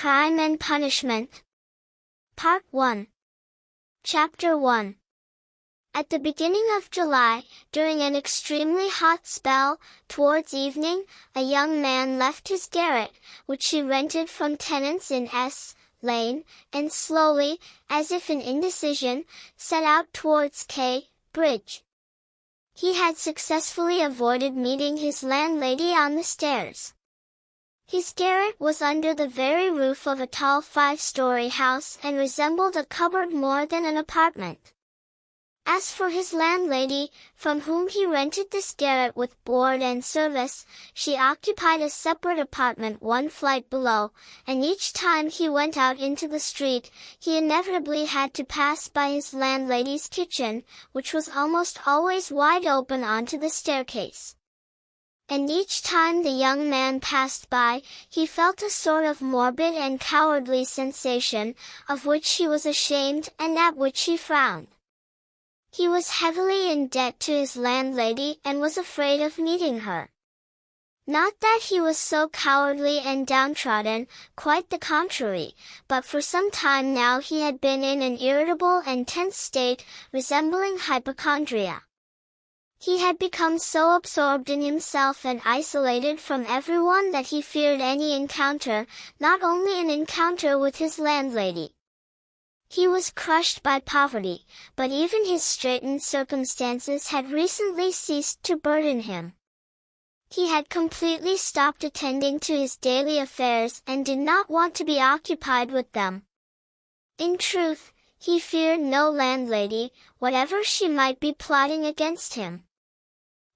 Crime and Punishment. Part 1. Chapter 1. At the beginning of July, during an extremely hot spell, towards evening, a young man left his garret, which he rented from tenants in S. Lane, and slowly, as if in indecision, set out towards K. Bridge. He had successfully avoided meeting his landlady on the stairs. His garret was under the very roof of a tall 5-story house and resembled a cupboard more than an apartment. As for his landlady, from whom he rented this garret with board and service, she occupied a separate apartment 1 flight below, and each time he went out into the street, he inevitably had to pass by his landlady's kitchen, which was almost always wide open onto the staircase. And each time the young man passed by, he felt a sort of morbid and cowardly sensation, of which he was ashamed and at which he frowned. He was heavily in debt to his landlady and was afraid of meeting her. Not that he was so cowardly and downtrodden, quite the contrary, but for some time now he had been in an irritable and tense state, resembling hypochondria. He had become so absorbed in himself and isolated from everyone that he feared any encounter, not only an encounter with his landlady. He was crushed by poverty, but even his straitened circumstances had recently ceased to burden him. He had completely stopped attending to his daily affairs and did not want to be occupied with them. In truth, he feared no landlady, whatever she might be plotting against him.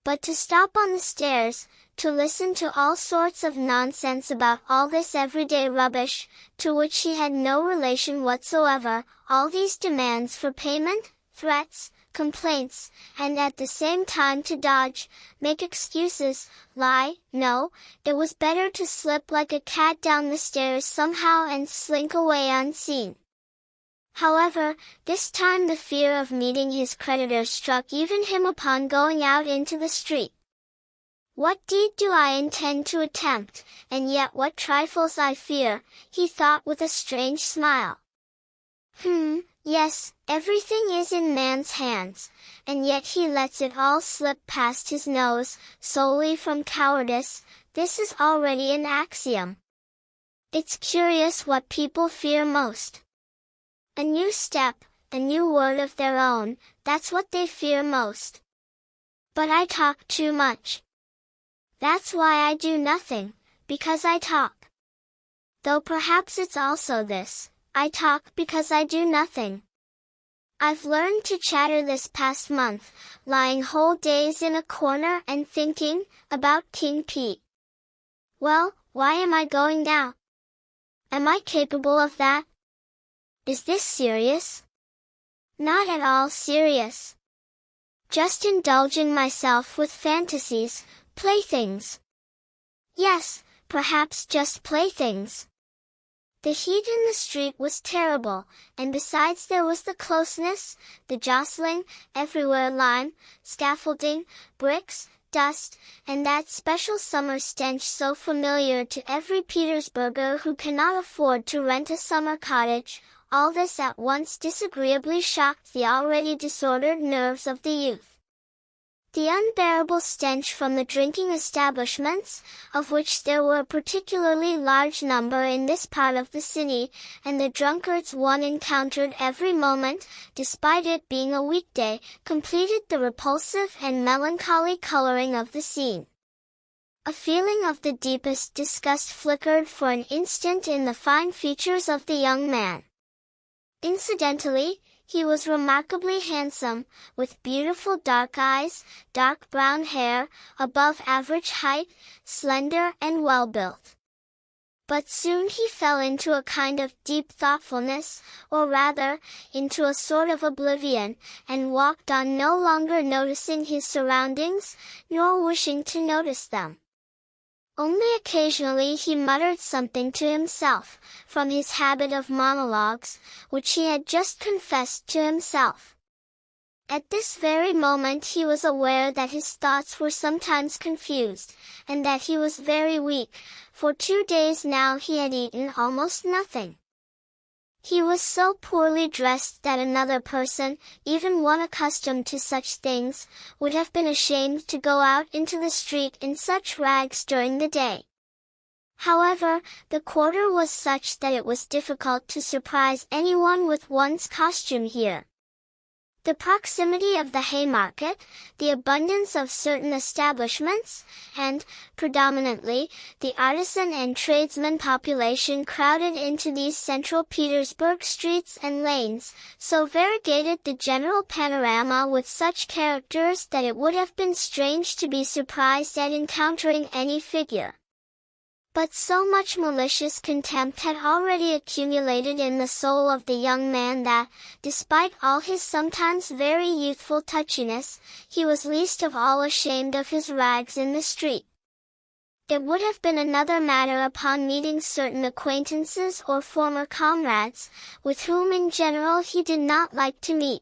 But to stop on the stairs, to listen to all sorts of nonsense about all this everyday rubbish, to which he had no relation whatsoever, all these demands for payment, threats, complaints, and at the same time to dodge, make excuses, lie, no, it was better to slip like a cat down the stairs somehow and slink away unseen. However, this time the fear of meeting his creditor struck even him upon going out into the street. What deed do I intend to attempt, and yet what trifles I fear, he thought with a strange smile. Yes, everything is in man's hands, and yet he lets it all slip past his nose, solely from cowardice. This is already an axiom. It's curious what people fear most. A new step, a new word of their own, that's what they fear most. But I talk too much. That's why I do nothing, because I talk. Though perhaps it's also this, I talk because I do nothing. I've learned to chatter this past month, lying whole days in a corner and thinking about King Pete. Well, why am I going now? Am I capable of that? Is this serious? Not at all serious. Just indulging myself with fantasies, playthings. Yes, perhaps just playthings. The heat in the street was terrible, and besides there was the closeness, the jostling, everywhere lime, scaffolding, bricks, dust, and that special summer stench so familiar to every Petersburger who cannot afford to rent a summer cottage. All this at once disagreeably shocked the already disordered nerves of the youth. The unbearable stench from the drinking establishments, of which there were a particularly large number in this part of the city, and the drunkards one encountered every moment, despite it being a weekday, completed the repulsive and melancholy coloring of the scene. A feeling of the deepest disgust flickered for an instant in the fine features of the young man. Incidentally, he was remarkably handsome, with beautiful dark eyes, dark brown hair, above average height, slender and well-built. But soon he fell into a kind of deep thoughtfulness, or rather, into a sort of oblivion, and walked on no longer noticing his surroundings, nor wishing to notice them. Only occasionally he muttered something to himself, from his habit of monologues, which he had just confessed to himself. At this very moment he was aware that his thoughts were sometimes confused, and that he was very weak. For 2 days now he had eaten almost nothing. He was so poorly dressed that another person, even one accustomed to such things, would have been ashamed to go out into the street in such rags during the day. However, the quarter was such that it was difficult to surprise anyone with one's costume here. The proximity of the Haymarket, the abundance of certain establishments, and, predominantly, the artisan and tradesman population crowded into these central Petersburg streets and lanes, so variegated the general panorama with such characters that it would have been strange to be surprised at encountering any figure. But so much malicious contempt had already accumulated in the soul of the young man that, despite all his sometimes very youthful touchiness, he was least of all ashamed of his rags in the street. It would have been another matter upon meeting certain acquaintances or former comrades, with whom in general he did not like to meet.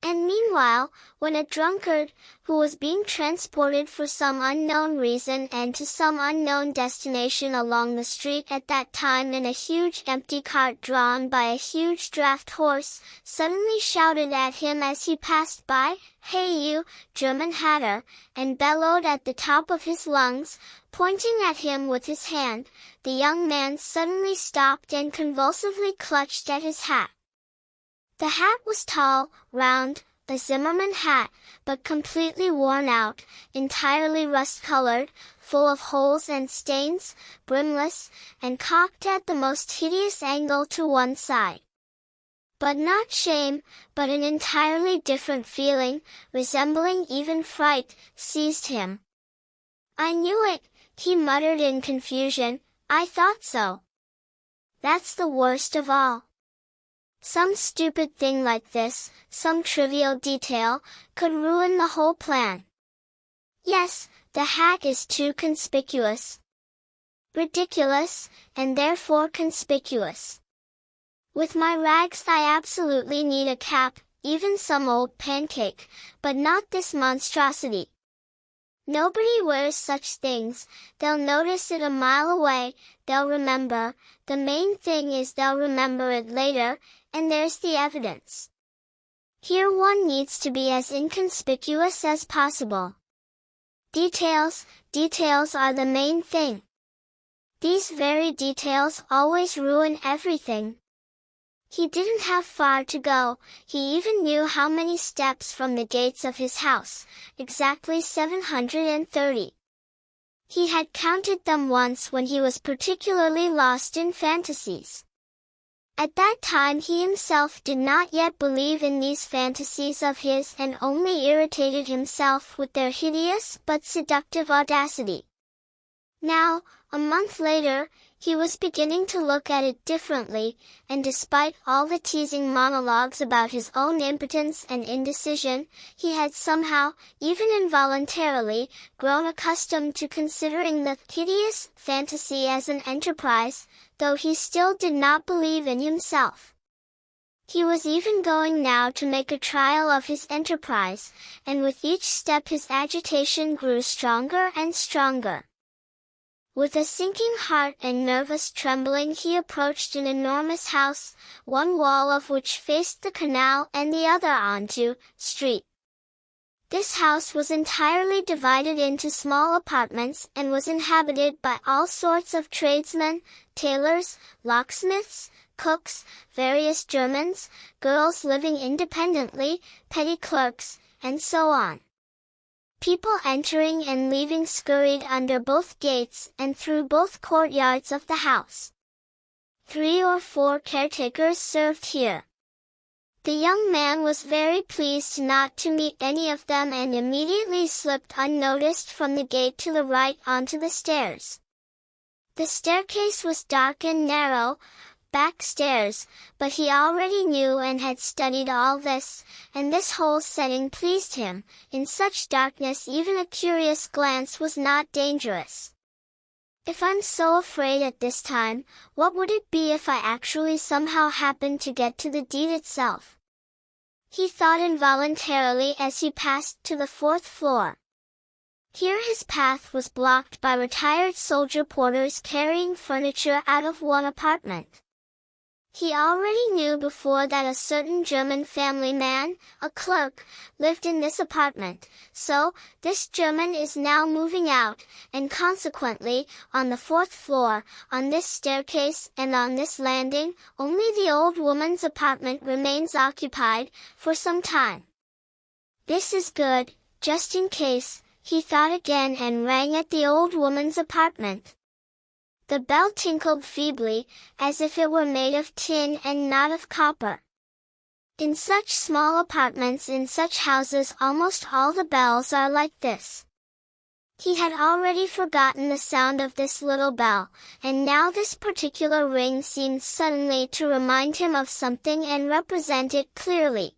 And meanwhile, when a drunkard, who was being transported for some unknown reason and to some unknown destination along the street at that time in a huge empty cart drawn by a huge draft horse, suddenly shouted at him as he passed by, "Hey you, German hatter," and bellowed at the top of his lungs, pointing at him with his hand, the young man suddenly stopped and convulsively clutched at his hat. The hat was tall, round, a Zimmermann hat, but completely worn out, entirely rust-colored, full of holes and stains, brimless, and cocked at the most hideous angle to one side. But not shame, but an entirely different feeling, resembling even fright, seized him. "I knew it," he muttered in confusion, "I thought so. That's the worst of all. Some stupid thing like this, some trivial detail, could ruin the whole plan. Yes, the hat is too conspicuous. Ridiculous, and therefore conspicuous. With my rags I absolutely need a cap, even some old pancake, but not this monstrosity. Nobody wears such things, they'll notice it a mile away, they'll remember, the main thing is they'll remember it later, and there's the evidence. Here one needs to be as inconspicuous as possible. Details are the main thing. These very details always ruin everything." He didn't have far to go, he even knew how many steps from the gates of his house, exactly 730. He had counted them once when he was particularly lost in fantasies. At that time he himself did not yet believe in these fantasies of his and only irritated himself with their hideous but seductive audacity. Now, a month later, he was beginning to look at it differently, and despite all the teasing monologues about his own impotence and indecision, he had somehow, even involuntarily, grown accustomed to considering the hideous fantasy as an enterprise, though he still did not believe in himself. He was even going now to make a trial of his enterprise, and with each step his agitation grew stronger and stronger. With a sinking heart and nervous trembling he approached an enormous house, one wall of which faced the canal and the other onto street. This house was entirely divided into small apartments and was inhabited by all sorts of tradesmen, tailors, locksmiths, cooks, various Germans, girls living independently, petty clerks, and so on. People entering and leaving scurried under both gates and through both courtyards of the house. 3 or 4 caretakers served here. The young man was very pleased not to meet any of them and immediately slipped unnoticed from the gate to the right onto the stairs. The staircase was dark and narrow, back stairs, but he already knew and had studied all this, and this whole setting pleased him. In such darkness even a curious glance was not dangerous. If I'm so afraid at this time, what would it be if I actually somehow happened to get to the deed itself? he thought involuntarily as he passed to the 4th floor. Here his path was blocked by retired soldier porters carrying furniture out of one apartment. He already knew before that a certain German family man, a clerk, lived in this apartment, so this German is now moving out, and consequently, on the 4th floor, on this staircase and on this landing, only the old woman's apartment remains occupied, for some time. This is good, just in case, he thought again and rang at the old woman's apartment. The bell tinkled feebly, as if it were made of tin and not of copper. In such small apartments in such houses almost all the bells are like this. He had already forgotten the sound of this little bell, and now this particular ring seemed suddenly to remind him of something and represent it clearly.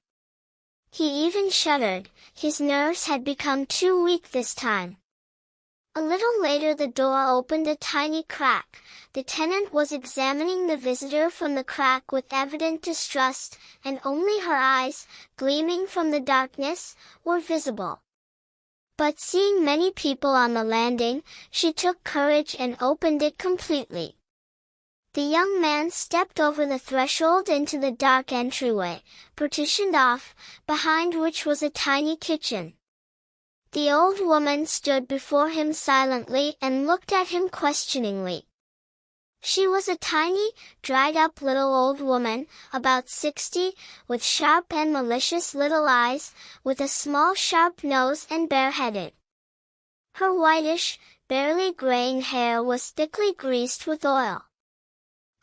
He even shuddered, his nerves had become too weak this time. A little later the door opened a tiny crack. The tenant was examining the visitor from the crack with evident distrust, and only her eyes, gleaming from the darkness, were visible. But seeing many people on the landing, she took courage and opened it completely. The young man stepped over the threshold into the dark entryway, partitioned off, behind which was a tiny kitchen. The old woman stood before him silently and looked at him questioningly. She was a tiny, dried-up little old woman, about 60, with sharp and malicious little eyes, with a small sharp nose and bareheaded. Her whitish, barely graying hair was thickly greased with oil.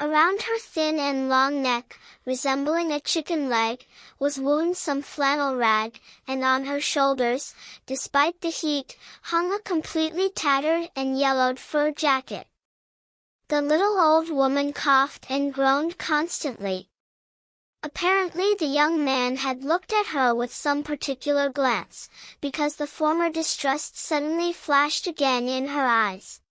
Around her thin and long neck, resembling a chicken leg, was wound some flannel rag, and on her shoulders, despite the heat, hung a completely tattered and yellowed fur jacket. The little old woman coughed and groaned constantly. Apparently the young man had looked at her with some particular glance, because the former distrust suddenly flashed again in her eyes.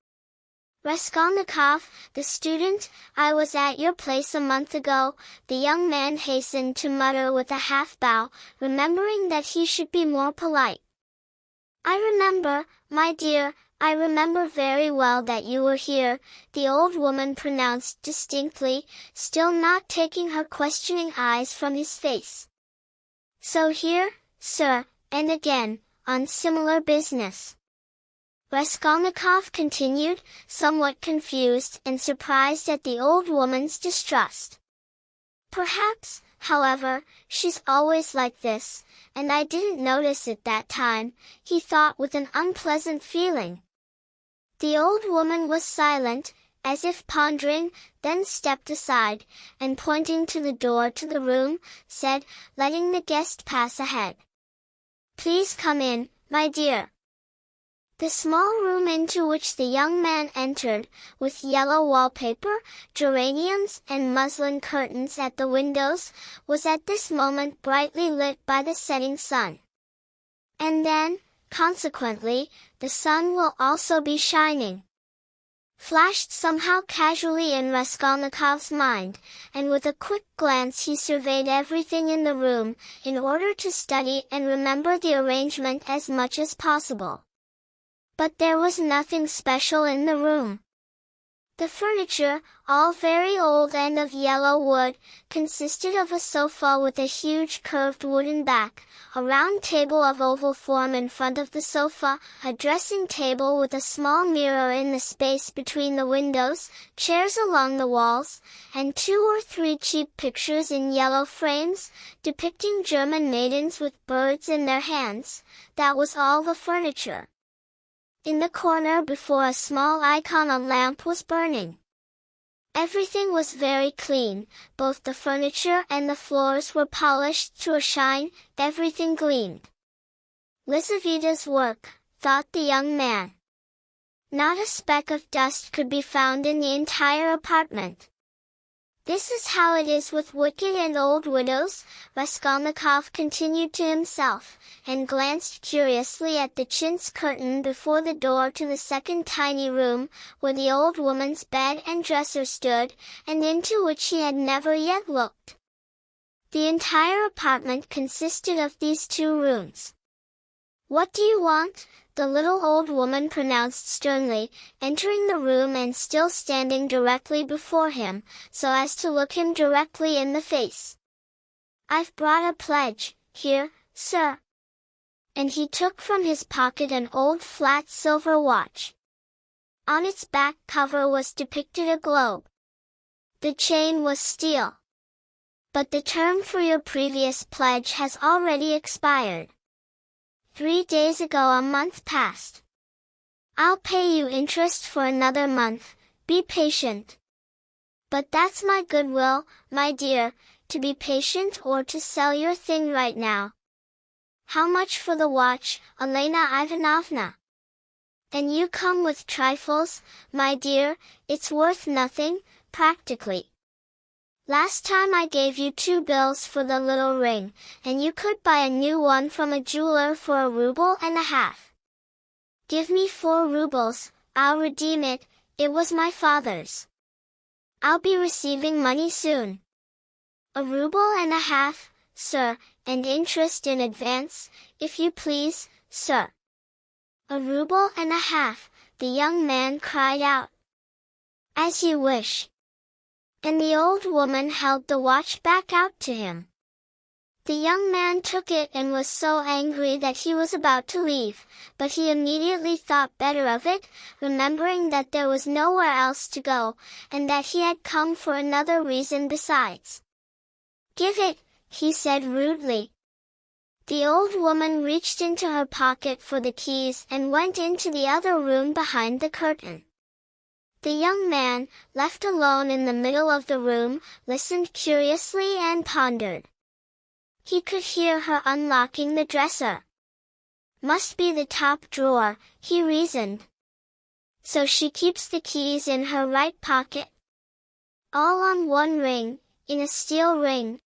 "Raskolnikov, the student, I was at your place a month ago," the young man hastened to mutter with a half-bow, remembering that he should be more polite. "I remember, my dear, I remember very well that you were here," the old woman pronounced distinctly, still not taking her questioning eyes from his face. "So here, sir, and again, on similar business?" Raskolnikov continued, somewhat confused and surprised at the old woman's distrust. "Perhaps, however, she's always like this, and I didn't notice it that time," he thought with an unpleasant feeling. The old woman was silent, as if pondering, then stepped aside, and pointing to the door to the room, said, letting the guest pass ahead, "Please come in, my dear." The small room into which the young man entered, with yellow wallpaper, geraniums and muslin curtains at the windows, was at this moment brightly lit by the setting sun. And then, consequently, the sun will also be shining. Flashed somehow casually in Raskolnikov's mind, and with a quick glance he surveyed everything in the room, in order to study and remember the arrangement as much as possible. But there was nothing special in the room. The furniture, all very old and of yellow wood, consisted of a sofa with a huge curved wooden back, a round table of oval form in front of the sofa, a dressing table with a small mirror in the space between the windows, chairs along the walls, and 2 or 3 cheap pictures in yellow frames, depicting German maidens with birds in their hands. That was all the furniture. In the corner before a small icon a lamp was burning. Everything was very clean, both the furniture and the floors were polished to a shine, everything gleamed. Lizaveda's work, thought the young man. Not a speck of dust could be found in the entire apartment. "This is how it is with wicked and old widows," Raskolnikov continued to himself, and glanced curiously at the chintz curtain before the door to the second tiny room, where the old woman's bed and dresser stood, and into which he had never yet looked. The entire apartment consisted of these 2 rooms. "What do you want?" the little old woman pronounced sternly, entering the room and still standing directly before him, so as to look him directly in the face. "I've brought a pledge, here, sir." And he took from his pocket an old flat silver watch. On its back cover was depicted a globe. The chain was steel. "But the term for your previous pledge has already expired. 3 days ago a month passed. I'll pay you interest for another month, be patient." "But that's my goodwill, my dear, to be patient or to sell your thing right now." "How much for the watch, Elena Ivanovna?" "And you come with trifles, my dear, it's worth nothing, practically. Last time I gave you 2 bills for the little ring, and you could buy a new one from a jeweler for 1.5 rubles. Give me 4 rubles, I'll redeem it, it was my father's. I'll be receiving money soon." 1.5 rubles, sir, and interest in advance, if you please, sir." 1.5 rubles, the young man cried out. "As you wish." And the old woman held the watch back out to him. The young man took it and was so angry that he was about to leave, but he immediately thought better of it, remembering that there was nowhere else to go, and that he had come for another reason besides. "Give it," he said rudely. The old woman reached into her pocket for the keys and went into the other room behind the curtain. The young man, left alone in the middle of the room, listened curiously and pondered. He could hear her unlocking the dresser. "Must be the top drawer," he reasoned. "So she keeps the keys in her right pocket. All on one ring, in a steel ring.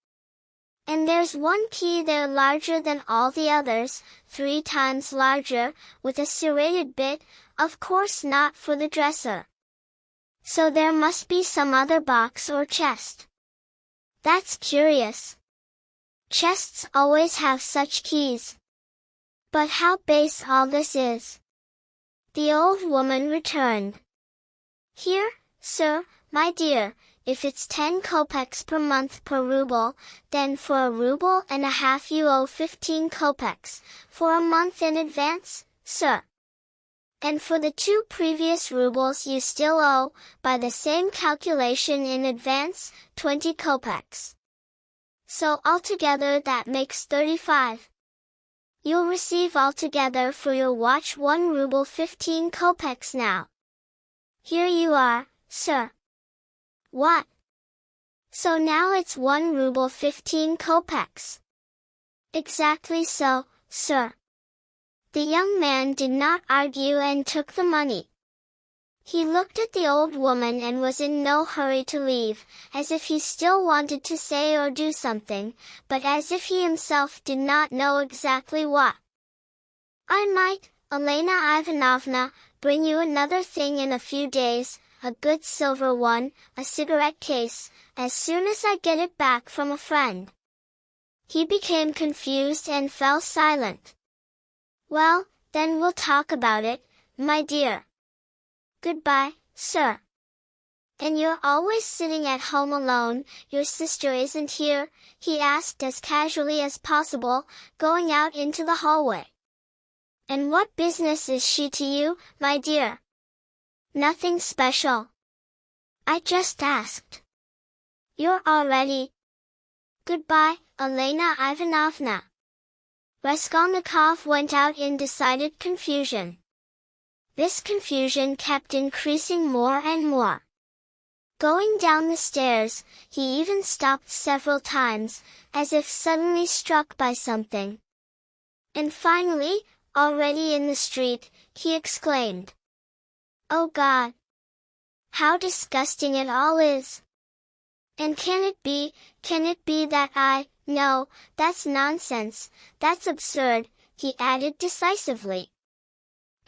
And there's one key there larger than all the others, 3 times larger, with a serrated bit, of course not for the dresser. So there must be some other box or chest. That's curious. Chests always have such keys. But how base all this is." The old woman returned. "Here, sir, my dear, if it's 10 kopecks per month per ruble, then for 1.5 rubles you owe 15 kopecks, for a month in advance, sir. And for the 2 previous rubles you still owe, by the same calculation in advance, 20 kopecks. So altogether that makes 35. You'll receive altogether for your watch 1 ruble 15 kopecks now. Here you are, sir." "What? So now it's 1 ruble 15 kopecks." "Exactly so, sir." The young man did not argue and took the money. He looked at the old woman and was in no hurry to leave, as if he still wanted to say or do something, but as if he himself did not know exactly what. "I might, Elena Ivanovna, bring you another thing in a few days, a good silver one, a cigarette case, as soon as I get it back from a friend." He became confused and fell silent. "Well, then we'll talk about it, my dear. Goodbye, sir. And you're always sitting at home alone, your sister isn't here?" he asked as casually as possible, going out into the hallway. "And what business is she to you, my dear?" "Nothing special. I just asked." "You're all ready. Goodbye, Elena Ivanovna." Raskolnikov went out in decided confusion. This confusion kept increasing more and more. Going down the stairs, he even stopped several times, as if suddenly struck by something. And finally, already in the street, he exclaimed, "Oh God! How disgusting it all is! And can it be that no, that's nonsense, that's absurd," he added decisively.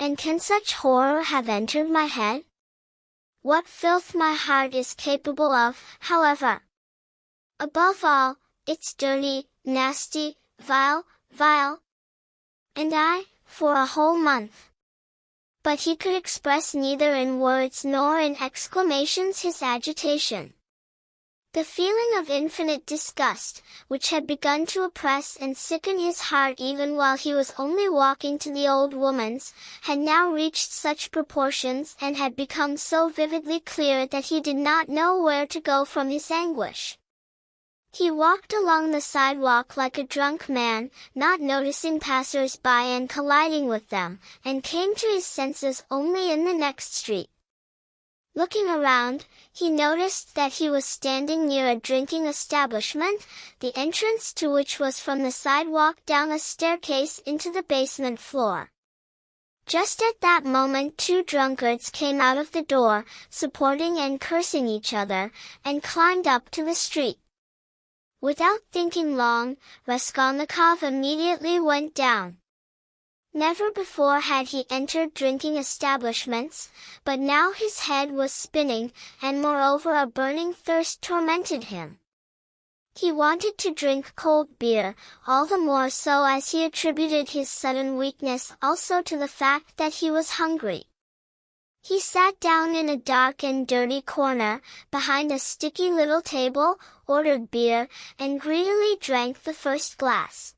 "And can such horror have entered my head? What filth my heart is capable of, however! Above all, It's dirty, nasty, vile, vile. And I, for a whole month. But he could express neither in words nor in exclamations his agitation. The feeling of infinite disgust, which had begun to oppress and sicken his heart even while he was only walking to the old woman's, had now reached such proportions and had become so vividly clear that he did not know where to go from his anguish. He walked along the sidewalk like a drunk man, not noticing passers-by and colliding with them, and came to his senses only in the next street. Looking around, he noticed that he was standing near a drinking establishment, the entrance to which was from the sidewalk down a staircase into the basement floor. Just at that moment 2 drunkards came out of the door, supporting and cursing each other, and climbed up to the street. Without thinking long, Raskolnikov immediately went down. Never before had he entered drinking establishments, but now his head was spinning, and moreover a burning thirst tormented him. He wanted to drink cold beer, all the more so as he attributed his sudden weakness also to the fact that he was hungry. He sat down in a dark and dirty corner, behind a sticky little table, ordered beer, and greedily drank the first glass.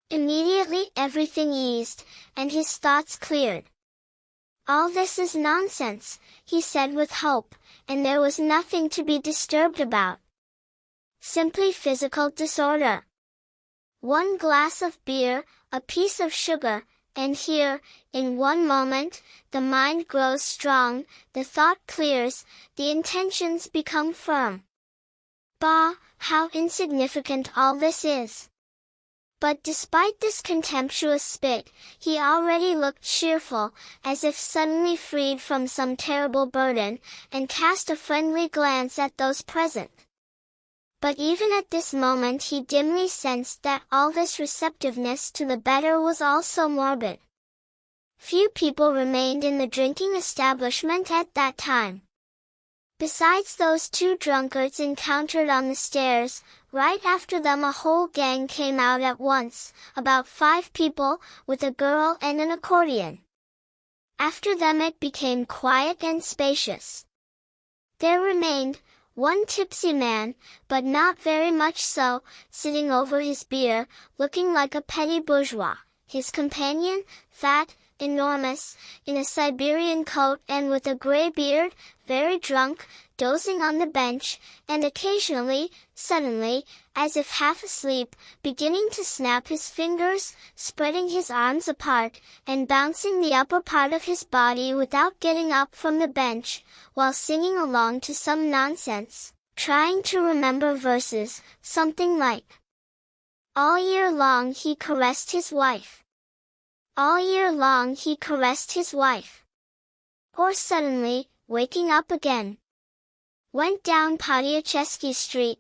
Immediately everything eased, and his thoughts cleared. "All this is nonsense," he said with hope, and there was nothing to be disturbed about. Simply physical disorder. 1 glass of beer, a piece of sugar, and here, in one moment, the mind grows strong, the thought clears, the intentions become firm. Bah, how insignificant all this is! But despite this contemptuous spit, he already looked cheerful, as if suddenly freed from some terrible burden, and cast a friendly glance at those present. But even at this moment he dimly sensed that all this receptiveness to the better was also morbid. Few people remained in the drinking establishment at that time. Besides those 2 drunkards encountered on the stairs, right after them a whole gang came out at once, about 5 people, with a girl and an accordion. After them it became quiet and spacious. There remained 1 tipsy man, but not very much so, sitting over his beer, looking like a petty bourgeois, his companion, fat, enormous, in a Siberian coat and with a grey beard, very drunk, dozing on the bench, and occasionally, suddenly, as if half asleep, beginning to snap his fingers, spreading his arms apart, and bouncing the upper part of his body without getting up from the bench, while singing along to some nonsense, trying to remember verses, something like, "All year long he caressed his wife. All year long he caressed his wife." Or suddenly, waking up again, went down Poverty-stricken Street,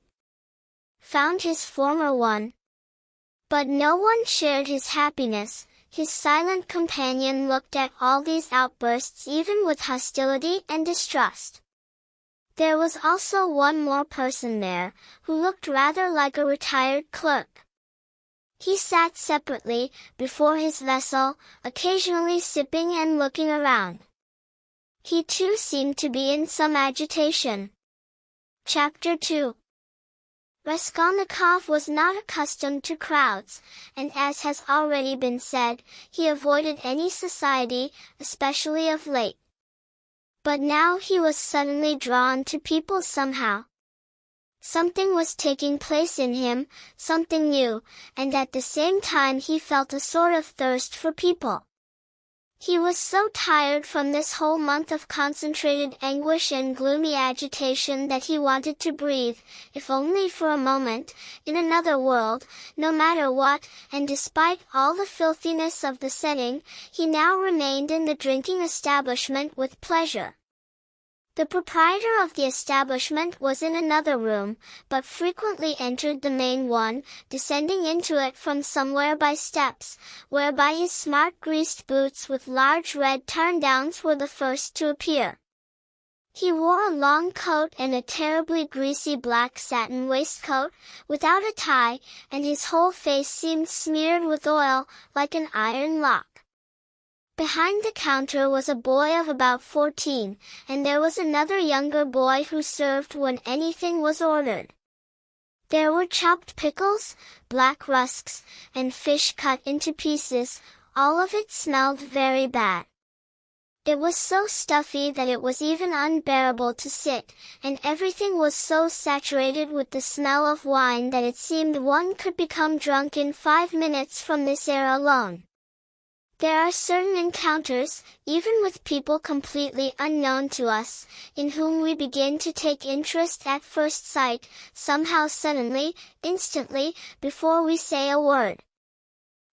found his former one. But no one shared his happiness. His silent companion looked at all these outbursts even with hostility and distrust. There was also one more person there, who looked rather like a retired clerk. He sat separately, before his vessel, occasionally sipping and looking around. He too seemed to be in some agitation. Chapter 2. Raskolnikov was not accustomed to crowds, and as has already been said, he avoided any society, especially of late. But now he was suddenly drawn to people somehow. Something was taking place in him, something new, and at the same time he felt a sort of thirst for people. He was so tired from this whole month of concentrated anguish and gloomy agitation that he wanted to breathe, if only for a moment, in another world, no matter what, and despite all the filthiness of the setting, he now remained in the drinking establishment with pleasure. The proprietor of the establishment was in another room, but frequently entered the main one, descending into it from somewhere by steps, whereby his smart greased boots with large red turn-downs were the first to appear. He wore a long coat and a terribly greasy black satin waistcoat, without a tie, and his whole face seemed smeared with oil, like an iron lock. Behind the counter was a boy of about 14, and there was another younger boy who served when anything was ordered. There were chopped pickles, black rusks, and fish cut into pieces. All of it smelled very bad. It was so stuffy that it was even unbearable to sit, and everything was so saturated with the smell of wine that it seemed one could become drunk in 5 minutes from this air alone. There are certain encounters, even with people completely unknown to us, in whom we begin to take interest at first sight, somehow suddenly, instantly, before we say a word.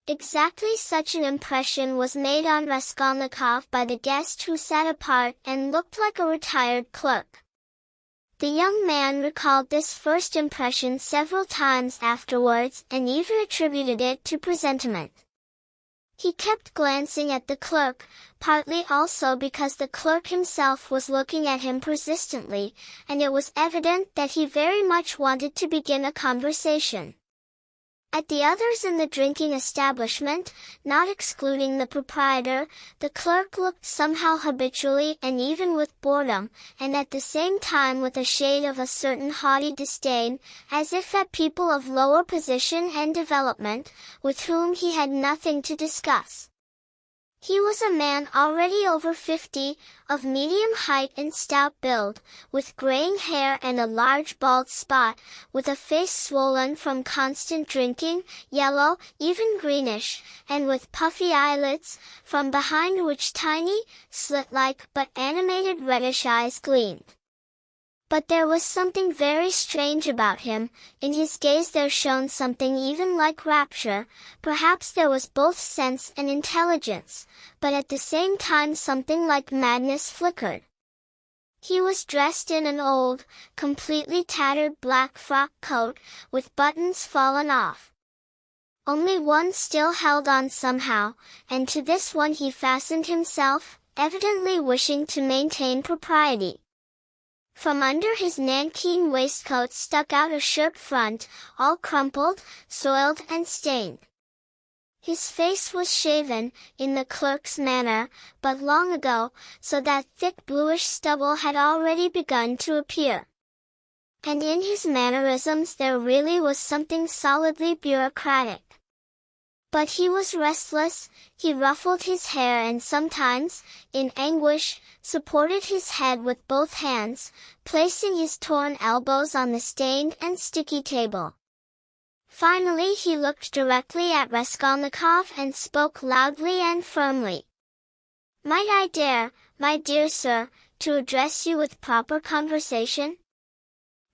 Exactly such an impression was made on Raskolnikov by the guest who sat apart and looked like a retired clerk. The young man recalled this first impression several times afterwards and even attributed it to presentiment. He kept glancing at the clerk, partly also because the clerk himself was looking at him persistently, and it was evident that he very much wanted to begin a conversation. At the others in the drinking establishment, not excluding the proprietor, the clerk looked somehow habitually and even with boredom, and at the same time with a shade of a certain haughty disdain, as if at people of lower position and development, with whom he had nothing to discuss. He was a man already over 50, of medium height and stout build, with graying hair and a large bald spot, with a face swollen from constant drinking, yellow, even greenish, and with puffy eyelids, from behind which tiny, slit-like but animated reddish eyes gleamed. But there was something very strange about him. In his gaze there shone something even like rapture. Perhaps there was both sense and intelligence, but at the same time something like madness flickered. He was dressed in an old, completely tattered black frock coat, with buttons fallen off. Only one still held on somehow, and to this one he fastened himself, evidently wishing to maintain propriety. From under his nankeen waistcoat stuck out a shirt front, all crumpled, soiled and stained. His face was shaven, in the clerk's manner, but long ago, so that thick bluish stubble had already begun to appear. And in his mannerisms there really was something solidly bureaucratic. But he was restless, he ruffled his hair and sometimes, in anguish, supported his head with both hands, placing his torn elbows on the stained and sticky table. Finally he looked directly at Raskolnikov and spoke loudly and firmly. "Might I dare, my dear sir, to address you with proper conversation?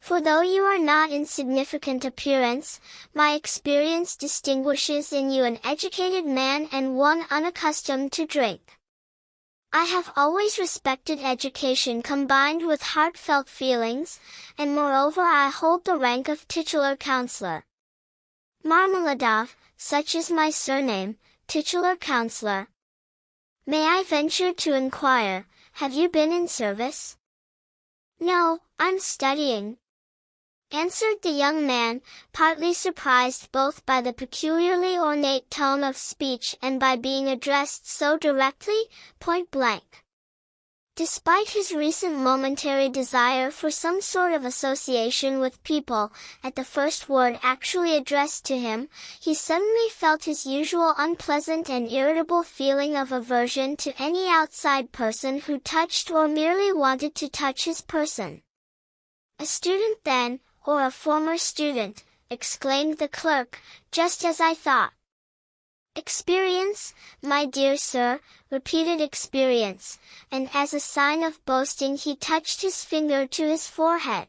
For though you are not insignificant appearance, my experience distinguishes in you an educated man and one unaccustomed to drink. I have always respected education combined with heartfelt feelings, and moreover I hold the rank of titular counselor. Marmeladov, such is my surname, titular counselor. May I venture to inquire, have you been in service?" "No, I'm studying," answered the young man, partly surprised both by the peculiarly ornate tone of speech and by being addressed so directly, point-blank. Despite his recent momentary desire for some sort of association with people, at the first word actually addressed to him, he suddenly felt his usual unpleasant and irritable feeling of aversion to any outside person who touched or merely wanted to touch his person. "A student then, or a former student," exclaimed the clerk, "just as I thought." "Experience, my dear sir," repeated Experience, and as a sign of boasting he touched his finger to his forehead.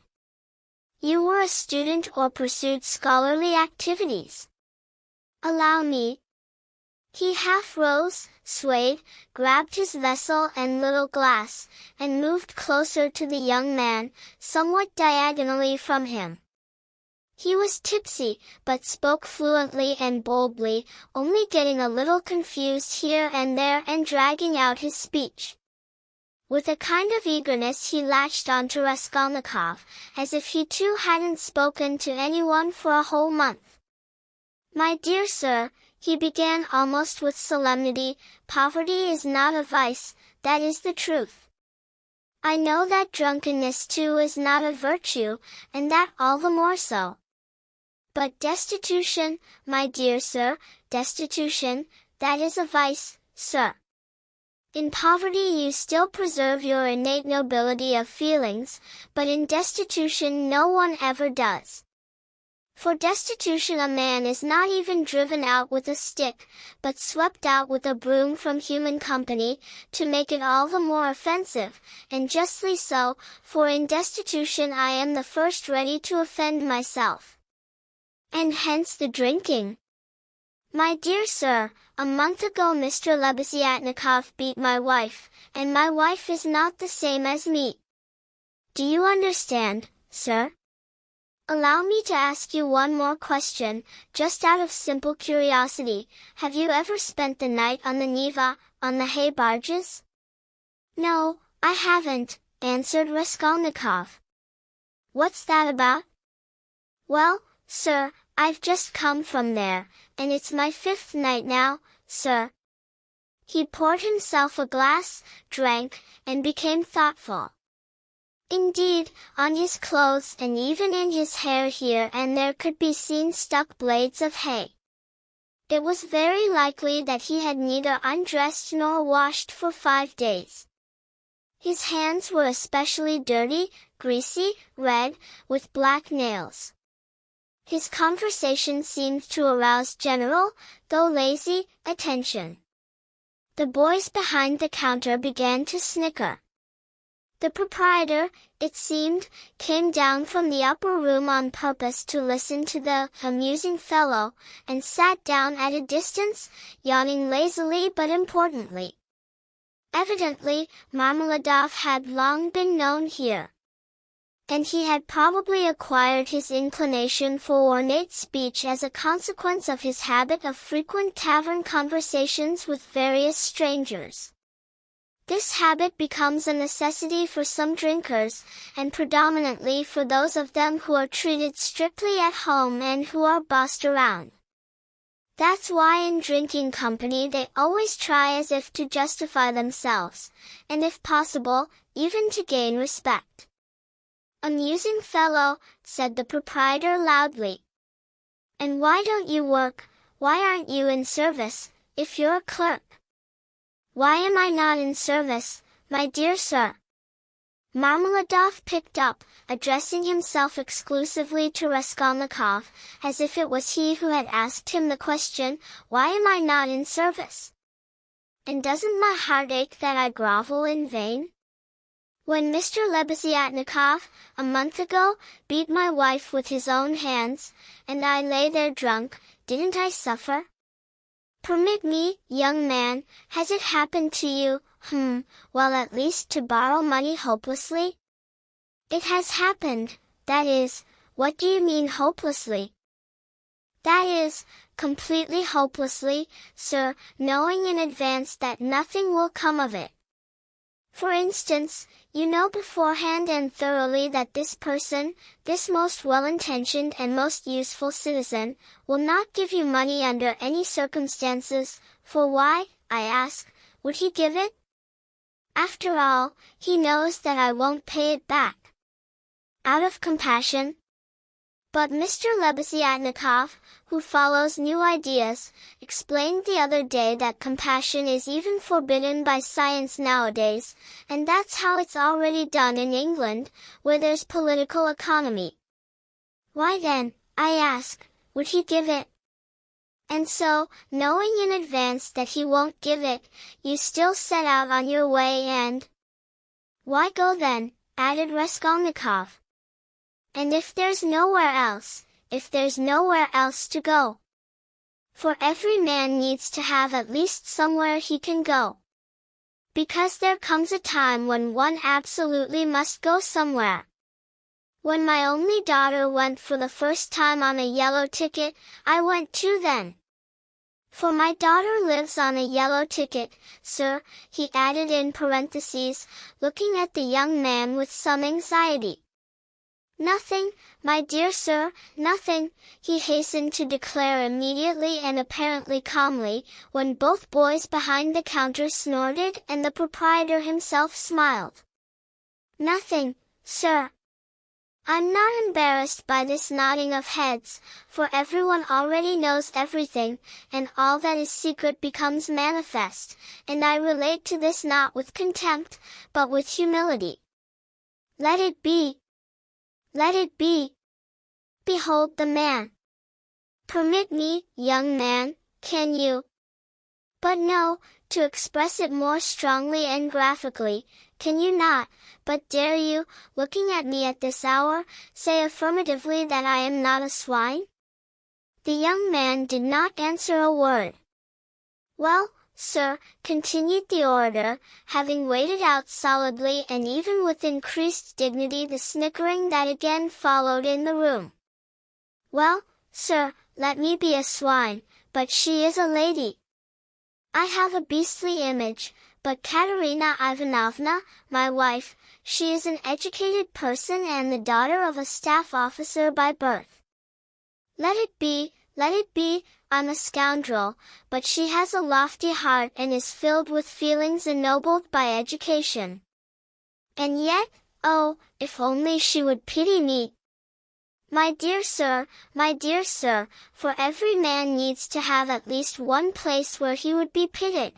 "You were a student or pursued scholarly activities?" "Allow me." He half rose, swayed, grabbed his vessel and little glass, and moved closer to the young man, somewhat diagonally from him. He was tipsy, but spoke fluently and boldly, only getting a little confused here and there and dragging out his speech. With a kind of eagerness he latched onto Raskolnikov, as if he too hadn't spoken to anyone for a whole month. "My dear sir," he began almost with solemnity, "poverty is not a vice, that is the truth. I know that drunkenness too is not a virtue, and that all the more so. But destitution, my dear sir, destitution, that is a vice, sir. In poverty you still preserve your innate nobility of feelings, but in destitution no one ever does. For destitution a man is not even driven out with a stick, but swept out with a broom from human company, to make it all the more offensive, and justly so, for in destitution I am the first ready to offend myself. And hence the drinking. My dear sir, a month ago Mr. Lebeziatnikov beat my wife, and my wife is not the same as me. Do you understand, sir? Allow me to ask you one more question, just out of simple curiosity. Have you ever spent the night on the Neva, on the hay barges?" "No, I haven't," answered Raskolnikov. "What's that about?" "Well, sir, I've just come from there, and it's my 5th night now, sir." He poured himself a glass, drank, and became thoughtful. Indeed, on his clothes and even in his hair here and there could be seen stuck blades of hay. It was very likely that he had neither undressed nor washed for 5 days. His hands were especially dirty, greasy, red, with black nails. His conversation seemed to arouse general, though lazy, attention. The boys behind the counter began to snicker. The proprietor, it seemed, came down from the upper room on purpose to listen to the amusing fellow, and sat down at a distance, yawning lazily but importantly. Evidently, Marmeladov had long been known here. And he had probably acquired his inclination for ornate speech as a consequence of his habit of frequent tavern conversations with various strangers. This habit becomes a necessity for some drinkers, and predominantly for those of them who are treated strictly at home and who are bossed around. That's why in drinking company they always try as if to justify themselves, and if possible, even to gain respect. "Amusing fellow," said the proprietor loudly. "And why don't you work, why aren't you in service, if you're a clerk?" "Why am I not in service, my dear sir?" Marmeladov picked up, addressing himself exclusively to Raskolnikov, as if it was he who had asked him the question, "Why am I not in service? And doesn't my heart ache that I grovel in vain? When Mr. Lebeziatnikov, a month ago, beat my wife with his own hands, and I lay there drunk, didn't I suffer? Permit me, young man, has it happened to you, well at least to borrow money hopelessly?" "It has happened, that is, what do you mean hopelessly?" "That is, completely hopelessly, sir, knowing in advance that nothing will come of it. For instance, you know beforehand and thoroughly that this person, this most well-intentioned and most useful citizen, will not give you money under any circumstances, for why, I ask, would he give it? After all, he knows that I won't pay it back. Out of compassion? But Mr. Lebeziatnikov, who follows new ideas, explained the other day that compassion is even forbidden by science nowadays, and that's how it's already done in England, where there's political economy. Why then, I ask, would he give it? And so, knowing in advance that he won't give it, you still set out on your way and— Why go then, added Raskolnikov. And if there's nowhere else, if there's nowhere else to go? For every man needs to have at least somewhere he can go. Because there comes a time when one absolutely must go somewhere. When my only daughter went for the first time on a yellow ticket, I went too then. For my daughter lives on a yellow ticket, sir, he added in parentheses, looking at the young man with some anxiety. Nothing, my dear sir, nothing, he hastened to declare immediately and apparently calmly, when both boys behind the counter snorted and the proprietor himself smiled. Nothing, sir. I'm not embarrassed by this nodding of heads, for everyone already knows everything, and all that is secret becomes manifest, and I relate to this not with contempt, but with humility. Let it be. Let it be. Behold the man. Permit me, young man, can you? But no, to express it more strongly and graphically, can you not, but dare you, looking at me at this hour, say affirmatively that I am not a swine? The young man did not answer a word. Well, sir, continued the orator, having waited out solidly and even with increased dignity the snickering that again followed in the room. Well, sir, let me be a swine, but she is a lady. I have a beastly image, but Katerina Ivanovna, my wife, she is an educated person and the daughter of a staff officer by birth. Let it be, I'm a scoundrel, but she has a lofty heart and is filled with feelings ennobled by education. And yet, oh, if only she would pity me! My dear sir, for every man needs to have at least one place where he would be pitied.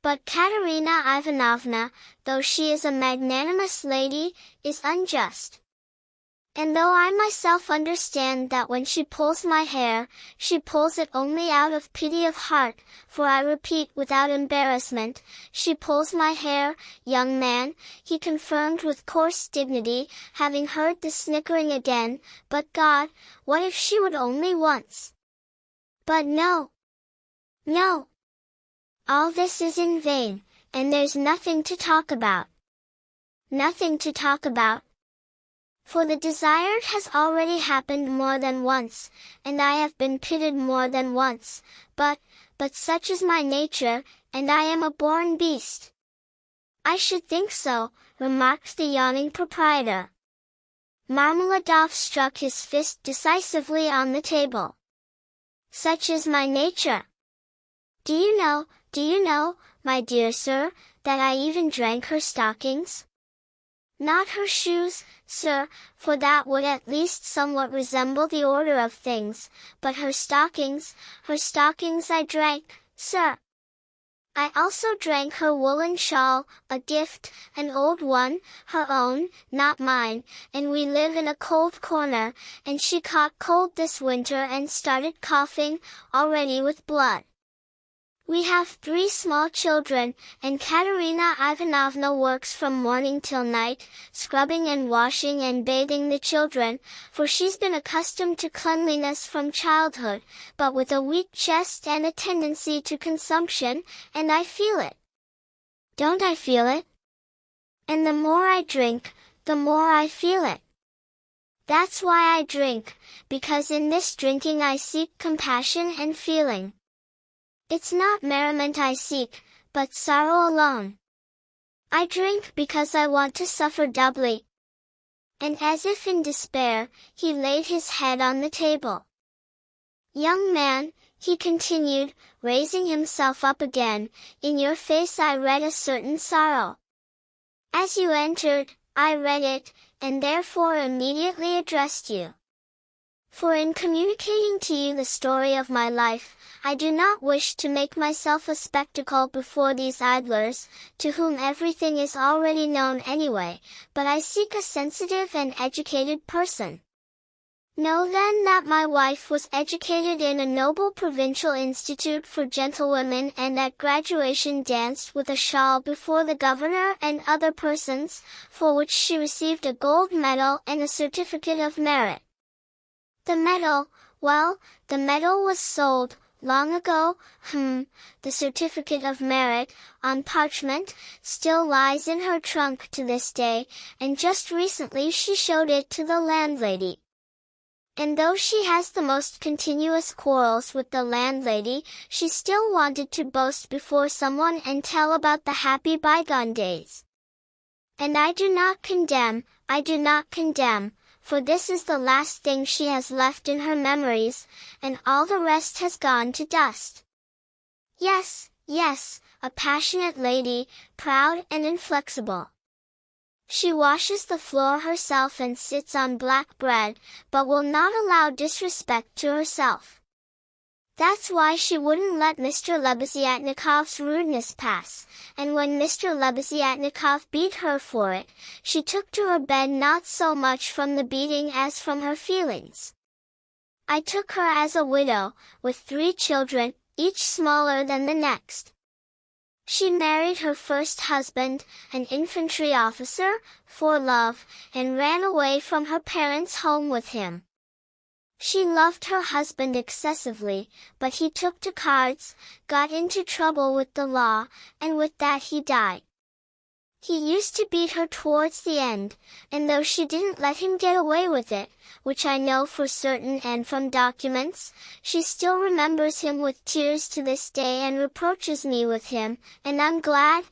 But Katerina Ivanovna, though she is a magnanimous lady, is unjust. And though I myself understand that when she pulls my hair, she pulls it only out of pity of heart, for I repeat without embarrassment, she pulls my hair, young man, he confirmed with coarse dignity, having heard the snickering again, but God, what if she would only once? But no! No! All this is in vain, and there's nothing to talk about. Nothing to talk about. For the desired has already happened more than once, and I have been pitied more than once, but such is my nature, and I am a born beast. I should think so, remarked the yawning proprietor. Marmeladov struck his fist decisively on the table. Such is my nature. Do you know, my dear sir, that I even drank her stockings? Not her shoes, sir, for that would at least somewhat resemble the order of things, but her stockings I drank, sir. I also drank her woolen shawl, a gift, an old one, her own, not mine, and we live in a cold corner, and she caught cold this winter and started coughing, already with blood. We have 3 small children, and Katerina Ivanovna works from morning till night, scrubbing and washing and bathing the children, for she's been accustomed to cleanliness from childhood, but with a weak chest and a tendency to consumption, and I feel it. Don't I feel it? And the more I drink, the more I feel it. That's why I drink, because in this drinking I seek compassion and feeling. It's not merriment I seek, but sorrow alone. I drink because I want to suffer doubly. And as if in despair, he laid his head on the table. Young man, he continued, raising himself up again, in your face I read a certain sorrow. As you entered, I read it, and therefore immediately addressed you. For in communicating to you the story of my life, I do not wish to make myself a spectacle before these idlers, to whom everything is already known anyway, but I seek a sensitive and educated person. Know then that my wife was educated in a noble provincial institute for gentlewomen and at graduation danced with a shawl before the governor and other persons, for which she received a gold medal and a certificate of merit. The medal, well, the medal was sold, long ago, the certificate of merit, on parchment, still lies in her trunk to this day, and just recently she showed it to the landlady. And though she has the most continuous quarrels with the landlady, she still wanted to boast before someone and tell about the happy bygone days. And I do not condemn, for this is the last thing she has left in her memories, and all the rest has gone to dust. Yes, yes, a passionate lady, proud and inflexible. She washes the floor herself and sits on black bread, but will not allow disrespect to herself. That's why she wouldn't let Mr. Lebeziatnikov's rudeness pass, and when Mr. Lebeziatnikov beat her for it, she took to her bed not so much from the beating as from her feelings. I took her as a widow, with 3 children, each smaller than the next. She married her first husband, an infantry officer, for love, and ran away from her parents' home with him. She loved her husband excessively, but he took to cards, got into trouble with the law, and with that he died. He used to beat her towards the end, and though she didn't let him get away with it, which I know for certain and from documents, she still remembers him with tears to this day and reproaches me with him, and I'm glad,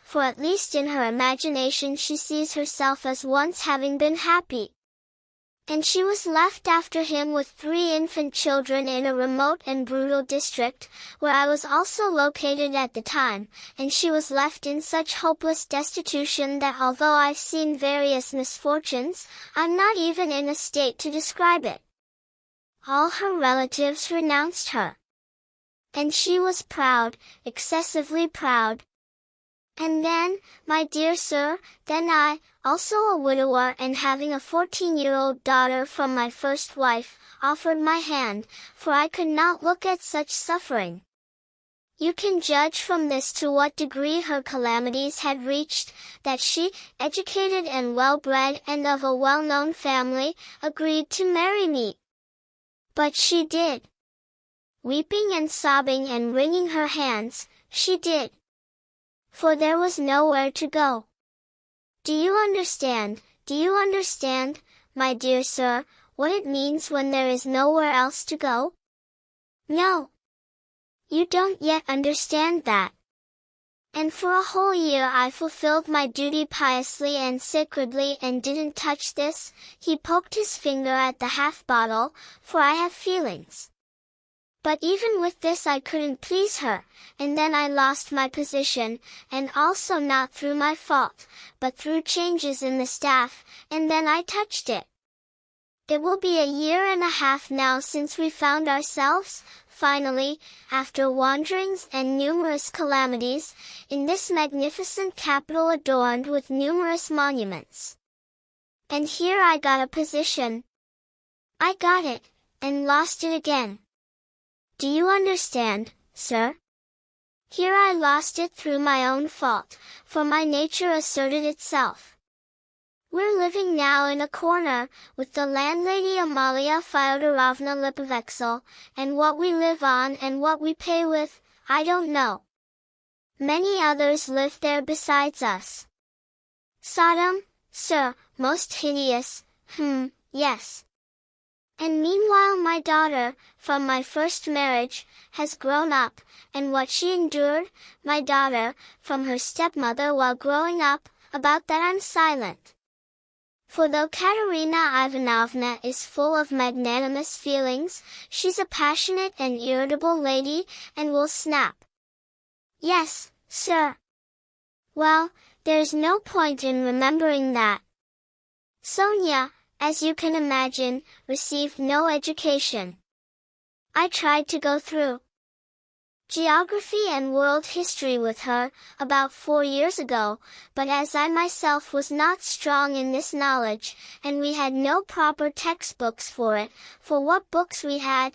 for at least in her imagination she sees herself as once having been happy. And she was left after him with 3 infant children in a remote and brutal district, where I was also located at the time, and she was left in such hopeless destitution that although I've seen various misfortunes, I'm not even in a state to describe it. All her relatives renounced her. And she was proud, excessively proud. And then, my dear sir, then I, also a widower and having a 14-year-old daughter from my first wife, offered my hand, for I could not look at such suffering. You can judge from this to what degree her calamities had reached, that she, educated and well-bred and of a well-known family, agreed to marry me. But she did. Weeping and sobbing and wringing her hands, she did. For there was nowhere to go. Do you understand, my dear sir, what it means when there is nowhere else to go? No. You don't yet understand that. And for a whole year I fulfilled my duty piously and sacredly and didn't touch this. He poked his finger at the half-bottle, for I have feelings. But even with this I couldn't please her, and then I lost my position, and also not through my fault, but through changes in the staff, and then I touched it. It will be a year and a half now since we found ourselves, finally, after wanderings and numerous calamities, in this magnificent capital adorned with numerous monuments. And here I got a position. I got it, and lost it again. Do you understand, sir? Here I lost it through my own fault, for my nature asserted itself. We're living now in a corner, with the landlady Amalia Fyodorovna Lipovexel, and what we live on and what we pay with, I don't know. Many others live there besides us. Sodom, sir, most hideous, yes. And meanwhile my daughter, from my first marriage, has grown up, and what she endured, my daughter, from her stepmother while growing up, about that I'm silent. For though Katerina Ivanovna is full of magnanimous feelings, she's a passionate and irritable lady, and will snap. Yes, sir. Well, there's no point in remembering that. Sonia, as you can imagine, received no education. I tried to go through geography and world history with her, about 4 years ago, but as I myself was not strong in this knowledge, and we had no proper textbooks for it, for what books we had,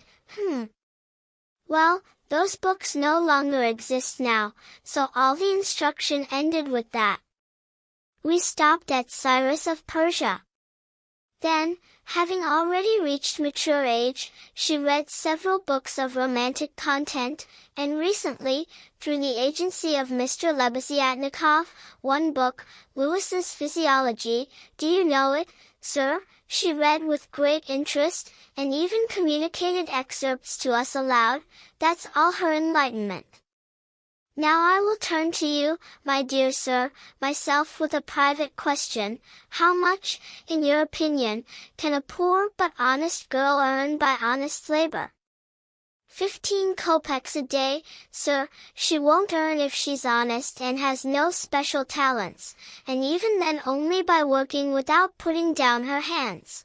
well, those books no longer exist now, so all the instruction ended with that. We stopped at Cyrus of Persia. Then, having already reached mature age, she read several books of romantic content, and recently, through the agency of Mr. Lebeziatnikov, one book, Lewis's Physiology, do you know it, sir? she read with great interest, and even communicated excerpts to us aloud. That's all her enlightenment. Now I will turn to you, my dear sir, myself with a private question. How much, in your opinion, can a poor but honest girl earn by honest labor? 15 kopecks a day, sir. She won't earn if she's honest and has no special talents, and even then only by working without putting down her hands.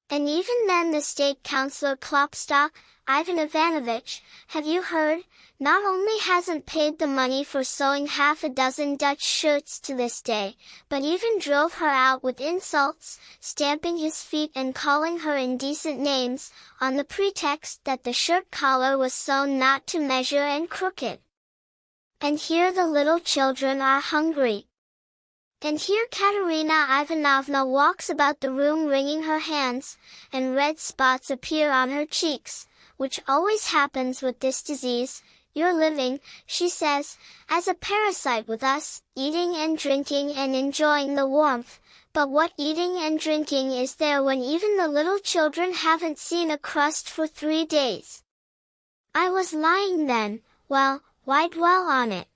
And even then the state councillor Klopstock, Ivan Ivanovich, have you heard, not only hasn't paid the money for sewing half a dozen Dutch shirts to this day, but even drove her out with insults, stamping his feet and calling her indecent names, on the pretext that the shirt collar was sewn not to measure and crooked. And here the little children are hungry. And here Katerina Ivanovna walks about the room wringing her hands, and red spots appear on her cheeks, which always happens with this disease. You're living, she says, as a parasite with us, eating and drinking and enjoying the warmth. But what eating and drinking is there when even the little children haven't seen a crust for 3 days? I was lying then, well, why dwell on it?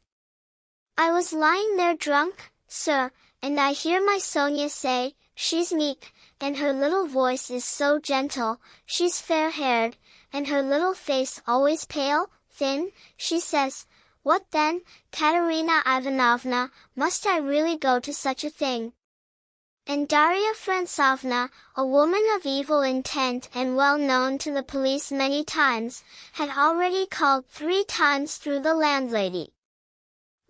I was lying there drunk, sir, and I hear my Sonia say, she's meek, and her little voice is so gentle, she's fair-haired, and her little face always pale, thin, she says, what then, Katerina Ivanovna, must I really go to such a thing? And Darya Francovna, a woman of evil intent and well known to the police many times, had already called 3 times through the landlady.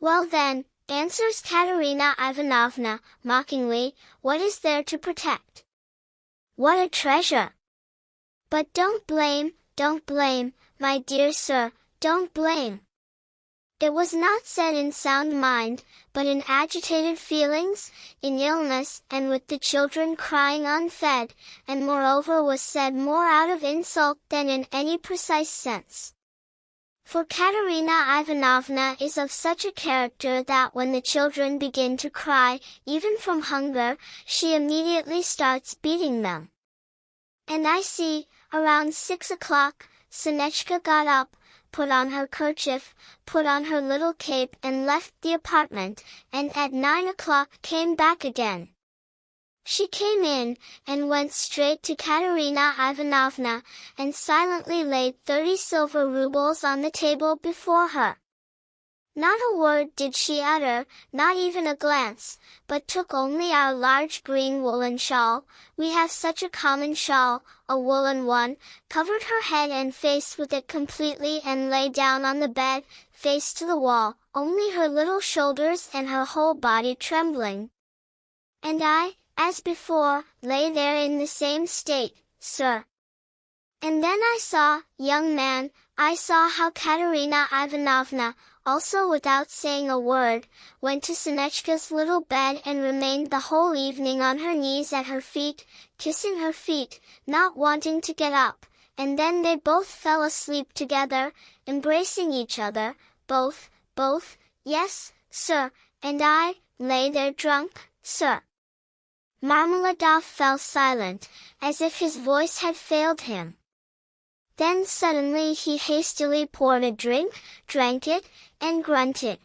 Well then, answers Katerina Ivanovna, mockingly, what is there to protect? What a treasure! But don't blame, my dear sir, don't blame. It was not said in sound mind, but in agitated feelings, in illness, and with the children crying unfed, and moreover was said more out of insult than in any precise sense. For Katerina Ivanovna is of such a character that when the children begin to cry, even from hunger, she immediately starts beating them. And I see, around 6 o'clock, Sonechka got up, put on her kerchief, put on her little cape and left the apartment, and at 9 o'clock came back again. She came in, and went straight to Katerina Ivanovna, and silently laid 30 silver rubles on the table before her. Not a word did she utter, not even a glance, but took only our large green woolen shawl, we have such a common shawl, a woolen one, covered her head and face with it completely and lay down on the bed, face to the wall, only her little shoulders and her whole body trembling. And I, as before, lay there in the same state, sir. And then I saw, young man, I saw how Katerina Ivanovna, also without saying a word, went to Sonechka's little bed and remained the whole evening on her knees at her feet, kissing her feet, not wanting to get up, and then they both fell asleep together, embracing each other, both, yes, sir, and I, lay there drunk, sir. Marmeladov fell silent, as if his voice had failed him. Then suddenly he hastily poured a drink, drank it, and grunted.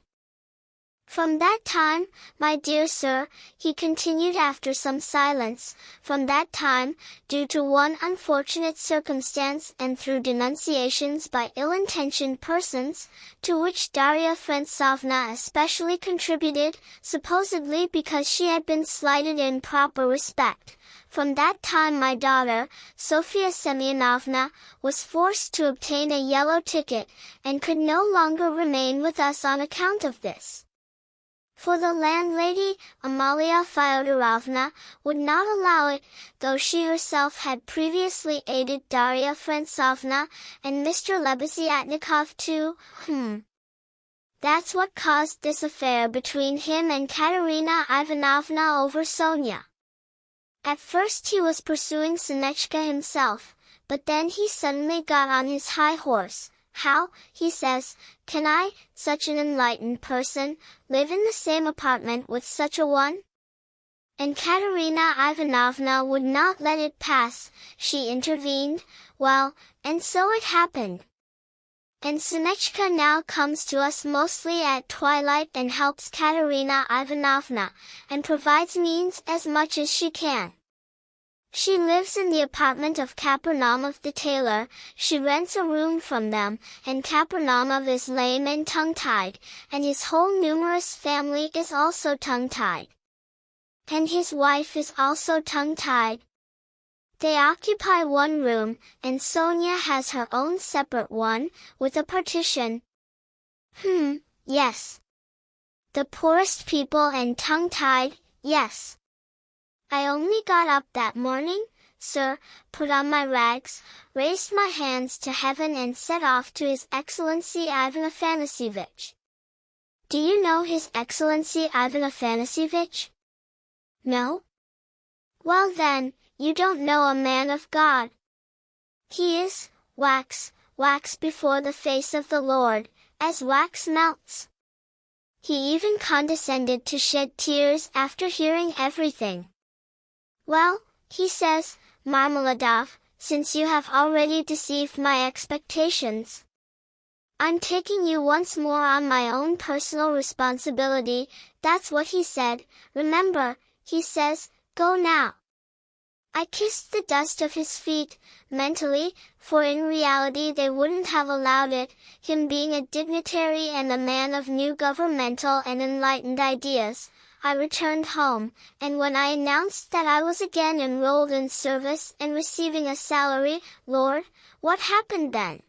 From that time, my dear sir, he continued after some silence, from that time, due to one unfortunate circumstance and through denunciations by ill-intentioned persons, to which Darya Francovna especially contributed, supposedly because she had been slighted in proper respect, from that time my daughter, Sofia Semyonovna, was forced to obtain a yellow ticket, and could no longer remain with us on account of this. For the landlady, Amalia Fyodorovna, would not allow it, though she herself had previously aided Darya Francovna, and Mr. Lebeziatnikov too. That's what caused this affair between him and Katerina Ivanovna over Sonia. At first he was pursuing Sonechka himself, but then he suddenly got on his high horse. How, he says, can I, such an enlightened person, live in the same apartment with such a one? And Katerina Ivanovna would not let it pass. She intervened. Well, and so it happened. And Sonechka now comes to us mostly at twilight and helps Katerina Ivanovna, and provides means as much as she can. She lives in the apartment of Kapernaumov the tailor. She rents a room from them, and Kapernaumov is lame and tongue-tied, and his whole numerous family is also tongue-tied. And his wife is also tongue-tied. They occupy one room, and Sonia has her own separate one, with a partition. Yes. The poorest people and tongue-tied, yes. I only got up that morning, sir, put on my rags, raised my hands to heaven and set off to His Excellency Ivan Afanasyevich. Do you know His Excellency Ivan Afanasyevich? No? Well then, you don't know a man of God. He is wax before the face of the Lord, as wax melts. He even condescended to shed tears after hearing everything. Well, he says, Marmeladov, since you have already deceived my expectations, I'm taking you once more on my own personal responsibility. That's what he said. Remember, he says, go now. I kissed the dust of his feet, mentally, for in reality they wouldn't have allowed it, him being a dignitary and a man of new governmental and enlightened ideas. I returned home, and when I announced that I was again enrolled in service and receiving a salary, Lord, what happened then?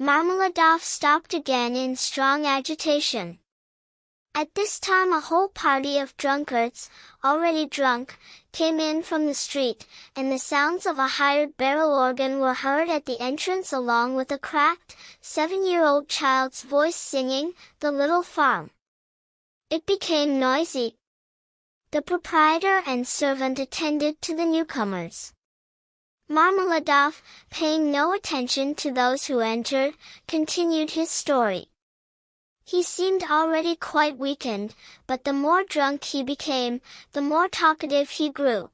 Marmeladov stopped again in strong agitation. At this time a whole party of drunkards, already drunk, came in from the street, and the sounds of a hired barrel organ were heard at the entrance along with a cracked, 7-year-old child's voice singing, "The Little Farm." It became noisy. The proprietor and servant attended to the newcomers. Marmeladov, paying no attention to those who entered, continued his story. He seemed already quite weakened, but the more drunk he became, the more talkative he grew.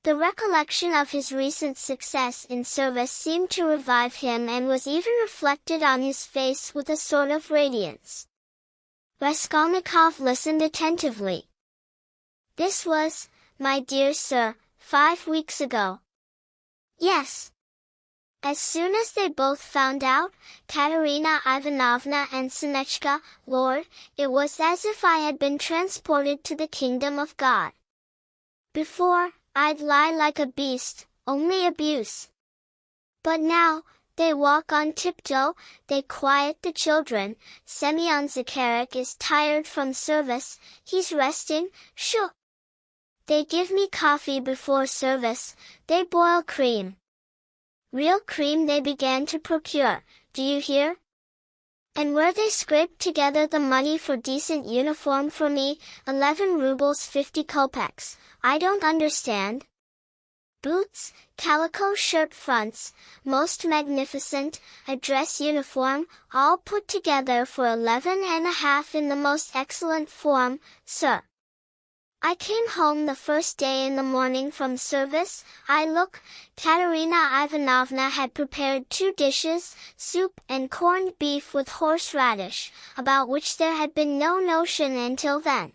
The recollection of his recent success in service seemed to revive him and was even reflected on his face with a sort of radiance. Raskolnikov listened attentively. This was, my dear sir, 5 weeks ago. Yes. As soon as they both found out, Katerina Ivanovna and Sonechka, Lord, it was as if I had been transported to the kingdom of God. Before, I'd lie like a beast, only abuse. But now, they walk on tiptoe, they quiet the children. Semyon Zakharich is tired from service, he's resting, shoo. They give me coffee before service, they boil cream. Real cream they began to procure, do you hear? And where they scraped together the money for decent uniform for me, 11 rubles 50 kopecks, I don't understand. Boots, calico shirt fronts, most magnificent, a dress uniform, all put together for 11.5 in the most excellent form, sir. I came home the first day in the morning from service. Katerina Ivanovna had prepared 2 dishes, soup and corned beef with horseradish, about which there had been no notion until then.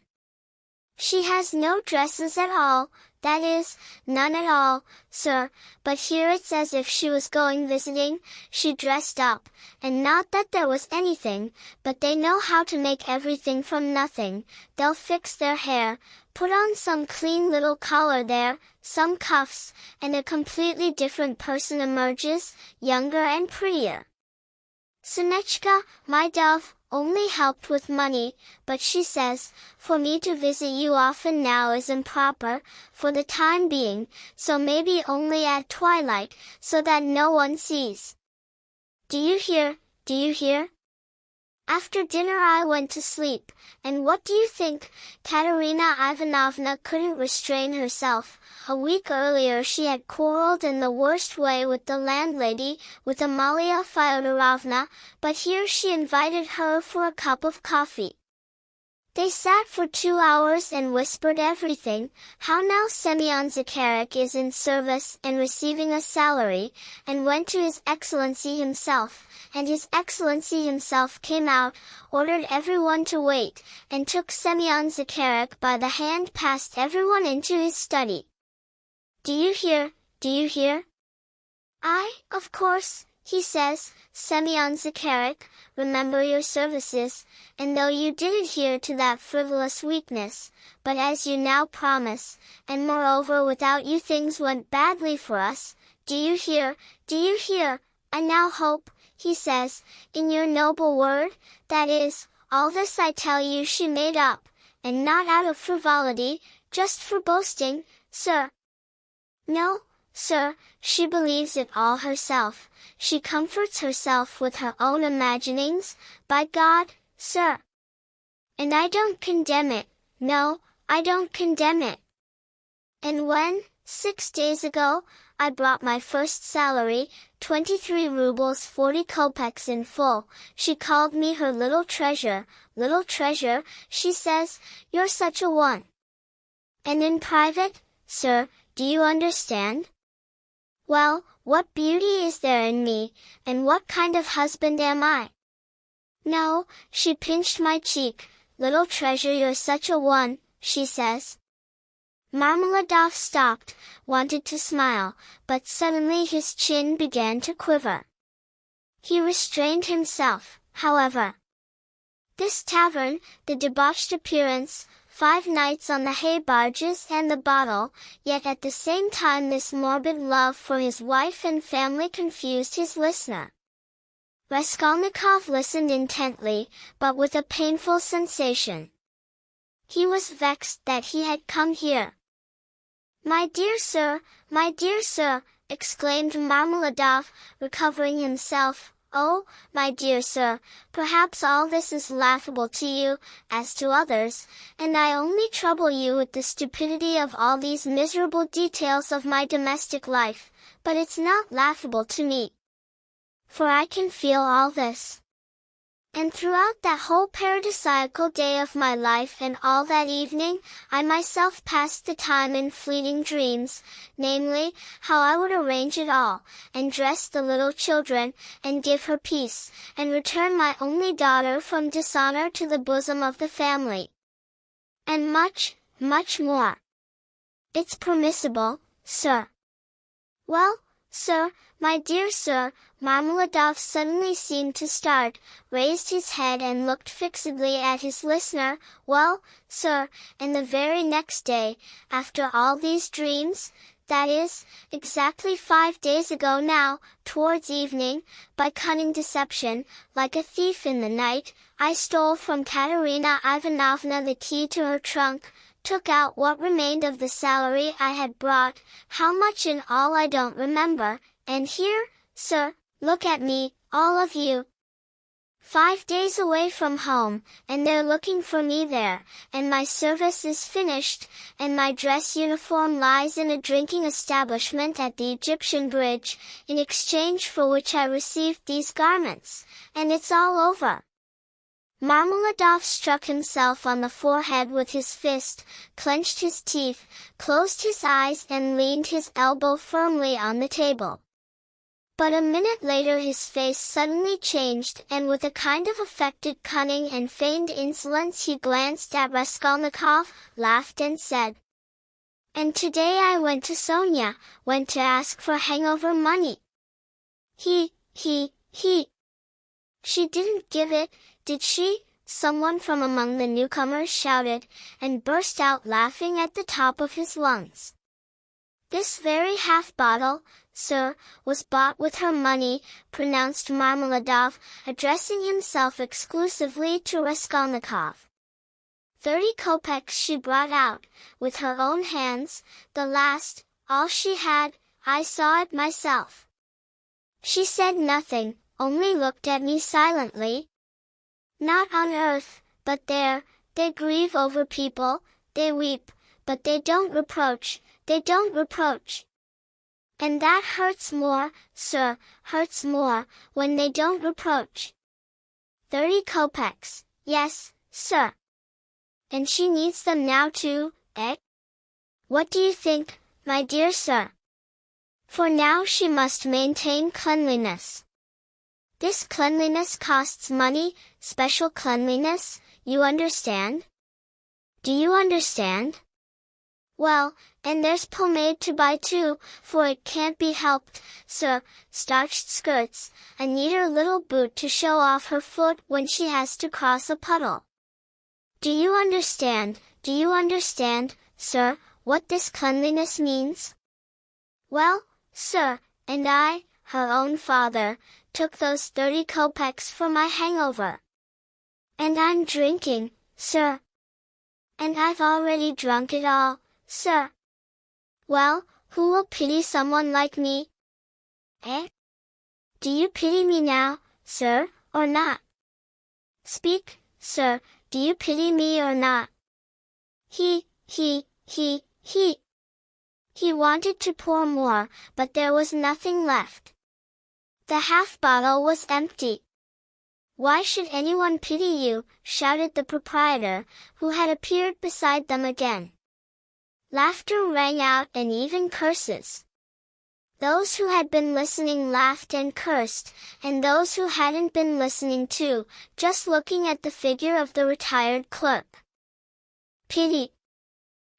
She has no dresses at all, that is, none at all, sir, but here it's as if she was going visiting. She dressed up, and not that there was anything, but they know how to make everything from nothing. They'll fix their hair, put on some clean little collar there, some cuffs, and a completely different person emerges, younger and prettier. Sonechka, my dove, only helped with money, but she says, for me to visit you often now is improper, for the time being, so maybe only at twilight, so that no one sees. Do you hear, do you hear? After dinner I went to sleep, and what do you think? Katerina Ivanovna couldn't restrain herself. A week earlier she had quarreled in the worst way with the landlady, with Amalia Fyodorovna, but here she invited her for a cup of coffee. They sat for 2 hours and whispered everything, how now Semyon Zakharich is in service and receiving a salary, and went to His Excellency himself, and His Excellency himself came out, ordered everyone to wait, and took Semyon Zakharich by the hand past everyone into his study. "Do you hear? Do you hear?" Of course," he says, "Semyon Zakharich, remember your services, and though you did adhere to that frivolous weakness, but as you now promise, and moreover without you things went badly for us, do you hear, do you hear? I now hope," he says, "in your noble word, that is, all this I tell you she made up, and not out of frivolity, just for boasting, sir. No, sir, she believes it all herself, she comforts herself with her own imaginings, by God, sir. And I don't condemn it, no, I don't condemn it. And when, 6 days ago, I brought my first salary, 23 rubles 40 kopecks in full, she called me her little treasure, she says, you're such a one. And in private, sir, do you understand? Well, what beauty is there in me, and what kind of husband am I? No, she pinched my cheek, little treasure you're such a one, she says. Marmeladov stopped, wanted to smile, but suddenly his chin began to quiver. He restrained himself, however. This tavern, the debauched appearance, 5 nights on the hay barges and the bottle, yet at the same time this morbid love for his wife and family confused his listener. Raskolnikov listened intently, but with a painful sensation. He was vexed that he had come here. My dear sir, exclaimed Marmeladov, recovering himself, oh, my dear sir, perhaps all this is laughable to you, as to others, and I only trouble you with the stupidity of all these miserable details of my domestic life, but it's not laughable to me. For I can feel all this. And throughout that whole paradisiacal day of my life and all that evening, I myself passed the time in fleeting dreams, namely, how I would arrange it all, and dress the little children, and give her peace, and return my only daughter from dishonor to the bosom of the family. And much, much more. It's permissible, sir. Well, sir, my dear sir, Marmeladov suddenly seemed to start, raised his head and looked fixedly at his listener. Well, sir, and the very next day, after all these dreams, that is, exactly 5 days ago now, towards evening, by cunning deception, like a thief in the night, I stole from Katerina Ivanovna the key to her trunk, took out what remained of the salary I had brought, how much in all I don't remember, and here, sir, look at me, all of you. 5 days away from home, and they're looking for me there, and my service is finished, and my dress uniform lies in a drinking establishment at the Egyptian Bridge, in exchange for which I received these garments, and it's all over. Marmeladov struck himself on the forehead with his fist, clenched his teeth, closed his eyes and leaned his elbow firmly on the table. But a minute later his face suddenly changed and with a kind of affected cunning and feigned insolence he glanced at Raskolnikov, laughed and said, "And today I went to Sonia, went to ask for hangover money. He. She didn't give it, did she?" someone from among the newcomers shouted, and burst out laughing at the top of his lungs. "This very half-bottle, sir, was bought with her money," pronounced Marmeladov, addressing himself exclusively to Raskolnikov. 30 kopecks she brought out, with her own hands, the last, all she had, I saw it myself. She said nothing, only looked at me silently. Not on earth, but there, they grieve over people, they weep, but they don't reproach, And that hurts more, sir, hurts more, when they don't reproach. 30 kopecks, yes, sir. And she needs them now too, eh? What do you think, my dear sir? For now she must maintain cleanliness. This cleanliness costs money, special cleanliness, you understand? Do you understand? Well, and there's pomade to buy too, for it can't be helped, sir, starched skirts, a neater little boot to show off her foot when she has to cross a puddle. Do you understand, sir, what this cleanliness means? Well, sir, and I, her own father, took those 30 kopecks for my hangover. And I'm drinking, sir. And I've already drunk it all, sir. Well, who will pity someone like me? Eh? Do you pity me now, sir, or not? Speak, sir, do you pity me or not? He wanted to pour more, but there was nothing left. The half bottle was empty. Why should anyone pity you? Shouted the proprietor, who had appeared beside them again. Laughter rang out and even curses. Those who had been listening laughed and cursed, and those who hadn't been listening too, just looking at the figure of the retired clerk. Pity.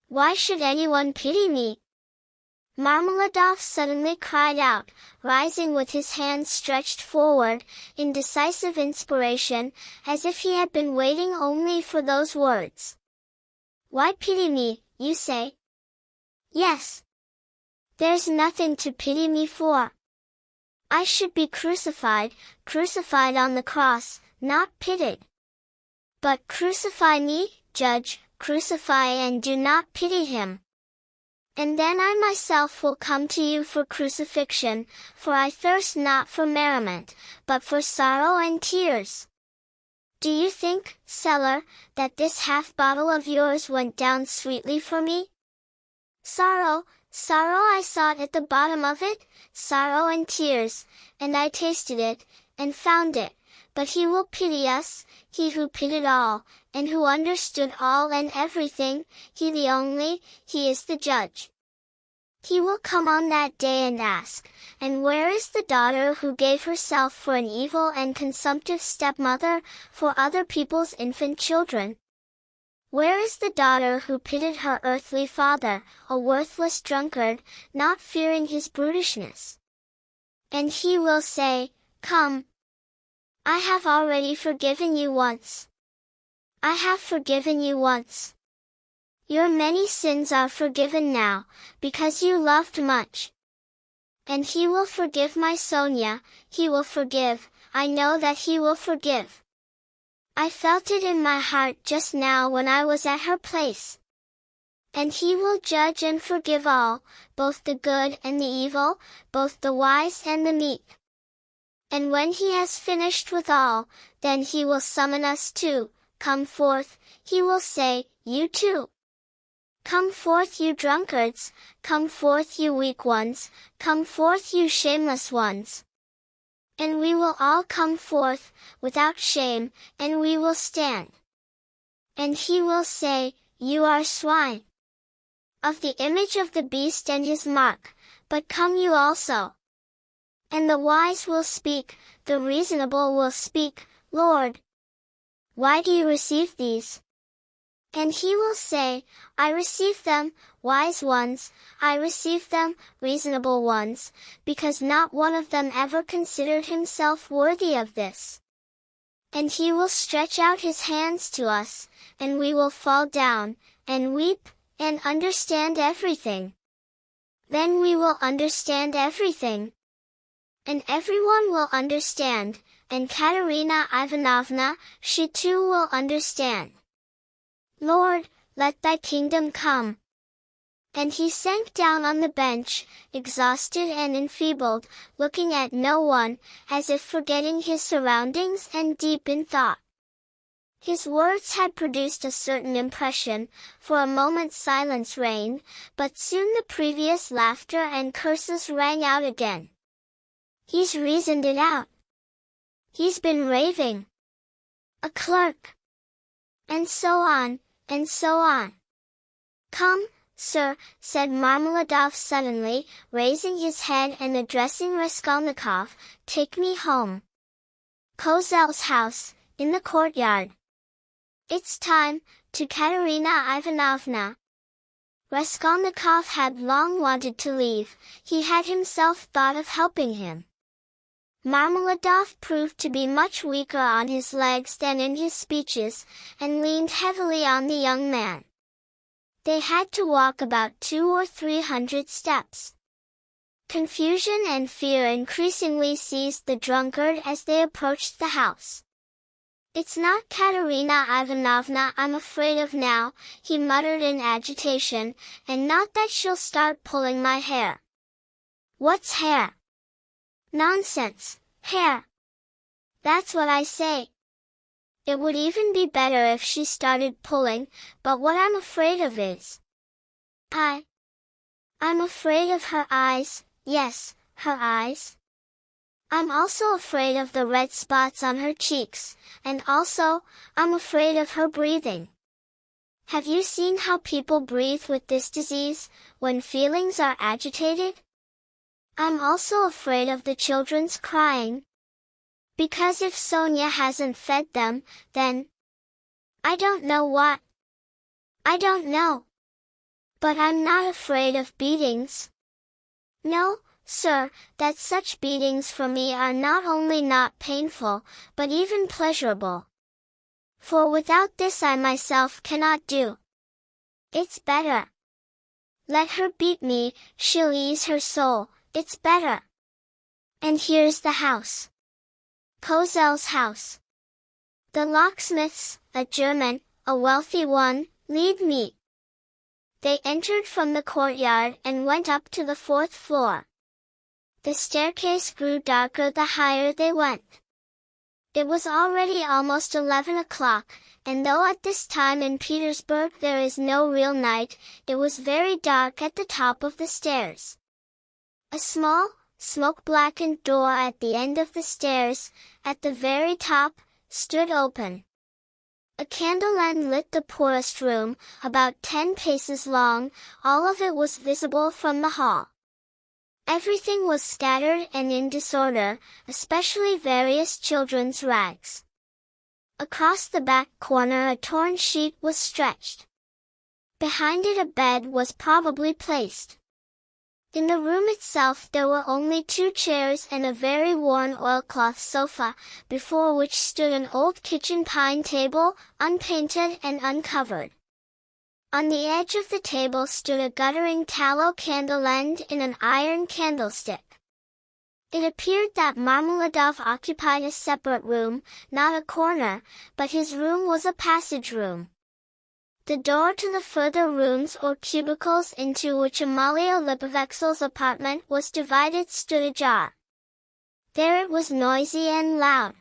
Why should anyone pity me? Marmeladov suddenly cried out, rising with his hands stretched forward, in decisive inspiration, as if he had been waiting only for those words. Why pity me, you say? Yes. There's nothing to pity me for. I should be crucified on the cross, not pitied. But crucify me, Judge, crucify and do not pity him. And then I myself will come to you for crucifixion, for I thirst not for merriment, but for sorrow and tears. Do you think, Seller, that this half bottle of yours went down sweetly for me? Sorrow I sought at the bottom of it, sorrow and tears, and I tasted it, and found it, but he will pity us, he who pitied all, and who understood all and everything, he the only, he is the judge. He will come on that day and ask, and where is the daughter who gave herself for an evil and consumptive stepmother, for other people's infant children? Where is the daughter who pitied her earthly father, a worthless drunkard, not fearing his brutishness? And he will say, Come. I have already forgiven you once. I have forgiven you once. Your many sins are forgiven now, because you loved much. And he will forgive my Sonia, he will forgive, I know that he will forgive. I felt it in my heart just now when I was at her place. And he will judge and forgive all, both the good and the evil, both the wise and the meek. And when he has finished with all, then he will summon us too. Come forth, he will say, you too. Come forth you drunkards, come forth you weak ones, come forth you shameless ones. And we will all come forth, without shame, and we will stand. And he will say, You are swine. Of the image of the beast and his mark, but come you also. And the wise will speak, the reasonable will speak, Lord, why do you receive these? And he will say, I receive them, wise ones, I receive them, reasonable ones, because not one of them ever considered himself worthy of this. And he will stretch out his hands to us, and we will fall down, and weep, and understand everything. Then we will understand everything. And everyone will understand, and Katerina Ivanovna, she too will understand. Lord, let thy kingdom come. And he sank down on the bench, exhausted and enfeebled, looking at no one, as if forgetting his surroundings and deep in thought. His words had produced a certain impression, for a moment silence reigned, but soon the previous laughter and curses rang out again. He's reasoned it out. He's been raving. A clerk. And so on, and so on. "Come, sir," said Marmeladov suddenly, raising his head and addressing Raskolnikov, "take me home. Kozel's house, in the courtyard. It's time, to Katerina Ivanovna." Raskolnikov had long wanted to leave, he had himself thought of helping him. Marmeladov proved to be much weaker on his legs than in his speeches, and leaned heavily on the young man. They had to walk about 200 or 300 steps. Confusion and fear increasingly seized the drunkard as they approached the house. "It's not Katerina Ivanovna I'm afraid of now," he muttered in agitation, "and not that she'll start pulling my hair." "What's hair?" "Nonsense, hair. That's what I say. It would even be better if she started pulling, but what I'm afraid of is... I'm afraid of her eyes, yes, her eyes. I'm also afraid of the red spots on her cheeks, and also, I'm afraid of her breathing. Have you seen how people breathe with this disease, when feelings are agitated? I'm also afraid of the children's crying. Because if Sonia hasn't fed them, then... I don't know what. I don't know. But I'm not afraid of beatings. No, sir, that such beatings for me are not only not painful, but even pleasurable. For without this I myself cannot do. It's better. Let her beat me, she'll ease her soul, it's better. And here's the house. Kozel's house. The locksmith's, a German, a wealthy one, lead me." They entered from the courtyard and went up to the 4th floor. The staircase grew darker the higher they went. It was already almost 11 o'clock, and though at this time in Petersburg there is no real night, it was very dark at the top of the stairs. A small, smoke-blackened door at the end of the stairs, at the very top, stood open. A candle-end lit the poorest room, about 10 paces long, all of it was visible from the hall. Everything was scattered and in disorder, especially various children's rags. Across the back corner a torn sheet was stretched. Behind it a bed was probably placed. In the room itself there were only 2 chairs and a very worn oilcloth sofa, before which stood an old kitchen pine table, unpainted and uncovered. On the edge of the table stood a guttering tallow candle end in an iron candlestick. It appeared that Marmeladov occupied a separate room, not a corner, but his room was a passage room. The door to the further rooms or cubicles into which Amalia Lipovexel's apartment was divided stood ajar. There it was noisy and loud.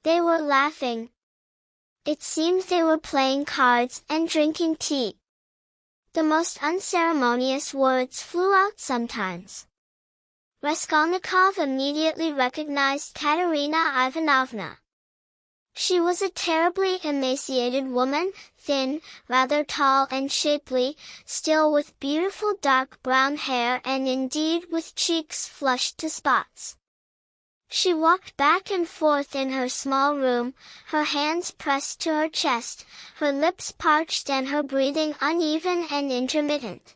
They were laughing. It seemed they were playing cards and drinking tea. The most unceremonious words flew out sometimes. Raskolnikov immediately recognized Katerina Ivanovna. She was a terribly emaciated woman, thin, rather tall and shapely, still with beautiful dark brown hair and indeed with cheeks flushed to spots. She walked back and forth in her small room, her hands pressed to her chest, her lips parched and her breathing uneven and intermittent.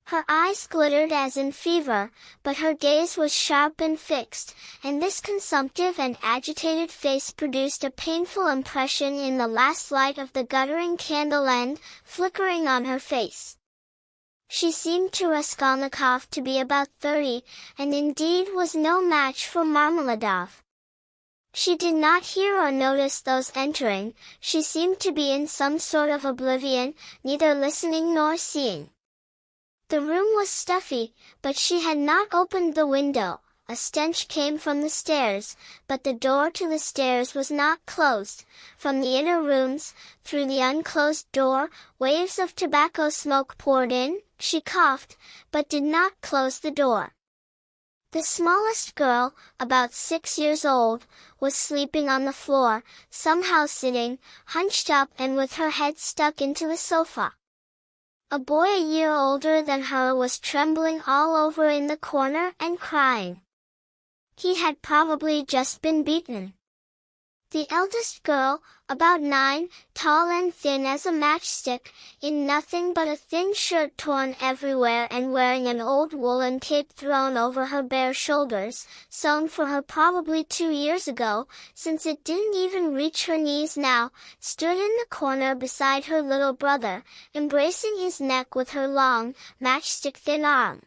Her eyes glittered as in fever, but her gaze was sharp and fixed, and this consumptive and agitated face produced a painful impression in the last light of the guttering candle end, flickering on her face. She seemed to Raskolnikov to be about 30, and indeed was no match for Marmeladov. She did not hear or notice those entering, she seemed to be in some sort of oblivion, neither listening nor seeing. The room was stuffy, but she had not opened the window. A stench came from the stairs, but the door to the stairs was not closed. From the inner rooms, through the unclosed door, waves of tobacco smoke poured in. She coughed, but did not close the door. The smallest girl, about 6 years old, was sleeping on the floor, somehow sitting, hunched up and with her head stuck into the sofa. A boy a year older than her was trembling all over in the corner and crying. He had probably just been beaten. The eldest girl, about 9, tall and thin as a matchstick, in nothing but a thin shirt torn everywhere and wearing an old woolen cape thrown over her bare shoulders, sewn for her probably 2 years ago, since it didn't even reach her knees now, stood in the corner beside her little brother, embracing his neck with her long, matchstick-thin arm.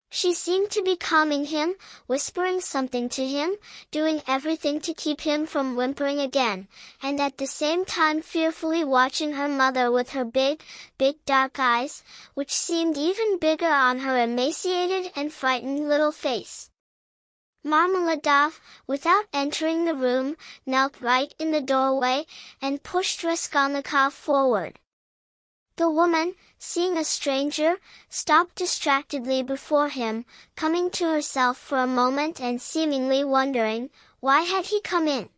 She seemed to be calming him, whispering something to him, doing everything to keep him from whimpering again, and at the same time fearfully watching her mother with her big, dark eyes, which seemed even bigger on her emaciated and frightened little face. Marmeladov, without entering the room, knelt right in the doorway, and pushed Raskolnikov forward. The woman, seeing a stranger, stopped distractedly before him, coming to herself for a moment and seemingly wondering, why had he come in?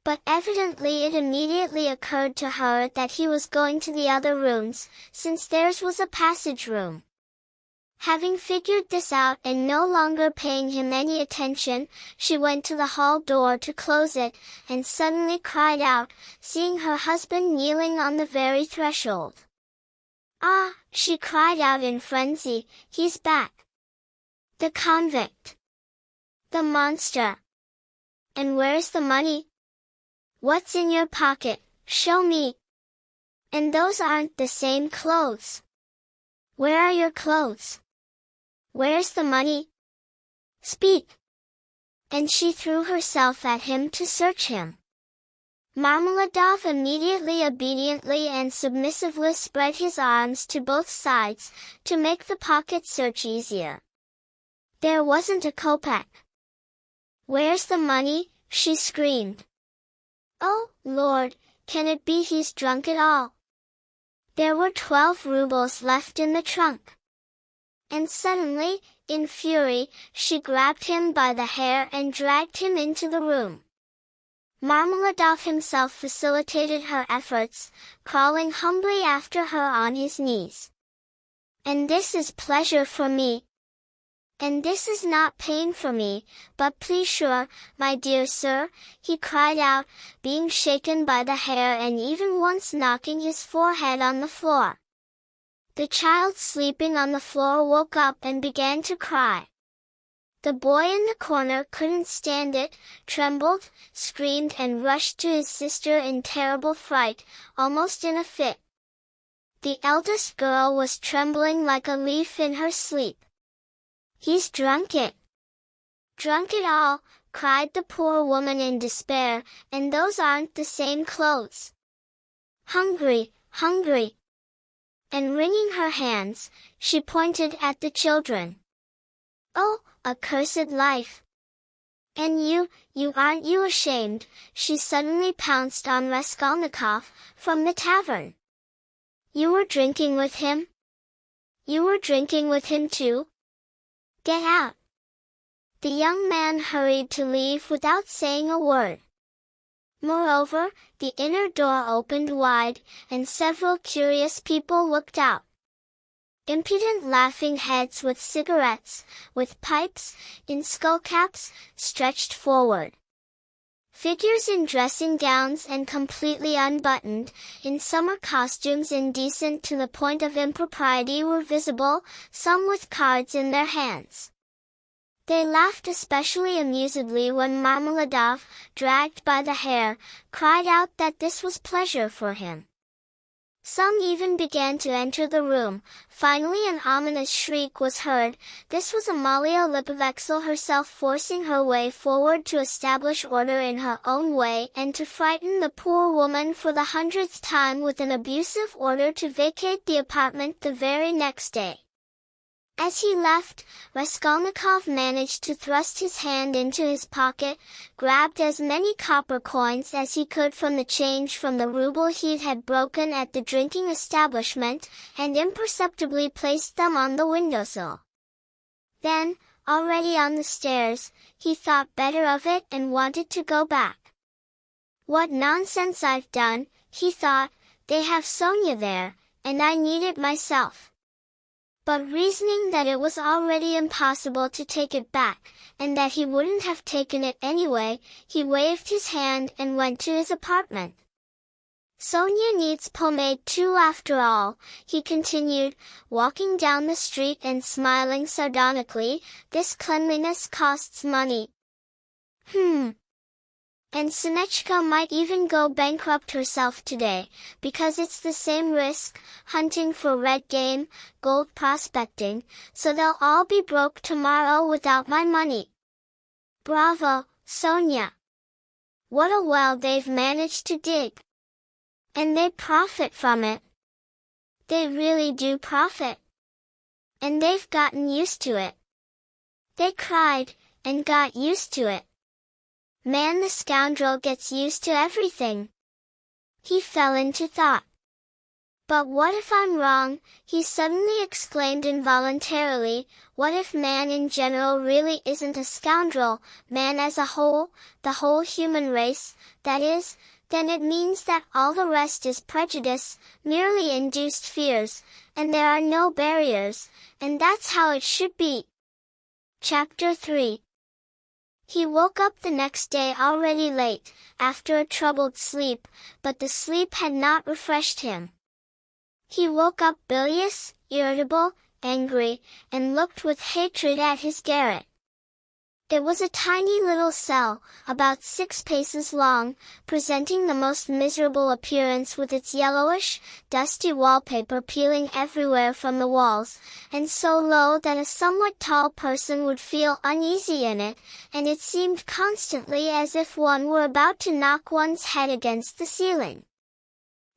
But evidently it immediately occurred to her that he was going to the other rooms, since theirs was a passage room. Having figured this out and no longer paying him any attention, she went to the hall door to close it, and suddenly cried out, seeing her husband kneeling on the very threshold. "Ah!" she cried out in frenzy, "he's back! The convict! The monster! And where's the money? What's in your pocket? Show me! And those aren't the same clothes! Where are your clothes? Where's the money? Speak!" And she threw herself at him to search him. Marmeladov immediately obediently and submissively spread his arms to both sides, to make the pocket search easier. There wasn't a kopeck. "Where's the money?" she screamed. "Oh, Lord, can it be he's drunk it all?" There were 12 rubles left in the trunk. And suddenly, in fury, she grabbed him by the hair and dragged him into the room. Marmeladov himself facilitated her efforts, crawling humbly after her on his knees. "And this is pleasure for me. And this is not pain for me, but pleasure, my dear sir," he cried out, being shaken by the hair and even once knocking his forehead on the floor. The child sleeping on the floor woke up and began to cry. The boy in the corner couldn't stand it, trembled, screamed and rushed to his sister in terrible fright, almost in a fit. The eldest girl was trembling like a leaf in her sleep. "He's drunk it! Drunk it all!" cried the poor woman in despair, "and those aren't the same clothes. Hungry, hungry!" And wringing her hands, she pointed at the children. "Oh, accursed life! And aren't you ashamed?" she suddenly pounced on Raskolnikov, from the tavern. "You were drinking with him? You were drinking with him too? Get out!" The young man hurried to leave without saying a word. Moreover, the inner door opened wide, and several curious people looked out. Impudent laughing heads with cigarettes, with pipes, in skullcaps, stretched forward. Figures in dressing gowns and completely unbuttoned, in summer costumes indecent to the point of impropriety were visible, some with cards in their hands. They laughed especially amusedly when Marmeladov, dragged by the hair, cried out that this was pleasure for him. Some even began to enter the room. Finally an ominous shriek was heard. This was Amalia Lipovexel herself forcing her way forward to establish order in her own way and to frighten the poor woman for the 100th time with an abusive order to vacate the apartment the very next day. As he left, Raskolnikov managed to thrust his hand into his pocket, grabbed as many copper coins as he could from the change from the ruble he had broken at the drinking establishment, and imperceptibly placed them on the windowsill. Then, already on the stairs, he thought better of it and wanted to go back. What nonsense I've done, he thought, they have Sonia there, and I need it myself. But reasoning that it was already impossible to take it back, and that he wouldn't have taken it anyway, he waved his hand and went to his apartment. Sonia needs pomade too after all, he continued, walking down the street and smiling sardonically. This cleanliness costs money. And Sonechka might even go bankrupt herself today, because it's the same risk, hunting for red game, gold prospecting, so they'll all be broke tomorrow without my money. Bravo, Sonia! What a well they've managed to dig! And they profit from it. They really do profit. And they've gotten used to it. They cried, and got used to it. Man, the scoundrel gets used to everything. He fell into thought. But what if I'm wrong, he suddenly exclaimed involuntarily. What if man in general really isn't a scoundrel, man as a whole, the whole human race, that is? Then it means that all the rest is prejudice, merely induced fears, and there are no barriers, and that's how it should be. Chapter 3. He woke up the next day already late, after a troubled sleep, but the sleep had not refreshed him. He woke up bilious, irritable, angry, and looked with hatred at his garret. It was a tiny little cell, about 6 paces long, presenting the most miserable appearance with its yellowish, dusty wallpaper peeling everywhere from the walls, and so low that a somewhat tall person would feel uneasy in it, and it seemed constantly as if one were about to knock one's head against the ceiling.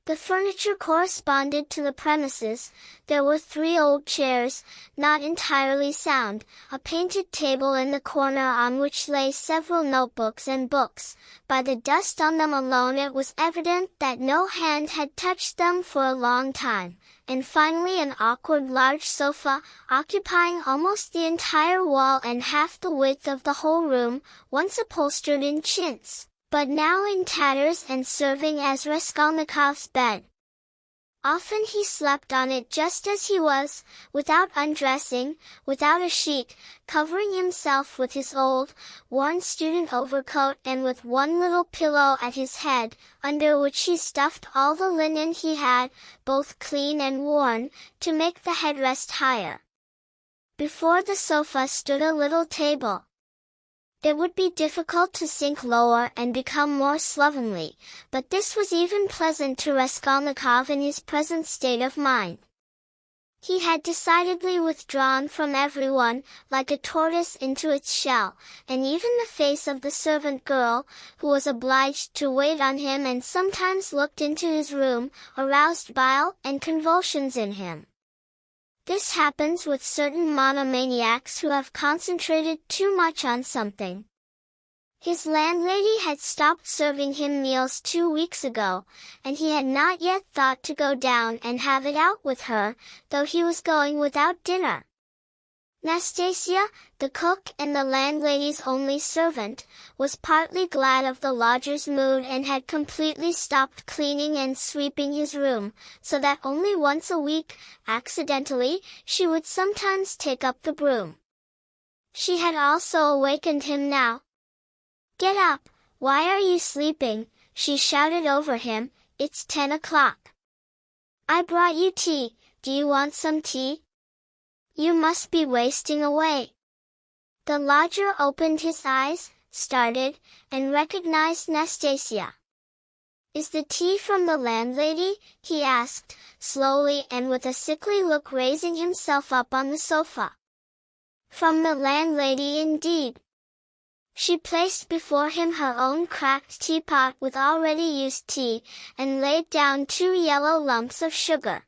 The furniture corresponded to the premises. There were 3 old chairs, not entirely sound, a painted table in the corner on which lay several notebooks and books. By the dust on them alone it was evident that no hand had touched them for a long time, and finally an awkward large sofa, occupying almost the entire wall and half the width of the whole room, once upholstered in chintz, but now in tatters and serving as Raskolnikov's bed. Often he slept on it just as he was, without undressing, without a sheet, covering himself with his old, worn student overcoat and with one little pillow at his head, under which he stuffed all the linen he had, both clean and worn, to make the headrest higher. Before the sofa stood a little table. It would be difficult to sink lower and become more slovenly, but this was even pleasant to Raskolnikov in his present state of mind. He had decidedly withdrawn from everyone, like a tortoise into its shell, and even the face of the servant girl, who was obliged to wait on him and sometimes looked into his room, aroused bile and convulsions in him. This happens with certain monomaniacs who have concentrated too much on something. His landlady had stopped serving him meals 2 weeks ago, and he had not yet thought to go down and have it out with her, though he was going without dinner. Nastasia, the cook and the landlady's only servant, was partly glad of the lodger's mood and had completely stopped cleaning and sweeping his room, so that only once a week, accidentally, she would sometimes take up the broom. She had also awakened him now. "Get up, why are you sleeping?" she shouted over him. "It's 10 o'clock. I brought you tea, do you want some tea? You must be wasting away." The lodger opened his eyes, started, and recognized Nastasia. "Is the tea from the landlady?" he asked, slowly and with a sickly look, raising himself up on the sofa. "From the landlady indeed." She placed before him her own cracked teapot with already used tea, and laid down 2 yellow lumps of sugar.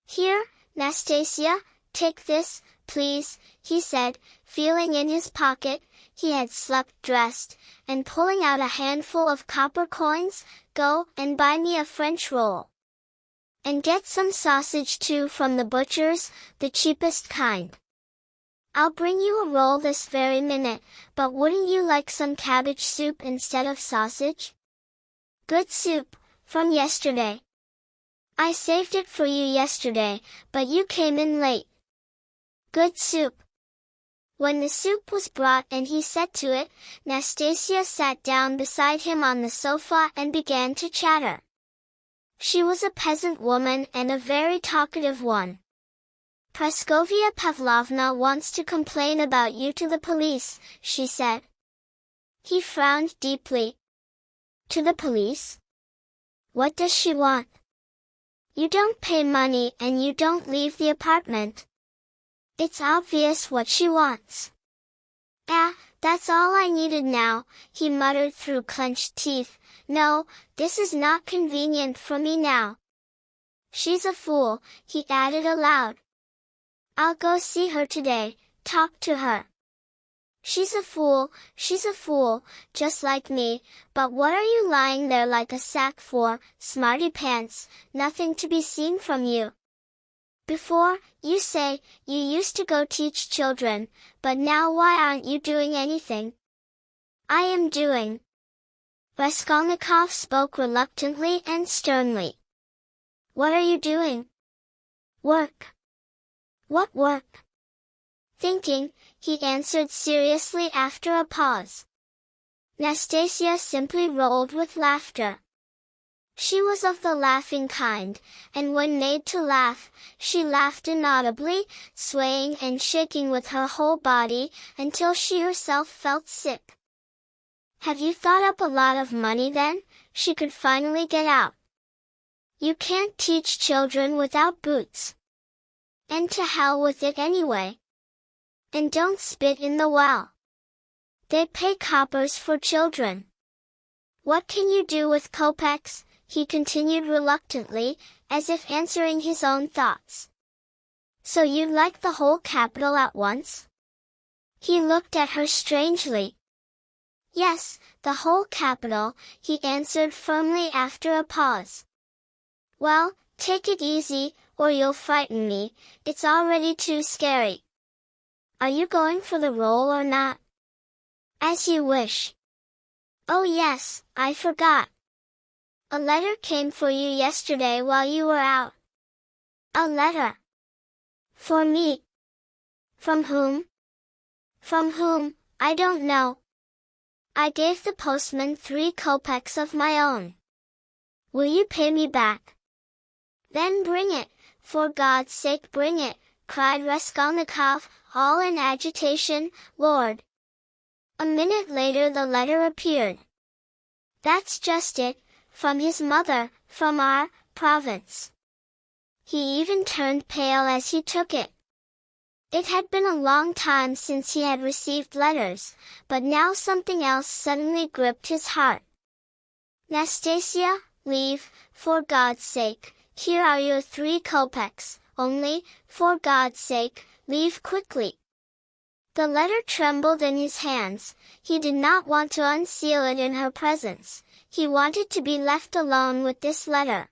"Here, Nastasia, take this, please," he said, feeling in his pocket. He had slept dressed, and pulling out a handful of copper coins. "Go and buy me a French roll. And get some sausage too from the butcher's, the cheapest kind." I'll bring you a roll this very minute, but wouldn't you like some cabbage soup instead of sausage? Good soup, from yesterday. I saved it for you yesterday, but you came in late. Good soup. When the soup was brought and he set to it, Nastasia sat down beside him on the sofa and began to chatter. She was a peasant woman and a very talkative one. Praskovia Pavlovna wants to complain about you to the police, she said. He frowned deeply. To the police? What does she want? You don't pay money and you don't leave the apartment. It's obvious what she wants. Ah, that's all I needed now, he muttered through clenched teeth. No, this is not convenient for me now. She's a fool, he added aloud. I'll go see her today, talk to her. She's a fool, just like me, but what are you lying there like a sack for, smarty pants, nothing to be seen from you? Before, you say, you used to go teach children, but now why aren't you doing anything? I am doing. Raskolnikov spoke reluctantly and sternly. What are you doing? Work. What work? Thinking, he answered seriously after a pause. Nastasia simply rolled with laughter. She was of the laughing kind, and when made to laugh, she laughed inaudibly, swaying and shaking with her whole body, until she herself felt sick. Have you thought up a lot of money then? She could finally get out. You can't teach children without boots. And to hell with it anyway. And don't spit in the well. They pay coppers for children. What can you do with kopecks? He continued reluctantly, as if answering his own thoughts. So you'd like the whole capital at once? He looked at her strangely. Yes, the whole capital, he answered firmly after a pause. Well, take it easy, or you'll frighten me, it's already too scary. Are you going for the roll or not? As you wish. Oh yes, I forgot. A letter came for you yesterday while you were out. A letter. For me. From whom? From whom, I don't know. I gave the postman 3 kopecks of my own. Will you pay me back? Then bring it, for God's sake bring it, cried Raskolnikov, all in agitation. Lord. A minute later the letter appeared. That's just it. From his mother, from our province. He even turned pale as he took it. It had been a long time since he had received letters, but now something else suddenly gripped his heart. Nastasia, leave, for God's sake, here are your 3 kopecks, only, for God's sake, leave quickly. The letter trembled in his hands. He did not want to unseal it in her presence. He wanted to be left alone with this letter.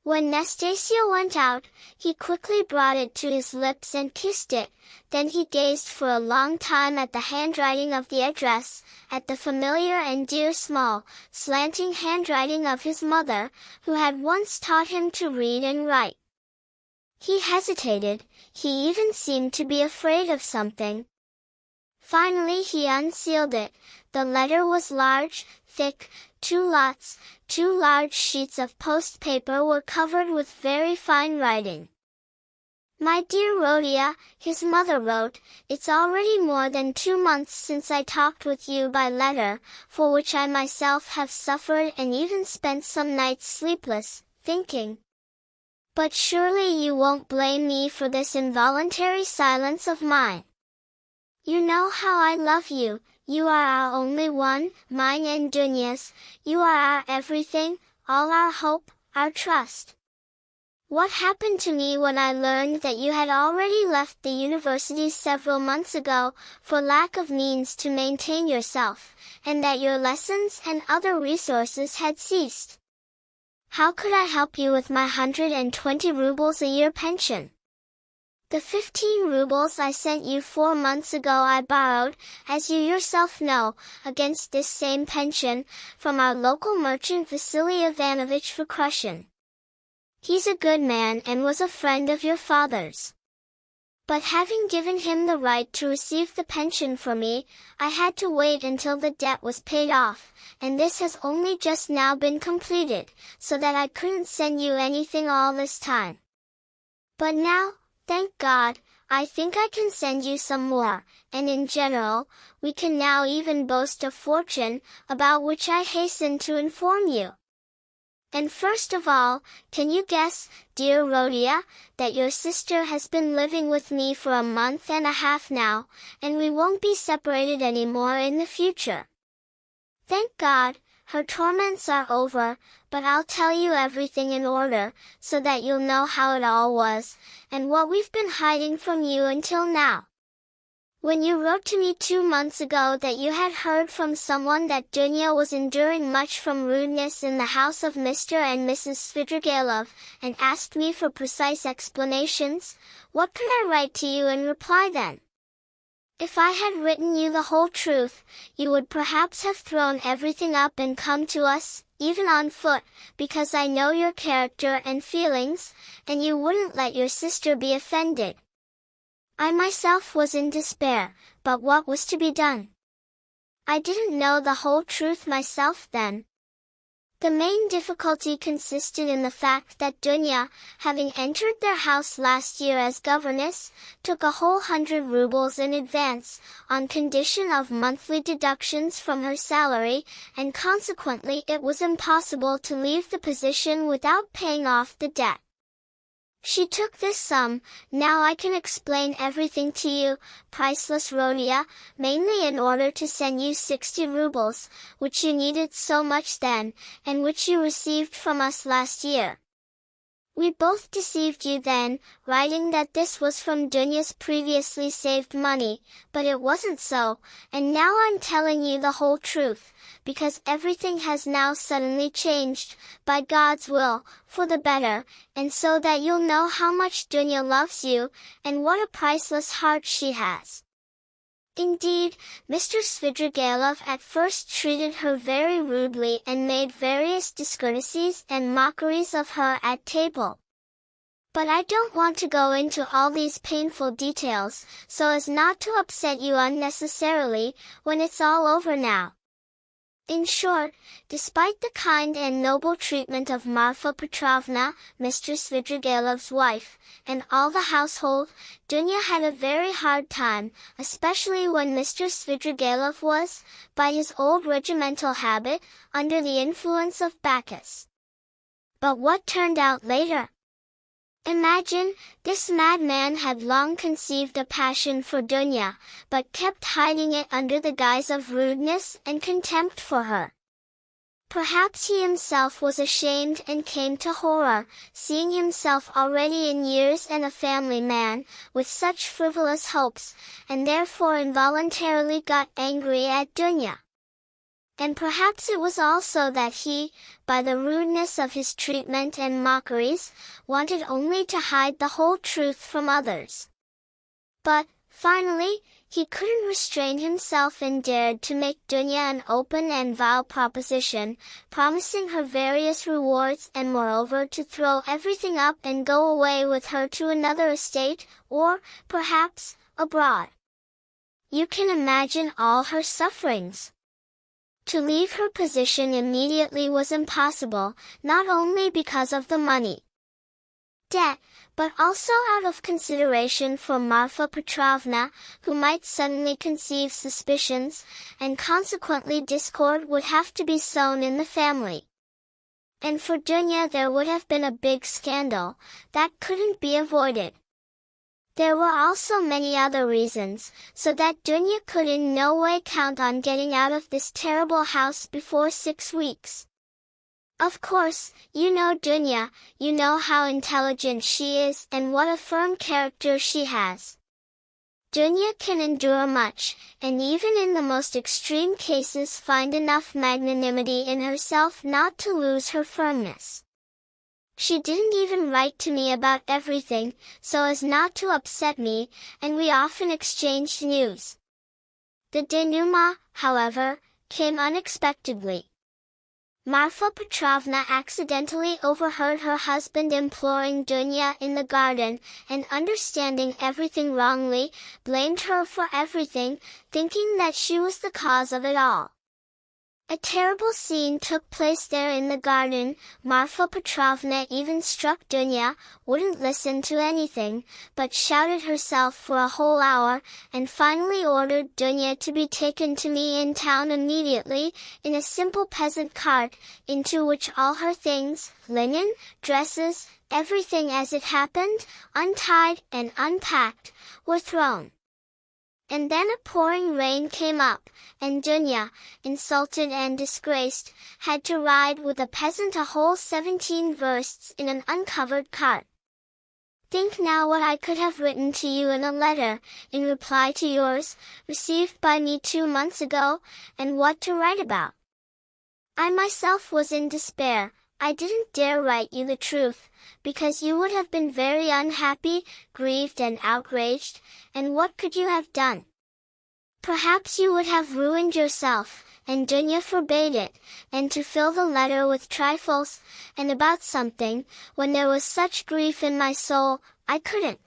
When Nastasia went out, he quickly brought it to his lips and kissed it, then he gazed for a long time at the handwriting of the address, at the familiar and dear small, slanting handwriting of his mother, who had once taught him to read and write. He hesitated, he even seemed to be afraid of something. Finally he unsealed it. The letter was large, thick, 2 lots, 2 large sheets of post paper were covered with very fine writing. My dear Rodia, his mother wrote, it's already more than 2 months since I talked with you by letter, for which I myself have suffered and even spent some nights sleepless, thinking. But surely you won't blame me for this involuntary silence of mine. You know how I love you, you are our only one, mine and Dunya's, you are our everything, all our hope, our trust. What happened to me when I learned that you had already left the university several months ago, for lack of means to maintain yourself, and that your lessons and other resources had ceased? How could I help you with my 120 rubles a year pension? The 15 rubles I sent you 4 months ago I borrowed, as you yourself know, against this same pension, from our local merchant Vasily Ivanovich Vakrushin. He's a good man and was a friend of your father's. But having given him the right to receive the pension for me, I had to wait until the debt was paid off, and this has only just now been completed, so that I couldn't send you anything all this time. But now, thank God, I think I can send you some more, and in general, we can now even boast a fortune, about which I hasten to inform you. And first of all, can you guess, dear Rhodia, that your sister has been living with me for a month and a half now, and we won't be separated anymore in the future. Thank God, her torments are over, but I'll tell you everything in order, so that you'll know how it all was, and what we've been hiding from you until now. When you wrote to me 2 months ago that you had heard from someone that Dunya was enduring much from rudeness in the house of Mr. and Mrs. Svidrigailov, and asked me for precise explanations, what could I write to you in reply then? If I had written you the whole truth, you would perhaps have thrown everything up and come to us, even on foot, because I know your character and feelings, and you wouldn't let your sister be offended. I myself was in despair, but what was to be done? I didn't know the whole truth myself then. The main difficulty consisted in the fact that Dunya, having entered their house last year as governess, took a whole 100 rubles in advance, on condition of monthly deductions from her salary, and consequently it was impossible to leave the position without paying off the debt. She took this sum, now I can explain everything to you, priceless Rhodia, mainly in order to send you 60 rubles, which you needed so much then, and which you received from us last year. We both deceived you then, writing that this was from Dunya's previously saved money, but it wasn't so, and now I'm telling you the whole truth, because everything has now suddenly changed, by God's will, for the better, and so that you'll know how much Dunya loves you, and what a priceless heart she has. Indeed, Mr. Svidrigailov at first treated her very rudely and made various discourtesies and mockeries of her at table. But I don't want to go into all these painful details, so as not to upset you unnecessarily, when it's all over now. In short, despite the kind and noble treatment of Marfa Petrovna, Mr. Svidrigailov's wife, and all the household, Dunya had a very hard time, especially when Mr. Svidrigailov was, by his old regimental habit, under the influence of Bacchus. But what turned out later? Imagine, this madman had long conceived a passion for Dunya, but kept hiding it under the guise of rudeness and contempt for her. Perhaps he himself was ashamed and came to horror, seeing himself already in years and a family man, with such frivolous hopes, and therefore involuntarily got angry at Dunya. And perhaps it was also that he, by the rudeness of his treatment and mockeries, wanted only to hide the whole truth from others. But, finally, he couldn't restrain himself and dared to make Dunya an open and vile proposition, promising her various rewards and moreover to throw everything up and go away with her to another estate, or, perhaps, abroad. You can imagine all her sufferings. To leave her position immediately was impossible, not only because of the money debt, but also out of consideration for Marfa Petrovna, who might suddenly conceive suspicions, and consequently discord would have to be sown in the family. And for Dunya there would have been a big scandal, that couldn't be avoided. There were also many other reasons, so that Dunya could in no way count on getting out of this terrible house before 6 weeks. Of course, you know Dunya, you know how intelligent she is and what a firm character she has. Dunya can endure much, and even in the most extreme cases find enough magnanimity in herself not to lose her firmness. She didn't even write to me about everything, so as not to upset me, and we often exchanged news. The denouement, however, came unexpectedly. Marfa Petrovna accidentally overheard her husband imploring Dunya in the garden, and understanding everything wrongly, blamed her for everything, thinking that she was the cause of it all. A terrible scene took place there in the garden. Marfa Petrovna even struck Dunya, wouldn't listen to anything, but shouted herself for a whole hour, and finally ordered Dunya to be taken to me in town immediately, in a simple peasant cart, into which all her things, linen, dresses, everything as it happened, untied and unpacked, were thrown. And then a pouring rain came up, and Dunya, insulted and disgraced, had to ride with a peasant a whole 17 versts in an uncovered cart. Think now what I could have written to you in a letter, in reply to yours, received by me 2 months ago, and what to write about. I myself was in despair. I didn't dare write you the truth, because you would have been very unhappy, grieved and outraged, and what could you have done? Perhaps you would have ruined yourself, and Dunya forbade it, and to fill the letter with trifles, and about something, when there was such grief in my soul, I couldn't.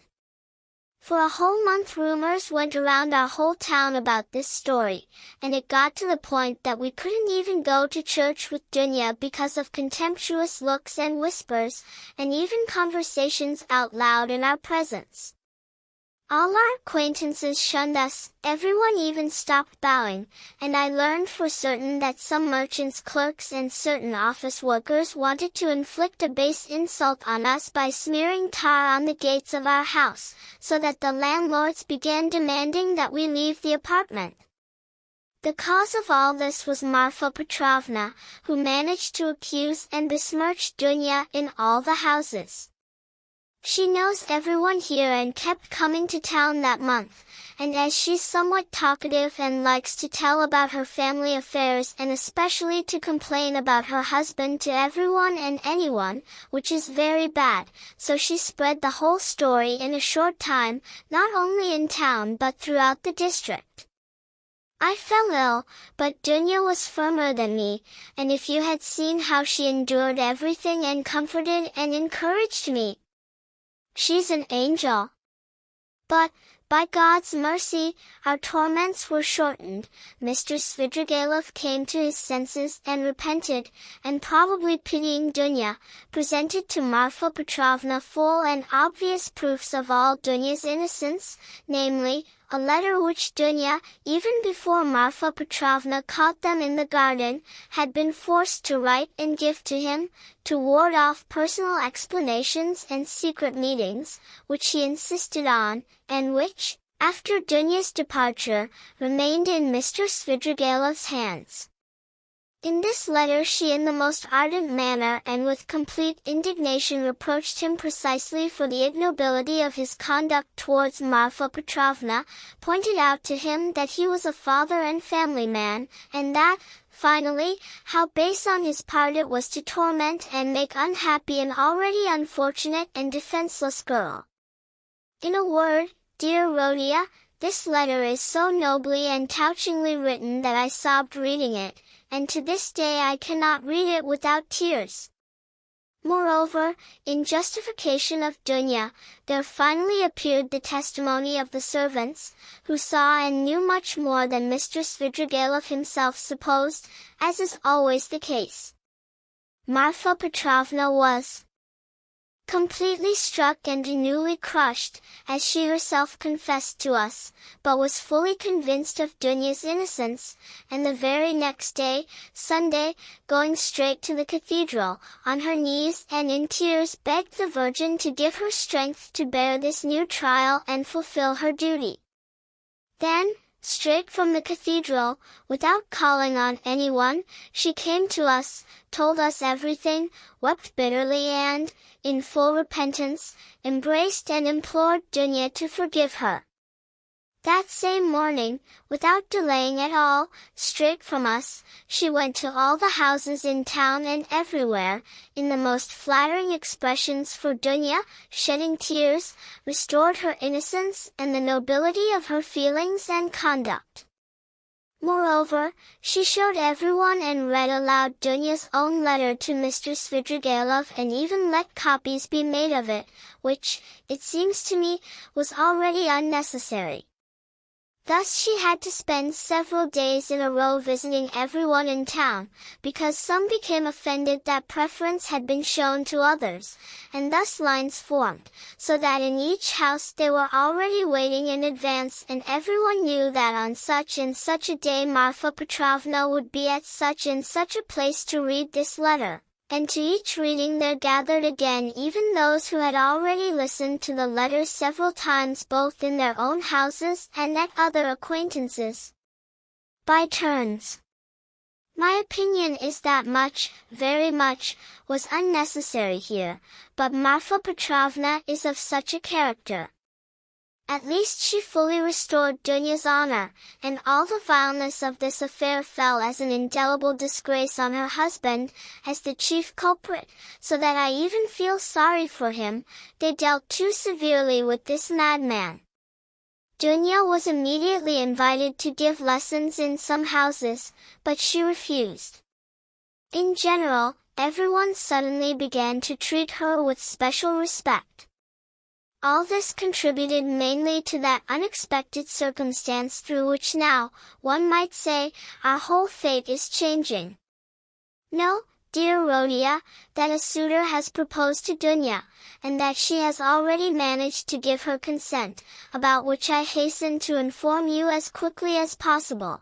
For a whole month rumors went around our whole town about this story, and it got to the point that we couldn't even go to church with Dunya because of contemptuous looks and whispers, and even conversations out loud in our presence. All our acquaintances shunned us, everyone even stopped bowing, and I learned for certain that some merchants' clerks and certain office workers wanted to inflict a base insult on us by smearing tar on the gates of our house, so that the landlords began demanding that we leave the apartment. The cause of all this was Marfa Petrovna, who managed to accuse and besmirch Dunya in all the houses. She knows everyone here and kept coming to town that month, and as she's somewhat talkative and likes to tell about her family affairs and especially to complain about her husband to everyone and anyone, which is very bad, so she spread the whole story in a short time, not only in town but throughout the district. I fell ill, but Dunya was firmer than me, and if you had seen how she endured everything and comforted and encouraged me, she's an angel. But, by God's mercy, our torments were shortened. Mr. Svidrigailov came to his senses and repented, and probably pitying Dunya, presented to Marfa Petrovna full and obvious proofs of all Dunya's innocence, namely, a letter which Dunya, even before Marfa Petrovna caught them in the garden, had been forced to write and give to him, to ward off personal explanations and secret meetings, which he insisted on, and which, after Dunya's departure, remained in Mr. Svidrigailov's hands. In this letter she in the most ardent manner and with complete indignation reproached him precisely for the ignobility of his conduct towards Marfa Petrovna, pointed out to him that he was a father and family man, and that, finally, how base on his part it was to torment and make unhappy an already unfortunate and defenseless girl. In a word, dear Rhodia, this letter is so nobly and touchingly written that I sobbed reading it, and to this day I cannot read it without tears. Moreover, in justification of Dunya, there finally appeared the testimony of the servants, who saw and knew much more than Mr. Svidrigailov himself supposed, as is always the case. Marfa Petrovna was completely struck and newly crushed, as she herself confessed to us, but was fully convinced of Dunya's innocence, and the very next day, Sunday, going straight to the cathedral, on her knees and in tears begged the Virgin to give her strength to bear this new trial and fulfill her duty. Then, straight from the cathedral, without calling on anyone, she came to us, told us everything, wept bitterly and, in full repentance, embraced and implored Dunya to forgive her. That same morning, without delaying at all, straight from us, she went to all the houses in town and everywhere, in the most flattering expressions for Dunya, shedding tears, restored her innocence and the nobility of her feelings and conduct. Moreover, she showed everyone and read aloud Dunya's own letter to Mr. Svidrigailov and even let copies be made of it, which, it seems to me, was already unnecessary. Thus she had to spend several days in a row visiting everyone in town, because some became offended that preference had been shown to others, and thus lines formed, so that in each house they were already waiting in advance and everyone knew that on such and such a day Marfa Petrovna would be at such and such a place to read this letter. And to each reading there gathered again even those who had already listened to the letter several times both in their own houses and at other acquaintances. By turns. My opinion is that much, very much, was unnecessary here, but Marfa Petrovna is of such a character. At least she fully restored Dunya's honor, and all the vileness of this affair fell as an indelible disgrace on her husband, as the chief culprit, so that I even feel sorry for him. They dealt too severely with this madman. Dunya was immediately invited to give lessons in some houses, but she refused. In general, everyone suddenly began to treat her with special respect. All this contributed mainly to that unexpected circumstance through which now, one might say, our whole fate is changing. Know, dear Rhodia, that a suitor has proposed to Dunya, and that she has already managed to give her consent, about which I hasten to inform you as quickly as possible.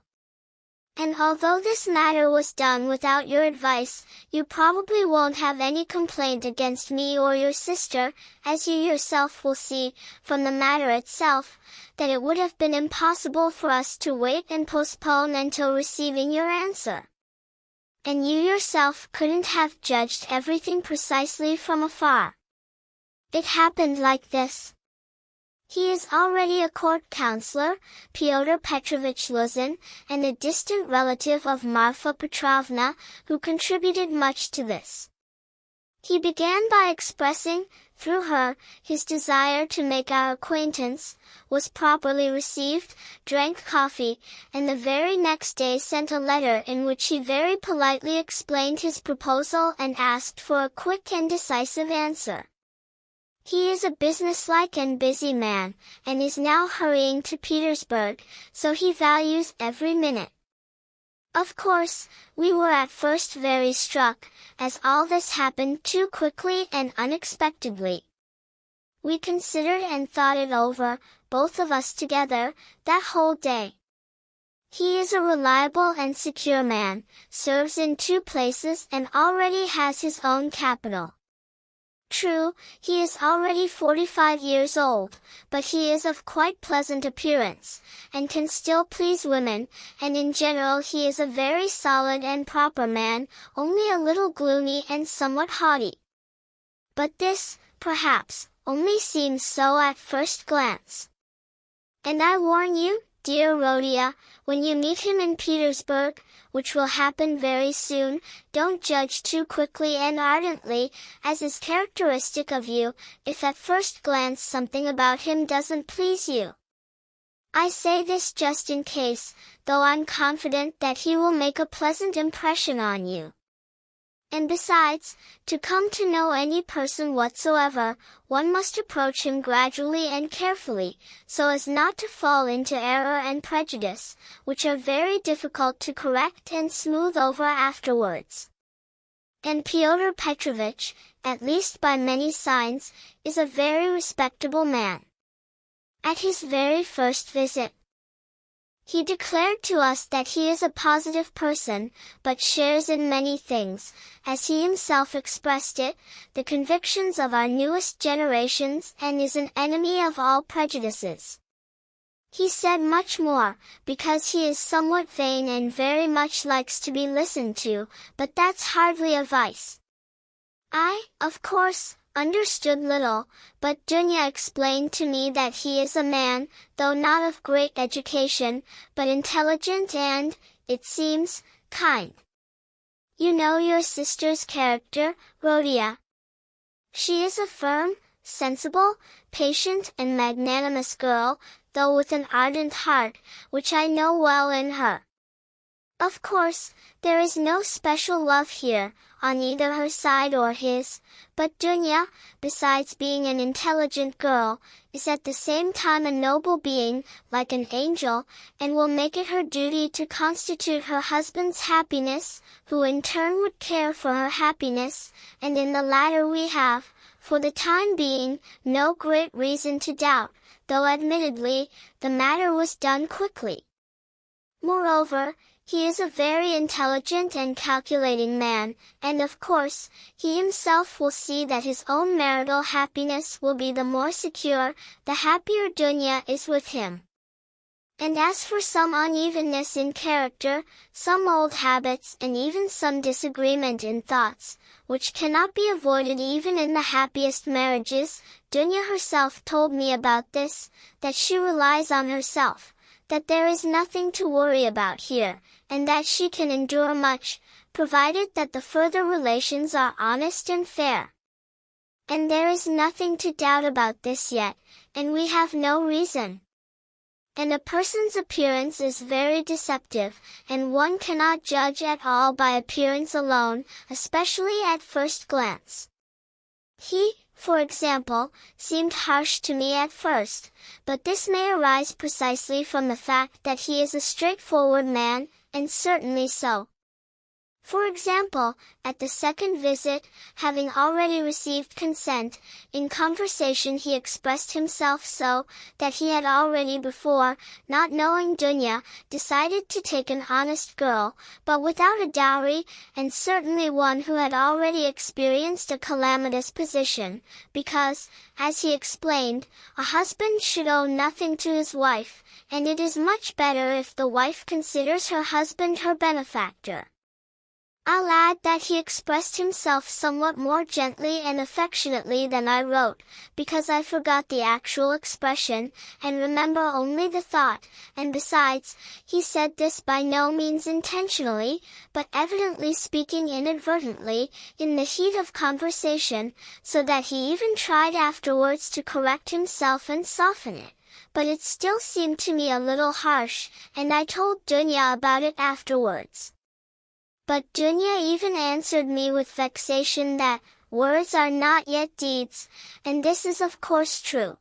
And although this matter was done without your advice, you probably won't have any complaint against me or your sister, as you yourself will see, from the matter itself, that it would have been impossible for us to wait and postpone until receiving your answer. And you yourself couldn't have judged everything precisely from afar. It happened like this. He is already a court counselor, Fyodor Petrovich Luzin, and a distant relative of Marfa Petrovna, who contributed much to this. He began by expressing, through her, his desire to make our acquaintance, was properly received, drank coffee, and the very next day sent a letter in which he very politely explained his proposal and asked for a quick and decisive answer. He is a businesslike and busy man, and is now hurrying to Petersburg, so he values every minute. Of course, we were at first very struck, as all this happened too quickly and unexpectedly. We considered and thought it over, both of us together, that whole day. He is a reliable and secure man, serves in 2 places and already has his own capital. True, he is already 45 years old, but he is of quite pleasant appearance, and can still please women, and in general he is a very solid and proper man, only a little gloomy and somewhat haughty. But this, perhaps, only seems so at first glance. And I warn you, dear Rhodia, when you meet him in Petersburg, which will happen very soon, don't judge too quickly and ardently, as is characteristic of you, if at first glance something about him doesn't please you. I say this just in case, though I'm confident that he will make a pleasant impression on you. And besides, to come to know any person whatsoever, one must approach him gradually and carefully, so as not to fall into error and prejudice, which are very difficult to correct and smooth over afterwards. And Fyodor Petrovich, at least by many signs, is a very respectable man. At his very first visit, he declared to us that he is a positive person, but shares in many things, as he himself expressed it, the convictions of our newest generations and is an enemy of all prejudices. He said much more, because he is somewhat vain and very much likes to be listened to, but that's hardly a vice. I, of course, understood little, but Dunya explained to me that he is a man, though not of great education, but intelligent and, it seems, kind. You know your sister's character, Rodion. She is a firm, sensible, patient and magnanimous girl, though with an ardent heart, which I know well in her. Of course, there is no special love here, on either her side or his, but Dunya, besides being an intelligent girl, is at the same time a noble being, like an angel, and will make it her duty to constitute her husband's happiness, who in turn would care for her happiness, and in the latter we have, for the time being, no great reason to doubt, though admittedly, the matter was done quickly. Moreover, he is a very intelligent and calculating man, and of course, he himself will see that his own marital happiness will be the more secure, the happier Dunya is with him. And as for some unevenness in character, some old habits and even some disagreement in thoughts, which cannot be avoided even in the happiest marriages, Dunya herself told me about this, that she relies on herself, that there is nothing to worry about here, and that she can endure much, provided that the further relations are honest and fair. And there is nothing to doubt about this yet, and we have no reason. And a person's appearance is very deceptive, and one cannot judge at all by appearance alone, especially at first glance. He, for example, seemed harsh to me at first, but this may arise precisely from the fact that he is a straightforward man, and certainly so. For example, at the second visit, having already received consent, in conversation he expressed himself so, that he had already before, not knowing Dunya, decided to take an honest girl, but without a dowry, and certainly one who had already experienced a calamitous position, because, as he explained, a husband should owe nothing to his wife, and it is much better if the wife considers her husband her benefactor. I'll add that he expressed himself somewhat more gently and affectionately than I wrote, because I forgot the actual expression, and remember only the thought, and besides, he said this by no means intentionally, but evidently speaking inadvertently, in the heat of conversation, so that he even tried afterwards to correct himself and soften it. But it still seemed to me a little harsh, and I told Dunya about it afterwards. But Dunya even answered me with vexation that, words are not yet deeds, and this is of course true.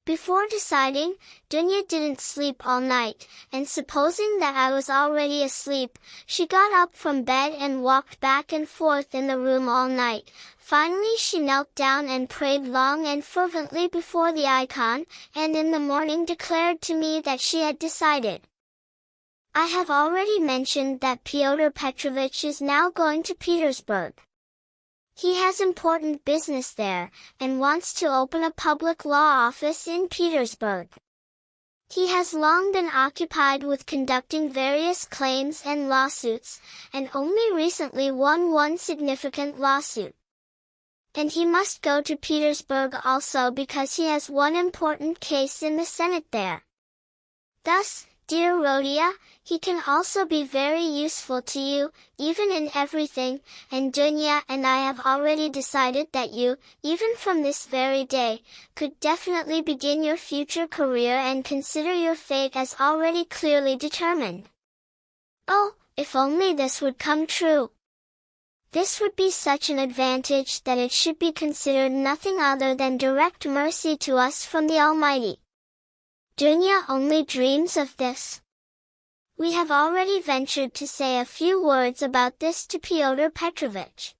Before deciding, Dunya didn't sleep all night, and supposing that I was already asleep, she got up from bed and walked back and forth in the room all night. Finally she knelt down and prayed long and fervently before the icon, and in the morning declared to me that she had decided. I have already mentioned that Fyodor Petrovich is now going to Petersburg. He has important business there, and wants to open a public law office in Petersburg. He has long been occupied with conducting various claims and lawsuits, and only recently won one significant lawsuit. And he must go to Petersburg also because he has one important case in the Senate there. Thus, dear Rodion, he can also be very useful to you, even in everything, and Dunya and I have already decided that you, even from this very day, could definitely begin your future career and consider your fate as already clearly determined. Oh, if only this would come true! This would be such an advantage that it should be considered nothing other than direct mercy to us from the Almighty. Dunya only dreams of this. We have already ventured to say a few words about this to Fyodor Petrovich.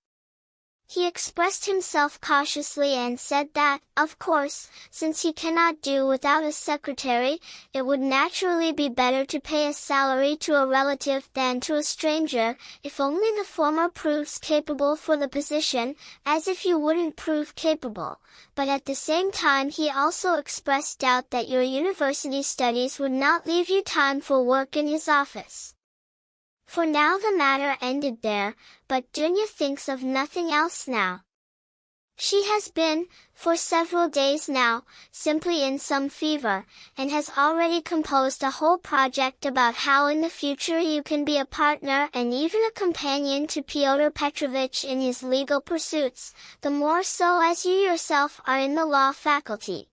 He expressed himself cautiously and said that, of course, since he cannot do without a secretary, it would naturally be better to pay a salary to a relative than to a stranger, if only the former proves capable for the position, as if you wouldn't prove capable. But at the same time he also expressed doubt that your university studies would not leave you time for work in his office. For now the matter ended there, but Dunya thinks of nothing else now. She has been, for several days now, simply in some fever, and has already composed a whole project about how in the future you can be a partner and even a companion to Pyotr Petrovich in his legal pursuits, the more so as you yourself are in the law faculty.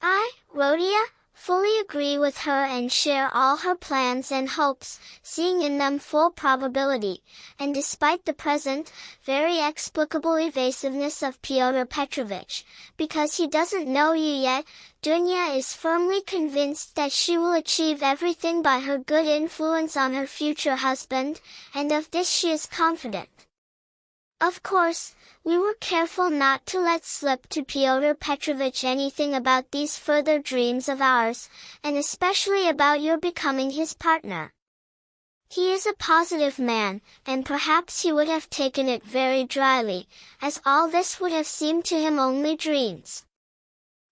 I, Rhodia, fully agree with her and share all her plans and hopes, seeing in them full probability, and despite the present, very explicable evasiveness of Pyotr Petrovich, because he doesn't know you yet, Dunya is firmly convinced that she will achieve everything by her good influence on her future husband, and of this she is confident. Of course, we were careful not to let slip to Pyotr Petrovich anything about these further dreams of ours, and especially about your becoming his partner. He is a positive man, and perhaps he would have taken it very dryly, as all this would have seemed to him only dreams.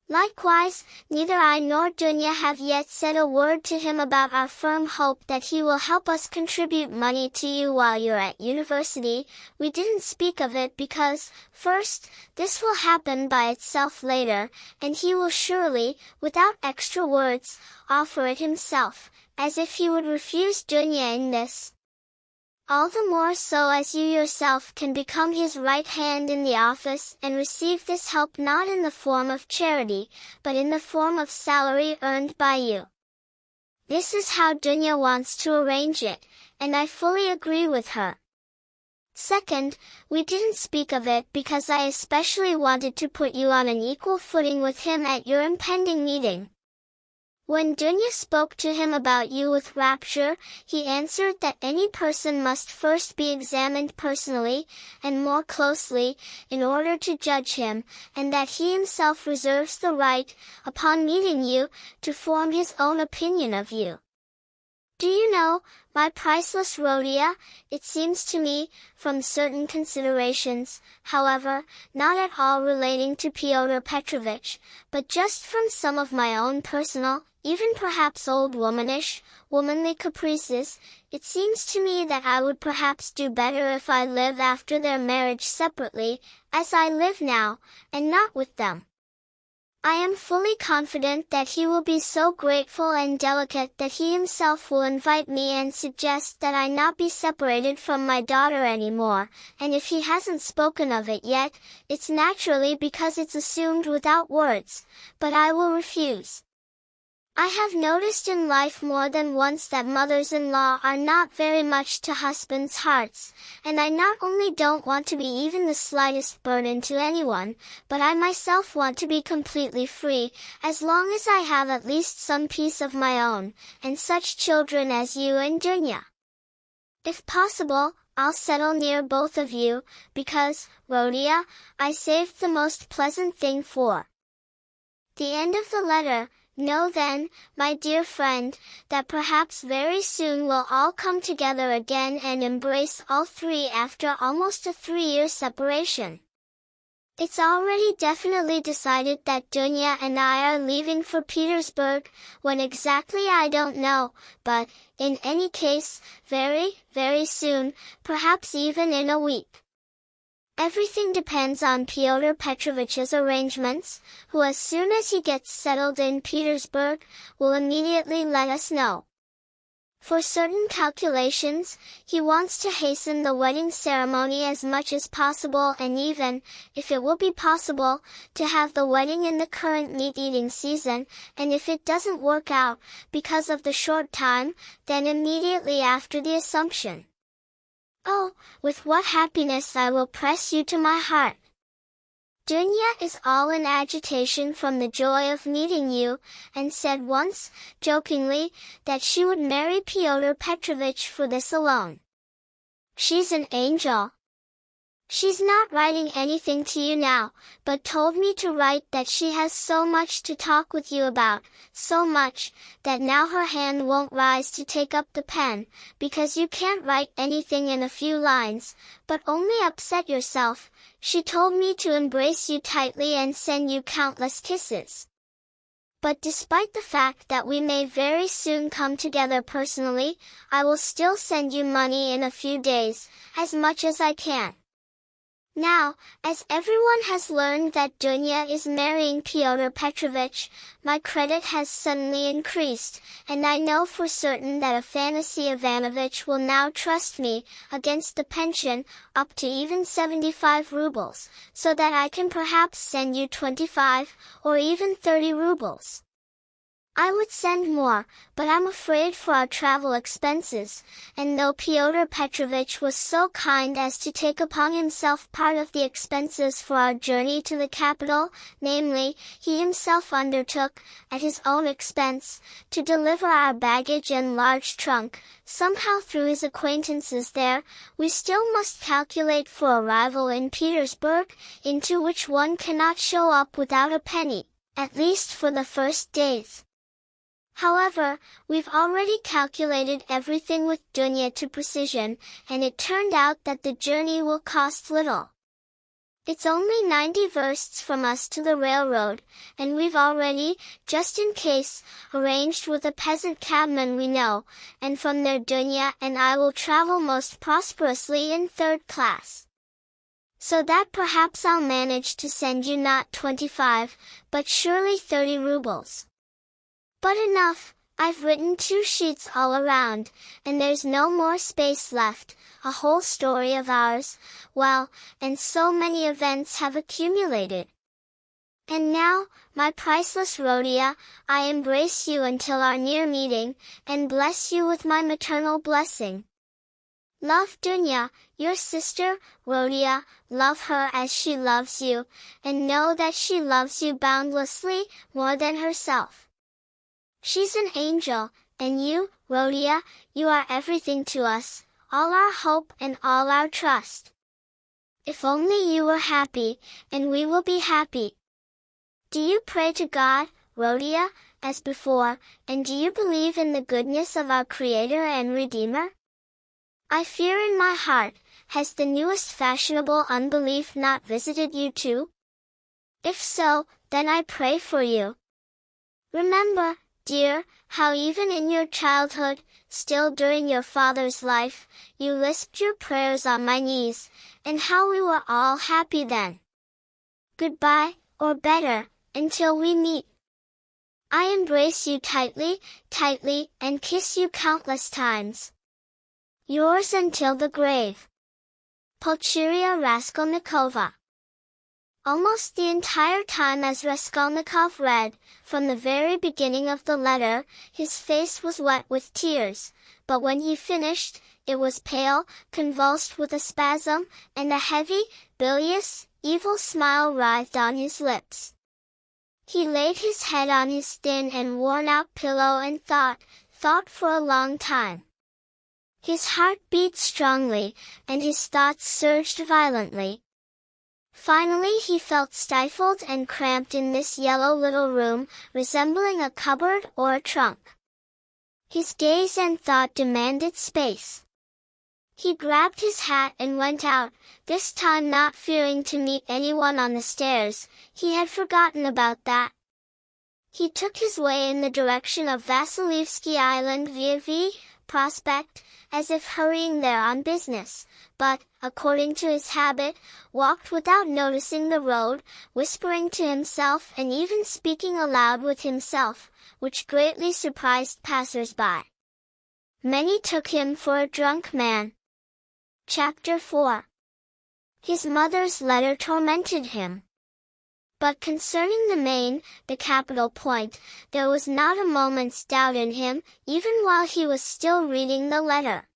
Likewise, neither I nor Dunya have yet said a word to him about our firm hope that he will help us contribute money to you while you're at university. We didn't speak of it because, first, this will happen by itself later, and he will surely, without extra words, offer it himself, as if he would refuse Dunya in this. All the more so as you yourself can become his right hand in the office and receive this help not in the form of charity, but in the form of salary earned by you. This is how Dunya wants to arrange it, and I fully agree with her. Second, we didn't speak of it because I especially wanted to put you on an equal footing with him at your impending meeting. When Dunya spoke to him about you with rapture, he answered that any person must first be examined personally, and more closely, in order to judge him, and that he himself reserves the right, upon meeting you, to form his own opinion of you. Do you know, my priceless Rhodia, it seems to me, from certain considerations, however, not at all relating to Pyotr Petrovich, but just from some of my own personal, even perhaps old womanly caprices, it seems to me that I would perhaps do better if I live after their marriage separately, as I live now, and not with them. I am fully confident that he will be so grateful and delicate that he himself will invite me and suggest that I not be separated from my daughter anymore, and if he hasn't spoken of it yet, it's naturally because it's assumed without words, but I will refuse. I have noticed in life more than once that mothers-in-law are not very much to husbands' hearts, and I not only don't want to be even the slightest burden to anyone, but I myself want to be completely free, as long as I have at least some peace of my own, and such children as you and Dunya. If possible, I'll settle near both of you, because, Rhodia, I saved the most pleasant thing for the end of the letter. Know then, my dear friend, that perhaps very soon we'll all come together again and embrace all three after almost a 3-year separation. It's already definitely decided that Dunya and I are leaving for Petersburg, when exactly I don't know, but, in any case, very, very soon, perhaps even in a week. Everything depends on Pyotr Petrovich's arrangements, who as soon as he gets settled in Petersburg, will immediately let us know. For certain calculations, he wants to hasten the wedding ceremony as much as possible and even, if it will be possible, to have the wedding in the current meat-eating season, and if it doesn't work out, because of the short time, then immediately after the Assumption. Oh, with what happiness I will press you to my heart! Dunya is all in agitation from the joy of meeting you, and said once, jokingly, that she would marry Pyotr Petrovich for this alone. She's an angel. She's not writing anything to you now, but told me to write that she has so much to talk with you about, so much, that now her hand won't rise to take up the pen, because you can't write anything in a few lines, but only upset yourself. She told me to embrace you tightly and send you countless kisses. But despite the fact that we may very soon come together personally, I will still send you money in a few days, as much as I can. Now, as everyone has learned that Dunya is marrying Pyotr Petrovich, my credit has suddenly increased, and I know for certain that Afanasy Ivanovich will now trust me, against the pension, up to even 75 rubles, so that I can perhaps send you 25, or even 30 rubles. I would send more, but I'm afraid for our travel expenses, and though Pyotr Petrovich was so kind as to take upon himself part of the expenses for our journey to the capital, namely, he himself undertook, at his own expense, to deliver our baggage and large trunk, somehow through his acquaintances there, we still must calculate for arrival in Petersburg, into which one cannot show up without a penny, at least for the first days. However, we've already calculated everything with Dunya to precision, and it turned out that the journey will cost little. It's only 90 versts from us to the railroad, and we've already, just in case, arranged with a peasant cabman we know, and from there Dunya and I will travel most prosperously in third class. So that perhaps I'll manage to send you not 25, but surely 30 rubles. But enough, I've written 2 sheets all around, and there's no more space left, a whole story of ours, well, and so many events have accumulated. And now, my priceless Rhodia, I embrace you until our near meeting, and bless you with my maternal blessing. Love Dunya, your sister, Rhodia, love her as she loves you, and know that she loves you boundlessly, more than herself. She's an angel, and you, Rhodia, you are everything to us, all our hope and all our trust. If only you were happy, and we will be happy. Do you pray to God, Rhodia, as before, and do you believe in the goodness of our Creator and Redeemer? I fear in my heart, has the newest fashionable unbelief not visited you too? If so, then I pray for you. Remember, dear, how even in your childhood, still during your father's life, you lisped your prayers on my knees, and how we were all happy then. Goodbye, or better, until we meet. I embrace you tightly, tightly, and kiss you countless times. Yours until the grave. Rodion Raskolnikova. Almost the entire time as Raskolnikov read, from the very beginning of the letter, his face was wet with tears, but when he finished, it was pale, convulsed with a spasm, and a heavy, bilious, evil smile writhed on his lips. He laid his head on his thin and worn-out pillow and thought for a long time. His heart beat strongly, and his thoughts surged violently. Finally he felt stifled and cramped in this yellow little room, resembling a cupboard or a trunk. His gaze and thought demanded space. He grabbed his hat and went out, this time not fearing to meet anyone on the stairs. He had forgotten about that. He took his way in the direction of Vasilievsky Island via V. Prospect, as if hurrying there on business, but, according to his habit, walked without noticing the road, whispering to himself and even speaking aloud with himself, which greatly surprised passers-by. Many took him for a drunk man. Chapter 4. His mother's letter tormented him. But concerning the capital point, there was not a moment's doubt in him, even while he was still reading the letter.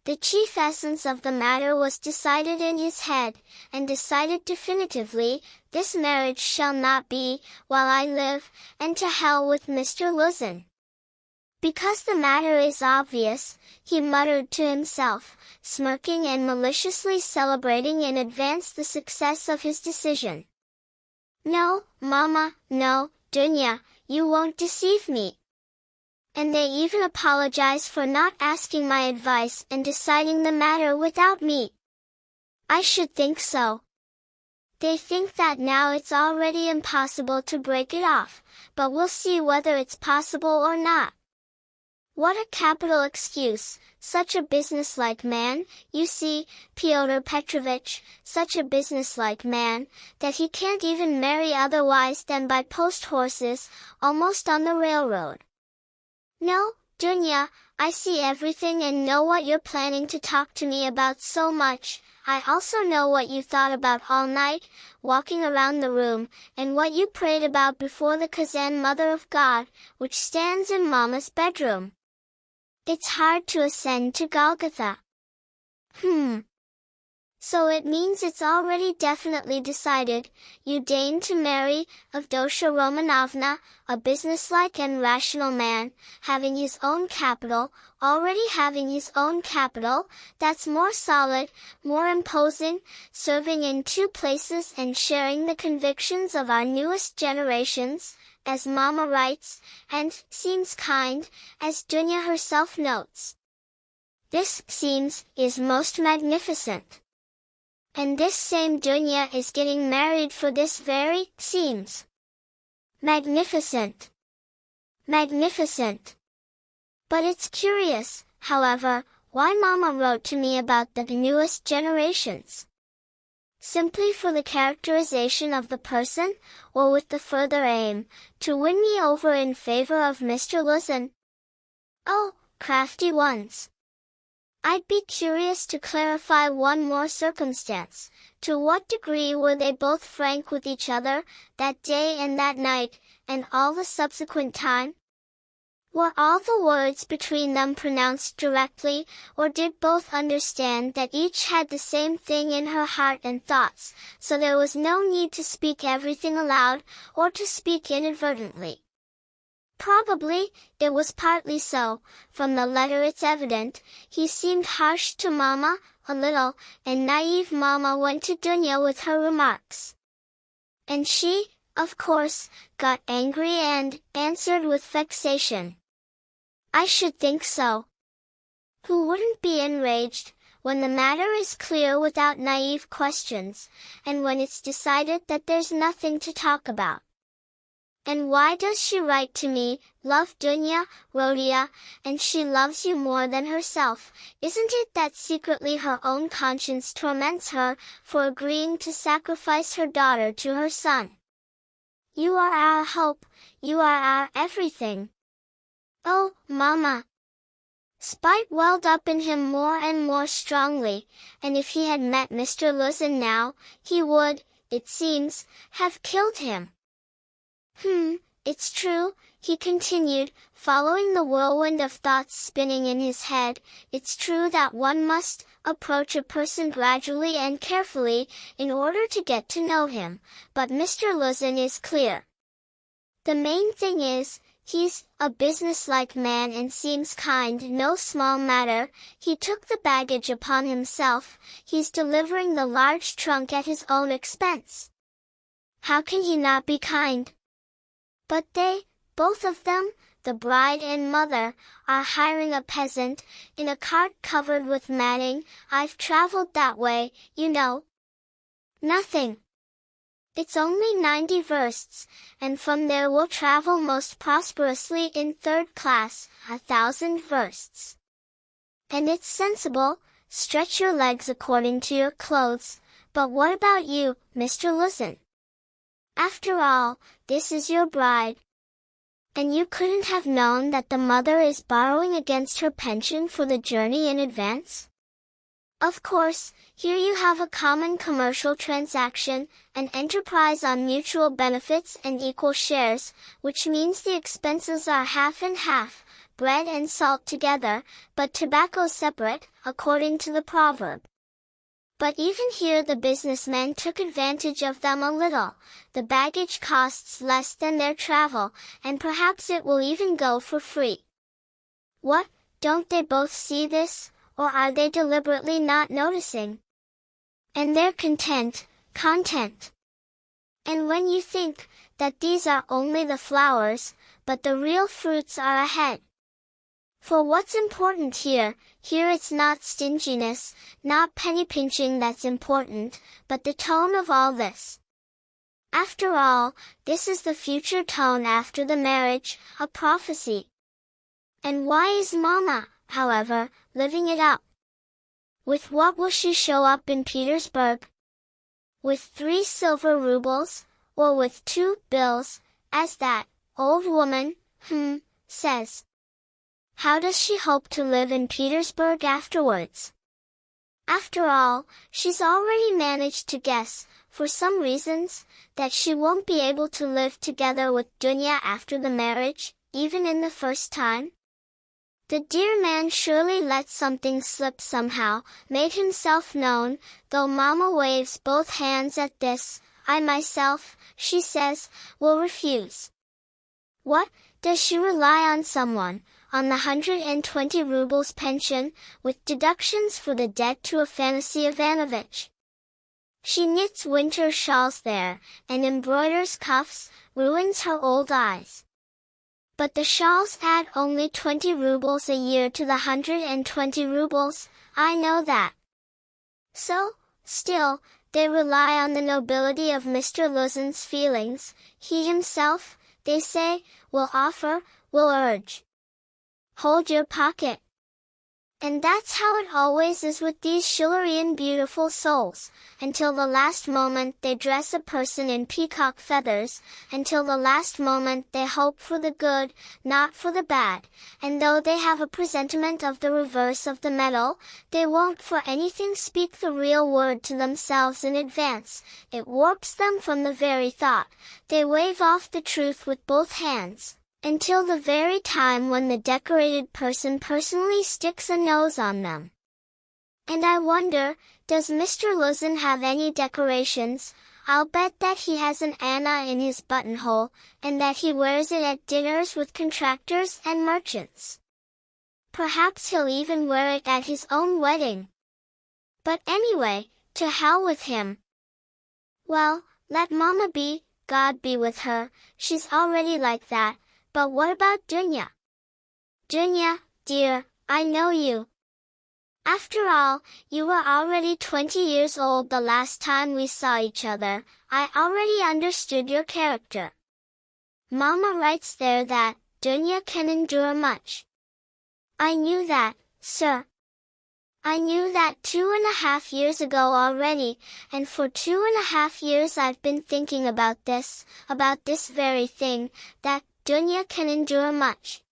The chief essence of the matter was decided in his head, and decided definitively, this marriage shall not be, while I live, and to hell with Mr. Luzin. Because the matter is obvious, he muttered to himself, smirking and maliciously celebrating in advance the success of his decision. No, Mama, no, Dunya, you won't deceive me. And they even apologize for not asking my advice and deciding the matter without me. I should think so. They think that now it's already impossible to break it off, but we'll see whether it's possible or not. What a capital excuse, such a businesslike man, you see, Pyotr Petrovich, such a businesslike man, that he can't even marry otherwise than by post horses, almost on the railroad. No, Dunya, I see everything and know what you're planning to talk to me about so much. I also know what you thought about all night, walking around the room, and what you prayed about before the Kazan Mother of God, which stands in Mama's bedroom. It's hard to ascend to Golgotha. So it means it's already definitely decided. You deign to marry Avdotya Romanovna, a businesslike and rational man, having his own capital, already having his own capital, that's more solid, more imposing, serving in 2 places and sharing the convictions of our newest generations, as Mama writes, and seems kind, as Dunya herself notes. This seems is most magnificent. And this same Dunya is getting married for this very seems. Magnificent. Magnificent. But it's curious, however, why Mama wrote to me about the newest generations. Simply for the characterization of the person, or with the further aim, to win me over in favor of Mr. Luzin? Oh, crafty ones! I'd be curious to clarify one more circumstance. To what degree were they both frank with each other, that day and that night, and all the subsequent time? Were all the words between them pronounced directly, or did both understand that each had the same thing in her heart and thoughts, so there was no need to speak everything aloud, or to speak inadvertently? Probably, it was partly so. From the letter it's evident, he seemed harsh to Mama, a little, and naive Mama went to Dunya with her remarks. And she, of course, got angry and answered with vexation. I should think so. Who wouldn't be enraged, when the matter is clear without naive questions, and when it's decided that there's nothing to talk about? And why does she write to me, love Dunya, Rodia, and she loves you more than herself? Isn't it that secretly her own conscience torments her, for agreeing to sacrifice her daughter to her son? You are our hope, you are our everything. Oh, Mama! Spite welled up in him more and more strongly, and if he had met Mr. Luzin now, he would, it seems, have killed him. It's true, he continued, following the whirlwind of thoughts spinning in his head, it's true that one must approach a person gradually and carefully, in order to get to know him, but Mr. Luzin is clear. The main thing is, he's a businesslike man and seems kind, no small matter, he took the baggage upon himself, he's delivering the large trunk at his own expense. How can he not be kind? But they, both of them, the bride and mother, are hiring a peasant, in a cart covered with matting. I've traveled that way, you know. Nothing. It's only 90 versts, and from there we'll travel most prosperously in 3rd class, 1,000 versts. And it's sensible, stretch your legs according to your clothes, but what about you, Mr. Luzin? After all, this is your bride. And you couldn't have known that the mother is borrowing against her pension for the journey in advance? Of course, here you have a common commercial transaction, an enterprise on mutual benefits and equal shares, which means the expenses are half and half, bread and salt together, but tobacco separate, according to the proverb. But even here the businessmen took advantage of them a little. The baggage costs less than their travel, and perhaps it will even go for free. What, don't they both see this, or are they deliberately not noticing? And they're content. And when you think that these are only the flowers, but the real fruits are ahead. For what's important here it's not stinginess, not penny pinching that's important, but the tone of all this. After all, this is the future tone after the marriage, a prophecy. And why is Mama, however, living it up? With what will she show up in Petersburg? With 3 silver rubles, or with 2 bills, as that old woman, says? How does she hope to live in Petersburg afterwards? After all, she's already managed to guess, for some reasons, that she won't be able to live together with Dunya after the marriage, even in the first time. The dear man surely let something slip somehow, made himself known, though Mama waves both hands at this. I myself, she says, will refuse. What, does she rely on someone, on the 120 rubles pension, with deductions for the debt to Afanasy Ivanovich? She knits winter shawls there, and embroiders cuffs, ruins her old eyes. But the shawls add only 20 rubles a year to the 120 rubles, I know that. So, still, they rely on the nobility of Mr. Luzin's feelings. He himself, they say, will offer, will urge. Hold your pocket. And that's how it always is with these Schillerian beautiful souls. Until the last moment they dress a person in peacock feathers, until the last moment they hope for the good, not for the bad, and though they have a presentiment of the reverse of the medal, they won't for anything speak the real word to themselves in advance. It warps them from the very thought. They wave off the truth with both hands, until the very time when the decorated person personally sticks a nose on them. And I wonder, does Mr. Luzin have any decorations? I'll bet that he has an Anna in his buttonhole, and that he wears it at dinners with contractors and merchants. Perhaps he'll even wear it at his own wedding. But anyway, to hell with him. Well, let Mama be, God be with her, she's already like that. But what about Dunya? Dunya, dear, I know you. After all, you were already 20 years old the last time we saw each other. I already understood your character. Mama writes there that Dunya can endure much. I knew that, sir. I knew that 2.5 years ago already, and for 2.5 years I've been thinking about this very thing, that Dunya can endure much.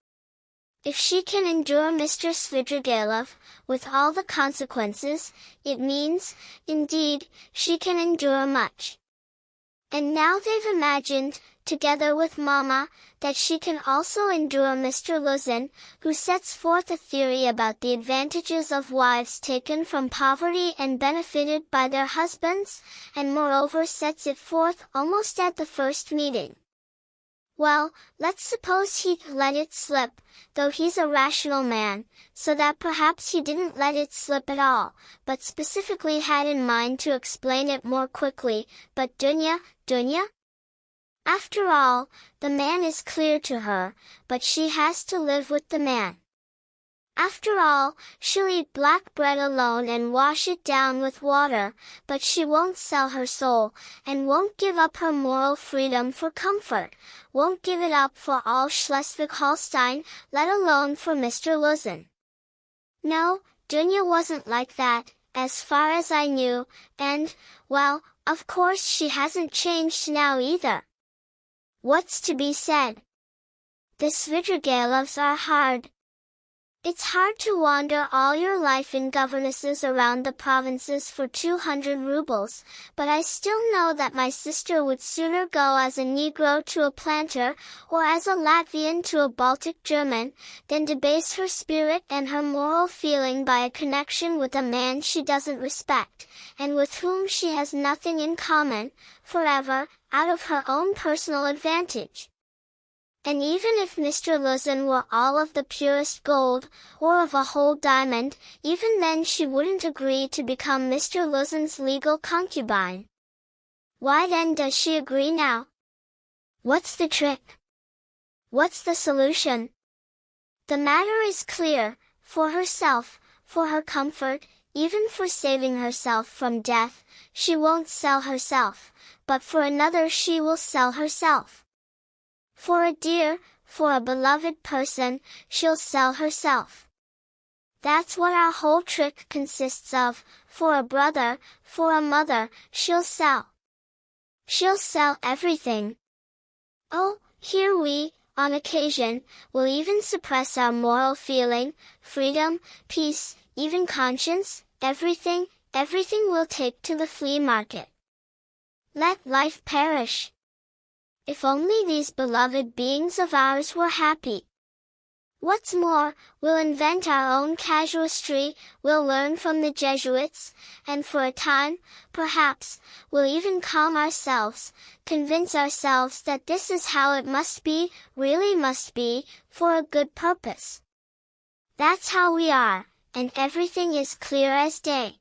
If she can endure Mr. Svidrigailov, with all the consequences, it means, indeed, she can endure much. And now they've imagined, together with Mama, that she can also endure Mr. Luzin, who sets forth a theory about the advantages of wives taken from poverty and benefited by their husbands, and moreover sets it forth almost at the first meeting. Well, let's suppose he'd let it slip, though he's a rational man, so that perhaps he didn't let it slip at all, but specifically had in mind to explain it more quickly. But Dunya? After all, the man is clear to her, but she has to live with the man. After all, she'll eat black bread alone and wash it down with water, but she won't sell her soul, and won't give up her moral freedom for comfort, won't give it up for all Schleswig-Holstein, let alone for Mr. Luzin. No, Dunya wasn't like that, as far as I knew, and, well, of course she hasn't changed now either. What's to be said? The Svidrigailovs are hard. It's hard to wander all your life in governesses around the provinces for 200 rubles, but I still know that my sister would sooner go as a Negro to a planter, or as a Latvian to a Baltic German, than debase her spirit and her moral feeling by a connection with a man she doesn't respect, and with whom she has nothing in common, forever, out of her own personal advantage. And even if Mr. Luzin were all of the purest gold, or of a whole diamond, even then she wouldn't agree to become Mr. Luzin's legal concubine. Why then does she agree now? What's the trick? What's the solution? The matter is clear. For herself, for her comfort, even for saving herself from death, she won't sell herself, but for another she will sell herself. For a dear, for a beloved person, she'll sell herself. That's what our whole trick consists of. For a brother, for a mother, she'll sell. She'll sell everything. Oh, here we, on occasion, will even suppress our moral feeling, freedom, peace, even conscience, everything we'll take to the flea market. Let life perish. If only these beloved beings of ours were happy. What's more, we'll invent our own casuistry, we'll learn from the Jesuits, and for a time, perhaps, we'll even calm ourselves, convince ourselves that this is how it must be, really must be, for a good purpose. That's how we are, and everything is clear as day.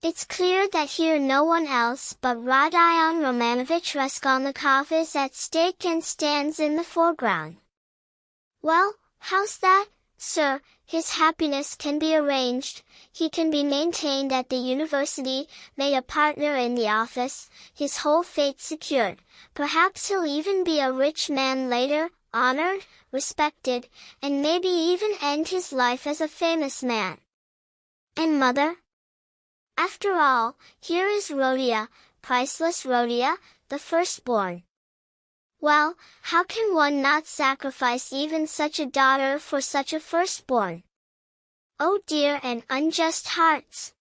It's clear that here no one else but Rodion Raskolnikov is at stake and stands in the foreground. Well, how's that, sir? His happiness can be arranged, he can be maintained at the university, made a partner in the office, his whole fate secured. Perhaps he'll even be a rich man later, honored, respected, and maybe even end his life as a famous man. And mother? After all, here is Rhodia, priceless Rhodia, the firstborn. Well, how can one not sacrifice even such a daughter for such a firstborn? Oh dear and unjust hearts!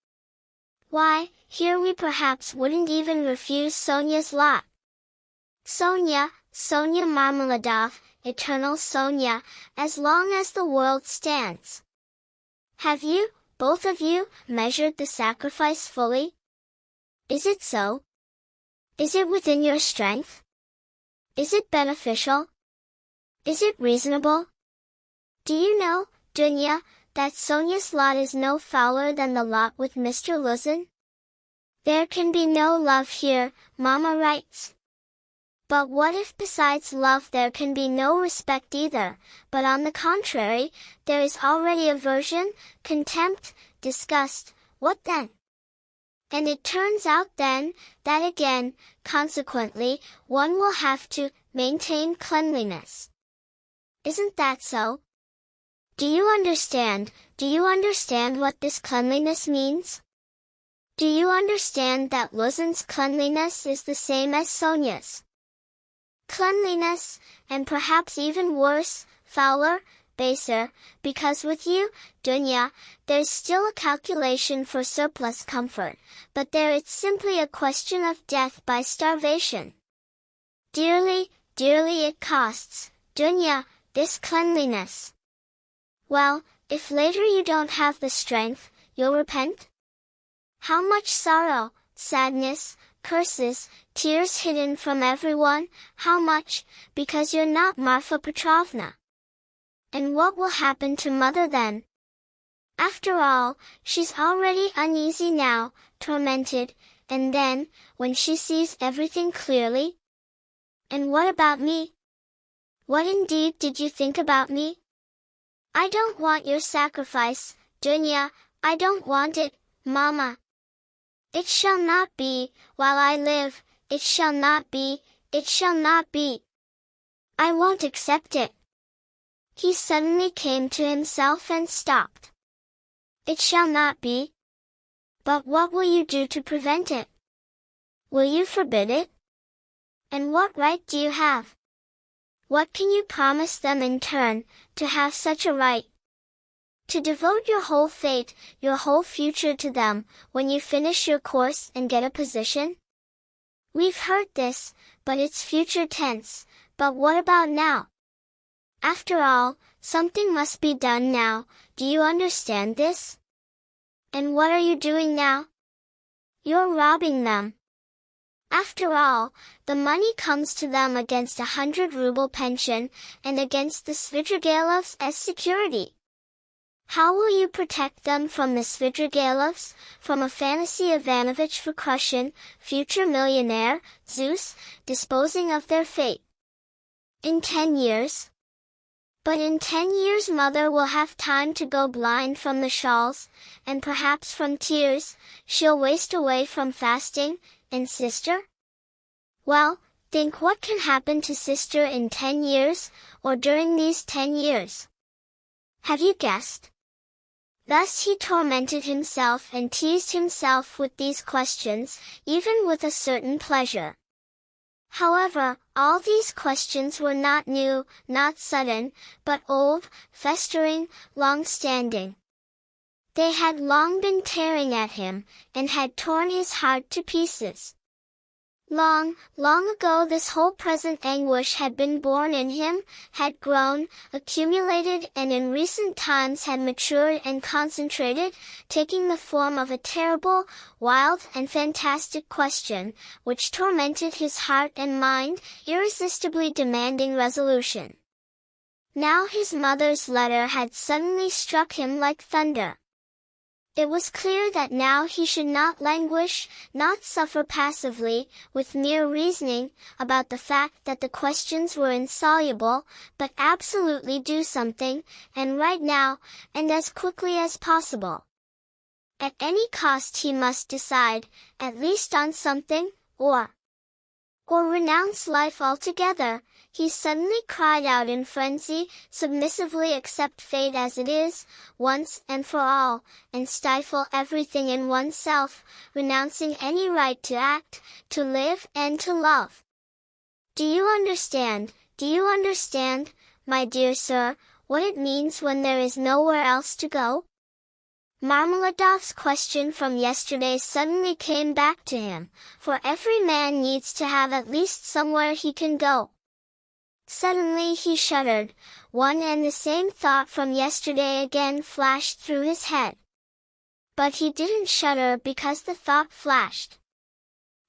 Why, here we perhaps wouldn't even refuse Sonia's lot. Sonia Marmeladov, eternal Sonia, as long as the world stands. Have you, both of you, measured the sacrifice fully? Is it so? Is it within your strength? Is it beneficial? Is it reasonable? Do you know, Dunya, that Sonia's lot is no fouler than the lot with Mr. Luzin? There can be no love here, Mama writes. But what if besides love there can be no respect either, but on the contrary, there is already aversion, contempt, disgust, what then? And it turns out then, that again, consequently, one will have to maintain cleanliness. Isn't that so? Do you understand what this cleanliness means? Do you understand that Luzin's cleanliness is the same as Sonia's cleanliness, and perhaps even worse, fouler, baser, because with you, Dunya, there's still a calculation for surplus comfort, but there it's simply a question of death by starvation. Dearly it costs, Dunya, this cleanliness. Well, if later you don't have the strength, you'll repent? How much sorrow, sadness, curses, tears hidden from everyone, how much, because you're not Marfa Petrovna. And what will happen to mother then? After all, she's already uneasy now, tormented, and then, when she sees everything clearly? And what about me? What indeed did you think about me? I don't want your sacrifice, Dunya, I don't want it, Mama. It shall not be, while I live, it shall not be, it shall not be. I won't accept it. He suddenly came to himself and stopped. It shall not be. But what will you do to prevent it? Will you forbid it? And what right do you have? What can you promise them in turn, to have such a right? To devote your whole fate, your whole future to them, when you finish your course and get a position? We've heard this, but it's future tense, but what about now? After all, something must be done now, do you understand this? And what are you doing now? You're robbing them. After all, the money comes to them against 100-ruble pension, and against the Svidrigaïlovs as security. How will you protect them from the Svidrigaïlovs, from Afanasy Ivanovich Vakrushin, future millionaire, Zeus, disposing of their fate? In 10 years? But in 10 years mother will have time to go blind from the shawls, and perhaps from tears, she'll waste away from fasting, and sister? Well, Think what can happen to sister in 10 years, or during these 10 years. Have you guessed? Thus he tormented himself and teased himself with these questions, even with a certain pleasure. However, all these questions were not new, not sudden, but old, festering, long-standing. They had long been tearing at him, and had torn his heart to pieces. Long, long ago this whole present anguish had been born in him, had grown, accumulated, and in recent times had matured and concentrated, taking the form of a terrible, wild, and fantastic question, which tormented his heart and mind, irresistibly demanding resolution. Now his mother's letter had suddenly struck him like thunder. It was clear that now he should not languish, not suffer passively, with mere reasoning, about the fact that the questions were insoluble, but absolutely do something, and right now, and as quickly as possible. At any cost he must decide, at least on something, or renounce life altogether. He suddenly cried out in frenzy, submissively accept fate as it is, once and for all, and stifle everything in oneself, renouncing any right to act, to live, and to love. Do you understand, my dear sir, what it means when there is nowhere else to go? Marmeladov's question from yesterday suddenly came back to him, for every man needs to have at least somewhere he can go. Suddenly he shuddered. One and the same thought from yesterday again flashed through his head. But he didn't shudder because the thought flashed.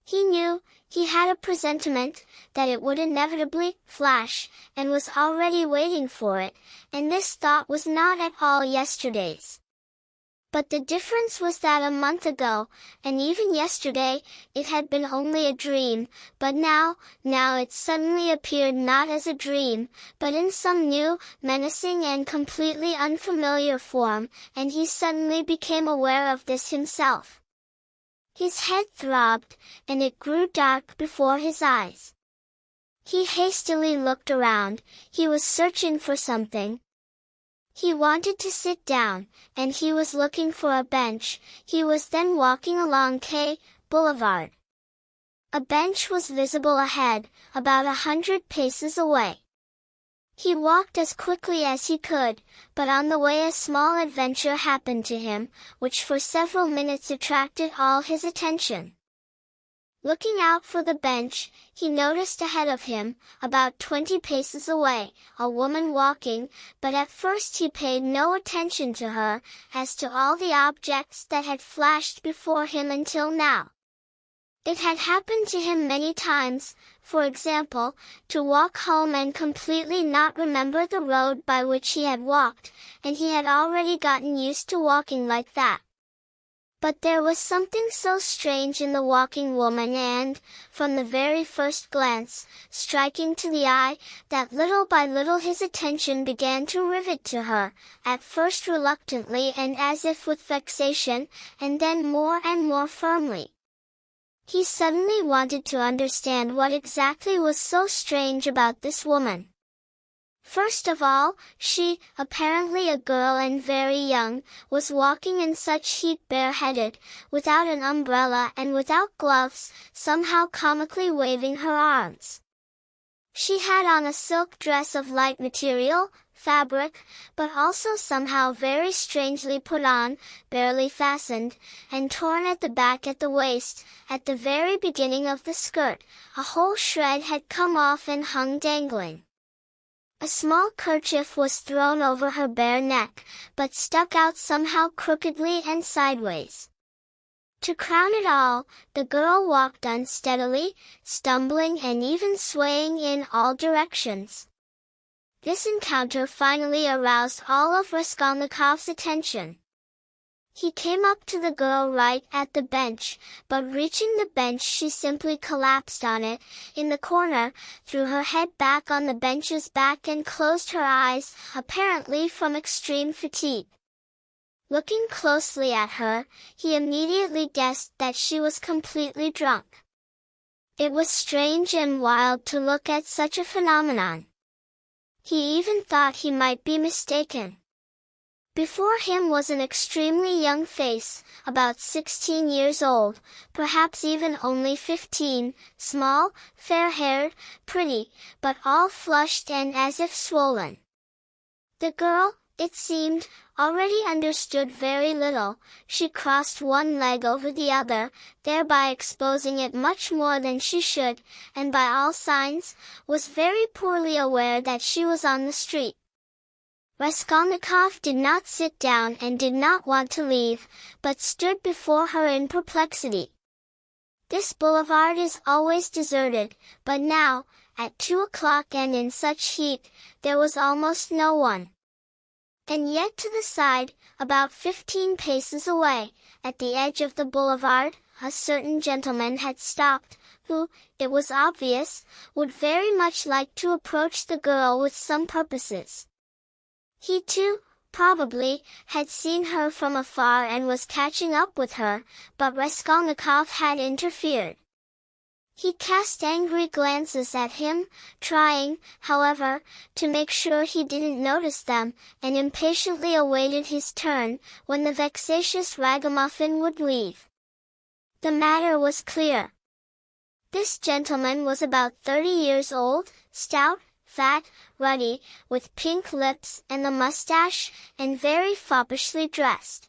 He knew, he had a presentiment, that it would inevitably flash, and was already waiting for it, and this thought was not at all yesterday's. But the difference was that a month ago, and even yesterday, it had been only a dream, but now it suddenly appeared not as a dream, but in some new, menacing and completely unfamiliar form, and he suddenly became aware of this himself. His head throbbed, and it grew dark before his eyes. He hastily looked around. He was searching for something. He wanted to sit down, and he was looking for a bench. He was then walking along K Boulevard. A bench was visible ahead, about 100 paces away. He walked as quickly as he could, but on the way a small adventure happened to him, which for several minutes attracted all his attention. Looking out for the bench, he noticed ahead of him, about 20 paces away, a woman walking, but at first he paid no attention to her, as to all the objects that had flashed before him until now. It had happened to him many times, for example, to walk home and completely not remember the road by which he had walked, and he had already gotten used to walking like that. But there was something so strange in the walking woman and, from the very first glance, striking to the eye, that little by little his attention began to rivet to her, at first reluctantly and as if with vexation, and then more and more firmly. He suddenly wanted to understand what exactly was so strange about this woman. First of all, she, apparently a girl and very young, was walking in such heat bareheaded, without an umbrella and without gloves, somehow comically waving her arms. She had on a silk dress of light material, fabric, but also somehow very strangely put on, barely fastened, and torn at the back at the waist. At the very beginning of the skirt, a whole shred had come off and hung dangling. A small kerchief was thrown over her bare neck, but stuck out somehow crookedly and sideways. To crown it all, the girl walked unsteadily, stumbling and even swaying in all directions. This encounter finally aroused all of Raskolnikov's attention. He came up to the girl right at the bench, but reaching the bench she simply collapsed on it, in the corner, threw her head back on the bench's back and closed her eyes, apparently from extreme fatigue. Looking closely at her, he immediately guessed that she was completely drunk. It was strange and wild to look at such a phenomenon. He even thought he might be mistaken. Before him was an extremely young face, about 16 years old, perhaps even only 15, small, fair-haired, pretty, but all flushed and as if swollen. The girl, it seemed, already understood very little. She crossed one leg over the other, thereby exposing it much more than she should, and by all signs, was very poorly aware that she was on the street. Raskolnikov did not sit down and did not want to leave, but stood before her in perplexity. This boulevard is always deserted, but now, at 2 o'clock and in such heat, there was almost no one. And yet to the side, about 15 paces away, at the edge of the boulevard, a certain gentleman had stopped, who, it was obvious, would very much like to approach the girl with some purposes. He too, probably, had seen her from afar and was catching up with her, but Raskolnikov had interfered. He cast angry glances at him, trying, however, to make sure he didn't notice them, and impatiently awaited his turn, when the vexatious ragamuffin would leave. The matter was clear. This gentleman was about 30 years old, stout, fat, ruddy, with pink lips and a mustache, and very foppishly dressed.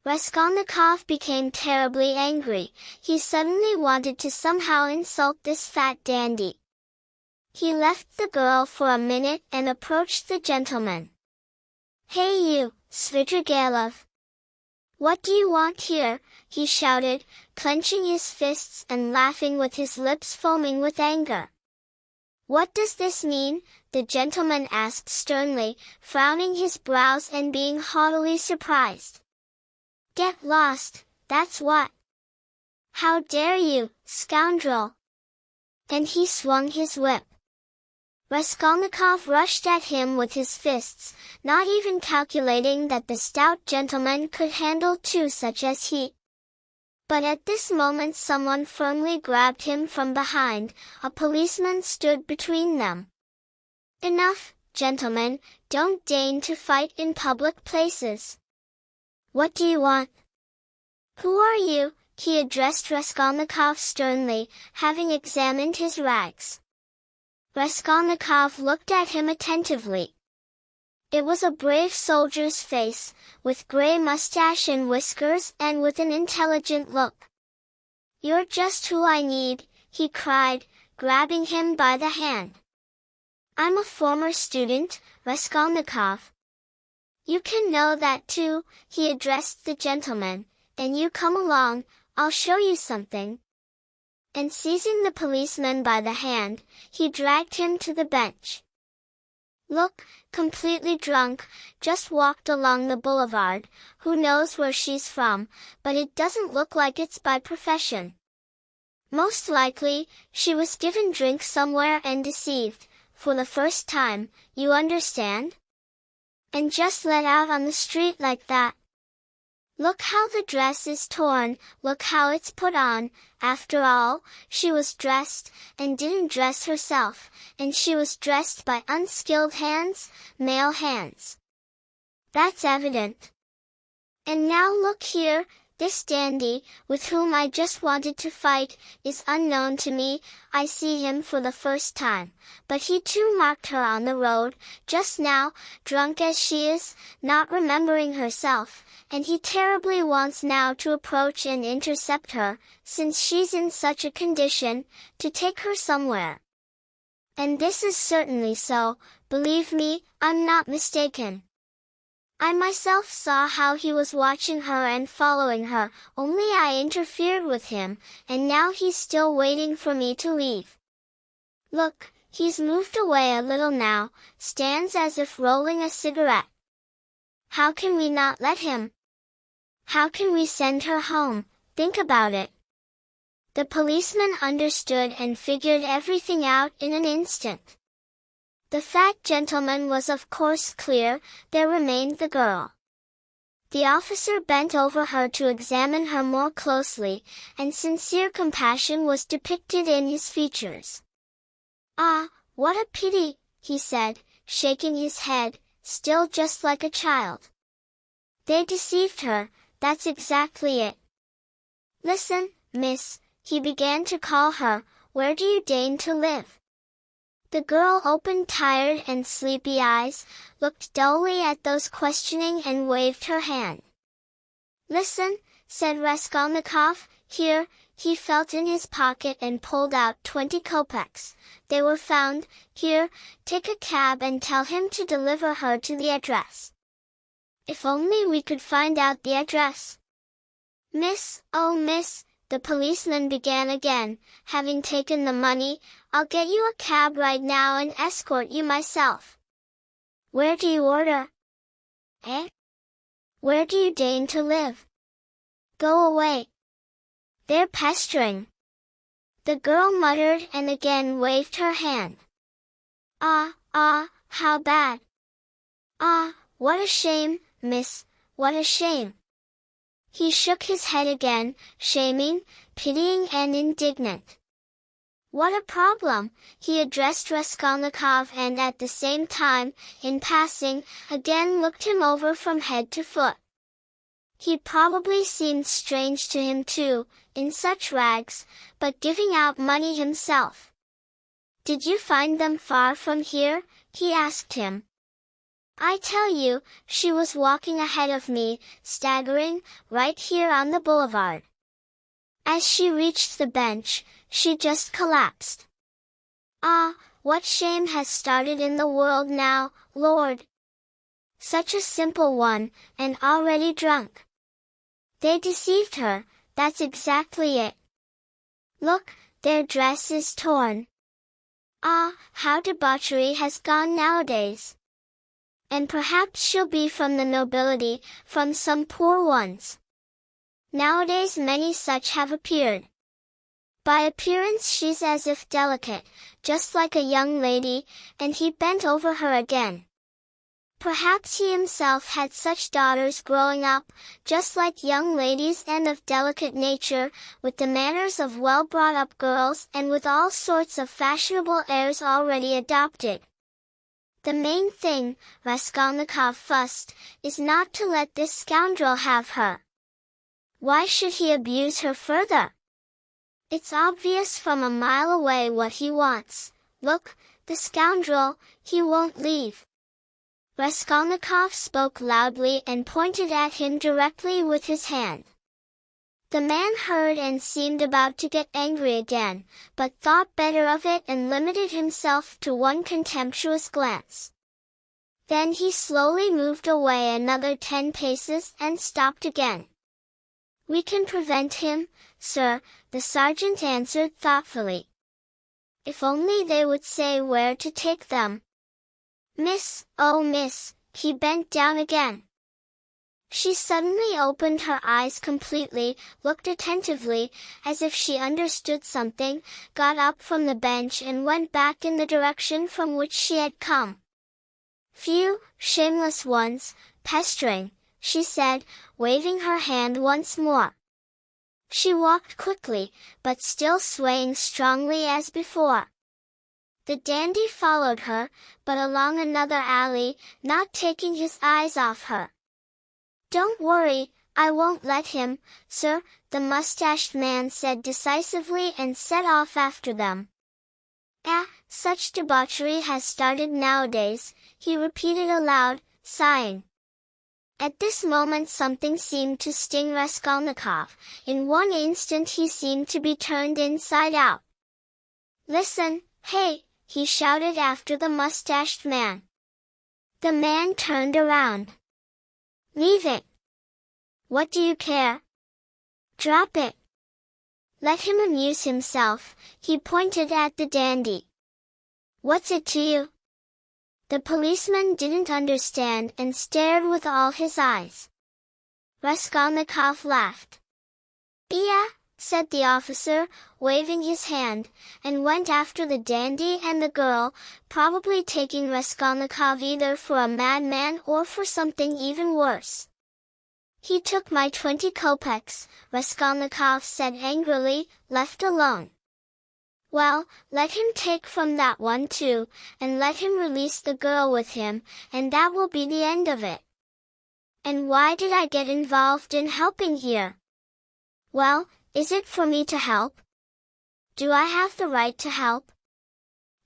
Raskolnikov became terribly angry. He suddenly wanted to somehow insult this fat dandy. He left the girl for a minute and approached the gentleman. "Hey you, Svidrigailov! What do you want here?" he shouted, clenching his fists and laughing with his lips foaming with anger. "What does this mean?" the gentleman asked sternly, frowning his brows and being haughtily surprised. "Get lost, that's what! How dare you, scoundrel!" And he swung his whip. Raskolnikov rushed at him with his fists, not even calculating that the stout gentleman could handle two such as he. But at this moment someone firmly grabbed him from behind. A policeman stood between them. "Enough, gentlemen, don't deign to fight in public places. What do you want?" "Who are you?" he addressed Raskolnikov sternly, having examined his rags. Raskolnikov looked at him attentively. It was a brave soldier's face, with grey mustache and whiskers and with an intelligent look. "You're just who I need," he cried, grabbing him by the hand. "I'm a former student, Raskolnikov. You can know that too," he addressed the gentleman, "and you come along, I'll show you something." And seizing the policeman by the hand, he dragged him to the bench. "Look, completely drunk, just walked along the boulevard, who knows where she's from, but it doesn't look like it's by profession. Most likely, she was given drink somewhere and deceived, for the first time, you understand? And just let out on the street like that. Look how the dress is torn, look how it's put on. After all, she was dressed, and didn't dress herself, and she was dressed by unskilled hands, male hands. That's evident. And now look here, this dandy, with whom I just wanted to fight, is unknown to me. I see him for the first time, but he too marked her on the road, just now, drunk as she is, not remembering herself, and he terribly wants now to approach and intercept her, since she's in such a condition, to take her somewhere. And this is certainly so, believe me, I'm not mistaken. I myself saw how he was watching her and following her, only I interfered with him, and now he's still waiting for me to leave. Look, he's moved away a little now, stands as if rolling a cigarette. How can we not let him? How can we send her home? Think about it." The policeman understood and figured everything out in an instant. The fat gentleman was of course clear, there remained the girl. The officer bent over her to examine her more closely, and sincere compassion was depicted in his features. "Ah, what a pity," he said, shaking his head, still just like a child. "They deceived her, that's exactly it. Listen, miss," he began to call her, "where do you deign to live?" The girl opened tired and sleepy eyes, looked dully at those questioning and waved her hand. "Listen," said Raskolnikov, "here." He felt in his pocket and pulled out 20 kopecks. "They were found, here, take a cab and tell him to deliver her to the address." "If only we could find out the address." "Miss, oh miss," the policeman began again, having taken the money, "I'll get you a cab right now and escort you myself." "Where do you order?" "Eh? Where do you deign to live?" "Go away. They're pestering." The girl muttered and again waved her hand. "Ah, how bad. Ah, what a shame, miss, what a shame." He shook his head again, shaming, pitying and indignant. "What a problem!" He addressed Raskolnikov and at the same time, in passing, again looked him over from head to foot. He probably seemed strange to him too, in such rags, but giving out money himself. "Did you find them far from here?" he asked him. "I tell you, she was walking ahead of me, staggering, right here on the boulevard. As she reached the bench, she just collapsed. Ah, what shame has started in the world now, Lord! Such a simple one, and already drunk. They deceived her, that's exactly it. Look, their dress is torn. Ah, how debauchery has gone nowadays. And perhaps she'll be from the nobility, from some poor ones. Nowadays many such have appeared. By appearance she's as if delicate, just like a young lady," and he bent over her again. Perhaps he himself had such daughters growing up, just like young ladies and of delicate nature, with the manners of well-brought-up girls and with all sorts of fashionable airs already adopted. "The main thing," Raskolnikov fussed, "is not to let this scoundrel have her. Why should he abuse her further? It's obvious from a mile away what he wants. Look, the scoundrel, he won't leave." Raskolnikov spoke loudly and pointed at him directly with his hand. The man heard and seemed about to get angry again, but thought better of it and limited himself to one contemptuous glance. Then he slowly moved away another 10 paces and stopped again. "We can prevent him, sir," the sergeant answered thoughtfully. "If only they would say where to take them." "Miss, oh miss," he bent down again. She suddenly opened her eyes completely, looked attentively, as if she understood something, got up from the bench and went back in the direction from which she had come. "Phew, shameless ones, pestering," she said, waving her hand once more. She walked quickly, but still swaying strongly as before. The dandy followed her, but along another alley, not taking his eyes off her. "Don't worry, I won't let him, sir," the mustached man said decisively and set off after them. "Ah, such debauchery has started nowadays," he repeated aloud, sighing. At this moment something seemed to sting Raskolnikov. In one instant he seemed to be turned inside out. "Listen, hey!" he shouted after the mustached man. The man turned around. "Leave it. What do you care? Drop it. Let him amuse himself," he pointed at the dandy. "What's it to you?" The policeman didn't understand and stared with all his eyes. Raskolnikov laughed. "Yeah," said the officer, waving his hand, and went after the dandy and the girl, probably taking Raskolnikov either for a madman or for something even worse. He took my 20 kopecks, Raskolnikov said angrily, left alone. Well, let him take from that one too, and let him release the girl with him, and that will be the end of it. And why did I get involved in helping here? Well, is it for me to help? Do I have the right to help?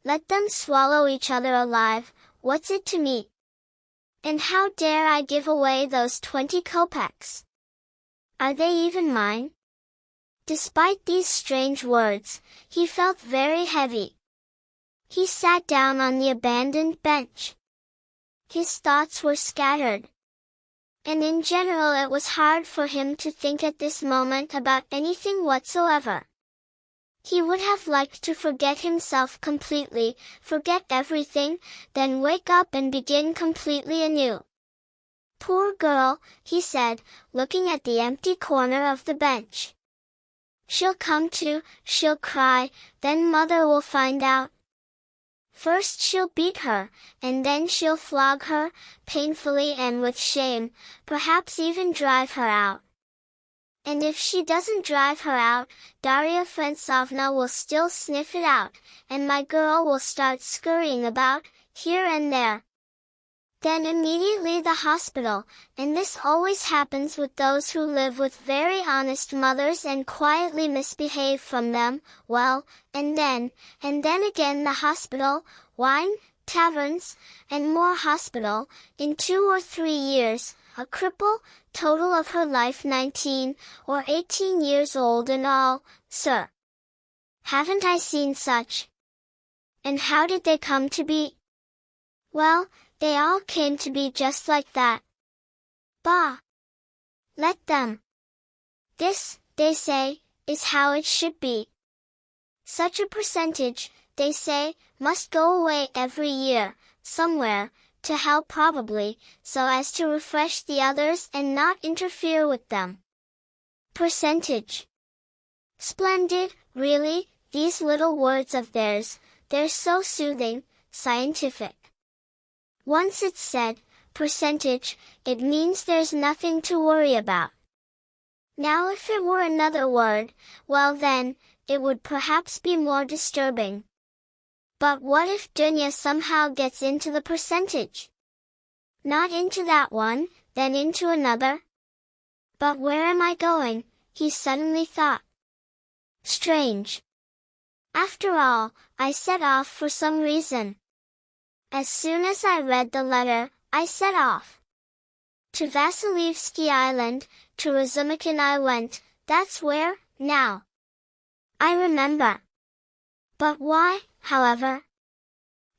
Let them swallow each other alive, what's it to me? And how dare I give away those 20 kopecks? Are they even mine? Despite these strange words, he felt very heavy. He sat down on the abandoned bench. His thoughts were scattered. And in general it was hard for him to think at this moment about anything whatsoever. He would have liked to forget himself completely, forget everything, then wake up and begin completely anew. Poor girl, he said, looking at the empty corner of the bench. She'll come to, she'll cry, then mother will find out. First she'll beat her, and then she'll flog her, painfully and with shame, perhaps even drive her out. And if she doesn't drive her out, Darya Frensovna will still sniff it out, and my girl will start scurrying about, here and there. Then immediately the hospital, and this always happens with those who live with very honest mothers and quietly misbehave from them, well, and then again the hospital, wine, taverns, and more hospital, in 2 or 3 years, a cripple, total of her life 19 or 18 years old in all, sir. Haven't I seen such? And how did they come to be? Well, they all came to be just like that. Bah! Let them. This, they say, is how it should be. Such a percentage, they say, must go away every year, somewhere, to hell probably, so as to refresh the others and not interfere with them. Percentage. Splendid, really, these little words of theirs, they're so soothing, scientific. Once it's said, percentage, it means there's nothing to worry about. Now if it were another word, well then, it would perhaps be more disturbing. But what if Dunya somehow gets into the percentage? Not into that one, then into another? But where am I going? He suddenly thought. Strange. After all, I set off for some reason. As soon as I read the letter, I set off. To Vasilievsky Island, to Razumikin I went, that's where, now. I remember. But why, however?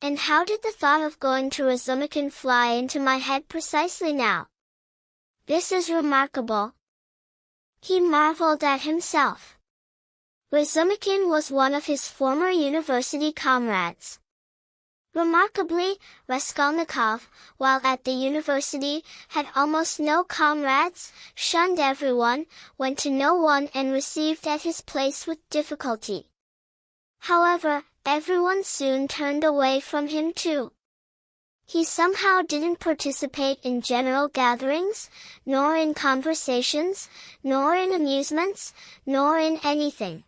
And how did the thought of going to Razumikin fly into my head precisely now? This is remarkable. He marveled at himself. Razumikin was one of his former university comrades. Remarkably, Raskolnikov, while at the university, had almost no comrades, shunned everyone, went to no one and received at his place with difficulty. However, everyone soon turned away from him too. He somehow didn't participate in general gatherings, nor in conversations, nor in amusements, nor in anything.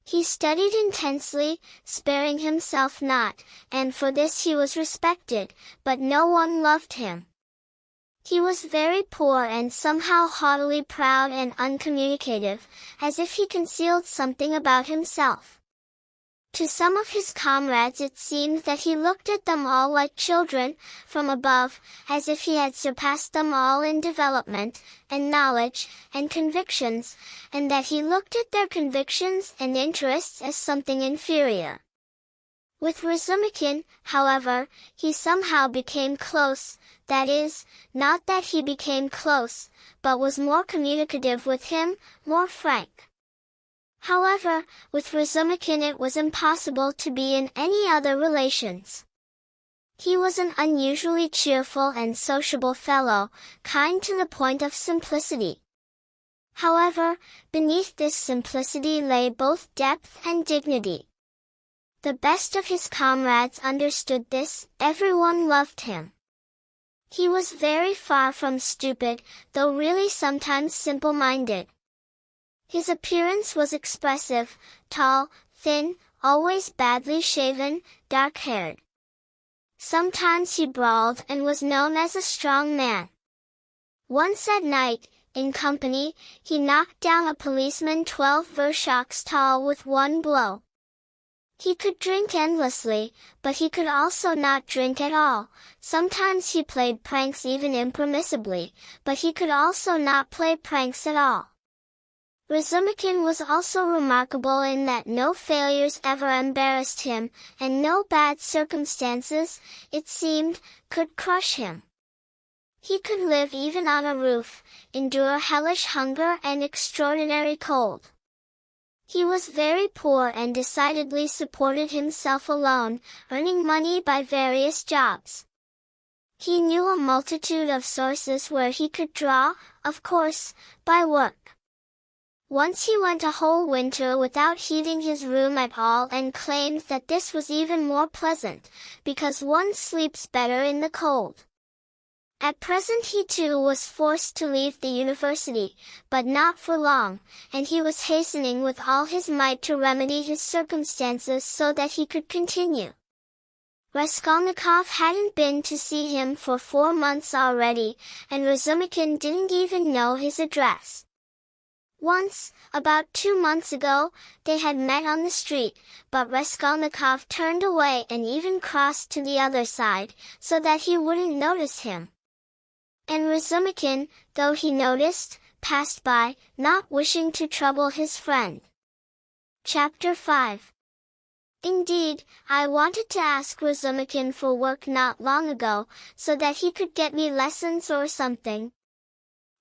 He studied intensely, sparing himself not, and for this he was respected, but no one loved him. He was very poor and somehow haughtily proud and uncommunicative, as if he concealed something about himself. To some of his comrades it seemed that he looked at them all like children, from above, as if he had surpassed them all in development, and knowledge, and convictions, and that he looked at their convictions and interests as something inferior. With Razumikin, however, he somehow became close, that is, not that he became close, but was more communicative with him, more frank. However, with Razumikin it was impossible to be in any other relations. He was an unusually cheerful and sociable fellow, kind to the point of simplicity. However, beneath this simplicity lay both depth and dignity. The best of his comrades understood this, everyone loved him. He was very far from stupid, though really sometimes simple-minded. His appearance was expressive, tall, thin, always badly shaven, dark-haired. Sometimes he brawled and was known as a strong man. Once at night, in company, he knocked down a policeman 12 vershaks tall with one blow. He could drink endlessly, but he could also not drink at all. Sometimes he played pranks even impermissibly, but he could also not play pranks at all. Razumikhin was also remarkable in that no failures ever embarrassed him, and no bad circumstances, it seemed, could crush him. He could live even on a roof, endure hellish hunger and extraordinary cold. He was very poor and decidedly supported himself alone, earning money by various jobs. He knew a multitude of sources where he could draw, of course, by work. Once he went a whole winter without heating his room at all and claimed that this was even more pleasant, because one sleeps better in the cold. At present he too was forced to leave the university, but not for long, and he was hastening with all his might to remedy his circumstances so that he could continue. Raskolnikov hadn't been to see him for 4 months already, and Razumikhin didn't even know his address. Once, about 2 months ago, they had met on the street, but Raskolnikov turned away and even crossed to the other side, so that he wouldn't notice him. And Razumikhin, though he noticed, passed by, not wishing to trouble his friend. Chapter 5. Indeed, I wanted to ask Razumikhin for work not long ago, so that he could get me lessons or something.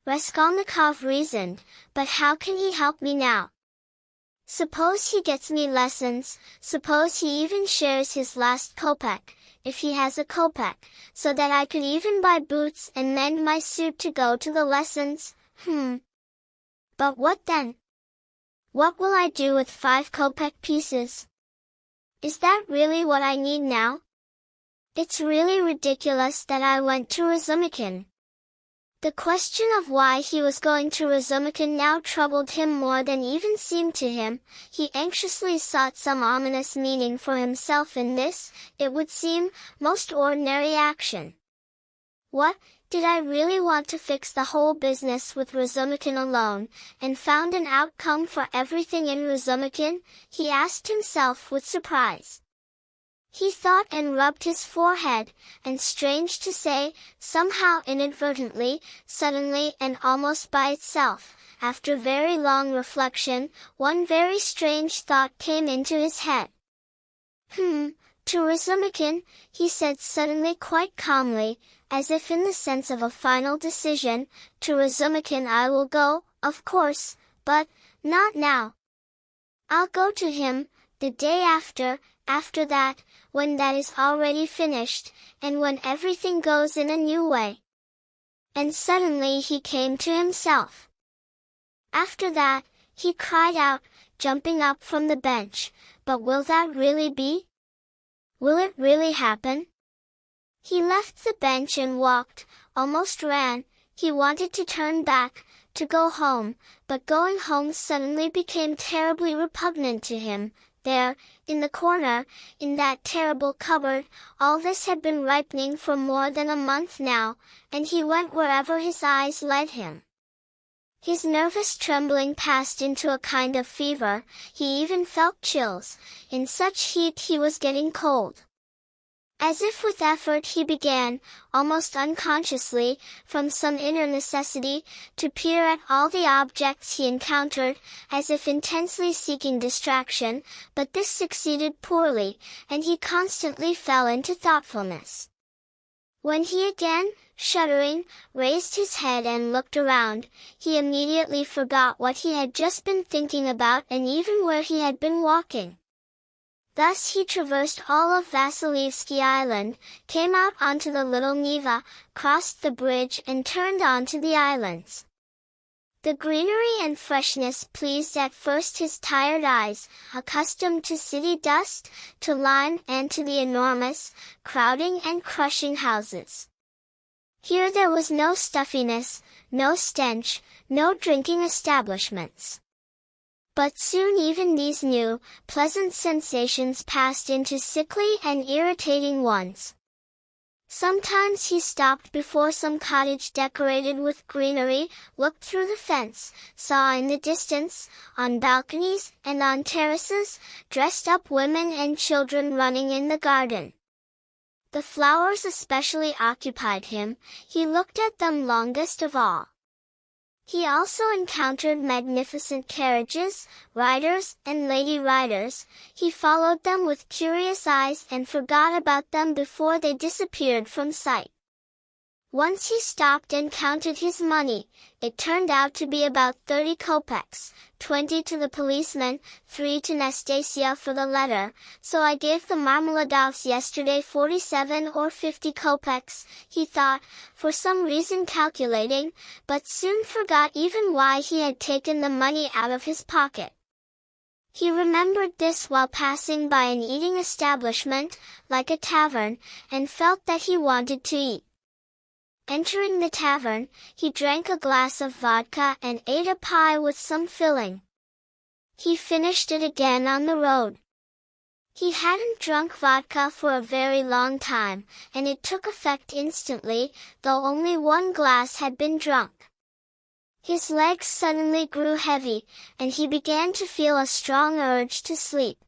Raskolnikov reasoned, but how can he help me now? Suppose he gets me lessons, suppose he even shares his last kopeck, if he has a kopeck, so that I could even buy boots and mend my suit to go to the lessons, But what then? What will I do with 5 kopeck pieces? Is that really what I need now? It's really ridiculous that I went to Razumikhin. The question of why he was going to Razumikhin now troubled him more than even seemed to him. He anxiously sought some ominous meaning for himself in this, it would seem, most ordinary action. What, did I really want to fix the whole business with Razumikhin alone, and found an outcome for everything in Razumikhin? He asked himself with surprise. He thought and rubbed his forehead, and strange to say, somehow inadvertently, suddenly and almost by itself, after very long reflection, one very strange thought came into his head. To Razumikhin, he said suddenly quite calmly, as if in the sense of a final decision, to Razumikhin I will go, of course, but, not now. I'll go to him, the day after that, when that is already finished, and when everything goes in a new way. And suddenly he came to himself. After that, he cried out, jumping up from the bench, but will that really be? Will it really happen? He left the bench and walked, almost ran. He wanted to turn back, to go home, but going home suddenly became terribly repugnant to him. There, in the corner, in that terrible cupboard, all this had been ripening for more than a month now, and he went wherever his eyes led him. His nervous trembling passed into a kind of fever, he even felt chills. In such heat he was getting cold. As if with effort he began, almost unconsciously, from some inner necessity, to peer at all the objects he encountered, as if intensely seeking distraction, but this succeeded poorly, and he constantly fell into thoughtfulness. When he again, shuddering, raised his head and looked around, he immediately forgot what he had just been thinking about and even where he had been walking. Thus he traversed all of Vasilievsky Island, came out onto the little Neva, crossed the bridge and turned onto the islands. The greenery and freshness pleased at first his tired eyes, accustomed to city dust, to lime and to the enormous, crowding and crushing houses. Here there was no stuffiness, no stench, no drinking establishments. But soon even these new, pleasant sensations passed into sickly and irritating ones. Sometimes he stopped before some cottage decorated with greenery, looked through the fence, saw in the distance, on balconies and on terraces, dressed-up women and children running in the garden. The flowers especially occupied him, he looked at them longest of all. He also encountered magnificent carriages, riders, and lady riders. He followed them with curious eyes and forgot about them before they disappeared from sight. Once he stopped and counted his money. It turned out to be about 30 kopecks, 20 to the policeman, 3 to Nastasia for the letter, so I gave the Marmeladovs yesterday 47 or 50 kopecks, he thought, for some reason calculating, but soon forgot even why he had taken the money out of his pocket. He remembered this while passing by an eating establishment, like a tavern, and felt that he wanted to eat. Entering the tavern, he drank a glass of vodka and ate a pie with some filling. He finished it again on the road. He hadn't drunk vodka for a very long time, and it took effect instantly, though only one glass had been drunk. His legs suddenly grew heavy, and he began to feel a strong urge to sleep.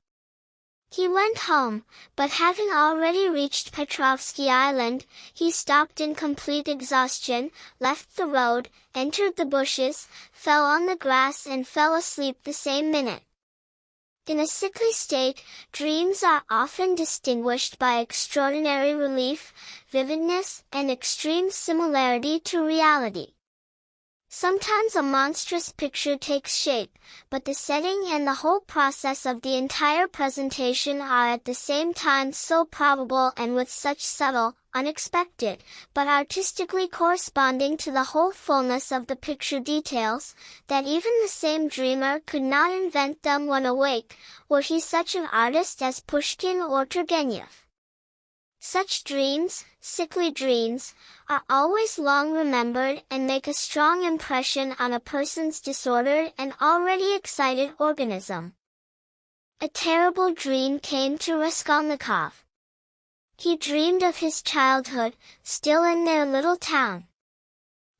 He went home, but having already reached Petrovsky Island, he stopped in complete exhaustion, left the road, entered the bushes, fell on the grass and fell asleep the same minute. In a sickly state, dreams are often distinguished by extraordinary relief, vividness, and extreme similarity to reality. Sometimes a monstrous picture takes shape, but the setting and the whole process of the entire presentation are at the same time so probable and with such subtle, unexpected, but artistically corresponding to the whole fullness of the picture details, that even the same dreamer could not invent them when awake, were he such an artist as Pushkin or Turgenev. Such dreams, sickly dreams, are always long remembered and make a strong impression on a person's disordered and already excited organism. A terrible dream came to Raskolnikov. He dreamed of his childhood, still in their little town.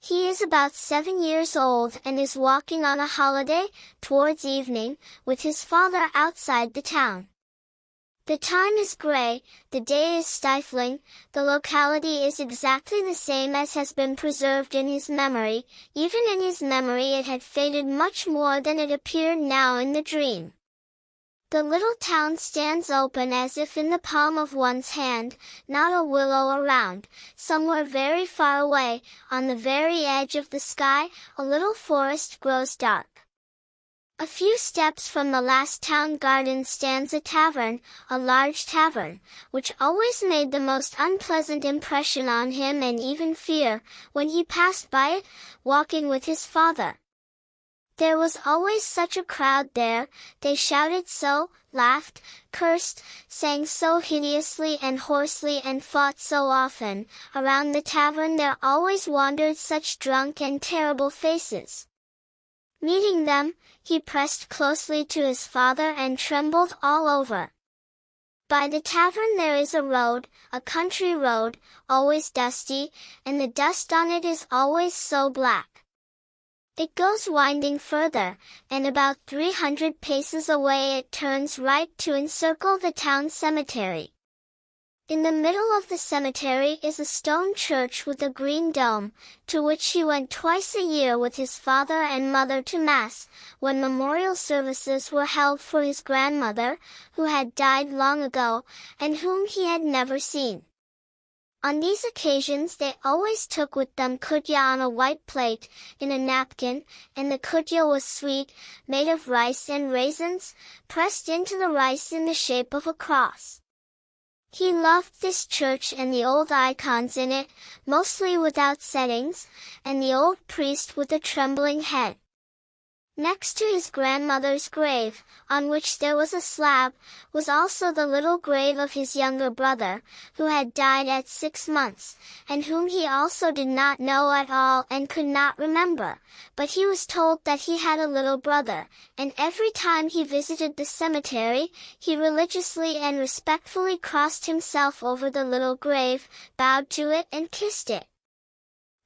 He is about 7 years old and is walking on a holiday, towards evening, with his father outside the town. The time is gray, the day is stifling, the locality is exactly the same as has been preserved in his memory. Even in his memory it had faded much more than it appeared now in the dream. The little town stands open as if in the palm of one's hand, not a willow around. Somewhere very far away, on the very edge of the sky, a little forest grows dark. A few steps from the last town garden stands a tavern, a large tavern, which always made the most unpleasant impression on him and even fear, when he passed by it, walking with his father. There was always such a crowd there, they shouted so, laughed, cursed, sang so hideously and hoarsely and fought so often. Around the tavern there always wandered such drunk and terrible faces. Meeting them, he pressed closely to his father and trembled all over. By the tavern there is a road, a country road, always dusty, and the dust on it is always so black. It goes winding further, and about 300 paces away it turns right to encircle the town cemetery. In the middle of the cemetery is a stone church with a green dome, to which he went twice a year with his father and mother to Mass, when memorial services were held for his grandmother, who had died long ago, and whom he had never seen. On these occasions they always took with them kutya on a white plate, in a napkin, and the kutya was sweet, made of rice and raisins, pressed into the rice in the shape of a cross. He loved this church and the old icons in it, mostly without settings, and the old priest with a trembling head. Next to his grandmother's grave, on which there was a slab, was also the little grave of his younger brother, who had died at 6 months, and whom he also did not know at all and could not remember. But he was told that he had a little brother, and every time he visited the cemetery, he religiously and respectfully crossed himself over the little grave, bowed to it and kissed it.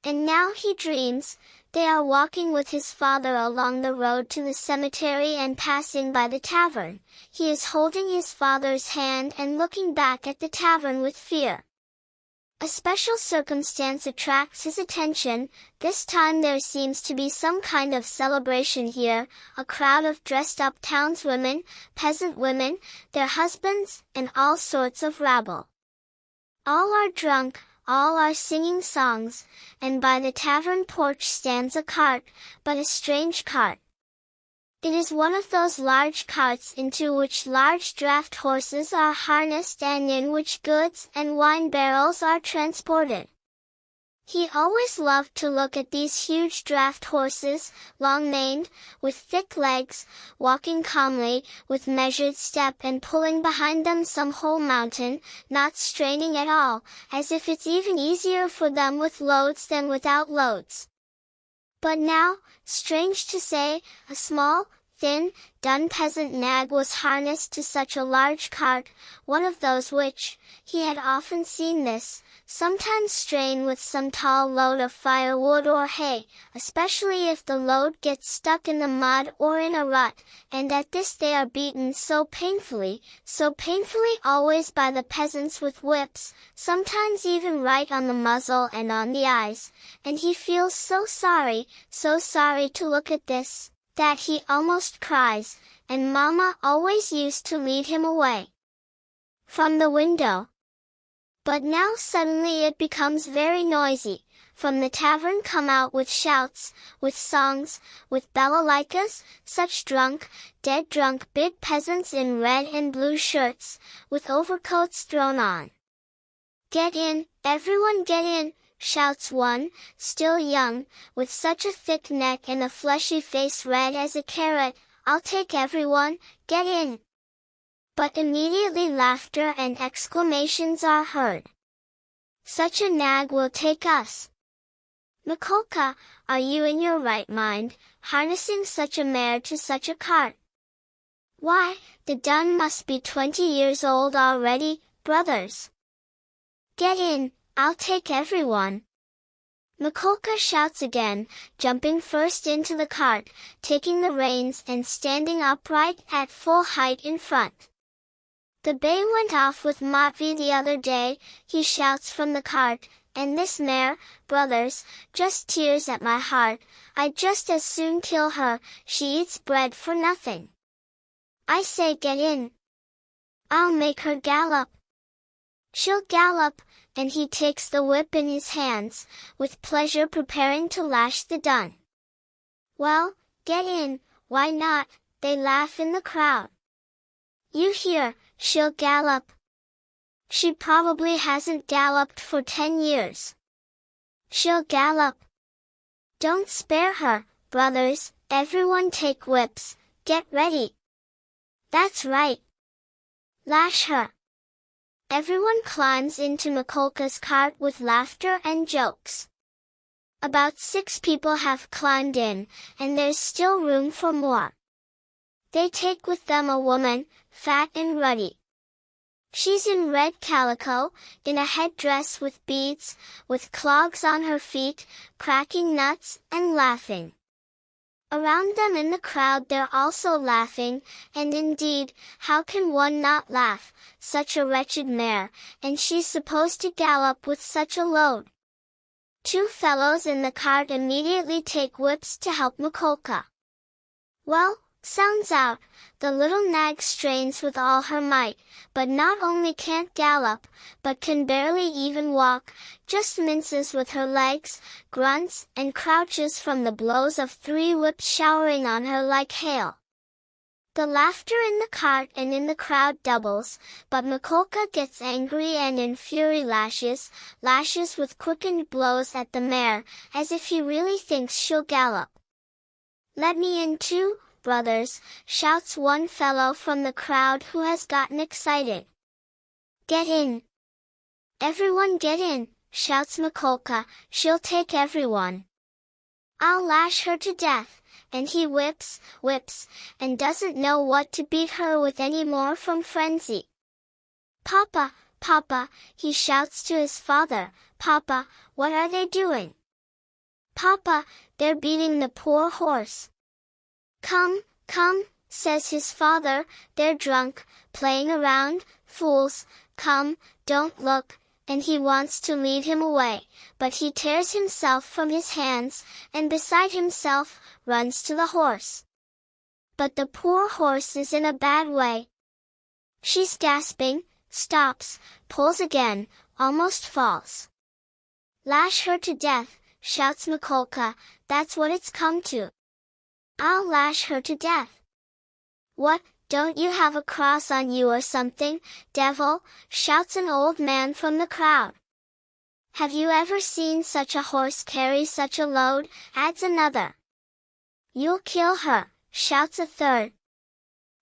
And now he dreams. They are walking with his father along the road to the cemetery and passing by the tavern. He is holding his father's hand and looking back at the tavern with fear. A special circumstance attracts his attention. This time there seems to be some kind of celebration here, a crowd of dressed-up townswomen, peasant women, their husbands, and all sorts of rabble. All are drunk. All are singing songs, and by the tavern porch stands a cart, but a strange cart. It is one of those large carts into which large draft horses are harnessed and in which goods and wine barrels are transported. He always loved to look at these huge draft horses, long-maned, with thick legs, walking calmly, with measured step and pulling behind them some whole mountain, not straining at all, as if it's even easier for them with loads than without loads. But now, strange to say, a small, thin, dun peasant nag was harnessed to such a large cart, one of those which, he had often seen this, sometimes strain with some tall load of firewood or hay, especially if the load gets stuck in the mud or in a rut, and at this they are beaten so painfully always by the peasants with whips, sometimes even right on the muzzle and on the eyes, and he feels so sorry to look at this, that he almost cries, and Mama always used to lead him away from the window. But now suddenly it becomes very noisy. From the tavern come out with shouts, with songs, with balalaikas, such drunk, dead drunk big peasants in red and blue shirts, with overcoats thrown on. "Get in, everyone get in!" shouts one, still young, with such a thick neck and a fleshy face red as a carrot. "I'll take everyone, get in!" But immediately laughter and exclamations are heard. "Such a nag will take us! Mikolka, are you in your right mind, harnessing such a mare to such a cart? Why, the dun must be 20 years old already, brothers! Get in, I'll take everyone!" Mikolka shouts again, jumping first into the cart, taking the reins and standing upright at full height in front. "The bay went off with Matvey the other day," he shouts from the cart, "and this mare, brothers, just tears at my heart. I'd just as soon kill her, she eats bread for nothing. I say get in. I'll make her gallop. She'll gallop," and he takes the whip in his hands, with pleasure preparing to lash the dun. "Well, get in, why not?" they laugh in the crowd. "You hear, she'll gallop. She probably hasn't galloped for 10 years. She'll gallop. Don't spare her, brothers, everyone take whips, get ready. That's right. Lash her." Everyone climbs into Mikolka's cart with laughter and jokes. About 6 people have climbed in, and there's still room for more. They take with them a woman, fat and ruddy. She's in red calico, in a headdress with beads, with clogs on her feet, cracking nuts and laughing. Around them in the crowd they're also laughing, and indeed, how can one not laugh, such a wretched mare, and she's supposed to gallop with such a load. 2 fellows in the cart immediately take whips to help Mikolka. Well, sounds out, the little nag strains with all her might, but not only can't gallop, but can barely even walk, just minces with her legs, grunts, and crouches from the blows of 3 whips showering on her like hail. The laughter in the cart and in the crowd doubles, but Mikolka gets angry and in fury lashes with quickened blows at the mare, as if he really thinks she'll gallop. "Let me in too, brothers," shouts one fellow from the crowd who has gotten excited. "Get in! Everyone get in," shouts Mikolka, "she'll take everyone. I'll lash her to death," and he whips, and doesn't know what to beat her with any more from frenzy. "Papa, Papa," he shouts to his father, "Papa, what are they doing?" "Papa, they're beating the poor horse." "Come, come," says his father, "they're drunk, playing around, fools, come, don't look," and he wants to lead him away, but he tears himself from his hands, and beside himself, runs to the horse. But the poor horse is in a bad way. She's gasping, stops, pulls again, almost falls. "Lash her to death," shouts Mikolka, "that's what it's come to. I'll lash her to death." "What, don't you have a cross on you or something, devil?" shouts an old man from the crowd. "Have you ever seen such a horse carry such a load?" adds another. "You'll kill her," shouts a third.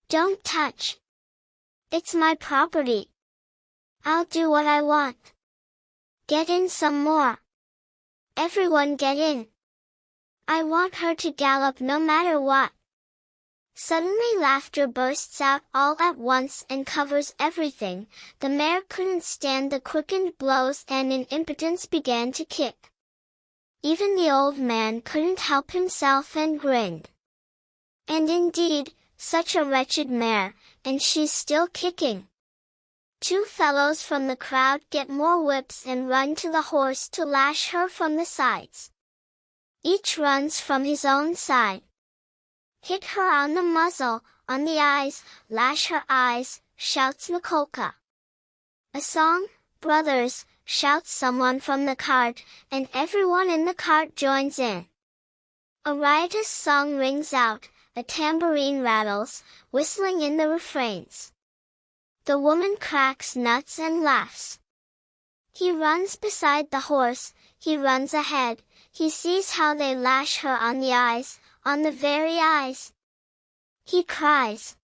"Don't touch. It's my property. I'll do what I want." "Get in some more. Everyone get in. I want her to gallop no matter what." Suddenly laughter bursts out all at once and covers everything. The mare couldn't stand the quickened blows and in impotence began to kick. Even the old man couldn't help himself and grinned. And indeed, such a wretched mare, and she's still kicking. Two fellows from the crowd get more whips and run to the horse to lash her from the sides. Each runs from his own side. "Hit her on the muzzle, on the eyes, lash her eyes," shouts Mikolka. "A song, brothers," shouts someone from the cart, and everyone in the cart joins in. A riotous song rings out, a tambourine rattles, whistling in the refrains. The woman cracks nuts and laughs. He runs beside the horse, he runs ahead, he sees how they lash her on the eyes, on the very eyes. He cries.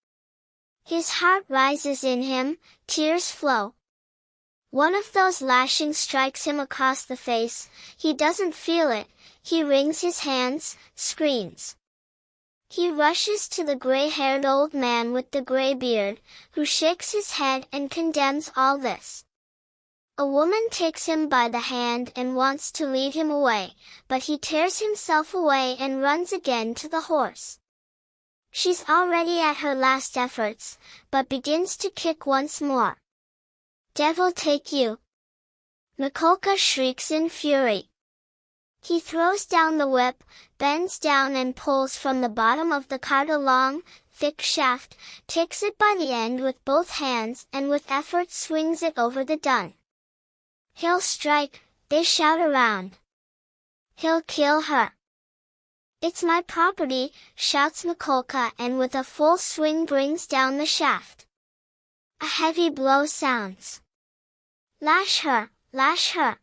His heart rises in him, tears flow. One of those lashings strikes him across the face, he doesn't feel it, he wrings his hands, screams. He rushes to the gray-haired old man with the gray beard, who shakes his head and condemns all this. A woman takes him by the hand and wants to lead him away, but he tears himself away and runs again to the horse. She's already at her last efforts, but begins to kick once more. "Devil take you!" Mikolka shrieks in fury. He throws down the whip, bends down and pulls from the bottom of the cart a long, thick shaft, takes it by the end with both hands and with effort swings it over the dun. "He'll strike," they shout around. "He'll kill her." "It's my property," shouts Mikolka and with a full swing brings down the shaft. A heavy blow sounds. "Lash her, lash her."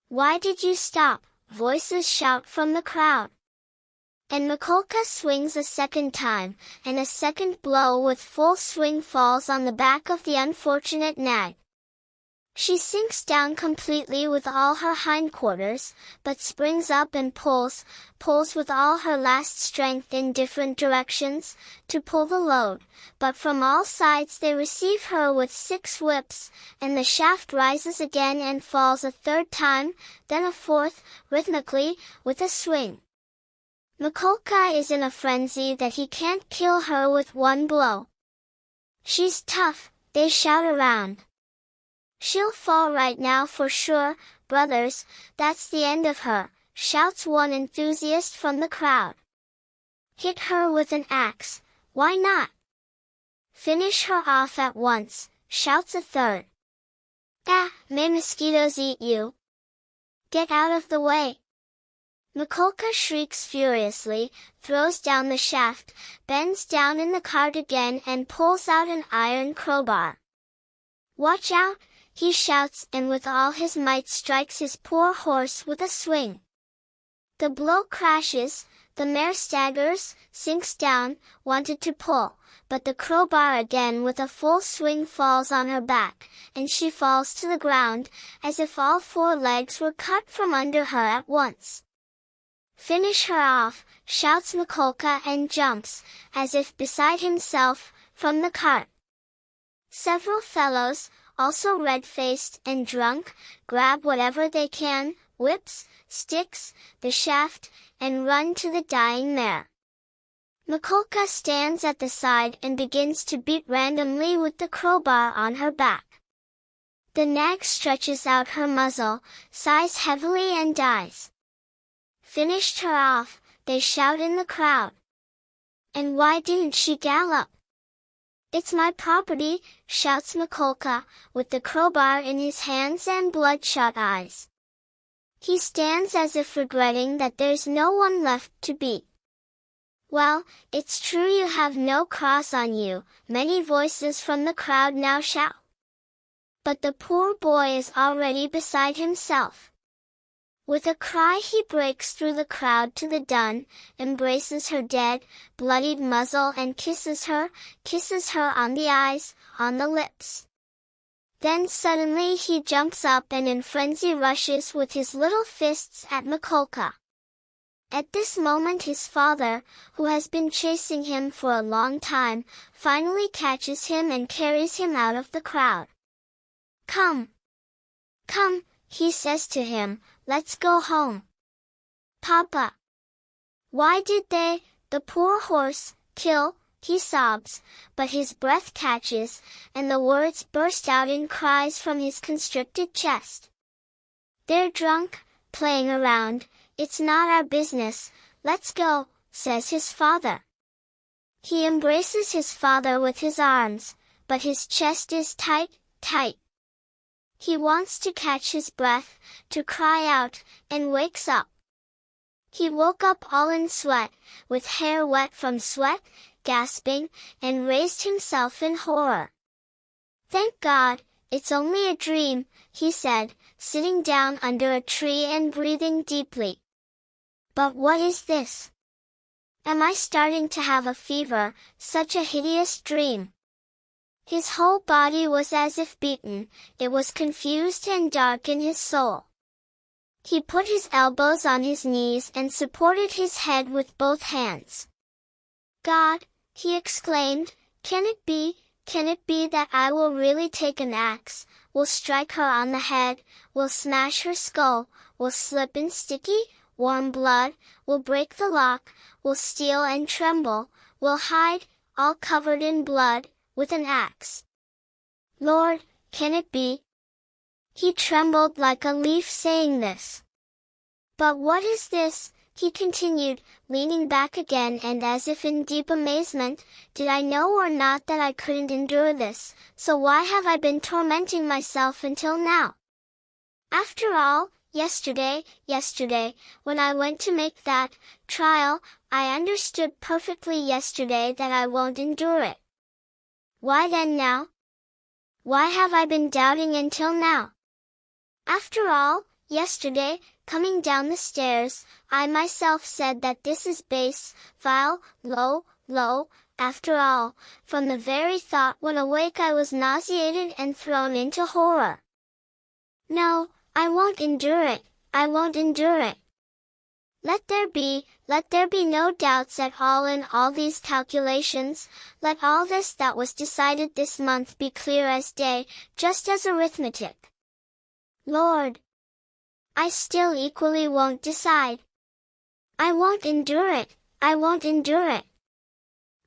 "Why did you stop?" voices shout from the crowd. And Mikolka swings a second time, and a second blow with full swing falls on the back of the unfortunate nag. She sinks down completely with all her hindquarters, but springs up and pulls with all her last strength in different directions, to pull the load, but from all sides they receive her with 6 whips, and the shaft rises again and falls a third time, then a fourth, rhythmically, with a swing. Mikolka is in a frenzy that he can't kill her with one blow. "She's tough," they shout around. "She'll fall right now for sure, brothers, that's the end of her," shouts one enthusiast from the crowd. "Hit her with an axe, why not? Finish her off at once," shouts a third. "Ah, may mosquitoes eat you! Get out of the way!" Mikolka shrieks furiously, throws down the shaft, bends down in the cart again and pulls out an iron crowbar. "Watch out!" he shouts and with all his might strikes his poor horse with a swing. The blow crashes, The mare staggers, sinks down, wanted to pull, but the crowbar again with a full swing falls on her back, and she falls to the ground, as if all four legs were cut from under her at once. "Finish her off," shouts Mikolka and jumps, as if beside himself, from the cart. Several fellows, also red-faced and drunk, grab whatever they can, whips, sticks, the shaft, and run to the dying mare. Mikolka stands at the side and begins to beat randomly with the crowbar on her back. The nag stretches out her muzzle, sighs heavily and dies. "Finished her off," they shout in the crowd. "And why didn't she gallop?" "It's my property," shouts Mikolka, with the crowbar in his hands and bloodshot eyes. He stands as if regretting that there's no one left to beat. "Well, it's true you have no cross on you," many voices from the crowd now shout. But the poor boy is already beside himself. With a cry he breaks through the crowd to the dun, embraces her dead, bloodied muzzle and kisses her on the eyes, on the lips. Then suddenly he jumps up and in frenzy rushes with his little fists at Mikolka. At this moment his father, who has been chasing him for a long time, finally catches him and carries him out of the crowd. "Come! Come!" he says to him, "let's go home." "Papa! Why did they, the poor horse, kill?" he sobs, but his breath catches, and the words burst out in cries from his constricted chest. "They're drunk, playing around, it's not our business, let's go," says his father. He embraces his father with his arms, but his chest is tight, tight. He wants to catch his breath, to cry out, and wakes up. He woke up all in sweat, with hair wet from sweat, gasping, and raised himself in horror. "Thank God, it's only a dream," he said, sitting down under a tree and breathing deeply. "But what is this? Am I starting to have a fever, such a hideous dream?" His whole body was as if beaten, it was confused and dark in his soul. He put his elbows on his knees and supported his head with both hands. "God," he exclaimed, can it be that I will really take an axe, will strike her on the head, will smash her skull, will slip in sticky, warm blood, will break the lock, will steal and tremble, will hide, all covered in blood, with an axe? Lord, can it be?" He trembled like a leaf saying this. "But what is this?" he continued, leaning back again and as if in deep amazement. "Did I know or not that I couldn't endure this, so why have I been tormenting myself until now? After all, yesterday, when I went to make that trial, I understood perfectly yesterday that I won't endure it. Why then now? Why have I been doubting until now? After all, yesterday, coming down the stairs, I myself said that this is base, vile, low, after all, from the very thought when awake I was nauseated and thrown into horror. No, I won't endure it, I won't endure it. Let there be no doubts at all in all these calculations, let all this that was decided this month be clear as day, just as arithmetic. Lord, I still equally won't decide. I won't endure it, I won't endure it.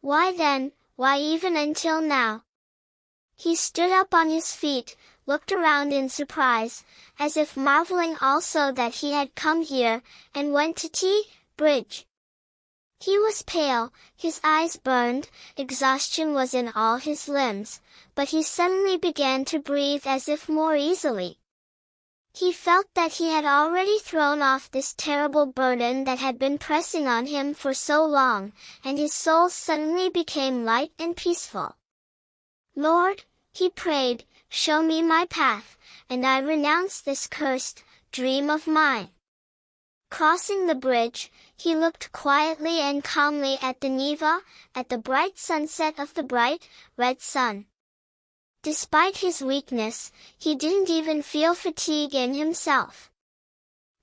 Why then, why even until now?" He stood up on his feet, looked around in surprise, as if marveling also that he had come here, and went to T-Bridge. He was pale, his eyes burned, exhaustion was in all his limbs, but he suddenly began to breathe as if more easily. He felt that he had already thrown off this terrible burden that had been pressing on him for so long, and his soul suddenly became light and peaceful. "Lord," he prayed, "show me my path, and I renounce this cursed dream of mine." Crossing the bridge, He looked quietly and calmly at the Neva, at the bright sunset of the bright, red sun. Despite his weakness, he didn't even feel fatigue in himself.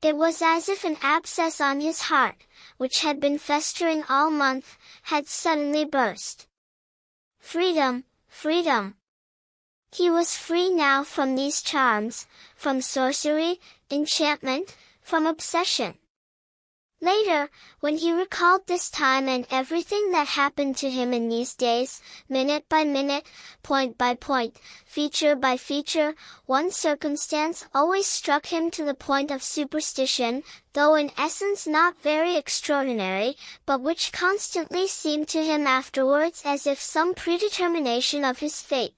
It was as if an abscess on his heart, which had been festering all month, had suddenly burst. Freedom, freedom! He was free now from these charms, from sorcery, enchantment, from obsession. Later, when he recalled this time and everything that happened to him in these days, minute by minute, point by point, feature by feature, one circumstance always struck him to the point of superstition, though in essence not very extraordinary, but which constantly seemed to him afterwards as if some predetermination of his fate.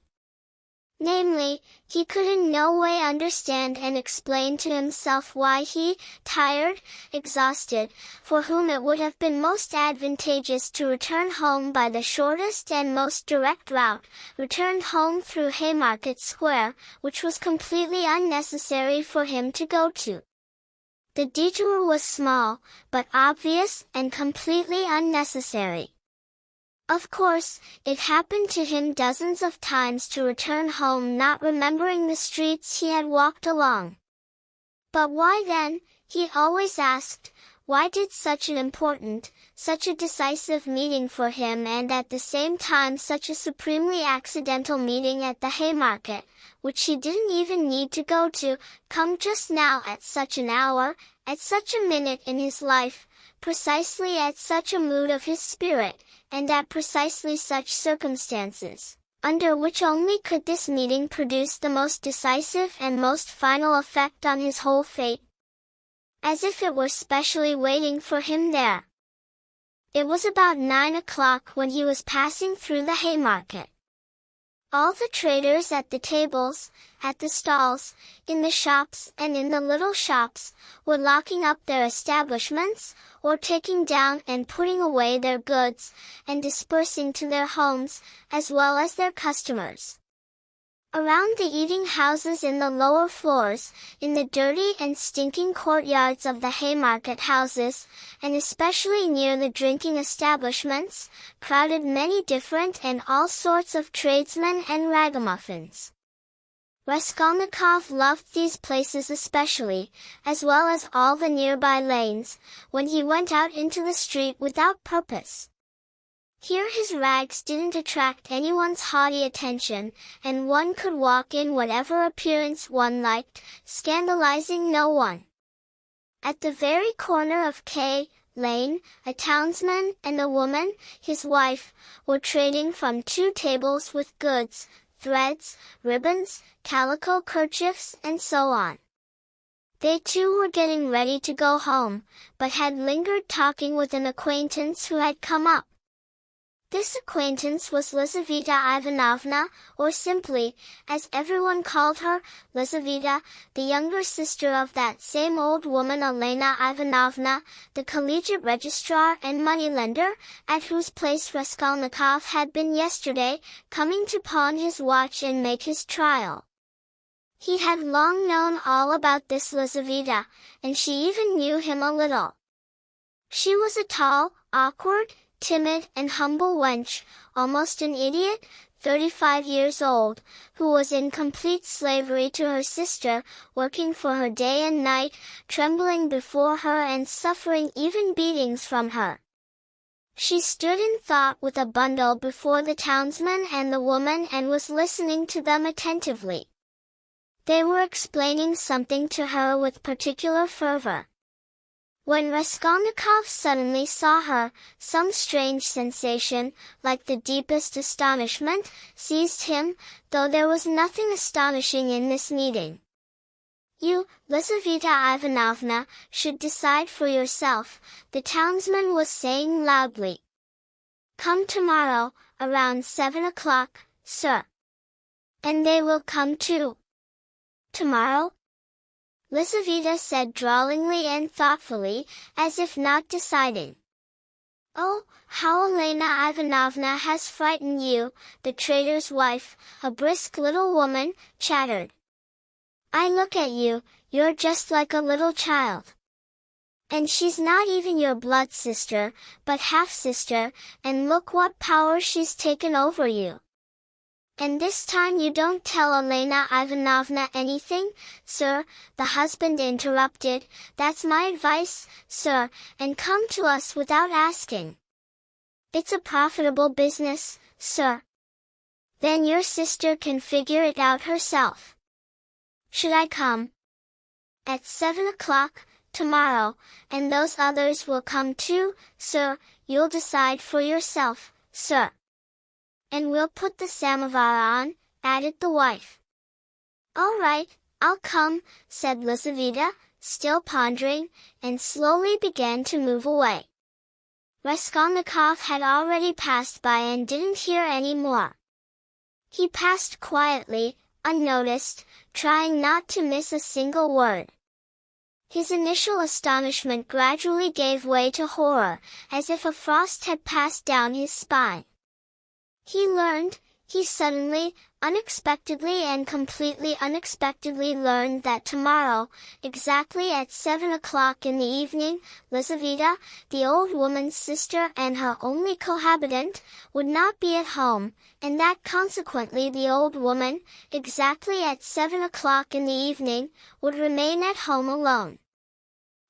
Namely, he could in no way understand and explain to himself why he, tired, exhausted, for whom it would have been most advantageous to return home by the shortest and most direct route, returned home through Haymarket Square, which was completely unnecessary for him to go to. The detour was small, but obvious and completely unnecessary. Of course, it happened to him dozens of times to return home not remembering the streets he had walked along. But why then, he always asked, why did such an important, such a decisive meeting for him and at the same time such a supremely accidental meeting at the Haymarket, which he didn't even need to go to, come just now at such an hour, at such a minute in his life, precisely at such a mood of his spirit, and at precisely such circumstances, under which only could this meeting produce the most decisive and most final effect on his whole fate? As if it were specially waiting for him there. It was about 9 o'clock when he was passing through the Haymarket. All the traders at the tables, at the stalls, in the shops and in the little shops, were locking up their establishments, or taking down and putting away their goods, and dispersing to their homes, as well as their customers. Around the eating houses in the lower floors, in the dirty and stinking courtyards of the Haymarket houses, and especially near the drinking establishments, crowded many different and all sorts of tradesmen and ragamuffins. Raskolnikov loved these places especially, as well as all the nearby lanes, when he went out into the street without purpose. Here his rags didn't attract anyone's haughty attention, and one could walk in whatever appearance one liked, scandalizing no one. At the very corner of K Lane, a townsman and a woman, his wife, were trading from 2 tables with goods, threads, ribbons, calico kerchiefs, and so on. They too were getting ready to go home, but had lingered talking with an acquaintance who had come up. This acquaintance was Lizaveta Ivanovna, or simply, as everyone called her, Lizaveta, the younger sister of that same old woman Elena Ivanovna, the collegiate registrar and moneylender, at whose place Raskolnikov had been yesterday, coming to pawn his watch and make his trial. He had long known all about this Lizaveta, and she even knew him a little. She was a tall, awkward, timid and humble wench, almost an idiot, 35 years old, who was in complete slavery to her sister, working for her day and night, trembling before her and suffering even beatings from her. She stood in thought with a bundle before the townsman and the woman and was listening to them attentively. They were explaining something to her with particular fervor. When Raskolnikov suddenly saw her, some strange sensation, like the deepest astonishment, seized him, though there was nothing astonishing in this meeting. You, Lizaveta Ivanovna, should decide for yourself, the townsman was saying loudly. Come tomorrow, around 7 o'clock, sir. And they will come too. Tomorrow? Lizaveta said drawlingly and thoughtfully, as if not deciding. Oh, how Elena Ivanovna has frightened you, the trader's wife, a brisk little woman, chattered. I look at you, you're just like a little child. And she's not even your blood sister, but half-sister, and look what power she's taken over you. And this time you don't tell Elena Ivanovna anything, sir, the husband interrupted. That's my advice, sir, and come to us without asking. It's a profitable business, sir. Then your sister can figure it out herself. Should I come? At 7 o'clock, tomorrow, and those others will come too, sir, you'll decide for yourself, sir. And we'll put the samovar on, added the wife. All right, I'll come, said Lizaveta, still pondering, and slowly began to move away. Raskolnikov had already passed by and didn't hear any more. He passed quietly, unnoticed, trying not to miss a single word. His initial astonishment gradually gave way to horror, as if a frost had passed down his spine. He suddenly, unexpectedly and completely unexpectedly learned that tomorrow, exactly at 7 o'clock in the evening, Lizaveta, the old woman's sister and her only cohabitant, would not be at home, and that consequently the old woman, exactly at 7 o'clock in the evening, would remain at home alone.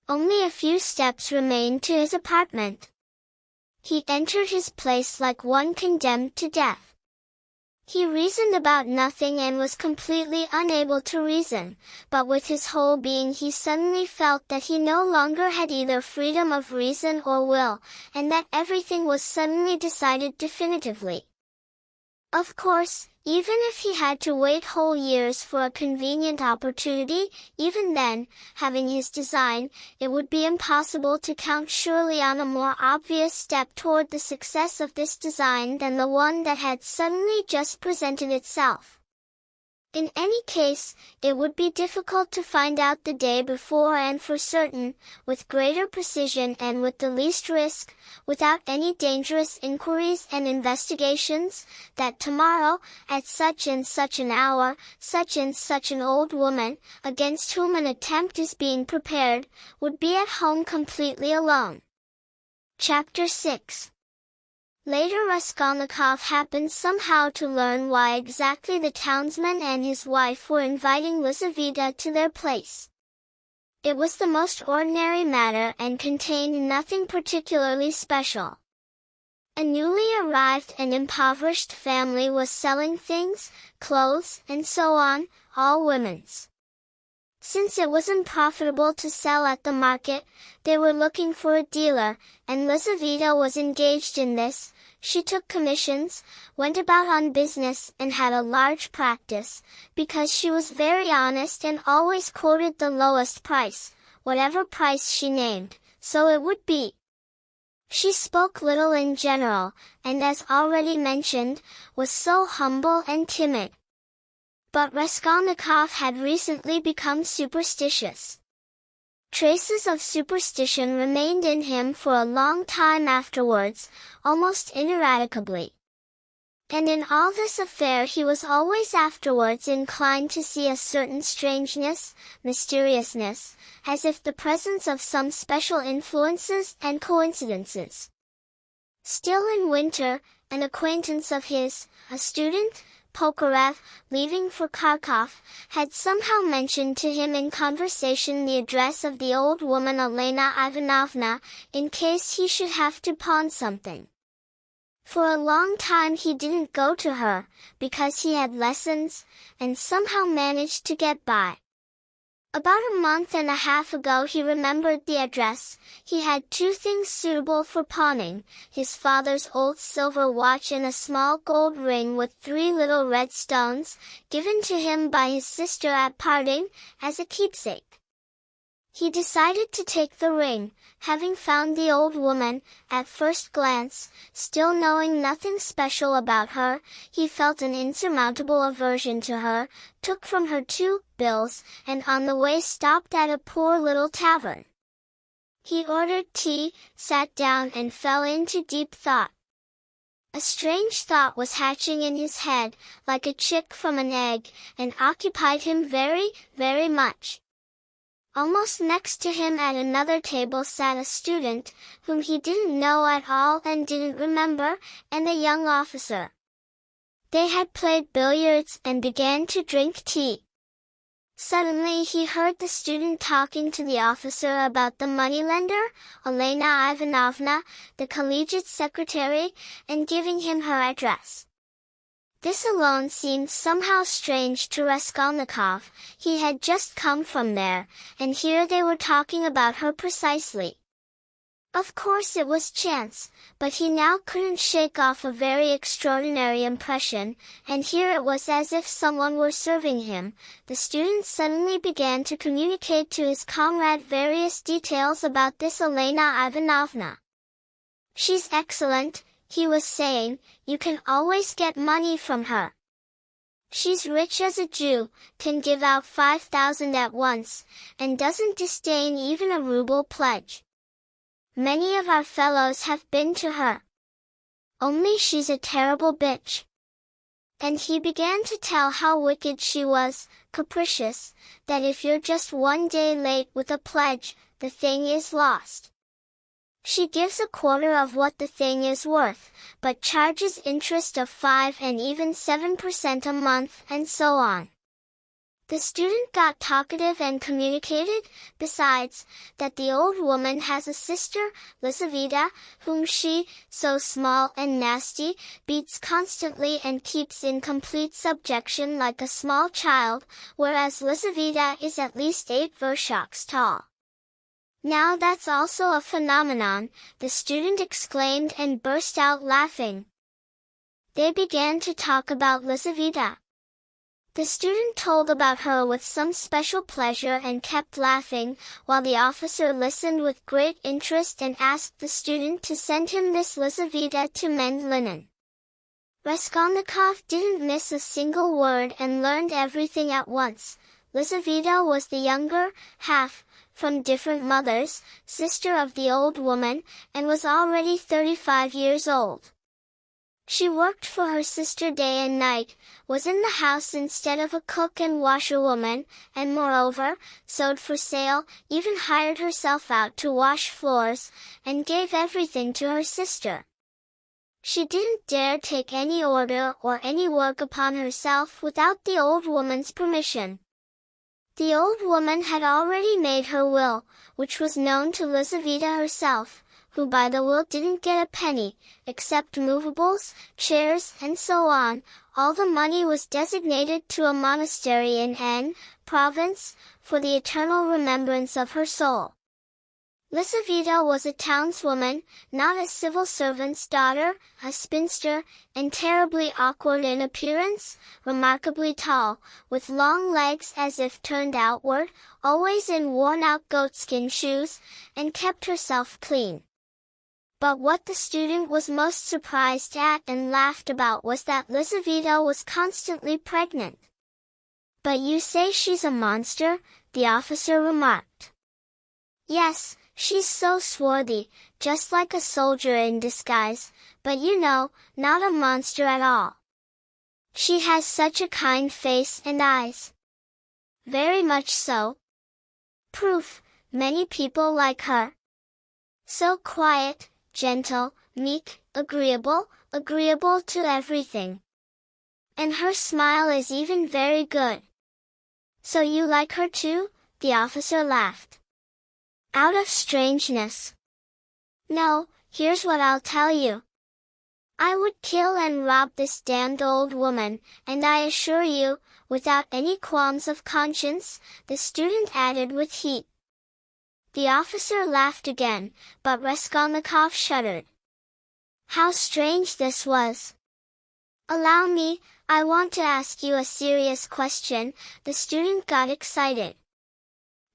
Only a few steps remained to his apartment. He entered his place like one condemned to death. He reasoned about nothing and was completely unable to reason, but with his whole being he suddenly felt that he no longer had either freedom of reason or will, and that everything was suddenly decided definitively. Of course, even if he had to wait whole years for a convenient opportunity, even then, having his design, it would be impossible to count surely on a more obvious step toward the success of this design than the one that had suddenly just presented itself. In any case, it would be difficult to find out the day before and for certain, with greater precision and with the least risk, without any dangerous inquiries and investigations, that tomorrow, at such and such an hour, such and such an old woman, against whom an attempt is being prepared, would be at home completely alone. Chapter 6. Later Raskolnikov happened somehow to learn why exactly the townsman and his wife were inviting Lizaveta to their place. It was the most ordinary matter and contained nothing particularly special. A newly arrived and impoverished family was selling things, clothes, and so on, all women's. Since it was unprofitable to sell at the market, they were looking for a dealer, and Lizaveta was engaged in this. She took commissions, went about on business and had a large practice, because she was very honest and always quoted the lowest price, whatever price she named, so it would be. She spoke little in general, and as already mentioned, was so humble and timid. But Raskolnikov had recently become superstitious. Traces of superstition remained in him for a long time afterwards, almost ineradicably. And in all this affair he was always afterwards inclined to see a certain strangeness, mysteriousness, as if the presence of some special influences and coincidences. Still in winter, an acquaintance of his, a student, Pokarev, leaving for Kharkov, had somehow mentioned to him in conversation the address of the old woman Elena Ivanovna, in case he should have to pawn something. For a long time he didn't go to her, because he had lessons, and somehow managed to get by. About a month and a half ago he remembered the address. He had two things suitable for pawning, his father's old silver watch and a small gold ring with 3 little red stones, given to him by his sister at parting, as a keepsake. He decided to take the ring, having found the old woman, at first glance, still knowing nothing special about her. He felt an insurmountable aversion to her, took from her 2 bills, and on the way stopped at a poor little tavern. He ordered tea, sat down and fell into deep thought. A strange thought was hatching in his head, like a chick from an egg, and occupied him very, very much. Almost next to him at another table sat a student, whom he didn't know at all and didn't remember, and a young officer. They had played billiards and began to drink tea. Suddenly he heard the student talking to the officer about the moneylender, Elena Ivanovna, the collegiate secretary, and giving him her address. This alone seemed somehow strange to Raskolnikov. He had just come from there, and here they were talking about her precisely. Of course it was chance, but he now couldn't shake off a very extraordinary impression, and here it was as if someone were serving him. The student suddenly began to communicate to his comrade various details about this Elena Ivanovna. "She's excellent," he was saying, "you can always get money from her. She's rich as a Jew, can give out 5,000 at once, and doesn't disdain even a ruble pledge. Many of our fellows have been to her. Only she's a terrible bitch." And he began to tell how wicked she was, capricious, that if you're just one day late with a pledge, the thing is lost. She gives a quarter of what the thing is worth, but charges interest of 5 and even 7% a month, and so on. The student got talkative and communicated, besides, that the old woman has a sister, Lizaveta, whom she, so small and nasty, beats constantly and keeps in complete subjection like a small child, whereas Lizaveta is at least 8 vershoks tall. "Now that's also a phenomenon," the student exclaimed and burst out laughing. They began to talk about Lizaveta. The student told about her with some special pleasure and kept laughing, while the officer listened with great interest and asked the student to send him this Lizaveta to mend linen. Raskolnikov didn't miss a single word and learned everything at once. Lizaveta was the younger, half, from different mothers, sister of the old woman, and was already 35 years old. She worked for her sister day and night, was in the house instead of a cook and washerwoman, and moreover, sewed for sale, even hired herself out to wash floors, and gave everything to her sister. She didn't dare take any order or any work upon herself without the old woman's permission. The old woman had already made her will, which was known to Lizaveta herself, who by the will didn't get a penny, except movables, chairs, and so on. All the money was designated to a monastery in N. province, for the eternal remembrance of her soul. Lizaveta was a townswoman, not a civil servant's daughter, a spinster, and terribly awkward in appearance, remarkably tall, with long legs as if turned outward, always in worn-out goatskin shoes, and kept herself clean. But what the student was most surprised at and laughed about was that Lizaveta was constantly pregnant. "But you say she's a monster?" the officer remarked. "Yes, she's so swarthy, just like a soldier in disguise, but you know, not a monster at all. She has such a kind face and eyes." "Very much so." "Proof, many people like her. So quiet, gentle, meek, agreeable to everything. And her smile is even very good." "So you like her too?" the officer laughed. "Out of strangeness. No, here's what I'll tell you. I would kill and rob this damned old woman, and I assure you, without any qualms of conscience," the student added with heat. The officer laughed again, but Raskolnikov shuddered. How strange this was. "Allow me, I want to ask you a serious question," the student got excited.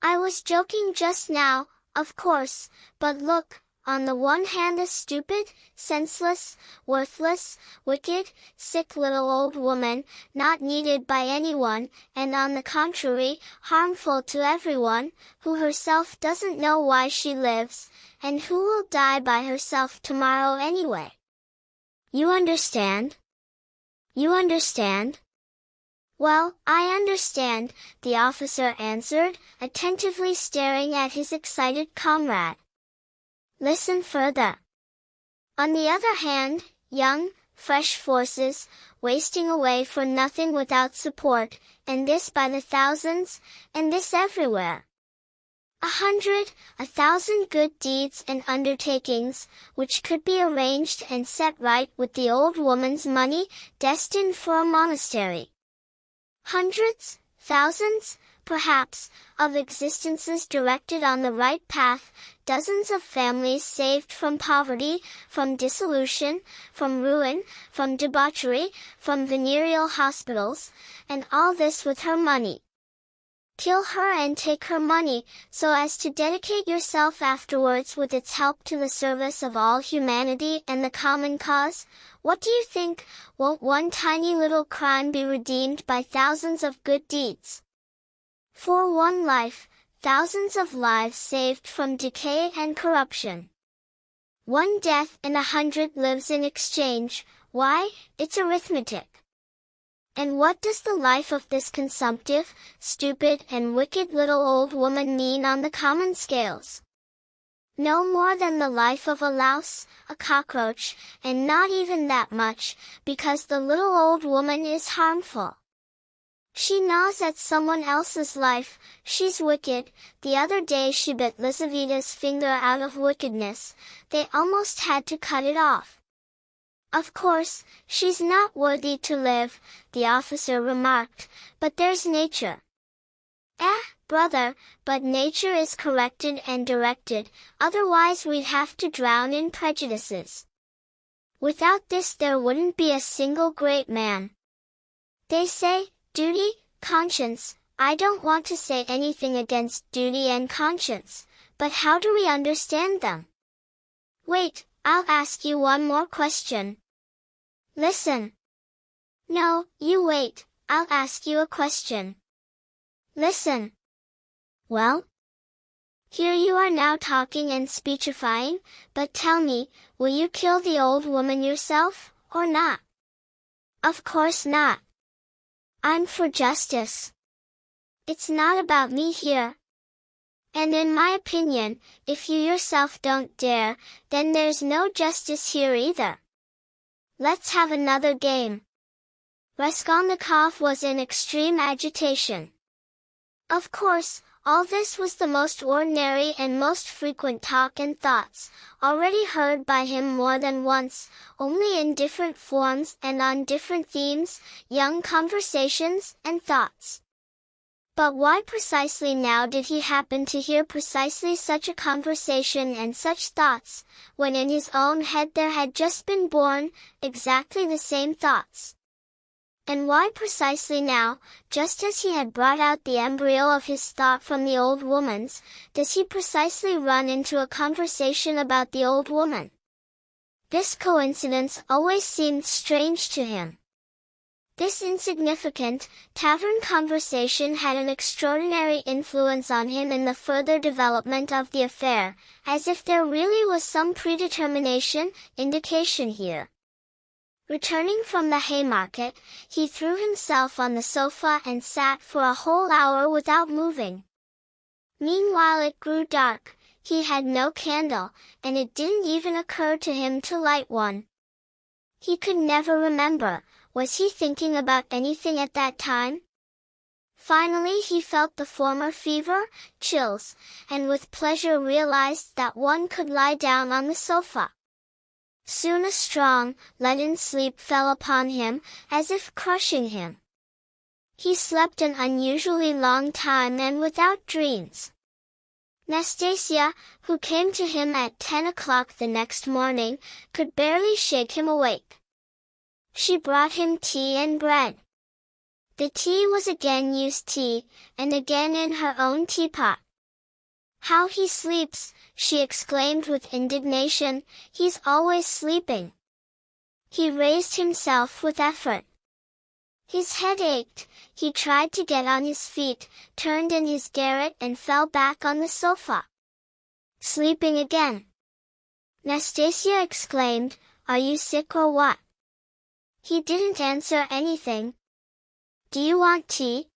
"I was joking just now, of course, but look, on the one hand a stupid, senseless, worthless, wicked, sick little old woman, not needed by anyone, and on the contrary, harmful to everyone, who herself doesn't know why she lives, and who will die by herself tomorrow anyway. You understand? You understand?" Well, I understand, the officer answered, attentively staring at his excited comrade. Listen further. On the other hand, young, fresh forces, wasting away for nothing without support, and this by the thousands, and this everywhere. 100, 1,000 good deeds and undertakings, which could be arranged and set right with the old woman's money, destined for a monastery. Hundreds, thousands, perhaps, of existences directed on the right path, dozens of families saved from poverty, from dissolution, from ruin, from debauchery, from venereal hospitals, and all this with her money. Kill her and take her money, so as to dedicate yourself afterwards with its help to the service of all humanity and the common cause? What do you think? Won't one tiny little crime be redeemed by thousands of good deeds? For one life, thousands of lives saved from decay and corruption. One death in 100 lives in exchange. Why, it's arithmetic. And what does the life of this consumptive, stupid and wicked little old woman mean on the common scales? No more than the life of a louse, a cockroach, and not even that much, because the little old woman is harmful. She gnaws at someone else's life, she's wicked. The other day she bit Lizaveta's finger out of wickedness. They almost had to cut it off. Of course, she's not worthy to live, the officer remarked, but there's nature. Brother, but nature is corrected and directed, otherwise we'd have to drown in prejudices. Without this there wouldn't be a single great man. They say, duty, conscience. I don't want to say anything against duty and conscience, but how do we understand them? Wait, I'll ask you one more question. Listen. No, you wait, I'll ask you a question. Listen. Well? Here you are now talking and speechifying, but tell me, will you kill the old woman yourself, or not? Of course not. I'm for justice. It's not about me here. And in my opinion, if you yourself don't dare, then there's no justice here either. Let's have another game. Raskolnikov was in extreme agitation. Of course, all this was the most ordinary and most frequent talk and thoughts, already heard by him more than once, only in different forms and on different themes, young conversations and thoughts. But why precisely now did he happen to hear precisely such a conversation and such thoughts, when in his own head there had just been born exactly the same thoughts? And why precisely now, just as he had brought out the embryo of his thought from the old woman's, does he precisely run into a conversation about the old woman? This coincidence always seemed strange to him. This insignificant, tavern conversation had an extraordinary influence on him in the further development of the affair, as if there really was some predetermination, indication here. Returning from the Haymarket, he threw himself on the sofa and sat for a whole hour without moving. Meanwhile it grew dark, he had no candle, and it didn't even occur to him to light one. He could never remember. Was he thinking about anything at that time? Finally he felt the former fever, chills, and with pleasure realized that one could lie down on the sofa. Soon a strong, leaden sleep fell upon him, as if crushing him. He slept an unusually long time and without dreams. Nastasia, who came to him at 10 o'clock the next morning, could barely shake him awake. She brought him tea and bread. The tea was again used tea, and again in her own teapot. "How he sleeps!" she exclaimed with indignation. "He's always sleeping." He raised himself with effort. His head ached, he tried to get on his feet, turned in his garret and fell back on the sofa. "Sleeping again!" Nastasia exclaimed, "Are you sick or what?" He didn't answer anything. Do you want tea?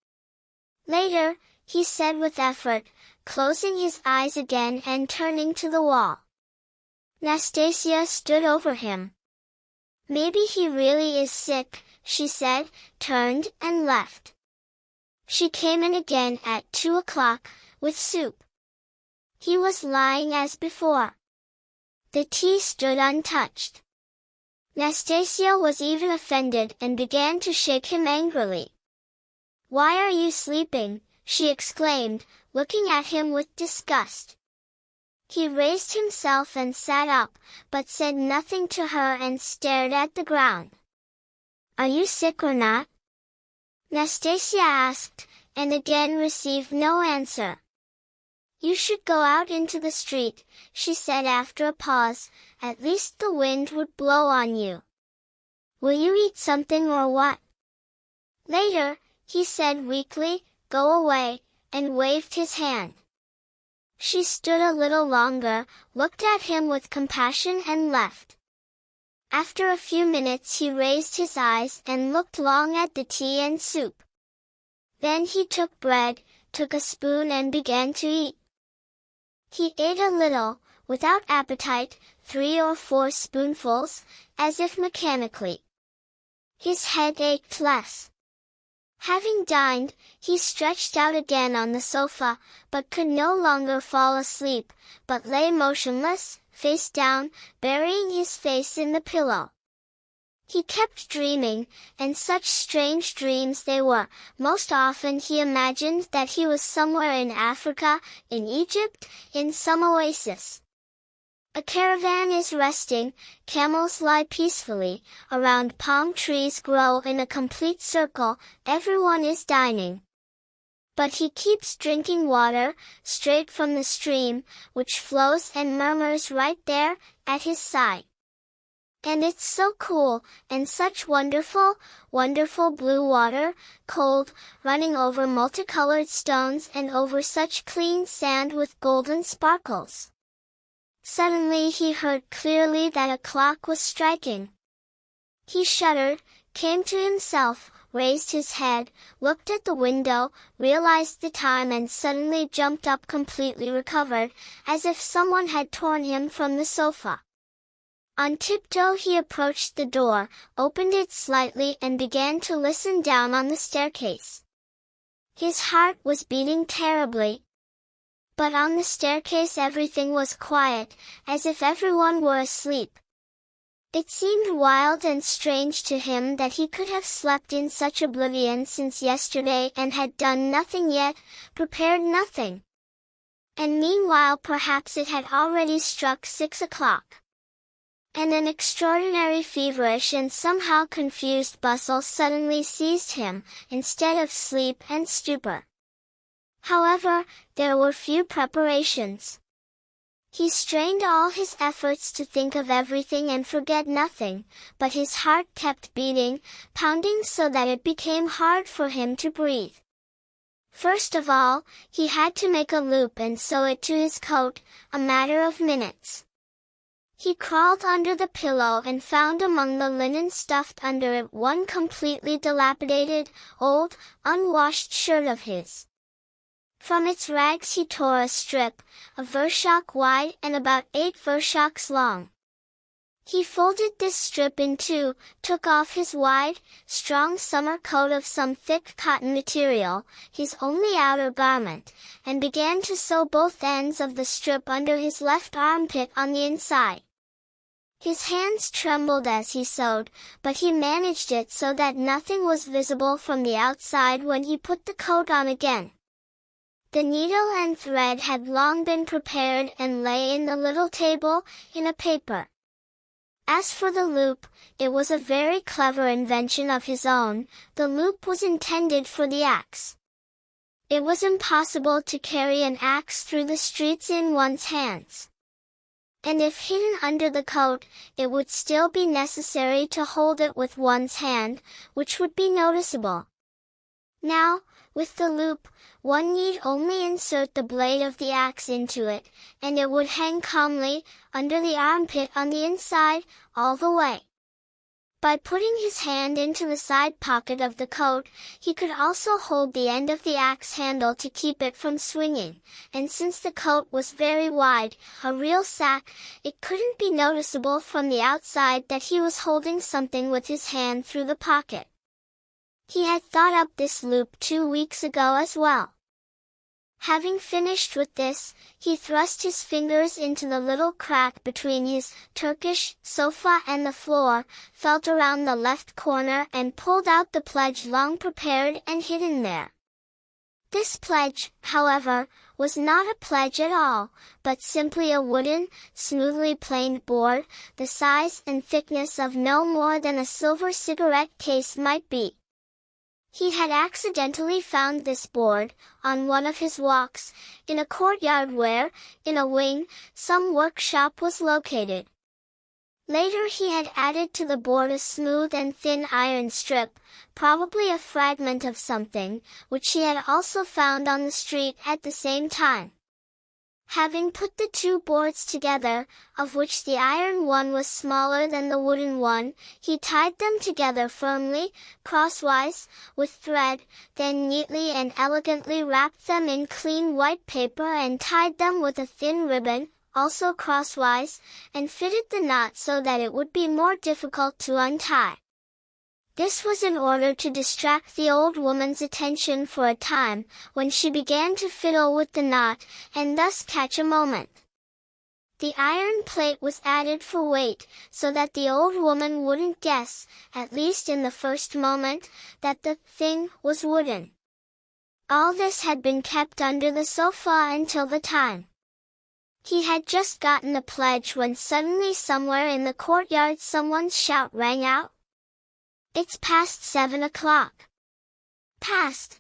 Later, he said with effort, closing his eyes again and turning to the wall. Nastasia stood over him. Maybe he really is sick, she said, turned and left. She came in again at 2 o'clock, with soup. He was lying as before. The tea stood untouched. Nastasia was even offended and began to shake him angrily. "Why are you sleeping?" she exclaimed, looking at him with disgust. He raised himself and sat up, but said nothing to her and stared at the ground. "Are you sick or not?" Nastasia asked, and again received no answer. "You should go out into the street," she said after a pause, "at least the wind would blow on you." "Will you eat something or what?" Later, he said weakly, "Go away," and waved his hand. She stood a little longer, looked at him with compassion and left. After a few minutes he raised his eyes and looked long at the tea and soup. Then he took bread, took a spoon and began to eat. He ate a little, without appetite, 3 or 4 spoonfuls, as if mechanically. His head ached less. Having dined, he stretched out again on the sofa, but could no longer fall asleep, but lay motionless, face down, burying his face in the pillow. He kept dreaming, and such strange dreams they were. Most often he imagined that he was somewhere in Africa, in Egypt, in some oasis. A caravan is resting, camels lie peacefully, around palm trees grow in a complete circle, everyone is dining. But he keeps drinking water, straight from the stream, which flows and murmurs right there, at his side. And it's so cool, and such wonderful, wonderful blue water, cold, running over multicolored stones and over such clean sand with golden sparkles. Suddenly he heard clearly that a clock was striking. He shuddered, came to himself, raised his head, looked at the window, realized the time and suddenly jumped up completely recovered, as if someone had torn him from the sofa. On tiptoe he approached the door, opened it slightly and began to listen down on the staircase. His heart was beating terribly. But on the staircase everything was quiet, as if everyone were asleep. It seemed wild and strange to him that he could have slept in such oblivion since yesterday and had done nothing yet, prepared nothing. And meanwhile perhaps it had already struck 6 o'clock. And an extraordinary feverish and somehow confused bustle suddenly seized him, instead of sleep and stupor. However, there were few preparations. He strained all his efforts to think of everything and forget nothing, but his heart kept beating, pounding so that it became hard for him to breathe. First of all, he had to make a loop and sew it to his coat, a matter of minutes. He crawled under the pillow and found among the linen stuffed under it one completely dilapidated, old, unwashed shirt of his. From its rags he tore a strip, a vershock wide and about 8 vershocks long. He folded this strip in 2, took off his wide, strong summer coat of some thick cotton material, his only outer garment, and began to sew both ends of the strip under his left armpit on the inside. His hands trembled as he sewed, but he managed it so that nothing was visible from the outside when he put the coat on again. The needle and thread had long been prepared and lay in the little table, in a paper. As for the loop, it was a very clever invention of his own. The loop was intended for the axe. It was impossible to carry an axe through the streets in one's hands. And if hidden under the coat, it would still be necessary to hold it with one's hand, which would be noticeable. Now, with the loop, one need only insert the blade of the axe into it, and it would hang calmly, under the armpit on the inside, all the way. By putting his hand into the side pocket of the coat, he could also hold the end of the axe handle to keep it from swinging, and since the coat was very wide, a real sack, it couldn't be noticeable from the outside that he was holding something with his hand through the pocket. He had thought up this loop 2 weeks ago as well. Having finished with this, he thrust his fingers into the little crack between his Turkish sofa and the floor, felt around the left corner and pulled out the pledge long prepared and hidden there. This pledge, however, was not a pledge at all, but simply a wooden, smoothly planed board, the size and thickness of no more than a silver cigarette case might be. He had accidentally found this board, on one of his walks, in a courtyard where, in a wing, some workshop was located. Later he had added to the board a smooth and thin iron strip, probably a fragment of something, which he had also found on the street at the same time. Having put the two boards together, of which the iron one was smaller than the wooden one, he tied them together firmly, crosswise, with thread, then neatly and elegantly wrapped them in clean white paper and tied them with a thin ribbon, also crosswise, and fitted the knot so that it would be more difficult to untie. This was in order to distract the old woman's attention for a time, when she began to fiddle with the knot, and thus catch a moment. The iron plate was added for weight, so that the old woman wouldn't guess, at least in the first moment, that the thing was wooden. All this had been kept under the sofa until the time. He had just gotten the pledge when suddenly somewhere in the courtyard someone's shout rang out. "It's past 7 o'clock. Past!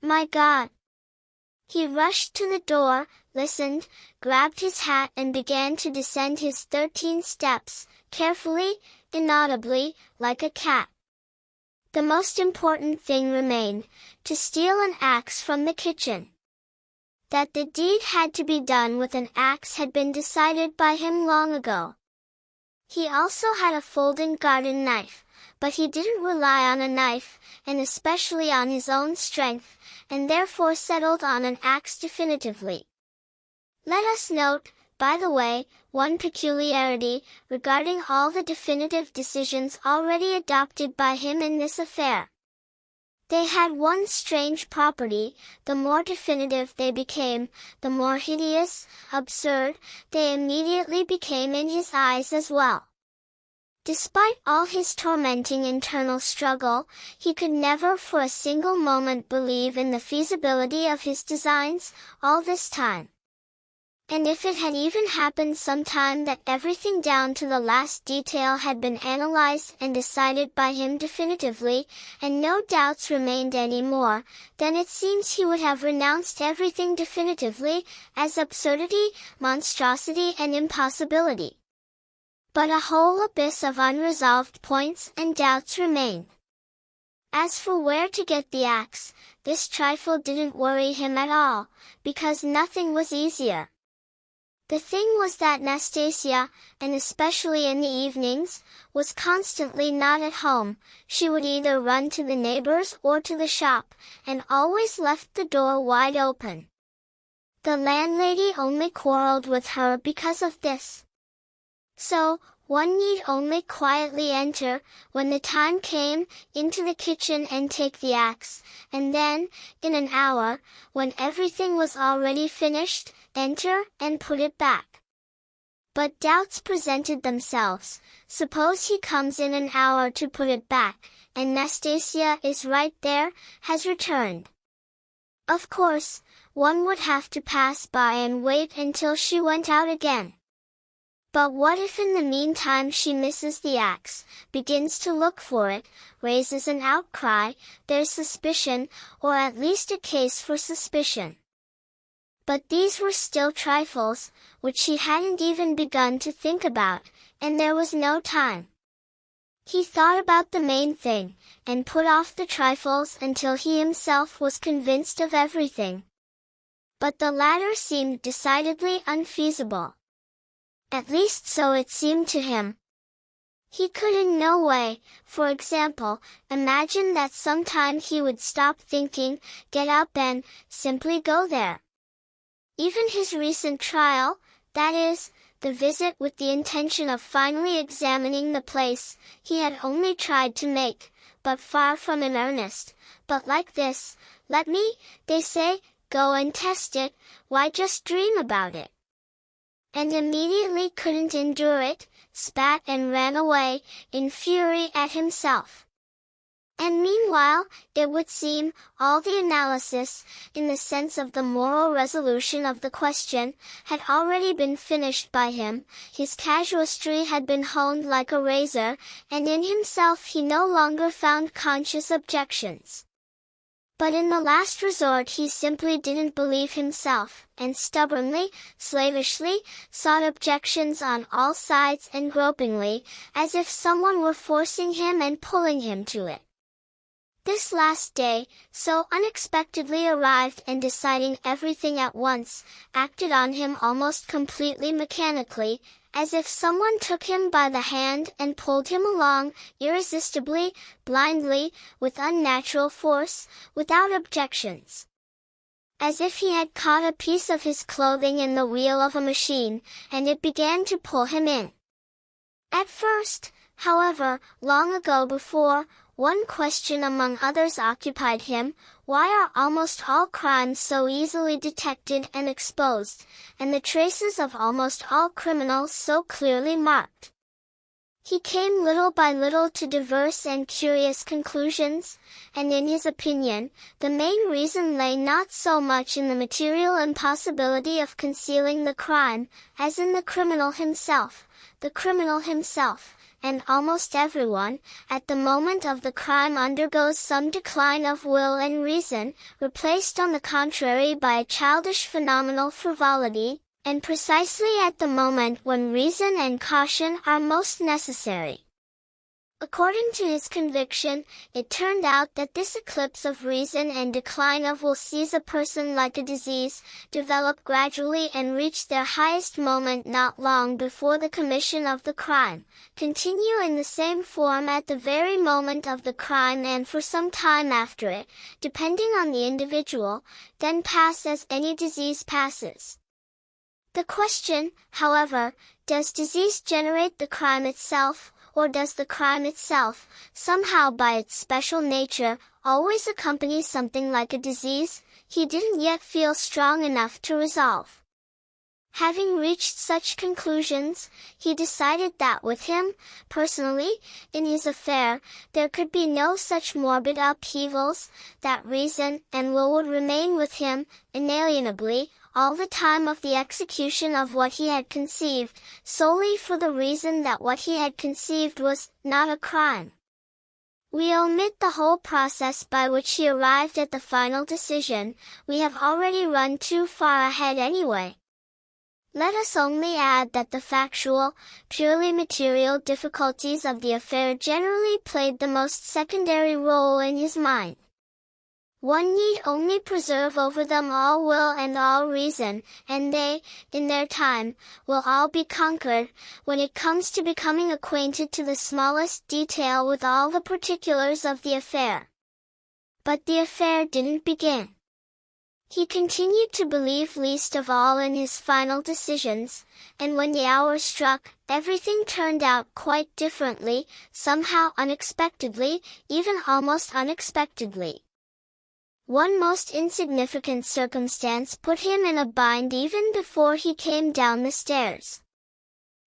My God!" He rushed to the door, listened, grabbed his hat and began to descend his 13 steps, carefully, inaudibly, like a cat. The most important thing remained, to steal an axe from the kitchen. That the deed had to be done with an axe had been decided by him long ago. He also had a folding garden knife, but he didn't rely on a knife, and especially on his own strength, and therefore settled on an axe definitively. Let us note, by the way, one peculiarity, regarding all the definitive decisions already adopted by him in this affair. They had one strange property: the more definitive they became, the more hideous, absurd, they immediately became in his eyes as well. Despite all his tormenting internal struggle, he could never for a single moment believe in the feasibility of his designs, all this time. And if it had even happened sometime that everything down to the last detail had been analyzed and decided by him definitively, and no doubts remained any more, then it seems he would have renounced everything definitively, as absurdity, monstrosity and impossibility. But a whole abyss of unresolved points and doubts remained. As for where to get the axe, this trifle didn't worry him at all, because nothing was easier. The thing was that Nastasia, and especially in the evenings, was constantly not at home. She would either run to the neighbors or to the shop, and always left the door wide open. The landlady only quarreled with her because of this. So, one need only quietly enter, when the time came, into the kitchen and take the axe, and then, in an hour, when everything was already finished, enter and put it back. But doubts presented themselves. Suppose he comes in an hour to put it back, and Nastasia is right there, has returned. Of course, one would have to pass by and wait until she went out again. But what if in the meantime she misses the axe, begins to look for it, raises an outcry, there's suspicion, or at least a case for suspicion. But these were still trifles, which he hadn't even begun to think about, and there was no time. He thought about the main thing, and put off the trifles until he himself was convinced of everything. But the latter seemed decidedly unfeasible. At least so it seemed to him. He could in no way, for example, imagine that sometime he would stop thinking, get up and simply go there. Even his recent trial, that is, the visit with the intention of finally examining the place, he had only tried to make, but far from in earnest. But like this, let me, they say, go and test it, why just dream about it? And immediately couldn't endure it, spat and ran away, in fury at himself. And meanwhile, it would seem, all the analysis, in the sense of the moral resolution of the question, had already been finished by him, his casuistry had been honed like a razor, and in himself he no longer found conscious objections. But in the last resort he simply didn't believe himself, and stubbornly, slavishly, sought objections on all sides and gropingly, as if someone were forcing him and pulling him to it. This last day, so unexpectedly arrived and deciding everything at once, acted on him almost completely mechanically, as if someone took him by the hand and pulled him along, irresistibly, blindly, with unnatural force, without objections. As if he had caught a piece of his clothing in the wheel of a machine, and it began to pull him in. At first, however, long ago before, one question among others occupied him: why are almost all crimes so easily detected and exposed, and the traces of almost all criminals so clearly marked? He came little by little to diverse and curious conclusions, and in his opinion, the main reason lay not so much in the material impossibility of concealing the crime, as in the criminal himself. The criminal himself, and almost everyone, at the moment of the crime undergoes some decline of will and reason, replaced on the contrary by a childish phenomenal frivolity, and precisely at the moment when reason and caution are most necessary. According to his conviction, it turned out that this eclipse of reason and decline of will seize a person like a disease, develop gradually and reach their highest moment not long before the commission of the crime, continue in the same form at the very moment of the crime and for some time after it, depending on the individual, then pass as any disease passes. The question, however, does disease generate the crime itself, or does the crime itself, somehow by its special nature, always accompany something like a disease, he didn't yet feel strong enough to resolve. Having reached such conclusions, he decided that with him, personally, in his affair, there could be no such morbid upheavals, that reason and will would remain with him, inalienably, all the time of the execution of what he had conceived, solely for the reason that what he had conceived was not a crime. We omit the whole process by which he arrived at the final decision, we have already run too far ahead anyway. Let us only add that the factual, purely material difficulties of the affair generally played the most secondary role in his mind. One need only preserve over them all will and all reason, and they, in their time, will all be conquered, when it comes to becoming acquainted to the smallest detail with all the particulars of the affair. But the affair didn't begin. He continued to believe least of all in his final decisions, and when the hour struck, everything turned out quite differently, somehow unexpectedly, even almost unexpectedly. One most insignificant circumstance put him in a bind even before he came down the stairs.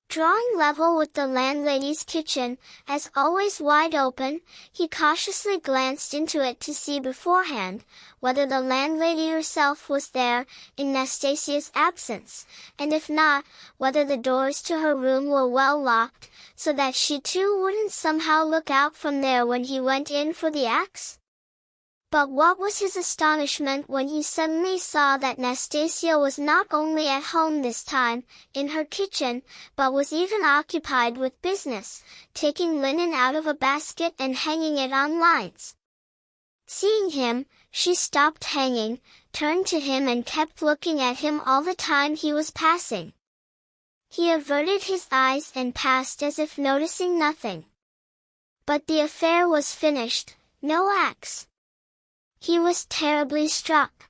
Drawing level with the landlady's kitchen, as always wide open, he cautiously glanced into it to see beforehand whether the landlady herself was there, in Nastasia's absence, and if not, whether the doors to her room were well locked, so that she too wouldn't somehow look out from there when he went in for the axe. But what was his astonishment when he suddenly saw that Nastasia was not only at home this time, in her kitchen, but was even occupied with business, taking linen out of a basket and hanging it on lines. Seeing him, she stopped hanging, turned to him and kept looking at him all the time he was passing. He averted his eyes and passed as if noticing nothing. But the affair was finished, no axe. He was terribly struck.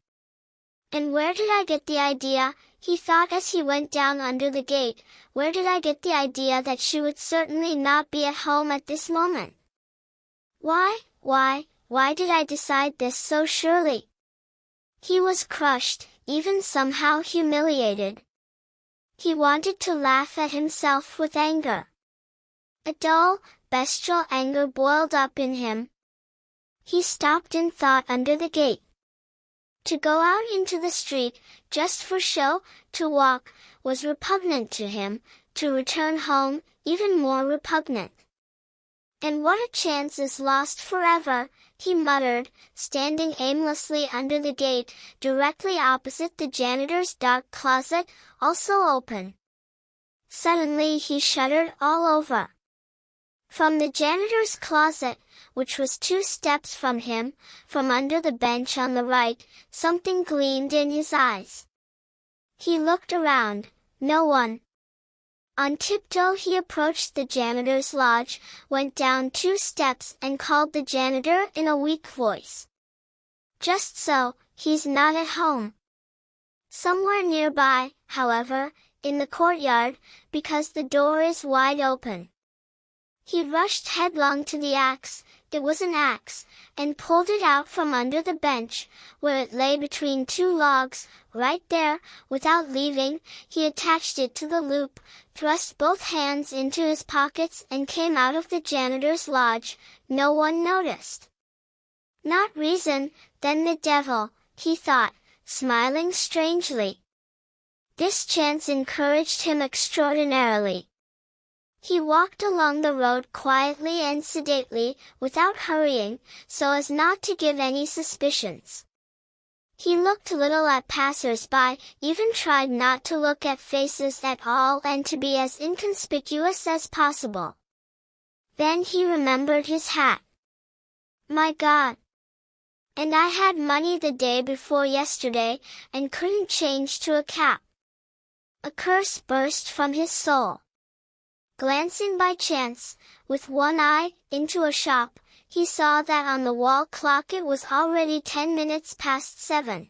And where did I get the idea, he thought as he went down under the gate, where did I get the idea that she would certainly not be at home at this moment? Why did I decide this so surely? He was crushed, even somehow humiliated. He wanted to laugh at himself with anger. A dull, bestial anger boiled up in him. He stopped in thought under the gate. To go out into the street, just for show, to walk, was repugnant to him, to return home, even more repugnant. And what a chance is lost forever, he muttered, standing aimlessly under the gate, directly opposite the janitor's dark closet, also open. Suddenly he shuddered all over. From the janitor's closet, which was 2 steps from him, from under the bench on the right, something gleamed in his eyes. He looked around, no one. On tiptoe he approached the janitor's lodge, went down 2 steps and called the janitor in a weak voice. Just so, he's not at home. Somewhere nearby, however, in the courtyard, because the door is wide open. He rushed headlong to the axe, it was an axe, and pulled it out from under the bench, where it lay between 2 logs, right there, without leaving, he attached it to the loop, thrust both hands into his pockets and came out of the janitor's lodge. No one noticed. Not reason, then the devil, he thought, smiling strangely. This chance encouraged him extraordinarily. He walked along the road quietly and sedately, without hurrying, so as not to give any suspicions. He looked little at passers-by, even tried not to look at faces at all and to be as inconspicuous as possible. Then he remembered his hat. My God! And I had money the day before yesterday, and couldn't change to a cap. A curse burst from his soul. Glancing by chance, with one eye, into a shop, he saw that on the wall clock it was already 10 minutes past 7.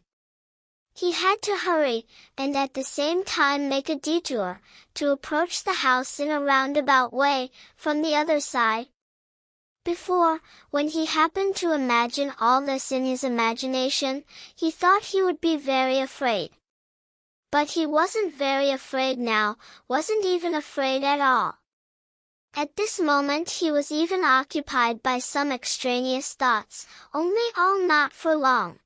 He had to hurry, and at the same time make a detour, to approach the house in a roundabout way, from the other side. Before, when he happened to imagine all this in his imagination, he thought he would be very afraid. But he wasn't very afraid now, wasn't even afraid at all. At this moment he was even occupied by some extraneous thoughts, only all not for long.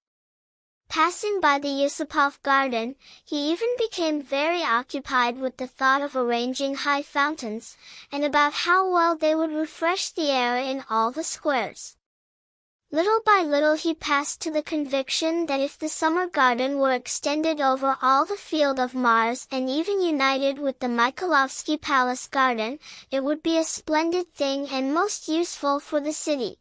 Passing by the Yusupov garden, he even became very occupied with the thought of arranging high fountains, and about how well they would refresh the air in all the squares. Little by little he passed to the conviction that if the summer garden were extended over all the field of Mars and even united with the Mikhailovsky Palace garden, it would be a splendid thing and most useful for the city.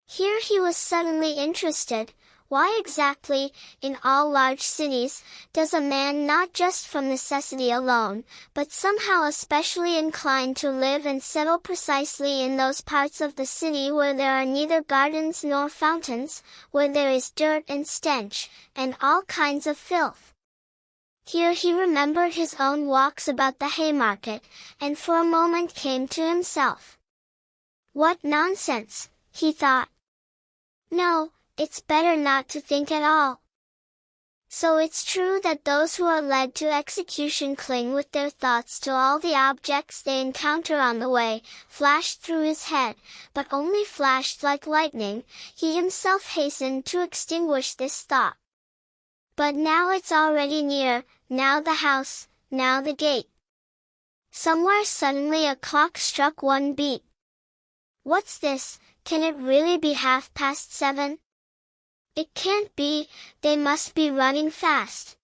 Here he was suddenly interested. Why exactly, in all large cities, does a man not just from necessity alone, but somehow especially inclined to live and settle precisely in those parts of the city where there are neither gardens nor fountains, where there is dirt and stench, and all kinds of filth? Here he remembered his own walks about the Haymarket, and for a moment came to himself. What nonsense, he thought. No, it's better not to think at all. So it's true that those who are led to execution cling with their thoughts to all the objects they encounter on the way, flashed through his head, but only flashed like lightning. He himself hastened to extinguish this thought. But now it's already near, now the house, now the gate. Somewhere suddenly a clock struck 1 beat. What's this? Can it really be 7:30? It can't be, they must be running fast.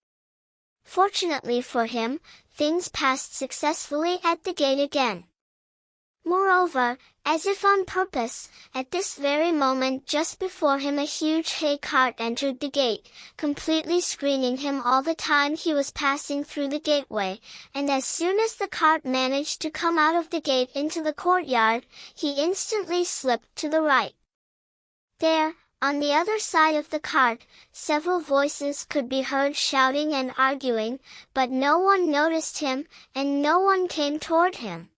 Fortunately for him, things passed successfully at the gate again. Moreover, As if on purpose, at this very moment just before him a huge hay cart entered the gate, completely screening him all the time he was passing through the gateway, and as soon as the cart managed to come out of the gate into the courtyard, he instantly slipped to the right. There, on the other side of the cart, several voices could be heard shouting and arguing, but no one noticed him, and no one came toward him.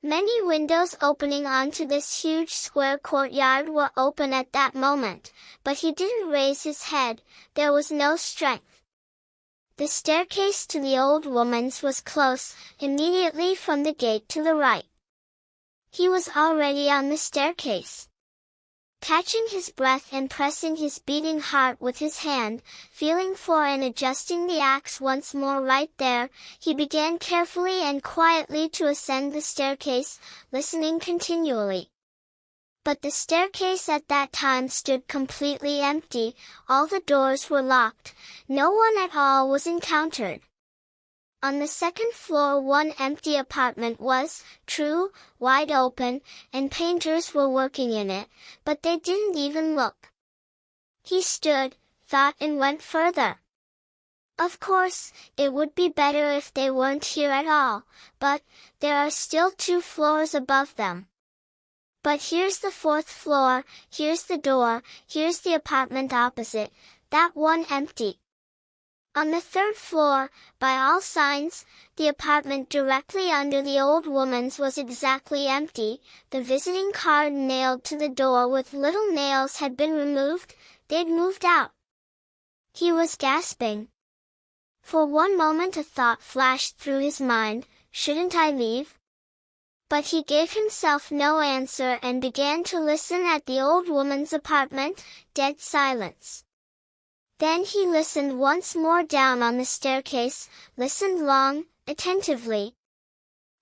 Many windows opening onto this huge square courtyard were open at that moment, but he didn't raise his head, there was no strength. The staircase to the old woman's was close, immediately from the gate to the right. He was already on the staircase. Catching his breath and pressing his beating heart with his hand, feeling for and adjusting the axe once more right there, he began carefully and quietly to ascend the staircase, listening continually. But the staircase at that time stood completely empty, all the doors were locked, no one at all was encountered. On the second floor one empty apartment was, true, wide open, and painters were working in it, but they didn't even look. He stood, thought and went further. Of course, it would be better if they weren't here at all, but, there are still 2 floors above them. But here's the 4th floor, here's the door, here's the apartment opposite, that one empty. On the 3rd floor, by all signs, the apartment directly under the old woman's was exactly empty, the visiting card nailed to the door with little nails had been removed, they'd moved out. He was gasping. For one moment a thought flashed through his mind, shouldn't I leave? But he gave himself no answer and began to listen at the old woman's apartment, dead silence. Then he listened once more down on the staircase, listened long, attentively.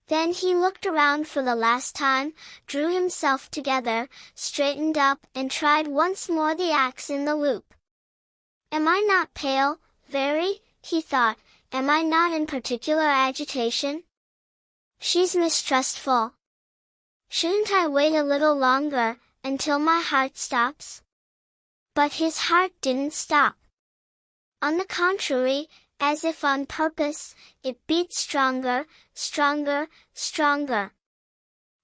Then he looked around for the last time, drew himself together, straightened up and tried once more the axe in the loop. Am I not pale, very, he thought, am I not in particular agitation? She's mistrustful. Shouldn't I wait a little longer, until my heart stops? But his heart didn't stop. On the contrary, as if on purpose, it beat stronger, stronger, stronger.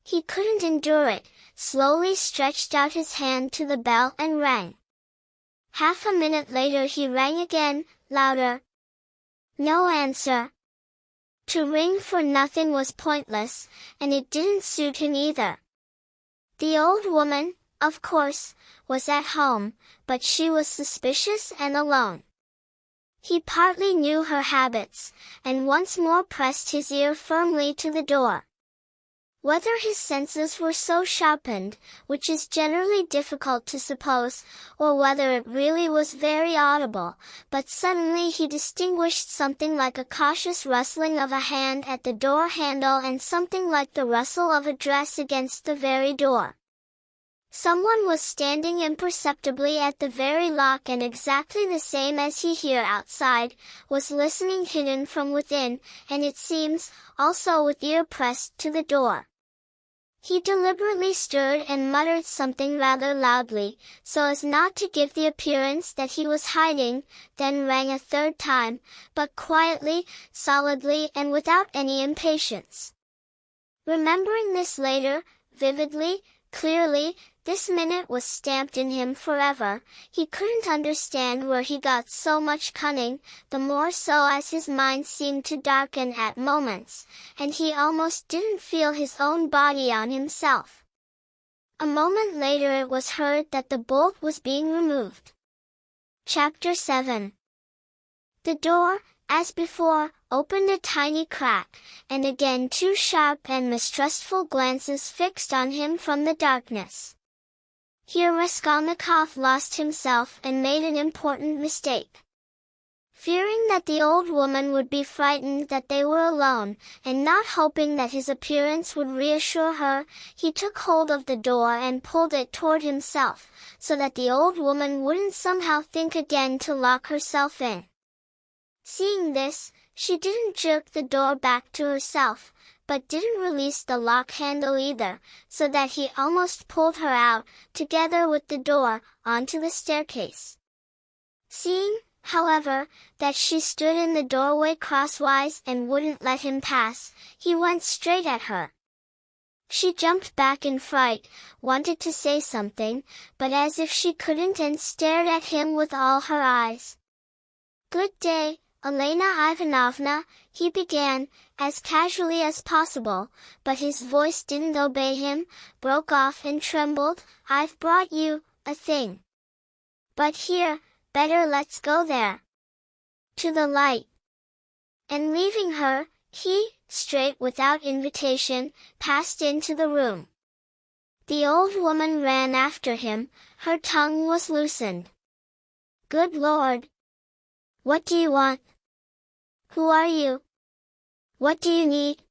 He couldn't endure it, slowly stretched out his hand to the bell and rang. Half a minute later he rang again, louder. No answer. To ring for nothing was pointless, and it didn't suit him either. The old woman, of course, was at home, but she was suspicious and alone. He partly knew her habits, and once more pressed his ear firmly to the door. Whether his senses were so sharpened, which is generally difficult to suppose, or whether it really was very audible, but suddenly he distinguished something like a cautious rustling of a hand at the door handle and something like the rustle of a dress against the very door. Someone was standing imperceptibly at the very lock and exactly the same as he here outside, was listening hidden from within, and it seems, also with ear pressed to the door. He deliberately stirred and muttered something rather loudly, so as not to give the appearance that he was hiding, then rang a 3rd time, but quietly, solidly and without any impatience. Remembering this later, vividly, clearly, this minute was stamped in him forever. He couldn't understand where he got so much cunning, the more so as his mind seemed to darken at moments, and he almost didn't feel his own body on himself. A moment later it was heard that the bolt was being removed. Chapter 7. The door, as before, opened a tiny crack, and again 2 sharp and mistrustful glances fixed on him from the darkness. Here Raskolnikov lost himself and made an important mistake. Fearing that the old woman would be frightened that they were alone, and not hoping that his appearance would reassure her, he took hold of the door and pulled it toward himself, so that the old woman wouldn't somehow think again to lock herself in. Seeing this, she didn't jerk the door back to herself, but didn't release the lock handle either, so that he almost pulled her out, together with the door, onto the staircase. Seeing, however, that she stood in the doorway crosswise and wouldn't let him pass, he went straight at her. She jumped back in fright, wanted to say something, but as if she couldn't, and stared at him with all her eyes. "Good day, Elena Ivanovna," he began, as casually as possible, but his voice didn't obey him, broke off and trembled. "I've brought you a thing. But here, better let's go there. To the light." And leaving her, he, straight without invitation, passed into the room. The old woman ran after him, her tongue was loosened. "Good Lord! What do you want? Who are you? What do you need?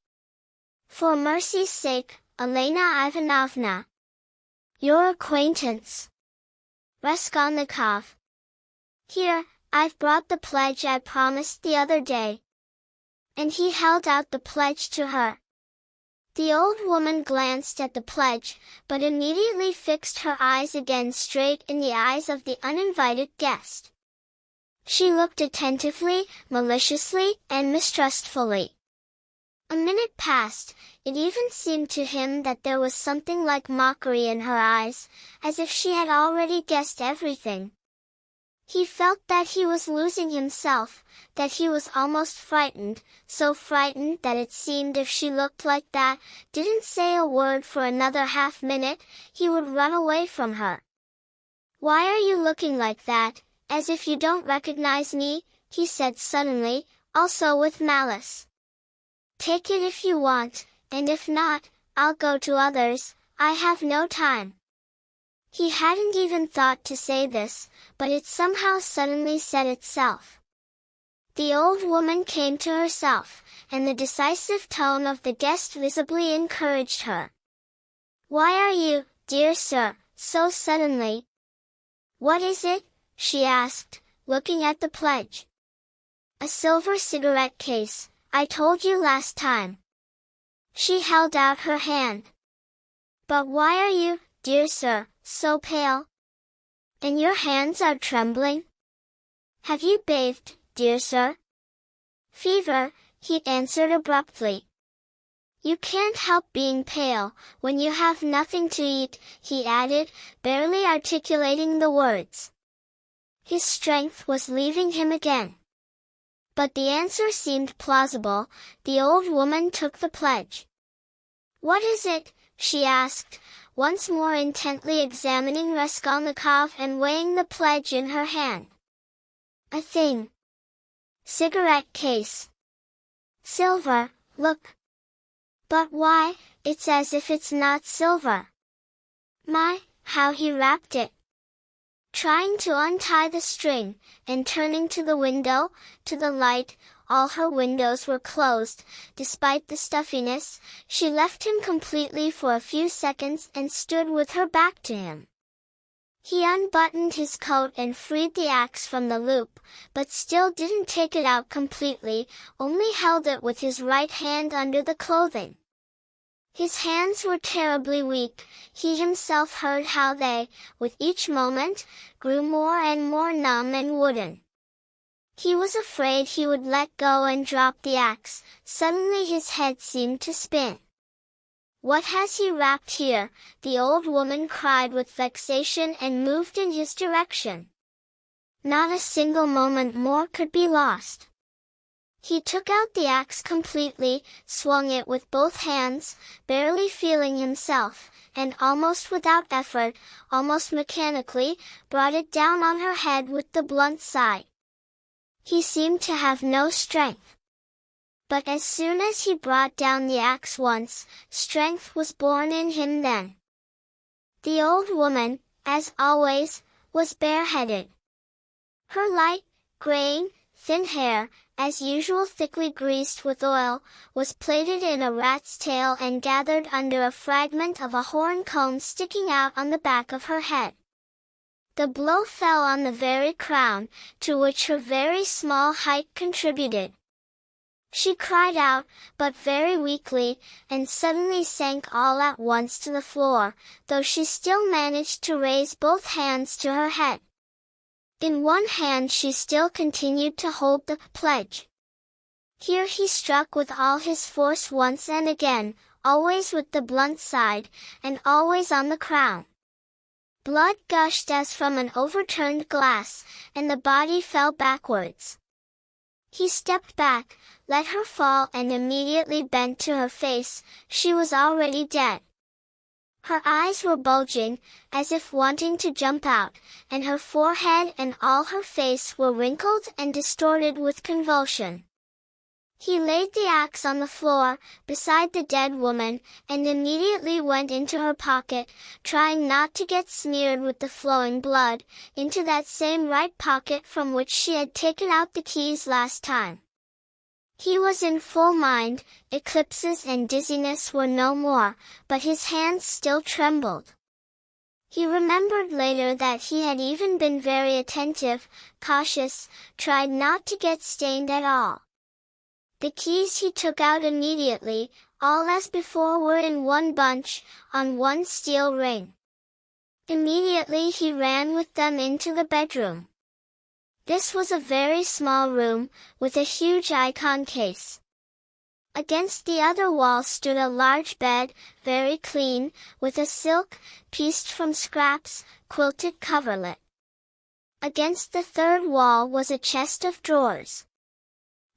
For mercy's sake, Elena Ivanovna. Your acquaintance. Raskolnikov. Here, I've brought the pledge I promised the other day." And he held out the pledge to her. The old woman glanced at the pledge, but immediately fixed her eyes again straight in the eyes of the uninvited guest. She looked attentively, maliciously, and mistrustfully. A minute passed. It even seemed to him that there was something like mockery in her eyes, as if she had already guessed everything. He felt that he was losing himself, that he was almost frightened, so frightened that it seemed if she looked like that, didn't say a word for another half-minute, he would run away from her. "Why are you looking like that, as if you don't recognize me?" he said suddenly, also with malice. "Take it if you want, and if not, I'll go to others. I have no time." He hadn't even thought to say this, but it somehow suddenly said itself. The old woman came to herself, and the decisive tone of the guest visibly encouraged her. "Why are you, dear sir, so suddenly? What is it?" she asked, looking at the pledge. "A silver cigarette case, I told you last time." She held out her hand. "But why are you, dear sir, so pale? And your hands are trembling? Have you bathed, dear sir?" "Fever," he answered abruptly. "You can't help being pale, when you have nothing to eat," he added, barely articulating the words. His strength was leaving him again. But the answer seemed plausible. The old woman took the pledge. "What is it?" she asked, once more intently examining Raskolnikov and weighing the pledge in her hand. "A thing. Cigarette case. Silver, look. But why, it's as if it's not silver. My, how he wrapped it." Trying to untie the string, and turning to the window, to the light, all her windows were closed, despite the stuffiness, she left him completely for a few seconds and stood with her back to him. He unbuttoned his coat and freed the axe from the loop, but still didn't take it out completely, only held it with his right hand under the clothing. His hands were terribly weak. He himself heard how they, with each moment, grew more and more numb and wooden. He was afraid he would let go and drop the axe. Suddenly his head seemed to spin. "What has he wrapped here?" the old woman cried with vexation and moved in his direction. Not a single moment more could be lost. He took out the axe completely, swung it with both hands, barely feeling himself, and almost without effort, almost mechanically, brought it down on her head with the blunt side. He seemed to have no strength. But as soon as he brought down the axe once, strength was born in him then. The old woman, as always, was bareheaded. Her light, graying, thin hair, as usual thickly greased with oil, was plaited in a rat's tail and gathered under a fragment of a horn comb sticking out on the back of her head. The blow fell on the very crown, to which her very small height contributed. She cried out, but very weakly, and suddenly sank all at once to the floor, though she still managed to raise both hands to her head. In one hand she still continued to hold the pledge. Here he struck with all his force once and again, always with the blunt side, and always on the crown. Blood gushed as from an overturned glass, and the body fell backwards. He stepped back, let her fall and immediately bent to her face. She was already dead. Her eyes were bulging, as if wanting to jump out, and her forehead and all her face were wrinkled and distorted with convulsion. He laid the axe on the floor, beside the dead woman, and immediately went into her pocket, trying not to get smeared with the flowing blood, into that same right pocket from which she had taken out the keys last time. He was in full mind, eclipses and dizziness were no more, but his hands still trembled. He remembered later that he had even been very attentive, cautious, tried not to get stained at all. The keys he took out immediately, all as before were in one bunch, on one steel ring. Immediately he ran with them into the bedroom. This was a very small room, with a huge icon case. Against the other wall stood a large bed, very clean, with a silk, pieced from scraps, quilted coverlet. Against the third wall was a chest of drawers.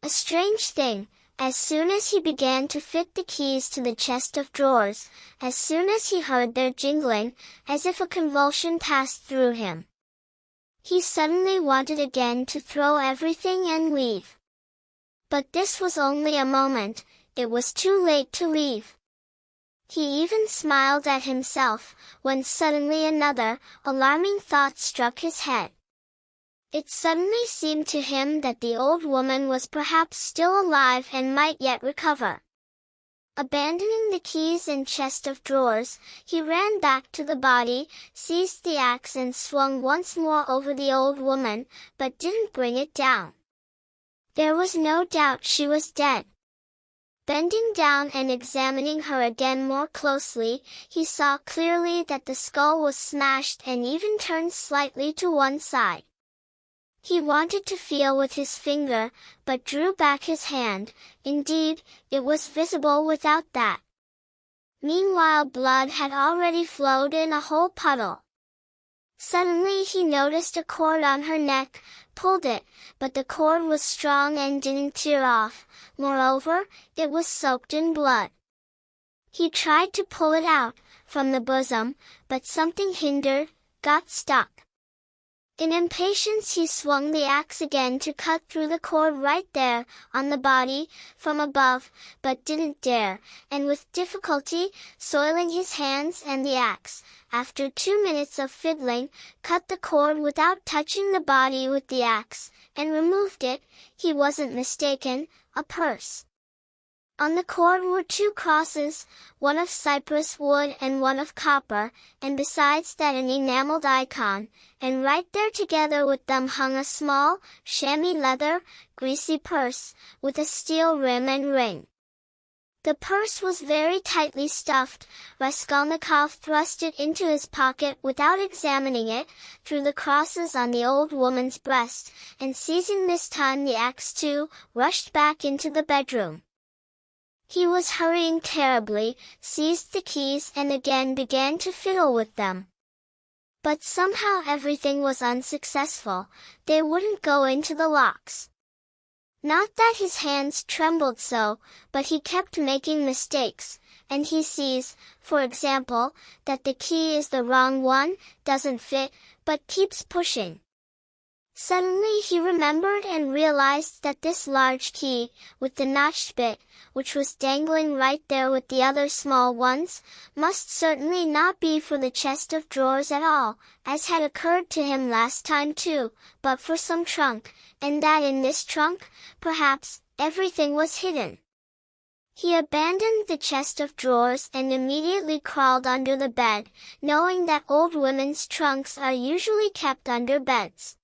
A strange thing, as soon as he began to fit the keys to the chest of drawers, as soon as he heard their jingling, as if a convulsion passed through him, he suddenly wanted again to throw everything and leave. But this was only a moment, it was too late to leave. He even smiled at himself, when suddenly another, alarming thought struck his head. It suddenly seemed to him that the old woman was perhaps still alive and might yet recover. Abandoning the keys and chest of drawers, he ran back to the body, seized the axe and swung once more over the old woman, but didn't bring it down. There was no doubt she was dead. Bending down and examining her again more closely, he saw clearly that the skull was smashed and even turned slightly to one side. He wanted to feel with his finger, but drew back his hand. Indeed, it was visible without that. Meanwhile blood had already flowed in a whole puddle. Suddenly he noticed a cord on her neck, pulled it, but the cord was strong and didn't tear off. Moreover, it was soaked in blood. He tried to pull it out, from the bosom, but something hindered, got stuck. In impatience he swung the axe again to cut through the cord right there, on the body, from above, but didn't dare, and with difficulty, soiling his hands and the axe, after 2 minutes of fiddling, cut the cord without touching the body with the axe, and removed it. He wasn't mistaken, a purse. On the cord were 2 crosses, one of cypress wood and one of copper, and besides that an enameled icon, and right there together with them hung a small, chamois leather, greasy purse, with a steel rim and ring. The purse was very tightly stuffed. Raskolnikov thrust it into his pocket without examining it, threw the crosses on the old woman's breast, and seizing this time the axe too, rushed back into the bedroom. He was hurrying terribly, seized the keys and again began to fiddle with them. But somehow everything was unsuccessful, they wouldn't go into the locks. Not that his hands trembled so, but he kept making mistakes, and he sees, for example, that the key is the wrong one, doesn't fit, but keeps pushing. Suddenly he remembered and realized that this large key, with the notched bit, which was dangling right there with the other small ones, must certainly not be for the chest of drawers at all, as had occurred to him last time too, but for some trunk, and that in this trunk, perhaps, everything was hidden. He abandoned the chest of drawers and immediately crawled under the bed, knowing that old women's trunks are usually kept under beds.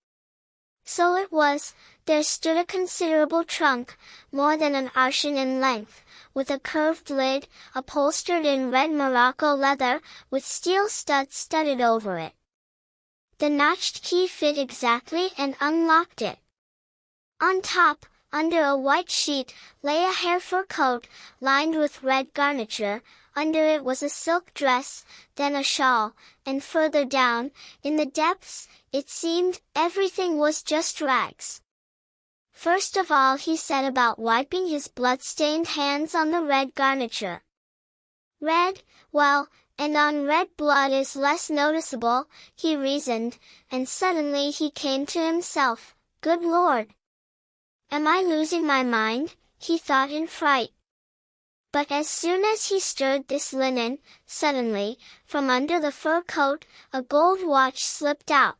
So it was, there stood a considerable trunk, more than an arshon in length, with a curved lid, upholstered in red Morocco leather, with steel studs studded over it. The notched key fit exactly and unlocked it. On top, under a white sheet, lay a hair fur coat, lined with red garniture. Under it was a silk dress, then a shawl, and further down, in the depths, it seemed, everything was just rags. First of all he set about wiping his blood-stained hands on the red garniture. Red, well, and on red blood is less noticeable, he reasoned, and suddenly he came to himself. Good Lord! Am I losing my mind? He thought in fright. But as soon as he stirred this linen, suddenly, from under the fur coat, a gold watch slipped out.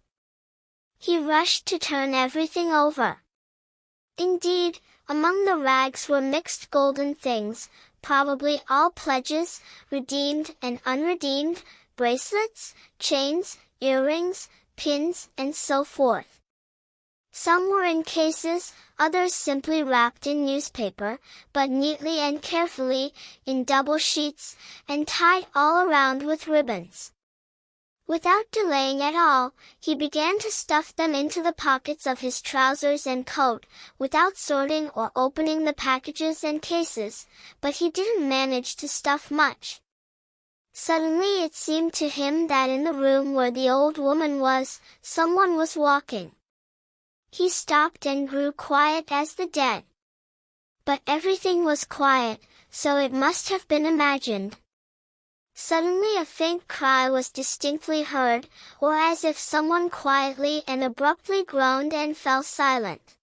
He rushed to turn everything over. Indeed, among the rags were mixed golden things, probably all pledges, redeemed and unredeemed, bracelets, chains, earrings, pins, and so forth. Some were in cases, others simply wrapped in newspaper, but neatly and carefully, in double sheets, and tied all around with ribbons. Without delaying at all, he began to stuff them into the pockets of his trousers and coat, without sorting or opening the packages and cases, but he didn't manage to stuff much. Suddenly it seemed to him that in the room where the old woman was, someone was walking. He stopped and grew quiet as the dead. But everything was quiet, so it must have been imagined. Suddenly a faint cry was distinctly heard, or as if someone quietly and abruptly groaned and fell silent.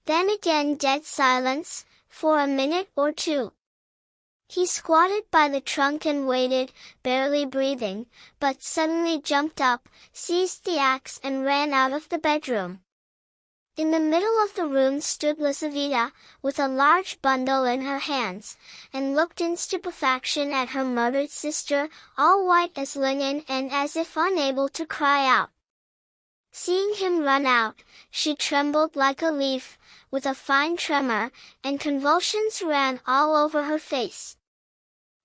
Then again dead silence, for a minute or two. He squatted by the trunk and waited, barely breathing, but suddenly jumped up, seized the axe and ran out of the bedroom. In the middle of the room stood Lizaveta, with a large bundle in her hands, and looked in stupefaction at her murdered sister, all white as linen and as if unable to cry out. Seeing him run out, she trembled like a leaf, with a fine tremor, and convulsions ran all over her face.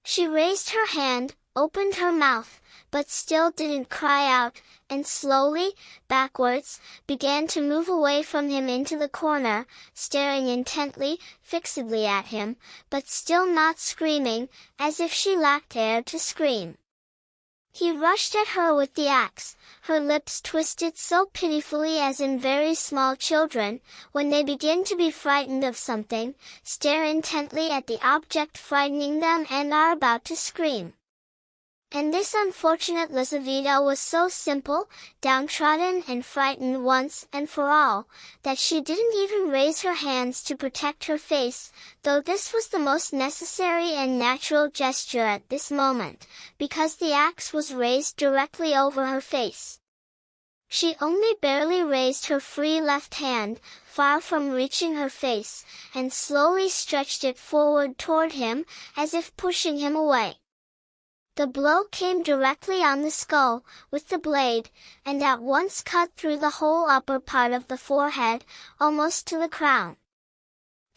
She raised her hand, opened her mouth, but still didn't cry out, and slowly, backwards, began to move away from him into the corner, staring intently, fixedly at him, but still not screaming, as if she lacked air to scream. He rushed at her with the axe, her lips twisted so pitifully as in very small children, when they begin to be frightened of something, stare intently at the object frightening them and are about to scream. And this unfortunate Lizaveta was so simple, downtrodden and frightened once and for all, that she didn't even raise her hands to protect her face, though this was the most necessary and natural gesture at this moment, because the axe was raised directly over her face. She only barely raised her free left hand, far from reaching her face, and slowly stretched it forward toward him, as if pushing him away. The blow came directly on the skull, with the blade, and at once cut through the whole upper part of the forehead, almost to the crown.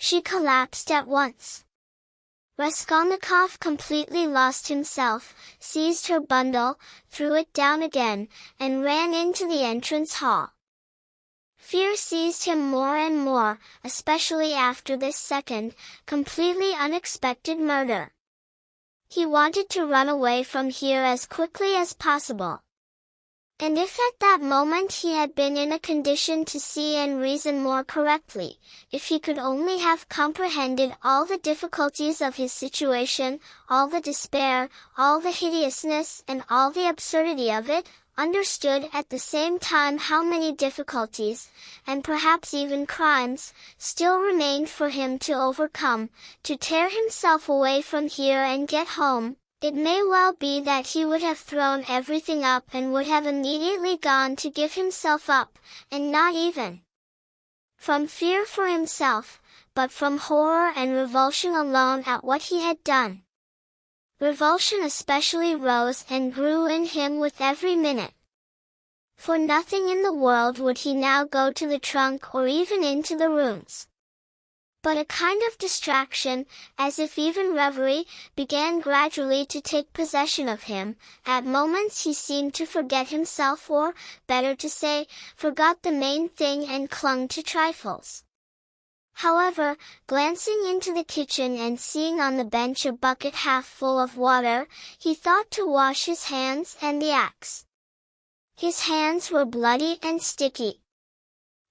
She collapsed at once. Raskolnikov completely lost himself, seized her bundle, threw it down again, and ran into the entrance hall. Fear seized him more and more, especially after this second, completely unexpected murder. He wanted to run away from here as quickly as possible. And if at that moment he had been in a condition to see and reason more correctly, if he could only have comprehended all the difficulties of his situation, all the despair, all the hideousness and all the absurdity of it, understood at the same time how many difficulties, and perhaps even crimes, still remained for him to overcome, to tear himself away from here and get home, it may well be that he would have thrown everything up and would have immediately gone to give himself up, and not even from fear for himself, but from horror and revulsion alone at what he had done. Revulsion especially rose and grew in him with every minute. For nothing in the world would he now go to the trunk or even into the rooms. But a kind of distraction, as if even reverie, began gradually to take possession of him. At moments he seemed to forget himself or, better to say, forgot the main thing and clung to trifles. However, glancing into the kitchen and seeing on the bench a bucket half full of water, he thought to wash his hands and the axe. His hands were bloody and sticky.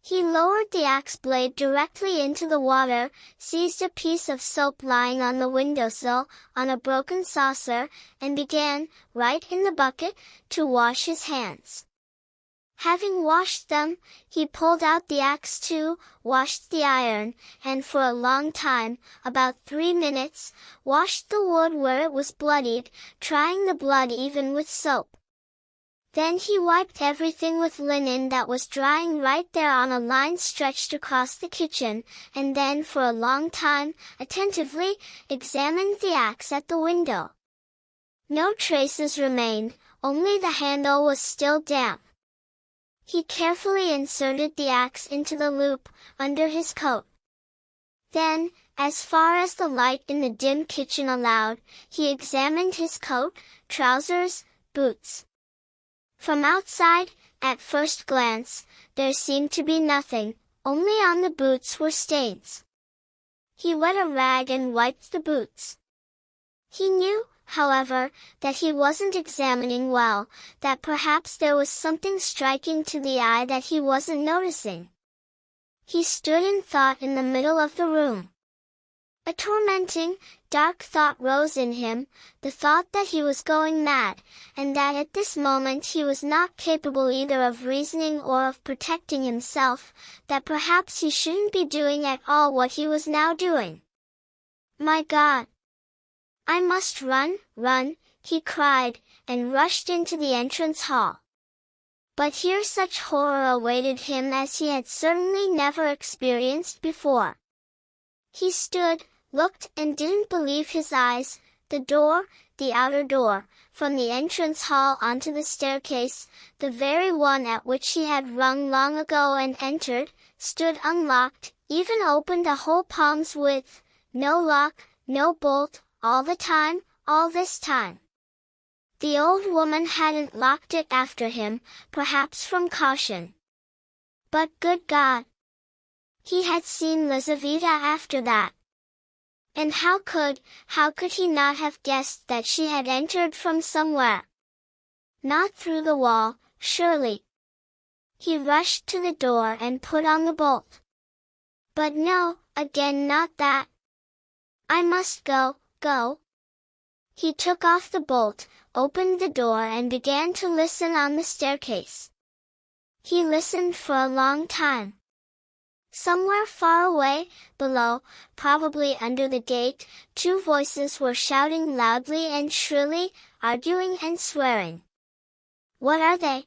He lowered the axe blade directly into the water, seized a piece of soap lying on the windowsill, on a broken saucer, and began, right in the bucket, to wash his hands. Having washed them, he pulled out the axe too, washed the iron, and for a long time, about 3 minutes, washed the wood where it was bloodied, trying the blood even with soap. Then he wiped everything with linen that was drying right there on a line stretched across the kitchen, and then for a long time, attentively, examined the axe at the window. No traces remained, only the handle was still damp. He carefully inserted the axe into the loop, under his coat. Then, as far as the light in the dim kitchen allowed, he examined his coat, trousers, boots. From outside, at first glance, there seemed to be nothing, only on the boots were stains. He wet a rag and wiped the boots. He knew, however, that he wasn't examining well, that perhaps there was something striking to the eye that he wasn't noticing. He stood in thought in the middle of the room. A tormenting, dark thought rose in him, the thought that he was going mad, and that at this moment he was not capable either of reasoning or of protecting himself, that perhaps he shouldn't be doing at all what he was now doing. My God! I must run, he cried, and rushed into the entrance hall. But here such horror awaited him as he had certainly never experienced before. He stood, looked and didn't believe his eyes. The door, the outer door, from the entrance hall onto the staircase, the very one at which he had rung long ago and entered, stood unlocked, even opened a whole palm's width, no lock, no bolt, all the time, all this time. The old woman hadn't locked it after him, perhaps from caution. But good God! He had seen Lizaveta after that. And how could he not have guessed that she had entered from somewhere? Not through the wall, surely. He rushed to the door and put on the bolt. But no, again not that. I must go. He took off the bolt, opened the door and began to listen on the staircase. He listened for a long time. Somewhere far away, below, probably under the gate, 2 voices were shouting loudly and shrilly, arguing and swearing. What are they?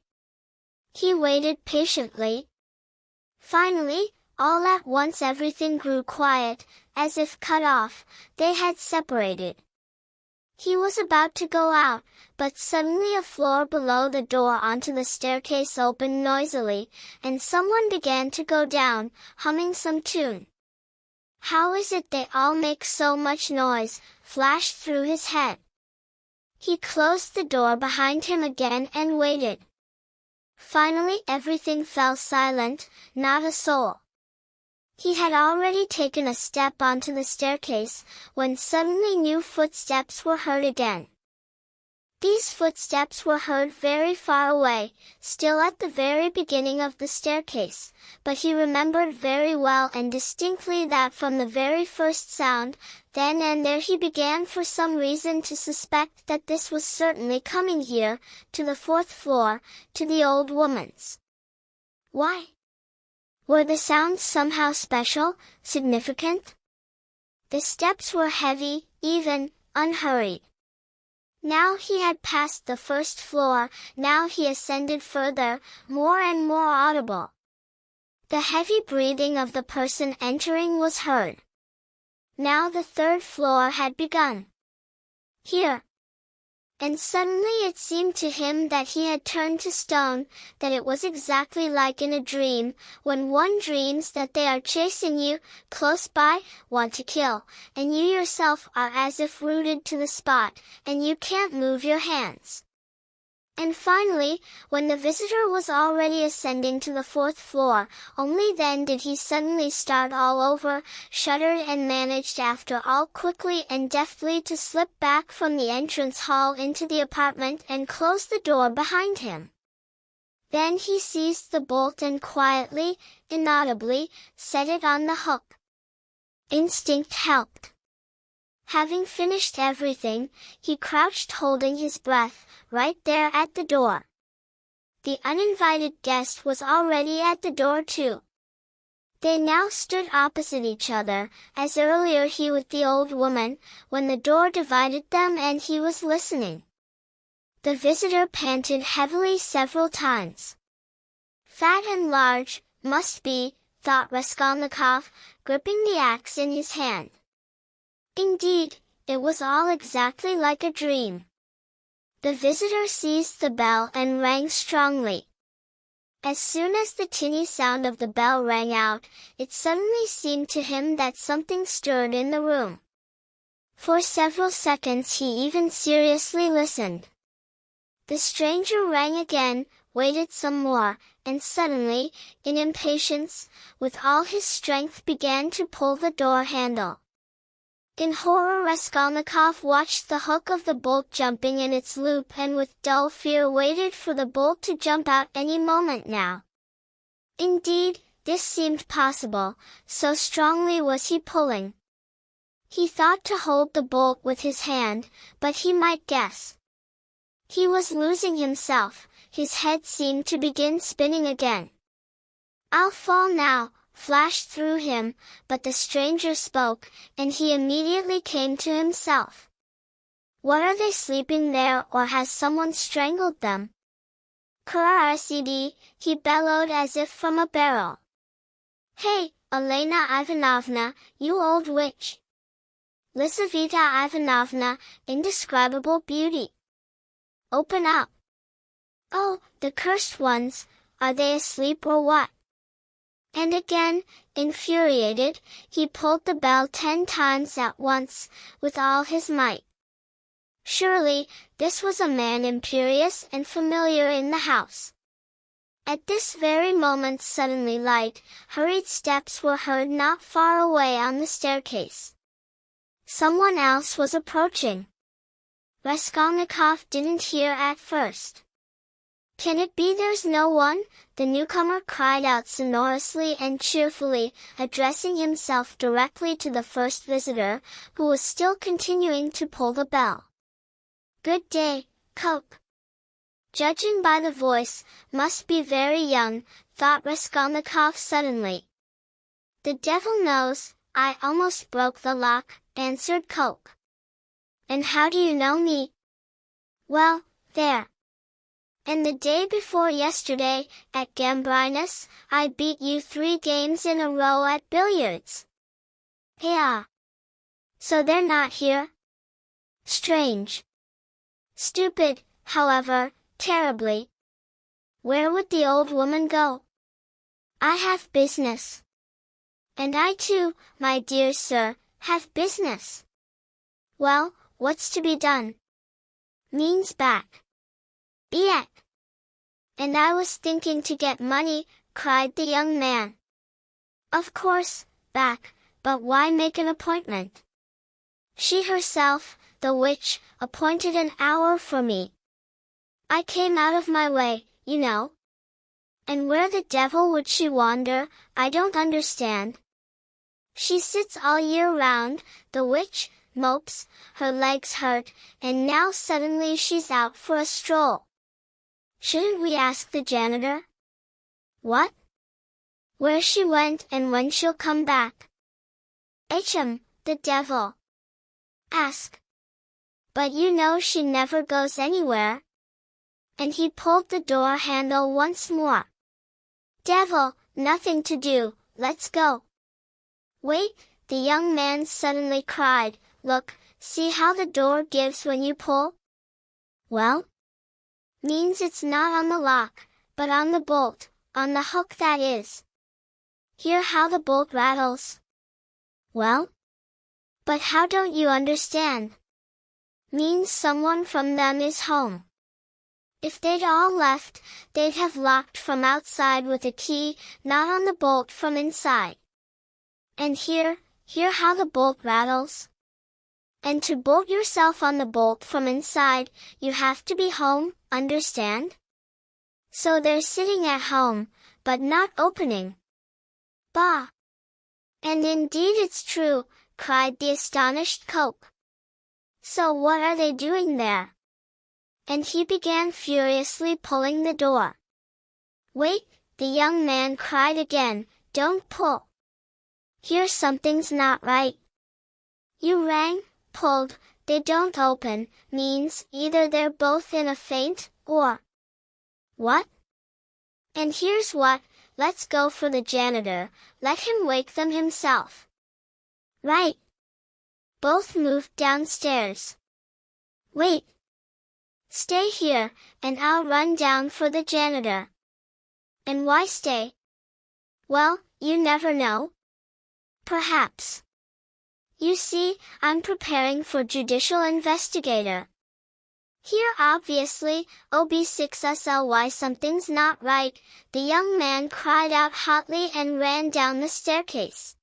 He waited patiently. Finally, all at once everything grew quiet, as if cut off, they had separated. He was about to go out, but suddenly a floor below the door onto the staircase opened noisily, and someone began to go down, humming some tune. How is it they all make so much noise, flashed through his head. He closed the door behind him again and waited. Finally everything fell silent, not a soul. He had already taken a step onto the staircase, when suddenly new footsteps were heard again. These footsteps were heard very far away, still at the very beginning of the staircase, but he remembered very well and distinctly that from the very first sound, then and there he began for some reason to suspect that this was certainly coming here, to the 4th floor, to the old woman's. Why? Were the sounds somehow special, significant? The steps were heavy, even, unhurried. Now he had passed the 1st floor, now he ascended further, more and more audible. The heavy breathing of the person entering was heard. Now the 3rd floor had begun. Here. And suddenly it seemed to him that he had turned to stone, that it was exactly like in a dream, when one dreams that they are chasing you, close by, want to kill, and you yourself are as if rooted to the spot, and you can't move your hands. And finally, when the visitor was already ascending to the 4th floor, only then did he suddenly start all over, shuddered and managed after all quickly and deftly to slip back from the entrance hall into the apartment and close the door behind him. Then he seized the bolt and quietly, inaudibly, set it on the hook. Instinct helped. Having finished everything, he crouched holding his breath, right there at the door. The uninvited guest was already at the door too. They now stood opposite each other, as earlier he with the old woman, when the door divided them and he was listening. The visitor panted heavily several times. Fat and large, must be, thought Raskolnikov, gripping the axe in his hand. Indeed, it was all exactly like a dream. The visitor seized the bell and rang strongly. As soon as the tinny sound of the bell rang out, it suddenly seemed to him that something stirred in the room. For several seconds he even seriously listened. The stranger rang again, waited some more, and suddenly, in impatience, with all his strength began to pull the door handle. In horror Raskolnikov watched the hook of the bolt jumping in its loop and with dull fear waited for the bolt to jump out any moment now. Indeed, this seemed possible, so strongly was he pulling. He thought to hold the bolt with his hand, but he might guess. He was losing himself, his head seemed to begin spinning again. "I'll fall now," flashed through him, but the stranger spoke, and he immediately came to himself. "What, are they sleeping there or has someone strangled them?" "Kurarcd," he bellowed as if from a barrel. "Hey, Elena Ivanovna, you old witch! Lisaveta Ivanovna, indescribable beauty! Open up! Oh, the cursed ones, are they asleep or what?" And again, infuriated, he pulled the bell 10 times at once, with all his might. Surely, this was a man imperious and familiar in the house. At this very moment suddenly light, hurried steps were heard not far away on the staircase. Someone else was approaching. Raskolnikov didn't hear at first. "Can it be there's no one?" the newcomer cried out sonorously and cheerfully, addressing himself directly to the first visitor, who was still continuing to pull the bell. "Good day, Coke." Judging by the voice, must be very young, thought Raskolnikov suddenly. "The devil knows, I almost broke the lock," answered Coke. "And how do you know me?" "Well, there. And the day before yesterday, at Gambrinus, I beat you 3 games in a row at billiards." "Yeah. So they're not here? Strange. Stupid, however, terribly. Where would the old woman go?" "I have business." "And I too, my dear sir, have business." "Well, what's to be done?" "Means back." "Biek." "And I was thinking to get money," cried the young man. "Of course, back, but why make an appointment?" "She herself, the witch, appointed an hour for me. I came out of my way, you know. And where the devil would she wander, I don't understand. She sits all year round, the witch, mopes, her legs hurt, and now suddenly she's out for a stroll. Shouldn't we ask the janitor?" "What? Where she went and when she'll come back?" "Hm, the devil! Ask. But you know she never goes anywhere." And he pulled the door handle once more. "Devil, nothing to do, let's go." "Wait," the young man suddenly cried, "look, see how the door gives when you pull?" Well? Means it's not on the lock, but on the bolt, on the hook that is. Hear how the bolt rattles? Well? But how don't you understand? Means someone from them is home. If they'd all left, they'd have locked from outside with a key, not on the bolt from inside. And hear how the bolt rattles? And to bolt yourself on the bolt from inside, you have to be home, understand? So they're sitting at home, but not opening. Bah! And indeed it's true, cried the astonished Coke. So what are they doing there? And he began furiously pulling the door. Wait, the young man cried again, don't pull. Here something's not right. You rang, pulled, they don't open, means either they're both in a faint, or... What? And here's what, let's go for the janitor, let him wake them himself. Right. Both moved downstairs. Wait. Stay here, and I'll run down for the janitor. And why stay? Well, you never know. Perhaps. You see, I'm preparing for judicial investigator. Here obviously, OB6SLY something's not right, the young man cried out hotly and ran down the staircase.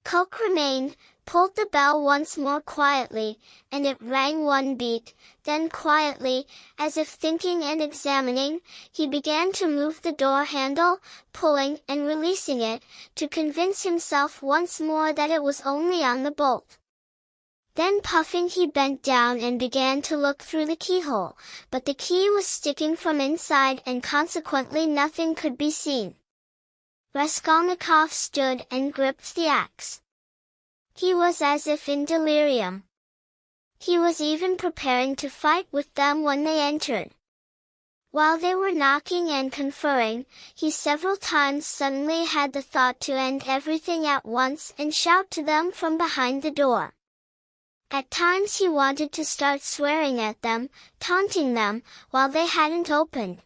Coke remained, pulled the bell once more quietly, and it rang one beat, then quietly, as if thinking and examining, he began to move the door handle, pulling and releasing it, to convince himself once more that it was only on the bolt. Then puffing he bent down and began to look through the keyhole, but the key was sticking from inside and consequently nothing could be seen. Raskolnikov stood and gripped the axe. He was as if in delirium. He was even preparing to fight with them when they entered. While they were knocking and conferring, he several times suddenly had the thought to end everything at once and shout to them from behind the door. At times he wanted to start swearing at them, taunting them, while they hadn't opened.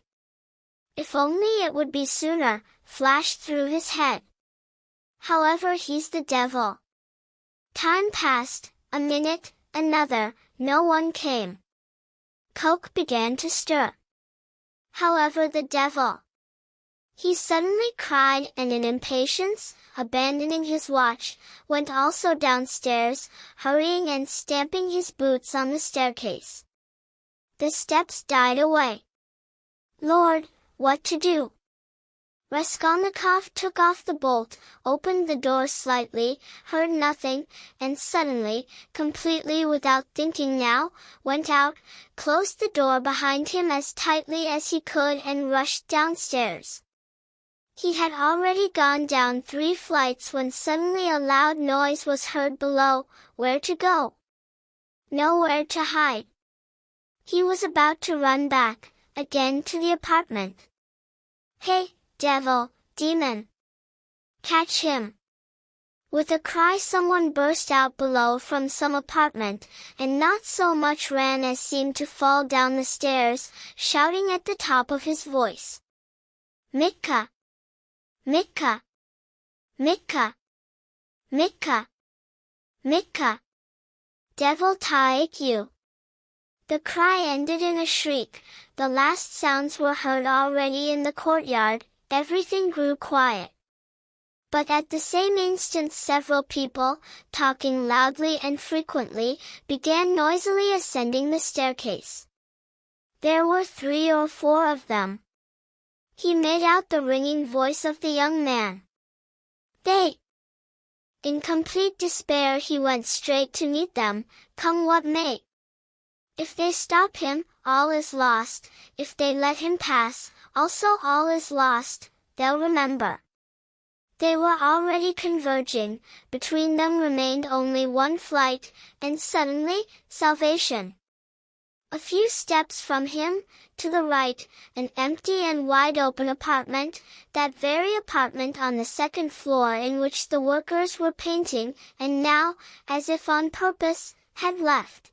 If only it would be sooner, flashed through his head. However, he's the devil. Time passed, a minute, another, no one came. Coke began to stir. However, the devil. He suddenly cried and in impatience, abandoning his watch, went also downstairs, hurrying and stamping his boots on the staircase. The steps died away. Lord, what to do? Raskolnikov took off the bolt, opened the door slightly, heard nothing, and suddenly, completely without thinking now, went out, closed the door behind him as tightly as he could and rushed downstairs. He had already gone down 3 flights when suddenly a loud noise was heard below. Where to go? Nowhere to hide. He was about to run back, again to the apartment. Hey! Devil, demon! Catch him! With a cry someone burst out below from some apartment, and not so much ran as seemed to fall down the stairs, shouting at the top of his voice. Mitka! Mitka! Mitka! Mitka! Mitka! Devil take you! The cry ended in a shriek, the last sounds were heard already in the courtyard. Everything grew quiet. But at the same instant several people, talking loudly and frequently, began noisily ascending the staircase. There were 3 or 4 of them. He made out the ringing voice of the young man. They! In complete despair he went straight to meet them, come what may. If they stop him, all is lost, if they let him pass, also all is lost, they'll remember. They were already converging, between them remained only 1 flight, and suddenly, salvation. A few steps from him, to the right, an empty and wide-open apartment, that very apartment on the 2nd floor in which the workers were painting, and now, as if on purpose, had left.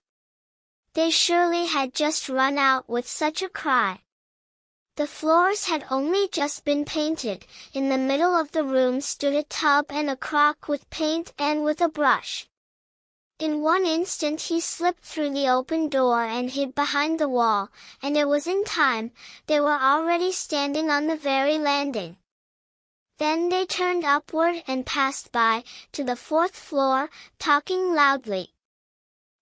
They surely had just run out with such a cry. The floors had only just been painted. In the middle of the room stood a tub and a crock with paint and with a brush. In one instant he slipped through the open door and hid behind the wall, and it was in time. They were already standing on the very landing. Then they turned upward and passed by, to the fourth floor, talking loudly.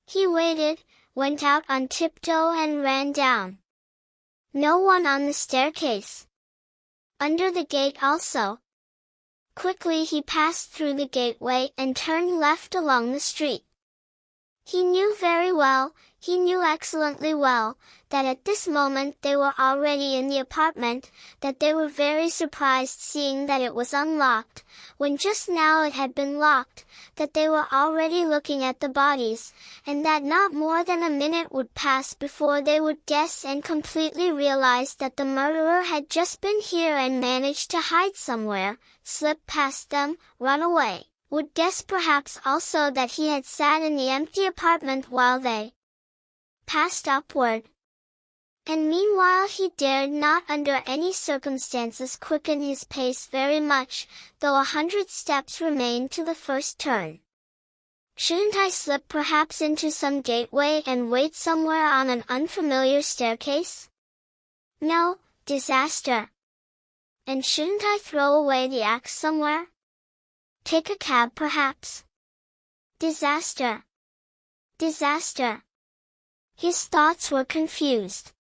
He waited, went out on tiptoe and ran down. No one on the staircase. Under the gate also. Quickly he passed through the gateway and turned left along the street. He knew very well, he knew excellently well, that at this moment they were already in the apartment, that they were very surprised seeing that it was unlocked, when just now it had been locked, that they were already looking at the bodies, and that not more than a minute would pass before they would guess and completely realize that the murderer had just been here and managed to hide somewhere, slip past them, run away. Would guess perhaps also that he had sat in the empty apartment while they passed upward. And meanwhile he dared not under any circumstances quicken his pace very much, though 100 steps remained to the first turn. Shouldn't I slip perhaps into some gateway and wait somewhere on an unfamiliar staircase? No, disaster. And shouldn't I throw away the axe somewhere? Take a cab perhaps? Disaster! Disaster! His thoughts were confused.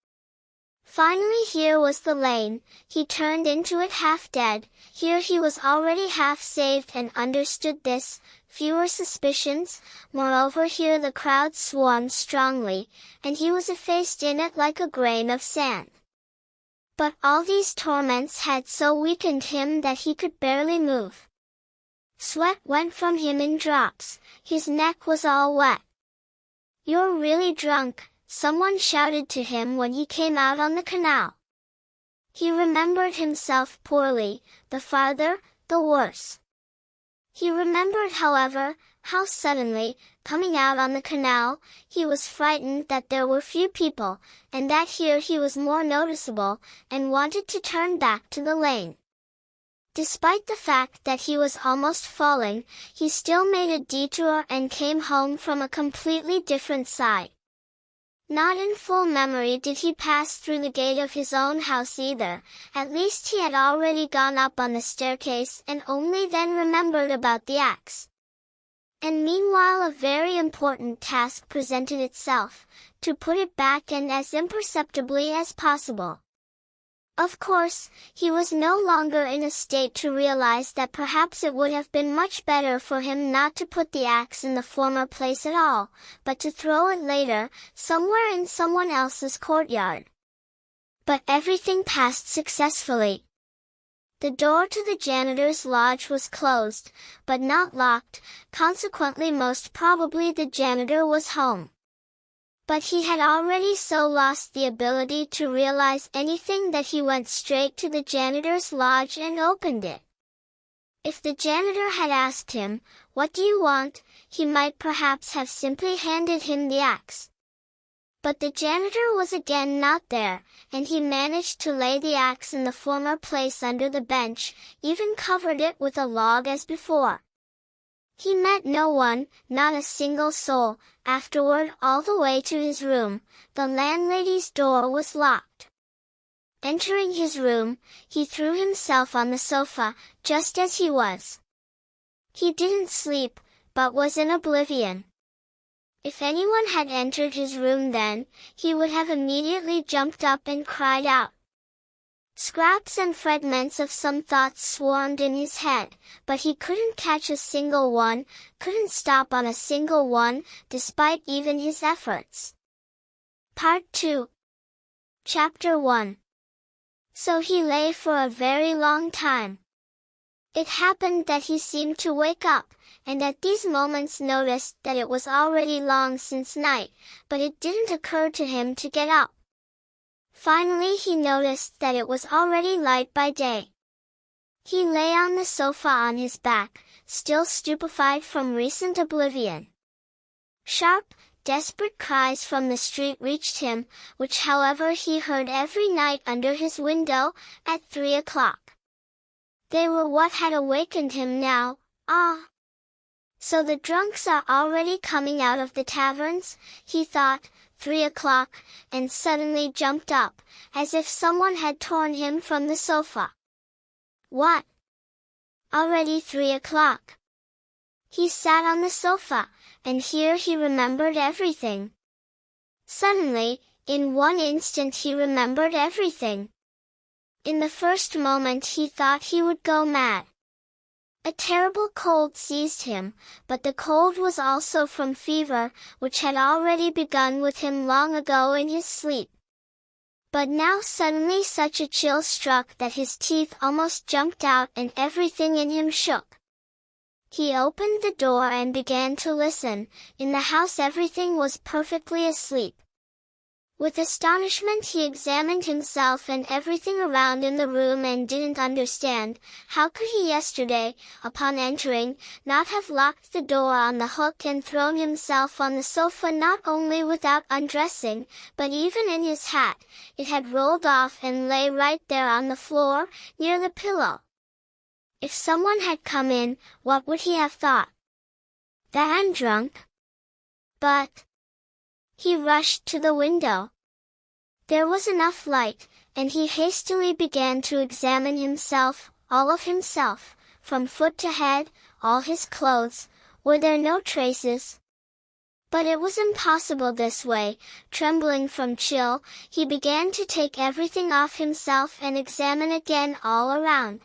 Finally here was the lane, he turned into it half dead. Here he was already half saved and understood this, fewer suspicions, moreover here the crowd swarmed strongly, and he was effaced in it like a grain of sand. But all these torments had so weakened him that he could barely move. Sweat went from him in drops, his neck was all wet. "You're really drunk," someone shouted to him when he came out on the canal. He remembered himself poorly, the farther, the worse. He remembered, however, how suddenly, coming out on the canal, he was frightened that there were few people, and that here he was more noticeable, and wanted to turn back to the lane. Despite the fact that he was almost falling, he still made a detour and came home from a completely different side. Not in full memory did he pass through the gate of his own house either, at least he had already gone up on the staircase and only then remembered about the axe. And meanwhile a very important task presented itself, to put it back and as imperceptibly as possible. Of course, he was no longer in a state to realize that perhaps it would have been much better for him not to put the axe in the former place at all, but to throw it later, somewhere in someone else's courtyard. But everything passed successfully. The door to the janitor's lodge was closed, but not locked, consequently most probably the janitor was home. But he had already so lost the ability to realize anything that he went straight to the janitor's lodge and opened it. If the janitor had asked him, "What do you want?" he might perhaps have simply handed him the axe. But the janitor was again not there, and he managed to lay the axe in the former place under the bench, even covered it with a log as before. He met no one, not a single soul. Afterward, all the way to his room, the landlady's door was locked. Entering his room, he threw himself on the sofa, just as he was. He didn't sleep, but was in oblivion. If anyone had entered his room then, he would have immediately jumped up and cried out. Scraps and fragments of some thoughts swarmed in his head, but he couldn't catch a single one, couldn't stop on a single one, despite even his efforts. Part 2. Chapter 1. So he lay for a very long time. It happened that he seemed to wake up, and at these moments noticed that it was already long since night, but it didn't occur to him to get up. Finally he noticed that it was already light by day. He lay on the sofa on his back, still stupefied from recent oblivion. Sharp, desperate cries from the street reached him, which however he heard every night under his window, at 3 o'clock. They were what had awakened him now. Ah! So the drunks are already coming out of the taverns, he thought, 3 o'clock, and suddenly jumped up, as if someone had torn him from the sofa. What? Already 3 o'clock. He sat on the sofa, and here he remembered everything. Suddenly, in one instant he remembered everything. In the first moment he thought he would go mad. A terrible cold seized him, but the cold was also from fever, which had already begun with him long ago in his sleep. But now suddenly such a chill struck that his teeth almost jumped out and everything in him shook. He opened the door and began to listen. In the house everything was perfectly asleep. With astonishment he examined himself and everything around in the room and didn't understand, how could he yesterday, upon entering, not have locked the door on the hook and thrown himself on the sofa not only without undressing, but even in his hat, it had rolled off and lay right there on the floor, near the pillow. If someone had come in, what would he have thought? That I'm drunk? But he rushed to the window. There was enough light, and he hastily began to examine himself, all of himself, from foot to head, all his clothes. Were there no traces? But it was impossible this way. Trembling from chill, he began to take everything off himself and examine again all around.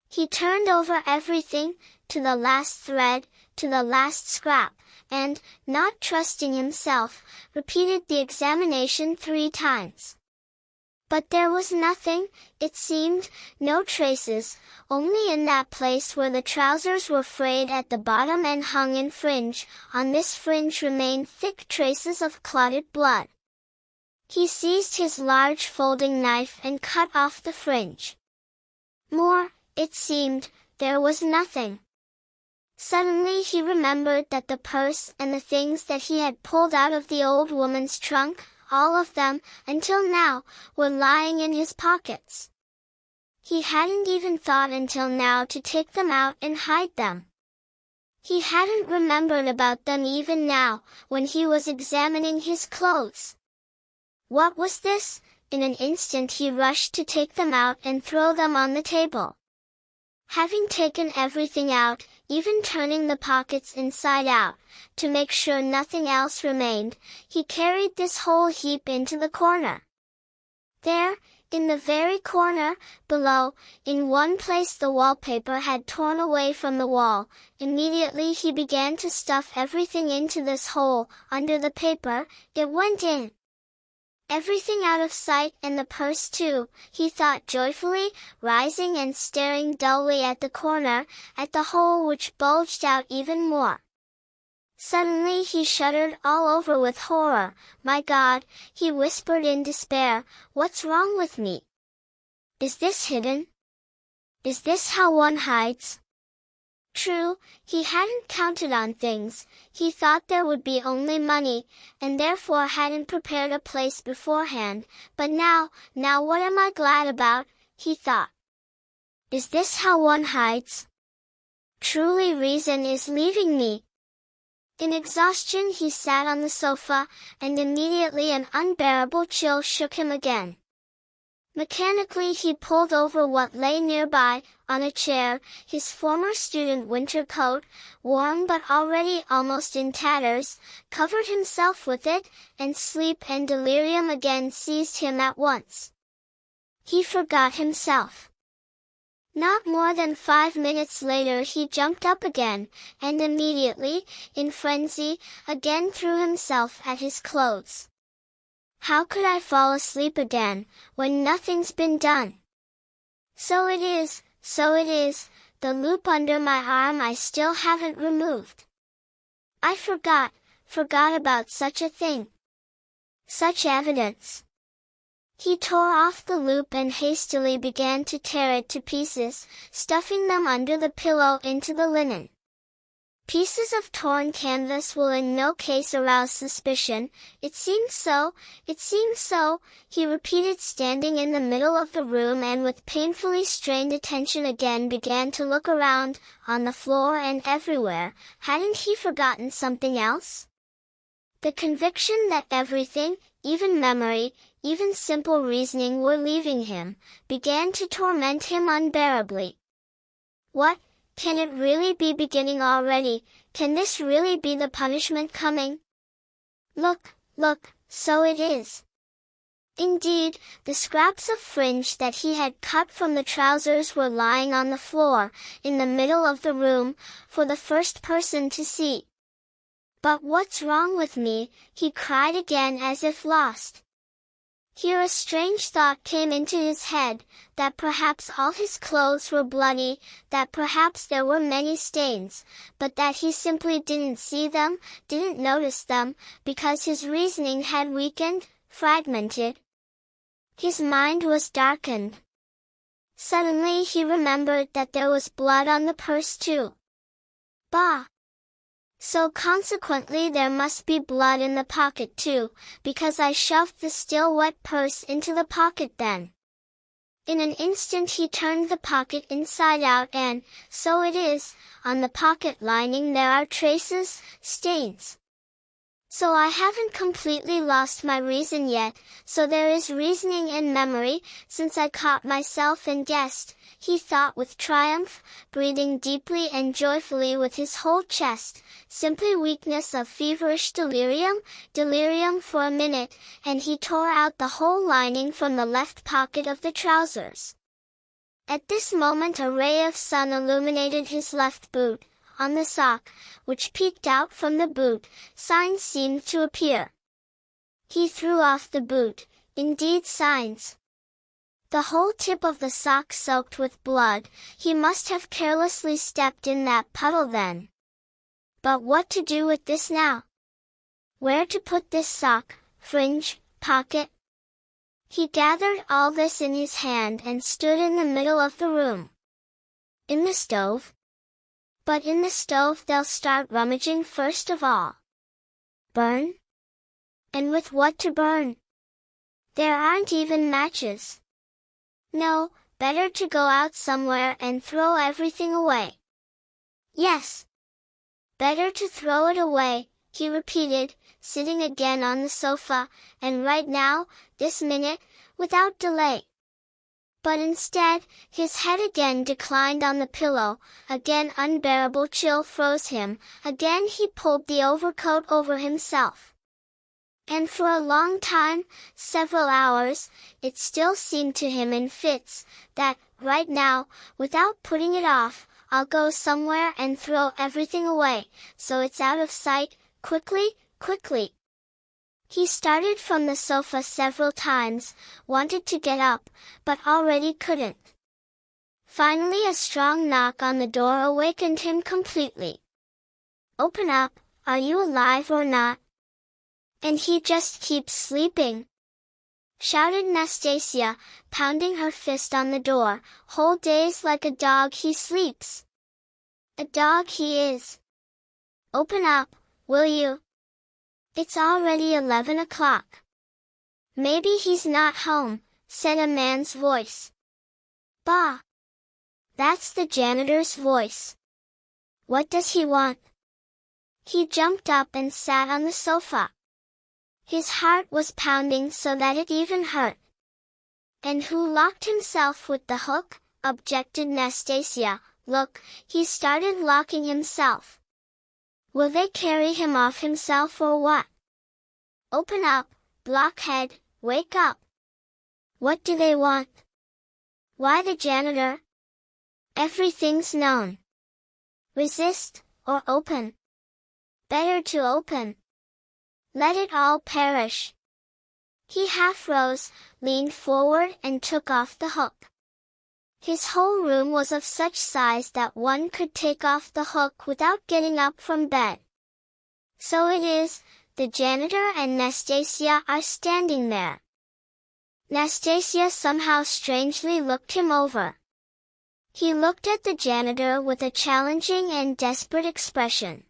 He turned over everything, to the last thread, to the last scrap, and, not trusting himself, repeated the examination 3 times. But there was nothing, it seemed, no traces, only in that place where the trousers were frayed at the bottom and hung in fringe, on this fringe remained thick traces of clotted blood. He seized his large folding knife and cut off the fringe. More, it seemed, there was nothing. Suddenly he remembered that the purse and the things that he had pulled out of the old woman's trunk, all of them, until now, were lying in his pockets. He hadn't even thought until now to take them out and hide them. He hadn't remembered about them even now, when he was examining his clothes. What was this? In an instant he rushed to take them out and throw them on the table. Having taken everything out, even turning the pockets inside out, to make sure nothing else remained, he carried this whole heap into the corner. There, in the very corner, below, in one place the wallpaper had torn away from the wall. Immediately he began to stuff everything into this hole. Under the paper, it went in. Everything out of sight, and the purse too, he thought joyfully, rising and staring dully at the corner, at the hole which bulged out even more. Suddenly he shuddered all over with horror. My God, he whispered in despair, what's wrong with me? Is this hidden? Is this how one hides? True, he hadn't counted on things. He thought there would be only money, and therefore hadn't prepared a place beforehand. But now what am I glad about, he thought. Is this how one hides? Truly reason is leaving me. In exhaustion he sat on the sofa, and immediately an unbearable chill shook him again. Mechanically he pulled over what lay nearby, on a chair, his former student winter coat, warm but already almost in tatters, covered himself with it, and sleep and delirium again seized him at once. He forgot himself. Not more than 5 minutes later he jumped up again, and immediately, in frenzy, again threw himself at his clothes. How could I fall asleep again, when nothing's been done? So it is, the loop under my arm I still haven't removed. I forgot about such a thing. Such evidence. He tore off the loop and hastily began to tear it to pieces, stuffing them under the pillow into the linen. Pieces of torn canvas will in no case arouse suspicion. It seems so, he repeated, standing in the middle of the room and with painfully strained attention again began to look around, on the floor and everywhere. Hadn't he forgotten something else? The conviction that everything, even memory, even simple reasoning were leaving him, began to torment him unbearably. What? Can it really be beginning already? Can this really be the punishment coming? Look, so it is. Indeed, the scraps of fringe that he had cut from the trousers were lying on the floor, in the middle of the room, for the first person to see. But what's wrong with me? He cried again as if lost. Here a strange thought came into his head, that perhaps all his clothes were bloody, that perhaps there were many stains, but that he simply didn't see them, didn't notice them, because his reasoning had weakened, fragmented. His mind was darkened. Suddenly he remembered that there was blood on the purse too. Bah! So consequently there must be blood in the pocket too, because I shoved the still wet purse into the pocket then. In an instant he turned the pocket inside out and, so it is, on the pocket lining there are traces, stains. So I haven't completely lost my reason yet, so there is reasoning and memory, since I caught myself and guessed, he thought with triumph, breathing deeply and joyfully with his whole chest, simply weakness of feverish delirium for a minute, and he tore out the whole lining from the left pocket of the trousers. At this moment a ray of sun illuminated his left boot. On the sock, which peeked out from the boot, signs seemed to appear. He threw off the boot, indeed signs. The whole tip of the sock soaked with blood, he must have carelessly stepped in that puddle then. But what to do with this now? Where to put this sock, fringe, pocket? He gathered all this in his hand and stood in the middle of the room. In the stove? But in the stove they'll start rummaging first of all. Burn? And with what to burn? There aren't even matches. No, better to go out somewhere and throw everything away. Yes. Better to throw it away, he repeated, sitting again on the sofa, and right now, this minute, without delay. But instead, his head again declined on the pillow, again unbearable chill froze him, again he pulled the overcoat over himself. And for a long time, several hours, it still seemed to him in fits, that, right now, without putting it off, I'll go somewhere and throw everything away, so it's out of sight, quickly. He started from the sofa several times, wanted to get up, but already couldn't. Finally a strong knock on the door awakened him completely. Open up, are you alive or not? And he just keeps sleeping, shouted Nastasia, pounding her fist on the door. Whole days like a dog he sleeps. A dog he is. Open up, will you? It's already 11 o'clock. Maybe he's not home, said a man's voice. Bah! That's the janitor's voice. What does he want? He jumped up and sat on the sofa. His heart was pounding so that it even hurt. And who locked himself with the hook? Objected Nastasia. Look, he started locking himself. Will they carry him off himself or what? Open up, blockhead, wake up. What do they want? Why the janitor? Everything's known. Resist, or open. Better to open. Let it all perish. He half rose, leaned forward and took off the hook. His whole room was of such size that one could take off the hook without getting up from bed. So it is, the janitor and Nastasia are standing there. Nastasia somehow strangely looked him over. He looked at the janitor with a challenging and desperate expression.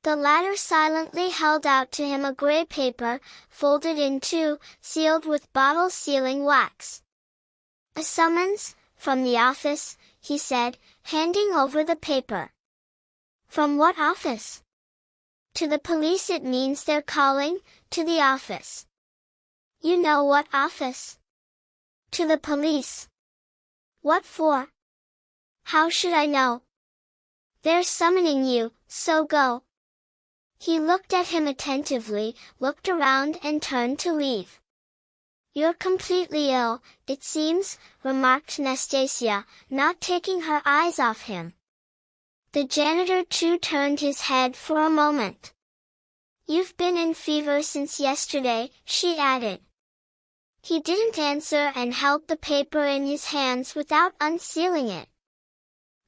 The latter silently held out to him a gray paper, folded in two, sealed with bottle sealing wax. "A summons, from the office," he said, handing over the paper. "From what office?" "To the police. It means they're calling, to the office." "You know what office?" "To the police." "What for?" "How should I know?" "They're summoning you, so go." He looked at him attentively, looked around and turned to leave. "You're completely ill, it seems," remarked Nastasia, not taking her eyes off him. The janitor too turned his head for a moment. "You've been in fever since yesterday," she added. He didn't answer and held the paper in his hands without unsealing it.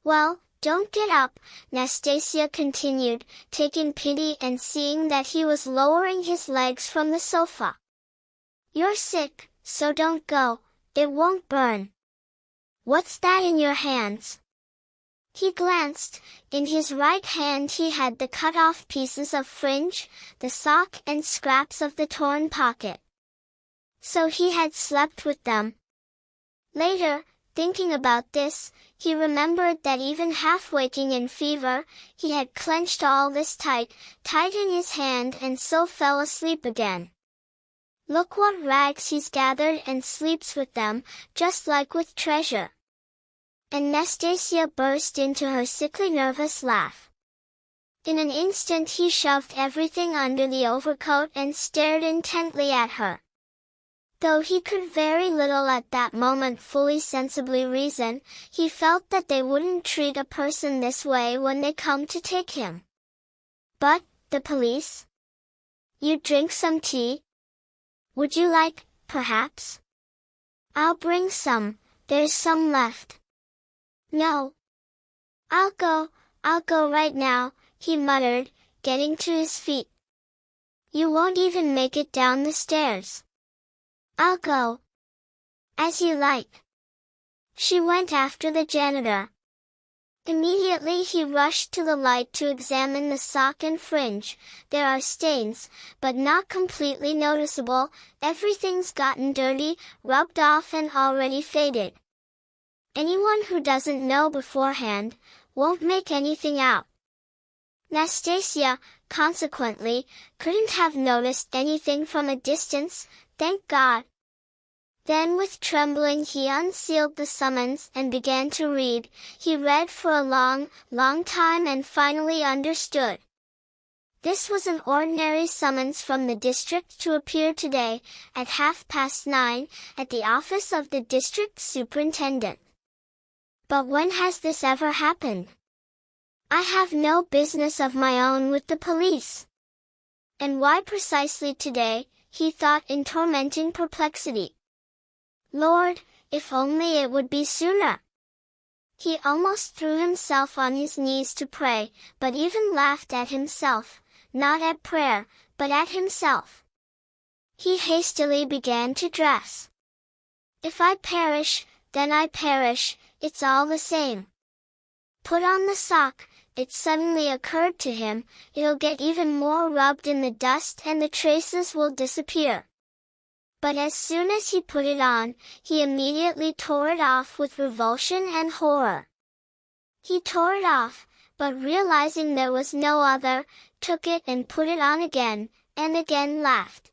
"Well, don't get up," Nastasia continued, taking pity and seeing that he was lowering his legs from the sofa. "You're sick, so don't go, it won't burn." "What's that in your hands?" He glanced. In his right hand he had the cut-off pieces of fringe, the sock and scraps of the torn pocket. So he had slept with them. Later, thinking about this, he remembered that even half-waking in fever, he had clenched all this tight in his hand and so fell asleep again. "Look what rags he's gathered and sleeps with them, just like with treasure." And Nastasia burst into her sickly nervous laugh. In an instant he shoved everything under the overcoat and stared intently at her. Though he could very little at that moment fully sensibly reason, he felt that they wouldn't treat a person this way when they come to take him. "But, the police? You'd drink some tea? Would you like, perhaps?" "I'll bring some, there's some left." "No. I'll go right now," he muttered, getting to his feet. "You won't even make it down the stairs." "I'll go." "As you like." She went after the janitor. Immediately he rushed to the light to examine the sock and fringe. There are stains, but not completely noticeable. Everything's gotten dirty, rubbed off and already faded. Anyone who doesn't know beforehand, won't make anything out. Nastasia, consequently, couldn't have noticed anything from a distance, thank God. Then with trembling he unsealed the summons and began to read. He read for a long time and finally understood. This was an ordinary summons from the district to appear today, at 9:30, at the office of the district superintendent. But when has this ever happened? I have no business of my own with the police. And why precisely today, he thought in tormenting perplexity. Lord, if only it would be sooner! He almost threw himself on his knees to pray, but even laughed at himself, not at prayer, but at himself. He hastily began to dress. If I perish, then I perish, it's all the same. Put on the sock, it suddenly occurred to him, it'll get even more rubbed in the dust and the traces will disappear. But as soon as he put it on, he immediately tore it off with revulsion and horror. He tore it off, but realizing there was no other, took it and put it on again, and again laughed.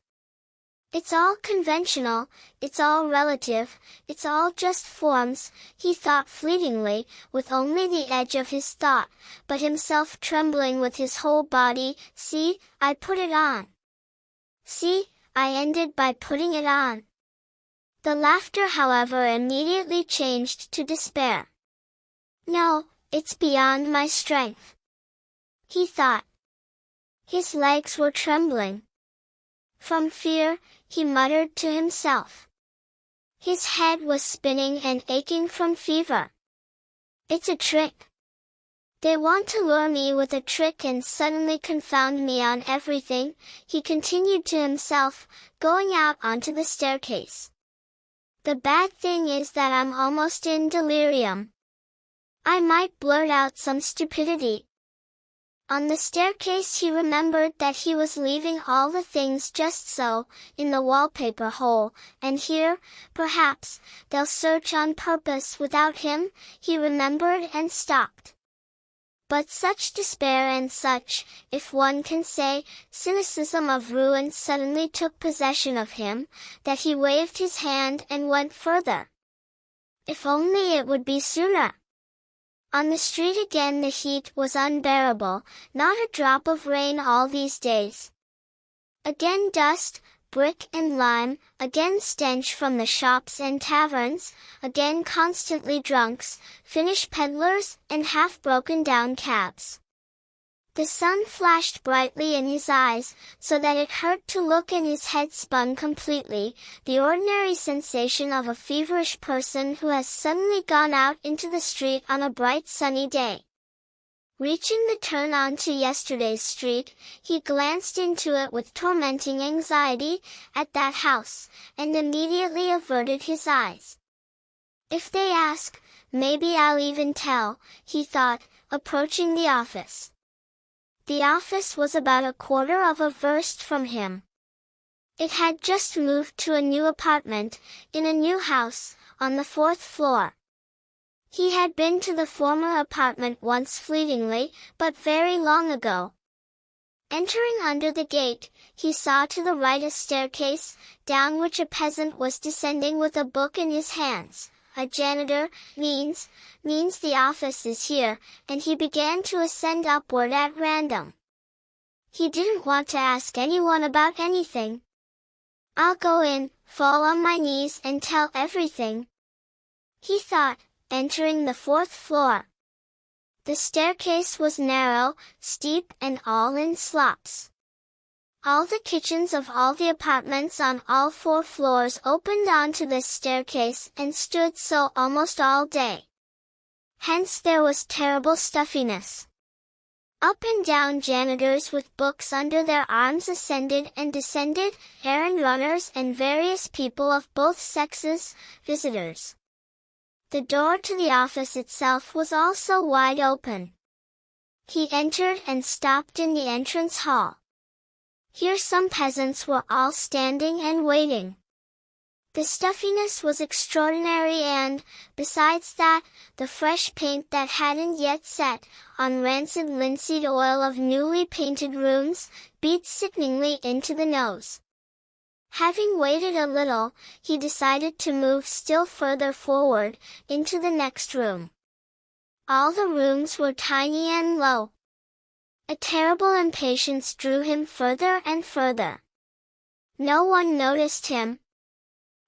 It's all conventional, it's all relative, it's all just forms, he thought fleetingly, with only the edge of his thought, but himself trembling with his whole body. See, I put it on. See, I ended by putting it on. The laughter, however, immediately changed to despair. No, it's beyond my strength, he thought. His legs were trembling. From fear, he muttered to himself. His head was spinning and aching from fever. It's a trick. They want to lure me with a trick and suddenly confound me on everything, he continued to himself, going out onto the staircase. The bad thing is that I'm almost in delirium. I might blurt out some stupidity. On the staircase he remembered that he was leaving all the things just so, in the wallpaper hole, and here, perhaps, they'll search on purpose without him, he remembered and stopped. But such despair and such, if one can say, cynicism of ruin suddenly took possession of him, that he waved his hand and went further. If only it would be sooner! On the street again the heat was unbearable, not a drop of rain all these days. Again dust, brick and lime, again stench from the shops and taverns, again constantly drunks, Finnish peddlers, and half-broken-down cabs. The sun flashed brightly in his eyes, so that it hurt to look, and his head spun completely, the ordinary sensation of a feverish person who has suddenly gone out into the street on a bright sunny day. Reaching the turn onto yesterday's street, he glanced into it with tormenting anxiety, at that house, and immediately averted his eyes. If they ask, maybe I'll even tell, he thought, approaching the office. The office was about a quarter of a verst from him. It had just moved to a new apartment, in a new house, on the 4th floor. He had been to the former apartment once fleetingly, but very long ago. Entering under the gate, he saw to the right a staircase, down which a peasant was descending with a book in his hands. A janitor, means the office is here, and he began to ascend upward at random. He didn't want to ask anyone about anything. I'll go in, fall on my knees and tell everything, he thought, entering the 4th floor. The staircase was narrow, steep and all in slops. All the kitchens of all the apartments on all 4 floors opened onto this staircase and stood so almost all day. Hence there was terrible stuffiness. Up and down janitors with books under their arms ascended and descended, errand runners and various people of both sexes, visitors. The door to the office itself was also wide open. He entered and stopped in the entrance hall. Here some peasants were all standing and waiting. The stuffiness was extraordinary and, besides that, the fresh paint that hadn't yet set, on rancid linseed oil of newly painted rooms, beat sickeningly into the nose. Having waited a little, he decided to move still further forward, into the next room. All the rooms were tiny and low. A terrible impatience drew him further and further. No one noticed him.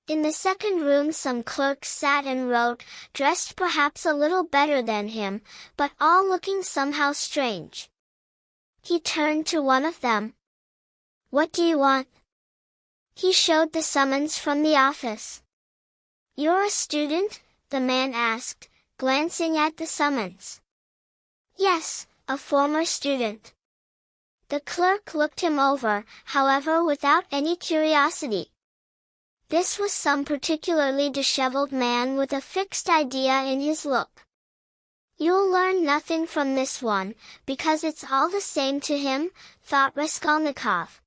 In the second room some clerks sat and wrote, dressed perhaps a little better than him, but all looking somehow strange. He turned to one of them. What do you want? He showed the summons from the office. You're a student? The man asked, glancing at the summons. Yes, a former student. The clerk looked him over, however, without any curiosity. This was some particularly disheveled man with a fixed idea in his look. You'll learn nothing from this one, because it's all the same to him, thought Raskolnikov.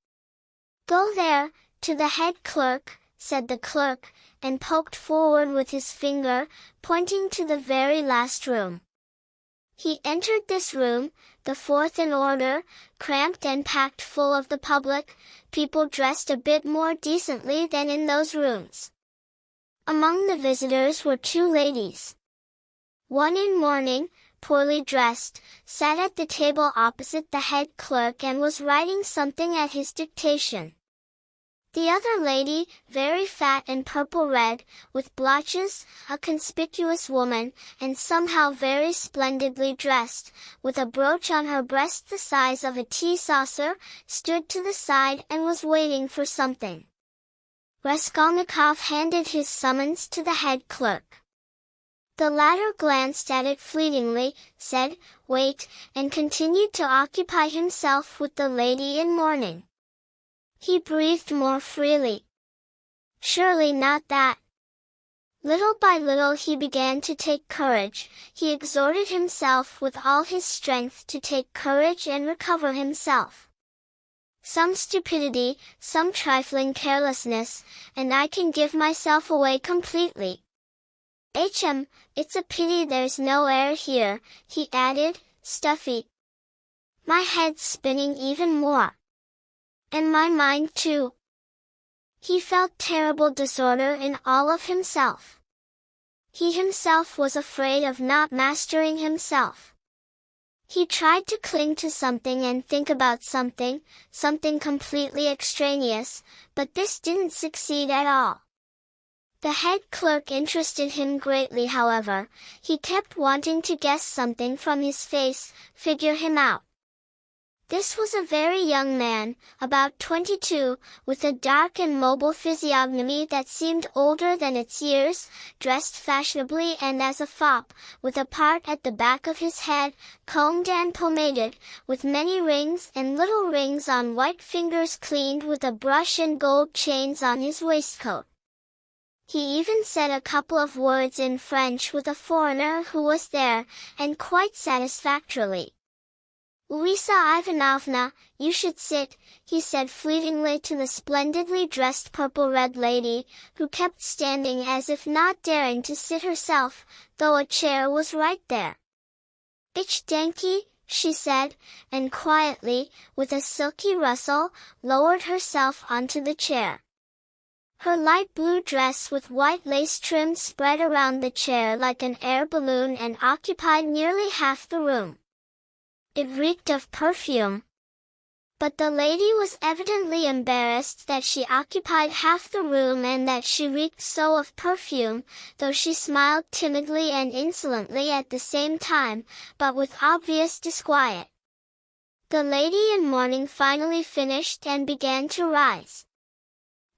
Go there, to the head clerk, said the clerk, and poked forward with his finger, pointing to the very last room. He entered this room, the 4th in order, cramped and packed full of the public, people dressed a bit more decently than in those rooms. Among the visitors were 2 ladies. One in mourning, poorly dressed, sat at the table opposite the head clerk and was writing something at his dictation. The other lady, very fat and purple-red, with blotches, a conspicuous woman, and somehow very splendidly dressed, with a brooch on her breast the size of a tea-saucer, stood to the side and was waiting for something. Raskolnikov handed his summons to the head clerk. The latter glanced at it fleetingly, said, "Wait," and continued to occupy himself with the lady in mourning. He breathed more freely. Surely not that. Little by little he began to take courage. He exhorted himself with all his strength to take courage and recover himself. Some stupidity, some trifling carelessness, and I can give myself away completely. It's a pity there's no air here, he added, stuffy. My head's spinning even more. And my mind too. He felt terrible disorder in all of himself. He himself was afraid of not mastering himself. He tried to cling to something and think about something completely extraneous, but this didn't succeed at all. The head clerk interested him greatly, however. He kept wanting to guess something from his face, figure him out. This was a very young man, about 22, with a dark and mobile physiognomy that seemed older than its years, dressed fashionably and as a fop, with a part at the back of his head, combed and pomaded, with many rings and little rings on white fingers cleaned with a brush and gold chains on his waistcoat. He even said a couple of words in French with a foreigner who was there, and quite satisfactorily. "Louisa Ivanovna, you should sit," he said fleetingly to the splendidly dressed purple-red lady, who kept standing as if not daring to sit herself, though a chair was right there. "Ich denke," she said, and quietly, with a silky rustle, lowered herself onto the chair. Her light blue dress with white lace trim spread around the chair like an air balloon and occupied nearly half the room. It reeked of perfume. But the lady was evidently embarrassed that she occupied half the room and that she reeked so of perfume, though she smiled timidly and insolently at the same time, but with obvious disquiet. The lady in mourning finally finished and began to rise.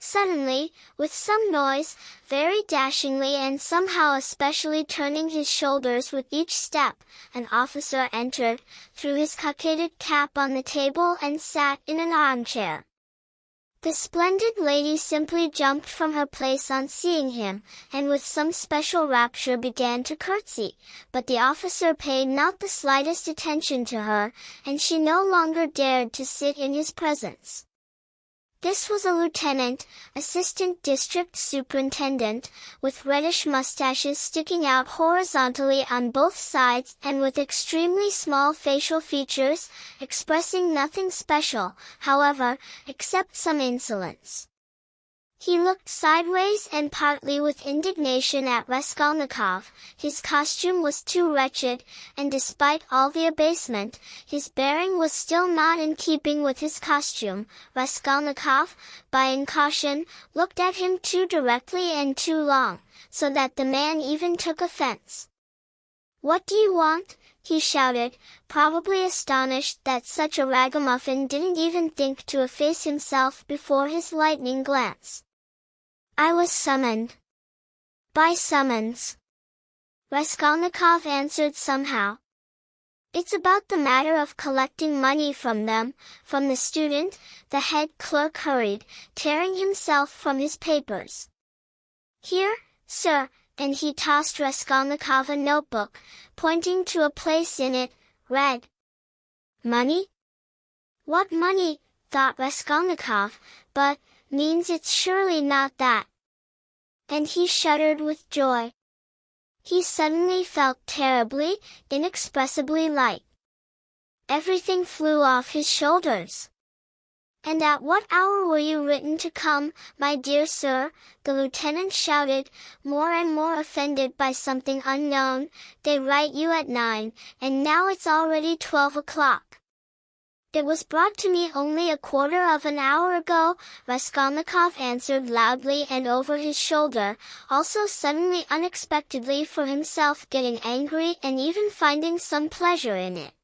Suddenly, with some noise, very dashingly and somehow especially turning his shoulders with each step, an officer entered, threw his cockaded cap on the table and sat in an armchair. The splendid lady simply jumped from her place on seeing him, and with some special rapture began to curtsy, but the officer paid not the slightest attention to her, and she no longer dared to sit in his presence. This was a lieutenant, assistant district superintendent, with reddish mustaches sticking out horizontally on both sides and with extremely small facial features, expressing nothing special, however, except some insolence. He looked sideways and partly with indignation at Raskolnikov. His costume was too wretched, and despite all the abasement, his bearing was still not in keeping with his costume. Raskolnikov, by incaution, looked at him too directly and too long, so that the man even took offense. "What do you want?" he shouted, probably astonished that such a ragamuffin didn't even think to efface himself before his lightning glance. "I was summoned." "By summons," Raskolnikov answered somehow. "It's about the matter of collecting money from them, from the student," the head clerk hurried, tearing himself from his papers. "Here, sir," and he tossed Raskolnikov a notebook, pointing to a place in it, read. "Money? What money?" thought Raskolnikov, but, means it's surely not that. And he shuddered with joy. He suddenly felt terribly, inexpressibly light. Everything flew off his shoulders. "And at what hour were you written to come, my dear sir?" the lieutenant shouted, more and more offended by something unknown. "They write you at 9, and now it's already 12 o'clock. "It was brought to me only a quarter of an hour ago," Raskolnikov answered loudly and over his shoulder, also suddenly unexpectedly for himself getting angry and even finding some pleasure in it.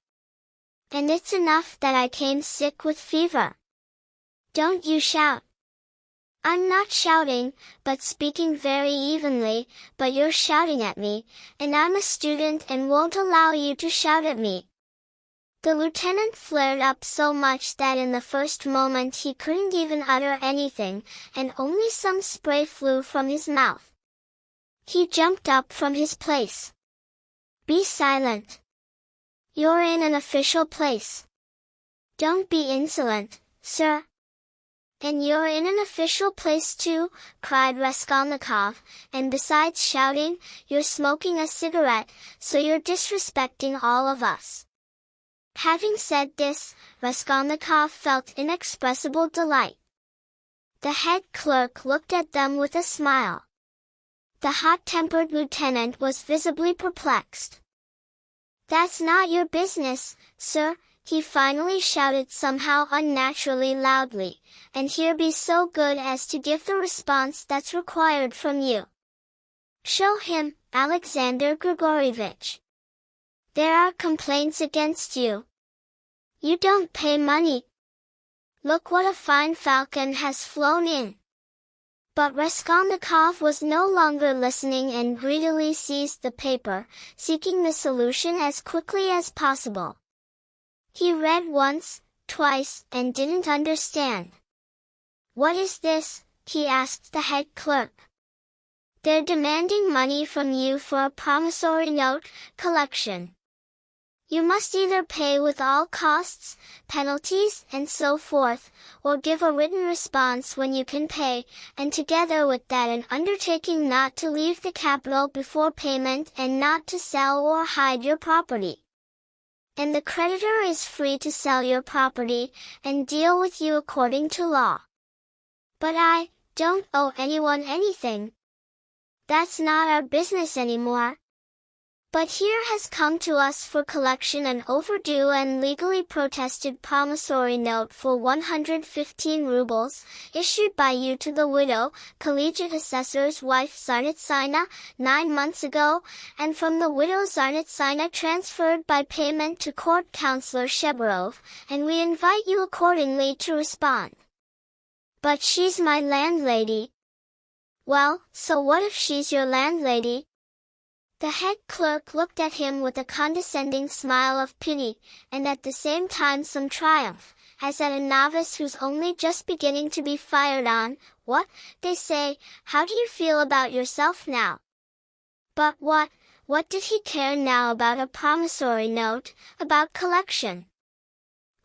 "And it's enough that I came sick with fever. Don't you shout." "I'm not shouting, but speaking very evenly, but you're shouting at me, and I'm a student and won't allow you to shout at me." The lieutenant flared up so much that in the first moment he couldn't even utter anything, and only some spray flew from his mouth. He jumped up from his place. Be silent. You're in an official place. Don't be insolent, sir. And you're in an official place too, cried Raskolnikov, and besides shouting, you're smoking a cigarette, so you're disrespecting all of us. Having said this, Raskolnikov felt inexpressible delight. The head clerk looked at them with a smile. The hot-tempered lieutenant was visibly perplexed. That's not your business, sir, he finally shouted somehow unnaturally loudly, and here be so good as to give the response that's required from you. Show him, Alexander Grigorievich. There are complaints against you. You don't pay money. Look what a fine falcon has flown in. But Raskolnikov was no longer listening and greedily seized the paper, seeking the solution as quickly as possible. He read once, twice, and didn't understand. What is this? He asked the head clerk. They're demanding money from you for a promissory note collection. You must either pay with all costs, penalties, and so forth, or give a written response when you can pay, and together with that an undertaking not to leave the capital before payment and not to sell or hide your property. And the creditor is free to sell your property, and deal with you according to law. But I don't owe anyone anything. That's not our business anymore. But here has come to us for collection an overdue and legally protested promissory note for 115 rubles, issued by you to the widow, collegiate assessor's wife Tsarnitsina, 9 months ago, and from the widow Tsarnitsina transferred by payment to court councillor Shebarov, and we invite you accordingly to respond. But she's my landlady. Well, so what if she's your landlady? The head clerk looked at him with a condescending smile of pity, and at the same time some triumph, as at a novice who's only just beginning to be fired on. What, they say, how do you feel about yourself now? But what did he care now about a promissory note, about collection?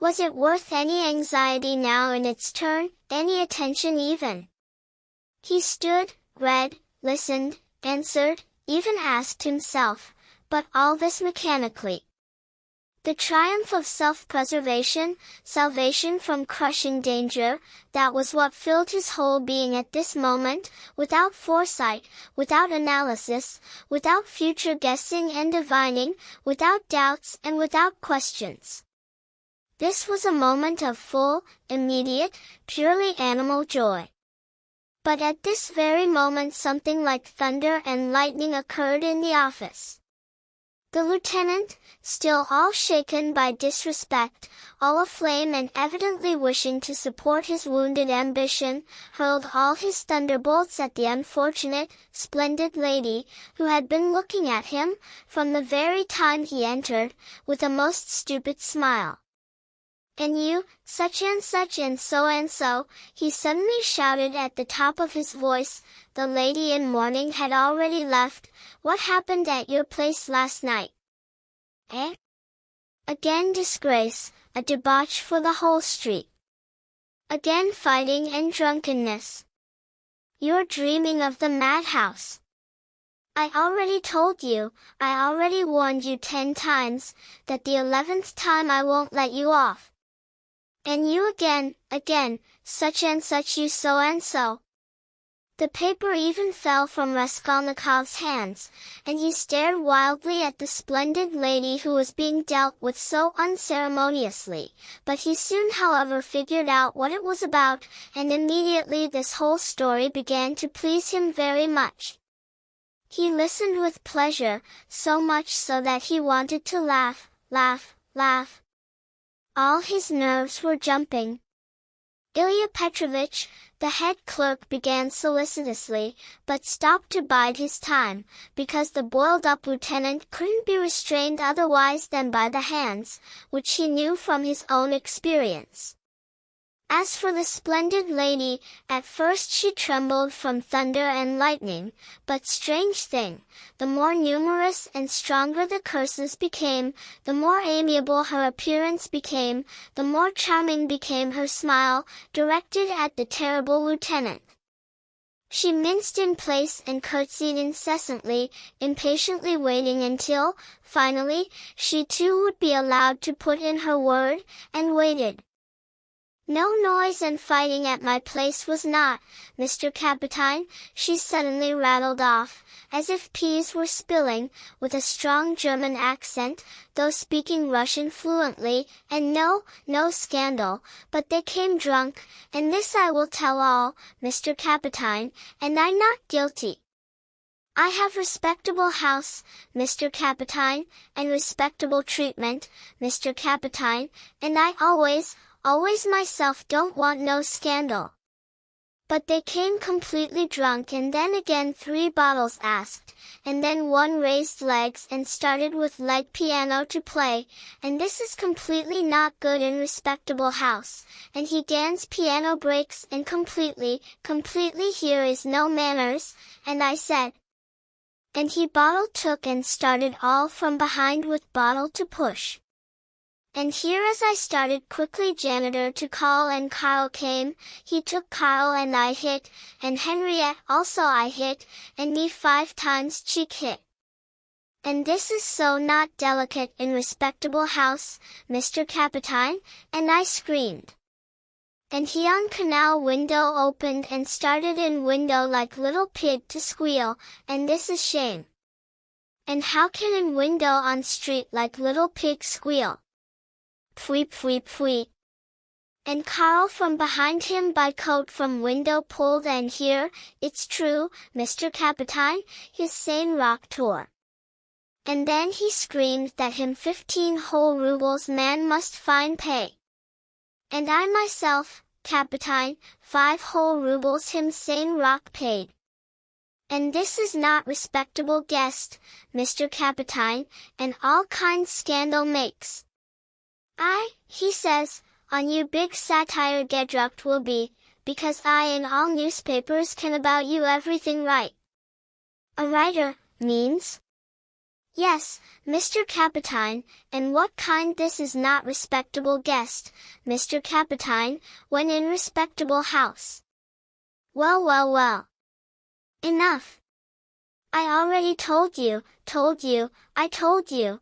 Was it worth any anxiety now in its turn, any attention even? He stood, read, listened, answered, even asked himself, but all this mechanically. The triumph of self-preservation, salvation from crushing danger, that was what filled his whole being at this moment, without foresight, without analysis, without future guessing and divining, without doubts and without questions. This was a moment of full, immediate, purely animal joy. But at this very moment something like thunder and lightning occurred in the office. The lieutenant, still all shaken by disrespect, all aflame and evidently wishing to support his wounded ambition, hurled all his thunderbolts at the unfortunate, splendid lady, who had been looking at him, from the very time he entered, with a most stupid smile. And you, such and so, he suddenly shouted at the top of his voice, the lady in mourning had already left. What happened at your place last night? Eh? Again disgrace, a debauch for the whole street. Again fighting and drunkenness. You're dreaming of the madhouse. I already told you, I already warned you 10 times, that the 11th time I won't let you off. And you again, such and such you so and so. The paper even fell from Raskolnikov's hands, and he stared wildly at the splendid lady who was being dealt with so unceremoniously, but he soon however figured out what it was about, and immediately this whole story began to please him very much. He listened with pleasure, so much so that he wanted to laugh. All his nerves were jumping. Ilya Petrovich, the head clerk, began solicitously, but stopped to bide his time, because the boiled-up lieutenant couldn't be restrained otherwise than by the hands, which he knew from his own experience. As for the splendid lady, at first she trembled from thunder and lightning, but strange thing, the more numerous and stronger the curses became, the more amiable her appearance became, the more charming became her smile, directed at the terrible lieutenant. She minced in place and curtsied incessantly, impatiently waiting until, finally, she too would be allowed to put in her word, and waited. No noise and fighting at my place was not, Mr. Capitine, she suddenly rattled off, as if peas were spilling, with a strong German accent, though speaking Russian fluently, and no scandal, but they came drunk, and this I will tell all, Mr. Capitine, and I not guilty. I have respectable house, Mr. Capitine, and respectable treatment, Mr. Capitine, and I always myself don't want no scandal. But they came completely drunk, and then again 3 bottles asked, and then one raised legs and started with leg piano to play, and this is completely not good in respectable house, and he dance piano breaks and completely here is no manners, and I said. And he bottle took and started all from behind with bottle to push. And here as I started quickly janitor to call and Carl came, he took Carl and I hit, and Henriette also I hit, and me 5 times cheek hit. And this is so not delicate in respectable house, Mr. Capitine, and I screamed. And he on canal window opened and started in window like little pig to squeal, and this is shame. And how can in window on street like little pig squeal? Pfui pfui pfui. And Carl from behind him by coat from window pulled, and here, it's true, Mr. Capitine, his sane rock tore. And then he screamed that him 15 whole rubles man must fine pay. And I myself, Capitine, 5 whole rubles him sane rock paid. And this is not respectable guest, Mr. Capitine, and all kinds scandal makes. He says, on you big satire gedrucked will be, because I in all newspapers can about you everything write. A writer, means? Yes, Mr. Capitine, and what kind this is not respectable guest, Mr. Capitine, when in respectable house. Well. Enough. I already told you, I told you.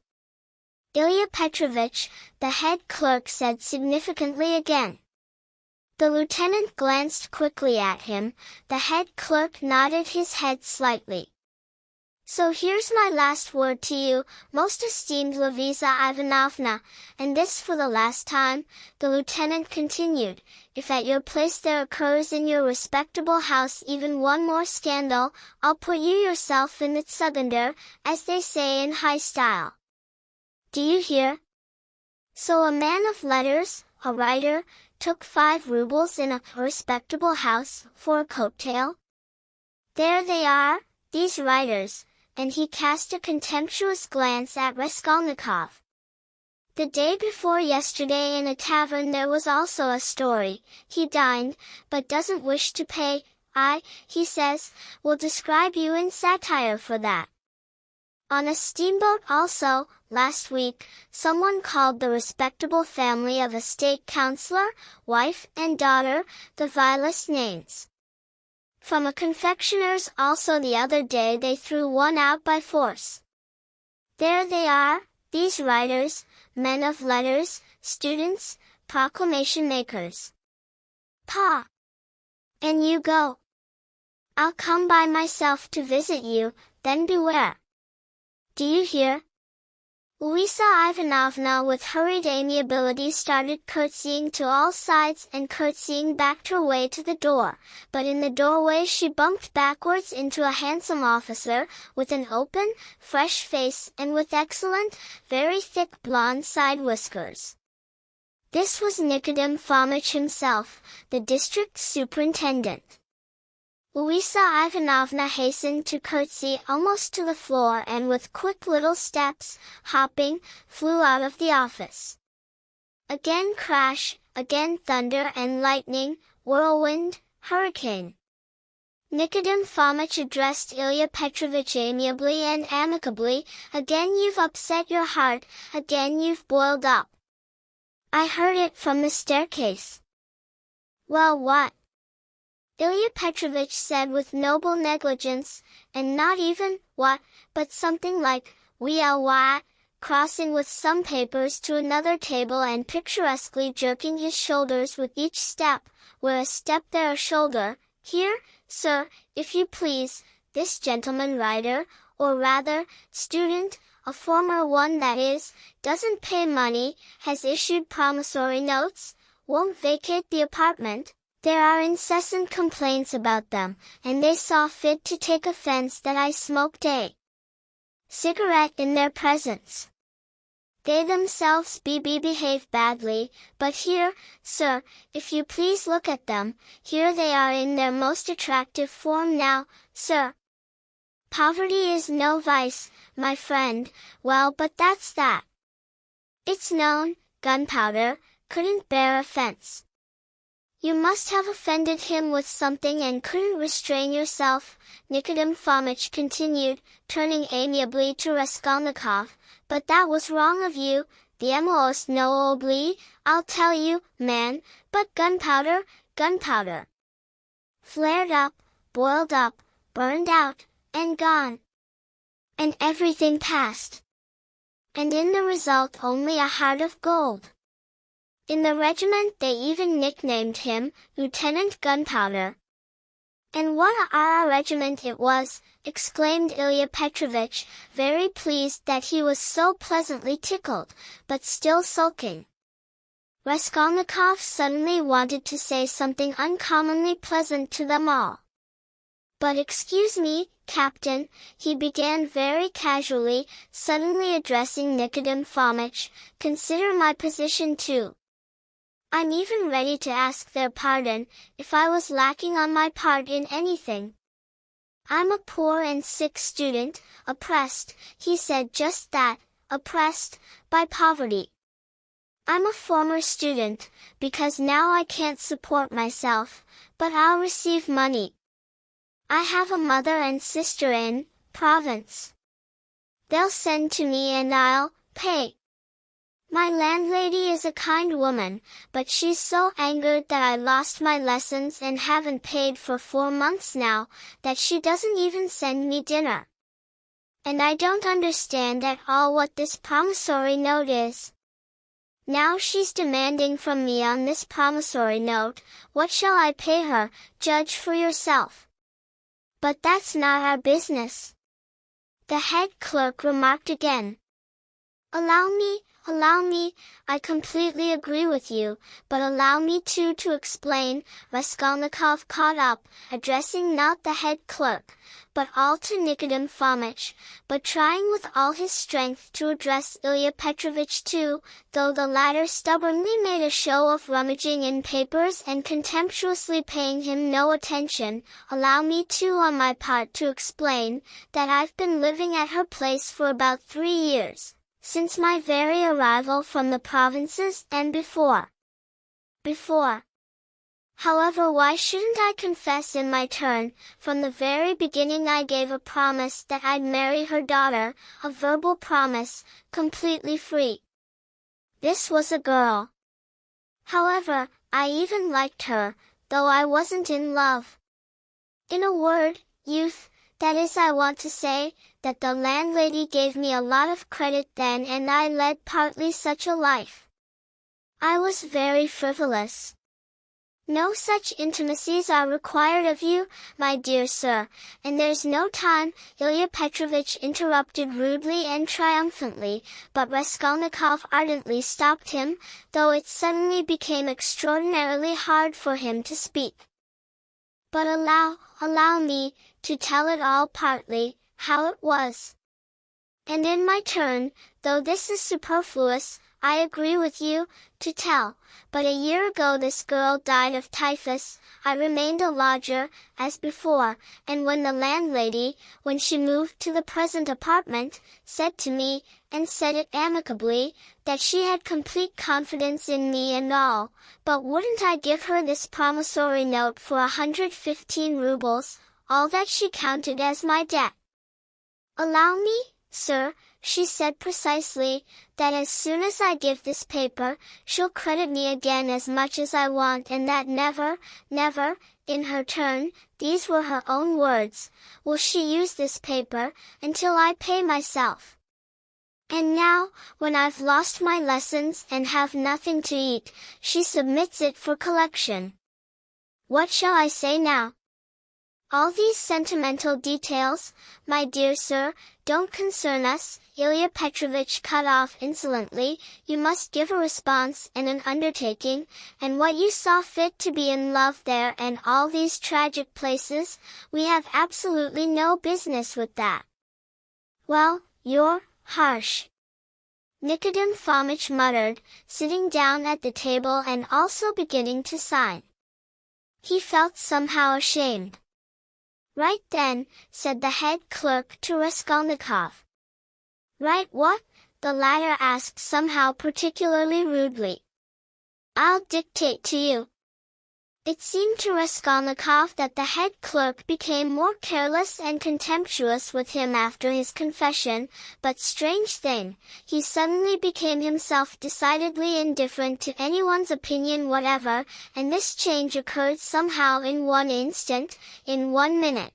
Ilya Petrovich, the head clerk said significantly again. The lieutenant glanced quickly at him, the head clerk nodded his head slightly. So here's my last word to you, most esteemed Lizaveta Ivanovna, and this for the last time, the lieutenant continued, if at your place there occurs in your respectable house even one more scandal, I'll put you yourself in the Tsugender, as they say in high style. Do you hear? So a man of letters, a writer, took 5 rubles in a respectable house for a coat-tail? There they are, these writers, and he cast a contemptuous glance at Raskolnikov. The day before yesterday in a tavern there was also a story, he dined, but doesn't wish to pay, he says, will describe you in satire for that. On a steamboat also, last week, someone called the respectable family of a state councillor, wife and daughter, the vilest names. From a confectioner's also the other day they threw one out by force. There they are, these writers, men of letters, students, proclamation makers. Pa! And you go. I'll come by myself to visit you, then beware. Do you hear? Lizaveta Ivanovna with hurried amiability started curtsying to all sides and curtsying backed her way to the door, but in the doorway she bumped backwards into a handsome officer, with an open, fresh face and with excellent, very thick blonde side whiskers. This was Nikodem Fomitch himself, the district superintendent. Lizaveta Ivanovna hastened to curtsy almost to the floor and with quick little steps, hopping, flew out of the office. Again crash, again thunder and lightning, whirlwind, hurricane. Nikodem Fomitch addressed Ilya Petrovich amiably and amicably. Again you've upset your heart, again you've boiled up. I heard it from the staircase. Well, what? Ilya Petrovich said with noble negligence, and not even, what, but something like, what, crossing with some papers to another table and picturesquely jerking his shoulders with each step, where a step there a shoulder. Here, sir, if you please, this gentleman writer, or rather, student, a former one that is, doesn't pay money, has issued promissory notes, won't vacate the apartment. There are incessant complaints about them, and they saw fit to take offense that I smoked a cigarette in their presence. They themselves behave badly, but here, sir, if you please look at them, here they are in their most attractive form now, sir. Poverty is no vice, my friend, well, but that's that. It's known, gunpowder, couldn't bear offense. You must have offended him with something and couldn't restrain yourself, Nikodem Fomitch continued, turning amiably to Raskolnikov, but that was wrong of you, the most nobly, I'll tell you, man, but gunpowder, flared up, boiled up, burned out, and gone. And everything passed. And in the result only a heart of gold. In the regiment they even nicknamed him, Lieutenant Gunpowder. And what a regiment it was, exclaimed Ilya Petrovich, very pleased that he was so pleasantly tickled, but still sulking. Raskolnikov suddenly wanted to say something uncommonly pleasant to them all. But excuse me, Captain, he began very casually, suddenly addressing Nikodem Fomitch, consider my position too. I'm even ready to ask their pardon, if I was lacking on my part in anything. I'm a poor and sick student, oppressed, he said just that, oppressed, by poverty. I'm a former student, because now I can't support myself, but I'll receive money. I have a mother and sister in, province. They'll send to me and I'll pay. My landlady is a kind woman, but she's so angered that I lost my lessons and haven't paid for 4 months now, that she doesn't even send me dinner. And I don't understand at all what this promissory note is. Now she's demanding from me on this promissory note, what shall I pay her, judge for yourself. But that's not our business. The head clerk remarked again. Allow me, I completely agree with you, but allow me too to explain, Raskolnikov caught up, addressing not the head clerk, but all to Nikodem Fomitch, but trying with all his strength to address Ilya Petrovich too, though the latter stubbornly made a show of rummaging in papers and contemptuously paying him no attention. Allow me too on my part to explain, that I've been living at her place for about 3 years. Since my very arrival from the provinces and before. However, why shouldn't I confess in my turn? From the very beginning I gave a promise that I'd marry her daughter, a verbal promise, completely free. This was a girl. However, I even liked her, though I wasn't in love. In a word, youth, that is, I want to say, that the landlady gave me a lot of credit then and I led partly such a life. I was very frivolous. No such intimacies are required of you, my dear sir, and there's no time, Ilya Petrovich interrupted rudely and triumphantly, but Raskolnikov ardently stopped him, though it suddenly became extraordinarily hard for him to speak. But allow me, to tell it all partly, how it was. And in my turn, though this is superfluous, I agree with you, to tell, but a year ago this girl died of typhus. I remained a lodger, as before, and when the landlady, when she moved to the present apartment, said to me, and said it amicably, that she had complete confidence in me and all, but wouldn't I give her this promissory note for 115 rubles, all that she counted as my debt. Allow me, sir, she said precisely, that as soon as I give this paper, she'll credit me again as much as I want, and that never, never, in her turn, these were her own words, will she use this paper, until I pay myself. And now, when I've lost my lessons and have nothing to eat, she submits it for collection. What shall I say now? All these sentimental details, my dear sir, don't concern us, Ilya Petrovich cut off insolently. You must give a response and an undertaking, and what you saw fit to be in love there and all these tragic places, we have absolutely no business with that. Well, you're harsh, Nikodem Fomitch muttered, sitting down at the table and also beginning to sign. He felt somehow ashamed. Right then, said the head clerk to Raskolnikov. Right what? The latter asked somehow particularly rudely. I'll dictate to you. It seemed to Raskolnikov that the head clerk became more careless and contemptuous with him after his confession, but strange thing, he suddenly became himself decidedly indifferent to anyone's opinion whatever, and this change occurred somehow in one instant, in 1 minute.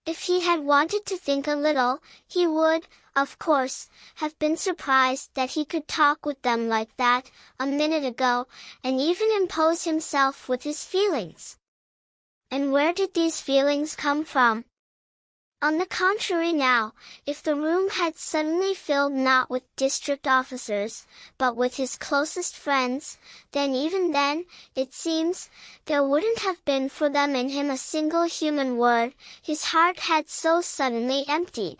If he had wanted to think a little, he would, of course, have been surprised that he could talk with them like that, a minute ago, and even impose himself with his feelings. And where did these feelings come from? On the contrary now, if the room had suddenly filled not with district officers, but with his closest friends, then even then, it seems, there wouldn't have been for them in him a single human word, his heart had so suddenly emptied.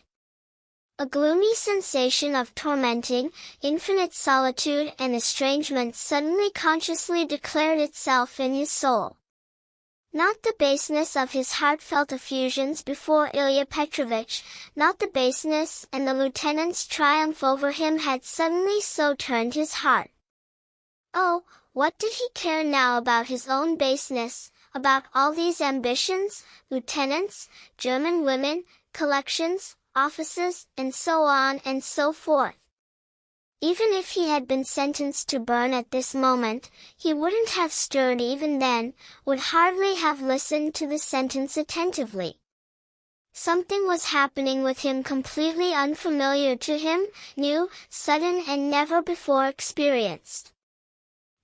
A gloomy sensation of tormenting, infinite solitude and estrangement suddenly consciously declared itself in his soul. Not the baseness of his heartfelt effusions before Ilya Petrovich, not the baseness and the lieutenant's triumph over him had suddenly so turned his heart. Oh, what did he care now about his own baseness, about all these ambitions, lieutenants, German women, collections, offices, and so on and so forth? Even if he had been sentenced to burn at this moment, he wouldn't have stirred even then, would hardly have listened to the sentence attentively. Something was happening with him completely unfamiliar to him, new, sudden and never before experienced.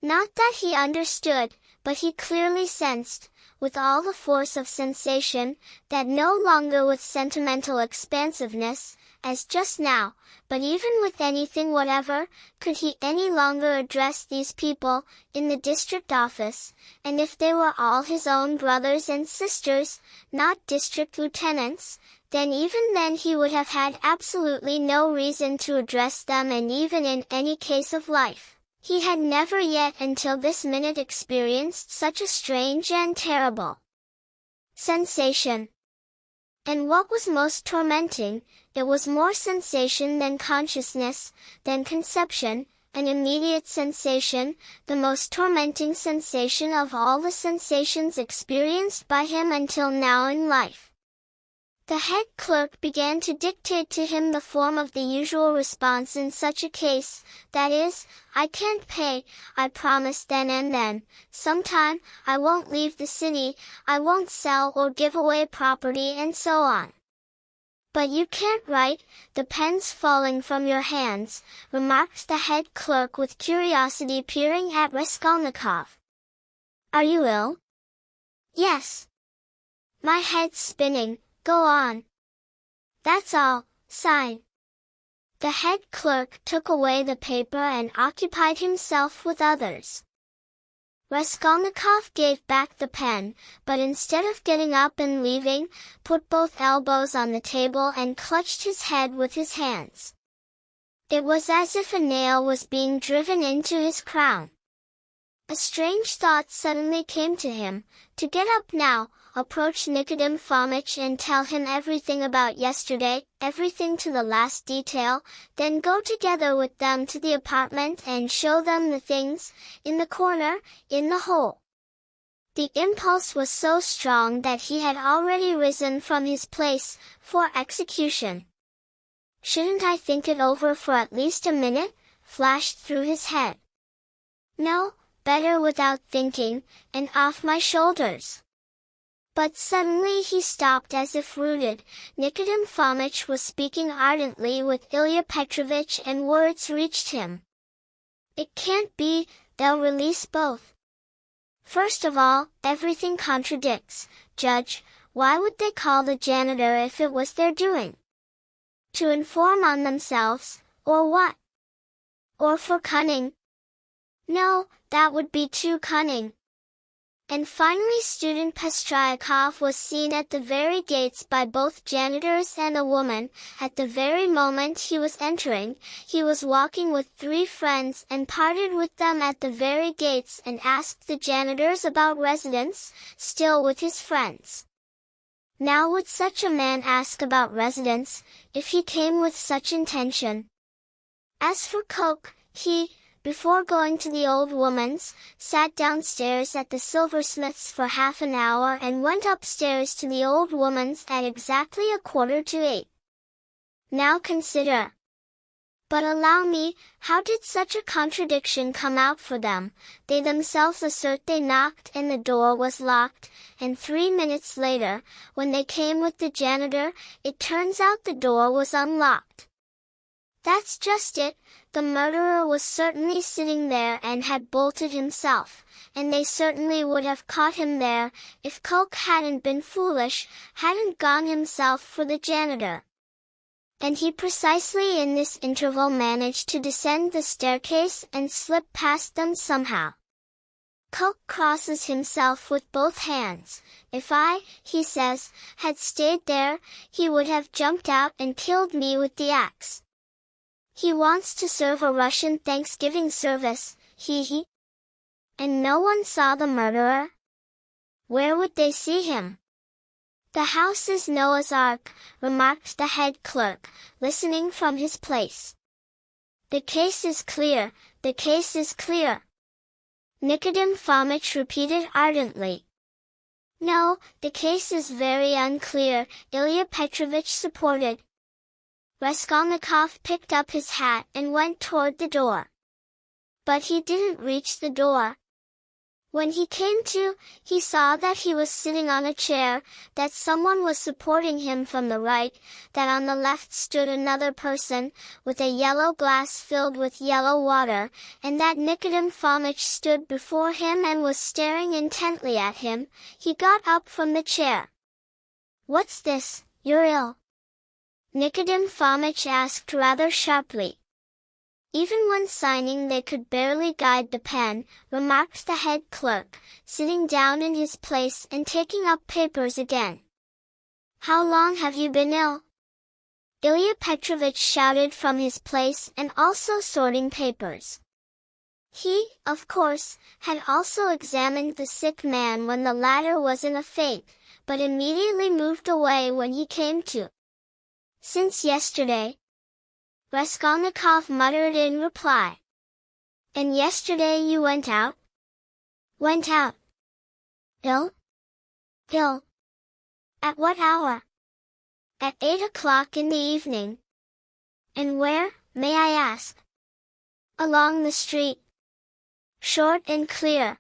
Not that he understood, but he clearly sensed, with all the force of sensation, that no longer with sentimental expansiveness, as just now, but even with anything whatever, could he any longer address these people, in the district office, and if they were all his own brothers and sisters, not district lieutenants, then even then he would have had absolutely no reason to address them, and even in any case of life, he had never yet until this minute experienced such a strange and terrible sensation. And what was most tormenting, it was more sensation than consciousness, than conception, an immediate sensation, the most tormenting sensation of all the sensations experienced by him until now in life. The head clerk began to dictate to him the form of the usual response in such a case, that is, I can't pay, I promise then and then, sometime, I won't leave the city, I won't sell or give away property and so on. But you can't write, the pen's falling from your hands, remarked the head clerk with curiosity peering at Raskolnikov. Are you ill? Yes. My head's spinning. Go on. That's all, sign. The head clerk took away the paper and occupied himself with others. Raskolnikov gave back the pen, but instead of getting up and leaving, put both elbows on the table and clutched his head with his hands. It was as if a nail was being driven into his crown. A strange thought suddenly came to him, to get up now, approach Nikodem Fomitch and tell him everything about yesterday, everything to the last detail, then go together with them to the apartment and show them the things, in the corner, in the hole. The impulse was so strong that he had already risen from his place, for execution. "Shouldn't I think it over for at least a minute?" flashed through his head. "No, better without thinking, and off my shoulders." But suddenly he stopped as if rooted. Nikodem Fomitch was speaking ardently with Ilya Petrovitch and words reached him. "It can't be, they'll release both. First of all, everything contradicts. Judge, why would they call the janitor if it was their doing? To inform on themselves, or what? Or for cunning? No, that would be too cunning." And finally student Pestryakov was seen at the very gates by both janitors and a woman. At the very moment he was entering, he was walking with 3 friends and parted with them at the very gates and asked the janitors about residence, still with his friends. Now would such a man ask about residence, if he came with such intention? As for coke, he, before going to the old woman's, sat downstairs at the silversmith's for half an hour and went upstairs to the old woman's at exactly 7:45. Now consider. But allow me, how did such a contradiction come out for them? They themselves assert they knocked and the door was locked, and 3 minutes later, when they came with the janitor, it turns out the door was unlocked. That's just it, the murderer was certainly sitting there and had bolted himself, and they certainly would have caught him there, if Coke hadn't been foolish, hadn't gone himself for the janitor. And he precisely in this interval managed to descend the staircase and slip past them somehow. Coke crosses himself with both hands. "If I," he says, "had stayed there, he would have jumped out and killed me with the axe. He wants to serve a Russian Thanksgiving service, he. And no one saw the murderer? Where would they see him?" "The house is Noah's Ark," remarked the head clerk, listening from his place. "The case is clear, the case is clear," Nikodem Fomitch repeated ardently. "No, the case is very unclear," Ilya Petrovitch supported. Raskolnikov picked up his hat and went toward the door. But he didn't reach the door. When he came to, he saw that he was sitting on a chair, that someone was supporting him from the right, that on the left stood another person, with a yellow glass filled with yellow water, and that Nikodem Fomitch stood before him and was staring intently at him. He got up from the chair. "What's this, you're ill?" Nikodem Fomitch asked rather sharply. "Even when signing they could barely guide the pen," remarked the head clerk, sitting down in his place and taking up papers again. "How long have you been ill?" Ilya Petrovitch shouted from his place and also sorting papers. He, of course, had also examined the sick man when the latter was in a faint, but immediately moved away when he came to. "Since yesterday," Raskolnikov muttered in reply. "And yesterday you went out?" "Went out." "Ill?" "Ill." "At what hour?" "At 8 o'clock in the evening." "And where, may I ask?" "Along the street." "Short and clear."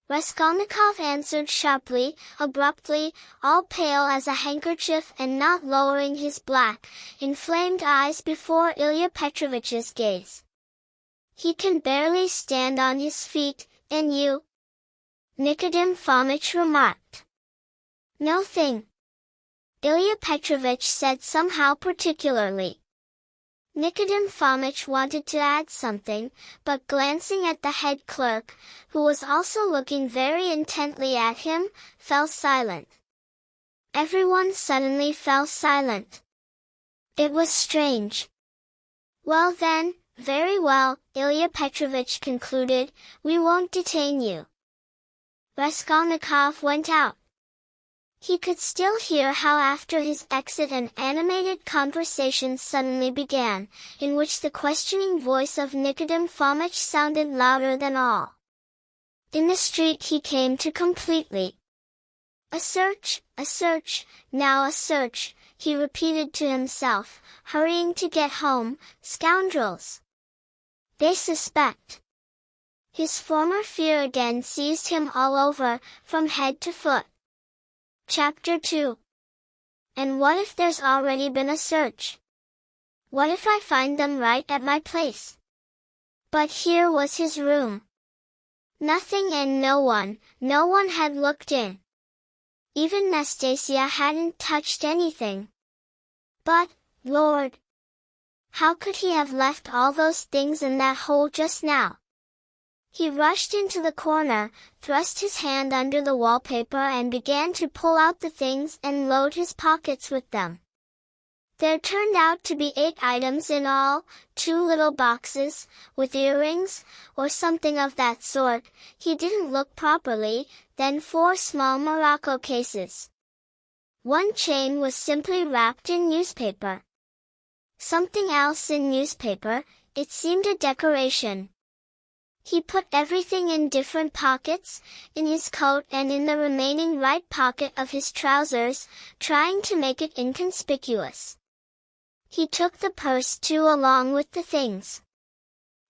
Raskolnikov answered sharply, abruptly, all pale as a handkerchief and not lowering his black, inflamed eyes before Ilya Petrovitch's gaze. "He can barely stand on his feet, and you?" Nikodem Fomitch remarked. "No thing," Ilya Petrovitch said somehow particularly. Nikodem Fomitch wanted to add something, but glancing at the head clerk, who was also looking very intently at him, fell silent. Everyone suddenly fell silent. It was strange. Well then, very well, Ilya Petrovich concluded, we won't detain you. Raskolnikov went out. He could still hear how after his exit an animated conversation suddenly began, in which the questioning voice of Nikodem Fomitch sounded louder than all. In the street he came to completely. A search, now a search, he repeated to himself, hurrying to get home, scoundrels. They suspect. His former fear again seized him all over, from head to foot. Chapter 2. And what if there's already been a search? What if I find them right at my place? But here was his room. Nothing and no one had looked in. Even Nastasia hadn't touched anything. But, Lord! How could he have left all those things in that hole just now? He rushed into the corner, thrust his hand under the wallpaper and began to pull out the things and load his pockets with them. There turned out to be 8 items in all, 2 little boxes, with earrings, or something of that sort, he didn't look properly, then 4 small morocco cases. 1 chain was simply wrapped in newspaper. Something else in newspaper, it seemed a decoration. He put everything in different pockets, in his coat and in the remaining right pocket of his trousers, trying to make it inconspicuous. He took the purse too along with the things.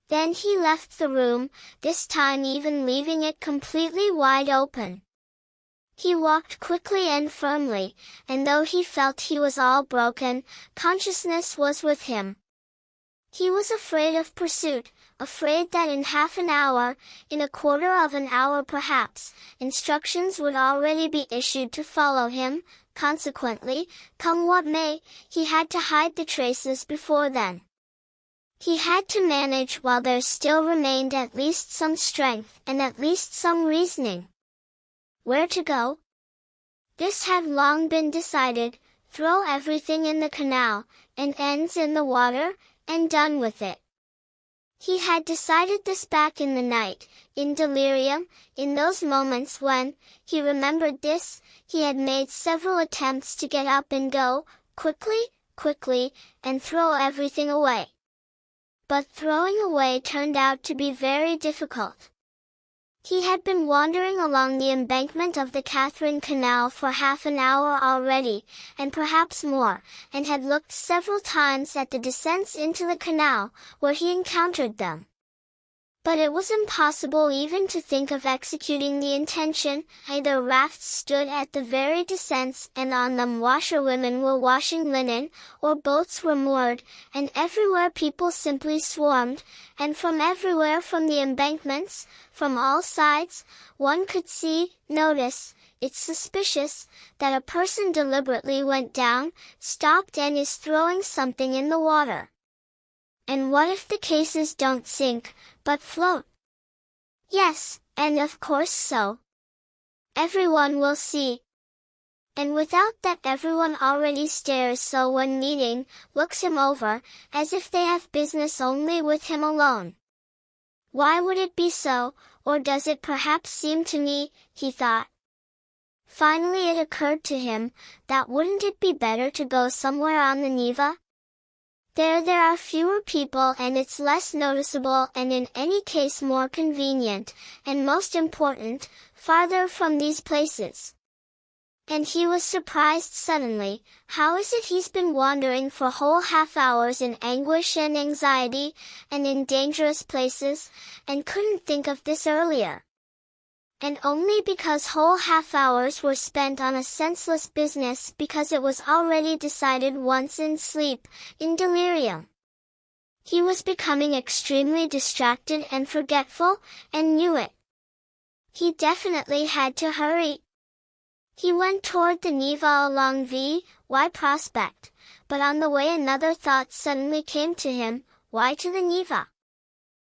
Then he left the room, this time even leaving it completely wide open. He walked quickly and firmly, and though he felt he was all broken, consciousness was with him. He was afraid of pursuit, afraid that in half an hour, in a quarter of an hour perhaps, instructions would already be issued to follow him. Consequently, come what may, he had to hide the traces before then. He had to manage while there still remained at least some strength and at least some reasoning. Where to go? This had long been decided, throw everything in the canal, and ends in the water, and done with it. He had decided this back in the night, in delirium, in those moments when, he remembered this, he had made several attempts to get up and go, quickly, and throw everything away. But throwing away turned out to be very difficult. He had been wandering along the embankment of the Catherine Canal for half an hour already, and perhaps more, and had looked several times at the descents into the canal, where he encountered them. But it was impossible even to think of executing the intention. Either rafts stood at the very descents and on them washerwomen were washing linen, or boats were moored, and everywhere people simply swarmed, and from everywhere from the embankments, from all sides, one could see, notice, it's suspicious, that a person deliberately went down, stopped and is throwing something in the water. And what if the cases don't sink, but float? Yes, and of course so. Everyone will see. And without that everyone already stares so when meeting, looks him over, as if they have business only with him alone. Why would it be so, or does it perhaps seem to me, he thought. Finally it occurred to him, that wouldn't it be better to go somewhere on the Neva? There are fewer people and it's less noticeable and in any case more convenient, and most important, farther from these places. And he was surprised suddenly, how is it he's been wandering for whole half hours in anguish and anxiety, and in dangerous places, and couldn't think of this earlier? And only because whole half hours were spent on a senseless business because it was already decided once in sleep, in delirium. He was becoming extremely distracted and forgetful, and knew it. He definitely had to hurry. He went toward the Neva along V.Y. Prospect, but on the way another thought suddenly came to him, why to the Neva?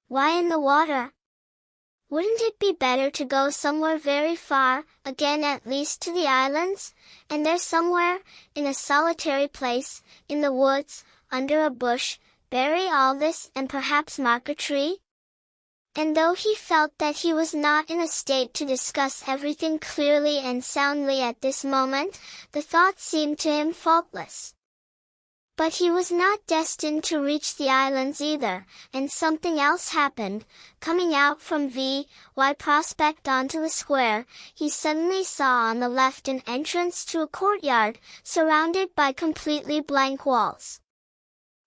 Why in the water? Wouldn't it be better to go somewhere very far, again at least to the islands, and there somewhere, in a solitary place, in the woods, under a bush, bury all this and perhaps mark a tree? And though he felt that he was not in a state to discuss everything clearly and soundly at this moment, the thought seemed to him faultless. But he was not destined to reach the islands either, and something else happened. Coming out from V.Y. Prospect onto the square, he suddenly saw on the left an entrance to a courtyard, surrounded by completely blank walls.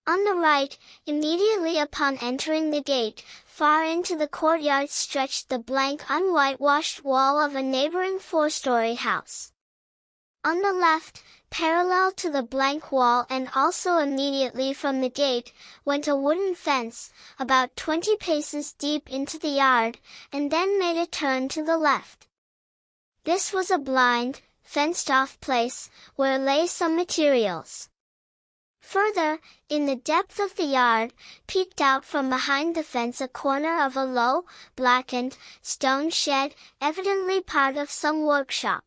On the right, immediately upon entering the gate, far into the courtyard stretched the blank unwhitewashed wall of a neighboring four-story house. On the left, parallel to the blank wall and also immediately from the gate, went a wooden fence, about 20 paces deep into the yard, and then made a turn to the left. This was a blind, fenced-off place, where lay some materials. Further, in the depth of the yard, peeked out from behind the fence a corner of a low, blackened, stone shed, evidently part of some workshop.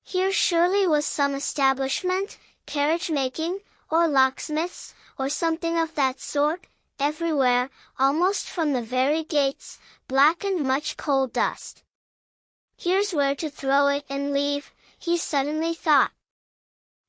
Here surely was some establishment, carriage-making, or locksmiths, or something of that sort. Everywhere, almost from the very gates, blackened much coal dust. Here's where to throw it and leave, he suddenly thought.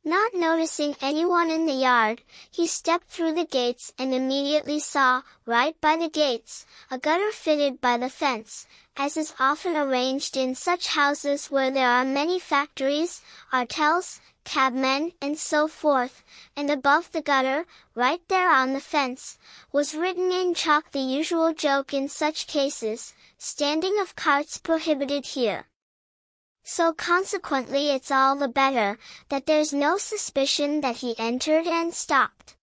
Not noticing anyone in the yard, he stepped through the gates and immediately saw, right by the gates, a gutter fitted by the fence, as is often arranged in such houses where there are many factories, artels, cabmen, and so forth, and above the gutter, right there on the fence, was written in chalk the usual joke in such cases, standing of carts prohibited here. So consequently it's all the better, that there's no suspicion that he entered and stopped.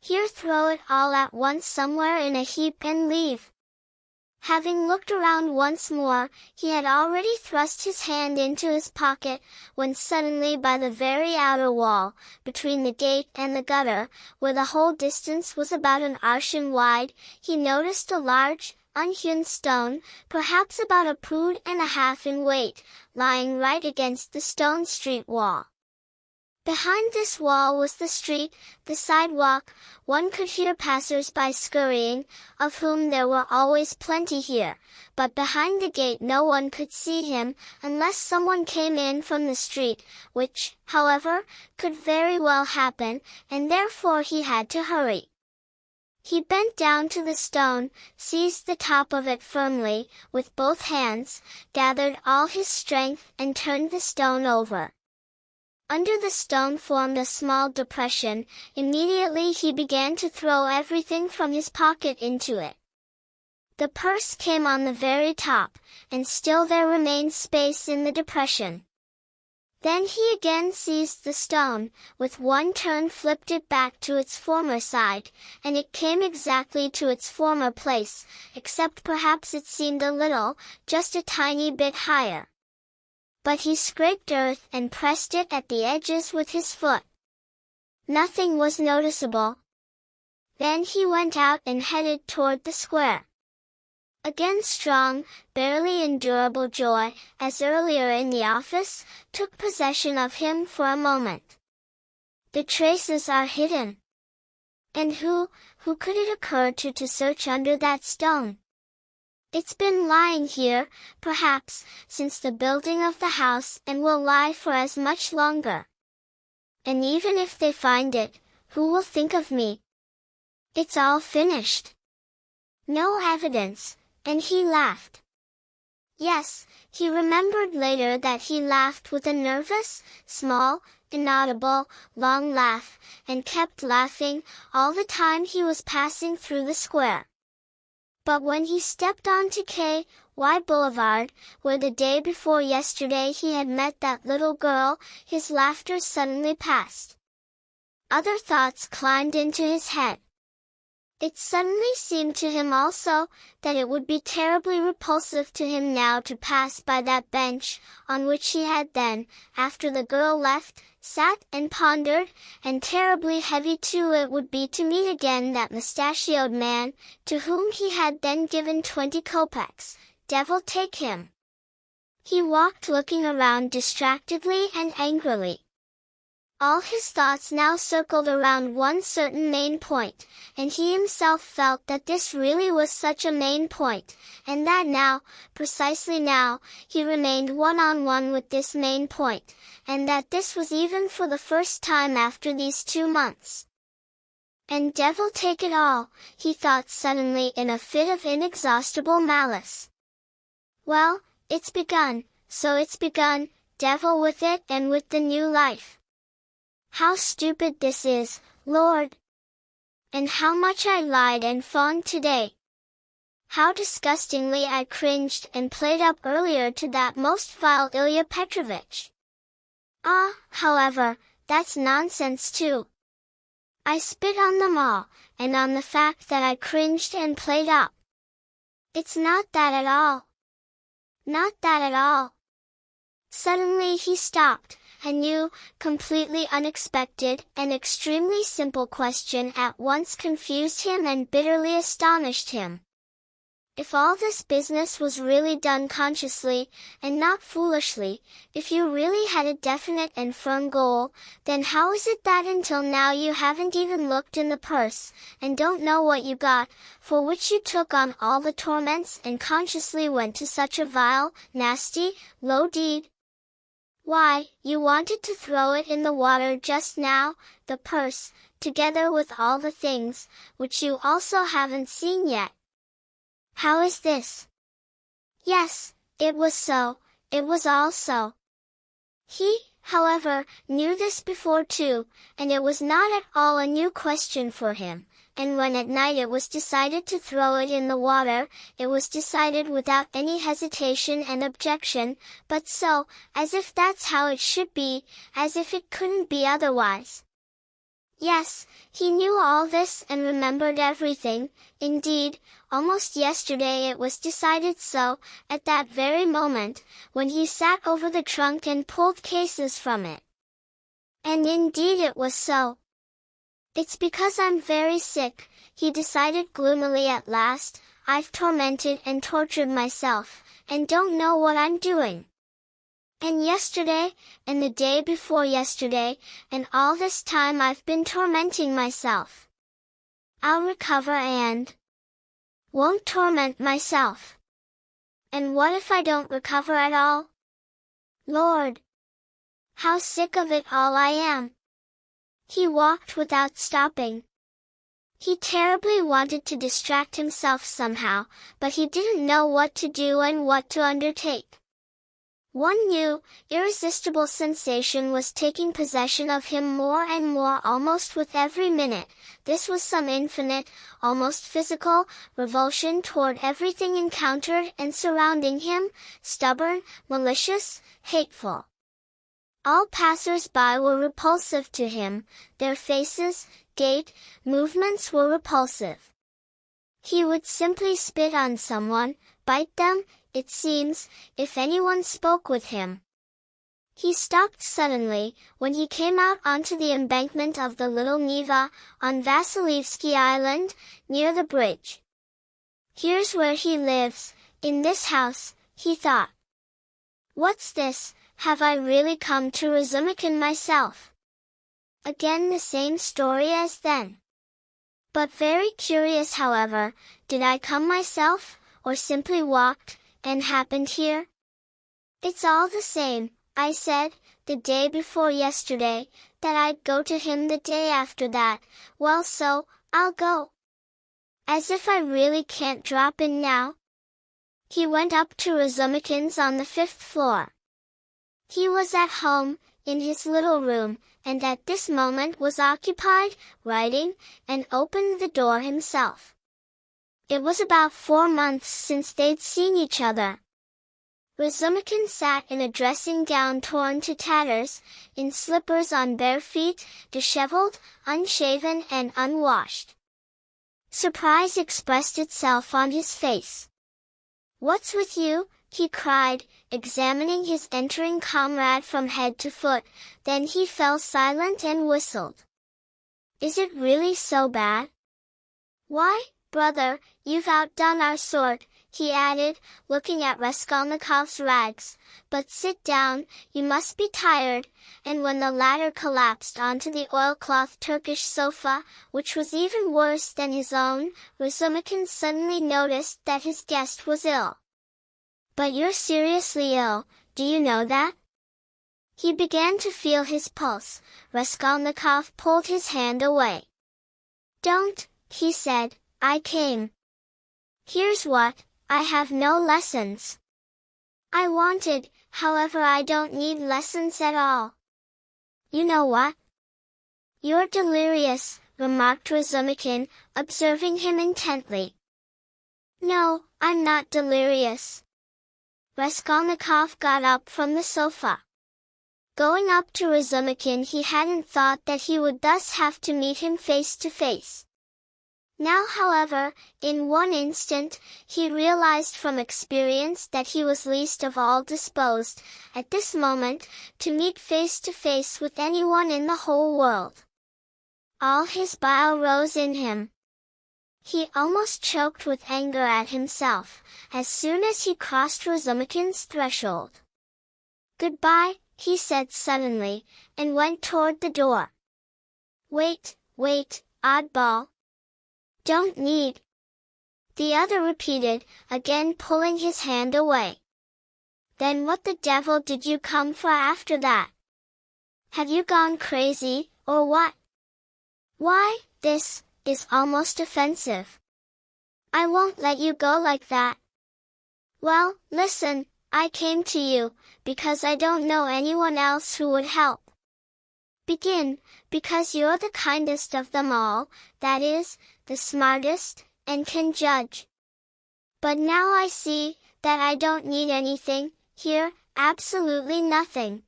Here throw it all at once somewhere in a heap and leave. Having looked around once more, he had already thrust his hand into his pocket, when suddenly by the very outer wall, between the gate and the gutter, where the whole distance was about an arshin wide, he noticed a large, unhewn stone, perhaps about a pood and a half in weight, lying right against the stone street wall. Behind this wall was the street, the sidewalk. One could hear passers-by scurrying, of whom there were always plenty here, but behind the gate no one could see him, unless someone came in from the street, which, however, could very well happen, and therefore he had to hurry. He bent down to the stone, seized the top of it firmly, with both hands, gathered all his strength and turned the stone over. Under the stone formed a small depression. Immediately he began to throw everything from his pocket into it. The purse came on the very top, and still there remained space in the depression. Then he again seized the stone, with one turn flipped it back to its former side, and it came exactly to its former place, except perhaps it seemed a little, just a tiny bit higher. But he scraped earth and pressed it at the edges with his foot. Nothing was noticeable. Then he went out and headed toward the square. Again strong, barely endurable joy, as earlier in the office, took possession of him for a moment. The traces are hidden. And who could it occur to search under that stone? It's been lying here, perhaps, since the building of the house and will lie for as much longer. And even if they find it, who will think of me? It's all finished. No evidence. And he laughed. Yes, he remembered later that he laughed with a nervous, small, inaudible, long laugh, and kept laughing all the time he was passing through the square. But when he stepped onto K.Y. Boulevard, where the day before yesterday he had met that little girl, his laughter suddenly passed. Other thoughts climbed into his head. It suddenly seemed to him also, that it would be terribly repulsive to him now to pass by that bench, on which he had then, after the girl left, sat and pondered, and terribly heavy too it would be to meet again that mustachioed man, to whom he had then given 20 kopecks. Devil take him! He walked looking around distractedly and angrily. All his thoughts now circled around one certain main point, and he himself felt that this really was such a main point, and that now, precisely now, he remained one-on-one with this main point, and that this was even for the first time after these 2 months. And devil take it all, he thought suddenly in a fit of inexhaustible malice. Well, it's begun, so it's begun, devil with it and with the new life. How stupid this is, Lord! And how much I lied and fawned today! How disgustingly I cringed and played up earlier to that most vile Ilya Petrovitch! Ah, however, that's nonsense too. I spit on them all, and on the fact that I cringed and played up. It's not that at all. Not that at all. Suddenly he stopped. A new, completely unexpected, and extremely simple question at once confused him and bitterly astonished him. If all this business was really done consciously, and not foolishly, if you really had a definite and firm goal, then how is it that until now you haven't even looked in the purse, and don't know what you got, for which you took on all the torments and consciously went to such a vile, nasty, low deed? Why, you wanted to throw it in the water just now, the purse, together with all the things, which you also haven't seen yet. How is this? Yes, it was so, it was all so. He, however, knew this before too, and it was not at all a new question for him. And when at night it was decided to throw it in the water, it was decided without any hesitation and objection, but so, as if that's how it should be, as if it couldn't be otherwise. Yes, he knew all this and remembered everything. Indeed, almost yesterday it was decided so, at that very moment, when he sat over the trunk and pulled cases from it. And indeed it was so. It's because I'm very sick, he decided gloomily at last. I've tormented and tortured myself, and don't know what I'm doing. And yesterday, and the day before yesterday, and all this time I've been tormenting myself. I'll recover and won't torment myself. And what if I don't recover at all? Lord! How sick of it all I am! He walked without stopping. He terribly wanted to distract himself somehow, but he didn't know what to do and what to undertake. One new, irresistible sensation was taking possession of him more and more almost with every minute. This was some infinite, almost physical, revulsion toward everything encountered and surrounding him, stubborn, malicious, hateful. All passers-by were repulsive to him, their faces, gait, movements were repulsive. He would simply spit on someone, bite them, it seems, if anyone spoke with him. He stopped suddenly, when he came out onto the embankment of the little Neva, on Vasilievsky Island, near the bridge. Here's where he lives, in this house, he thought. What's this? Have I really come to Razumikin myself? Again the same story as then. But very curious however, did I come myself, or simply walked, and happened here? It's all the same, I said, the day before yesterday, that I'd go to him the day after that, well so, I'll go. As if I really can't drop in now. He went up to Razumikin's on the 5th floor. He was at home, in his little room, and at this moment was occupied, writing, and opened the door himself. It was about 4 months since they'd seen each other. Razumikin sat in a dressing-gown torn to tatters, in slippers on bare feet, disheveled, unshaven and unwashed. Surprise expressed itself on his face. "What's with you?" he cried, examining his entering comrade from head to foot, then he fell silent and whistled. "Is it really so bad?" "Why, brother, you've outdone our sort," he added, looking at Raskolnikov's rags. But sit down, you must be tired. And when the latter collapsed onto the oilcloth Turkish sofa, which was even worse than his own, Razumikin suddenly noticed that his guest was ill. But you're seriously ill, do you know that? He began to feel his pulse. Raskolnikov pulled his hand away. Don't, he said, I came. Here's what, I have no lessons. I wanted, however I don't need lessons at all. You know what? You're delirious, remarked Razumikin, observing him intently. No, I'm not delirious. Raskolnikov got up from the sofa. Going up to Razumikin, he hadn't thought that he would thus have to meet him face to face. Now, however, in one instant, he realized from experience that he was least of all disposed, at this moment, to meet face to face with anyone in the whole world. All his bile rose in him. He almost choked with anger at himself, as soon as he crossed Razumikin's threshold. Goodbye, he said suddenly, and went toward the door. Wait, oddball. Don't need. The other repeated, again pulling his hand away. Then what the devil did you come for after that? Have you gone crazy, or what? Why, this is almost offensive. I won't let you go like that. Well, listen, I came to you, because I don't know anyone else who would help. Begin, because you're the kindest of them all, that is, the smartest, and can judge. But now I see, that I don't need anything, here, absolutely nothing.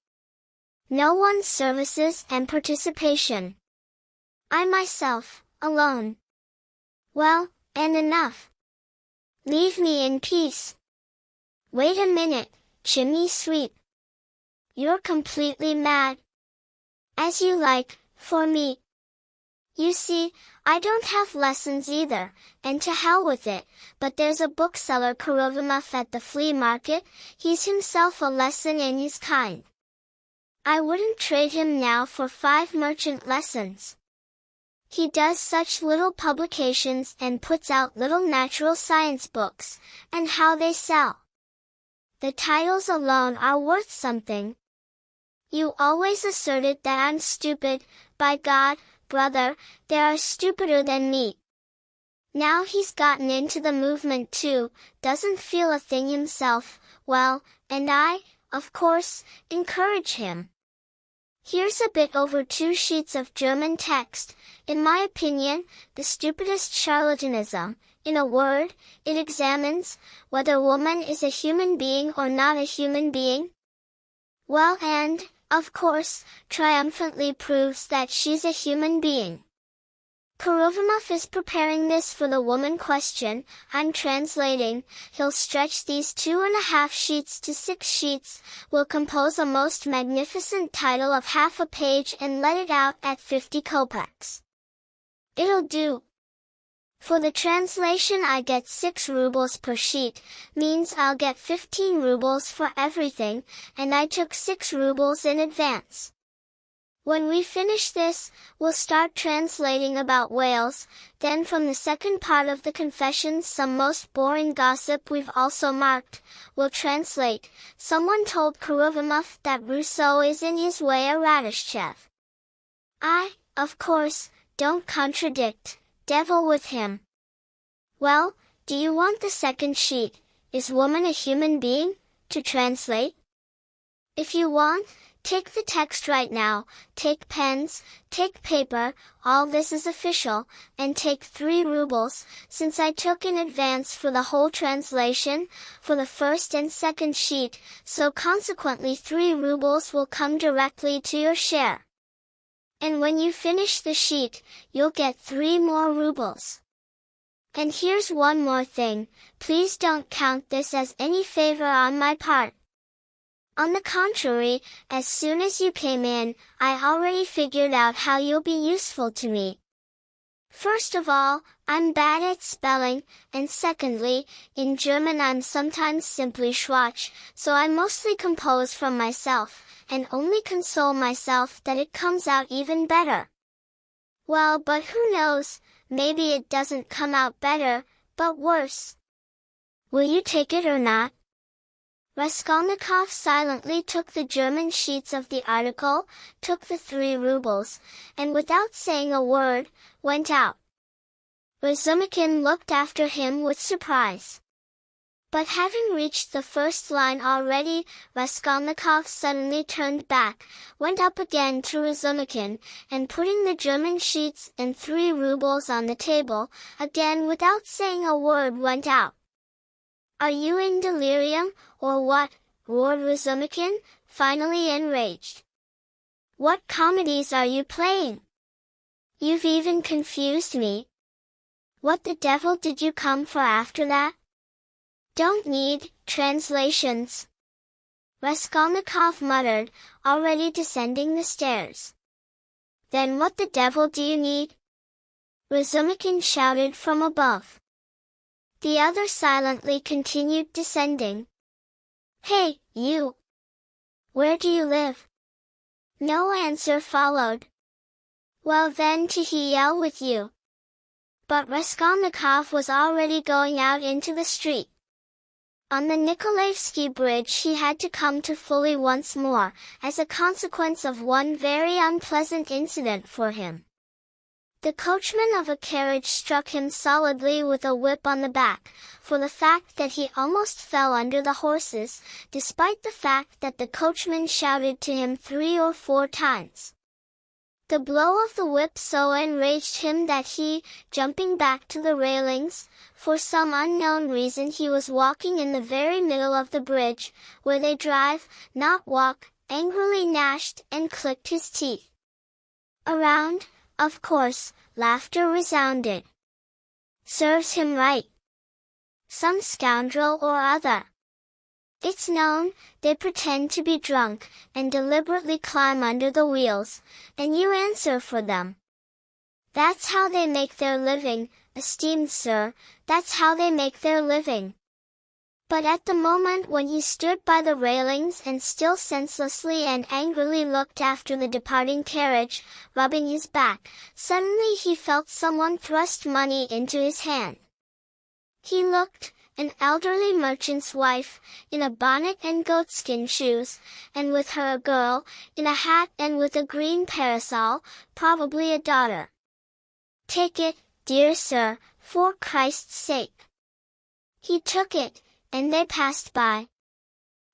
No one's services and participation. I myself, alone. Well, and enough. Leave me in peace. Wait a minute, chimney sweep. You're completely mad. As you like, for me. You see, I don't have lessons either, and to hell with it, but there's a bookseller Korovimov at the flea market, he's himself a lesson in his kind. I wouldn't trade him now for 5 merchant lessons. He does such little publications and puts out little natural science books, and how they sell. The titles alone are worth something. You always asserted that I'm stupid, by God, brother, there are stupider than me. Now he's gotten into the movement too, doesn't feel a thing himself, well, and I, of course, encourage him. Here's a bit over 2 sheets of German text, in my opinion, the stupidest charlatanism. In a word, it examines, whether woman is a human being or not a human being. Well, and, of course, triumphantly proves that she's a human being. Korovimov is preparing this for the woman question, I'm translating, he'll stretch these 2.5 sheets to 6 sheets, will compose a most magnificent title of half a page and let it out at 50 kopecks. It'll do. For the translation I get 6 rubles per sheet, means I'll get 15 rubles for everything, and I took 6 rubles in advance. When we finish this, we'll start translating about whales, then from the second part of the Confessions some most boring gossip we've also marked, we'll translate, someone told Korovimov that Rousseau is in his way a Radishchev. I, of course, don't contradict, devil with him. Well, do you want the second sheet, Is woman a human being, to translate? If you want, take the text right now, take pens, take paper, all this is official, and take 3 rubles, since I took in advance for the whole translation, for the first and second sheet, so consequently 3 rubles will come directly to your share. And when you finish the sheet, you'll get 3 more rubles. And here's one more thing, please don't count this as any favor on my part. On the contrary, as soon as you came in, I already figured out how you'll be useful to me. First of all, I'm bad at spelling, and secondly, in German I'm sometimes simply Schwach, so I mostly compose from myself, and only console myself that it comes out even better. Well, but who knows, maybe it doesn't come out better, but worse. Will you take it or not? Raskolnikov silently took the German sheets of the article, took the 3 rubles, and without saying a word, went out. Razumikhin looked after him with surprise. But having reached the first line already, Raskolnikov suddenly turned back, went up again to Razumikhin, and putting the German sheets and 3 rubles on the table, again without saying a word went out. "Are you in delirium, or what?" roared Razumikhin, finally enraged. "What comedies are you playing? You've even confused me. What the devil did you come for after that? Don't need translations," Raskolnikov muttered, already descending the stairs. "Then what the devil do you need?" Razumikhin shouted from above. The other silently continued descending. "Hey, you! Where do you live?" No answer followed. "Well then to yell with you." But Raskolnikov was already going out into the street. On the Nikolaevsky Bridge he had to come to fully once more, as a consequence of one very unpleasant incident for him. The coachman of a carriage struck him solidly with a whip on the back, for the fact that he almost fell under the horses, despite the fact that the coachman shouted to him 3 or 4 times. The blow of the whip so enraged him that he, jumping back to the railings, for some unknown reason he was walking in the very middle of the bridge, where they drive, not walk, angrily gnashed and clicked his teeth. Around, of course, laughter resounded. Serves him right. Some scoundrel or other. It's known, they pretend to be drunk, and deliberately climb under the wheels, and you answer for them. That's how they make their living, esteemed sir, that's how they make their living. But at the moment when he stood by the railings and still senselessly and angrily looked after the departing carriage, rubbing his back, suddenly he felt someone thrust money into his hand. He looked, an elderly merchant's wife, in a bonnet and goatskin shoes, and with her a girl, in a hat and with a green parasol, probably a daughter. "Take it, dear sir, for Christ's sake." He took it, and they passed by.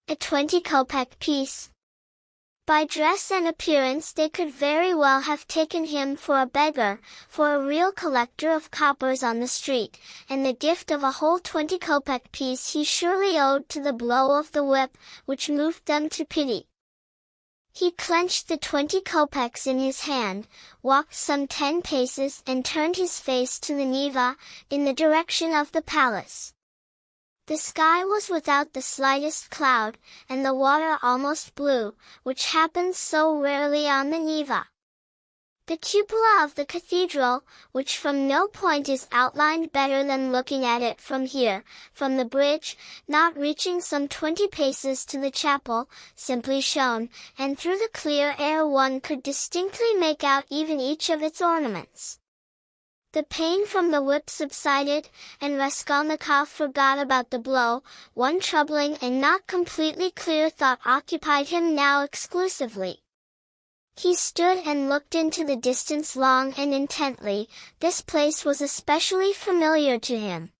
A 20-kopeck piece. By dress and appearance they could very well have taken him for a beggar, for a real collector of coppers on the street, and the gift of a whole 20-kopeck piece he surely owed to the blow of the whip, which moved them to pity. He clenched the 20 kopecks in his hand, walked some 10 paces and turned his face to the Neva, in the direction of the palace. The sky was without the slightest cloud, and the water almost blue, which happens so rarely on the Neva. The cupola of the cathedral, which from no point is outlined better than looking at it from here, from the bridge, not reaching some 20 paces to the chapel, simply shone, and through the clear air one could distinctly make out even each of its ornaments. The pain from the whip subsided, and Raskolnikov forgot about the blow. One troubling and not completely clear thought occupied him now exclusively. He stood and looked into the distance long and intently. This place was especially familiar to him.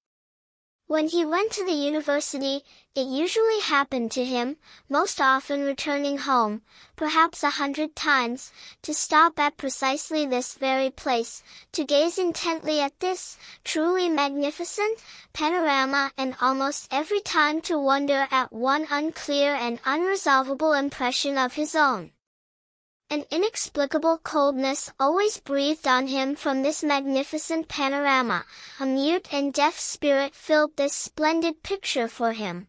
When he went to the university, it usually happened to him, most often returning home, perhaps 100 times, to stop at precisely this very place, to gaze intently at this, truly magnificent, panorama, and almost every time to wonder at one unclear and unresolvable impression of his own. An inexplicable coldness always breathed on him from this magnificent panorama. A mute and deaf spirit filled this splendid picture for him.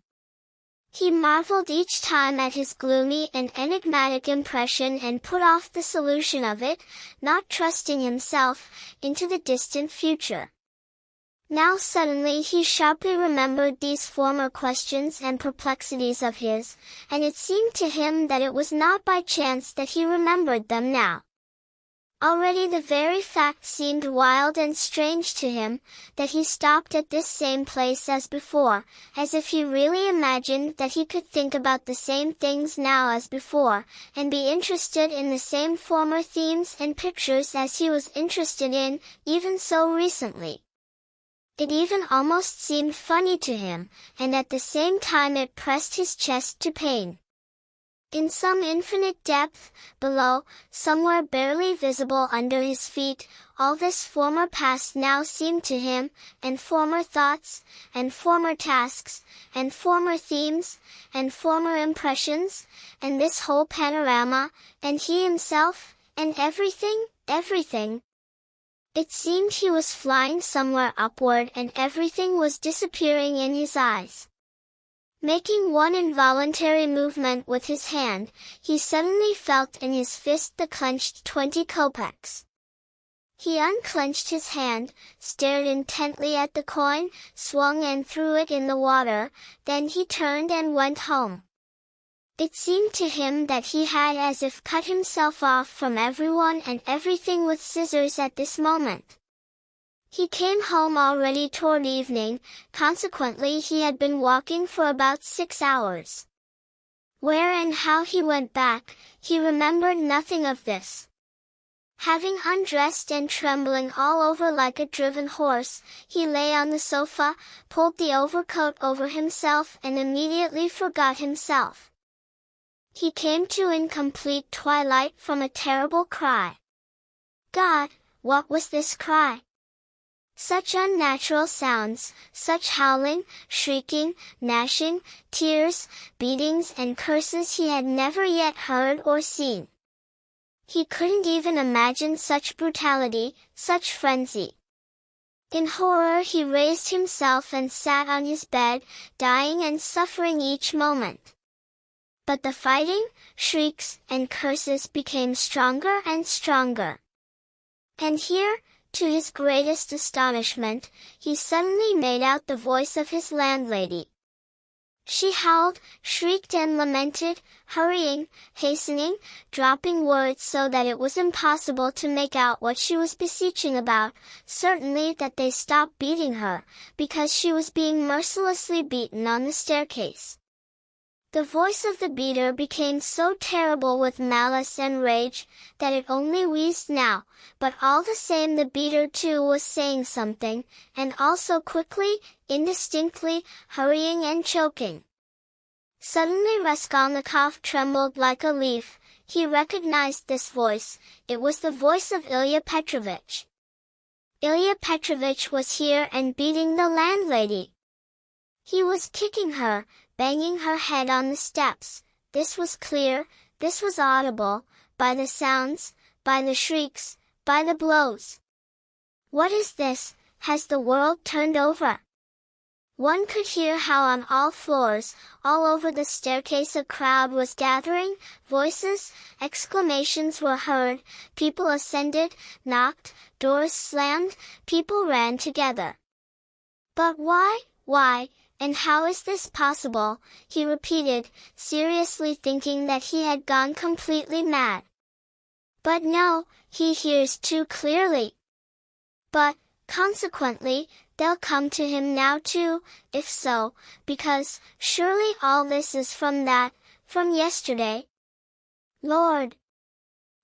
He marveled each time at his gloomy and enigmatic impression and put off the solution of it, not trusting himself, into the distant future. Now suddenly he sharply remembered these former questions and perplexities of his, and it seemed to him that it was not by chance that he remembered them now. Already the very fact seemed wild and strange to him, that he stopped at this same place as before, as if he really imagined that he could think about the same things now as before, and be interested in the same former themes and pictures as he was interested in, even so recently. It even almost seemed funny to him, and at the same time it pressed his chest to pain. In some infinite depth, below, somewhere barely visible under his feet, all this former past now seemed to him, and former thoughts, and former tasks, and former themes, and former impressions, and this whole panorama, and he himself, and everything, everything. It seemed he was flying somewhere upward and everything was disappearing in his eyes. Making one involuntary movement with his hand, he suddenly felt in his fist the clenched 20 kopecks. He unclenched his hand, stared intently at the coin, swung and threw it in the water, then he turned and went home. It seemed to him that he had as if cut himself off from everyone and everything with scissors at this moment. He came home already toward evening, consequently he had been walking for about 6 hours. Where and how he went back, he remembered nothing of this. Having undressed and trembling all over like a driven horse, he lay on the sofa, pulled the overcoat over himself and immediately forgot himself. He came to in complete twilight from a terrible cry. God, what was this cry? Such unnatural sounds, such howling, shrieking, gnashing, tears, beatings and curses he had never yet heard or seen. He couldn't even imagine such brutality, such frenzy. In horror he raised himself and sat on his bed, dying and suffering each moment. But the fighting, shrieks, and curses became stronger and stronger. And here, to his greatest astonishment, he suddenly made out the voice of his landlady. She howled, shrieked and lamented, hurrying, hastening, dropping words so that it was impossible to make out what she was beseeching about, certainly that they stop beating her, because she was being mercilessly beaten on the staircase. The voice of the beater became so terrible with malice and rage, that it only wheezed now, but all the same the beater too was saying something, and also quickly, indistinctly, hurrying and choking. Suddenly Raskolnikov trembled like a leaf. He recognized this voice. It was the voice of Ilya Petrovitch. Ilya Petrovitch was here and beating the landlady. He was kicking her, banging her head on the steps. This was clear, this was audible, by the sounds, by the shrieks, by the blows. What is this? Has the world turned over? One could hear how on all floors, all over the staircase a crowd was gathering, voices, exclamations were heard, people ascended, knocked, doors slammed, people ran together. But why, and how is this possible? He repeated, seriously thinking that he had gone completely mad. But no, he hears too clearly. But, consequently, they'll come to him now too, if so, because, surely all this is from yesterday. Lord!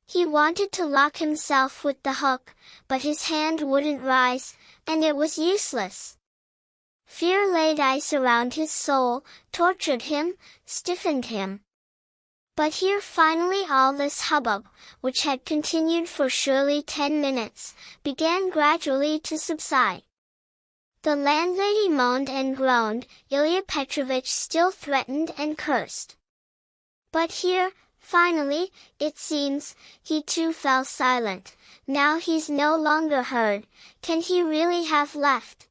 He wanted to lock himself with the hook, but his hand wouldn't rise, and it was useless. Fear laid ice around his soul, tortured him, stiffened him. But here finally all this hubbub, which had continued for surely 10 minutes, began gradually to subside. The landlady moaned and groaned, Ilya Petrovitch still threatened and cursed. But here, finally, it seems, he too fell silent. Now he's no longer heard. Can he really have left?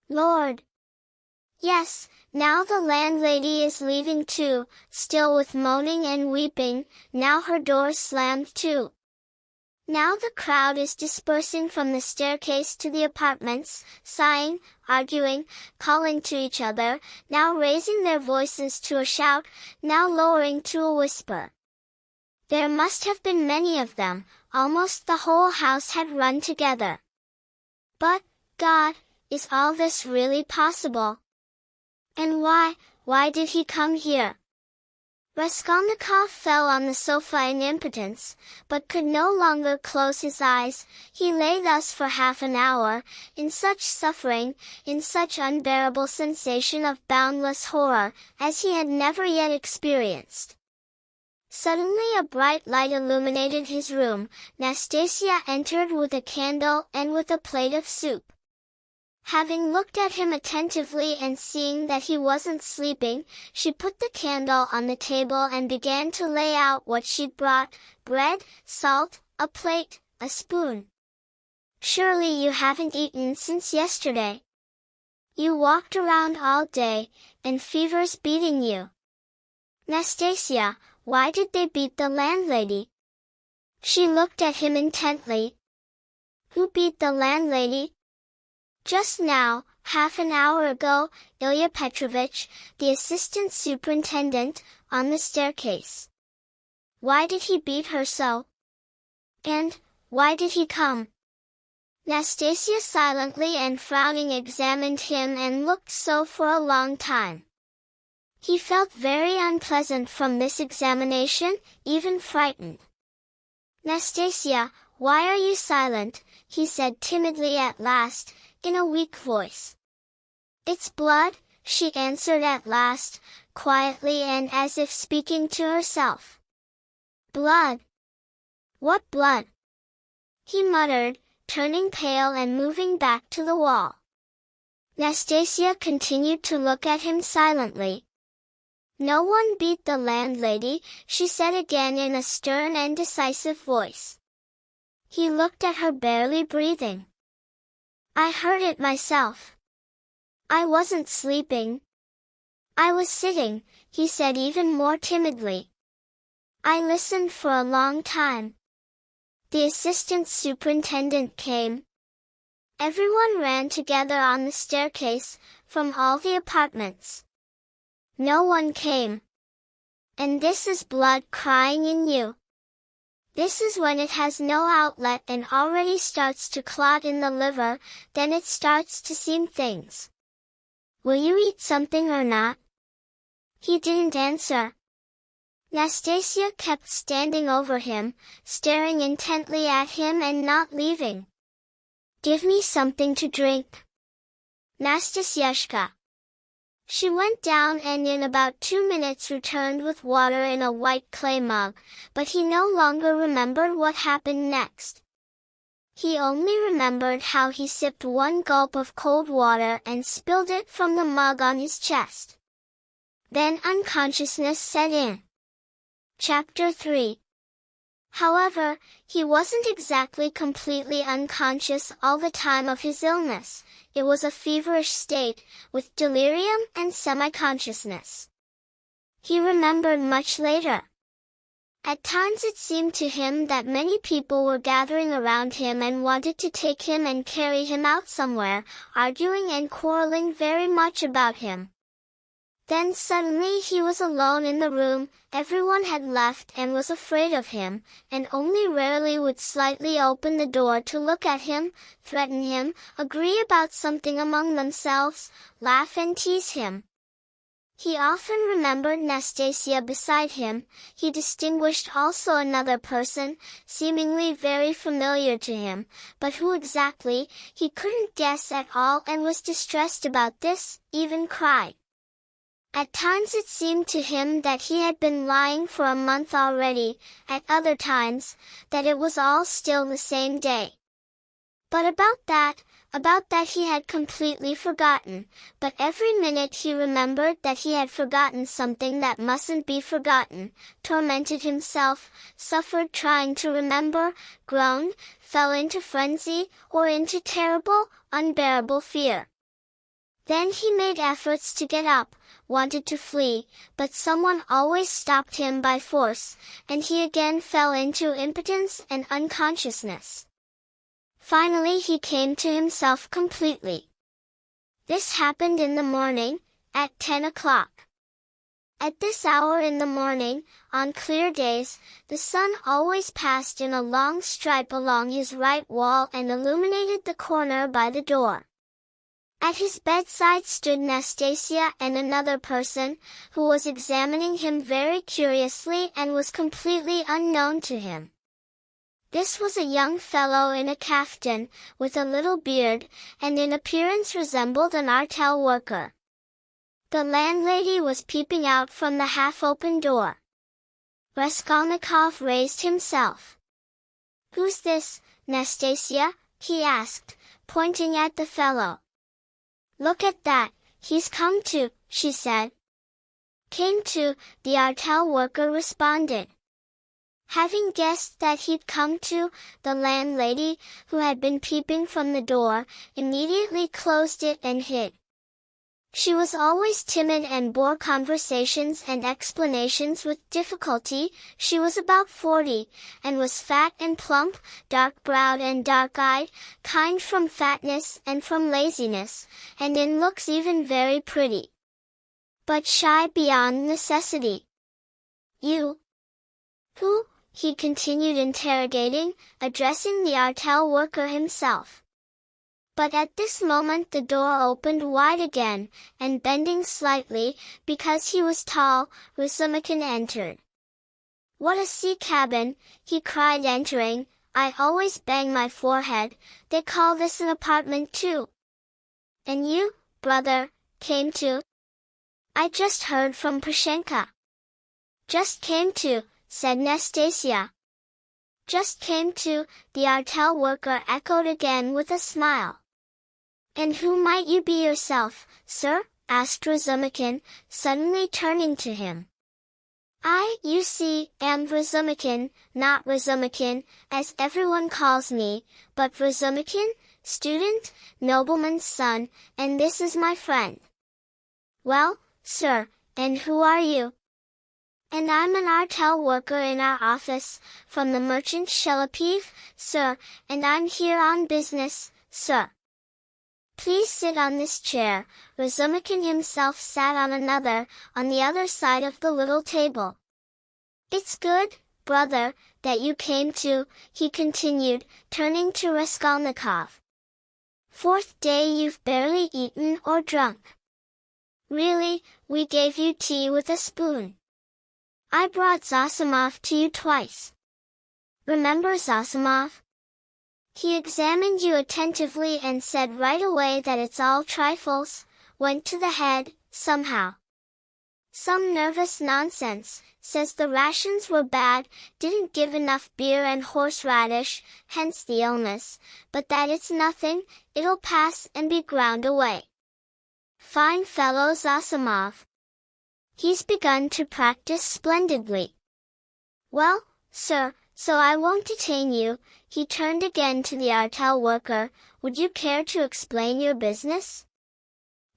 Lord! Yes, now the landlady is leaving too, still with moaning and weeping, now her door slammed too. Now the crowd is dispersing from the staircase to the apartments, sighing, arguing, calling to each other, now raising their voices to a shout, now lowering to a whisper. There must have been many of them, almost the whole house had run together. But, God, is all this really possible? And why did he come here? Raskolnikov fell on the sofa in impotence, but could no longer close his eyes. He lay thus for half an hour, in such suffering, in such unbearable sensation of boundless horror, as he had never yet experienced. Suddenly a bright light illuminated his room. Nastasia entered with a candle and with a plate of soup. Having looked at him attentively and seeing that he wasn't sleeping, she put the candle on the table and began to lay out what she'd brought: bread, salt, a plate, a spoon. "Surely you haven't eaten since yesterday. You walked around all day, and fever's beating you." "Nastasia, why did they beat the landlady?" She looked at him intently. "Who beat the landlady?" "Just now, half an hour ago, Ilya Petrovich, the assistant superintendent, on the staircase." "Why did he beat her so? And, why did he come?" Nastasia silently and frowning examined him and looked so for a long time. He felt very unpleasant from this examination, even frightened. "Nastasia, why are you silent?" he said timidly at last, in a weak voice. "It's blood," she answered at last, quietly and as if speaking to herself. "Blood? What blood?" he muttered, turning pale and moving back to the wall. Nastasia continued to look at him silently. "No one beat the landlady," she said again in a stern and decisive voice. He looked at her, barely breathing. "I heard it myself. I wasn't sleeping. I was sitting," he said even more timidly. "I listened for a long time. The assistant superintendent came. Everyone ran together on the staircase, from all the apartments. No one came. And this is blood crying in you. This is when it has no outlet and already starts to clot in the liver, then it starts to seem things. Will you eat something or not?" He didn't answer. Nastasia kept standing over him, staring intently at him and not leaving. "Give me something to drink. Nastasiashka." She went down and in about 2 minutes returned with water in a white clay mug, but he no longer remembered what happened next. He only remembered how he sipped one gulp of cold water and spilled it from the mug on his chest. Then unconsciousness set in. Chapter 3. However, he wasn't exactly completely unconscious all the time of his illness. It was a feverish state, with delirium and semi-consciousness. He remembered much later. At times it seemed to him that many people were gathering around him and wanted to take him and carry him out somewhere, arguing and quarreling very much about him. Then suddenly he was alone in the room, everyone had left and was afraid of him, and only rarely would slightly open the door to look at him, threaten him, agree about something among themselves, laugh and tease him. He often remembered Nastasia beside him. He distinguished also another person, seemingly very familiar to him, but who exactly, he couldn't guess at all and was distressed about this, even cried. At times it seemed to him that he had been lying for a month already, at other times, that it was all still the same day. But about that he had completely forgotten, but every minute he remembered that he had forgotten something that mustn't be forgotten, tormented himself, suffered trying to remember, groaned, fell into frenzy, or into terrible, unbearable fear. Then he made efforts to get up, wanted to flee, but someone always stopped him by force, and he again fell into impotence and unconsciousness. Finally he came to himself completely. This happened in the morning, at 10 o'clock. At this hour in the morning, on clear days, the sun always passed in a long stripe along his right wall and illuminated the corner by the door. At his bedside stood Nastasia and another person, who was examining him very curiously and was completely unknown to him. This was a young fellow in a kaftan, with a little beard, and in appearance resembled an artel worker. The landlady was peeping out from the half-open door. Raskolnikov raised himself. "Who's this, Nastasia?" he asked, pointing at the fellow. "Look at that, he's come to," she said. "Came to," the artel worker responded. Having guessed that he'd come to, the landlady, who had been peeping from the door, immediately closed it and hid. She was always timid and bore conversations and explanations with difficulty. She was about 40, and was fat and plump, dark-browed and dark-eyed, kind from fatness and from laziness, and in looks even very pretty. But shy beyond necessity. "You? Who?" he continued interrogating, addressing the artel worker himself. But at this moment the door opened wide again, and bending slightly, because he was tall, Razumikhin entered. "What a sea cabin," he cried entering. "I always bang my forehead. They call this an apartment too." "And you, brother, came to?" "I just heard from Pashenka." "Just came to," said Nastasia. "Just came to," the artel worker echoed again with a smile. "And who might you be yourself, sir?" asked Razumikhin, suddenly turning to him. "I, you see, am Razumikhin, not Razumikhin, as everyone calls me, but Razumikhin, student, nobleman's son, and this is my friend." "Well, sir, and who are you?" "And I'm an artel worker in our office, from the merchant Shelepiv, sir, and I'm here on business, sir." "Please sit on this chair." Razumikhin himself sat on another, on the other side of the little table. "It's good, brother, that you came to," he continued, turning to Raskolnikov. "Fourth day you've barely eaten or drunk. Really, we gave you tea with a spoon. I brought Zosimov to you twice. Remember Zosimov? He examined you attentively and said right away that it's all trifles, went to the head, somehow. Some nervous nonsense, says the rations were bad, didn't give enough beer and horseradish, hence the illness, but that it's nothing, it'll pass and be ground away. Fine fellow Zosimov. He's begun to practice splendidly. Well, sir, so I won't detain you." He turned again to the artel worker. "Would you care to explain your business?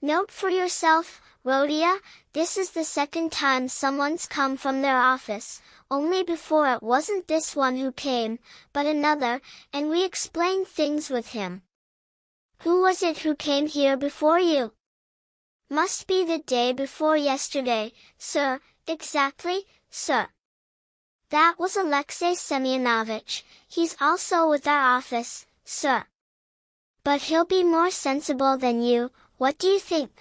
Note for yourself, Rodia, this is the second time someone's come from their office, only before it wasn't this one who came, but another, and we explained things with him." "Who was it who came here before you?" "Must be the day before yesterday, sir." "Exactly, sir." "That was Alexei Semyonovich. He's also with our office, sir." "But he'll be more sensible than you, what do you think?"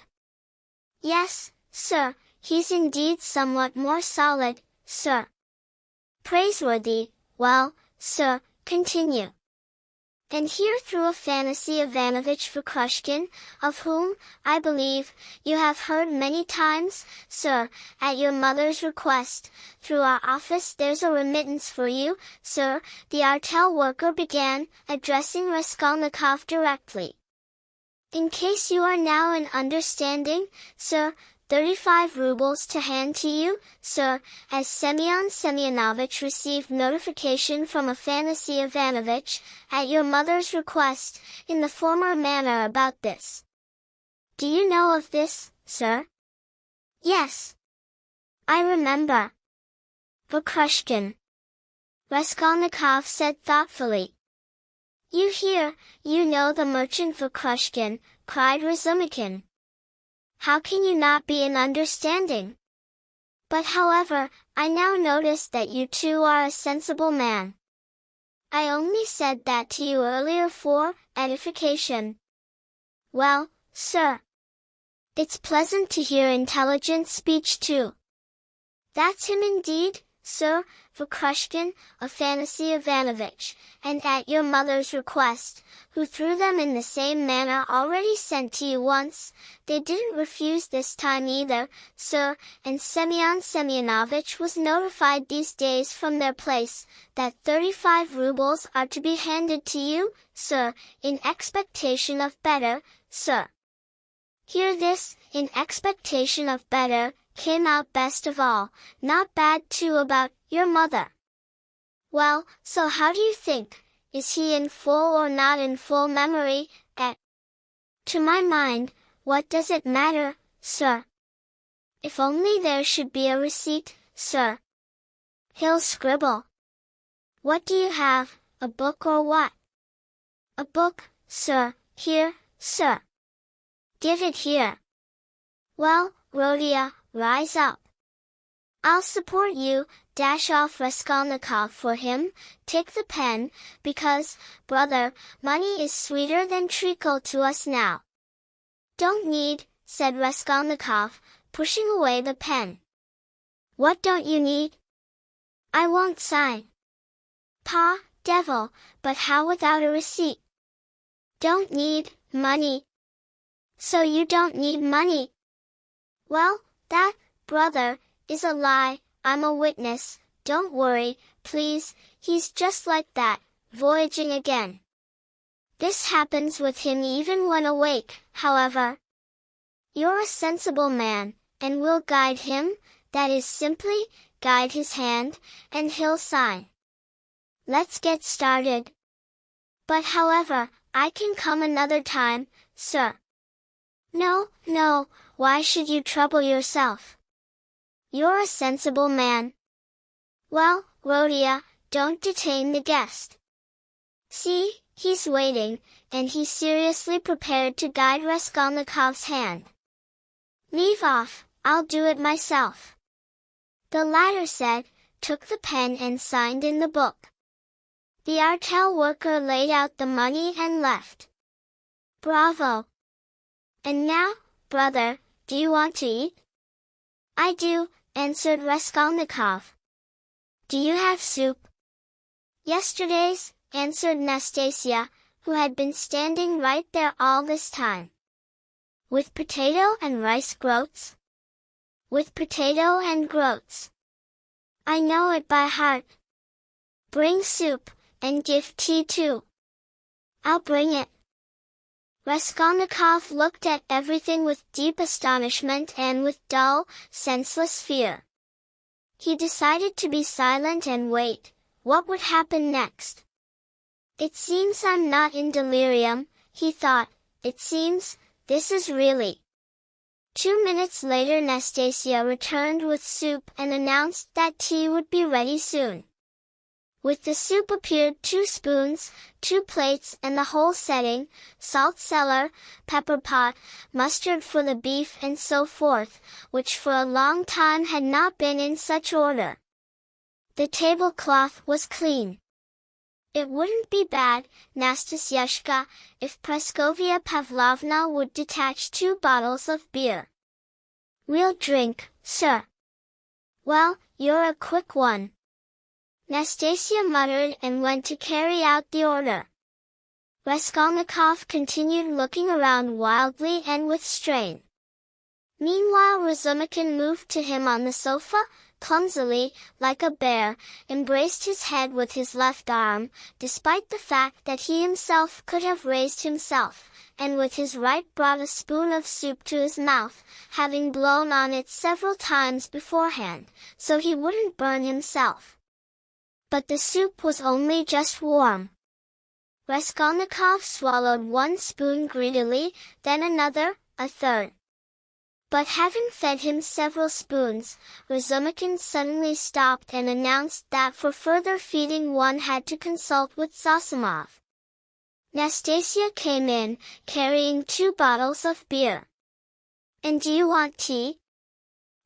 "Yes, sir, he's indeed somewhat more solid, sir." "Praiseworthy. Well, sir, continue." "And here through a fantasy Ivanovich Vukrushkin, of whom, I believe, you have heard many times, sir, at your mother's request, through our office there's a remittance for you, sir," the artel worker began, addressing Raskolnikov directly. "In case you are now in understanding, sir, 35 rubles to hand to you, sir, as Semyon Semyonovich received notification from Afanasy Ivanovich, at your mother's request, in the former manner about this." Do you know of this, sir? Yes. I remember. Vokrushkin. Raskolnikov said thoughtfully. You hear, you know the merchant Vokrushkin, cried Razumikin. How can you not be in understanding? But however, I now notice that you too are a sensible man. I only said that to you earlier for edification. Well, sir. It's pleasant to hear intelligent speech too. That's him indeed, sir, Vokrushkin, Afanassy Ivanovitch, and at your mother's request, who threw them in the same manner already sent to you once, they didn't refuse this time either, sir, and Semyon Semyonovitch was notified these days from their place, that 35 rubles are to be handed to you, sir, in expectation of better, sir. Hear this, in expectation of better, came out best of all, not bad too about your mother. Well, so how do you think, is he in full or not in full memory, To my mind, what does it matter, sir? If only there should be a receipt, sir. He'll scribble. What do you have, a book or what? A book, sir, here, sir. Give it here. Well, Rodion, rise up. I'll support you, dash off Raskolnikov for him, take the pen, because, brother, money is sweeter than treacle to us now. Don't need, said Raskolnikov, pushing away the pen. What don't you need? I won't sign. Pa, devil, but how without a receipt? Don't need money. So you don't need money? Well, that, brother, is a lie, I'm a witness, don't worry, please, he's just like that, voyaging again. This happens with him even when awake, however. You're a sensible man, and will guide him, that is simply, guide his hand, and he'll sign. Let's get started. But however, I can come another time, sir. No, no, why should you trouble yourself? You're a sensible man. Well, Rodion, don't detain the guest. See, he's waiting, and he's seriously prepared to guide Raskolnikov's hand. Leave off, I'll do it myself. The latter said, took the pen and signed in the book. The artel worker laid out the money and left. Bravo! And now, brother, do you want to eat? I do, answered Raskolnikov. Do you have soup? Yesterday's, answered Nastasia, who had been standing right there all this time. With potato and rice groats? With potato and groats. I know it by heart. Bring soup, and give tea too. I'll bring it. Raskolnikov looked at everything with deep astonishment and with dull, senseless fear. He decided to be silent and wait, what would happen next. It seems I'm not in delirium, he thought, it seems, this is really. 2 minutes later Nastasia returned with soup and announced that tea would be ready soon. With the soup appeared 2 spoons, 2 plates and the whole setting, salt cellar, pepper pot, mustard for the beef and so forth, which for a long time had not been in such order. The tablecloth was clean. It wouldn't be bad, Nastasyashka, if Praskovia Pavlovna would detach 2 bottles of beer. Real drink, sir. Well, you're a quick one. Nastasia muttered and went to carry out the order. Raskolnikov continued looking around wildly and with strain. Meanwhile Razumikin moved to him on the sofa, clumsily, like a bear, embraced his head with his left arm, despite the fact that he himself could have raised himself, and with his right brought a spoon of soup to his mouth, having blown on it several times beforehand, so he wouldn't burn himself. But the soup was only just warm. Raskolnikov swallowed 1 spoon greedily, then another, a third. But having fed him several spoons, Razumikhin suddenly stopped and announced that for further feeding one had to consult with Zosimov. Nastasia came in, carrying 2 bottles of beer. "And do you want tea?"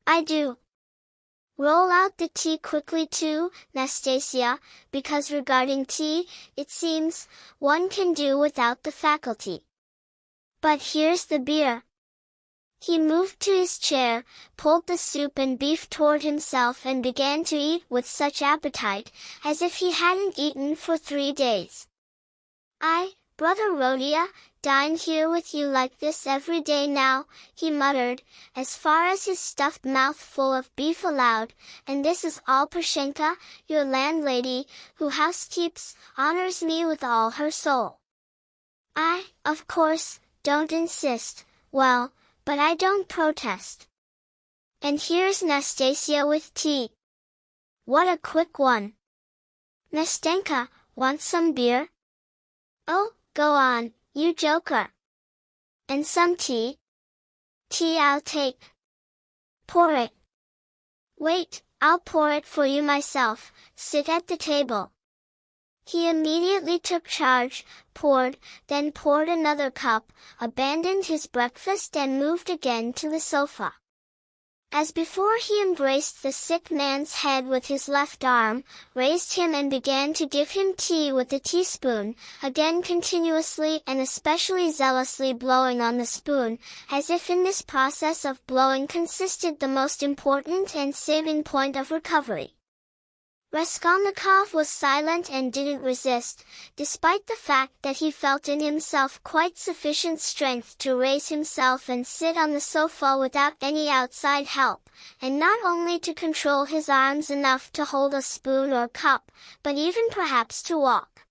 "I do." "Roll out the tea quickly too, Nastasia, because regarding tea, it seems, one can do without the faculty. But here's the beer." He moved to his chair, pulled the soup and beef toward himself and began to eat with such appetite, as if he hadn't eaten for 3 days. "I, Brother Rodia, dine here with you like this every day now," he muttered, as far as his stuffed mouth full of beef allowed, "and this is all Pashenka, your landlady, who housekeeps, honors me with all her soul. I, of course, don't insist, well, but I don't protest. And here's Nastasia with tea. What a quick one. Nastenka, want some beer?" "Oh, go on, you joker." "And some tea?" "Tea I'll take." "Pour it." "Wait, I'll pour it for you myself, sit at the table." He immediately took charge, poured, then poured another cup, abandoned his breakfast and moved again to the sofa. As before, he embraced the sick man's head with his left arm, raised him and began to give him tea with a teaspoon, again continuously and especially zealously blowing on the spoon, as if in this process of blowing consisted the most important and saving point of recovery. Raskolnikov was silent and didn't resist, despite the fact that he felt in himself quite sufficient strength to raise himself and sit on the sofa without any outside help, and not only to control his arms enough to hold a spoon or cup, but even perhaps to walk.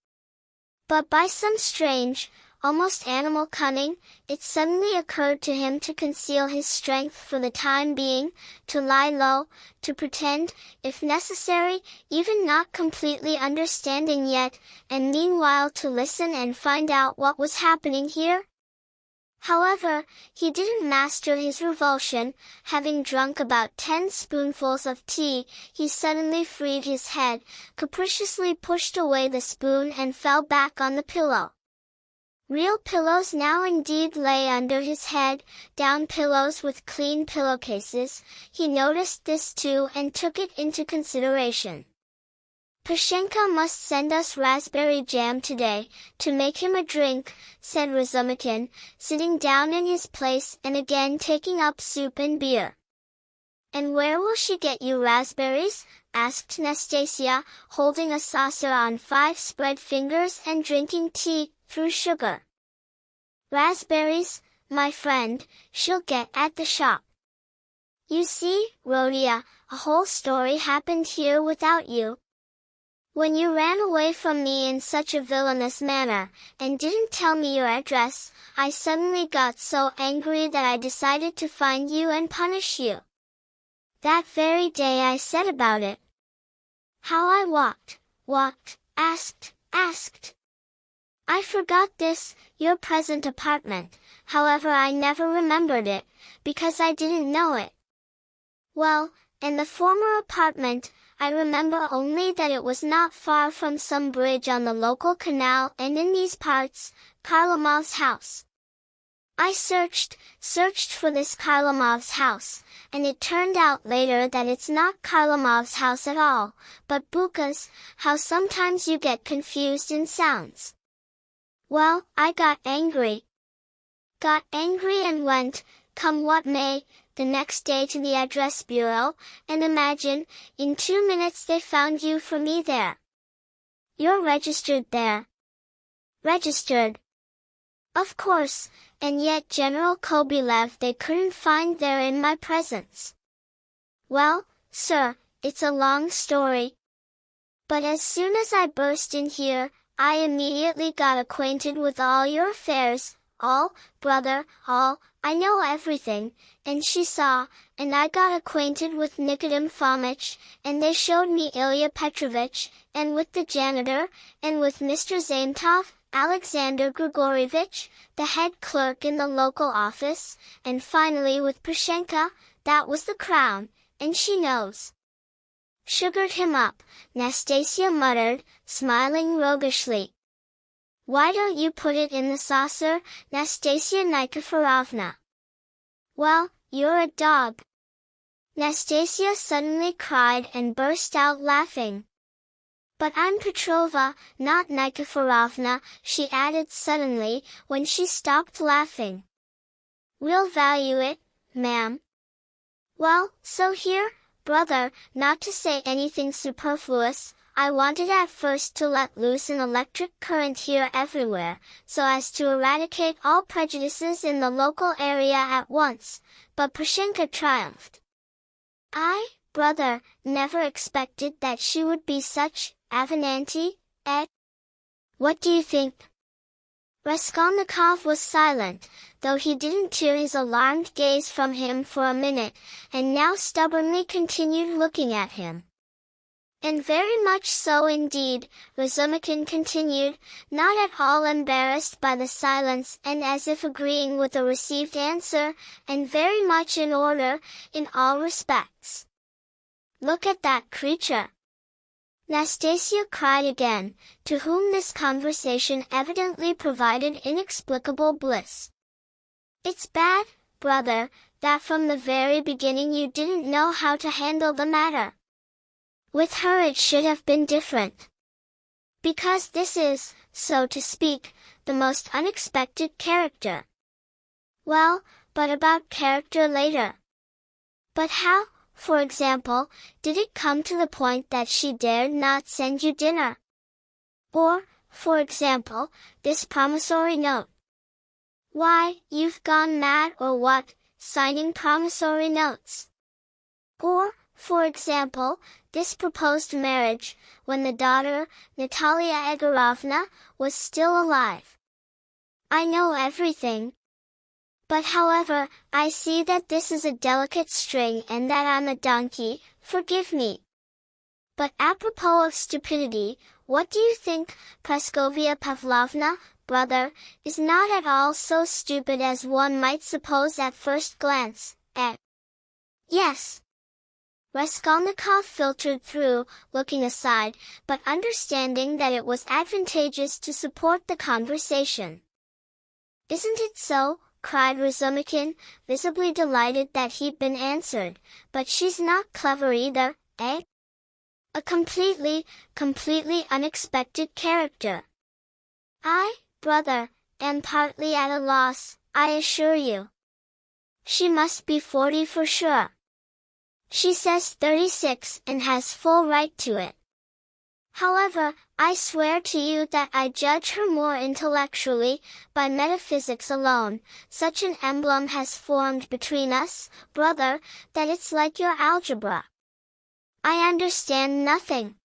But by some strange, almost animal cunning, it suddenly occurred to him to conceal his strength for the time being, to lie low, to pretend, if necessary, even not completely understanding yet, and meanwhile to listen and find out what was happening here. However, he didn't master his revulsion. Having drunk about 10 spoonfuls of tea, he suddenly freed his head, capriciously pushed away the spoon and fell back on the pillow. Real pillows now indeed lay under his head, down pillows with clean pillowcases. He noticed this too and took it into consideration. "Pashenka must send us raspberry jam today, to make him a drink," said Razumikhin, sitting down in his place and again taking up soup and beer. "And where will she get you raspberries?" asked Nastasia, holding a saucer on 5 spread fingers and drinking tea through sugar. "Raspberries, my friend, she'll get at the shop. You see, Rodia, a whole story happened here without you. When you ran away from me in such a villainous manner, and didn't tell me your address, I suddenly got so angry that I decided to find you and punish you. That very day I set about it. How I walked, asked. I forgot this, your present apartment, however I never remembered it, because I didn't know it. Well, and the former apartment, I remember only that it was not far from some bridge on the local canal and in these parts, Karlamov's house. I searched for this Karlamov's house, and it turned out later that it's not Karlamov's house at all, but Buka's. How sometimes you get confused in sounds. Well, I got angry and went, come what may, the next day to the address bureau, and imagine, in 2 minutes they found you for me there. You're registered there. Registered. Of course, and yet General Kobylev they couldn't find there in my presence. Well, sir, it's a long story. But as soon as I burst in here, I immediately got acquainted with all your affairs, all, brother, all, I know everything, and she saw, and I got acquainted with Nikodym Fomitch, and they showed me Ilya Petrovitch, and with the janitor, and with Mr. Zametov, Alexander Grigorievich, the head clerk in the local office, and finally with Pashenka, that was the crown, and she knows. Sugared him up, Nastasia muttered, smiling roguishly. Why don't you put it in the saucer, Nastasia Nikiforovna? Well, you're a dog. Nastasia suddenly cried and burst out laughing. But I'm Petrova, not Nikiforovna, she added suddenly, when she stopped laughing. We'll value it, ma'am. Well, so here, brother, not to say anything superfluous, I wanted at first to let loose an electric current here everywhere, so as to eradicate all prejudices in the local area at once, but Pashenka triumphed. I, brother, never expected that she would be such Avenanti, eh? What do you think? Raskolnikov was silent, though he didn't tear his alarmed gaze from him for a minute, and now stubbornly continued looking at him. And very much so indeed, Razumikhin continued, not at all embarrassed by the silence and as if agreeing with the received answer, and very much in order, in all respects. Look at that creature! Nastasia cried again, to whom this conversation evidently provided inexplicable bliss. It's bad, brother, that from the very beginning you didn't know how to handle the matter. With her it should have been different. Because this is, so to speak, the most unexpected character. Well, but about character later. But how, for example, did it come to the point that she dared not send you dinner? Or, for example, this promissory note. Why, you've gone mad or what, signing promissory notes? Or, for example, this proposed marriage, when the daughter, Natalia Egorovna, was still alive. I know everything. But however, I see that this is a delicate string and that I'm a donkey, forgive me. But apropos of stupidity, what do you think, Praskovia Pavlovna, brother, is not at all so stupid as one might suppose at first glance, eh? Yes. Raskolnikov filtered through, looking aside, but understanding that it was advantageous to support the conversation. Isn't it so? Cried Razumikhin, visibly delighted that he'd been answered, but she's not clever either, eh? A completely unexpected character. I, brother, am partly at a loss, I assure you. She must be 40 for sure. She says 36 and has full right to it. However, I swear to you that I judge her more intellectually, by metaphysics alone. Such an emblem has formed between us, brother, that it's like your algebra. I understand nothing.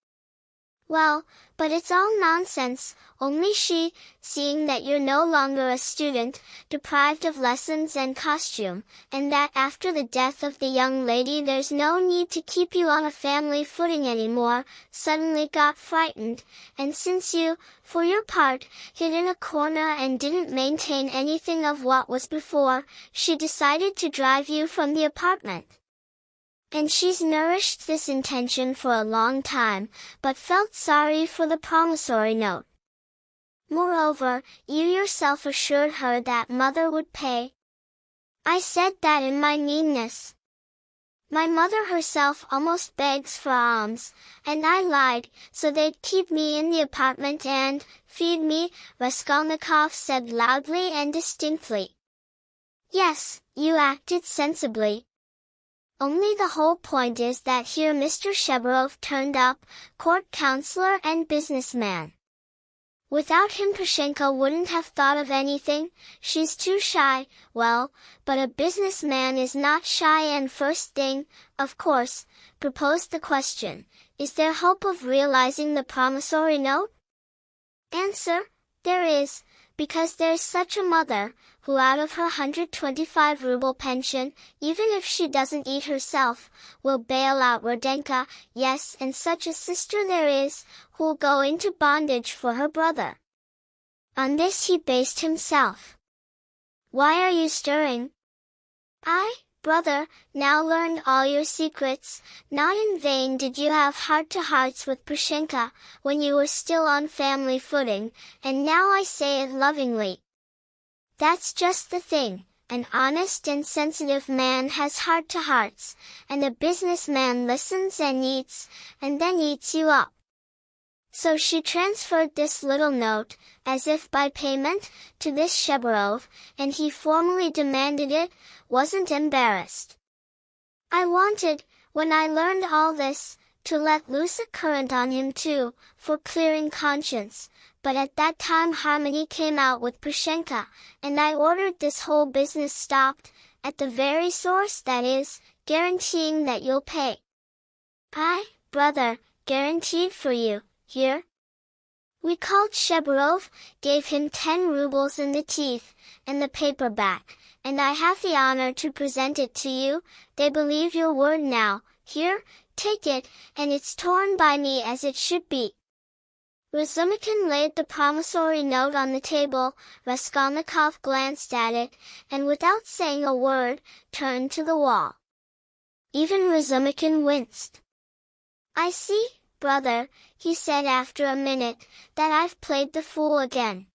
Well, but it's all nonsense, only she, seeing that you're no longer a student, deprived of lessons and costume, and that after the death of the young lady there's no need to keep you on a family footing anymore, suddenly got frightened, and since you, for your part, hid in a corner and didn't maintain anything of what was before, she decided to drive you from the apartment. And she's nourished this intention for a long time, but felt sorry for the promissory note. Moreover, you yourself assured her that mother would pay. I said that in my meanness. My mother herself almost begs for alms, and I lied, so they'd keep me in the apartment and feed me, Raskolnikov said loudly and distinctly. Yes, you acted sensibly. Only the whole point is that here Mr. Shebarov turned up, court counselor and businessman. Without him Pashenka wouldn't have thought of anything, she's too shy, well, but a businessman is not shy and first thing, of course, proposed the question, is there hope of realizing the promissory note? Answer, there is, because there's such a mother, who out of her 125-ruble pension, even if she doesn't eat herself, will bail out Rodenka, yes, and such a sister there is, who'll go into bondage for her brother. On this he based himself. Why are you stirring? I, brother, now learned all your secrets. Not in vain did you have heart-to-hearts with Prushenka, when you were still on family footing, and now I say it lovingly. That's just the thing. An honest and sensitive man has heart-to-hearts, and a businessman listens and eats, and then eats you up. So she transferred this little note, as if by payment, to this Shebarov, and he formally demanded it, wasn't embarrassed. I wanted, when I learned all this, to let loose a current on him too, for clearing conscience, but at that time Harmony came out with Prushenka, and I ordered this whole business stopped, at the very source, that is, guaranteeing that you'll pay. I, brother, guaranteed for you. Here? We called Shebarov, gave him 10 rubles in the teeth, and the paper back, and I have the honor to present it to you. They believe your word now. Here, take it, and it's torn by me as it should be. Razumikin laid the promissory note on the table. Raskolnikov glanced at it, and without saying a word, turned to the wall. Even Razumikin winced. I see, brother, he said after a minute, that I've played the fool again.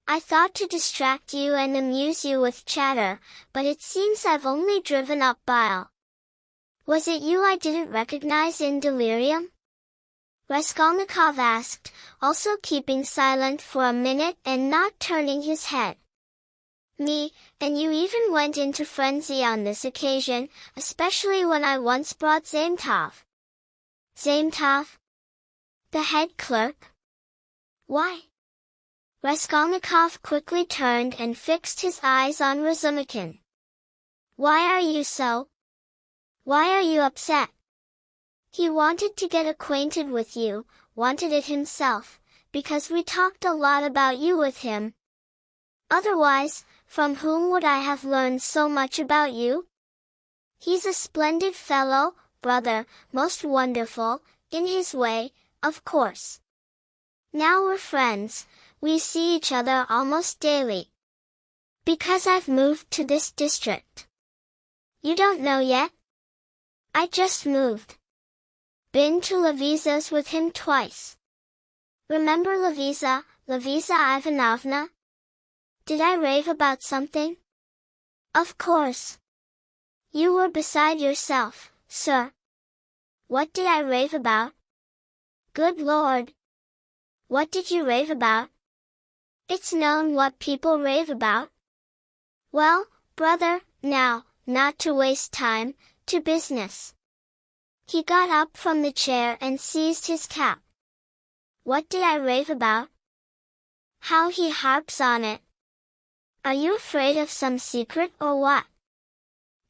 I thought to distract you and amuse you with chatter, but it seems I've only driven up bile. Was it you I didn't recognize in delirium? Raskolnikov asked, also keeping silent for a minute and not turning his head. Me, and you even went into frenzy on this occasion, especially when I once brought Zametov. Zametov? The head clerk? Why? Raskolnikov quickly turned and fixed his eyes on Razumikin. Why are you so? Why are you upset? He wanted to get acquainted with you, wanted it himself, because we talked a lot about you with him. Otherwise, from whom would I have learned so much about you? He's a splendid fellow, brother, most wonderful, in his way, of course. Now we're friends, we see each other almost daily. Because I've moved to this district. You don't know yet? I just moved. Been to Leviza's with him twice. Remember Leviza, Levisa Ivanovna? Did I rave about something? Of course. You were beside yourself, sir. What did I rave about? Good Lord! What did you rave about? It's known what people rave about. Well, brother, now, not to waste time, to business. He got up from the chair and seized his cap. What did I rave about? How he harps on it. Are you afraid of some secret or what?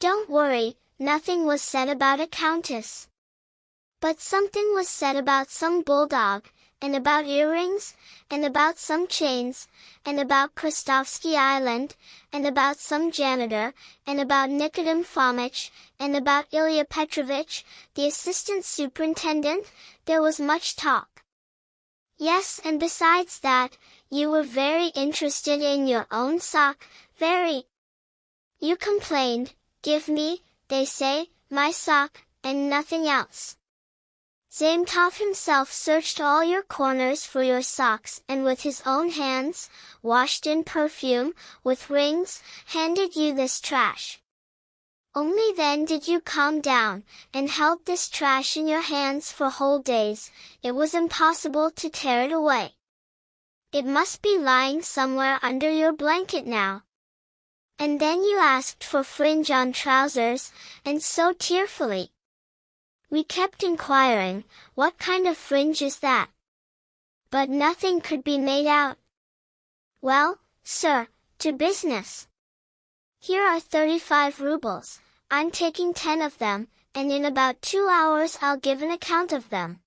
Don't worry, nothing was said about a countess. But something was said about some bulldog, and about earrings, and about some chains, and about Krestovsky Island, and about some janitor, and about Nikodem Fomitch, and about Ilya Petrovitch, the assistant superintendent. There was much talk. Yes, and besides that, you were very interested in your own sock, very. You complained, give me, they say, my sock, and nothing else. Zametov himself searched all your corners for your socks and with his own hands, washed in perfume, with rings, handed you this trash. Only then did you calm down, and held this trash in your hands for whole days. It was impossible to tear it away. It must be lying somewhere under your blanket now. And then you asked for fringe on trousers, and so tearfully. We kept inquiring, what kind of fringe is that? But nothing could be made out. Well, sir, to business. Here are 35 rubles, I'm taking 10 of them, and in about 2 hours I'll give an account of them.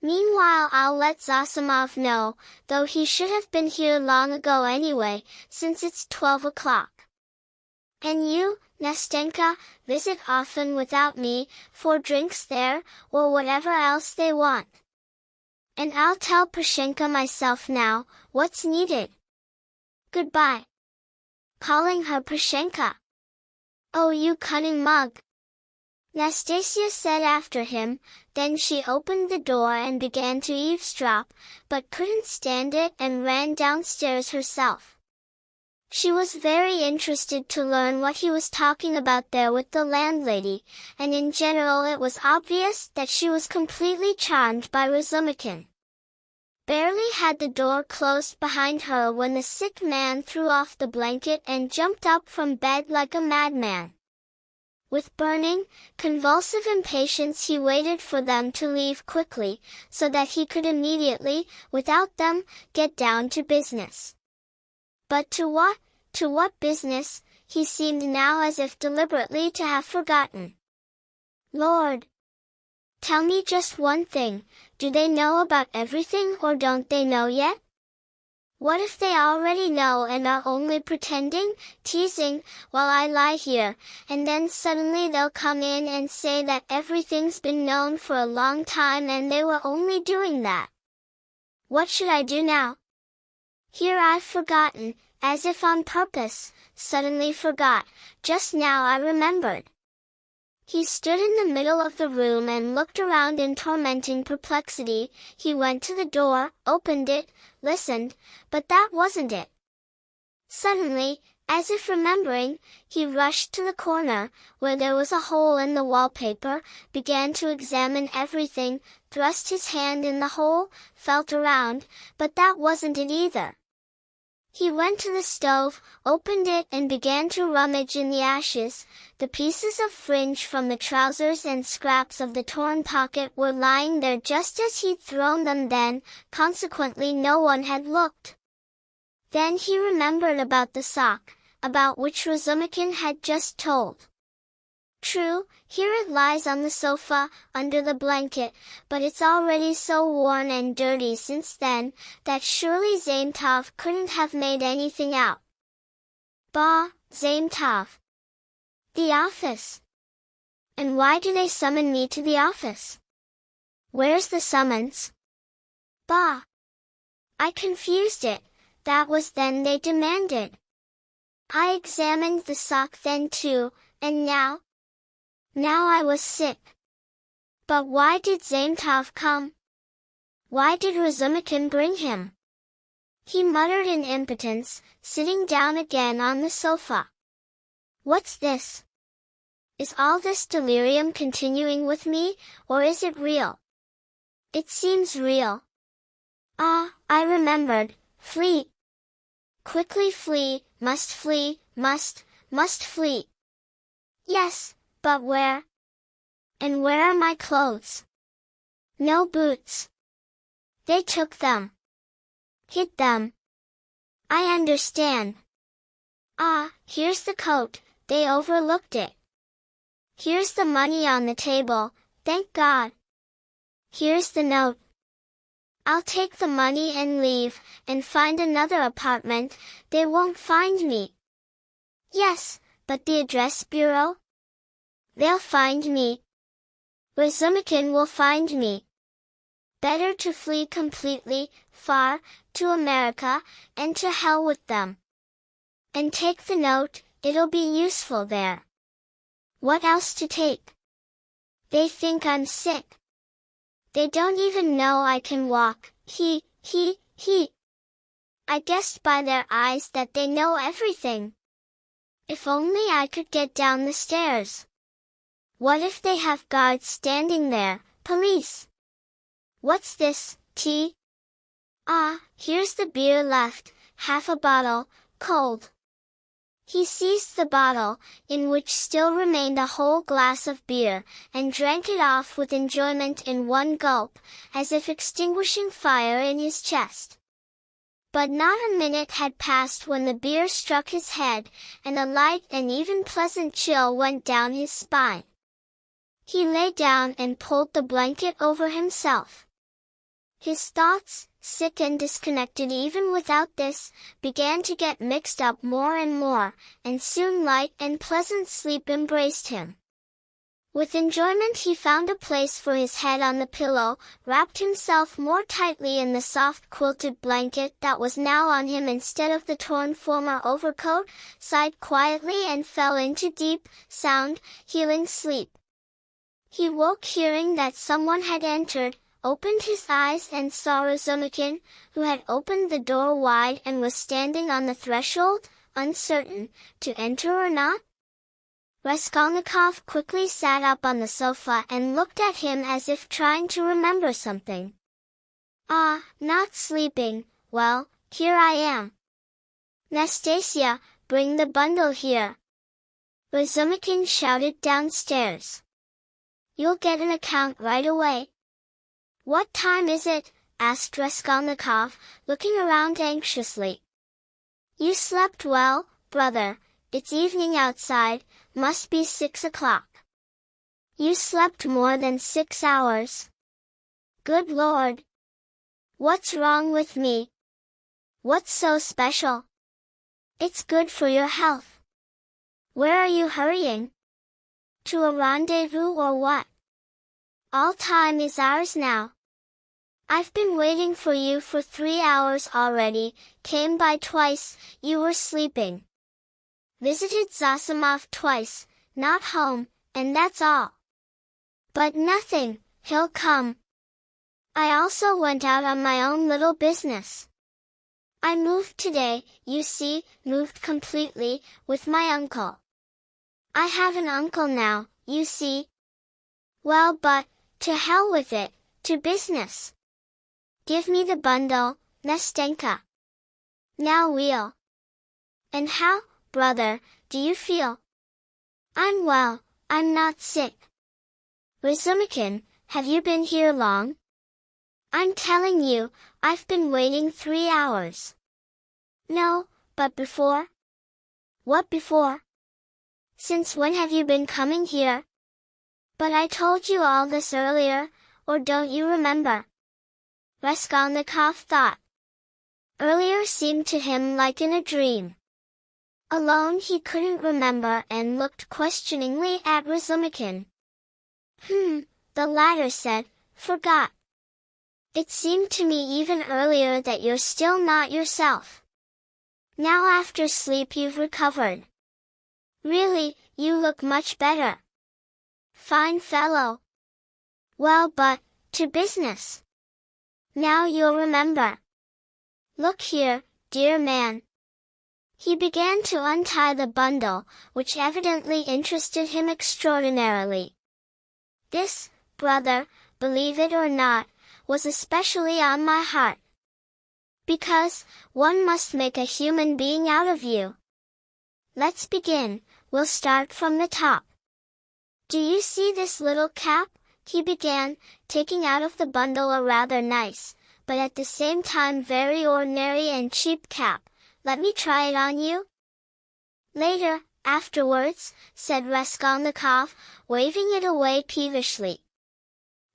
Meanwhile I'll let Zosimov know, though he should have been here long ago anyway, since it's 12 o'clock. And you, Nastenka, visit often without me, for drinks there, or whatever else they want. And I'll tell Pashenka myself now, what's needed. Goodbye. Calling her Pashenka. Oh, you cunning mug! Nastasia said after him. Then she opened the door and began to eavesdrop, but couldn't stand it and ran downstairs herself. She was very interested to learn what he was talking about there with the landlady, and in general it was obvious that she was completely charmed by Razumikin. Barely had the door closed behind her when the sick man threw off the blanket and jumped up from bed like a madman. With burning, convulsive impatience he waited for them to leave quickly, so that he could immediately, without them, get down to business. But to what business, he seemed now as if deliberately to have forgotten. Lord! Tell me just one thing, do they know about everything or don't they know yet? What if they already know and are only pretending, teasing, while I lie here, and then suddenly they'll come in and say that everything's been known for a long time and they were only doing that? What should I do now? Here I've forgotten, as if on purpose, suddenly forgot, just now I remembered. He stood in the middle of the room and looked around in tormenting perplexity. He went to the door, opened it, listened, but that wasn't it. Suddenly, as if remembering, he rushed to the corner, where there was a hole in the wallpaper, began to examine everything, thrust his hand in the hole, felt around, but that wasn't it either. He went to the stove, opened it and began to rummage in the ashes. The pieces of fringe from the trousers and scraps of the torn pocket were lying there just as he'd thrown them then, consequently no one had looked. Then he remembered about the sock, about which Razumikin had just told. True, here it lies on the sofa, under the blanket, but it's already so worn and dirty since then, that surely Zametov couldn't have made anything out. Bah, Zametov! The office! And why do they summon me to the office? Where's the summons? Bah! I confused it, that was then they demanded. I examined the sock then too, and now? Now I was sick. But why did Zametov come? Why did Razumikin bring him? He muttered in impotence, sitting down again on the sofa. What's this? Is all this delirium continuing with me, or is it real? It seems real. Ah, I remembered, flee. Quickly flee, must, must flee. Yes. But where? And where are my clothes? No boots. They took them. Hid them. I understand. Ah, here's the coat, they overlooked it. Here's the money on the table, thank God. Here's the note. I'll take the money and leave, and find another apartment, they won't find me. Yes, but the address bureau? They'll find me. Razumikin will find me. Better to flee completely, far, to America, and to hell with them. And take the note, it'll be useful there. What else to take? They think I'm sick. They don't even know I can walk, he. I guessed by their eyes that they know everything. If only I could get down the stairs. What if they have guards standing there, police? What's this, tea? Ah, here's the beer left, half a bottle, cold. He seized the bottle, in which still remained a whole glass of beer, and drank it off with enjoyment in one gulp, as if extinguishing fire in his chest. But not a minute had passed when the beer struck his head, and a light and even pleasant chill went down his spine. He lay down and pulled the blanket over himself. His thoughts, sick and disconnected even without this, began to get mixed up more and more, and soon light and pleasant sleep embraced him. With enjoyment he found a place for his head on the pillow, wrapped himself more tightly in the soft quilted blanket that was now on him instead of the torn former overcoat, sighed quietly and fell into deep, sound, healing sleep. He woke hearing that someone had entered, opened his eyes and saw Razumikin, who had opened the door wide and was standing on the threshold, uncertain, to enter or not. Raskolnikov quickly sat up on the sofa and looked at him as if trying to remember something. "Ah, not sleeping, well, here I am." "Nastasia, bring the bundle here," Razumikin shouted downstairs. "You'll get an account right away." "What time is it?" asked Raskolnikov, looking around anxiously. "You slept well, brother, it's evening outside, must be 6 o'clock. You slept more than 6 hours. Good Lord! What's wrong with me? What's so special? It's good for your health. Where are you hurrying? To a rendezvous or what? All time is ours now. I've been waiting for you for 3 hours already, came by twice, you were sleeping. Visited Zosimov twice, not home, and that's all. But nothing, he'll come. I also went out on my own little business. I moved today, you see, moved completely, with my uncle. I have an uncle now, you see. Well, but, to hell with it, to business. Give me the bundle, Nastenka. Now we'll. And how, brother, do you feel? I'm well, I'm not sick. Razumikin, have you been here long? I'm telling you, I've been waiting 3 hours. No, but before? What before? Since when have you been coming here? But I told you all this earlier, or don't you remember? Raskolnikov thought. Earlier seemed to him like in a dream. Alone he couldn't remember and looked questioningly at Razumikin. The latter said, forgot. It seemed to me even earlier that you're still not yourself. Now after sleep you've recovered. Really, you look much better. Fine fellow. Well, but, to business. Now you'll remember. Look here, dear man. He began to untie the bundle, which evidently interested him extraordinarily. This, brother, believe it or not, was especially on my heart. Because, one must make a human being out of you. Let's begin, we'll start from the top. Do you see this little cap? He began, taking out of the bundle a rather nice, but at the same time very ordinary and cheap cap. Let me try it on you? Later, afterwards, said Raskolnikov, waving it away peevishly.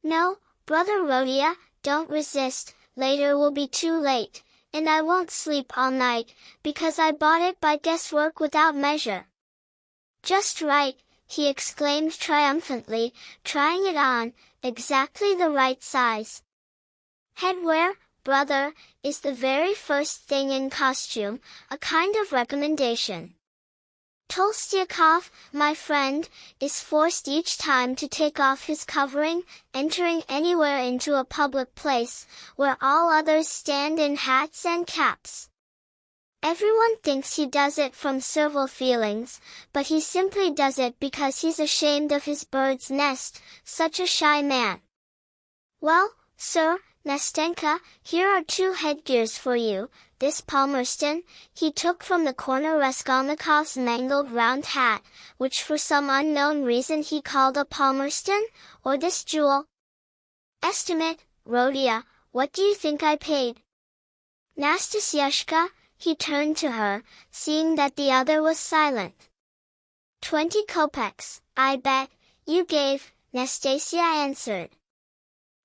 No, brother Rodion, don't resist, later will be too late, and I won't sleep all night, because I bought it by guesswork without measure. Just right, he exclaimed triumphantly, trying it on, exactly the right size. Headwear, brother, is the very first thing in costume, a kind of recommendation. Tolstyakov, my friend, is forced each time to take off his covering, entering anywhere into a public place, where all others stand in hats and caps. Everyone thinks he does it from servile feelings, but he simply does it because he's ashamed of his bird's nest, such a shy man. Well, sir, Nastenka, here are 2 headgears for you, this Palmerston, he took from the corner Raskolnikov's mangled round hat, which for some unknown reason he called a Palmerston, or this jewel. Estimate, Rodion, what do you think I paid? Nastasiashka, he turned to her, seeing that the other was silent. 20 kopecks, I bet, you gave, Nastasia answered.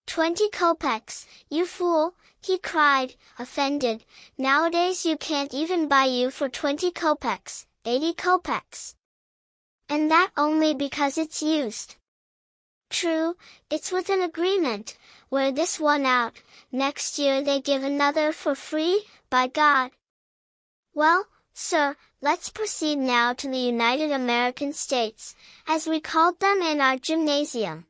20 kopecks, you fool, he cried, offended, nowadays you can't even buy you for 20 kopecks, 80 kopecks. And that only because it's used. True, it's with an agreement, wear this one out, next year they give another for free, by God. Well, sir, let's proceed now to the United American States, as we called them in our gymnasium.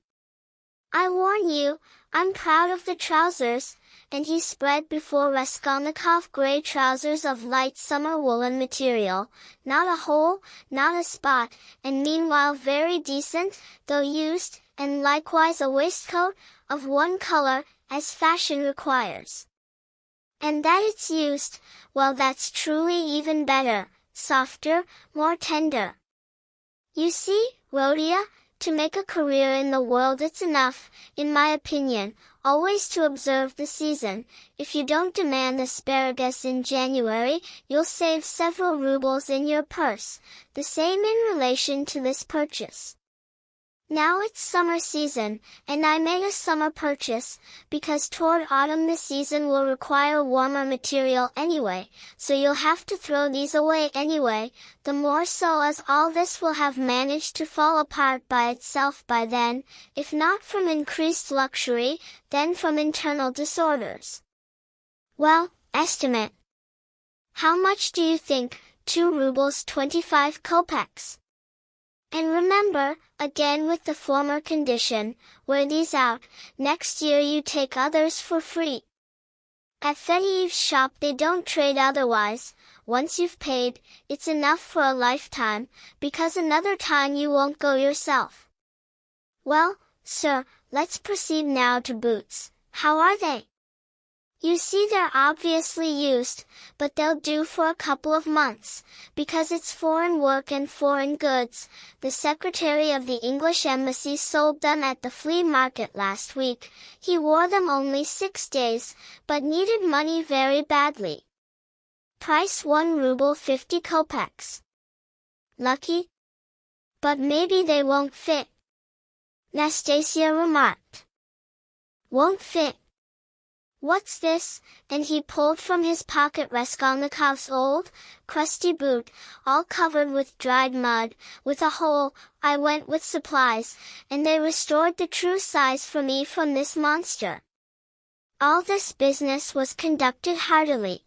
I warn you, I'm proud of the trousers, and he spread before Raskolnikov gray trousers of light summer woolen material, not a hole, not a spot, and meanwhile very decent, though used, and likewise a waistcoat, of one color, as fashion requires. And that it's used, well, that's truly even better, softer, more tender. You see, Rhodia, to make a career in the world it's enough, in my opinion, always to observe the season. If you don't demand asparagus in January, you'll save several rubles in your purse, the same in relation to this purchase. Now it's summer season, and I made a summer purchase, because toward autumn the season will require warmer material anyway, so you'll have to throw these away anyway, the more so as all this will have managed to fall apart by itself by then, if not from increased luxury, then from internal disorders. Well, estimate. How much do you think? 2 rubles 25 kopecks. And remember, again with the former condition, wear these out, next year you take others for free. At Fediev's shop they don't trade otherwise, once you've paid, it's enough for a lifetime, because another time you won't go yourself. Well, sir, let's proceed now to boots. How are they? You see they're obviously used, but they'll do for a couple of months, because it's foreign work and foreign goods. The secretary of the English embassy sold them at the flea market last week. He wore them only 6 days, but needed money very badly. Price 1 ruble 50 kopecks. Lucky? But maybe they won't fit. Nastasia remarked. Won't fit. What's this? And he pulled from his pocket Raskolnikov's old, crusty boot, all covered with dried mud, with a hole. I went with supplies, and they restored the true size for me from this monster. All this business was conducted heartily.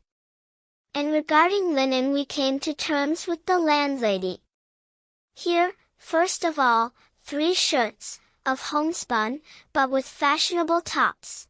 And regarding linen we came to terms with the landlady. Here, first of all, 3 shirts, of homespun, but with fashionable tops.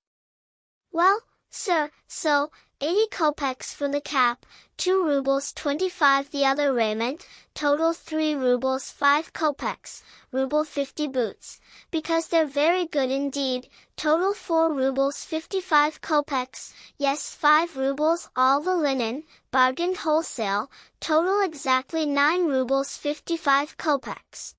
Well, sir, so, 80 kopecks for the cap, 2 rubles 25 the other raiment, total 3 rubles 5 kopecks, ruble 50 boots, because they're very good indeed, total 4 rubles 55 kopecks, yes 5 rubles all the linen, bargained wholesale, total exactly 9 rubles 55 kopecks.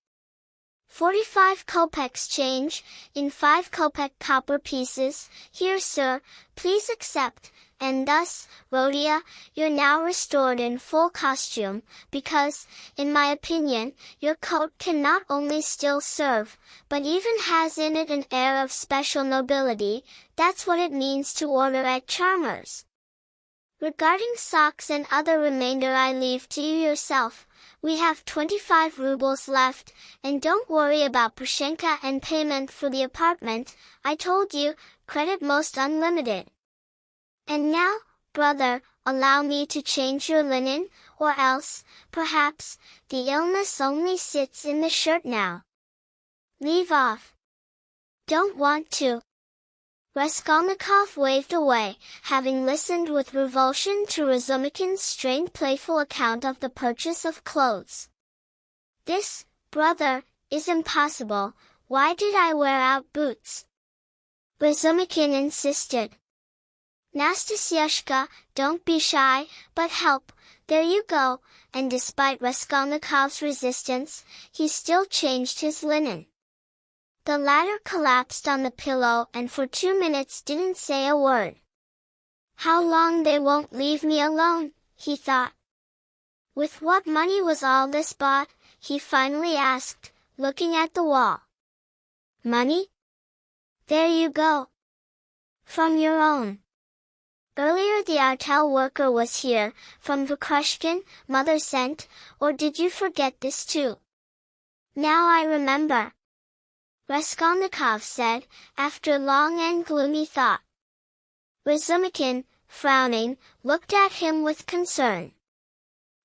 45 kopecks change, in 5 kopek copper pieces, here sir, please accept, and thus, Rhodia, you're now restored in full costume, because, in my opinion, your coat can not only still serve, but even has in it an air of special nobility. That's what it means to order at Charmer's. Regarding socks and other remainder I leave to you yourself. We have 25 rubles left, and don't worry about Pashenka and payment for the apartment, I told you, credit most unlimited. And now, brother, allow me to change your linen, or else, perhaps, the illness only sits in the shirt now. Leave off. Don't want to. Raskolnikov waved away, having listened with revulsion to Razumikin's strained playful account of the purchase of clothes. This, brother, is impossible. Why did I wear out boots? Razumikin insisted. Nastasiushka, don't be shy, but help, there you go, and despite Raskolnikov's resistance, he still changed his linen. The latter collapsed on the pillow and for 2 minutes didn't say a word. How long they won't leave me alone, he thought. With what money was all this bought? He finally asked, looking at the wall. Money? There you go. From your own. Earlier the artel worker was here, from Vukrushkin, mother sent, or did you forget this too? Now I remember. Raskolnikov said, after long and gloomy thought. Razumikhin, frowning, looked at him with concern.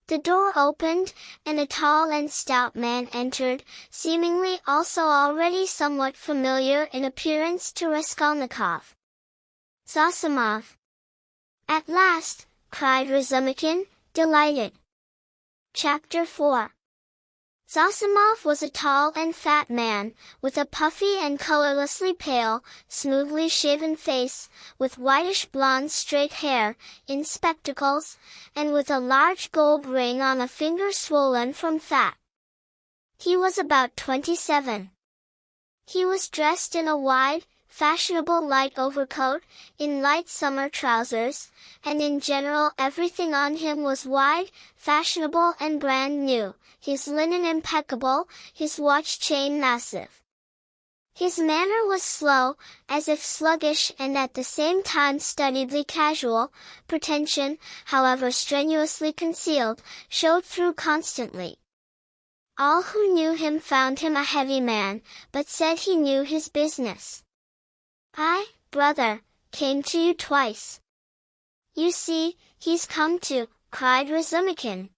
The door opened, and a tall and stout man entered, seemingly also already somewhat familiar in appearance to Raskolnikov. "Zosimov!" "At last!" cried Razumikhin, delighted. Chapter 4. Zosimov was a tall and fat man, with a puffy and colorlessly pale, smoothly shaven face, with whitish-blonde straight hair, in spectacles, and with a large gold ring on a finger swollen from fat. He was about 27. He was dressed in a wide, fashionable light overcoat, in light summer trousers, and in general everything on him was wide, fashionable and brand new, his linen impeccable, his watch chain massive. His manner was slow, as if sluggish and at the same time studiedly casual. Pretension, however strenuously concealed, showed through constantly. All who knew him found him a heavy man, but said he knew his business. "I, brother, came to you twice." "You see, he's come to," cried Razumikhin.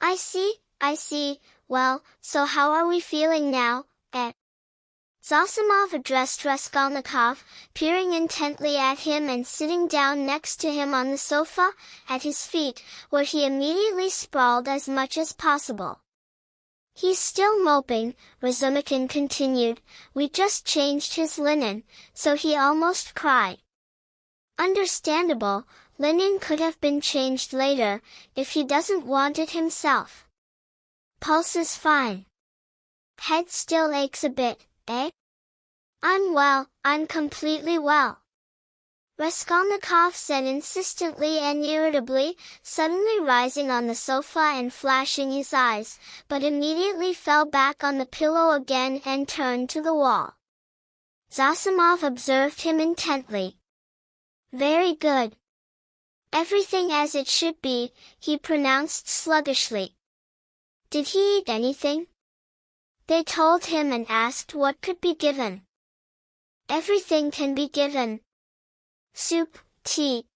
I see, well, so how are we feeling now, eh?" Zosimov addressed Raskolnikov, peering intently at him and sitting down next to him on the sofa, at his feet, where he immediately sprawled as much as possible. "He's still moping," Razumikhin continued. "We just changed his linen, so he almost cried." "Understandable, linen could have been changed later, if he doesn't want it himself." "Pulse is fine." "Head still aches a bit, eh?" "I'm well, I'm completely well," Raskolnikov said insistently and irritably, suddenly rising on the sofa and flashing his eyes, but immediately fell back on the pillow again and turned to the wall. Zosimov observed him intently. "Very good. Everything as it should be," he pronounced sluggishly. "Did he eat anything?" They told him and asked what could be given. "Everything can be given. Soup, tea.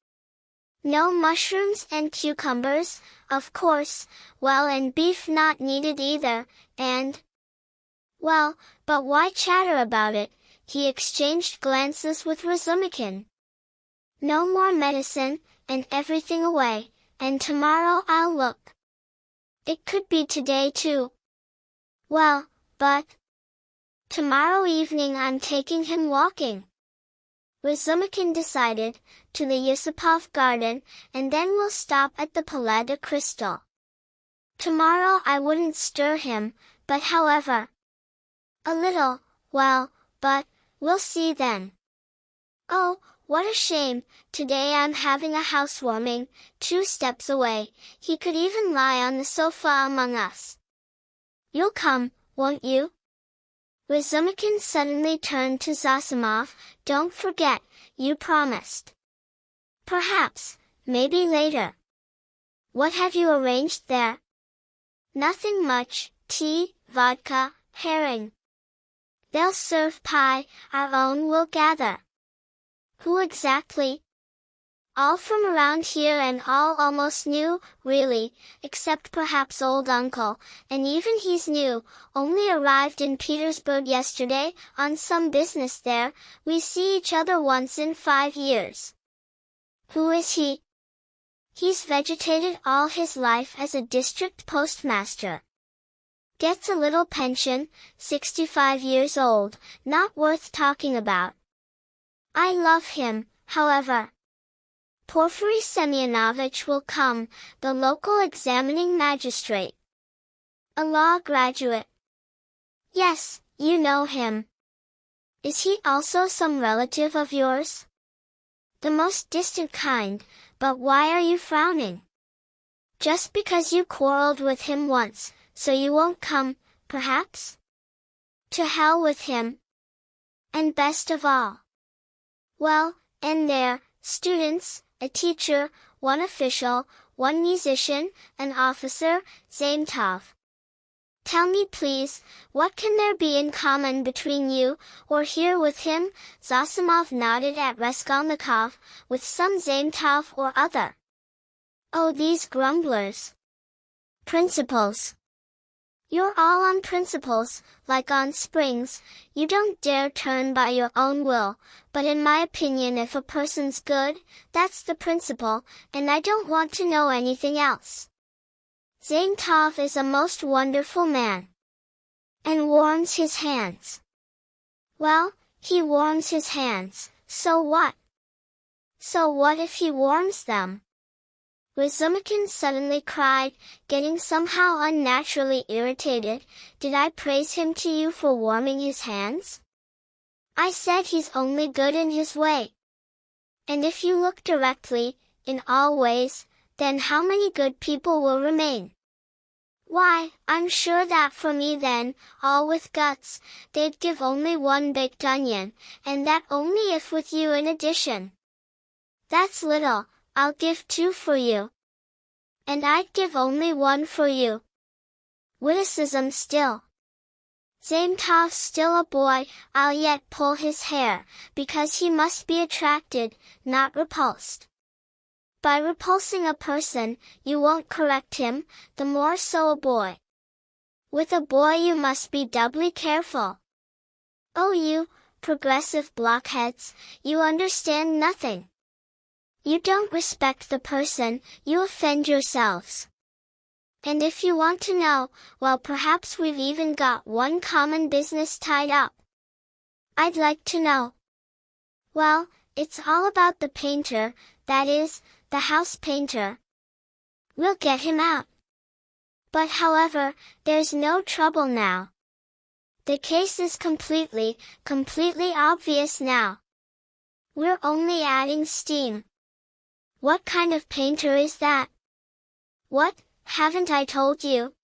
No mushrooms and cucumbers, of course, well, and beef not needed either, and—" "Well, but why chatter about it?" He exchanged glances with Razumikhin. "No more medicine, and everything away, and tomorrow I'll look. It could be today too." "Well, but—" "Tomorrow evening I'm taking him walking," Razumikhin decided, "to the Yusupov garden, and then we'll stop at the Palais de Cristal. Tomorrow I wouldn't stir him, but however. A little, well, but, we'll see then. Oh, what a shame, today I'm having a housewarming, 2 steps away, he could even lie on the sofa among us. You'll come, won't you?" Razumikhin suddenly turned to Zosimov. "Don't forget, you promised." "Perhaps, maybe later." "What have you arranged there?" "Nothing much, tea, vodka, herring. They'll serve pie, our own we'll gather." "Who exactly?" "All from around here and all almost new, really, except perhaps old uncle, and even he's new, only arrived in Petersburg yesterday, on some business there. We see each other once in 5 years. "Who is he?" "He's vegetated all his life as a district postmaster. Gets a little pension, 65 years old, not worth talking about. I love him, however. Porfiry Semyonovich will come, the local examining magistrate. A law graduate." "Yes, you know him. Is he also some relative of yours?" "The most distant kind, but why are you frowning?" "Just because you quarreled with him once, so you won't come, perhaps?" "To hell with him. And best of all. Well, and there, students, a teacher, one official, one musician, an officer, Zametov. Tell me please, what can there be in common between you, or here with him?" Zossimov nodded at Raskolnikov, "with some Zametov or other." "Oh, these grumblers. Principles. You're all on principles, like on springs, you don't dare turn by your own will, but in my opinion if a person's good, that's the principle, and I don't want to know anything else. Zametov is a most wonderful man. And warms his hands. Well, he warms his hands, so what? So what if he warms them?" Razumikin suddenly cried, getting somehow unnaturally irritated. "Did I praise him to you for warming his hands? I said he's only good in his way. And if you look directly, in all ways, then how many good people will remain? Why, I'm sure that for me then, all with guts, they'd give only one baked onion, and that only if with you in addition. That's little, I'll give 2 for you. And I'd give only 1 for you. Witticism still. Zametov's still a boy, I'll yet pull his hair, because he must be attracted, not repulsed. By repulsing a person, you won't correct him, the more so a boy. With a boy you must be doubly careful. Oh you, progressive blockheads, you understand nothing. You don't respect the person, you offend yourselves. And if you want to know, well perhaps we've even got one common business tied up. I'd like to know. Well, it's all about the painter, that is, the house painter. We'll get him out. But however, there's no trouble now. The case is completely obvious now. We're only adding steam. What kind of painter is that? What, haven't I told you?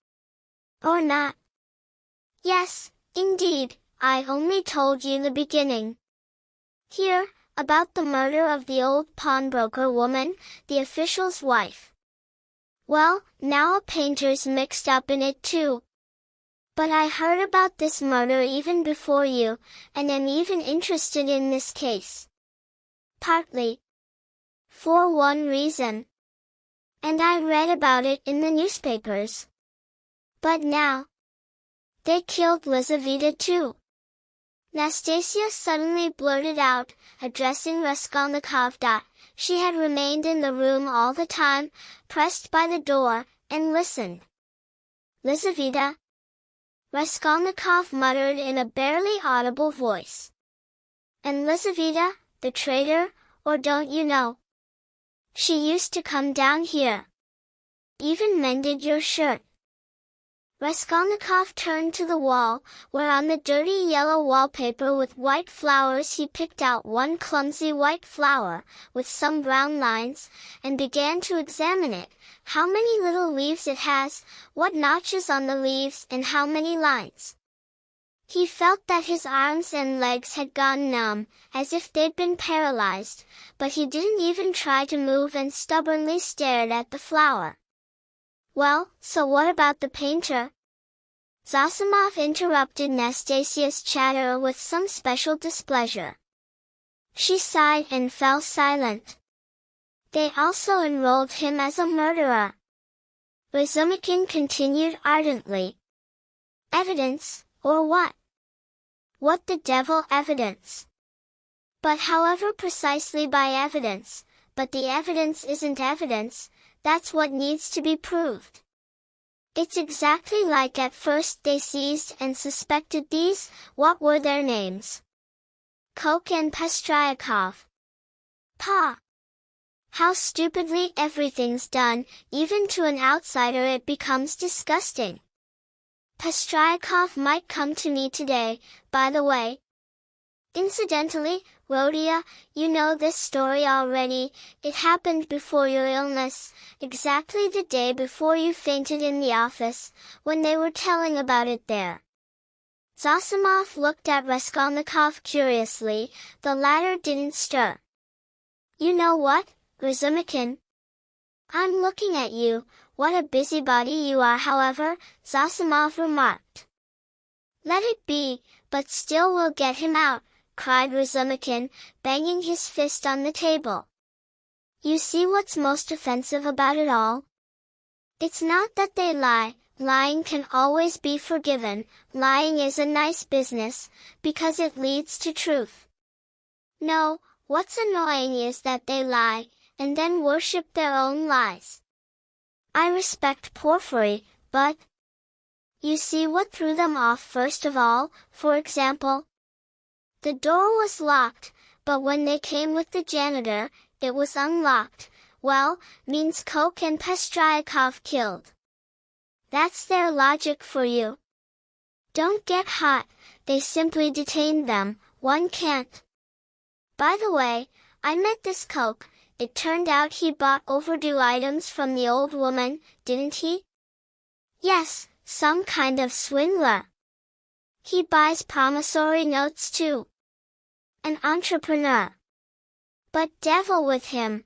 Or not? Yes, indeed, I only told you the beginning. Here, about the murder of the old pawnbroker woman, the official's wife. Well, now a painter's mixed up in it too. But I heard about this murder even before you, and am even interested in this case. Partly. For one reason. And I read about it in the newspapers. But now, they killed Lizaveta too. Nastasia suddenly blurted out, addressing Raskolnikov. She had remained in the room all the time, pressed by the door, and listened. Lizaveta? Raskolnikov muttered in a barely audible voice. And Lizaveta, the traitor, or don't you know? She used to come down here. Even mended your shirt. Raskolnikov turned to the wall, where on the dirty yellow wallpaper with white flowers he picked out one clumsy white flower, with some brown lines, and began to examine it. How many little leaves it has, what notches on the leaves, and how many lines. He felt that his arms and legs had gone numb, as if they'd been paralyzed, but he didn't even try to move and stubbornly stared at the flower. Well, so what about the painter? Zossimov interrupted Nastasia's chatter with some special displeasure. She sighed and fell silent. They also enrolled him as a murderer. Razumikin continued ardently. Evidence, or what? What the devil evidence? But however precisely by evidence, but the evidence isn't evidence, that's what needs to be proved. It's exactly like at first they seized and suspected these, what were their names? Koch and Pestryakov. Pa! How stupidly everything's done, even to an outsider it becomes disgusting. Pestryakov might come to me today, by the way. Incidentally, Rhodia, you know this story already, it happened before your illness, exactly the day before you fainted in the office, when they were telling about it there. Zossimov looked at Raskolnikov curiously, the latter didn't stir. You know what, Razumikin? I'm looking at you, What a busybody you are, however, Zosimov remarked. Let it be, but still we'll get him out, cried Razumikin, banging his fist on the table. You see what's most offensive about it all? It's not that they lie. Lying can always be forgiven. Lying is a nice business, because it leads to truth. No, what's annoying is that they lie, and then worship their own lies. I respect Porfiry, but you see what threw them off first of all, for example? The door was locked, but when they came with the janitor, it was unlocked. Well, means Coke and Pestryakov killed. That's their logic for you. Don't get hot, they simply detained them, one can't. By the way, I met this Coke. It turned out he bought overdue items from the old woman, didn't he? Yes, some kind of swindler. He buys promissory notes too. An entrepreneur. But devil with him.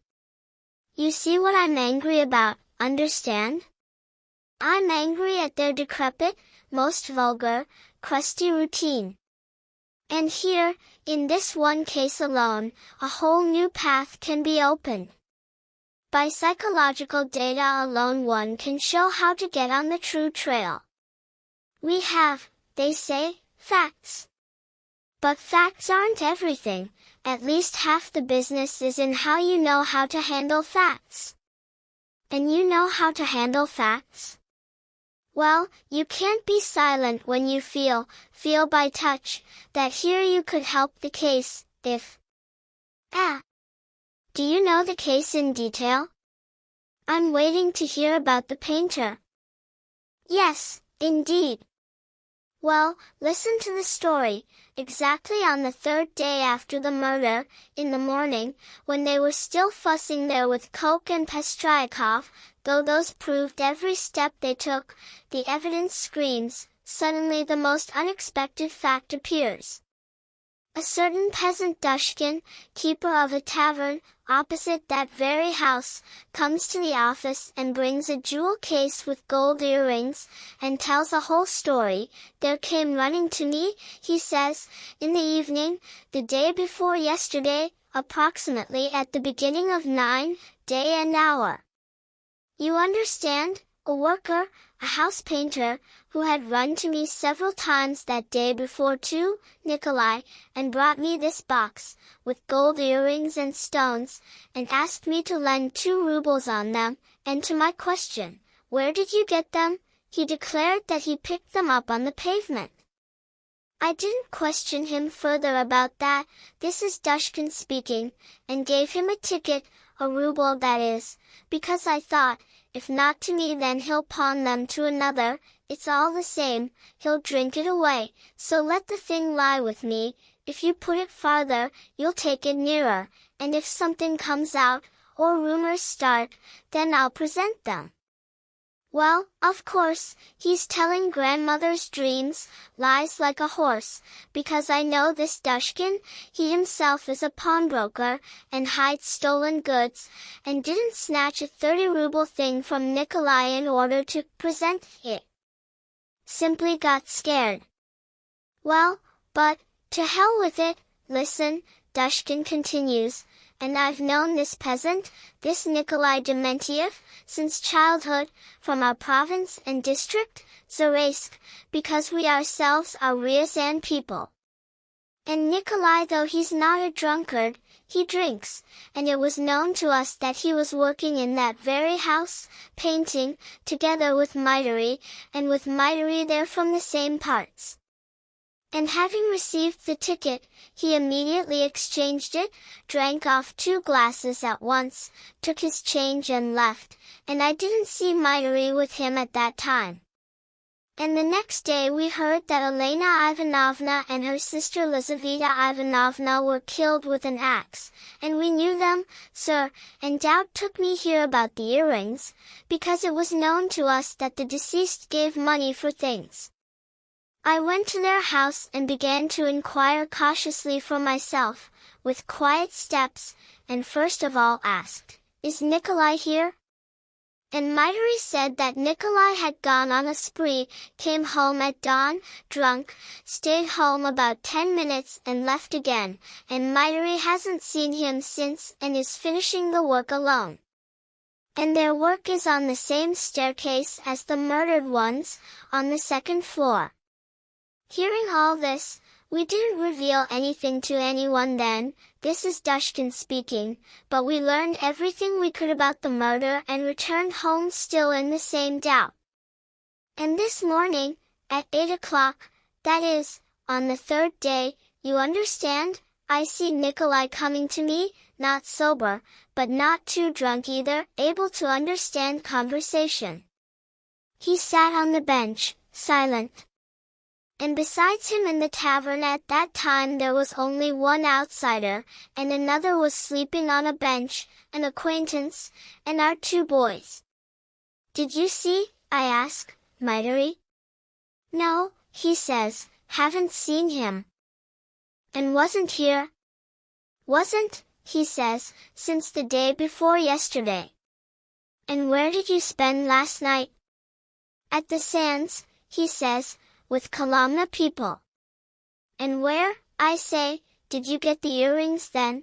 You see what I'm angry about, understand? I'm angry at their decrepit, most vulgar, crusty routine. And here, in this one case alone, a whole new path can be opened. By psychological data alone one can show how to get on the true trail. We have, they say, facts. But facts aren't everything. At least half the business is in how you know how to handle facts. And you know how to handle facts? Well, you can't be silent when you feel by touch, that here you could help the case, if... Do you know the case in detail? I'm waiting to hear about the painter. Yes, indeed. Well, listen to the story. Exactly on the third day after the murder, in the morning, when they were still fussing there with Coke and Pestryakov, though those proved every step they took, the evidence screams, suddenly the most unexpected fact appears. A certain peasant Dushkin, keeper of a tavern, opposite that very house, comes to the office and brings a jewel case with gold earrings, and tells a whole story. There came running to me, he says, in the evening, the day before yesterday, approximately at the beginning of 9, day and hour. You understand? A worker, a house painter, who had run to me several times that day before too, Nikolai, and brought me this box, with gold earrings and stones, and asked me to lend 2 rubles on them, and to my question, where did you get them? He declared that he picked them up on the pavement. I didn't question him further about that, this is Dushkin speaking, and gave him a ticket, a ruble that is, because I thought, if not to me then he'll pawn them to another, it's all the same, he'll drink it away, so let the thing lie with me. If you put it farther, you'll take it nearer, and if something comes out, or rumors start, then I'll present them. Well, of course, he's telling grandmother's dreams, lies like a horse, because I know this Dushkin, he himself is a pawnbroker, and hides stolen goods, and didn't snatch a 30-ruble thing from Nikolai in order to present it. Simply got scared. Well, but, to hell with it, listen, Dushkin continues, and I've known this peasant, this Nikolai Dementiev, since childhood, from our province and district, Zaraysk, because we ourselves are Ryazan people. And Nikolai, though he's not a drunkard, he drinks, and it was known to us that he was working in that very house, painting, together with Mitery, and with Mitery they're from the same parts. And having received the ticket, he immediately exchanged it, drank off 2 glasses at once, took his change and left, and I didn't see Mitery with him at that time. And the next day we heard that Elena Ivanovna and her sister Lizaveta Ivanovna were killed with an axe, and we knew them, sir, and doubt took me here about the earrings, because it was known to us that the deceased gave money for things. I went to their house and began to inquire cautiously for myself, with quiet steps, and first of all asked, "Is Nikolai here?" And Mitery said that Nikolai had gone on a spree, came home at dawn, drunk, stayed home about 10 minutes and left again, and Mitery hasn't seen him since and is finishing the work alone. And their work is on the same staircase as the murdered ones, on the second floor. Hearing all this, we didn't reveal anything to anyone then, this is Dushkin speaking, but we learned everything we could about the murder and returned home still in the same doubt. And this morning, at 8 o'clock, that is, on the third day, you understand, I see Nikolai coming to me, not sober, but not too drunk either, able to understand conversation. He sat on the bench, silent. And besides him in the tavern at that time there was only one outsider, and another was sleeping on a bench, an acquaintance, and our two boys. Did you see? I ask, Mitery. No, he says, haven't seen him. And wasn't here? Wasn't, he says, since the day before yesterday. And where did you spend last night? At the sands, he says, with Kolomna people. And where, I say, did you get the earrings then?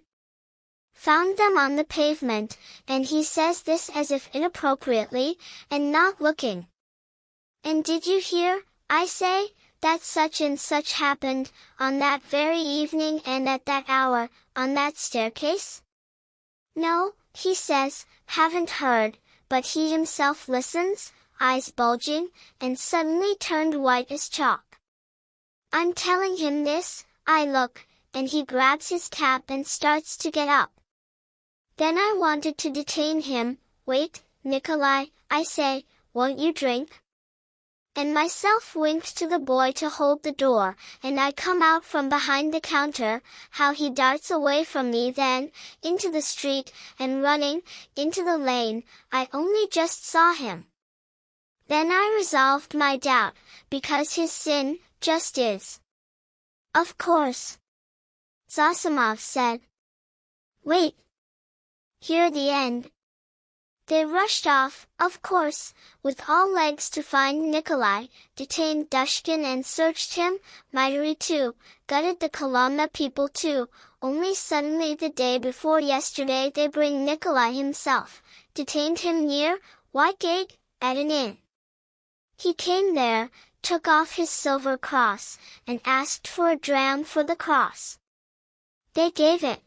Found them on the pavement, and he says this as if inappropriately, and not looking. And did you hear, I say, that such and such happened, on that very evening and at that hour, on that staircase? No, he says, haven't heard, but he himself listens, eyes bulging, and suddenly turned white as chalk. I'm telling him this, I look, and he grabs his cap and starts to get up. Then I wanted to detain him, wait, Nikolai, I say, won't you drink? And myself winks to the boy to hold the door, and I come out from behind the counter, how he darts away from me then, into the street, and running, into the lane, I only just saw him. Then I resolved my doubt, because his sin, just is. Of course. Zosimov said. Wait. Hear the end. They rushed off, of course, with all legs to find Nikolai, detained Dushkin and searched him, Mitery too, gutted the Kolomna people too, only suddenly the day before yesterday they bring Nikolai himself, detained him near, Whitegate, at an inn. He came there, took off his silver cross, and asked for a dram for the cross. They gave it.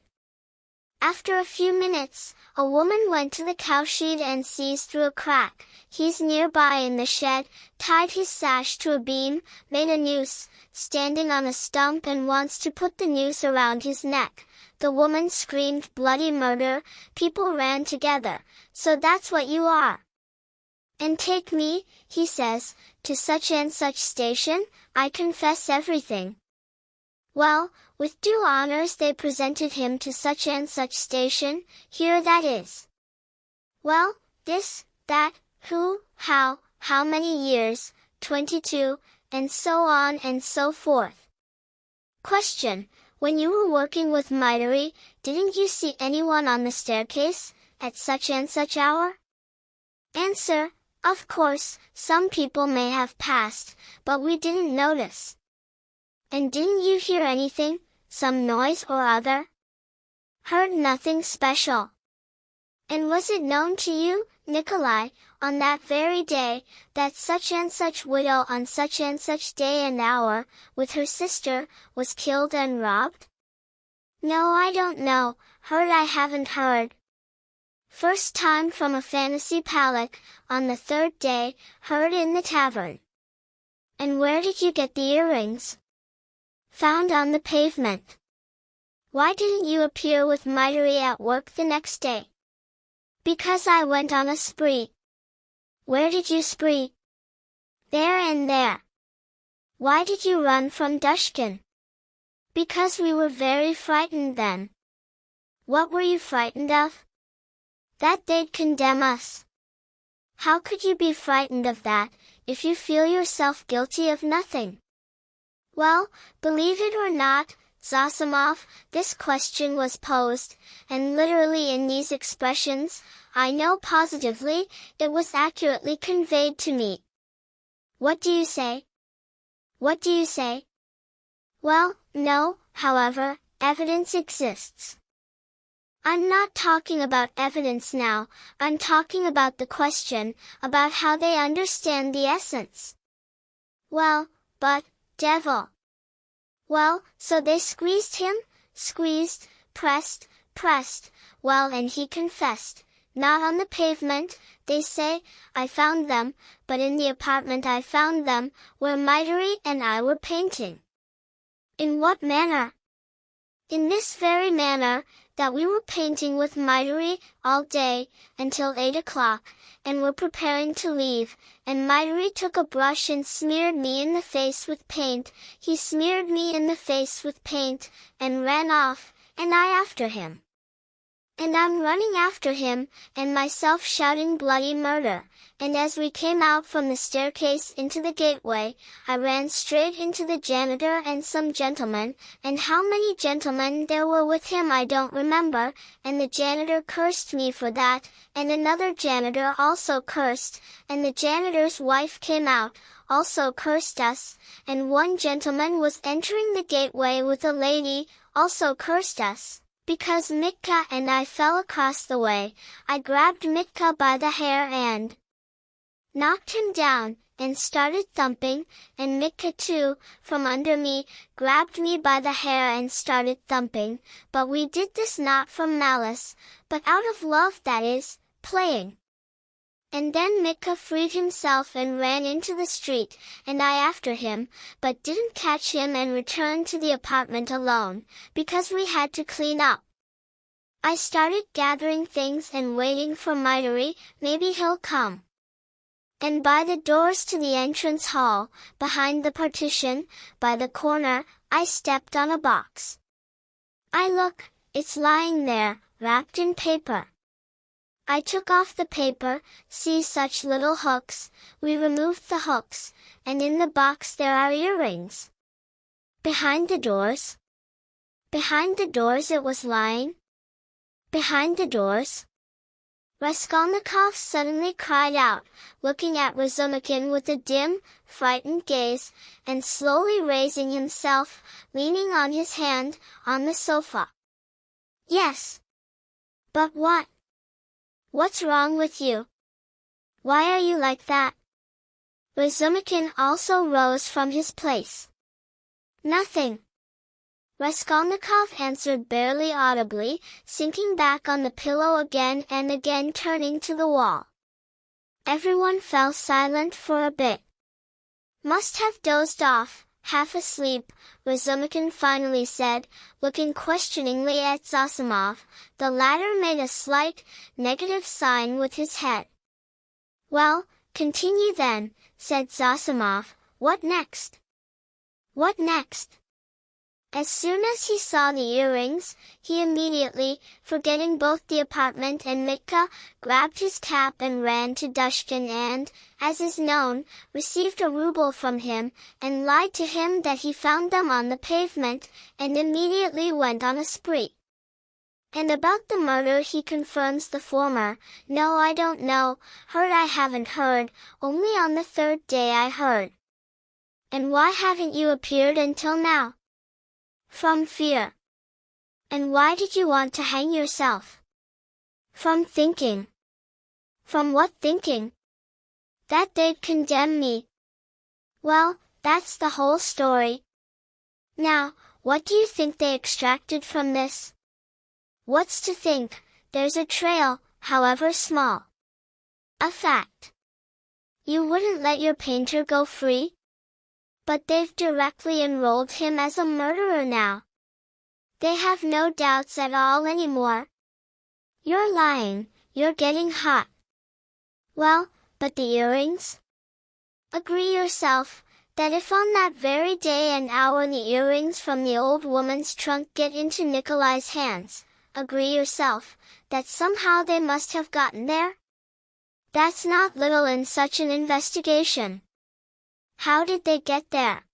After a few minutes, a woman went to the cowshed and sees through a crack, he's nearby in the shed, tied his sash to a beam, made a noose, standing on a stump and wants to put the noose around his neck. The woman screamed bloody murder, people ran together, so that's what you are. And take me, he says, to such and such station, I confess everything. Well, with due honors they presented him to such and such station, here that is. Well, this, that, who, how many years, 22, and so on and so forth. Question, when you were working with Mitery, didn't you see anyone on the staircase, at such and such hour? Answer, of course, some people may have passed, but we didn't notice. And didn't you hear anything, some noise or other? Heard nothing special. And was it known to you, Nikolai, on that very day, that such and such widow on such and such day and hour, with her sister, was killed and robbed? No, I don't know, heard I haven't heard. First time from a fantasy palette, on the third day, heard in the tavern. And where did you get the earrings? Found on the pavement. Why didn't you appear with Mitery at work the next day? Because I went on a spree. Where did you spree? There and there. Why did you run from Dushkin? Because we were very frightened then. What were you frightened of? That they'd condemn us. How could you be frightened of that, if you feel yourself guilty of nothing? Well, believe it or not, Zossimov, this question was posed, and literally in these expressions, I know positively, it was accurately conveyed to me. What do you say? What do you say? Well, no, however, evidence exists. I'm not talking about evidence now, I'm talking about the question, about how they understand the essence. Well, but, devil. Well, so they squeezed him, squeezed, pressed, well, and he confessed. Not on the pavement, they say, I found them, but in the apartment I found them, where Maiteri and I were painting. In what manner? In this very manner, that we were painting with Maiteri all day, until 8 o'clock, and were preparing to leave, and Maiteri took a brush and smeared me in the face with paint, he smeared me in the face with paint, and ran off, and I after him. And I'm running after him, and myself shouting bloody murder, and as we came out from the staircase into the gateway, I ran straight into the janitor and some gentlemen, and how many gentlemen there were with him I don't remember, and the janitor cursed me for that, and another janitor also cursed, and the janitor's wife came out, also cursed us, and one gentleman was entering the gateway with a lady, also cursed us. Because Mitka and I fell across the way, I grabbed Mitka by the hair and knocked him down, and started thumping, and Mitka too, from under me, grabbed me by the hair and started thumping, but we did this not from malice, but out of love, that is, playing. And then Mitka freed himself and ran into the street, and I after him, but didn't catch him and returned to the apartment alone, because we had to clean up. I started gathering things and waiting for Maiteri, maybe he'll come. And by the doors to the entrance hall, behind the partition, by the corner, I stepped on a box. I look, it's lying there, wrapped in paper. I took off the paper, see such little hooks, we removed the hooks, and in the box there are earrings. Behind the doors? Behind the doors it was lying? Behind the doors? Raskolnikov suddenly cried out, looking at Razumikin with a dim, frightened gaze, and slowly raising himself, leaning on his hand, on the sofa. Yes. But what? What's wrong with you? Why are you like that? Razumikin also rose from his place. Nothing. Raskolnikov answered barely audibly, sinking back on the pillow again and again, turning to the wall. Everyone fell silent for a bit. Must have dozed off, half asleep, Razumikin finally said, looking questioningly at Zossimov. The latter made a slight, negative sign with his head. Well, continue then, said Zossimov. What next? What next? As soon as he saw the earrings, he immediately, forgetting both the apartment and Mitka, grabbed his cap and ran to Dushkin and, as is known, received a ruble from him, and lied to him that he found them on the pavement, and immediately went on a spree. And about the murder he confirms the former. No, I don't know, heard I haven't heard, only on the third day I heard. And why haven't you appeared until now? From fear. And why did you want to hang yourself? From thinking. From what thinking? That they'd condemn me. Well, that's the whole story. Now, what do you think they extracted from this? What's to think? There's a trail, however small. A fact. You wouldn't let your painter go free? But they've directly enrolled him as a murderer now. They have no doubts at all anymore. You're lying, you're getting hot. Well, but the earrings? Agree yourself, that if on that very day and hour the earrings from the old woman's trunk get into Nikolai's hands, agree yourself, that somehow they must have gotten there? That's not little in such an investigation. How did they get there?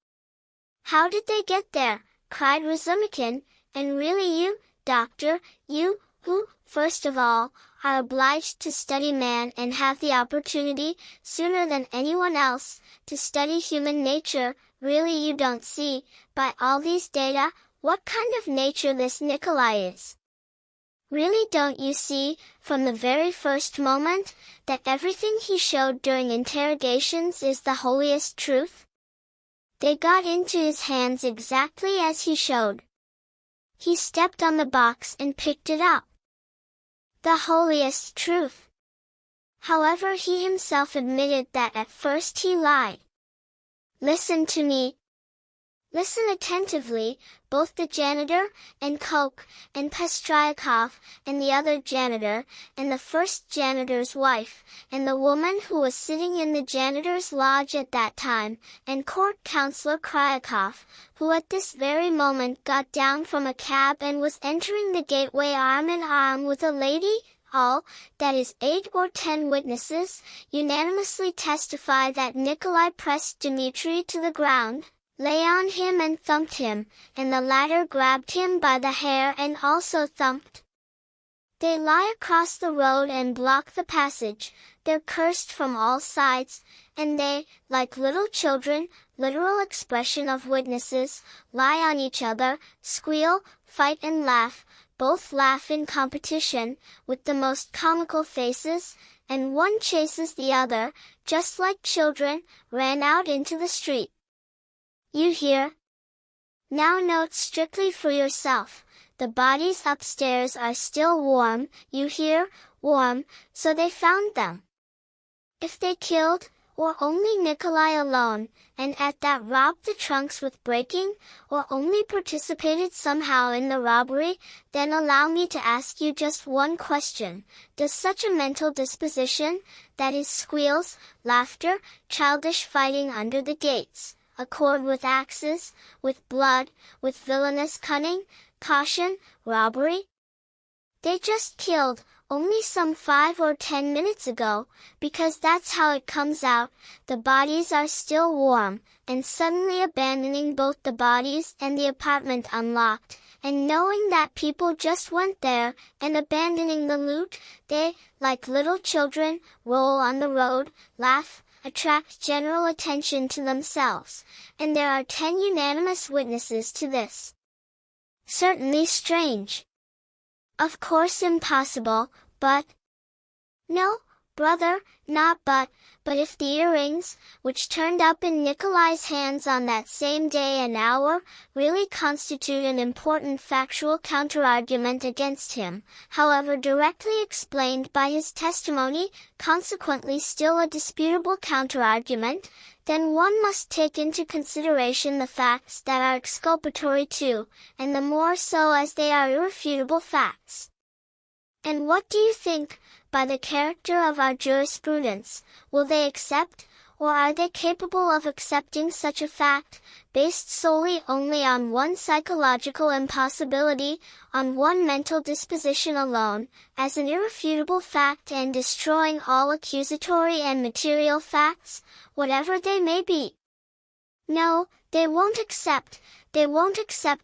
How did they get there? cried Razumikin, and really you, doctor, you, who, first of all, are obliged to study man and have the opportunity, sooner than anyone else, to study human nature, really you don't see, by all these data, what kind of nature this Nikolai is. Really don't you see, from the very first moment, that everything he showed during interrogations is the holiest truth? They got into his hands exactly as he showed. He stepped on the box and picked it up. The holiest truth. However, he himself admitted that at first he lied. Listen to me. Listen attentively, both the janitor, and Koch, and Pestryakov, and the other janitor, and the first janitor's wife, and the woman who was sitting in the janitor's lodge at that time, and court counselor Kryakov, who at this very moment got down from a cab and was entering the gateway arm in arm with a lady. All, that is 8 or 10 witnesses, unanimously testify that Nikolai pressed Dmitri to the ground, lay on him and thumped him, and the latter grabbed him by the hair and also thumped. They lie across the road and block the passage, they're cursed from all sides, and they, like little children, literal expression of witnesses, lie on each other, squeal, fight and laugh, both laugh in competition, with the most comical faces, and one chases the other, just like children, ran out into the street. You hear? Now note strictly for yourself, the bodies upstairs are still warm, you hear, warm, so they found them. If they killed, or only Nikolai alone, and at that robbed the trunks with breaking, or only participated somehow in the robbery, then allow me to ask you just one question. Does such a mental disposition, that is squeals, laughter, childish fighting under the gates, accord with axes, with blood, with villainous cunning, caution, robbery? They just killed, only some 5 or 10 minutes ago, because that's how it comes out, the bodies are still warm, and suddenly abandoning both the bodies and the apartment unlocked, and knowing that people just went there, and abandoning the loot, they, like little children, roll on the road, laugh, attract general attention to themselves, and there are 10 unanimous witnesses to this. Certainly strange. Of course impossible, but... No, brother, not but if the earrings, which turned up in Nikolai's hands on that same day and hour, really constitute an important factual counterargument against him, however directly explained by his testimony, consequently still a disputable counterargument, then one must take into consideration the facts that are exculpatory too, and the more so as they are irrefutable facts. And what do you think, by the character of our jurisprudence, will they accept, or are they capable of accepting such a fact, based solely only on one psychological impossibility, on one mental disposition alone, as an irrefutable fact and destroying all accusatory and material facts, whatever they may be? No, they won't accept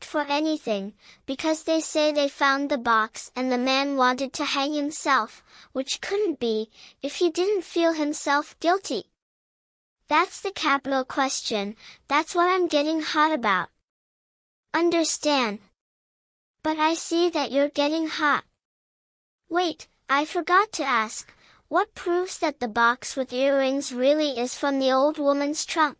for anything, because they say they found the box and the man wanted to hang himself, which couldn't be, if he didn't feel himself guilty. That's the capital question, that's what I'm getting hot about. Understand? But I see that you're getting hot. Wait, I forgot to ask, what proves that the box with earrings really is from the old woman's trunk?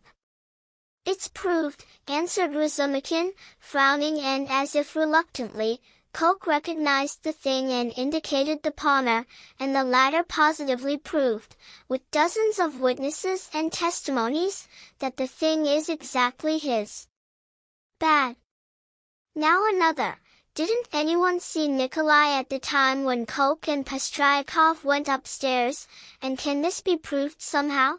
It's proved, answered Razumikin, frowning and as if reluctantly. Koch recognized the thing and indicated the palmer, and the latter positively proved, with dozens of witnesses and testimonies, that the thing is exactly his. Bad. Now another. Didn't anyone see Nikolai at the time when Koch and Pestryakov went upstairs, and can this be proved somehow?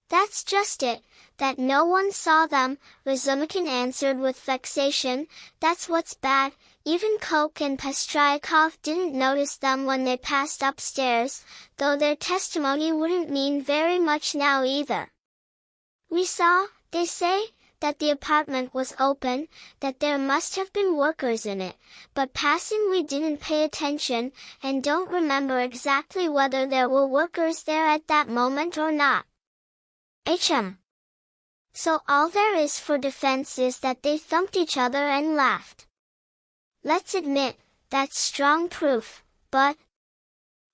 That's just it, that no one saw them, Razumikin answered with vexation. That's what's bad, even Koch and Pestryakov didn't notice them when they passed upstairs, though their testimony wouldn't mean very much now either. We saw, they say, that the apartment was open, that there must have been workers in it, but passing we didn't pay attention, and don't remember exactly whether there were workers there at that moment or not. So all there is for defense is that they thumped each other and laughed. Let's admit, that's strong proof, but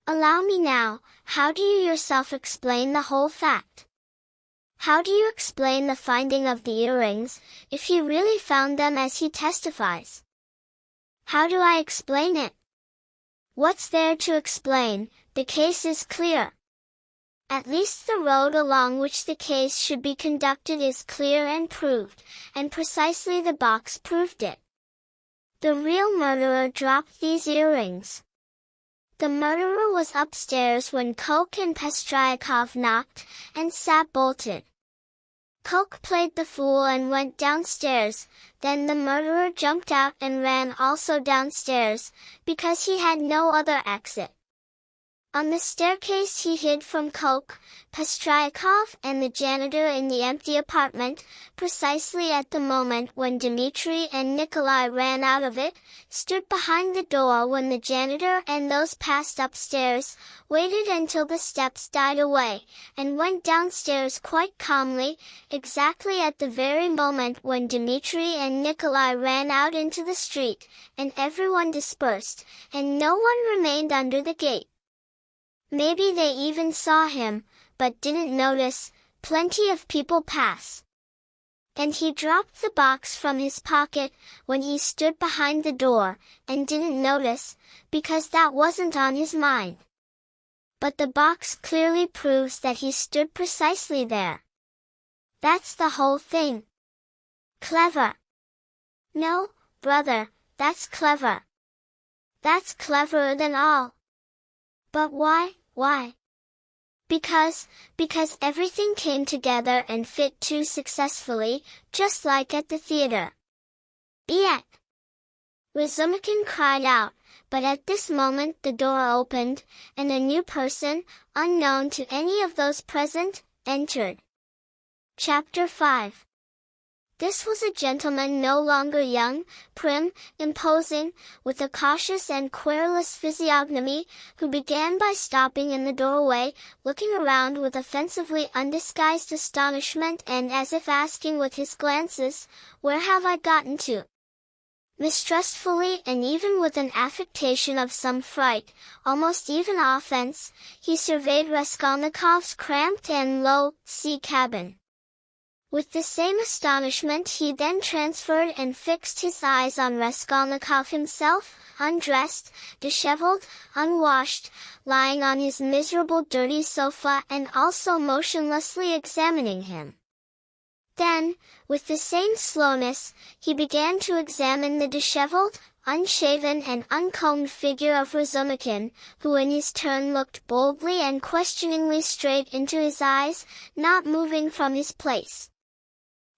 allow me now, how do you yourself explain the whole fact? How do you explain the finding of the earrings, if he really found them as he testifies? How do I explain it? What's there to explain? The case is clear. At least the road along which the case should be conducted is clear and proved, and precisely the box proved it. The real murderer dropped these earrings. The murderer was upstairs when Koch and Pestryakov knocked, and sat bolted. Koch played the fool and went downstairs, then the murderer jumped out and ran also downstairs, because he had no other exit. On the staircase he hid from Koch, Pestryakov and the janitor in the empty apartment, precisely at the moment when Dmitri and Nikolai ran out of it, stood behind the door when the janitor and those passed upstairs, waited until the steps died away, and went downstairs quite calmly, exactly at the very moment when Dmitri and Nikolai ran out into the street, and everyone dispersed, and no one remained under the gate. Maybe they even saw him, but didn't notice, plenty of people pass. And he dropped the box from his pocket, when he stood behind the door, and didn't notice, because that wasn't on his mind. But the box clearly proves that he stood precisely there. That's the whole thing. Clever. No, brother, that's clever. That's cleverer than all. But why? Why? Because everything came together and fit too successfully, just like at the theater. Yet! Razumikin cried out, but at this moment the door opened, and a new person, unknown to any of those present, entered. Chapter 5. This was a gentleman no longer young, prim, imposing, with a cautious and querulous physiognomy, who began by stopping in the doorway, looking around with offensively undisguised astonishment and as if asking with his glances, "Where have I gotten to?" Mistrustfully and even with an affectation of some fright, almost even offense, he surveyed Raskolnikov's cramped and low, sea cabin. With the same astonishment he then transferred and fixed his eyes on Raskolnikov himself, undressed, disheveled, unwashed, lying on his miserable dirty sofa and also motionlessly examining him. Then, with the same slowness, he began to examine the disheveled, unshaven and uncombed figure of Razumikin, who in his turn looked boldly and questioningly straight into his eyes, not moving from his place.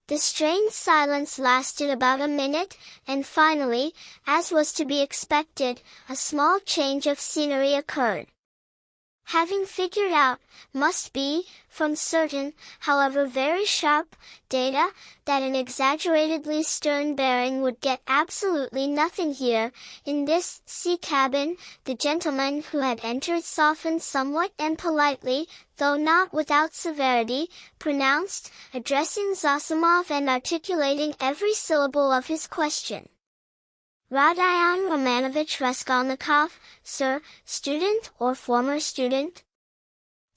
The strained silence lasted about a minute, and finally, as was to be expected, a small change of scenery occurred. Having figured out, must be, from certain, however very sharp, data, that an exaggeratedly stern bearing would get absolutely nothing here, in this sea cabin, the gentleman who had entered softened somewhat and politely, though not without severity, pronounced, addressing Zosimov and articulating every syllable of his question. "Rodion Romanovich Raskolnikov, sir, student or former student?"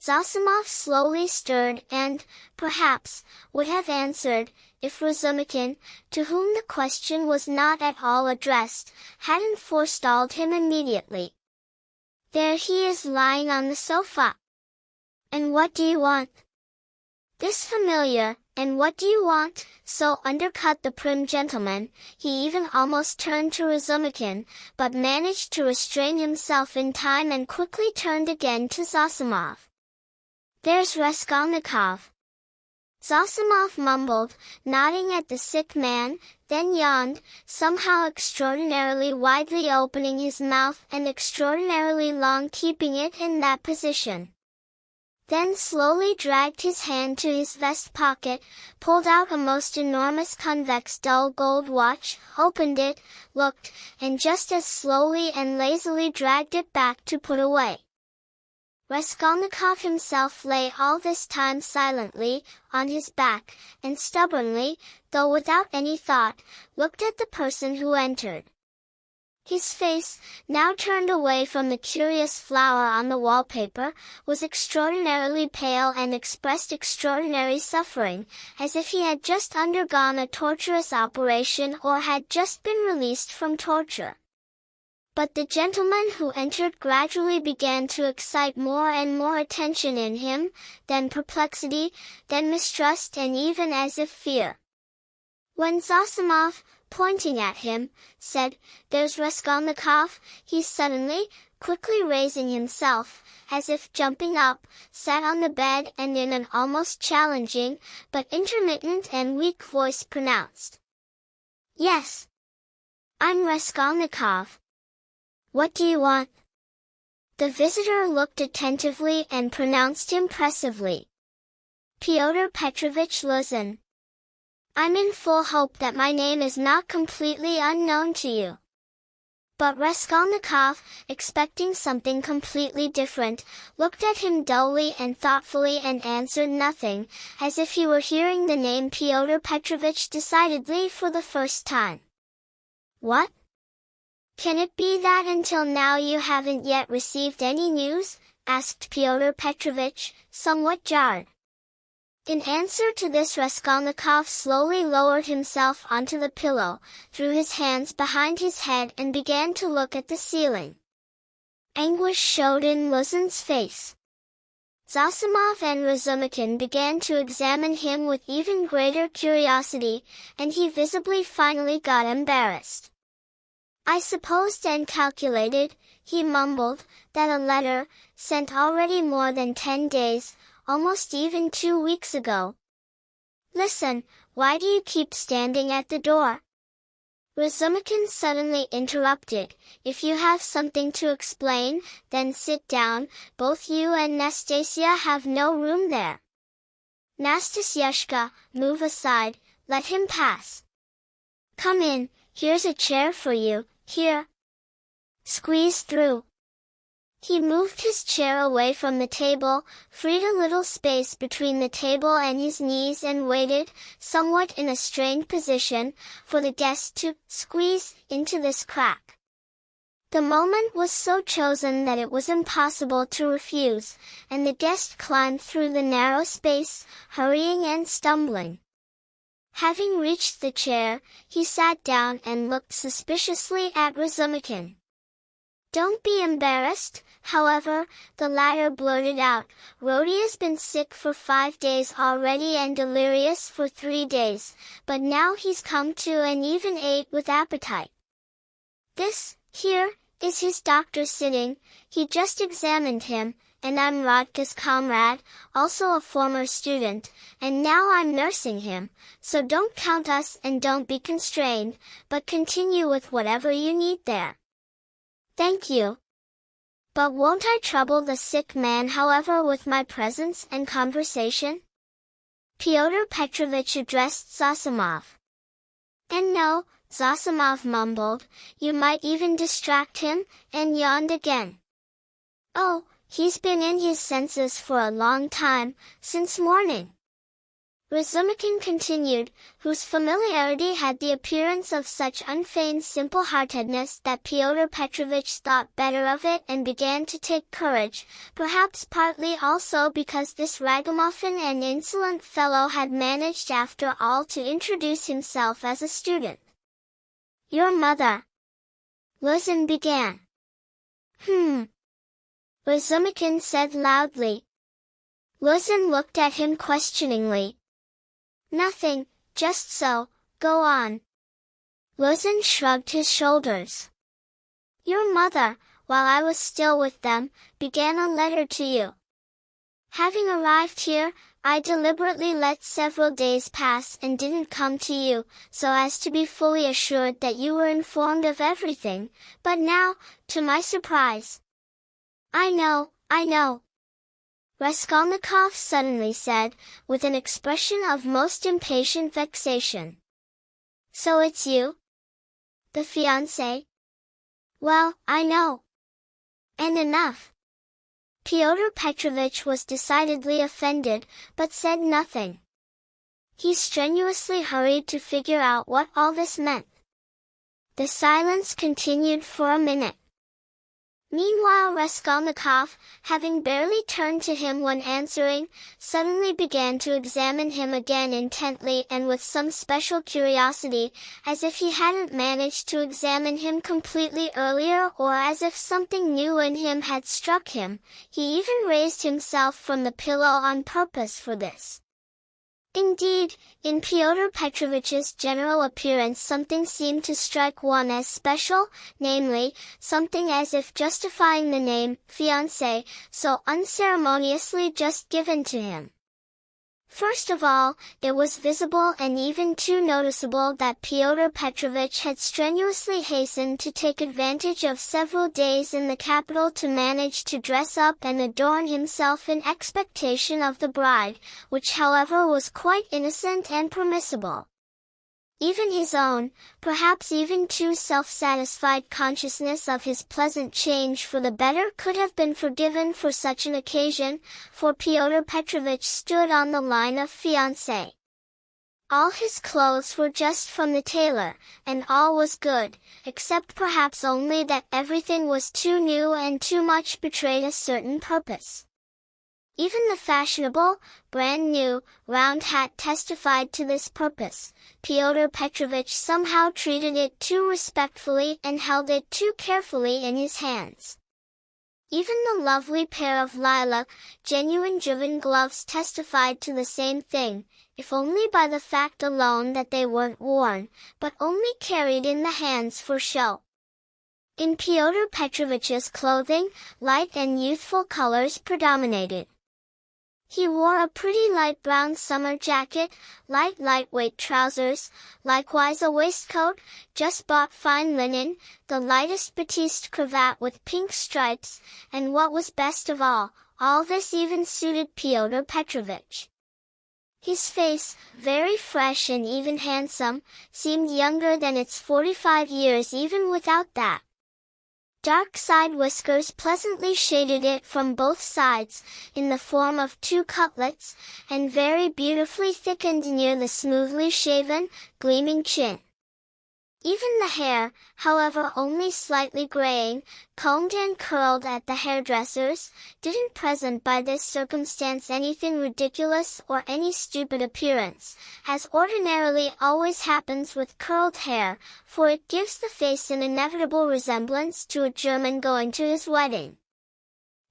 Zosimov slowly stirred and, perhaps, would have answered, if Razumikin, to whom the question was not at all addressed, hadn't forestalled him immediately. "There he is lying on the sofa. And what do you want?" This familiar, "And what do you want?" so undercut the prim gentleman, he even almost turned to Razumikin, but managed to restrain himself in time and quickly turned again to Zosimov. "There's Raskolnikov." Zosimov mumbled, nodding at the sick man, then yawned, somehow extraordinarily widely opening his mouth and extraordinarily long keeping it in that position. then slowly dragged his hand to his vest pocket, pulled out a most enormous convex dull gold watch, opened it, looked, and just as slowly and lazily dragged it back to put away. Raskolnikov himself lay all this time silently, on his back, and stubbornly, though without any thought, looked at the person who entered. His face, now turned away from the curious flower on the wallpaper, was extraordinarily pale and expressed extraordinary suffering, as if he had just undergone a torturous operation or had just been released from torture. But the gentleman who entered gradually began to excite more and more attention in him, then perplexity, then mistrust, and even as if fear. When Zossimov, pointing at him, said, "There's Raskolnikov," he suddenly, quickly raising himself, as if jumping up, sat on the bed and in an almost challenging, but intermittent and weak voice pronounced, "Yes, I'm Raskolnikov. What do you want?" The visitor looked attentively and pronounced impressively, "Fyodor Petrovich Luzin. I'm in full hope that my name is not completely unknown to you." But Raskolnikov, expecting something completely different, looked at him dully and thoughtfully and answered nothing, as if he were hearing the name Fyodor Petrovich decidedly for the first time. "What? Can it be that until now you haven't yet received any news?" asked Fyodor Petrovich, somewhat jarred. In answer to this, Raskolnikov slowly lowered himself onto the pillow, threw his hands behind his head and began to look at the ceiling. Anguish showed in Luzin's face. Zossimov and Razumikin began to examine him with even greater curiosity, and he visibly finally got embarrassed. "I supposed and calculated," he mumbled, "that a letter, sent already more than 10 days, almost even 2 weeks ago." "Listen, why do you keep standing at the door?" Razumikin suddenly interrupted. "If you have something to explain, then sit down. Both you and Nastasia have no room there." "Nastasyashka, move aside, let him pass." "Come in, here's a chair for you, here. Squeeze through." He moved his chair away from the table, freed a little space between the table and his knees and waited, somewhat in a strained position, for the guest to squeeze into this crack. The moment was so chosen that it was impossible to refuse, and the guest climbed through the narrow space, hurrying and stumbling. Having reached the chair, he sat down and looked suspiciously at Razumikin. "Don't be embarrassed," however, the latter blurted out. "Rodi's been sick for 5 days already and delirious for 3 days, but now he's come to and even ate with appetite. This, here, is his doctor sitting, he just examined him, and I'm Rodka's comrade, also a former student, and now I'm nursing him, so don't count us and don't be constrained, but continue with whatever you need there." "Thank you. But won't I trouble the sick man however with my presence and conversation?" Fyodor Petrovich addressed Zossimov. "And no," Zossimov mumbled, "you might even distract him," and yawned again. "Oh, he's been in his senses for a long time, since morning," Razumikin continued, whose familiarity had the appearance of such unfeigned simple-heartedness that Fyodor Petrovich thought better of it and began to take courage, perhaps partly also because this ragamuffin and insolent fellow had managed after all to introduce himself as a student. "Your mother," Luzin began. Razumikin said loudly. Luzin looked at him questioningly. "Nothing, just so, go on." Luzin shrugged his shoulders. "Your mother, while I was still with them, began a letter to you. Having arrived here, I deliberately let several days pass and didn't come to you, so as to be fully assured that you were informed of everything, but now, to my surprise—" I know. Raskolnikov suddenly said, with an expression of most impatient vexation. So it's you? The fiancé? Well, I know. And enough. Pyotr Petrovitch was decidedly offended, but said nothing. He strenuously hurried to figure out what all this meant. The silence continued for a minute. Meanwhile Raskolnikov, having barely turned to him when answering, suddenly began to examine him again intently and with some special curiosity, as if he hadn't managed to examine him completely earlier or as if something new in him had struck him. He even raised himself from the pillow on purpose for this. Indeed, in Pyotr Petrovitch's general appearance something seemed to strike one as special, namely, something as if justifying the name, fiancé, so unceremoniously just given to him. First of all, it was visible and even too noticeable that Pyotr Petrovitch had strenuously hastened to take advantage of several days in the capital to manage to dress up and adorn himself in expectation of the bride, which however was quite innocent and permissible. Even his own, perhaps even too self-satisfied consciousness of his pleasant change for the better could have been forgiven for such an occasion, for Pyotr Petrovitch stood on the line of fiancé. All his clothes were just from the tailor, and all was good, except perhaps only that everything was too new and too much betrayed a certain purpose. Even the fashionable, brand-new, round hat testified to this purpose. Pyotr Petrovitch somehow treated it too respectfully and held it too carefully in his hands. Even the lovely pair of lilac, genuine driven gloves testified to the same thing, if only by the fact alone that they weren't worn, but only carried in the hands for show. In Pyotr Petrovitch's clothing, light and youthful colors predominated. He wore a pretty light brown summer jacket, lightweight trousers, likewise a waistcoat, just bought fine linen, the lightest batiste cravat with pink stripes, and what was best of all this even suited Pyotr Petrovitch. His face, very fresh and even handsome, seemed younger than its 45 years even without that. Dark side whiskers pleasantly shaded it from both sides, in the form of two cutlets, and very beautifully thickened near the smoothly shaven, gleaming chin. Even the hair, however only slightly graying, combed and curled at the hairdresser's, didn't present by this circumstance anything ridiculous or any stupid appearance, as ordinarily always happens with curled hair, for it gives the face an inevitable resemblance to a German going to his wedding.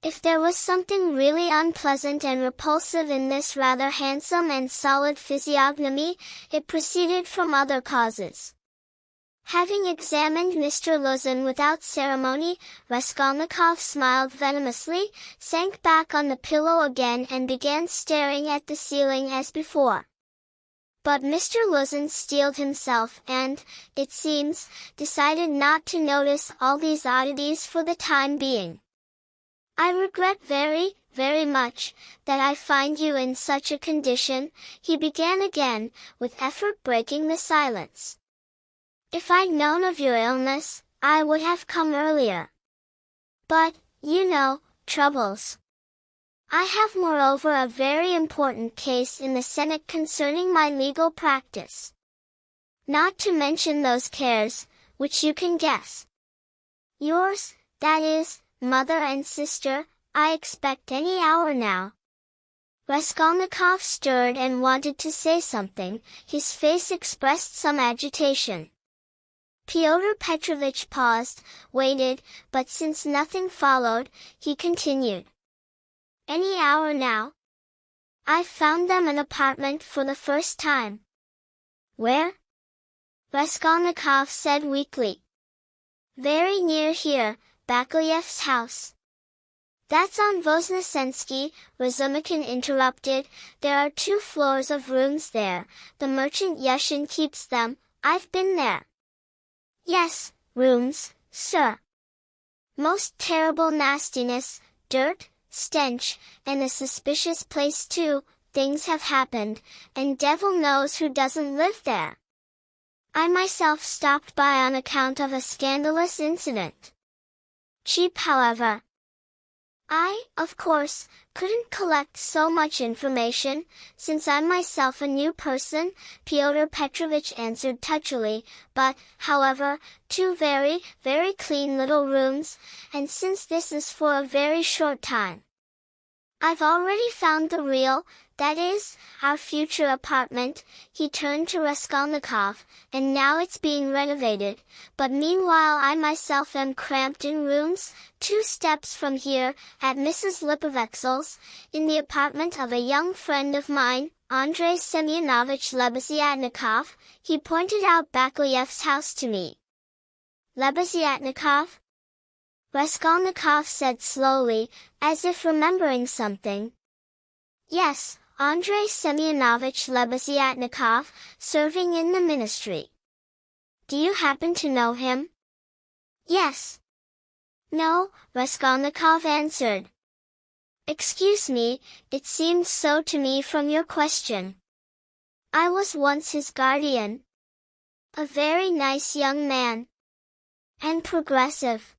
If there was something really unpleasant and repulsive in this rather handsome and solid physiognomy, it proceeded from other causes. Having examined Mr. Luzin without ceremony, Raskolnikov smiled venomously, sank back on the pillow again and began staring at the ceiling as before. But Mr. Luzin steeled himself and, it seems, decided not to notice all these oddities for the time being. "I regret very, very much, that I find you in such a condition," he began again, with effort breaking the silence. "If I'd known of your illness, I would have come earlier. But, you know, troubles. I have moreover a very important case in the Senate concerning my legal practice. Not to mention those cares, which you can guess. Yours, that is, mother and sister, I expect any hour now." Raskolnikov stirred and wanted to say something, his face expressed some agitation. Pyotr Petrovitch paused, waited, but since nothing followed, he continued. "Any hour now? I've found them an apartment for the first time." "Where?" Raskolnikov said weakly. "Very near here, Bakaleyev's house." "That's on Voznesensky," Razumikin interrupted. "There are 2 floors of rooms there. The merchant Yushin keeps them. I've been there." "Yes, rooms, sir. Most terrible nastiness, dirt, stench, and a suspicious place too. Things have happened, and devil knows who doesn't live there. I myself stopped by on account of a scandalous incident. Cheap, however. I, of course, couldn't collect so much information, since I'm myself a new person, Pyotr Petrovich answered touchily, but, however, 2 very, very clean little rooms, and since this is for a very short time, I've already found the real, that is, our future apartment. He turned to Raskolnikov, and now it's being renovated, but meanwhile I myself am cramped in rooms, 2 steps from here, at Mrs. Lipovexel's, in the apartment of a young friend of mine, Andrei Semyonovich Lebeziatnikov. He pointed out Bakleyev's house to me. Lebeziatnikov? Raskolnikov said slowly, as if remembering something. Yes, Andrei Semyonovich Lebeziatnikov, serving in the ministry. Do you happen to know him? Yes. No, Raskolnikov answered. Excuse me, it seemed so to me from your question. I was once his guardian. A very nice young man. And progressive.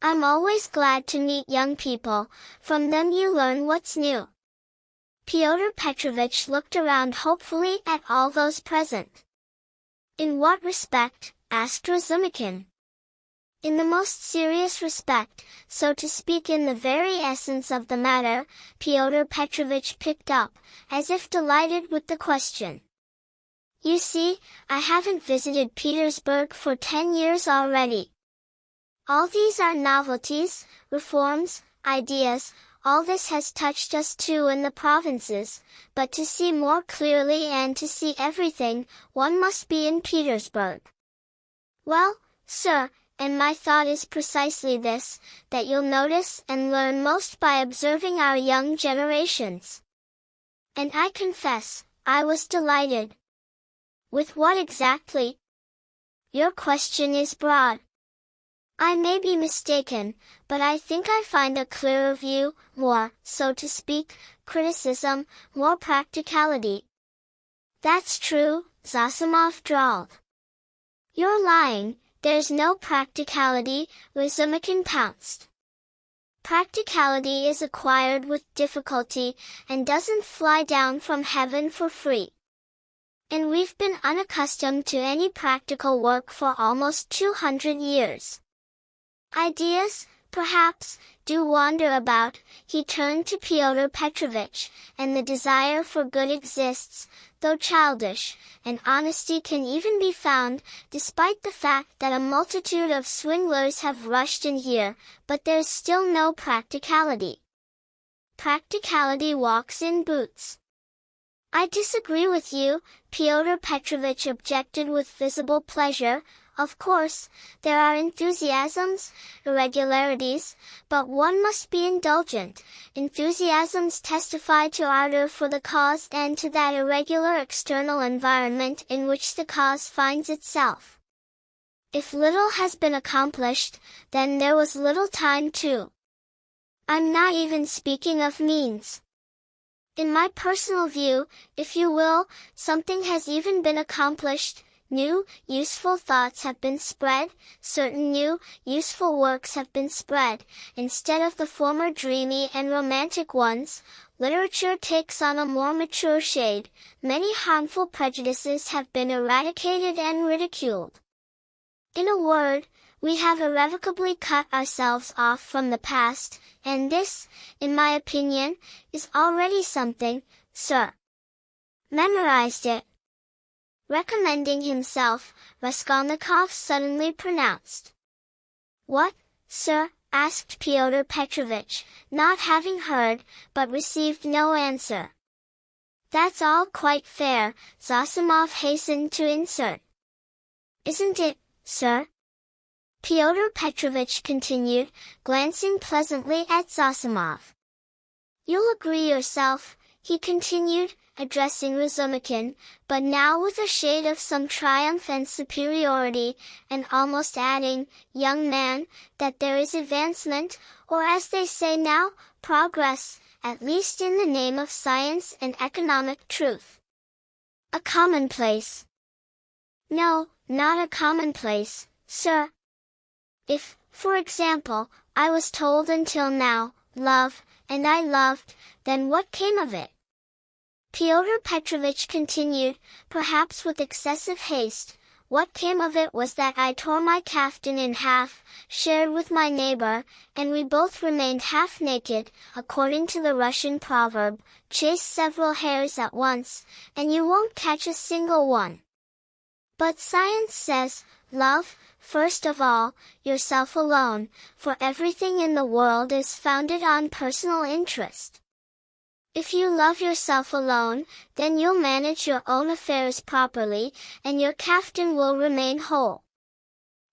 I'm always glad to meet young people, from them you learn what's new. Pyotr Petrovich looked around hopefully at all those present. In what respect? Asked Razumikin. In the most serious respect, so to speak, in the very essence of the matter, Pyotr Petrovich picked up, as if delighted with the question. You see, I haven't visited Petersburg for 10 years already. All these are novelties, reforms, ideas. All this has touched us too in the provinces, but to see more clearly and to see everything, one must be in Petersburg. Well, sir, and my thought is precisely this, that you'll notice and learn most by observing our young generations. And I confess, I was delighted. With what exactly? Your question is broad. I may be mistaken, but I think I find a clearer view, more, so to speak, criticism, more practicality. That's true, Zossimov drawled. You're lying, there's no practicality, Razumikin pounced. Practicality is acquired with difficulty, and doesn't fly down from heaven for free. And we've been unaccustomed to any practical work for almost 200 years. Ideas, perhaps, do wander about. He turned to Pyotr Petrovich, and the desire for good exists, though childish, and honesty can even be found, despite the fact that a multitude of swindlers have rushed in here, but there's still no practicality. Practicality walks in boots. I disagree with you, Pyotr Petrovich objected with visible pleasure. Of course, there are enthusiasms, irregularities, but one must be indulgent. Enthusiasms testify to ardor for the cause and to that irregular external environment in which the cause finds itself. If little has been accomplished, then there was little time too. I'm not even speaking of means. In my personal view, if you will, something has even been accomplished. New, useful thoughts have been spread, certain new, useful works have been spread. Instead of the former dreamy and romantic ones, literature takes on a more mature shade. Many harmful prejudices have been eradicated and ridiculed. In a word, we have irrevocably cut ourselves off from the past, and this, in my opinion, is already something, sir. Memorized it. Recommending himself, Raskolnikov suddenly pronounced. What, sir? Asked Pyotr Petrovich, not having heard, but received no answer. That's all quite fair, Zossimov hastened to insert. Isn't it, sir? Pyotr Petrovich continued, glancing pleasantly at Zossimov. You'll agree yourself, he continued, addressing Razumikin, but now with a shade of some triumph and superiority, and almost adding, "Young man, that there is advancement, or as they say now, progress, at least in the name of science and economic truth." A commonplace. No, not a commonplace, sir. If, for example, I was told until now, "Love," and I loved, then what came of it? Pyotr Petrovitch continued, perhaps with excessive haste. What came of it was that I tore my kaftan in half, shared with my neighbor, and we both remained half naked, according to the Russian proverb, "Chase several hares at once, and you won't catch a single one." But science says, love, first of all, yourself alone, for everything in the world is founded on personal interest. If you love yourself alone, then you'll manage your own affairs properly, and your kaftan will remain whole.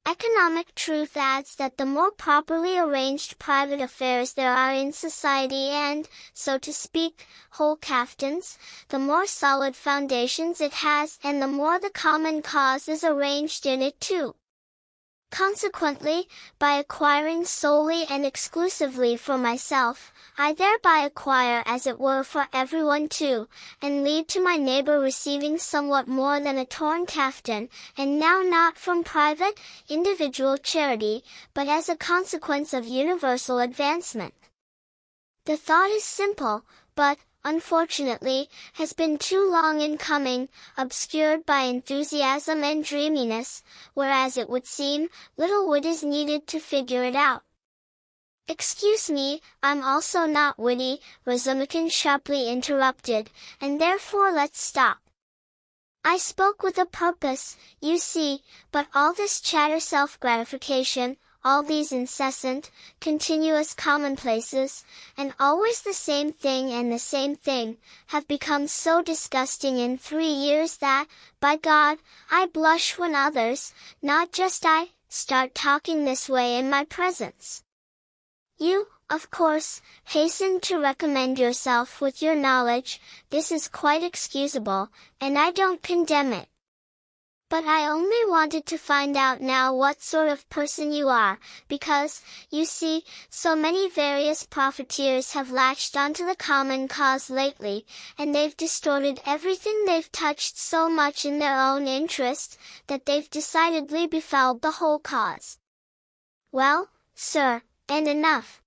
Economic truth adds that the more properly arranged private affairs there are in society and, so to speak, whole kaftans, the more solid foundations it has and the more the common cause is arranged in it too. Consequently, by acquiring solely and exclusively for myself, I thereby acquire as it were for everyone too, and lead to my neighbor receiving somewhat more than a torn kaftan, and now not from private, individual charity, but as a consequence of universal advancement. The thought is simple, but, unfortunately, has been too long in coming, obscured by enthusiasm and dreaminess, whereas it would seem, little wit is needed to figure it out. "Excuse me, I'm also not witty," Razumikin sharply interrupted, "and therefore let's stop. I spoke with a purpose, you see, but all this chatter self-gratification, all these incessant, continuous commonplaces, and always the same thing and the same thing, have become so disgusting in 3 years that, by God, I blush when others, not just I, start talking this way in my presence. You, of course, hasten to recommend yourself with your knowledge, this is quite excusable, and I don't condemn it. But I only wanted to find out now what sort of person you are, because, you see, so many various profiteers have latched onto the common cause lately, and they've distorted everything they've touched so much in their own interest, that they've decidedly befouled the whole cause. Well, sir, and enough.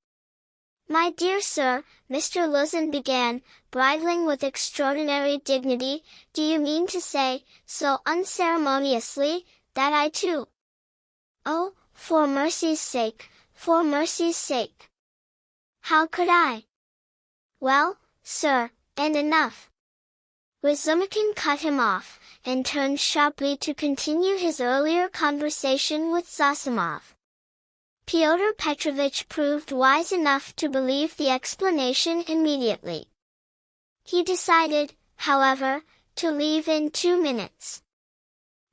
My dear sir, Mr. Luzin began, bridling with extraordinary dignity, do you mean to say, so unceremoniously, that I too? Oh, for mercy's sake, for mercy's sake. How could I? Well, sir, and enough. Razumikin cut him off, and turned sharply to continue his earlier conversation with Zosimov. Pyotr Petrovitch proved wise enough to believe the explanation immediately. He decided, however, to leave in 2 minutes.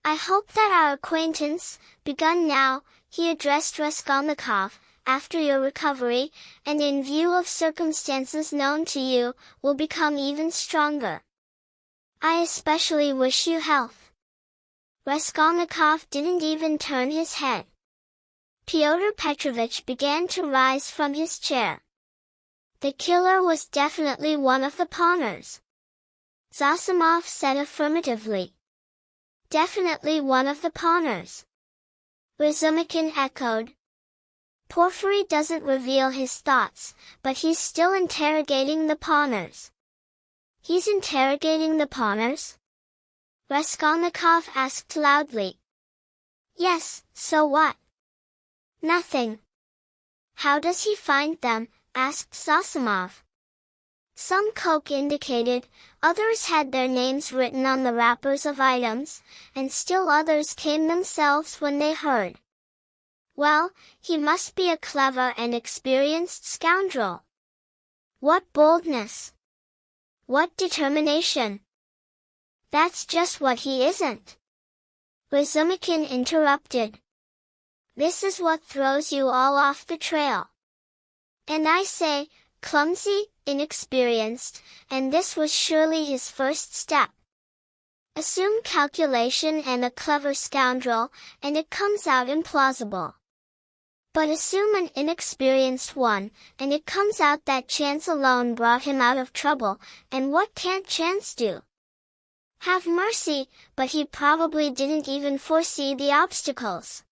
"I hope that our acquaintance, begun now," he addressed Raskolnikov, "after your recovery, and in view of circumstances known to you, will become even stronger. I especially wish you health." Raskolnikov didn't even turn his head. Pyotr Petrovitch began to rise from his chair. The killer was definitely one of the pawners. Zosimov said affirmatively. Definitely one of the pawners. Razumikin echoed. Porfiry doesn't reveal his thoughts, but he's still interrogating the pawners. He's interrogating the pawners? Raskolnikov asked loudly. Yes, so what? Nothing. How does he find them? Asked Zosimov. Some coke indicated, others had their names written on the wrappers of items, and still others came themselves when they heard. Well, he must be a clever and experienced scoundrel. What boldness! What determination! That's just what he isn't. Razumikin interrupted. This is what throws you all off the trail. And I say, clumsy, inexperienced, and this was surely his first step. Assume calculation and a clever scoundrel, and it comes out implausible. But assume an inexperienced one, and it comes out that chance alone brought him out of trouble, and what can't chance do? Have mercy, but he probably didn't even foresee the obstacles.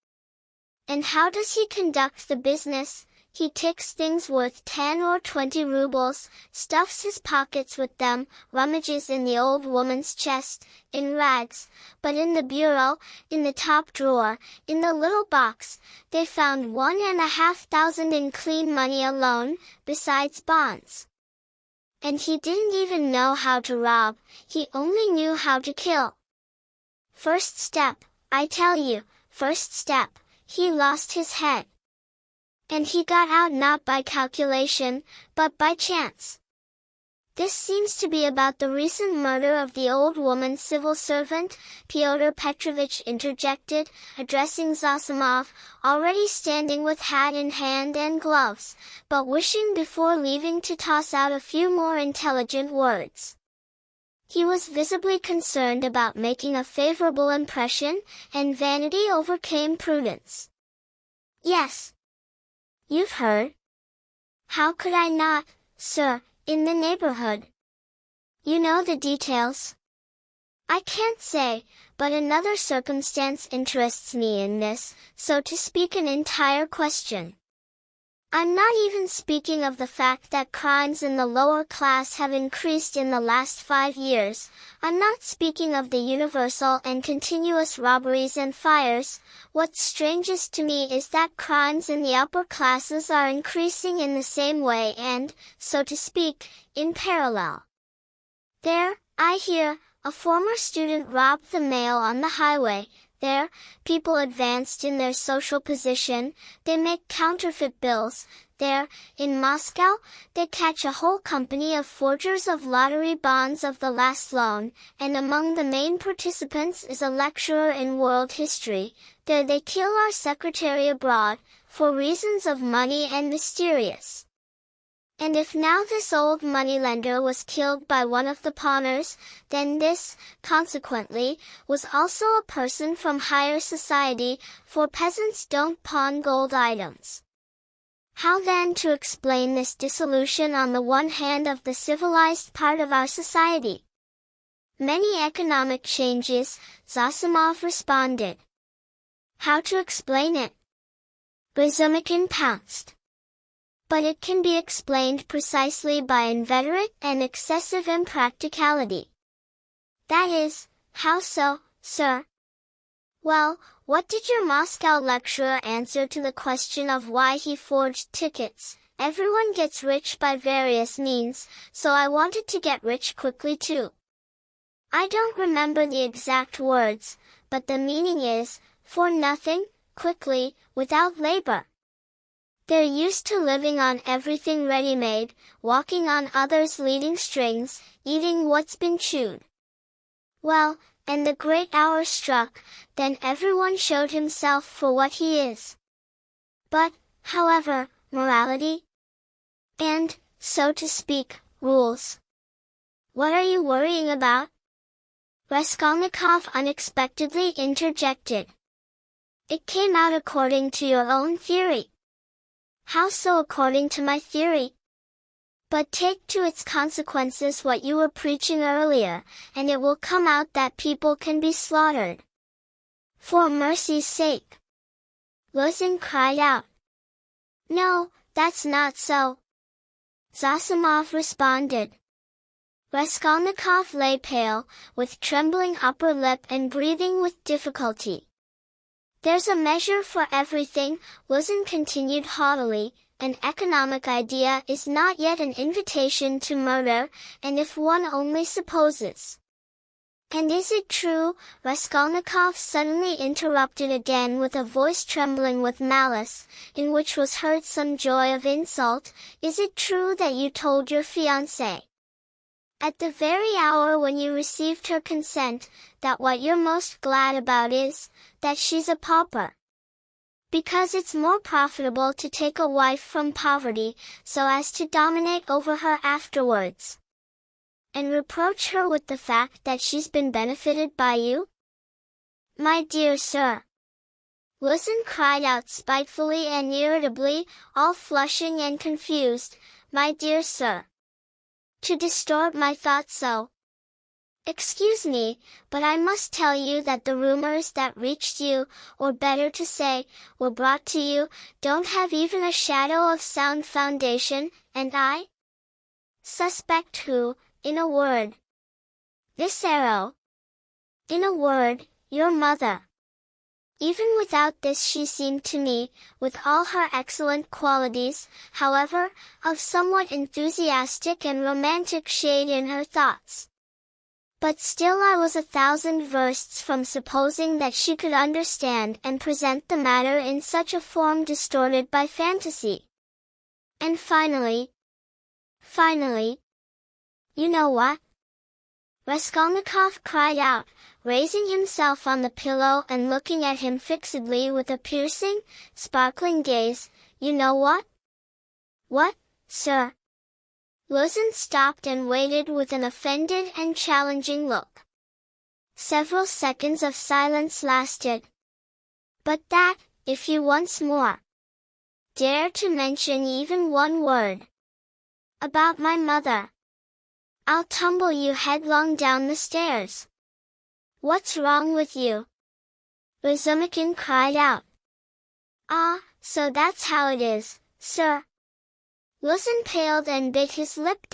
And how does he conduct the business? He takes things worth 10 or 20 rubles, stuffs his pockets with them, rummages in the old woman's chest, in rags, but in the bureau, in the top drawer, in the little box, they found 1,500 in clean money alone, besides bonds. And he didn't even know how to rob, he only knew how to kill. First step, I tell you, first step, he lost his head. And he got out not by calculation, but by chance. This seems to be about the recent murder of the old woman civil servant, Pyotr Petrovich interjected, addressing Zosimov, already standing with hat in hand and gloves, but wishing before leaving to toss out a few more intelligent words. He was visibly concerned about making a favorable impression, and vanity overcame prudence. Yes. You've heard? How could I not, sir, in the neighborhood? You know the details? I can't say, but another circumstance interests me in this, so to speak an entire question. I'm not even speaking of the fact that crimes in the lower class have increased in the last 5 years. I'm not speaking of the universal and continuous robberies and fires. What's strangest to me is that crimes in the upper classes are increasing in the same way and, so to speak, in parallel. There, I hear, a former student robbed the mail on the highway. There, people advanced in their social position, they make counterfeit bills. There, in Moscow, they catch a whole company of forgers of lottery bonds of the last loan, and among the main participants is a lecturer in world history. There they kill our secretary abroad, for reasons of money and mysterious. And if now this old moneylender was killed by one of the pawners, then this, consequently, was also a person from higher society, for peasants don't pawn gold items. How then to explain this dissolution on the one hand of the civilized part of our society? Many economic changes, Zosimov responded. How to explain it? Razumikin pounced. But it can be explained precisely by inveterate and excessive impracticality. That is, how so, sir? Well, what did your Moscow lecturer answer to the question of why he forged tickets? Everyone gets rich by various means, so I wanted to get rich quickly too. I don't remember the exact words, but the meaning is, for nothing, quickly, without labor. They're used to living on everything ready-made, walking on others' leading strings, eating what's been chewed. Well, and the great hour struck, then everyone showed himself for what he is. But, however, morality? And, so to speak, rules. What are you worrying about? Raskolnikov unexpectedly interjected. It came out according to your own theory. How so according to my theory? But take to its consequences what you were preaching earlier, and it will come out that people can be slaughtered. For mercy's sake! Luzin cried out. No, that's not so. Zosimov responded. Raskolnikov lay pale, with trembling upper lip and breathing with difficulty. There's a measure for everything, Luzin continued haughtily. An economic idea is not yet an invitation to murder, and if one only supposes. And is it true? Raskolnikov suddenly interrupted again with a voice trembling with malice, in which was heard some joy of insult. Is it true that you told your fiancée, at the very hour when you received her consent, that what you're most glad about is, that she's a pauper? Because it's more profitable to take a wife from poverty, so as to dominate over her afterwards. And reproach her with the fact that she's been benefited by you? My dear sir. Luzin cried out spitefully and irritably, all flushing and confused, my dear sir. To distort my thoughts so. Excuse me, but I must tell you that the rumors that reached you, or better to say, were brought to you, don't have even a shadow of sound foundation, and I suspect who, in a word. This arrow. In a word, your mother. Even without this she seemed to me, with all her excellent qualities, however, of somewhat enthusiastic and romantic shade in her thoughts. But still I was 1,000 versts from supposing that she could understand and present the matter in such a form distorted by fantasy. And finally, you know what? Raskolnikov cried out, raising himself on the pillow and looking at him fixedly with a piercing, sparkling gaze. You know what? What, sir? Luzin stopped and waited with an offended and challenging look. Several seconds of silence lasted. But that, if you once more dare to mention even one word about my mother, I'll tumble you headlong down the stairs. What's wrong with you? Razumikin cried out. Ah, so that's how it is, sir. Luzin paled and bit his lip.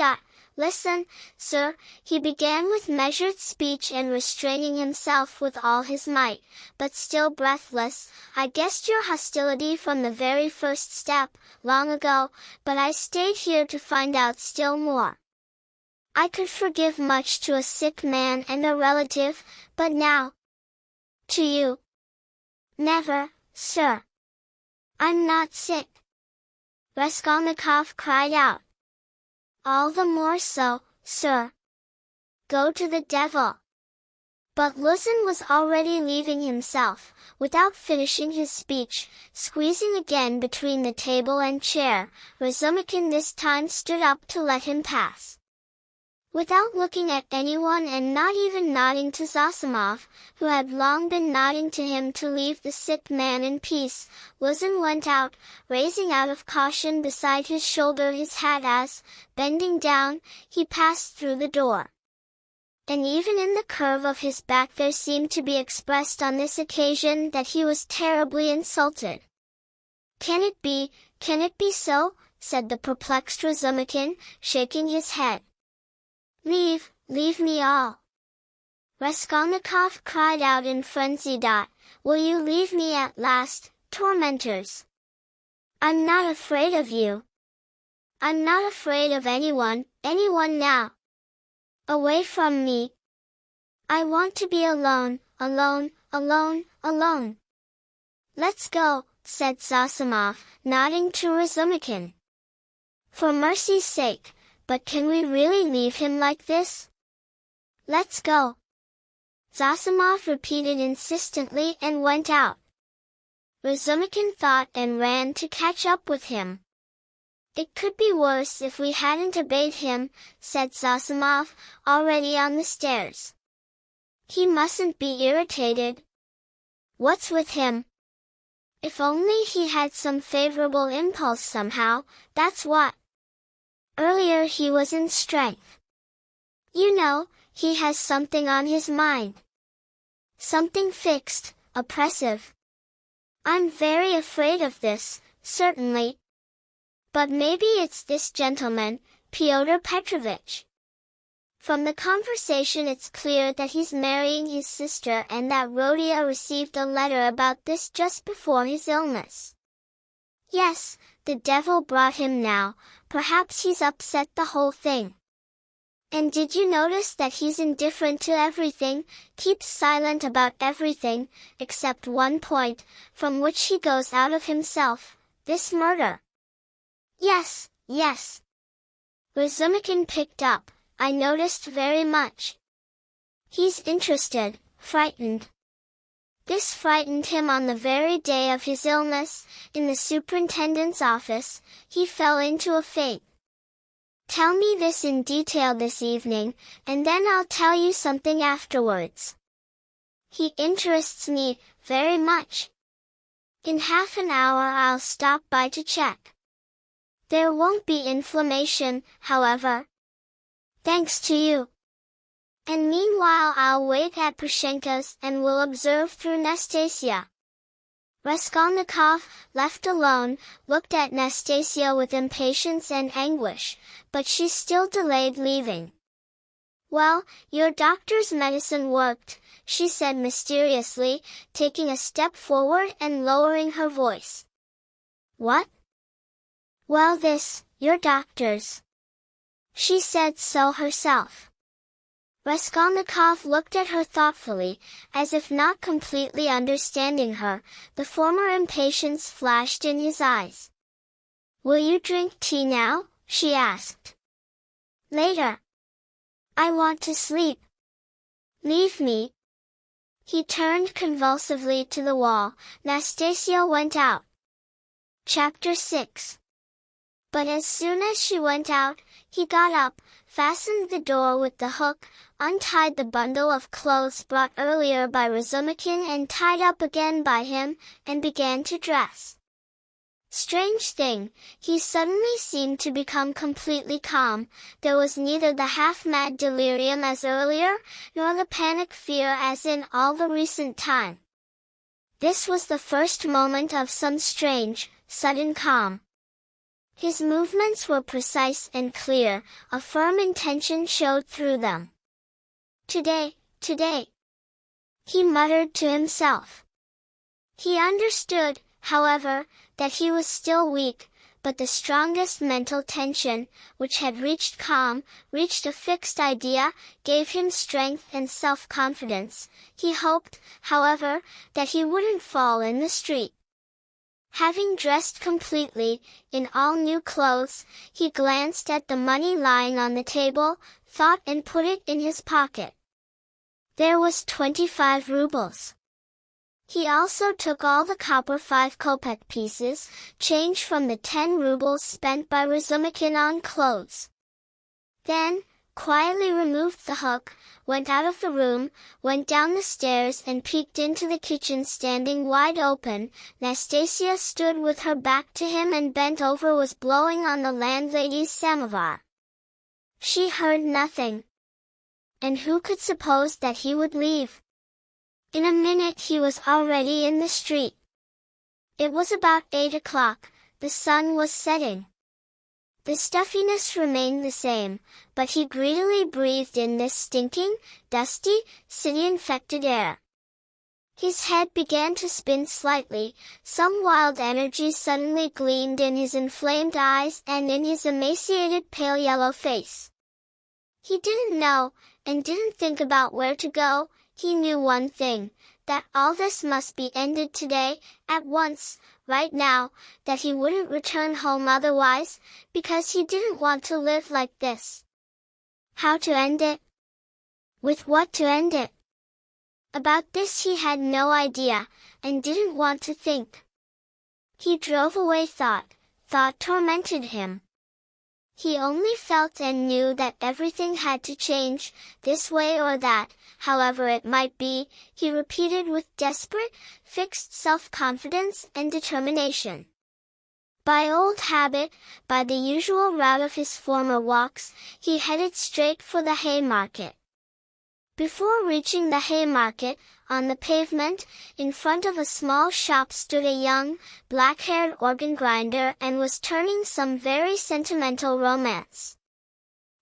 Listen, sir, he began with measured speech and restraining himself with all his might, but still breathless. I guessed your hostility from the very first step, long ago, but I stayed here to find out still more. I could forgive much to a sick man and a relative, but now, to you, never, sir. I'm not sick. Raskolnikov cried out. All the more so, sir. Go to the devil. But Luzin was already leaving himself, without finishing his speech, squeezing again between the table and chair. Razumikin this time stood up to let him pass. Without looking at anyone and not even nodding to Zosimov, who had long been nodding to him to leave the sick man in peace, Luzin went out, raising out of caution beside his shoulder his hat as, bending down, he passed through the door. And even in the curve of his back there seemed to be expressed on this occasion that he was terribly insulted. Can it be so? Said the perplexed Razumikin, shaking his head. Leave me all. Raskolnikov cried out in frenzy. Will you leave me at last, tormentors? I'm not afraid of you. I'm not afraid of anyone now. Away from me. I want to be alone. Let's go, said Zosimov, nodding to Razumikin. For mercy's sake. But can we really leave him like this? Let's go. Zosimov repeated insistently and went out. Razumikin thought and ran to catch up with him. It could be worse if we hadn't obeyed him, said Zosimov, already on the stairs. He mustn't be irritated. What's with him? If only he had some favorable impulse somehow, that's what. Earlier he was in strength. You know, he has something on his mind. Something fixed, oppressive. I'm very afraid of this, certainly. But maybe it's this gentleman, Pyotr Petrovitch. From the conversation it's clear that he's marrying his sister and that Rodion received a letter about this just before his illness. Yes, the devil brought him now, perhaps he's upset the whole thing. And did you notice that he's indifferent to everything, keeps silent about everything, except one point, from which he goes out of himself, this murder? Yes. Razumikin picked up, I noticed very much. He's interested, frightened. This frightened him. On the very day of his illness, in the superintendent's office, he fell into a faint. "Tell me this in detail this evening, and then I'll tell you something afterwards. He interests me very much. In half an hour I'll stop by to check. There won't be inflammation, however. Thanks to you. And meanwhile I'll wait at Pushenka's and will observe through Nastasia." Raskolnikov, left alone, looked at Nastasia with impatience and anguish, but she still delayed leaving. "Well, your doctor's medicine worked," she said mysteriously, taking a step forward and lowering her voice. "What?" "Well, your doctor's. She said so herself." Raskolnikov looked at her thoughtfully, as if not completely understanding her. The former impatience flashed in his eyes. "Will you drink tea now?" she asked. "Later. I want to sleep. Leave me." He turned convulsively to the wall. Nastasia went out. Chapter 6. But as soon as she went out, he got up, fastened the door with the hook, untied the bundle of clothes brought earlier by Razumikin and tied up again by him, and began to dress. Strange thing, he suddenly seemed to become completely calm. There was neither the half-mad delirium as earlier, nor the panic fear as in all the recent time. This was the first moment of some strange, sudden calm. His movements were precise and clear, a firm intention showed through them. Today, he muttered to himself. He understood, however, that he was still weak, but the strongest mental tension, which had reached calm, reached a fixed idea, gave him strength and self-confidence. He hoped, however, that he wouldn't fall in the street. Having dressed completely, in all new clothes, he glanced at the money lying on the table, thought and put it in his pocket. There was 25 rubles. He also took all the copper 5-kopeck pieces, change from the 10 rubles spent by Razumikin on clothes. Then, quietly removed the hook, went out of the room, went down the stairs and peeked into the kitchen standing wide open. Nastasia stood with her back to him and bent over was blowing on the landlady's samovar. She heard nothing. And who could suppose that he would leave? In a minute he was already in the street. It was about 8 o'clock, the sun was setting. The stuffiness remained the same, but he greedily breathed in this stinking, dusty, city-infected air. His head began to spin slightly, some wild energy suddenly gleamed in his inflamed eyes and in his emaciated pale yellow face. He didn't know, and didn't think about where to go. He knew one thing, that all this must be ended today, at once, right now, that he wouldn't return home otherwise, because he didn't want to live like this. How to end it? With what to end it? About this he had no idea, and didn't want to think. He drove away thought tormented him. He only felt and knew that everything had to change, this way or that, however it might be, he repeated with desperate, fixed self-confidence and determination. By old habit, by the usual route of his former walks, he headed straight for the Haymarket. Before reaching the Haymarket, on the pavement, in front of a small shop stood a young, black-haired organ grinder and was turning some very sentimental romance.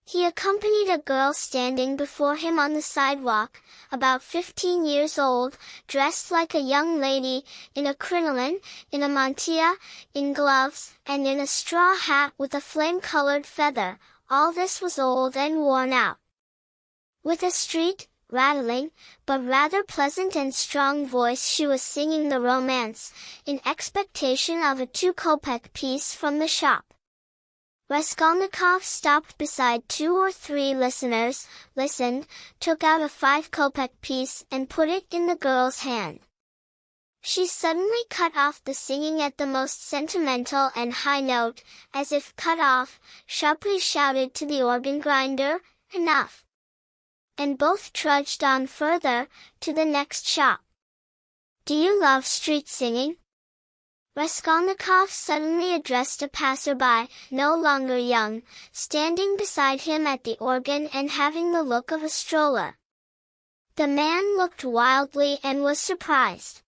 He accompanied a girl standing before him on the sidewalk, about 15 years old, dressed like a young lady, in a crinoline, in a mantilla, in gloves, and in a straw hat with a flame-colored feather. All this was old and worn out. With a rattling, but rather pleasant and strong voice she was singing the romance, in expectation of a 2-kopeck piece from the shop. Raskolnikov stopped beside 2 or 3 listeners, listened, took out a 5-kopeck piece and put it in the girl's hand. She suddenly cut off the singing at the most sentimental and high note, as if cut off, sharply shouted to the organ grinder, "Enough!" And both trudged on further, to the next shop. "Do you love street singing?" Raskolnikov suddenly addressed a passerby, no longer young, standing beside him at the organ and having the look of a stroller. The man looked wildly and was surprised.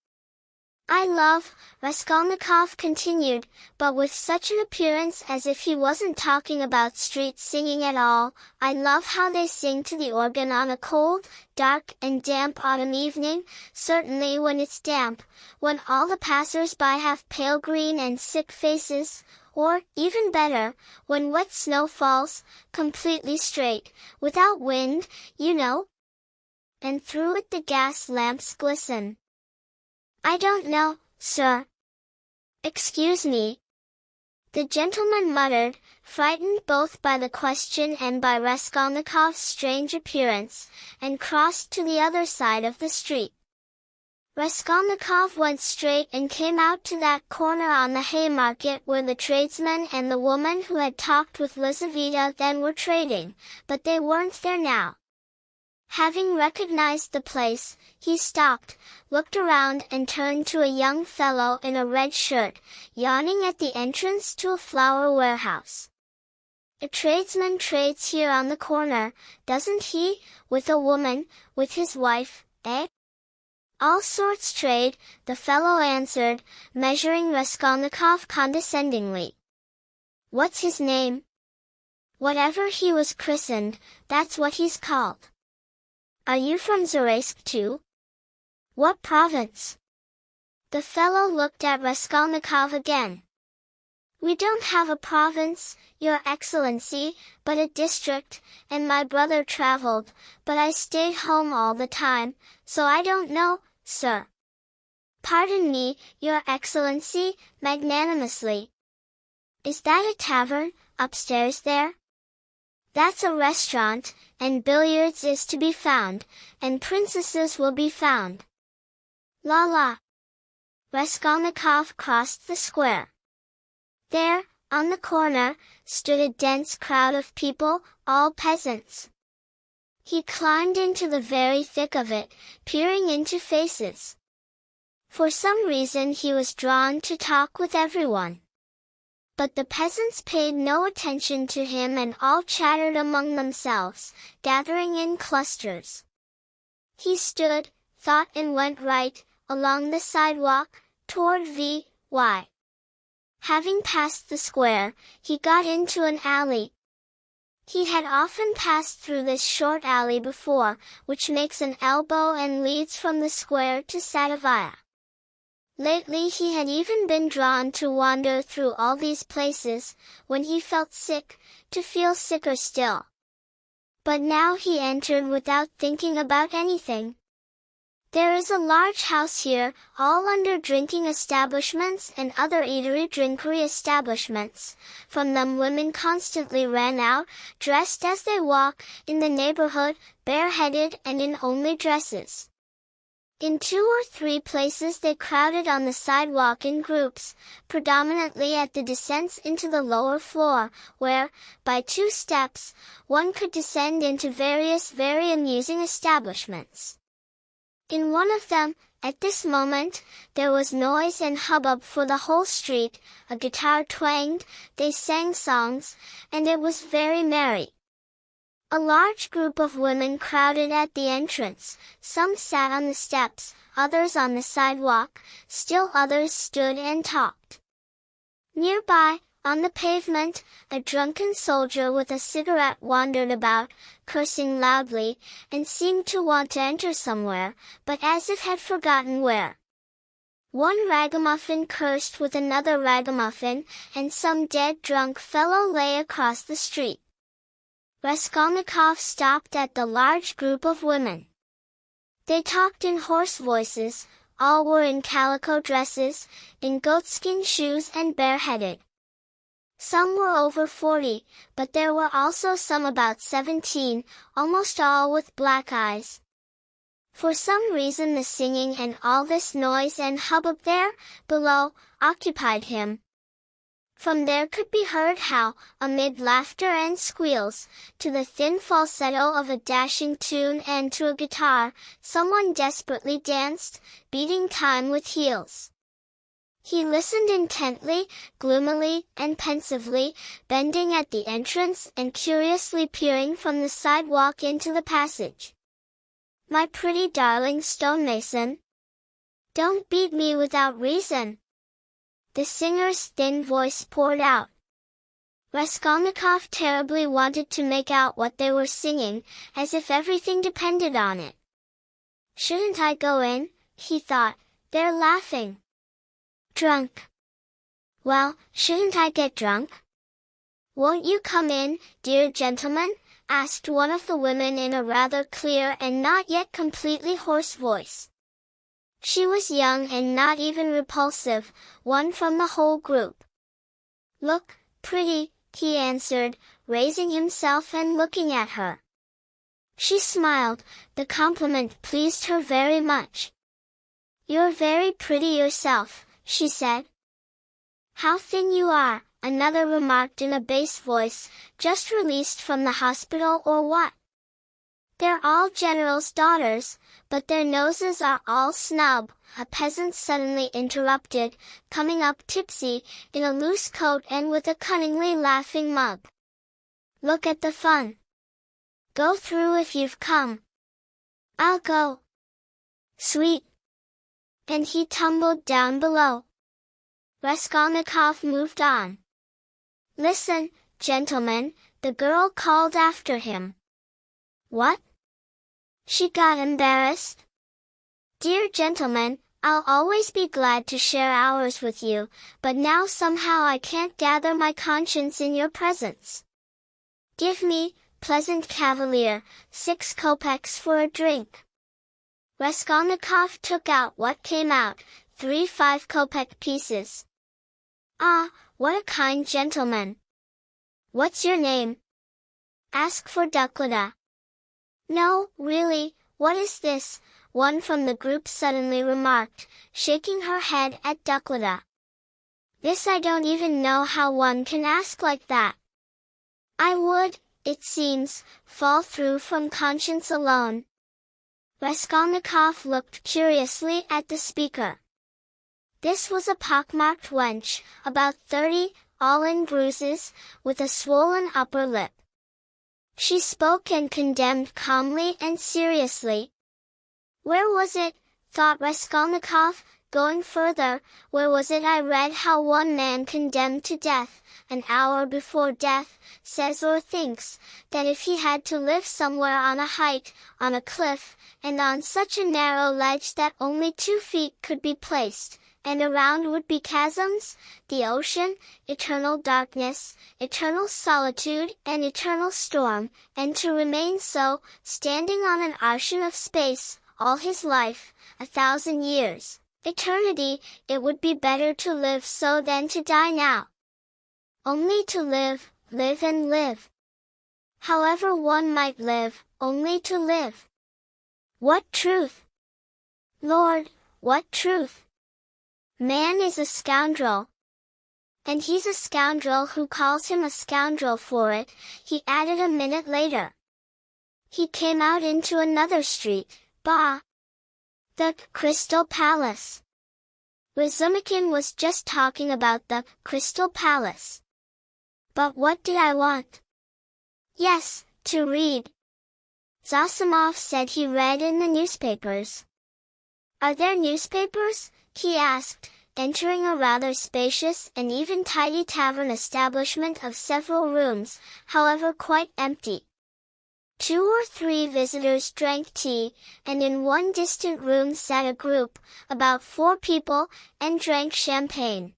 "I love," Raskolnikov continued, but with such an appearance as if he wasn't talking about street singing at all, "I love how they sing to the organ on a cold, dark and damp autumn evening, certainly when it's damp, when all the passers-by have pale green and sick faces, or, even better, when wet snow falls, completely straight, without wind, you know. And through it the gas lamps glisten." "I don't know, sir." "Excuse me," the gentleman muttered, frightened both by the question and by Raskolnikov's strange appearance, and crossed to the other side of the street. Raskolnikov went straight and came out to that corner on the Haymarket where the tradesman and the woman who had talked with Lizaveta then were trading, but they weren't there now. Having recognized the place, he stopped, looked around and turned to a young fellow in a red shirt, yawning at the entrance to a flour warehouse. "A tradesman trades here on the corner, doesn't he, with a woman, with his wife, eh?" "All sorts trade," the fellow answered, measuring Raskolnikov condescendingly. "What's his name?" "Whatever he was christened, that's what he's called." "Are you from Zaraysk too?" "What province?" The fellow looked at Raskolnikov again. "We don't have a province, Your Excellency, but a district, and my brother traveled, but I stayed home all the time, so I don't know, sir." "Pardon me, Your Excellency," magnanimously. "Is that a tavern, upstairs there?" "That's a restaurant, and billiards is to be found, and princesses will be found." "La la." Raskolnikov crossed the square. There, on the corner, stood a dense crowd of people, all peasants. He climbed into the very thick of it, peering into faces. For some reason he was drawn to talk with everyone. But the peasants paid no attention to him and all chattered among themselves, gathering in clusters. He stood, thought and went right, along the sidewalk, toward V.Y. Having passed the square, he got into an alley. He had often passed through this short alley before, which makes an elbow and leads from the square to Sadovaya. Lately he had even been drawn to wander through all these places, when he felt sick, to feel sicker still. But now he entered without thinking about anything. There is a large house here, all under drinking establishments and other eatery-drinkery establishments. From them women constantly ran out, dressed as they walk, in the neighborhood, bareheaded and in only dresses. In 2 or 3 places they crowded on the sidewalk in groups, predominantly at the descents into the lower floor, where, by 2 steps, one could descend into various very amusing establishments. In one of them, at this moment, there was noise and hubbub for the whole street, a guitar twanged, they sang songs, and it was very merry. A large group of women crowded at the entrance, some sat on the steps, others on the sidewalk, still others stood and talked. Nearby, on the pavement, a drunken soldier with a cigarette wandered about, cursing loudly, and seemed to want to enter somewhere, but as if had forgotten where. One ragamuffin cursed with another ragamuffin, and some dead drunk fellow lay across the street. Raskolnikov stopped at the large group of women. They talked in hoarse voices, all were in calico dresses, in goatskin shoes and bareheaded. Some were over 40, but there were also some about 17, almost all with black eyes. For some reason the singing and all this noise and hubbub there, below, occupied him. From there could be heard how, amid laughter and squeals, to the thin falsetto of a dashing tune and to a guitar, someone desperately danced, beating time with heels. He listened intently, gloomily, and pensively, bending at the entrance and curiously peering from the sidewalk into the passage. "My pretty darling stonemason, don't beat me without reason," the singer's thin voice poured out. Raskolnikov terribly wanted to make out what they were singing, as if everything depended on it. "Shouldn't I go in?" he thought. "They're laughing." "Drunk. Well, shouldn't I get drunk?" "Won't you come in, dear gentleman?" asked one of the women in a rather clear and not yet completely hoarse voice. She was young and not even repulsive, one from the whole group. "Look, pretty," he answered, raising himself and looking at her. She smiled, the compliment pleased her very much. "You're very pretty yourself," she said. "How thin you are," another remarked in a bass voice, "just released from the hospital or what?" "They're all generals' daughters, but their noses are all snub," a peasant suddenly interrupted, coming up tipsy, in a loose coat and with a cunningly laughing mug. "Look at the fun. Go through if you've come." "I'll go." "Sweet." And he tumbled down below. Raskolnikov moved on. "Listen, gentlemen," the girl called after him. "What?" She got embarrassed. "Dear gentlemen, I'll always be glad to share hours with you, but now somehow I can't gather my conscience in your presence. Give me, pleasant cavalier, 6 kopecks for a drink." Raskolnikov took out what came out, 3 5-kopeck pieces. "Ah, what a kind gentleman! What's your name?" "Ask for Duklada." "No, really, what is this?" one from the group suddenly remarked, shaking her head at Duklada. "This I don't even know how one can ask like that. I would, it seems, fall through from conscience alone." Raskolnikov looked curiously at the speaker. This was a pockmarked wench, about 30, all in bruises, with a swollen upper lip. She spoke and condemned calmly and seriously. "Where was it?" thought Raskolnikov, going further, "where was it I read how one man condemned to death, an hour before death, says or thinks, that if he had to live somewhere on a height, on a cliff, and on such a narrow ledge that only 2 feet could be placed, and around would be chasms, the ocean, eternal darkness, eternal solitude and eternal storm, and to remain so, standing on an ocean of space, all his life, 1,000 years, eternity, it would be better to live so than to die now. Only to live, live and live. However one might live, only to live. What truth! Lord, what truth! Man is a scoundrel. And he's a scoundrel who calls him a scoundrel for it," he added a minute later. He came out into another street. Bah! The Crystal Palace. Razumikin was just talking about the Crystal Palace. But what did I want? Yes, to read. Zosimov said he read in the newspapers. "Are there newspapers?" he asked, entering a rather spacious and even tidy tavern establishment of several rooms, however quite empty. 2 or 3 visitors drank tea, and in one distant room sat a group, about 4 people, and drank champagne.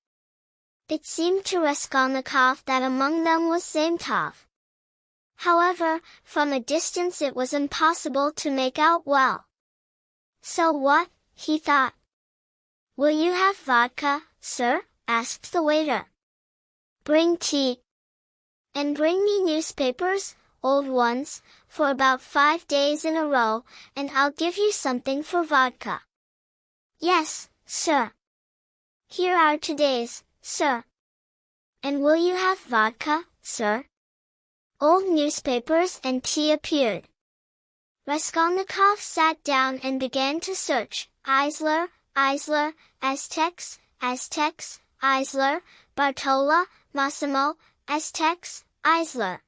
It seemed to Raskolnikov that among them was Zametov. However, from a distance it was impossible to make out well. "So what?" he thought. "Will you have vodka, sir?" asked the waiter. "Bring tea. And bring me newspapers, old ones, for about 5 days in a row, and I'll give you something for vodka." "Yes, sir." "Here are today's, sir." "And will you have vodka, sir?" Old newspapers and tea appeared. Raskolnikov sat down and began to search. Isler, Aztecs, Isler, Bartola, Massimo, Aztecs, Isler.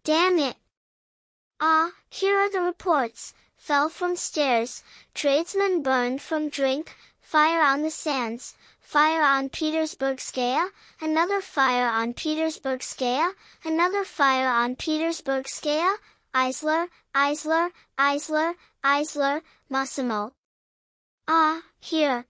Damn it! Ah, here are the reports. Fell from stairs, tradesman burned from drink, fire on the sands, fire on Petersburgskaya, another fire on Petersburgskaya, another fire on Petersburgskaya, Isler, Massimo. Ah, here.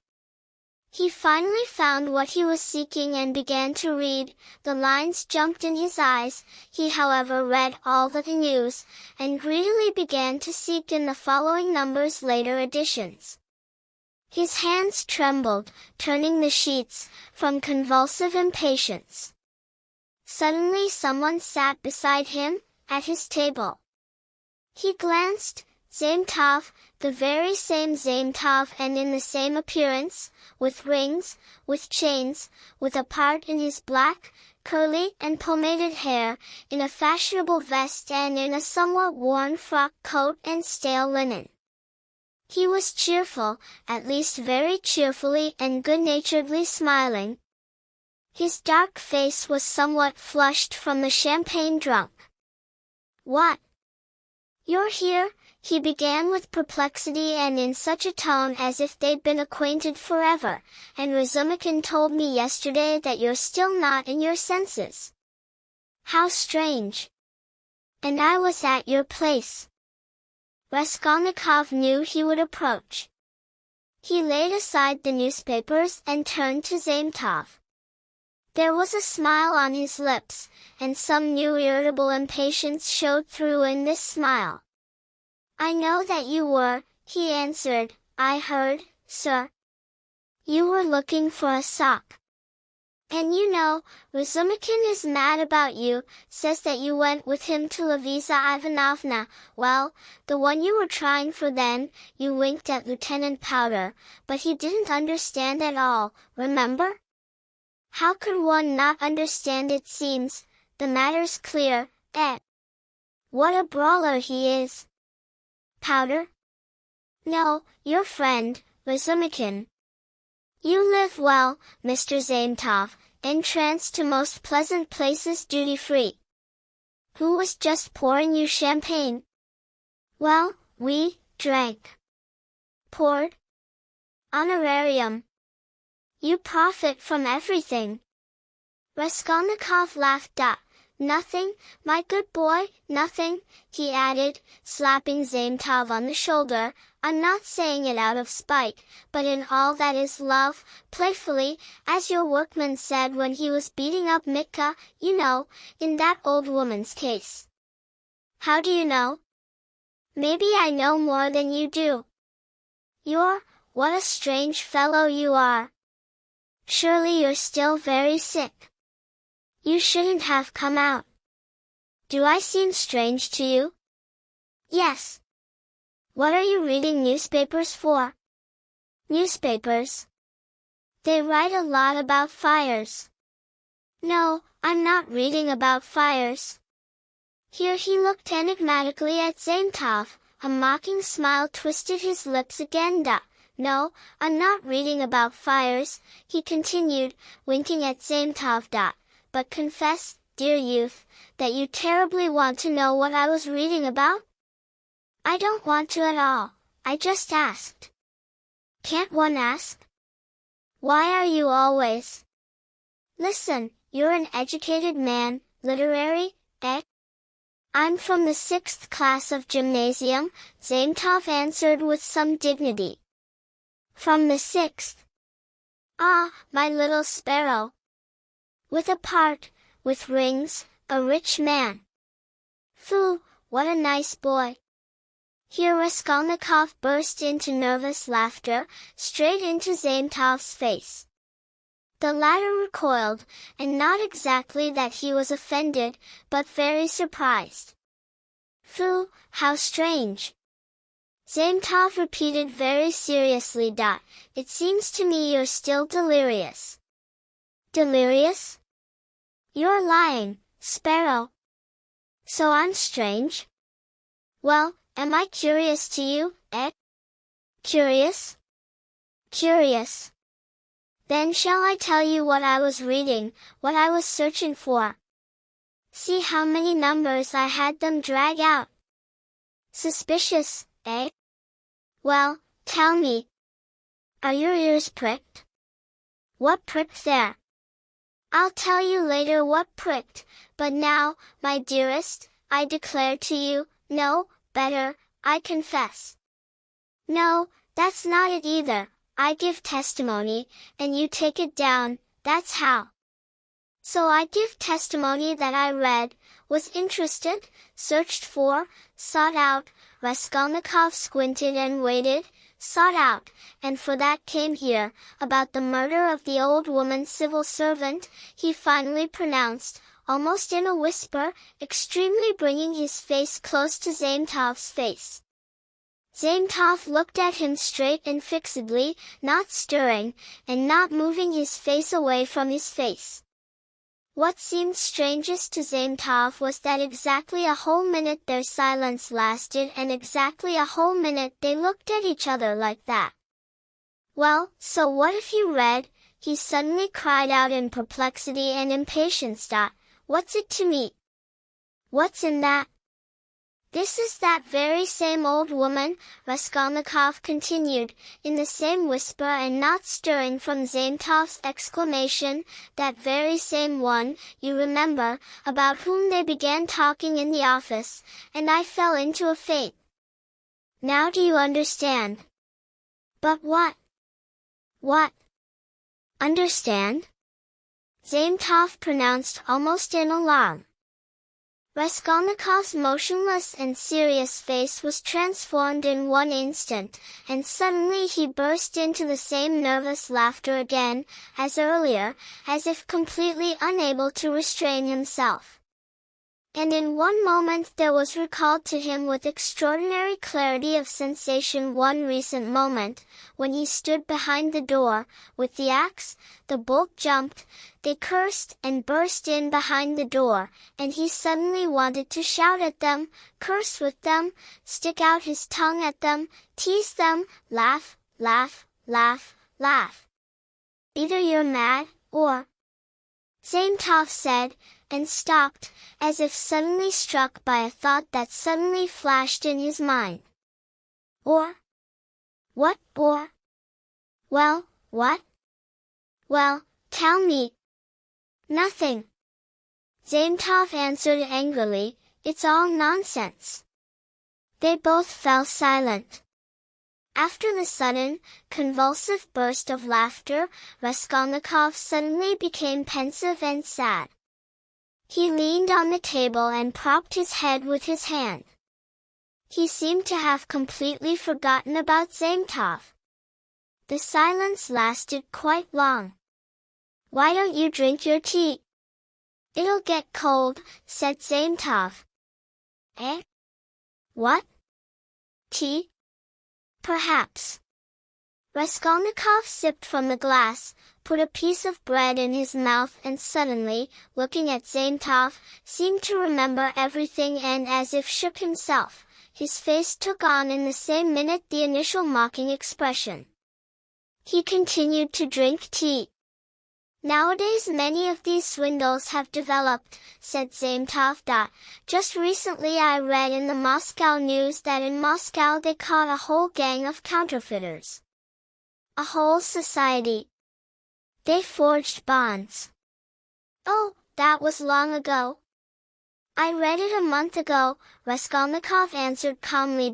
He finally found what he was seeking and began to read. The lines jumped in his eyes. He however read all the news, and greedily began to seek in the following number's later editions. His hands trembled, turning the sheets, from convulsive impatience. Suddenly someone sat beside him, at his table. He glanced. Zametov, the very same Zametov, and in the same appearance, with rings, with chains, with a part in his black, curly and pomaded hair, in a fashionable vest and in a somewhat worn frock coat and stale linen. He was cheerful, at least very cheerfully and good-naturedly smiling. His dark face was somewhat flushed from the champagne drunk. "What? You're here?" he began with perplexity and in such a tone as if they'd been acquainted forever, "and Razumikin told me yesterday that you're still not in your senses. How strange! And I was at your place." Raskolnikov knew he would approach. He laid aside the newspapers and turned to Zametov. There was a smile on his lips, and some new irritable impatience showed through in this smile. "I know that you were," he answered. "I heard, sir. You were looking for a sock. And you know, Razumikin is mad about you, says that you went with him to Lizaveta Ivanovna. Well, the one you were trying for then, you winked at Lieutenant Powder, but he didn't understand at all, remember? How could one not understand? It seems, the matter's clear, eh? What a brawler he is! Powder? No, your friend, Razumikin. You live well, Mr. Zametov, entranced to most pleasant places duty-free. Who was just pouring you champagne? Well, we drank. Poured? Honorarium. You profit from everything. Raskolnikov laughed. Nothing, my good boy, nothing, he added, slapping Zametov on the shoulder. I'm not saying it out of spite, but in all that is love, playfully, as your workman said when he was beating up Mitka, you know, in that old woman's case. How do you know? Maybe I know more than you do. What a strange fellow you are. Surely you're still very sick. You shouldn't have come out. Do I seem strange to you? Yes. What are you reading newspapers for? Newspapers? They write a lot about fires. No, I'm not reading about fires. Here he looked enigmatically at Zametov. A mocking smile twisted his lips again. No, I'm not reading about fires, he continued, winking at Zametov. But confess, dear youth, that you terribly want to know what I was reading about? I don't want to at all, I just asked. Can't one ask? Why are you always? Listen, you're an educated man, literary, eh? I'm from the 6th class of gymnasium, Zametov answered with some dignity. From the 6th? Ah, my little sparrow. With a part, with rings, a rich man. Phoo, what a nice boy. Here Raskolnikov burst into nervous laughter, straight into Zametov's face. The latter recoiled, and not exactly that he was offended, but very surprised. Phew, how strange. Zametov repeated very seriously. It seems to me you're still delirious. Delirious? You're lying, Sparrow. So I'm strange? Well, am I curious to you, eh? Curious? Curious. Then shall I tell you what I was reading, what I was searching for? See how many numbers I had them drag out. Suspicious, eh? Well, tell me. Are your ears pricked? What pricked there? I'll tell you later what pricked, but now, my dearest, I declare to you, no, better, I confess. No, that's not it either, I give testimony, and you take it down, that's how. So I give testimony that I read, was interested, searched for, sought out. Raskolnikov squinted and waited, sought out, and for that came here, about the murder of the old woman's civil servant, he finally pronounced, almost in a whisper, extremely bringing his face close to Zametov's face. Zametov looked at him straight and fixedly, not stirring, and not moving his face away from his face. What seemed strangest to Zametov was that exactly a whole minute their silence lasted and exactly a whole minute they looked at each other like that. Well, so what if you read? He suddenly cried out in perplexity and impatience. What's it to me? What's in that? This is that very same old woman, Raskolnikov continued, in the same whisper and not stirring from Zametov's exclamation, that very same one, you remember, about whom they began talking in the office, and I fell into a faint. Now do you understand? But what? What? Understand? Zametov pronounced almost in alarm. Raskolnikov's motionless and serious face was transformed in one instant, and suddenly he burst into the same nervous laughter again, as earlier, as if completely unable to restrain himself. And in one moment there was recalled to him with extraordinary clarity of sensation one recent moment, when he stood behind the door, with the axe, the bolt jumped, they cursed and burst in behind the door, and he suddenly wanted to shout at them, curse with them, stick out his tongue at them, tease them, laugh, laugh, laugh, laugh. Either you're mad, or... Zametov said, and stopped, as if suddenly struck by a thought that suddenly flashed in his mind. Or? What, or? Well, what? Well, tell me. Nothing. Zametov answered angrily, it's all nonsense. They both fell silent. After the sudden, convulsive burst of laughter, Raskolnikov suddenly became pensive and sad. He leaned on the table and propped his head with his hand. He seemed to have completely forgotten about Zametov. The silence lasted quite long. Why don't you drink your tea? It'll get cold, said Zametov. Eh? What? Tea? Perhaps. Raskolnikov sipped from the glass, put a piece of bread in his mouth and suddenly, looking at Zametov, seemed to remember everything and as if shook himself, his face took on in the same minute the initial mocking expression. He continued to drink tea. Nowadays many of these swindles have developed, said Zametov. Just recently I read in the Moscow news that in Moscow they caught a whole gang of counterfeiters. A whole society. They forged bonds. Oh, that was long ago. I read it a month ago, Raskolnikov answered calmly.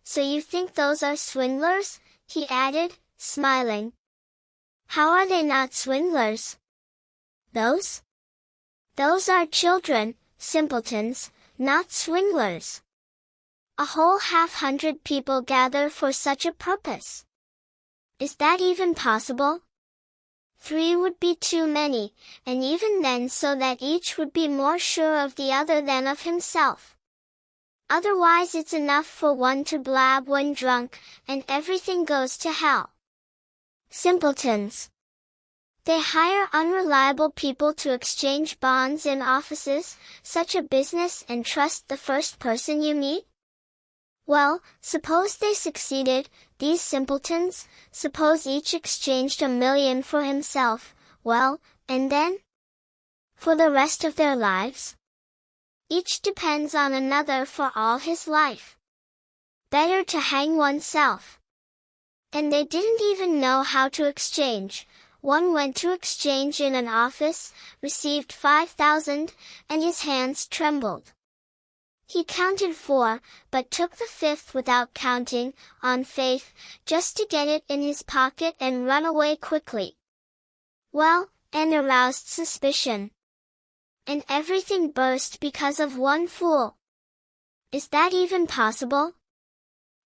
So you think those are swindlers? He added, smiling. How are they not swindlers? Those? Those are children, simpletons, not swindlers. A whole 100 people gather for such a purpose. Is that even possible? 3 would be too many, and even then so that each would be more sure of the other than of himself. Otherwise it's enough for one to blab when drunk, and everything goes to hell. Simpletons. They hire unreliable people to exchange bonds in offices, such a business, and trust the first person you meet? Well, suppose they succeeded, these simpletons, suppose each exchanged $1 million for himself, well, and then? For the rest of their lives? Each depends on another for all his life. Better to hang oneself. And they didn't even know how to exchange. One went to exchange in an office, received 5,000, and his hands trembled. He counted 4, but took the 5th without counting, on faith, just to get it in his pocket and run away quickly. Well, and aroused suspicion. And everything burst because of one fool. Is that even possible?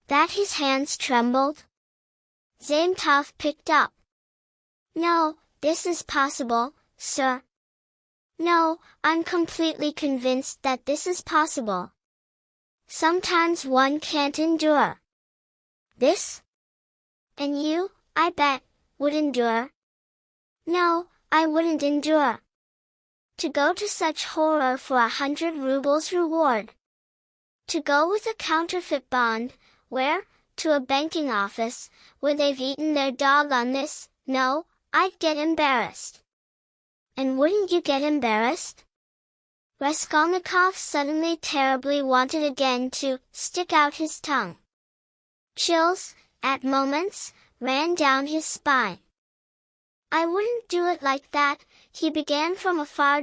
That his hands trembled? Zametov picked up. No, this is possible, sir. No, I'm completely convinced that this is possible. Sometimes one can't endure this. And you, I bet, would endure? No, I wouldn't endure. To go to such horror for 100 rubles reward. To go with a counterfeit bond, where? To a banking office, where they've eaten their dog on this, no, I'd get embarrassed. And wouldn't you get embarrassed? Raskolnikov suddenly terribly wanted again to stick out his tongue. Chills, at moments, ran down his spine. I wouldn't do it like that, he began from afar.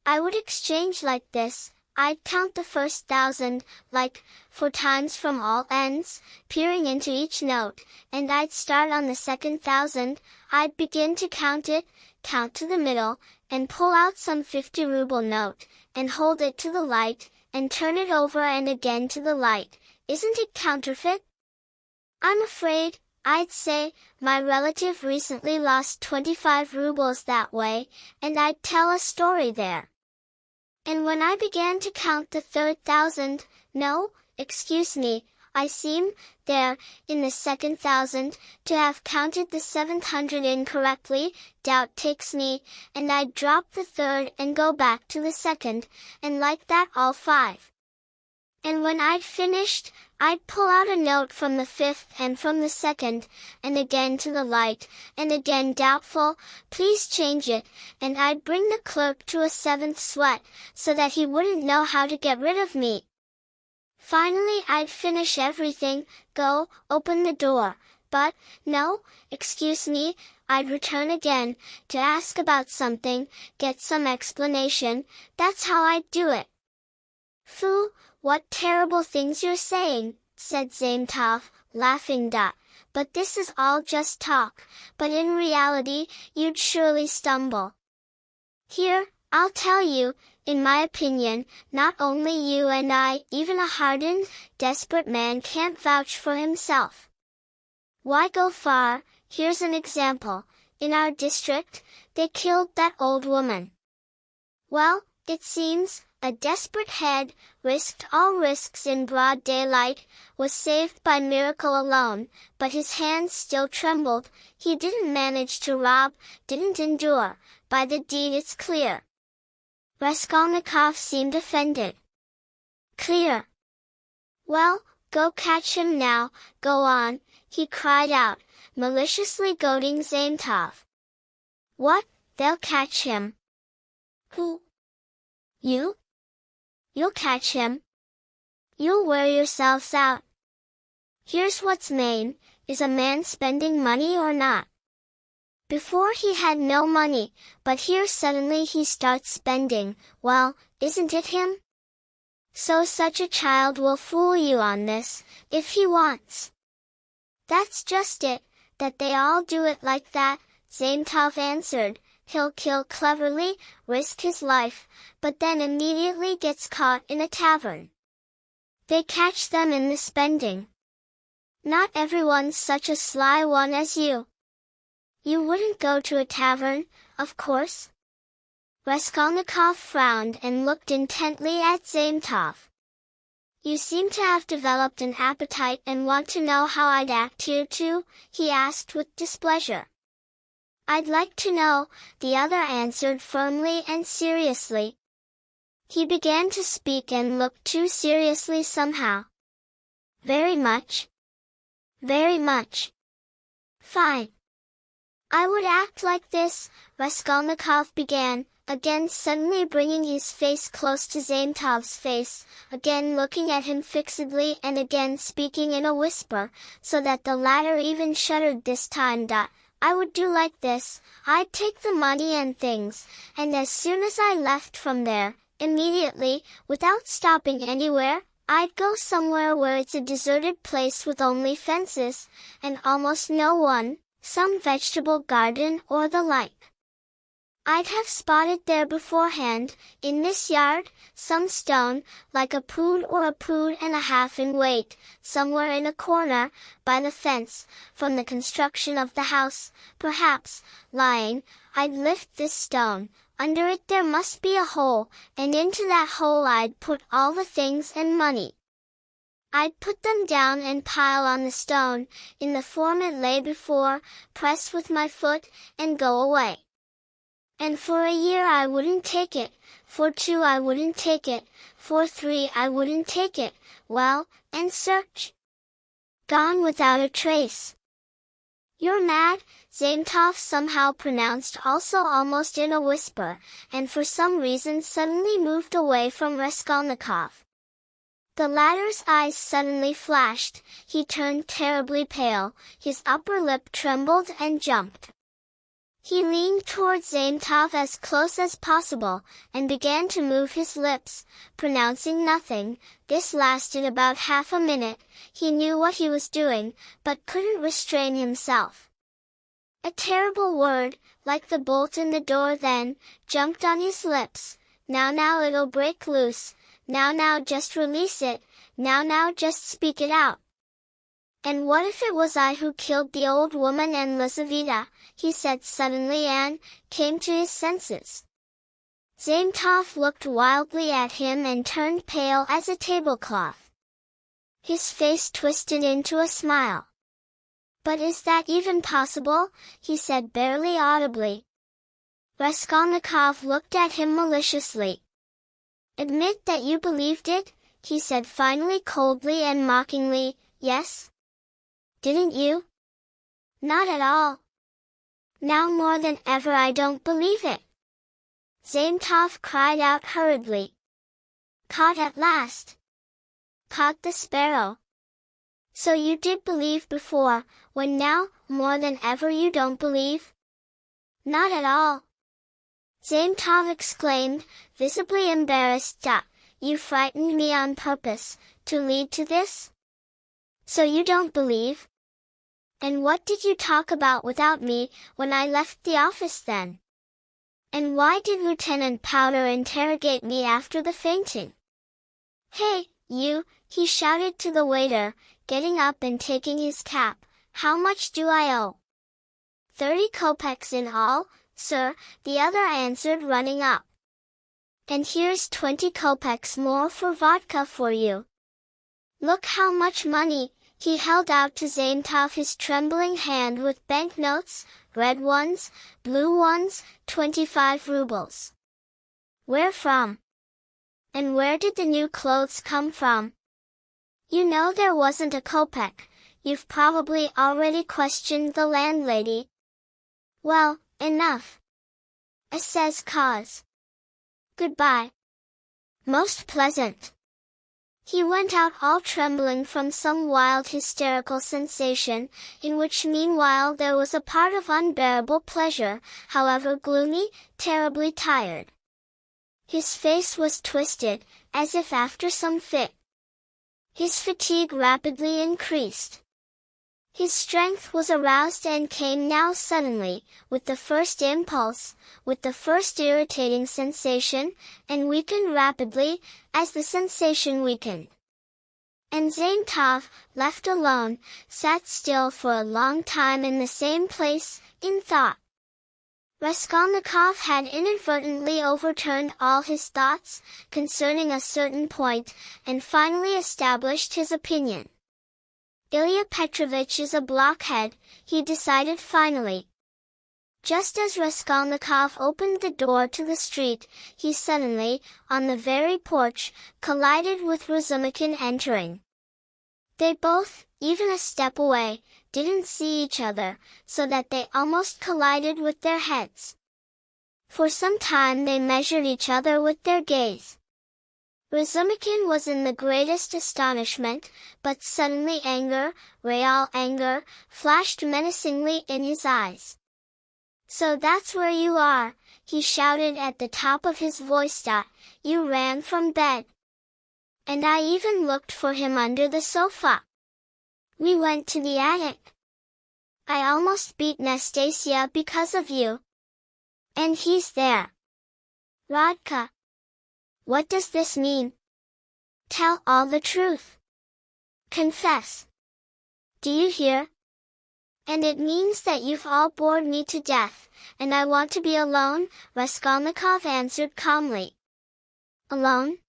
I would exchange like this, I'd count the first 1,000, like, 4 times from all ends, peering into each note, and I'd start on the second 1,000, I'd begin to count it, count to the middle, and pull out some 50-ruble note, and hold it to the light, and turn it over and again to the light. Isn't it counterfeit? I'm afraid, I'd say, my relative recently lost 25 rubles that way, and I'd tell a story there. And when I began to count the third 1,000, no, excuse me, I seem, there, in the second 1,000, to have counted the 700 incorrectly, doubt takes me, and I'd drop the third and go back to the second, and like that all 5. And when I'd finished, I'd pull out a note from the 5th and from the second, and again to the light, and again doubtful, please change it, and I'd bring the clerk to a 7th sweat, so that he wouldn't know how to get rid of me. Finally I'd finish everything, go, open the door, but, no, excuse me, I'd return again, to ask about something, get some explanation, that's how I'd do it. Phoo! What terrible things you're saying, said Zametov, laughing. But this is all just talk, but in reality, you'd surely stumble. Here, I'll tell you, in my opinion, not only you and I, even a hardened, desperate man can't vouch for himself. Why go far? Here's an example. In our district, they killed that old woman. Well, it seems, a desperate head, risked all risks in broad daylight, was saved by miracle alone, but his hands still trembled, he didn't manage to rob, didn't endure, by the deed it's clear. Raskolnikov seemed offended. Clear. Well, go catch him now, go on, he cried out, maliciously goading Zametov. What, they'll catch him? Who? You? You'll catch him. You'll wear yourselves out. Here's what's main, is a man spending money or not? Before he had no money, but here suddenly he starts spending, well, isn't it him? So such a child will fool you on this, if he wants. That's just it, that they all do it like that, Zametov answered. He'll kill cleverly, risk his life, but then immediately gets caught in a tavern. They catch them in the spending. Not everyone's such a sly one as you. You wouldn't go to a tavern, of course? Raskolnikov frowned and looked intently at Zametov. You seem to have developed an appetite and want to know how I'd act here too, he asked with displeasure. I'd like to know, the other answered firmly and seriously. He began to speak and looked too seriously somehow. Very much. Very much. Fine. I would act like this, Raskolnikov began, again suddenly bringing his face close to Zaintov's face, again looking at him fixedly and again speaking in a whisper, so that the latter even shuddered this time. I would do like this, I'd take the money and things, and as soon as I left from there, immediately, without stopping anywhere, I'd go somewhere where it's a deserted place with only fences, and almost no one, some vegetable garden or the like. I'd have spotted there beforehand, in this yard, some stone, like a pood or a pood and a half in weight, somewhere in a corner, by the fence, from the construction of the house, perhaps, lying. I'd lift this stone, under it there must be a hole, and into that hole I'd put all the things and money. I'd put them down and pile on the stone, in the form it lay before, press with my foot, and go away. And for a year I wouldn't take it, for 2 I wouldn't take it, for 3 I wouldn't take it, well, and search. Gone without a trace. You're mad, Zaintov somehow pronounced also almost in a whisper, and for some reason suddenly moved away from Raskolnikov. The latter's eyes suddenly flashed, he turned terribly pale, his upper lip trembled and jumped. He leaned towards Zaintov as close as possible, and began to move his lips, pronouncing nothing. This lasted about half a minute. He knew what he was doing, but couldn't restrain himself. A terrible word, like the bolt in the door then, jumped on his lips. Now it'll break loose. Now just release it. Now just speak it out. And what if it was I who killed the old woman and Lizaveta, he said suddenly and came to his senses. Zaintov looked wildly at him and turned pale as a tablecloth. His face twisted into a smile. But is that even possible? He said barely audibly. Raskolnikov looked at him maliciously. Admit that you believed it, he said finally coldly and mockingly. Yes? Didn't you? Not at all. Now more than ever I don't believe it. Zaintov cried out hurriedly. Caught at last. Caught the sparrow. So you did believe before, when now, more than ever you don't believe? Not at all. Zaintov exclaimed, visibly embarrassed. You frightened me on purpose, to lead to this? So you don't believe? And what did you talk about without me, when I left the office then? And why did Lieutenant Powder interrogate me after the fainting? Hey, you, he shouted to the waiter, getting up and taking his cap, how much do I owe? 30 kopecks in all, sir, the other answered running up. And here's 20 kopecks more for vodka for you. Look how much money. He held out to Zaintov his trembling hand with banknotes, red ones, blue ones, 25 rubles. Where from? And where did the new clothes come from? You know there wasn't a kopeck. You've probably already questioned the landlady. Well, enough. Says cause. Goodbye. Most pleasant. He went out all trembling from some wild hysterical sensation, in which meanwhile there was a part of unbearable pleasure, however gloomy, terribly tired. His face was twisted, as if after some fit. His fatigue rapidly increased. His strength was aroused and came now suddenly, with the first impulse, with the first irritating sensation, and weakened rapidly, as the sensation weakened. And Zaintov, left alone, sat still for a long time in the same place, in thought. Raskolnikov had inadvertently overturned all his thoughts concerning a certain point, and finally established his opinion. Ilya Petrovich is a blockhead, he decided finally. Just as Raskolnikov opened the door to the street, he suddenly, on the very porch, collided with Razumikin entering. They both, even a step away, didn't see each other, so that they almost collided with their heads. For some time they measured each other with their gaze. Razumikin was in the greatest astonishment, but suddenly anger, real anger, flashed menacingly in his eyes. "So that's where you are," he shouted at the top of his voice. "You ran from bed. And I even looked for him under the sofa. We went to the attic. I almost beat Nastasia because of you. And he's there. Rodka. What does this mean? Tell all the truth. Confess. Do you hear? And it means that you've all bored me to death, and I want to be alone," Raskolnikov answered calmly. "Alone?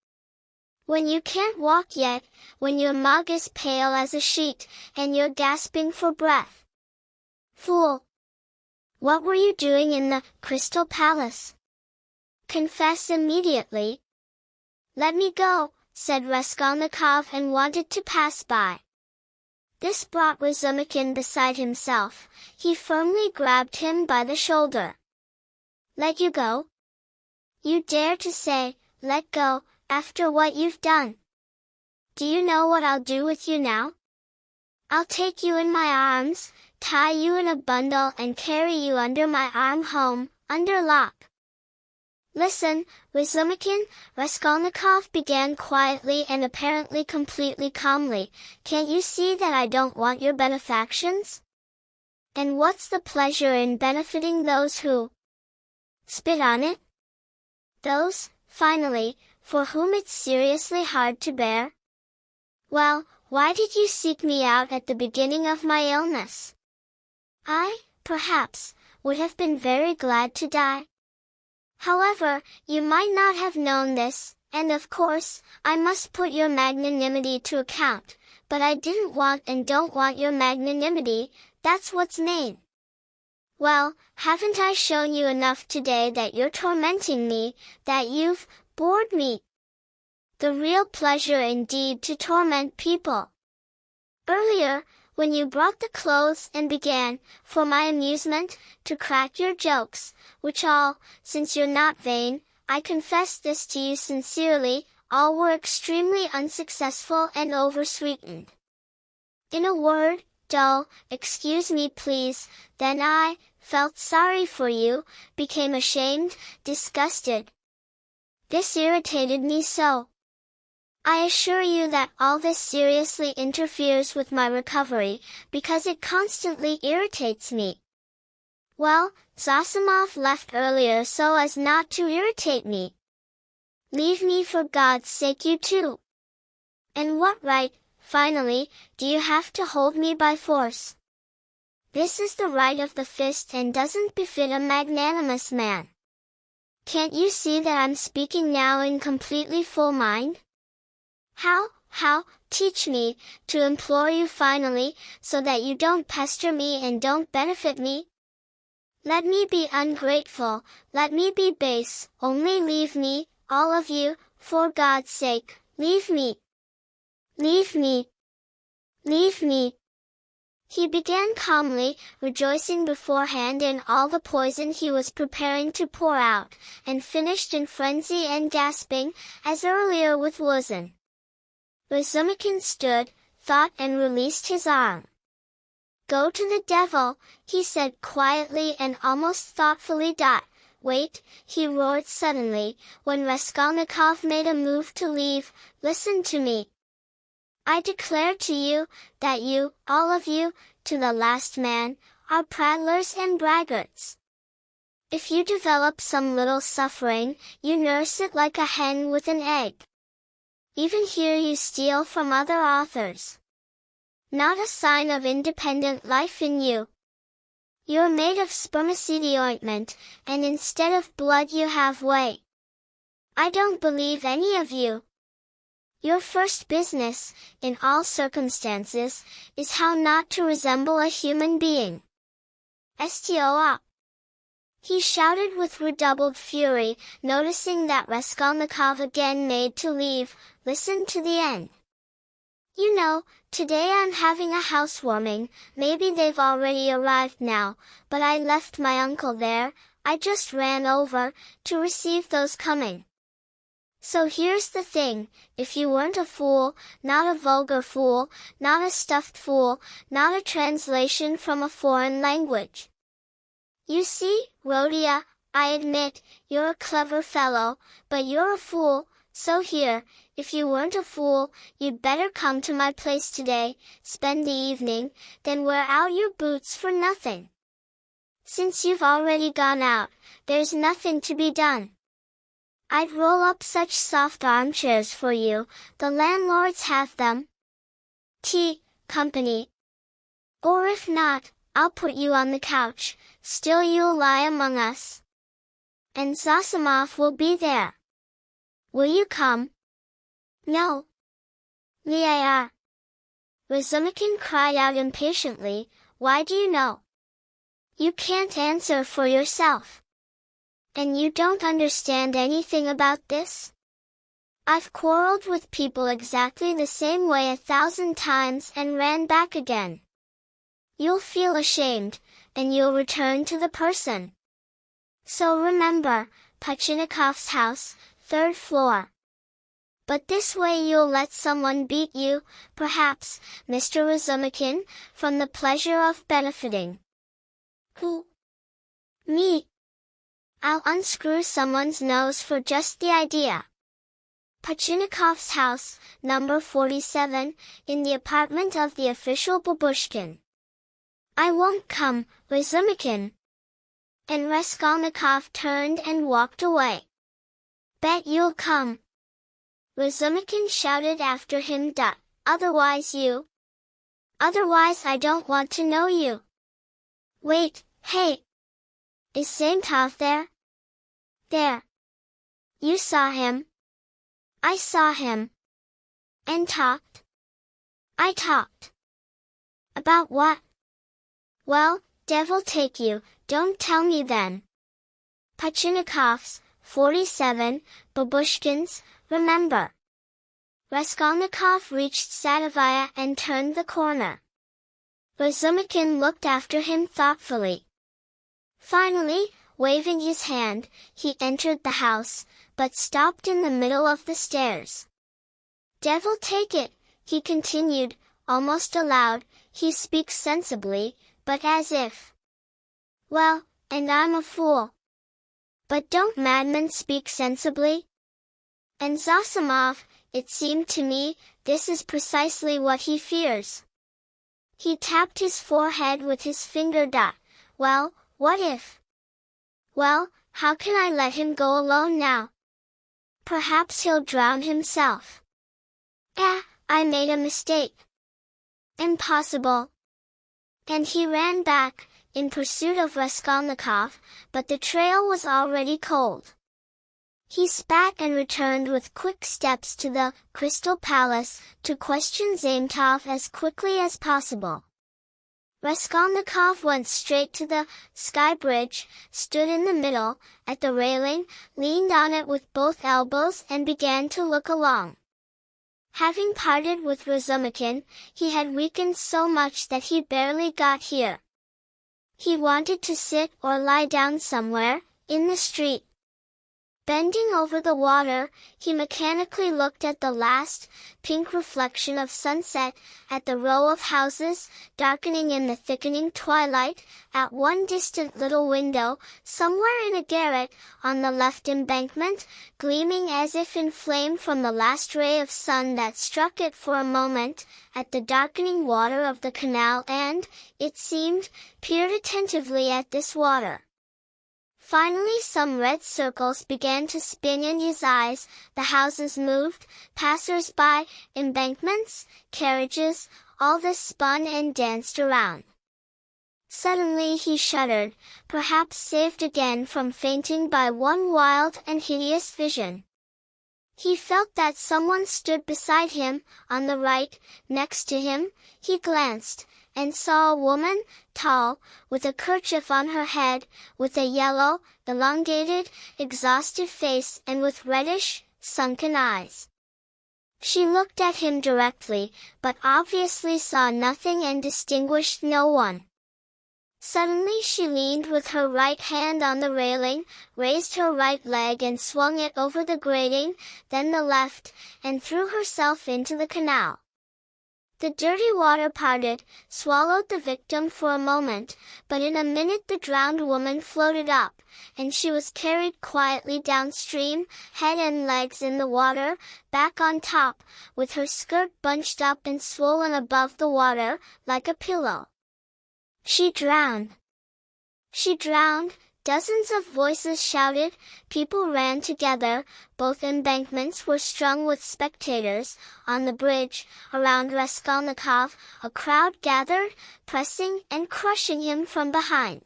When you can't walk yet, when your mug is pale as a sheet, and you're gasping for breath. Fool! What were you doing in the Crystal Palace? Confess immediately." "Let me go," said Raskolnikov, and wanted to pass by. This brought Razumikin beside himself. He firmly grabbed him by the shoulder. "Let you go? You dare to say, 'Let go,' after what you've done? Do you know what I'll do with you now? I'll take you in my arms, tie you in a bundle and carry you under my arm home, under lock." "Listen, Razumikin," Raskolnikov began quietly and apparently completely calmly, "can't you see that I don't want your benefactions? And what's the pleasure in benefiting those who spit on it? Those, finally, for whom it's seriously hard to bear? Well, why did you seek me out at the beginning of my illness? I, perhaps, would have been very glad to die. However, you might not have known this, and of course, I must put your magnanimity to account, but I didn't want and don't want your magnanimity, that's what's main. Well, haven't I shown you enough today that you're tormenting me, that you've bored me? The real pleasure indeed to torment people. Earlier, when you brought the clothes and began, for my amusement, to crack your jokes, which all, since you're not vain, I confess this to you sincerely, all were extremely unsuccessful and oversweetened. In a word, dull, excuse me please, then I felt sorry for you, became ashamed, disgusted. This irritated me so. I assure you that all this seriously interferes with my recovery, because it constantly irritates me. Well, Zosimov left earlier so as not to irritate me. Leave me for God's sake, you too. And what right, finally, do you have to hold me by force? This is the right of the fist and doesn't befit a magnanimous man. Can't you see that I'm speaking now in completely full mind? How, teach me, to implore you finally, so that you don't pester me and don't benefit me? Let me be ungrateful, let me be base, only leave me, all of you, for God's sake, leave me. Leave me. Leave me. He began calmly, rejoicing beforehand in all the poison he was preparing to pour out, and finished in frenzy and gasping, as earlier with Luzin. Razumikin stood, thought and released his arm. "Go to the devil," he said quietly and almost thoughtfully. "Wait," he roared suddenly, when Raskolnikov made a move to leave, "listen to me. I declare to you, that you, all of you, to the last man, are prattlers and braggarts. If you develop some little suffering, you nurse it like a hen with an egg. Even here you steal from other authors. Not a sign of independent life in you. You're made of spermicide ointment, and instead of blood you have whey. I don't believe any of you. Your first business, in all circumstances, is how not to resemble a human being. Stop! He shouted with redoubled fury, noticing that Raskolnikov again made to leave. Listen to the end. You know, today I'm having a housewarming, maybe they've already arrived now, but I left my uncle there, I just ran over, to receive those coming. So here's the thing, if you weren't a fool, not a vulgar fool, not a stuffed fool, not a translation from a foreign language. You see, Rodion, I admit, you're a clever fellow, but you're a fool, so here, if you weren't a fool, you'd better come to my place today, spend the evening, then wear out your boots for nothing. Since you've already gone out, there's nothing to be done. I'd roll up such soft armchairs for you, the landlords have them. Tea, company. Or if not, I'll put you on the couch, still you'll lie among us. And Zosimov will be there. Will you come? No. Yeah. Razumkin cried out impatiently, why do you know? You can't answer for yourself. And you don't understand anything about this? I've quarreled with people exactly the same way 1,000 times and ran back again. You'll feel ashamed, and you'll return to the person. So remember, Pachinikov's house, 3rd floor. But this way you'll let someone beat you, perhaps, Mr. Razumkin, from the pleasure of benefiting. Who? Me. I'll unscrew someone's nose for just the idea. Pachinikov's house, number 47, in the apartment of the official Babushkin. I won't come, Razumkin. And Raskolnikov turned and walked away. Bet you'll come. Razumkin shouted after him. Otherwise you. Otherwise I don't want to know you. Wait, hey. Is Zaintov there? There. You saw him? I saw him. And talked? I talked. About what? Well, devil take you, don't tell me then. Pachinikov's, 47, Babushkin's, remember. Raskolnikov reached Sadovaya and turned the corner. Razumkin looked after him thoughtfully. Finally, waving his hand, he entered the house, but stopped in the middle of the stairs. Devil take it, he continued, almost aloud, he speaks sensibly, but as if. Well, and I'm a fool. But don't madmen speak sensibly? And Zosimov, it seemed to me, this is precisely what he fears. He tapped his forehead with his finger. Well, what if? Well, how can I let him go alone now? Perhaps he'll drown himself. I made a mistake. Impossible. And he ran back, in pursuit of Raskolnikov, but the trail was already cold. He spat and returned with quick steps to the Crystal Palace, to question Zaintov as quickly as possible. Raskolnikov went straight to the Sky Bridge, stood in the middle, at the railing, leaned on it with both elbows and began to look along. Having parted with Razumkin, he had weakened so much that he barely got here. He wanted to sit or lie down somewhere, in the street. Bending over the water, he mechanically looked at the last, pink reflection of sunset, at the row of houses, darkening in the thickening twilight, at one distant little window, somewhere in a garret, on the left embankment, gleaming as if inflamed from the last ray of sun that struck it for a moment, at the darkening water of the canal and, it seemed, peered attentively at this water. Finally some red circles began to spin in his eyes, the houses moved, passers-by, embankments, carriages, all this spun and danced around. Suddenly he shuddered, perhaps saved again from fainting by one wild and hideous vision. He felt that someone stood beside him, on the right, next to him. He glanced, and saw a woman, tall, with a kerchief on her head, with a yellow, elongated, exhausted face and with reddish, sunken eyes. She looked at him directly, but obviously saw nothing and distinguished no one. Suddenly she leaned with her right hand on the railing, raised her right leg and swung it over the grating, then the left, and threw herself into the canal. The dirty water parted, swallowed the victim for a moment, but in a minute the drowned woman floated up, and she was carried quietly downstream, head and legs in the water, back on top, with her skirt bunched up and swollen above the water, like a pillow. She drowned! She drowned! Dozens of voices shouted, people ran together, both embankments were strung with spectators. On the bridge, around Raskolnikov, a crowd gathered, pressing and crushing him from behind.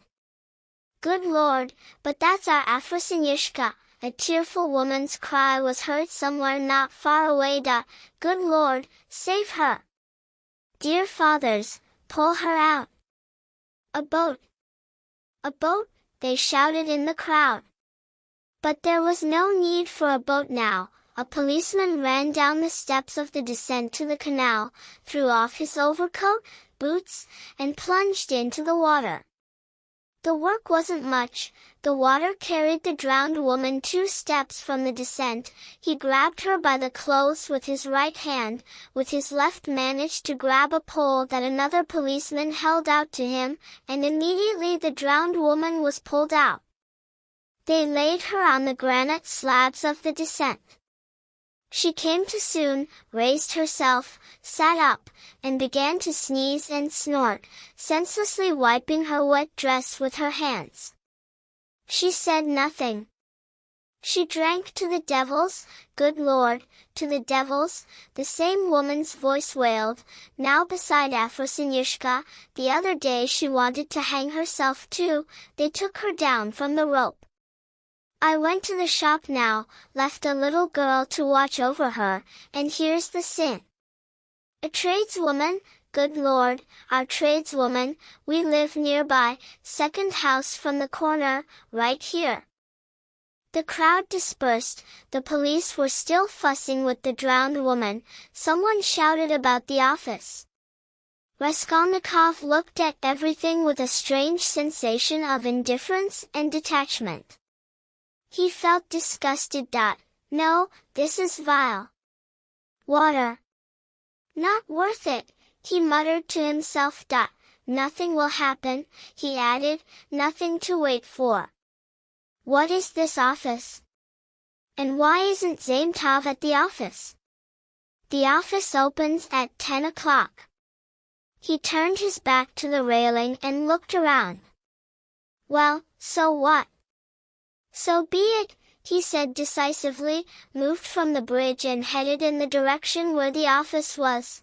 Good Lord, but that's our Afrosinyishka! A tearful woman's cry was heard somewhere not far away. Good Lord, save her! Dear fathers, pull her out! A boat! A boat! They shouted in the crowd. But there was no need for a boat now. A policeman ran down the steps of the descent to the canal, threw off his overcoat, boots, and plunged into the water. The work wasn't much. The water carried the drowned woman 2 steps from the descent. He grabbed her by the clothes with his right hand, with his left managed to grab a pole that another policeman held out to him, and immediately the drowned woman was pulled out. They laid her on the granite slabs of the descent. She came to soon, raised herself, sat up, and began to sneeze and snort, senselessly wiping her wet dress with her hands. She said nothing. She drank to the devils, good Lord, to the devils, the same woman's voice wailed, now beside Afrosinyishka. The other day she wanted to hang herself too, they took her down from the rope. I went to the shop now, left a little girl to watch over her, and here's the sin. A tradeswoman, good Lord, our tradeswoman, we live nearby, second house from the corner, right here. The crowd dispersed, the police were still fussing with the drowned woman, someone shouted about the office. Raskolnikov looked at everything with a strange sensation of indifference and detachment. He felt disgusted. No, this is vile. Water. Not worth it, he muttered to himself. Nothing will happen, he added, nothing to wait for. What is this office? And why isn't Zametov at the office? The office opens at 10 o'clock. He turned his back to the railing and looked around. Well, so what? So be it, he said decisively, moved from the bridge and headed in the direction where the office was.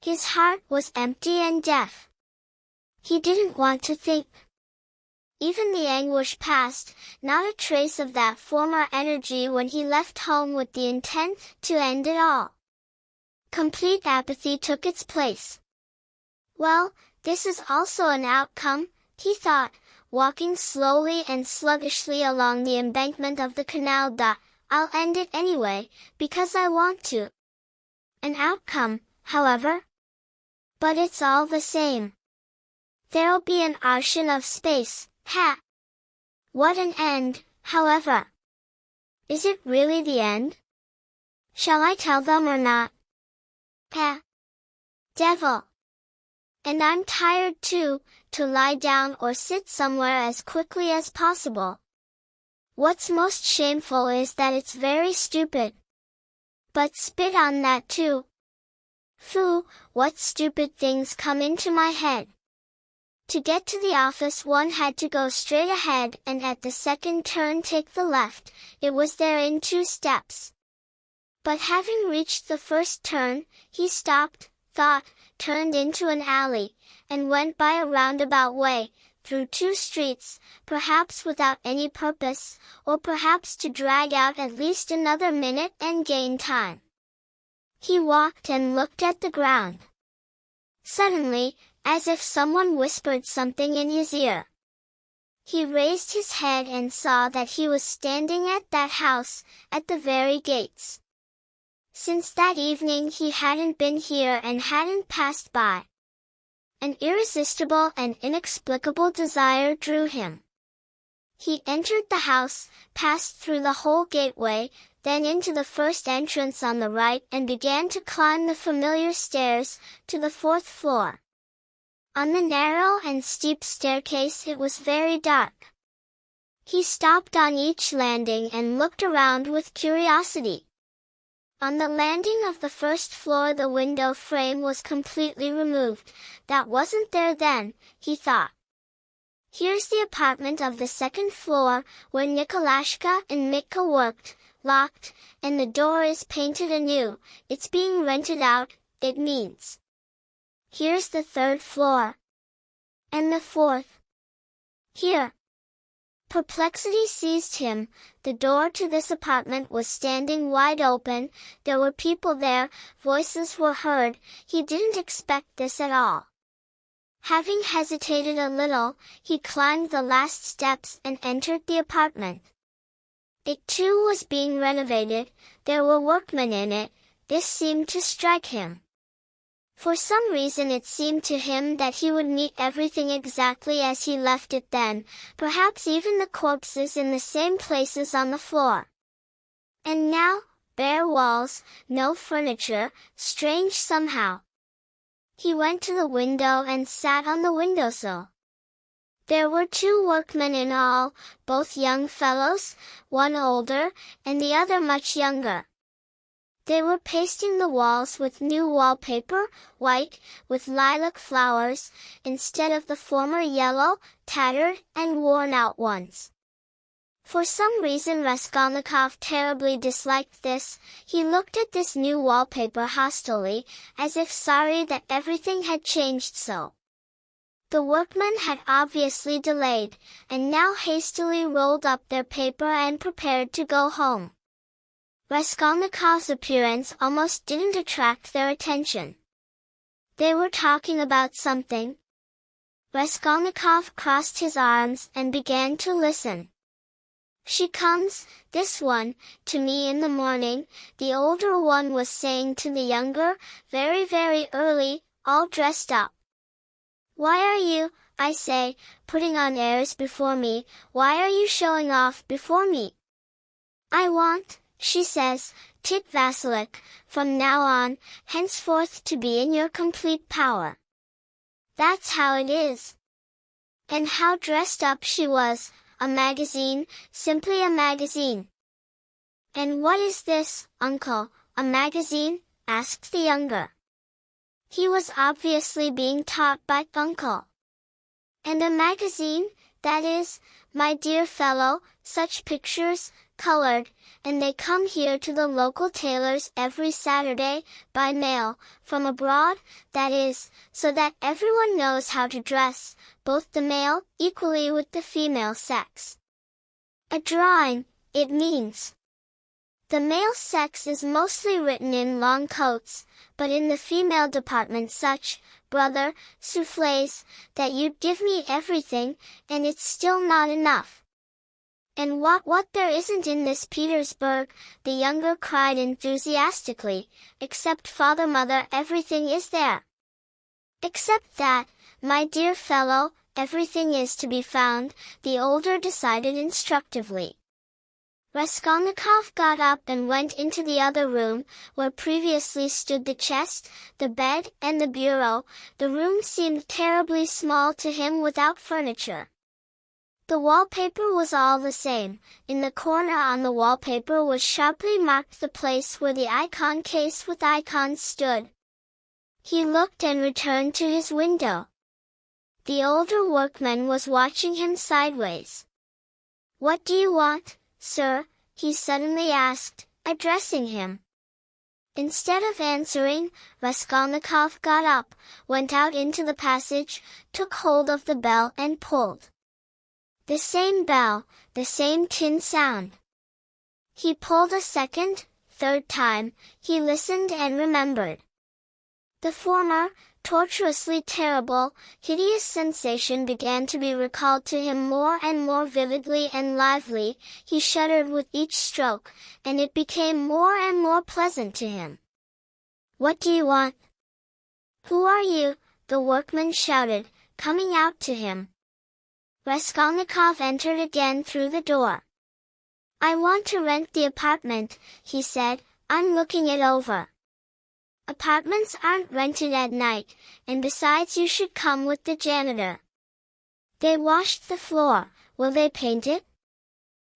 His heart was empty and deaf. He didn't want to think. Even the anguish passed, not a trace of that former energy when he left home with the intent to end it all. Complete apathy took its place. Well, this is also an outcome, he thought, walking slowly and sluggishly along the embankment of the canal. I'll end it anyway, because I want to. An outcome, however? But it's all the same. There'll be an ocean of space, ha! What an end, however! Is it really the end? Shall I tell them or not? Ha! Devil! And I'm tired too, to lie down or sit somewhere as quickly as possible. What's most shameful is that it's very stupid. But spit on that too. Phoo, what stupid things come into my head. To get to the office one had to go straight ahead and at the second turn take the left, it was there in 2 steps. But having reached the first turn, he stopped, thought, turned into an alley, and went by a roundabout way, through two streets, perhaps without any purpose, or perhaps to drag out at least another minute and gain time. He walked and looked at the ground. Suddenly, as if someone whispered something in his ear, he raised his head and saw that he was standing at that house, at the very gates. Since that evening he hadn't been here and hadn't passed by. An irresistible and inexplicable desire drew him. He entered the house, passed through the whole gateway, then into the first entrance on the right and began to climb the familiar stairs, to the 4th floor. On the narrow and steep staircase it was very dark. He stopped on each landing and looked around with curiosity. On the landing of the 1st floor the window frame was completely removed. That wasn't there then, he thought. Here's the apartment of the 2nd floor, where Nikolashka and Mitka worked, locked, and the door is painted anew. It's being rented out, it means. Here's the 3rd floor. And the 4th. Here. Perplexity seized him. The door to this apartment was standing wide open, there were people there, voices were heard, he didn't expect this at all. Having hesitated a little, he climbed the last steps and entered the apartment. It too was being renovated, there were workmen in it, this seemed to strike him. For some reason it seemed to him that he would meet everything exactly as he left it then, perhaps even the corpses in the same places on the floor. And now, bare walls, no furniture, strange somehow. He went to the window and sat on the windowsill. There were 2 workmen in all, both young fellows, one older, and the other much younger. They were pasting the walls with new wallpaper, white, with lilac flowers, instead of the former yellow, tattered, and worn-out ones. For some reason Raskolnikov terribly disliked this. He looked at this new wallpaper hostilely, as if sorry that everything had changed so. The workmen had obviously delayed, and now hastily rolled up their paper and prepared to go home. Raskolnikov's appearance almost didn't attract their attention. They were talking about something. Raskolnikov crossed his arms and began to listen. She comes, this one, to me in the morning, the older one was saying to the younger, very, very early, all dressed up. Why are you, I say, putting on airs before me, why are you showing off before me? I want, she says, Tit Vasilik, from now on, henceforth to be in your complete power. That's how it is. And how dressed up she was, a magazine, simply a magazine. And what is this, uncle, a magazine? Asked the younger. He was obviously being taught by uncle. And a magazine, that is, my dear fellow, such pictures, colored, and they come here to the local tailors every Saturday, by mail, from abroad, that is, so that everyone knows how to dress, both the male, equally with the female sex. A drawing, it means. The male sex is mostly written in long coats, but in the female department such, brother, soufflés, that you'd give me everything, and it's still not enough. And what there isn't in this Petersburg, the younger cried enthusiastically, except father-mother everything is there. Except that, my dear fellow, everything is to be found, the older decided instructively. Raskolnikov got up and went into the other room, where previously stood the chest, the bed, and the bureau. The room seemed terribly small to him without furniture. The wallpaper was all the same. In the corner on the wallpaper was sharply marked the place where the icon case with icons stood. He looked and returned to his window. The older workman was watching him sideways. What do you want, sir? He suddenly asked, addressing him. Instead of answering, Raskolnikov got up, went out into the passage, took hold of the bell and pulled. The same bell, the same tin sound. He pulled a second, third time, he listened and remembered. The former, tortuously terrible, hideous sensation began to be recalled to him more and more vividly and lively. He shuddered with each stroke, and it became more and more pleasant to him. "What do you want?" "Who are you?" the workman shouted, coming out to him. Raskolnikov entered again through the door. "I want to rent the apartment," he said. "I'm looking it over." "Apartments aren't rented at night, and besides you should come with the janitor. They washed the floor, will they paint it?"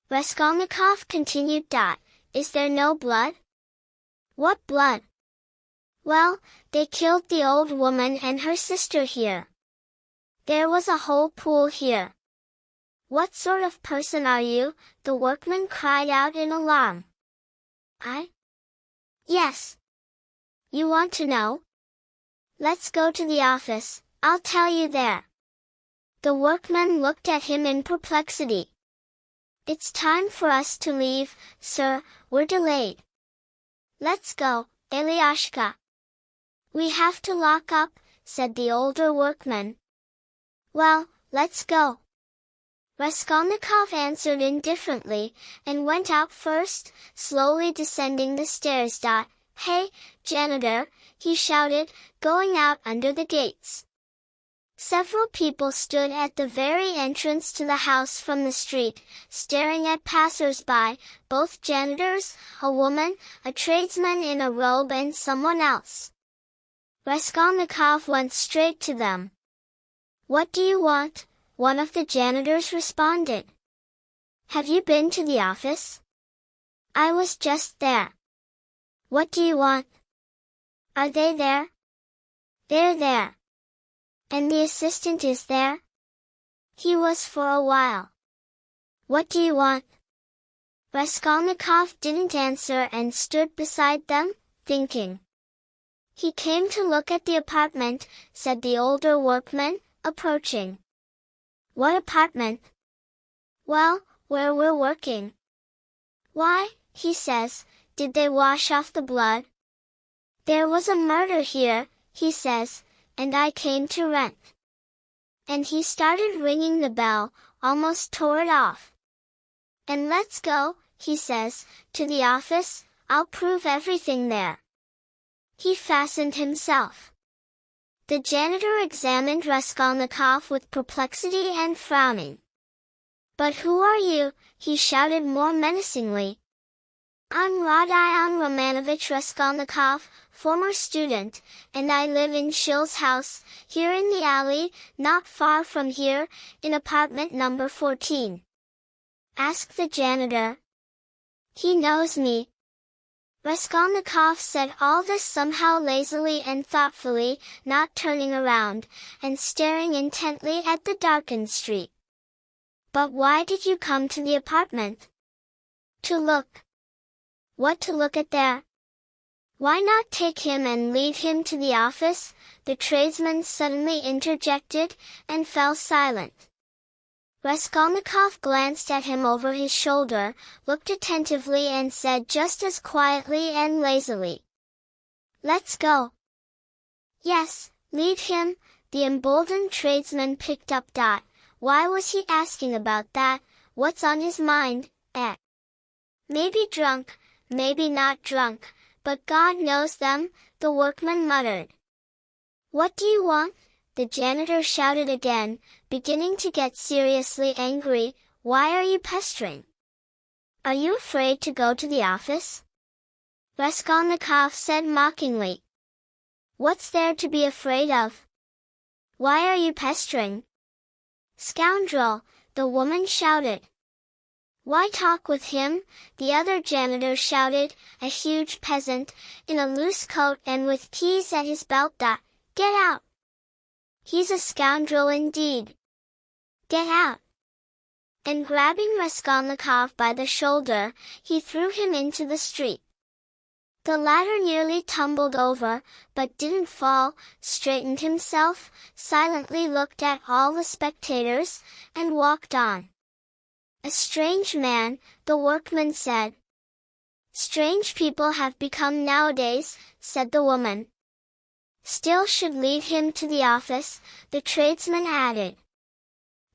Raskolnikov continued. "Is there no blood?" "What blood?" "Well, they killed the old woman and her sister here. There was a whole pool here." "What sort of person are you?" the workman cried out in alarm. "I?" "Yes. You want to know? Let's go to the office, I'll tell you there." The workman looked at him in perplexity. "It's time for us to leave, sir, we're delayed." "Let's go, Ilyashka." "We have to lock up," said the older workman. "Well, let's go." Raskolnikov answered indifferently, and went out first, slowly descending the stairs. "Hey, janitor," he shouted, going out under the gates. Several people stood at the very entrance to the house from the street, staring at passers-by, both janitors, a woman, a tradesman in a robe and someone else. Raskolnikov went straight to them. "What do you want?" one of the janitors responded. "Have you been to the office?" "I was just there." "What do you want?" "Are they there?" "They're there." "And the assistant is there?" "He was for a while." "What do you want?" Raskolnikov didn't answer and stood beside them, thinking. "He came to look at the apartment," said the older workman, approaching. "What apartment?" "Well, where we're working." "Why," he says, "did they wash off the blood?" "There was a murder here," he says, "and I came to rent." And he started ringing the bell, almost tore it off. "And let's go," he says, "to the office, I'll prove everything there." He fastened himself. The janitor examined Raskolnikov with perplexity and frowning. "But who are you?" he shouted more menacingly. "I'm Rodion Raskolnikov, former student, and I live in Shil's house, here in the alley, not far from here, in apartment number 14. Ask the janitor. He knows me." Raskolnikov said all this somehow lazily and thoughtfully, not turning around, and staring intently at the darkened street. "But why did you come to the apartment?" "To look." "What to look at there?" "Why not take him and lead him to the office?" the tradesman suddenly interjected, and fell silent. Raskolnikov glanced at him over his shoulder, looked attentively and said just as quietly and lazily, "Let's go." "Yes, lead him," the emboldened tradesman picked up. Why was he asking about that? What's on his mind? Maybe drunk, maybe not drunk, but God knows them, the workman muttered. "What do you want?" the janitor shouted again, beginning to get seriously angry. "Why are you pestering? Are you afraid to go to the office?" Raskolnikov said mockingly. "What's there to be afraid of? Why are you pestering?" "Scoundrel!" the woman shouted. "Why talk with him?" the other janitor shouted, a huge peasant, in a loose coat and with keys at his belt. "Get out! He's a scoundrel indeed! Get out!" And grabbing Raskolnikov by the shoulder, he threw him into the street. The latter nearly tumbled over, but didn't fall, straightened himself, silently looked at all the spectators, and walked on. "A strange man," the workman said. "Strange people have become nowadays," said the woman. "Still should lead him to the office," the tradesman added.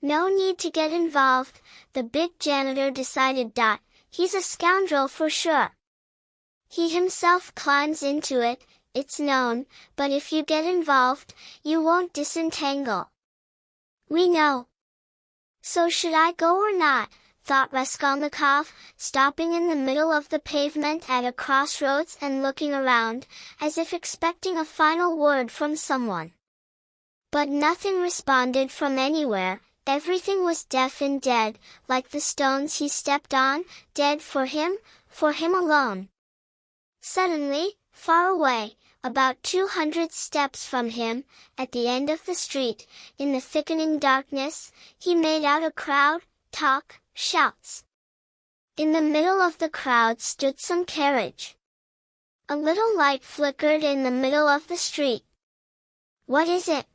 "No need to get involved," the big janitor decided. "He's a scoundrel for sure. He himself climbs into it, it's known, but if you get involved, you won't disentangle. We know." "So should I go or not?" thought Raskolnikov, stopping in the middle of the pavement at a crossroads and looking around, as if expecting a final word from someone. But nothing responded from anywhere. Everything was deaf and dead, like the stones he stepped on, dead for him alone. Suddenly, far away, about 200 steps from him, at the end of the street, in the thickening darkness, he made out a crowd, talk, shouts. In the middle of the crowd stood some carriage. A little light flickered in the middle of the street. "What is it?"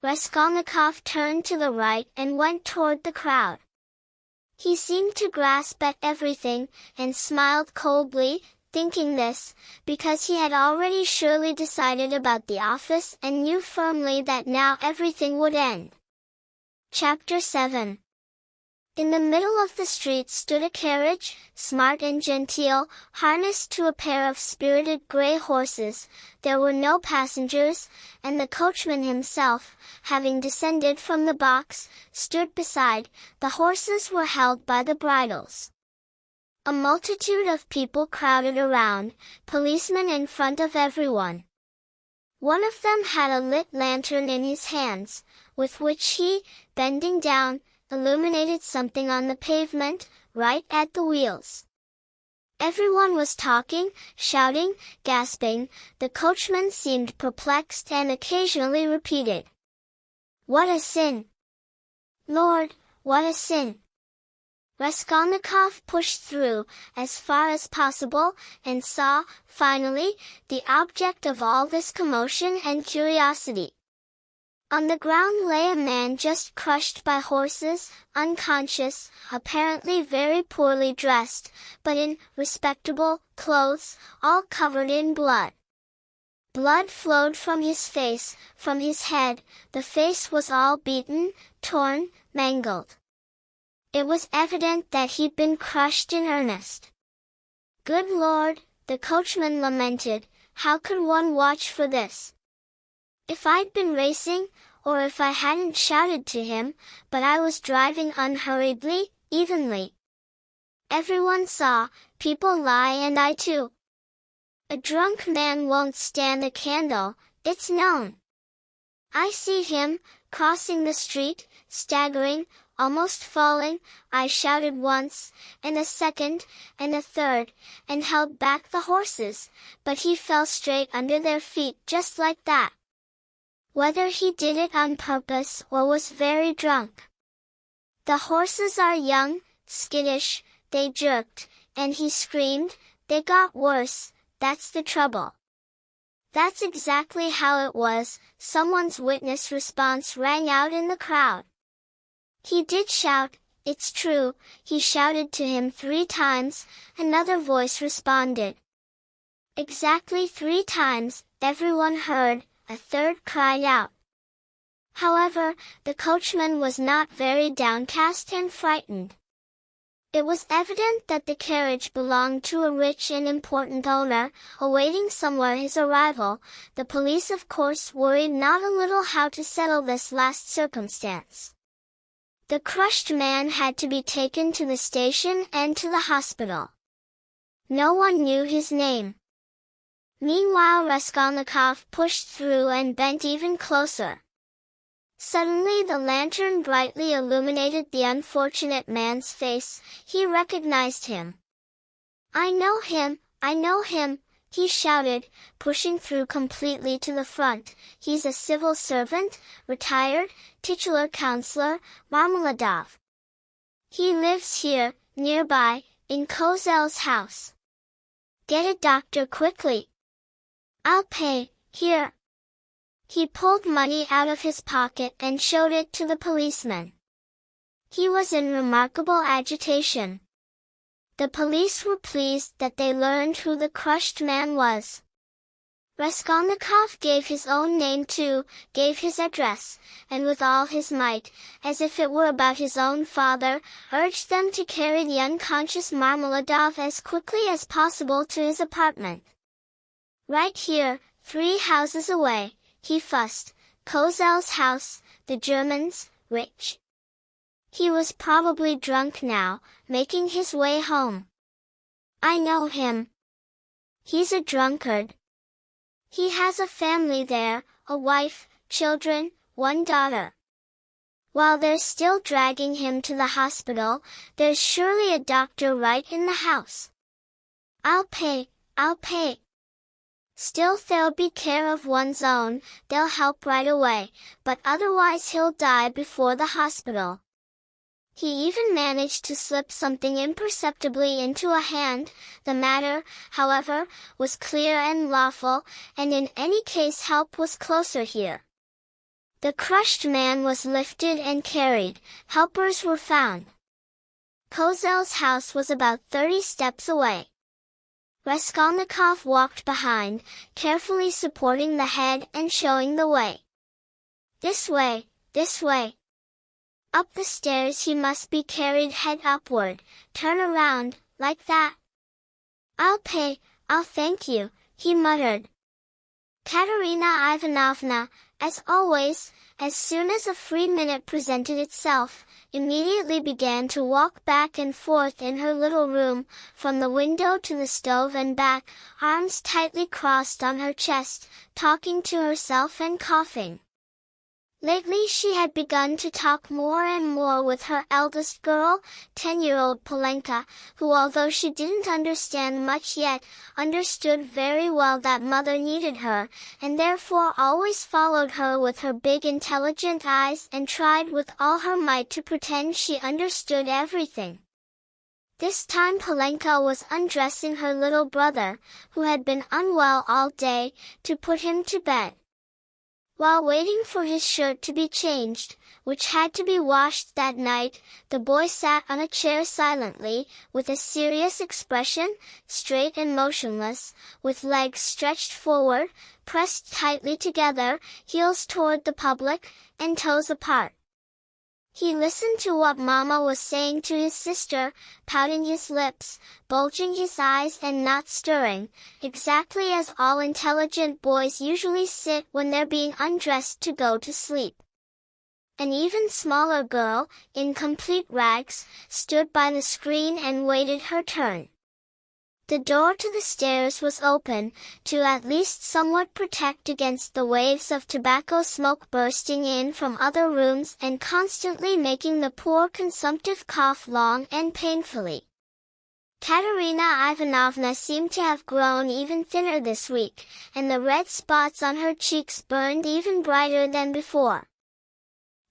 Raskolnikov turned to the right and went toward the crowd. He seemed to grasp at everything, and smiled coldly, thinking this, because he had already surely decided about the office and knew firmly that now everything would end. Chapter 7. In the middle of the street stood a carriage, smart and genteel, harnessed to a pair of spirited grey horses. There were no passengers, and the coachman himself, having descended from the box, stood beside. The horses were held by the bridles. A multitude of people crowded around, policemen in front of everyone. One of them had a lit lantern in his hands, with which he, bending down, illuminated something on the pavement, right at the wheels. Everyone was talking, shouting, gasping. The coachman seemed perplexed and occasionally repeated, "What a sin! Lord, what a sin!" Raskolnikov pushed through, as far as possible, and saw, finally, the object of all this commotion and curiosity. On the ground lay a man just crushed by horses, unconscious, apparently very poorly dressed, but in respectable clothes, all covered in blood. Blood flowed from his face, from his head. The face was all beaten, torn, mangled. It was evident that he'd been crushed in earnest. "Good Lord," the coachman lamented, "how could one watch for this? If I'd been racing, or if I hadn't shouted to him, but I was driving unhurriedly, evenly. Everyone saw, people lie and I too. A drunk man won't stand a candle, it's known. I see him, crossing the street, staggering, almost falling. I shouted once, and a second, and a third, and held back the horses, but he fell straight under their feet just like that. Whether he did it on purpose or was very drunk. The horses are young, skittish, they jerked, and he screamed. They got worse, that's the trouble." That's exactly how it was. Someone's witness response rang out in the crowd. "He did shout, it's true, he shouted to him 3 times, another voice responded. Exactly 3 times, everyone heard. A third cried out. However, the coachman was not very downcast and frightened. It was evident that the carriage belonged to a rich and important owner, awaiting somewhere his arrival. The police of course worried not a little how to settle this last circumstance. The crushed man had to be taken to the station and to the hospital. No one knew his name. Meanwhile Raskolnikov pushed through and bent even closer. Suddenly the lantern brightly illuminated the unfortunate man's face. He recognized him. I know him, he shouted, pushing through completely to the front. He's a civil servant, retired, titular counselor, Marmeladov. He lives here, nearby, in Kozel's house. Get a doctor quickly. I'll pay, here. He pulled money out of his pocket and showed it to the policeman. He was in remarkable agitation. The police were pleased that they learned who the crushed man was. Raskolnikov gave his own name too, gave his address, and with all his might, as if it were about his own father, urged them to carry the unconscious Marmeladov as quickly as possible to his apartment. Right here, 3 houses away, he fussed. Kozel's house, the Germans, rich. He was probably drunk now, making his way home. I know him. He's a drunkard. He has a family there, a wife, children, 1 daughter. While they're still dragging him to the hospital, there's surely a doctor right in the house. I'll pay. Still there'll be care of one's own, they'll help right away, but otherwise he'll die before the hospital. He even managed to slip something imperceptibly into a hand. The matter, however, was clear and lawful, and in any case help was closer here. The crushed man was lifted and carried. Helpers were found. Kozel's house was about 30 steps away. Raskolnikov walked behind, carefully supporting the head and showing the way. This way, this way. Up the stairs he must be carried head upward. Turn around, like that. I'll pay, I'll thank you, he muttered. Katerina Ivanovna, as always, as soon as a free minute presented itself, immediately began to walk back and forth in her little room, from the window to the stove and back, arms tightly crossed on her chest, talking to herself and coughing. Lately she had begun to talk more and more with her eldest girl, 10-year-old Polenka, who although she didn't understand much yet, understood very well that mother needed her, and therefore always followed her with her big intelligent eyes and tried with all her might to pretend she understood everything. This time Polenka was undressing her little brother, who had been unwell all day, to put him to bed. While waiting for his shirt to be changed, which had to be washed that night, the boy sat on a chair silently, with a serious expression, straight and motionless, with legs stretched forward, pressed tightly together, heels toward the public, and toes apart. He listened to what Mama was saying to his sister, pouting his lips, bulging his eyes and not stirring, exactly as all intelligent boys usually sit when they're being undressed to go to sleep. An even smaller girl, in complete rags, stood by the screen and waited her turn. The door to the stairs was open, to at least somewhat protect against the waves of tobacco smoke bursting in from other rooms and constantly making the poor consumptive cough long and painfully. Katerina Ivanovna seemed to have grown even thinner this week, and the red spots on her cheeks burned even brighter than before.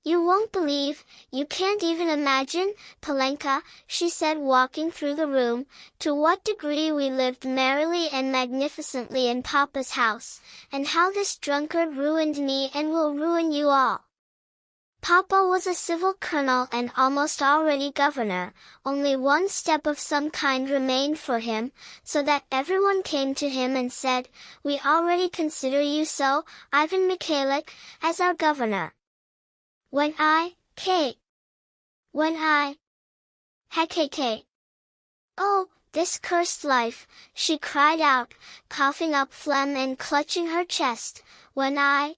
You won't believe, you can't even imagine, Polenka, she said walking through the room, to what degree we lived merrily and magnificently in Papa's house, and how this drunkard ruined me and will ruin you all. Papa was a civil colonel and almost already governor, only 1 step of some kind remained for him, so that everyone came to him and said, "We already consider you so, Ivan Mikhailich, as our governor." When I Oh, this cursed life, she cried out, coughing up phlegm and clutching her chest, when at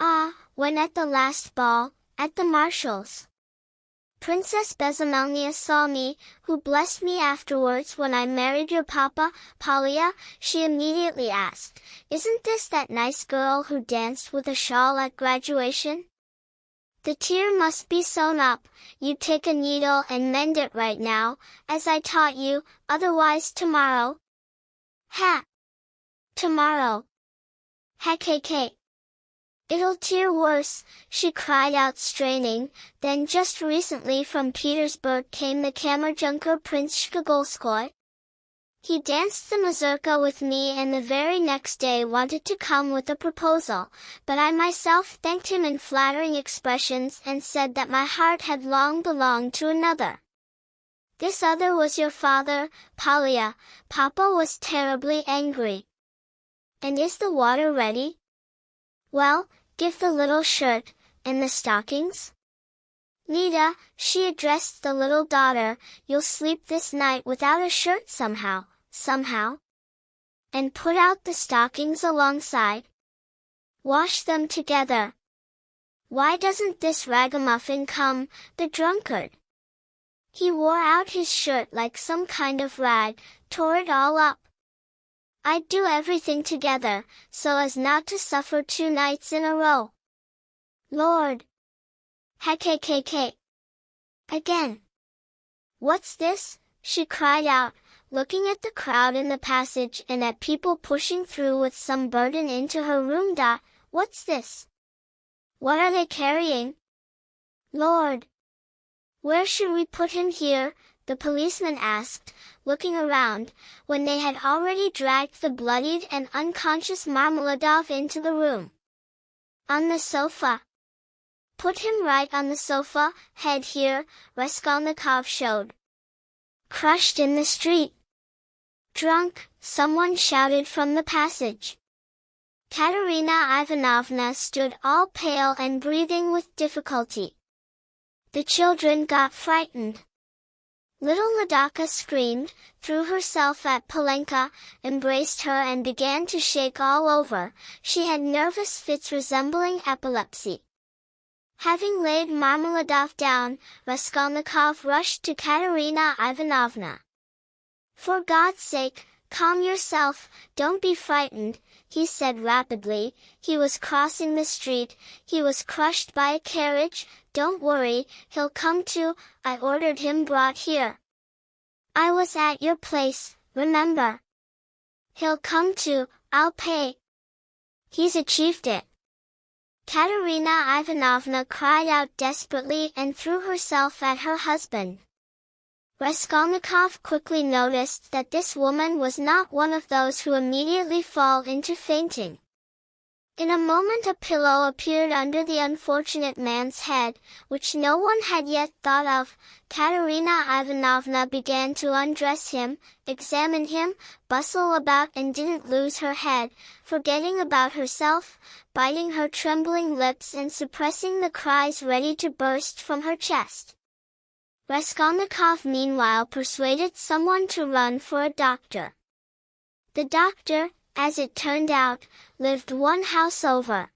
the last ball, at the Marshal's. Princess Bezemelnia saw me, who blessed me afterwards when I married your papa, Polya, she immediately asked, "Isn't this that nice girl who danced with a shawl at graduation?" The tear must be sewn up, you take a needle and mend it right now, as I taught you, otherwise tomorrow. Tomorrow. It'll tear worse, she cried out straining. Then just recently from Petersburg came the Kammerjunker Prince Shkogolskoy. He danced the mazurka with me and the very next day wanted to come with a proposal, but I myself thanked him in flattering expressions and said that my heart had long belonged to another. This other was your father, Polya. Papa was terribly angry. And is the water ready? Well, give the little shirt, and the stockings? Nita, she addressed the little daughter, you'll sleep this night without a shirt somehow. And put out the stockings alongside. Wash them together. Why doesn't this ragamuffin come, the drunkard? He wore out his shirt like some kind of rag, tore it all up. I'd do everything together, so as not to suffer 2 nights in a row. Lord! Heck. Again. What's this? She cried out, looking at the crowd in the passage and at people pushing through with some burden into her room. What's this? What are they carrying? Lord! Where should we put him here? The policeman asked, looking around, when they had already dragged the bloodied and unconscious Marmeladov into the room. On the sofa. Put him right on the sofa, head here, Raskolnikov showed. Crushed in the street. Drunk, someone shouted from the passage. Katerina Ivanovna stood all pale and breathing with difficulty. The children got frightened. Little Ladaka screamed, threw herself at Polenka, embraced her and began to shake all over. She had nervous fits resembling epilepsy. Having laid Marmeladov down, Raskolnikov rushed to Katerina Ivanovna. For God's sake, calm yourself, don't be frightened, he said rapidly. He was crossing the street, he was crushed by a carriage, don't worry, he'll come to, I ordered him brought here. I was at your place, remember. He'll come to, I'll pay. He's achieved it. Katerina Ivanovna cried out desperately and threw herself at her husband. Raskolnikov quickly noticed that this woman was not one of those who immediately fall into fainting. In a moment a pillow appeared under the unfortunate man's head, which no one had yet thought of. Katerina Ivanovna began to undress him, examine him, bustle about and didn't lose her head, forgetting about herself, biting her trembling lips and suppressing the cries ready to burst from her chest. Raskolnikov meanwhile persuaded someone to run for a doctor. The doctor, as it turned out, lived 1 house over.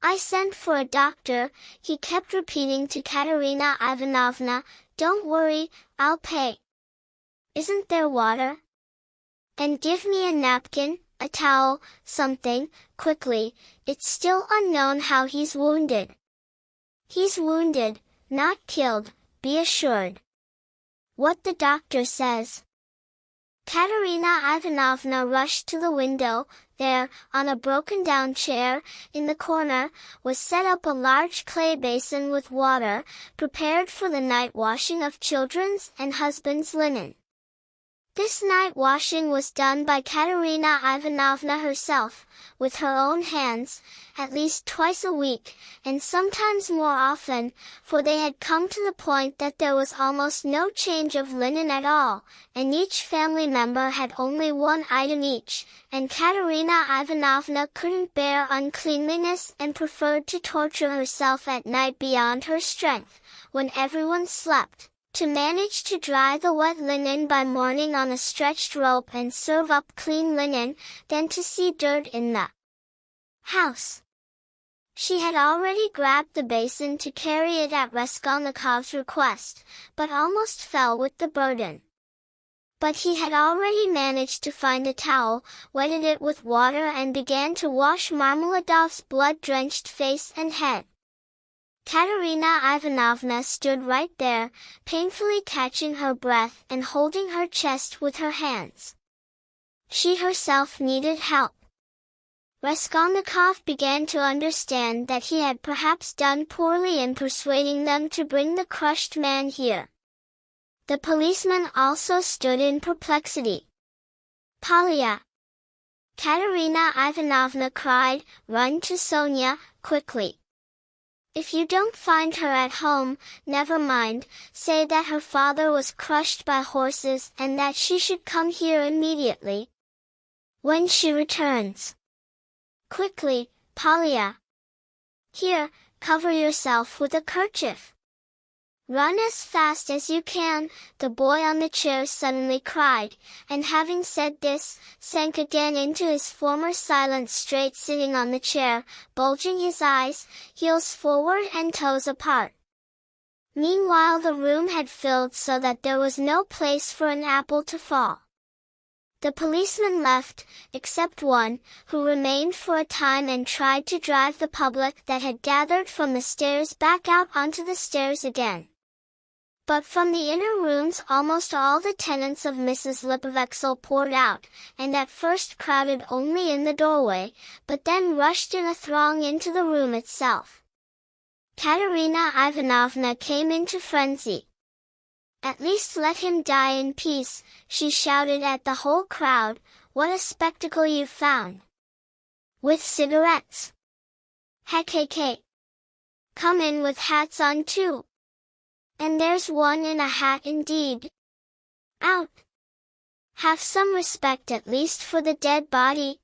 I sent for a doctor, he kept repeating to Katerina Ivanovna, don't worry, I'll pay. Isn't there water? And give me a napkin, a towel, something, quickly, it's still unknown how he's wounded. He's wounded, not killed, be assured. What the doctor says. Katerina Ivanovna rushed to the window. There, on a broken-down chair, in the corner, was set up a large clay basin with water, prepared for the night washing of children's and husband's linen. This night washing was done by Katerina Ivanovna herself, with her own hands, at least twice a week, and sometimes more often, for they had come to the point that there was almost no change of linen at all, and each family member had only 1 item each, and Katerina Ivanovna couldn't bear uncleanliness and preferred to torture herself at night beyond her strength, when everyone slept, to manage to dry the wet linen by morning on a stretched rope and serve up clean linen, than to see dirt in the house. She had already grabbed the basin to carry it at Raskolnikov's request, but almost fell with the burden. But he had already managed to find a towel, wetted it with water and began to wash Marmeladov's blood-drenched face and head. Katerina Ivanovna stood right there, painfully catching her breath and holding her chest with her hands. She herself needed help. Raskolnikov began to understand that he had perhaps done poorly in persuading them to bring the crushed man here. The policeman also stood in perplexity. Polya! Katerina Ivanovna cried, run to Sonia, quickly. If you don't find her at home, never mind, say that her father was crushed by horses and that she should come here immediately. When she returns. Quickly, Polya! Here, cover yourself with a kerchief. Run as fast as you can, the boy on the chair suddenly cried, and having said this, sank again into his former silent straight sitting on the chair, bulging his eyes, heels forward and toes apart. Meanwhile the room had filled so that there was no place for an apple to fall. The policemen left, except one, who remained for a time and tried to drive the public that had gathered from the stairs back out onto the stairs again. But from the inner rooms almost all the tenants of Mrs. Lipovexel poured out, and at first crowded only in the doorway, but then rushed in a throng into the room itself. Katerina Ivanovna came into frenzy. At least let him die in peace, she shouted at the whole crowd. What a spectacle you've found! With cigarettes! Heck! Come in with hats on too! And there's one in a hat indeed! Out! Have some respect at least for the dead body!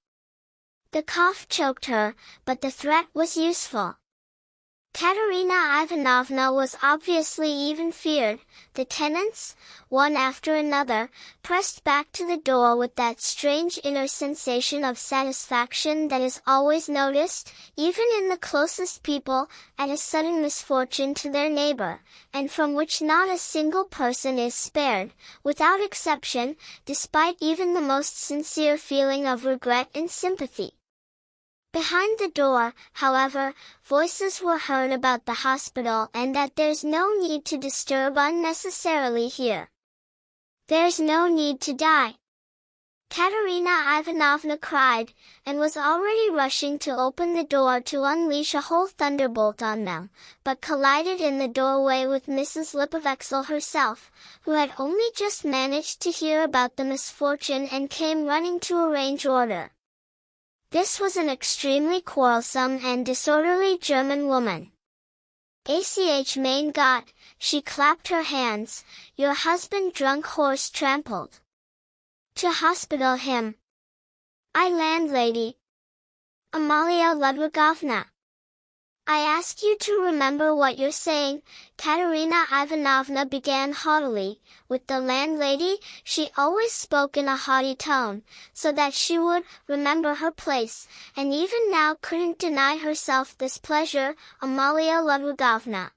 The cough choked her, but the threat was useful. Katerina Ivanovna was obviously even feared. The tenants, one after another, pressed back to the door with that strange inner sensation of satisfaction that is always noticed, even in the closest people, at a sudden misfortune to their neighbor, and from which not a single person is spared, without exception, despite even the most sincere feeling of regret and sympathy. Behind the door, however, voices were heard about the hospital and that there's no need to disturb unnecessarily here. There's no need to die. Katerina Ivanovna cried, and was already rushing to open the door to unleash a whole thunderbolt on them, but collided in the doorway with Mrs. Lipovexel herself, who had only just managed to hear about the misfortune and came running to arrange order. This was an extremely quarrelsome and disorderly German woman. Mein Gott, she clapped her hands, your husband drunk horse trampled. To hospital him. I landlady. Amalia Ludwigovna. I ask you to remember what you're saying, Katerina Ivanovna began haughtily. With the landlady, she always spoke in a haughty tone, so that she would remember her place, and even now couldn't deny herself this pleasure, Amalia Ludwigovna.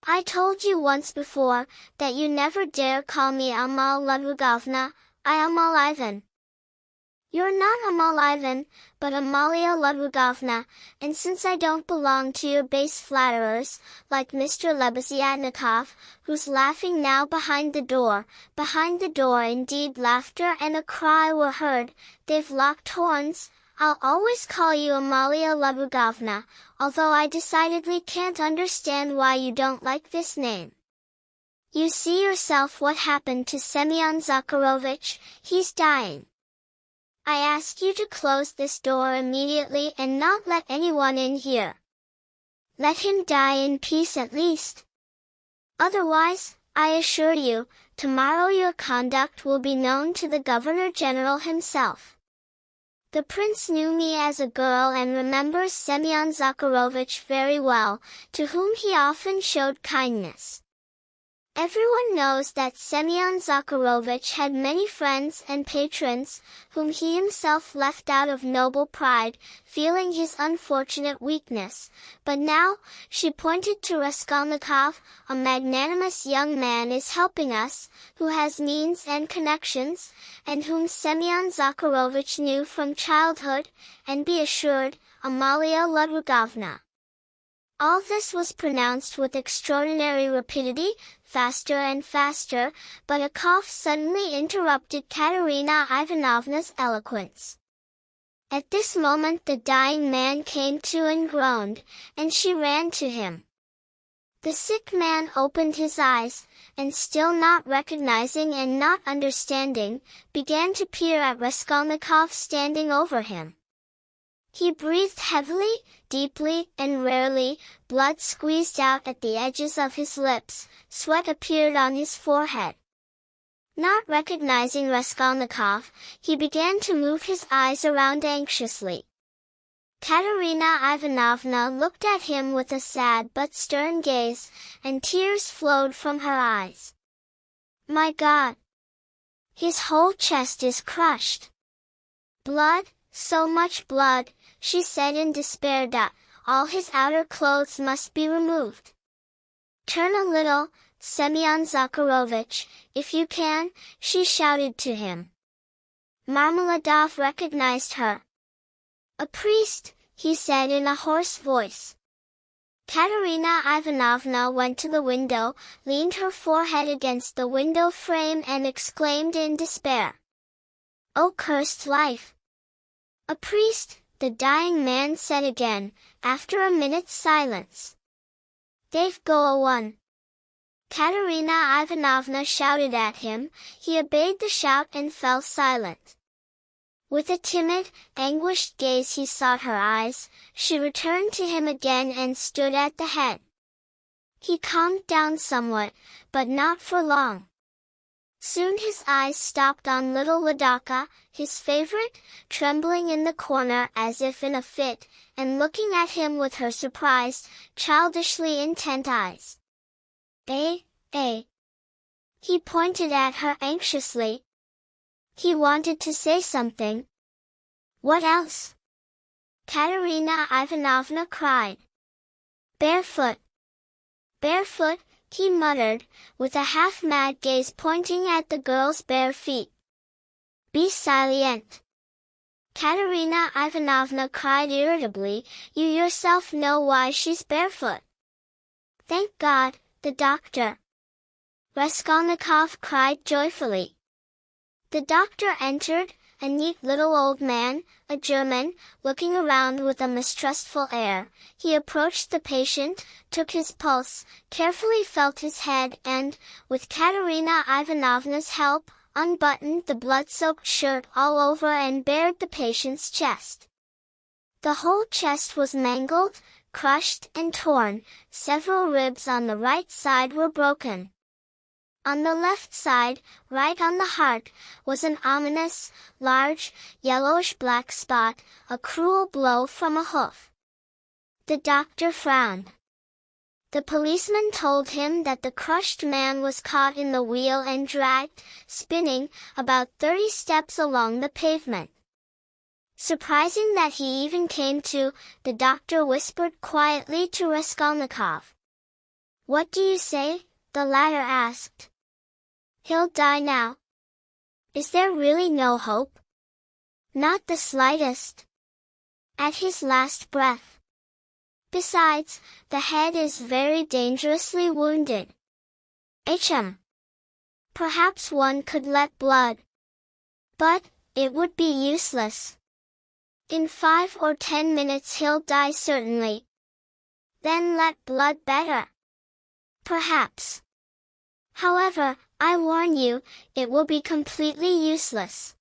I told you once before, that you never dare call me Amal Ludwigovna, I Amal Ivan. You're not Amal Ivan, but Amalia Ludwigovna, and since I don't belong to your base flatterers, like Mr. Lebeziatnikov, who's laughing now behind the door indeed laughter and a cry were heard, they've locked horns, I'll always call you Amalia Ludwigovna, although I decidedly can't understand why you don't like this name. You see yourself what happened to Semyon Zakharovich, he's dying. I ask you to close this door immediately and not let anyone in here. Let him die in peace at least. Otherwise, I assure you, tomorrow your conduct will be known to the Governor-General himself. The prince knew me as a girl and remembers Semyon Zakharovich very well, to whom he often showed kindness. Everyone knows that Semyon Zakharovich had many friends and patrons, whom he himself left out of noble pride, feeling his unfortunate weakness. But now, she pointed to Raskolnikov, a magnanimous young man is helping us, who has means and connections, and whom Semyon Zakharovich knew from childhood, and be assured, Amalia Ludwigovna. All this was pronounced with extraordinary rapidity, faster and faster, but a cough suddenly interrupted Katerina Ivanovna's eloquence. At this moment the dying man came to and groaned, and she ran to him. The sick man opened his eyes, and still not recognizing and not understanding, began to peer at Raskolnikov standing over him. He breathed heavily, deeply, and rarely, blood squeezed out at the edges of his lips, sweat appeared on his forehead. Not recognizing Raskolnikov, he began to move his eyes around anxiously. Katerina Ivanovna looked at him with a sad but stern gaze, and tears flowed from her eyes. "My God! His whole chest is crushed. Blood, so much blood," she said in despair. "All his outer clothes must be removed. Turn a little, Semyon Zakharovich, if you can," she shouted to him. Marmeladov recognized her. "A priest," he said in a hoarse voice. Katerina Ivanovna went to the window, leaned her forehead against the window frame and exclaimed in despair. "Oh, cursed life! A priest," the dying man said again, after a minute's silence. "They've go a one." Katerina Ivanovna shouted at him. He obeyed the shout and fell silent. With a timid, anguished gaze he sought her eyes. She returned to him again and stood at the head. He calmed down somewhat, but not for long. Soon his eyes stopped on little Ladaka, his favorite, trembling in the corner as if in a fit, and looking at him with her surprised, childishly intent eyes. Eh. He pointed at her anxiously. He wanted to say something. "What else?" Katerina Ivanovna cried. "Barefoot. Barefoot," he muttered, with a half-mad gaze pointing at the girl's bare feet. "Be silent." Katerina Ivanovna cried irritably. "You yourself know why she's barefoot." "Thank God, the doctor!" Raskolnikov cried joyfully. The doctor entered, a neat little old man, a German, looking around with a mistrustful air. He approached the patient, took his pulse, carefully felt his head and, with Katerina Ivanovna's help, unbuttoned the blood-soaked shirt all over and bared the patient's chest. The whole chest was mangled, crushed and torn. Several ribs on the right side were broken. On the left side, right on the heart, was an ominous, large, yellowish-black spot, a cruel blow from a hoof. The doctor frowned. The policeman told him that the crushed man was caught in the wheel and dragged, spinning, about 30 steps along the pavement. Surprising that he even came to, the doctor whispered quietly to Raskolnikov. "What do you say?" the latter asked. "He'll die now." "Is there really no hope?" "Not the slightest. At his last breath. Besides, the head is very dangerously wounded." "Hm. Perhaps one could let blood. But, it would be useless. In 5 or 10 minutes he'll die certainly. Then let blood better. Perhaps. However, I warn you, it will be completely useless."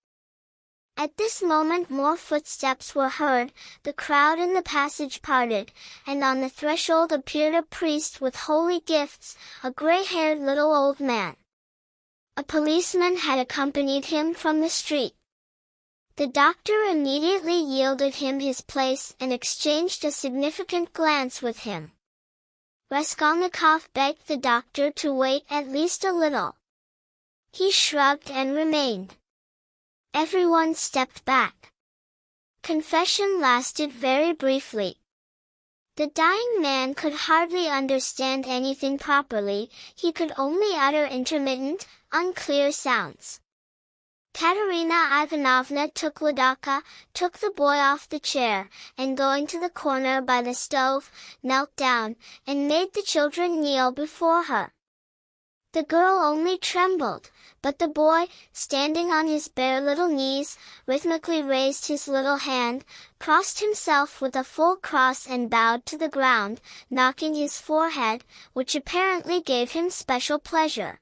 At this moment more footsteps were heard, the crowd in the passage parted, and on the threshold appeared a priest with holy gifts, a gray-haired little old man. A policeman had accompanied him from the street. The doctor immediately yielded him his place and exchanged a significant glance with him. Raskolnikov begged the doctor to wait at least a little. He shrugged and remained. Everyone stepped back. Confession lasted very briefly. The dying man could hardly understand anything properly, he could only utter intermittent, unclear sounds. Katerina Ivanovna took Ladaka, took the boy off the chair, and going to the corner by the stove, knelt down, and made the children kneel before her. The girl only trembled, but the boy, standing on his bare little knees, rhythmically raised his little hand, crossed himself with a full cross and bowed to the ground, knocking his forehead, which apparently gave him special pleasure.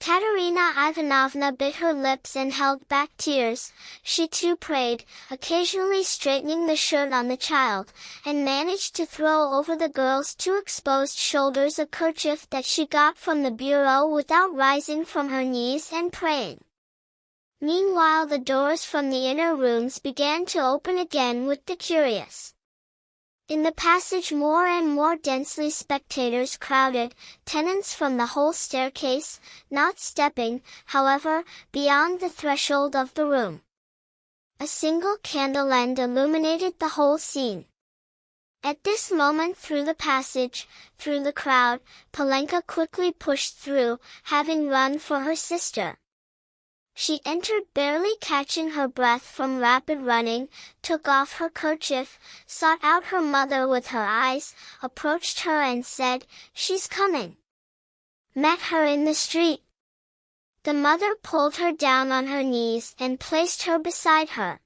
Katerina Ivanovna bit her lips and held back tears. She too prayed, occasionally straightening the shirt on the child, and managed to throw over the girl's two exposed shoulders a kerchief that she got from the bureau without rising from her knees and praying. Meanwhile the doors from the inner rooms began to open again with the curious. In the passage more and more densely spectators crowded, tenants from the whole staircase, not stepping, however, beyond the threshold of the room. A single candle end illuminated the whole scene. At this moment through the passage, through the crowd, Polenka quickly pushed through, having run for her sister. She entered barely catching her breath from rapid running, took off her kerchief, sought out her mother with her eyes, approached her and said, "She's coming." Met her in the street. The mother pulled her down on her knees and placed her beside her.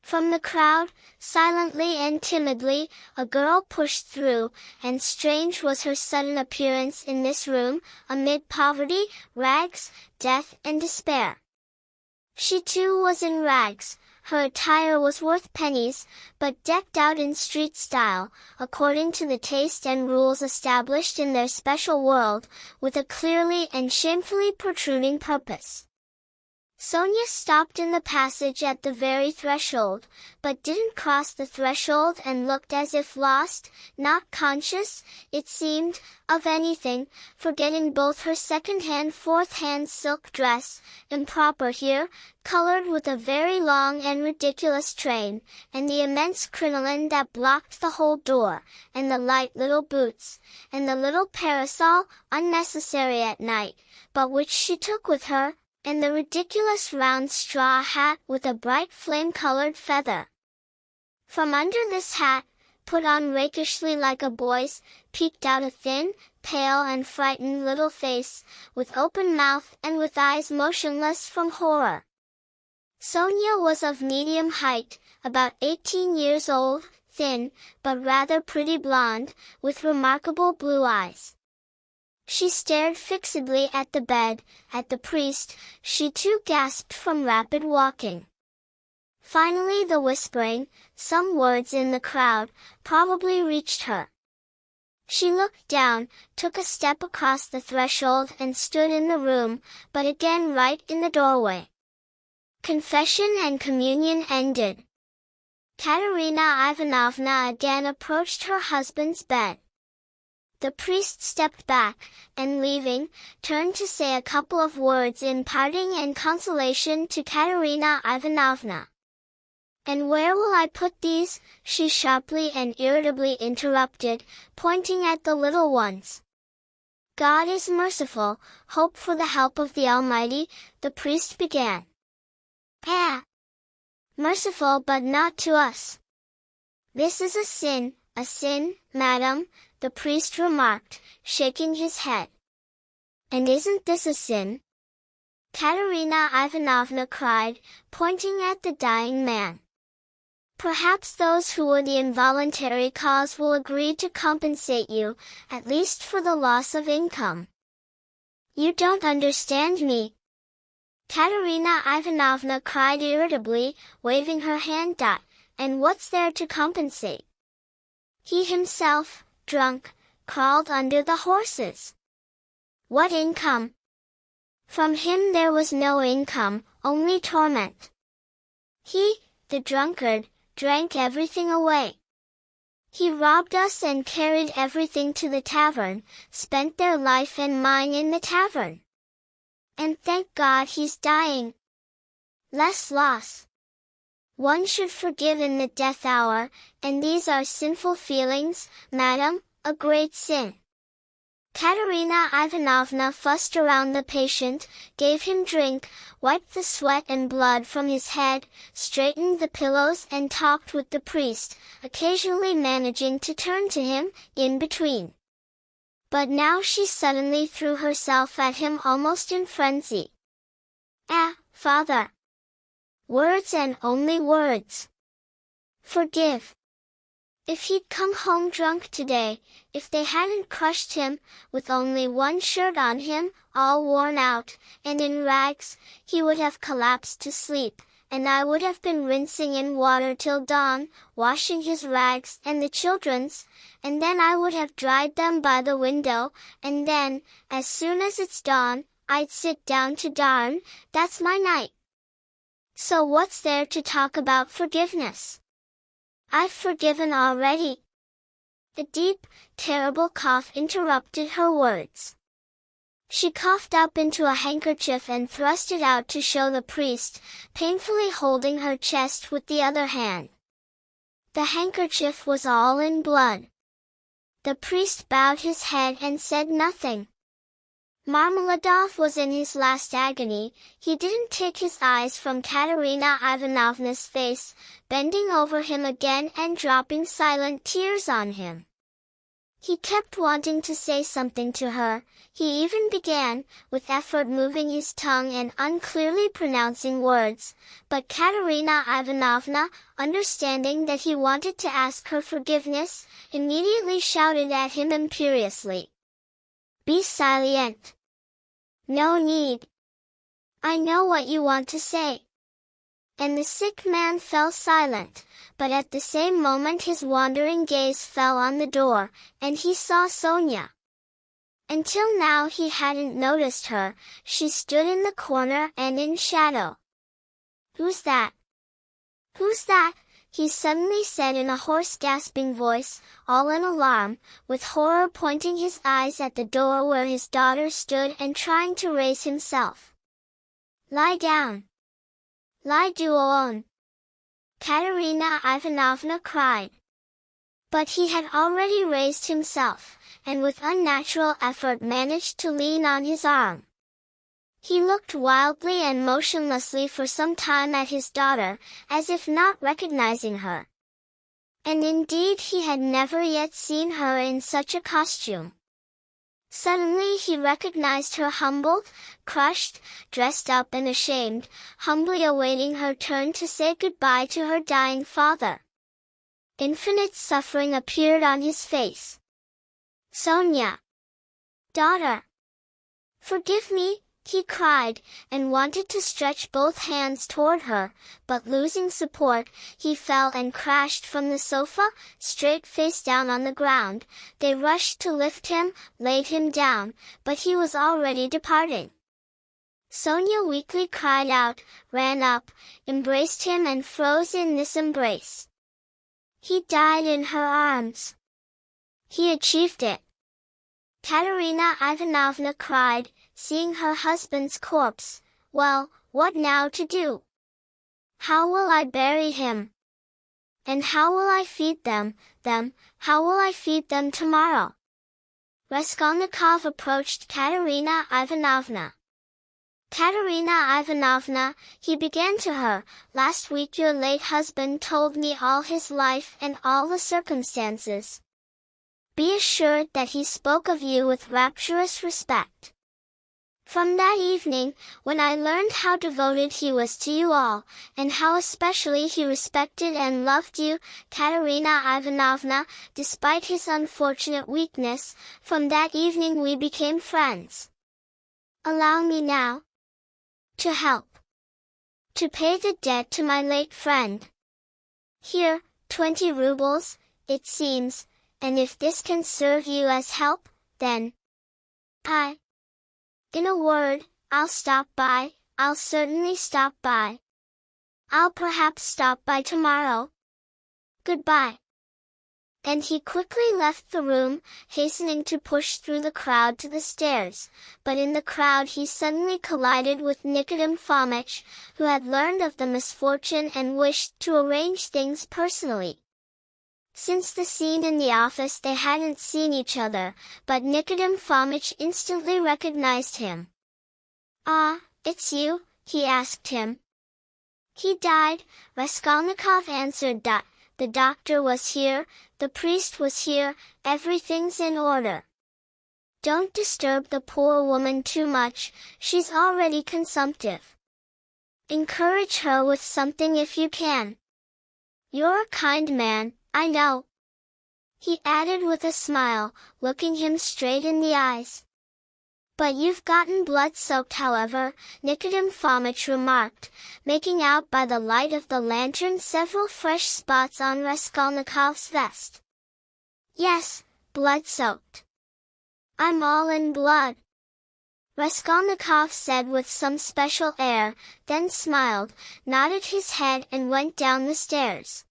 From the crowd, silently and timidly, a girl pushed through, and strange was her sudden appearance in this room, amid poverty, rags, death and despair. She too was in rags. Her attire was worth pennies, but decked out in street style, according to the taste and rules established in their special world, with a clearly and shamefully protruding purpose. Sonia stopped in the passage at the very threshold, but didn't cross the threshold and looked as if lost, not conscious, it seemed, of anything, forgetting both her second-hand fourth-hand silk dress, improper here, colored with a very long and ridiculous train, and the immense crinoline that blocked the whole door, and the light little boots, and the little parasol, unnecessary at night, but which she took with her, and the ridiculous round straw hat with a bright flame-colored feather. From under this hat, put on rakishly like a boy's, peeked out a thin, pale and frightened little face, with open mouth and with eyes motionless from horror. Sonia was of medium height, about 18 years old, thin, but rather pretty blonde, with remarkable blue eyes. She stared fixedly at the bed, at the priest. She too gasped from rapid walking. Finally the whispering, some words in the crowd, probably reached her. She looked down, took a step across the threshold and stood in the room, but again right in the doorway. Confession and communion ended. Katerina Ivanovna again approached her husband's bed. The priest stepped back, and leaving, turned to say a couple of words in parting and consolation to Katerina Ivanovna. "And where will I put these?" she sharply and irritably interrupted, pointing at the little ones. "God is merciful, hope for the help of the Almighty," the priest began. Merciful but not to us. This is a sin, madam," the priest remarked, shaking his head. "And isn't this a sin?" Katerina Ivanovna cried, pointing at the dying man. "Perhaps those who were the involuntary cause will agree to compensate you, at least for the loss of income." "You don't understand me," Katerina Ivanovna cried irritably, waving her hand. "And what's there to compensate? He himself, drunk, crawled under the horses. What income? From him there was no income, only torment. He, the drunkard, drank everything away. He robbed us and carried everything to the tavern, spent their life and mine in the tavern. And thank God he's dying. Less loss. One should forgive in the death hour, and these are sinful feelings, madam, a great sin." Katerina Ivanovna fussed around the patient, gave him drink, wiped the sweat and blood from his head, straightened the pillows and talked with the priest, occasionally managing to turn to him, in between. But now she suddenly threw herself at him almost in frenzy. "Ah, father! Words and only words. Forgive. If he'd come home drunk today, if they hadn't crushed him, with only one shirt on him, all worn out, and in rags, he would have collapsed to sleep, and I would have been rinsing in water till dawn, washing his rags and the children's, and then I would have dried them by the window, and then, as soon as it's dawn, I'd sit down to darn, that's my night. So what's there to talk about forgiveness? I've forgiven already." A deep, terrible cough interrupted her words. She coughed up into a handkerchief and thrust it out to show the priest, painfully holding her chest with the other hand. The handkerchief was all in blood. The priest bowed his head and said nothing. Marmeladov was in his last agony. He didn't take his eyes from Katerina Ivanovna's face, bending over him again and dropping silent tears on him. He kept wanting to say something to her. He even began, with effort moving his tongue and unclearly pronouncing words, but Katerina Ivanovna, understanding that he wanted to ask her forgiveness, immediately shouted at him imperiously. "Be silent. No need. I know what you want to say." And the sick man fell silent, but at the same moment his wandering gaze fell on the door, and he saw Sonia. Until now he hadn't noticed her. She stood in the corner and in shadow. "Who's that? Who's that?" he suddenly said in a hoarse gasping voice, all in alarm, with horror pointing his eyes at the door where his daughter stood and trying to raise himself. "Lie down. Lie down," Katerina Ivanovna cried. But he had already raised himself, and with unnatural effort managed to lean on his arm. He looked wildly and motionlessly for some time at his daughter, as if not recognizing her. And indeed he had never yet seen her in such a costume. Suddenly he recognized her humbled, crushed, dressed up and ashamed, humbly awaiting her turn to say goodbye to her dying father. Infinite suffering appeared on his face. "Sonia! Daughter! Forgive me!" he cried, and wanted to stretch both hands toward her, but losing support, he fell and crashed from the sofa, straight face down on the ground. They rushed to lift him, laid him down, but he was already departing. Sonia weakly cried out, ran up, embraced him and froze in this embrace. He died in her arms. He achieved it. Katerina Ivanovna cried, seeing her husband's corpse. "Well, what now to do? How will I bury him? And how will I feed them, how will I feed them tomorrow?" Raskolnikov approached Katerina Ivanovna. "Katerina Ivanovna," he began to her, "last week your late husband told me all his life and all the circumstances. Be assured that he spoke of you with rapturous respect. From that evening, when I learned how devoted he was to you all, and how especially he respected and loved you, Katerina Ivanovna, despite his unfortunate weakness, from that evening we became friends. Allow me now to help, to pay the debt to my late friend. Here, 20 rubles, it seems, and if this can serve you as help, then in a word, I'll stop by, I'll certainly stop by. I'll perhaps stop by tomorrow. Goodbye." And he quickly left the room, hastening to push through the crowd to the stairs, but in the crowd he suddenly collided with Nikodem Fomitch, who had learned of the misfortune and wished to arrange things personally. Since the scene in the office they hadn't seen each other, but Nikodem Fomitch instantly recognized him. "Ah, it's you?" he asked him. "He died," Raskolnikov answered. "The doctor was here, the priest was here, everything's in order." Don't disturb the poor woman too much, she's already consumptive. Encourage her with something if you can. You're a kind man, I know," he added with a smile, looking him straight in the eyes. "But you've gotten blood-soaked however," Nikodym Fomitch remarked, making out by the light of the lantern several fresh spots on Raskolnikov's vest. "Yes, blood-soaked. I'm all in blood," Raskolnikov said with some special air, then smiled, nodded his head and went down the stairs.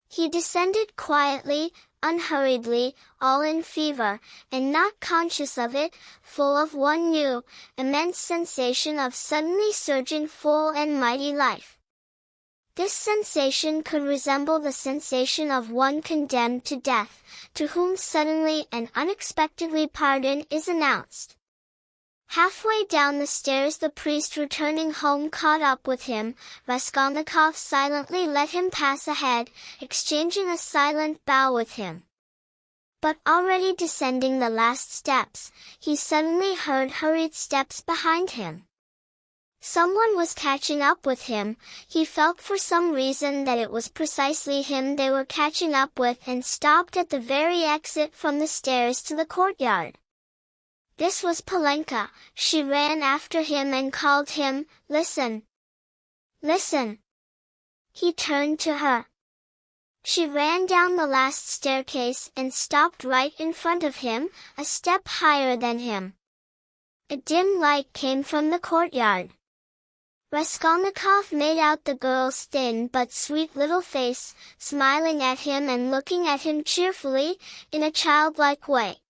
He descended quietly, unhurriedly, all in fever, and not conscious of it, full of one new, immense sensation of suddenly surging full and mighty life. This sensation could resemble the sensation of one condemned to death, to whom suddenly and unexpectedly pardon is announced. Halfway down the stairs the priest returning home caught up with him. Raskolnikov silently let him pass ahead, exchanging a silent bow with him. But already descending the last steps, he suddenly heard hurried steps behind him. Someone was catching up with him. He felt for some reason that it was precisely him they were catching up with and stopped at the very exit from the stairs to the courtyard. This was Polenka. She ran after him and called him, "Listen! Listen!" He turned to her. She ran down the last staircase and stopped right in front of him, a step higher than him. A dim light came from the courtyard. Raskolnikov made out the girl's thin but sweet little face, smiling at him and looking at him cheerfully, in a childlike way.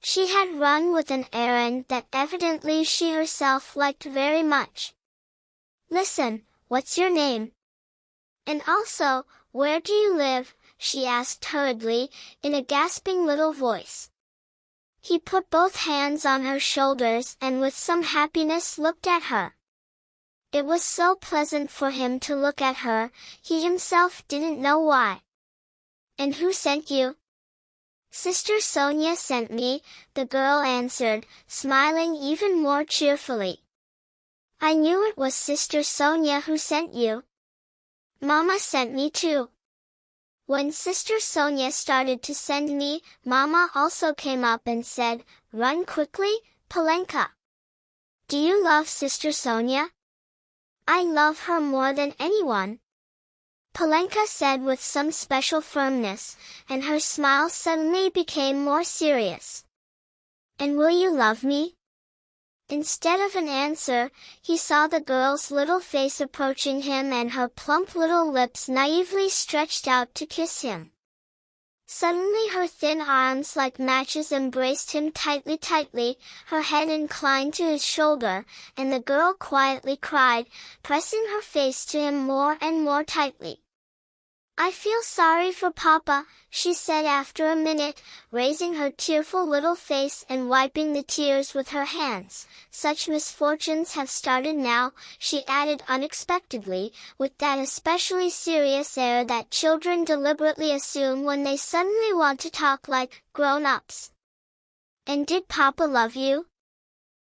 She had run with an errand that evidently she herself liked very much. "Listen, what's your name? And also, where do you live?" she asked hurriedly, in a gasping little voice. He put both hands on her shoulders and with some happiness looked at her. It was so pleasant for him to look at her, he himself didn't know why. "And who sent you?" "Sister Sonia sent me," the girl answered, smiling even more cheerfully. "I knew it was Sister Sonia who sent you. Mama sent me too. When Sister Sonia started to send me, Mama also came up and said, 'Run quickly, Polenka.' Do you love Sister Sonia?" "I love her more than anyone," Polenka said with some special firmness, and her smile suddenly became more serious. "And will you love me?" Instead of an answer, he saw the girl's little face approaching him and her plump little lips naively stretched out to kiss him. Suddenly her thin arms like matches embraced him tightly, her head inclined to his shoulder, and the girl quietly cried, pressing her face to him more and more tightly. "I feel sorry for Papa," she said after a minute, raising her tearful little face and wiping the tears with her hands. "Such misfortunes have started now," she added unexpectedly, with that especially serious air that children deliberately assume when they suddenly want to talk like grown-ups. "And did Papa love you?"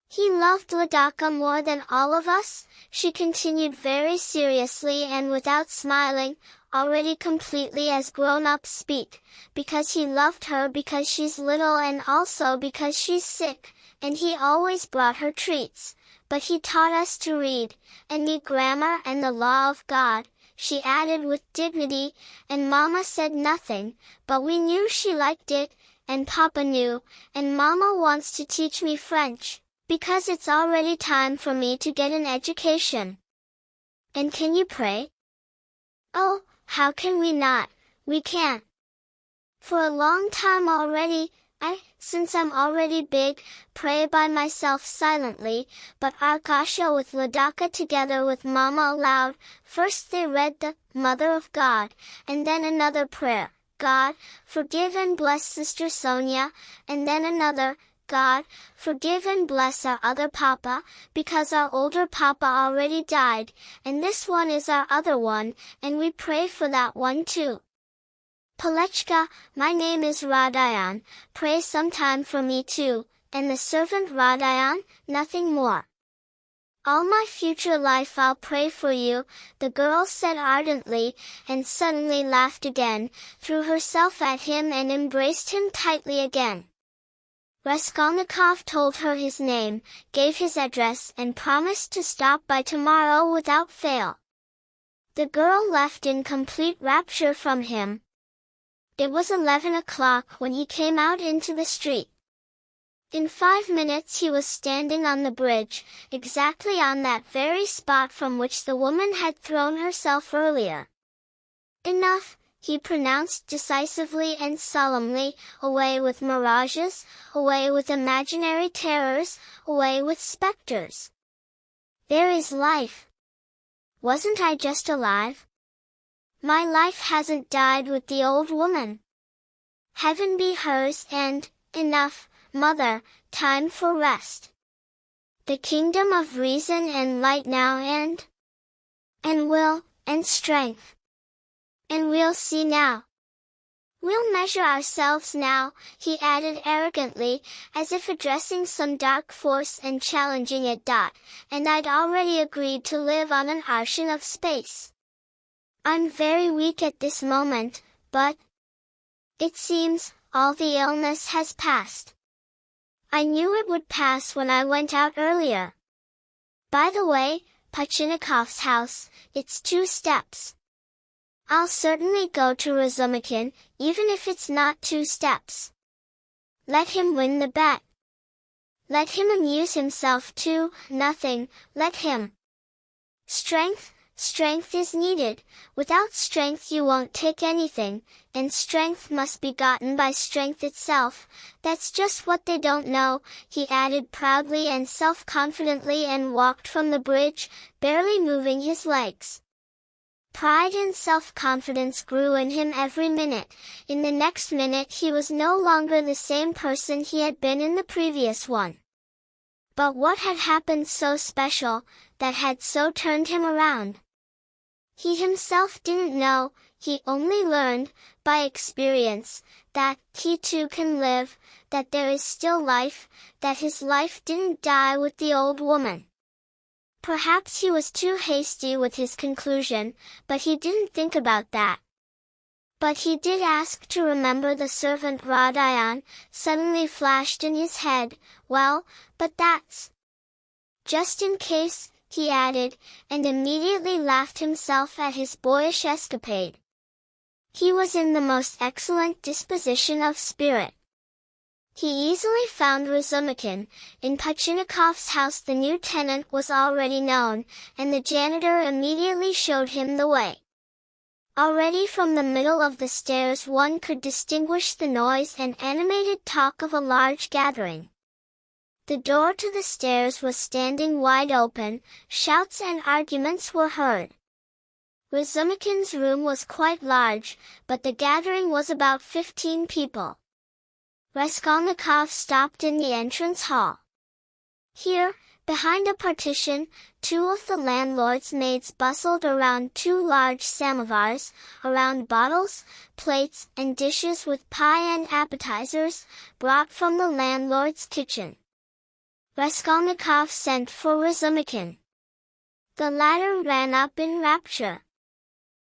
"He loved Ladaka more than all of us," she continued very seriously and without smiling, already completely as grown-ups speak, "because he loved her because she's little and also because she's sick, and he always brought her treats. But he taught us to read, and me grammar and the law of God," she added with dignity, "and Mama said nothing, but we knew she liked it, and Papa knew, and Mama wants to teach me French, because it's already time for me to get an education." "And can you pray?" "Oh, how can we not? We can't. For a long time already, since I'm already big, pray by myself silently, but Arkasha with Ladaka together with Mama aloud. First they read the Mother of God, and then another prayer, 'God, forgive and bless Sister Sonia,' and then another, 'God, forgive and bless our other Papa, because our older Papa already died, and this one is our other one, and we pray for that one too.'" Palechka, my name is Rodion, pray sometime for me too, and the servant Rodion, nothing more. All my future life I'll pray for you, the girl said ardently, and suddenly laughed again, threw herself at him and embraced him tightly again. Raskolnikov told her his name, gave his address and promised to stop by tomorrow without fail. The girl left in complete rapture from him. It was 11 o'clock when he came out into the street. In 5 minutes he was standing on the bridge, exactly on that very spot from which the woman had thrown herself earlier. Enough, he pronounced decisively and solemnly, away with mirages, away with imaginary terrors, away with specters. There is life. Wasn't I just alive? My life hasn't died with the old woman. Heaven be hers and, enough, mother, time for rest. The kingdom of reason and light now and will, and strength. And we'll see now. We'll measure ourselves now, he added arrogantly, as if addressing some dark force and challenging it. And I'd already agreed to live on an ocean of space. I'm very weak at this moment, but it seems, all the illness has passed. I knew it would pass when I went out earlier. By the way, Pachinikov's house, it's 2 steps. I'll certainly go to Razumikin, even if it's not 2 steps. Let him win the bet. Let him amuse himself too, nothing, let him. Strength is needed. Without strength you won't take anything, and strength must be gotten by strength itself. That's just what they don't know, he added proudly and self-confidently, and walked from the bridge, barely moving his legs. Pride and self-confidence grew in him every minute. In the next minute he was no longer the same person he had been in the previous one. But what had happened so special, that had so turned him around? He himself didn't know, he only learned, by experience, that he too can live, that there is still life, that his life didn't die with the old woman. Perhaps he was too hasty with his conclusion, but he didn't think about that. But he did ask to remember the servant Rodion, suddenly flashed in his head. Well, but that's just in case, he added, and immediately laughed himself at his boyish escapade. He was in the most excellent disposition of spirit. He easily found Razumikin. In Pachinikov's house the new tenant was already known, and the janitor immediately showed him the way. Already from the middle of the stairs one could distinguish the noise and animated talk of a large gathering. The door to the stairs was standing wide open, shouts and arguments were heard. Razumikin's room was quite large, but the gathering was about 15 people. Raskolnikov stopped in the entrance hall. Here, behind a partition, 2 of the landlord's maids bustled around 2 large samovars, around bottles, plates and dishes with pie and appetizers, brought from the landlord's kitchen. Raskolnikov sent for Razumikin. The latter ran up in rapture.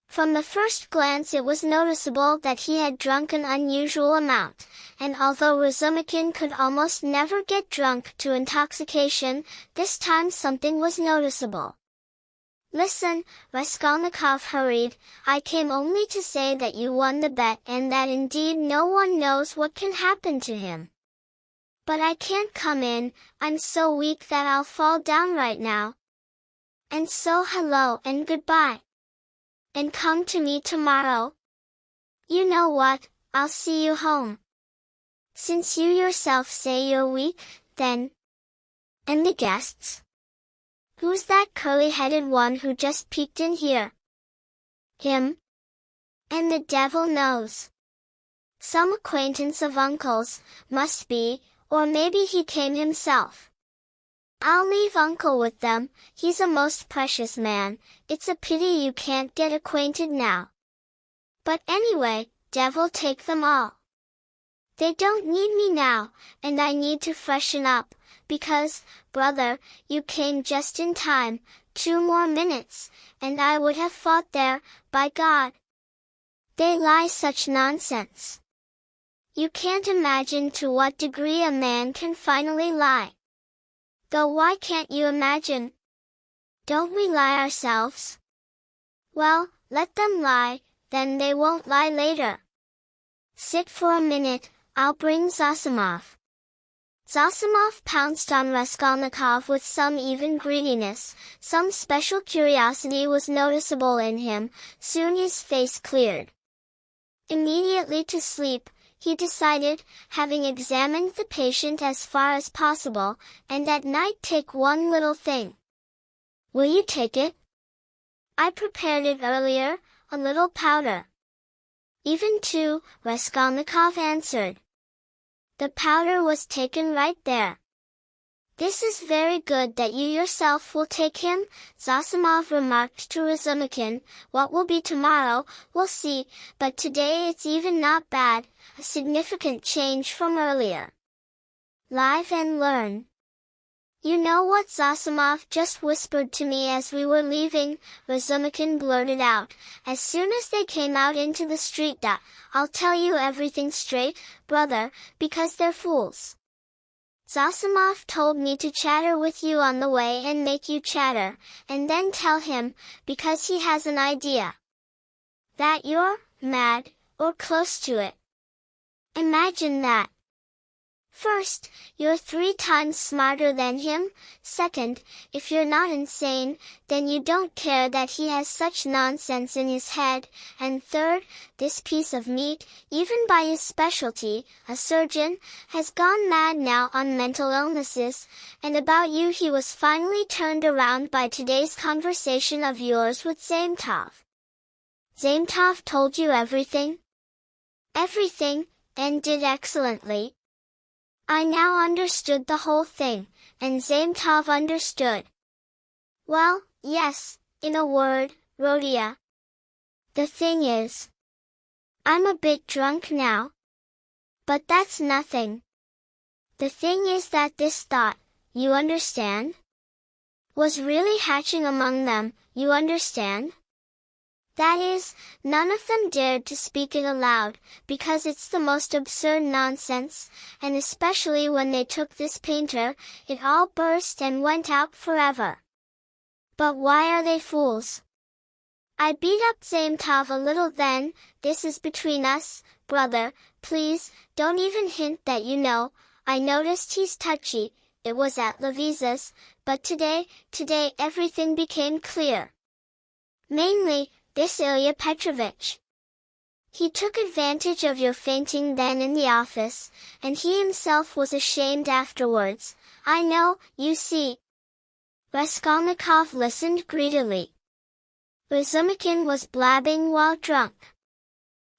From the first glance it was noticeable that he had drunk an unusual amount, and although Razumikin could almost never get drunk to intoxication, this time something was noticeable. Listen, Raskolnikov hurried, I came only to say that you won the bet and that indeed no one knows what can happen to him. But I can't come in, I'm so weak that I'll fall down right now. And so hello and goodbye. And come to me tomorrow. You know what, I'll see you home. Since you yourself say you're weak, then. And the guests? Who's that curly-headed one who just peeked in here? Him? And the devil knows. Some acquaintance of Uncle's, must be, or maybe he came himself. I'll leave Uncle with them, he's a most precious man, it's a pity you can't get acquainted now. But anyway, devil take them all. They don't need me now, and I need to freshen up, because, brother, you came just in time, 2 more minutes, and I would have fought there, by God. They lie such nonsense. You can't imagine to what degree a man can finally lie. Though why can't you imagine? Don't we lie ourselves? Well, let them lie, then they won't lie later. Sit for a minute, I'll bring Zosimov. Zosimov pounced on Raskolnikov with some even greediness. Some special curiosity was noticeable in him. Soon his face cleared. Immediately to sleep, he decided, having examined the patient as far as possible, and at night take one little thing. Will you take it? I prepared it earlier, a little powder. Even 2, Raskolnikov answered. The powder was taken right there. This is very good that you yourself will take him, Zosimov remarked to Razumikin. What will be tomorrow, we'll see, but today it's even not bad, a significant change from earlier. Live and learn. You know what Zosimov just whispered to me as we were leaving, Razumikin blurted out, as soon as they came out into the street. I'll tell you everything straight, brother, because they're fools. Zosimov told me to chatter with you on the way and make you chatter, and then tell him, because he has an idea. That you're mad, or close to it. Imagine that. First, you're 3 times smarter than him. Second, if you're not insane, then you don't care that he has such nonsense in his head. And third, this piece of meat, even by his specialty, a surgeon, has gone mad now on mental illnesses, and about you he was finally turned around by today's conversation of yours with Zametov. Zametov told you everything? Everything, and did excellently. I now understood the whole thing, and Zametov understood. Well, yes, in a word, Rodia. The thing is, I'm a bit drunk now. But that's nothing. The thing is that this thought, you understand? Was really hatching among them, you understand? That is, none of them dared to speak it aloud, because it's the most absurd nonsense, and especially when they took this painter, it all burst and went out forever. But why are they fools? I beat up Zametov a little then. This is between us, brother, please, don't even hint that you know. I noticed he's touchy, it was at Leviza's, but today everything became clear. Mainly, this Ilya Petrovich. He took advantage of your fainting then in the office, and he himself was ashamed afterwards. I know, you see. Raskolnikov listened greedily. Razumikin was blabbing while drunk.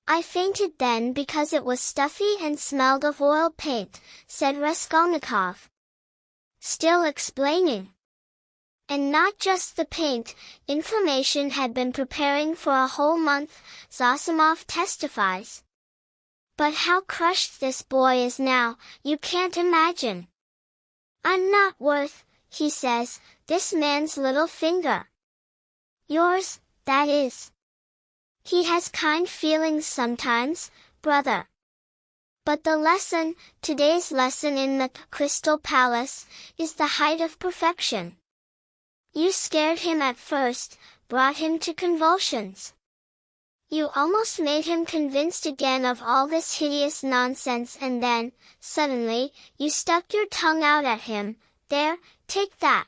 I fainted then because it was stuffy and smelled of oil paint, said Raskolnikov. Still explaining. And not just the paint, inflammation had been preparing for a whole month, Zosimov testifies. But how crushed this boy is now, you can't imagine. I'm not worth, he says, this man's little finger. Yours, that is. He has kind feelings sometimes, brother. But the lesson, today's lesson in the Crystal Palace, is the height of perfection. You scared him at first, brought him to convulsions. You almost made him convinced again of all this hideous nonsense, and then, suddenly, you stuck your tongue out at him. There, take that.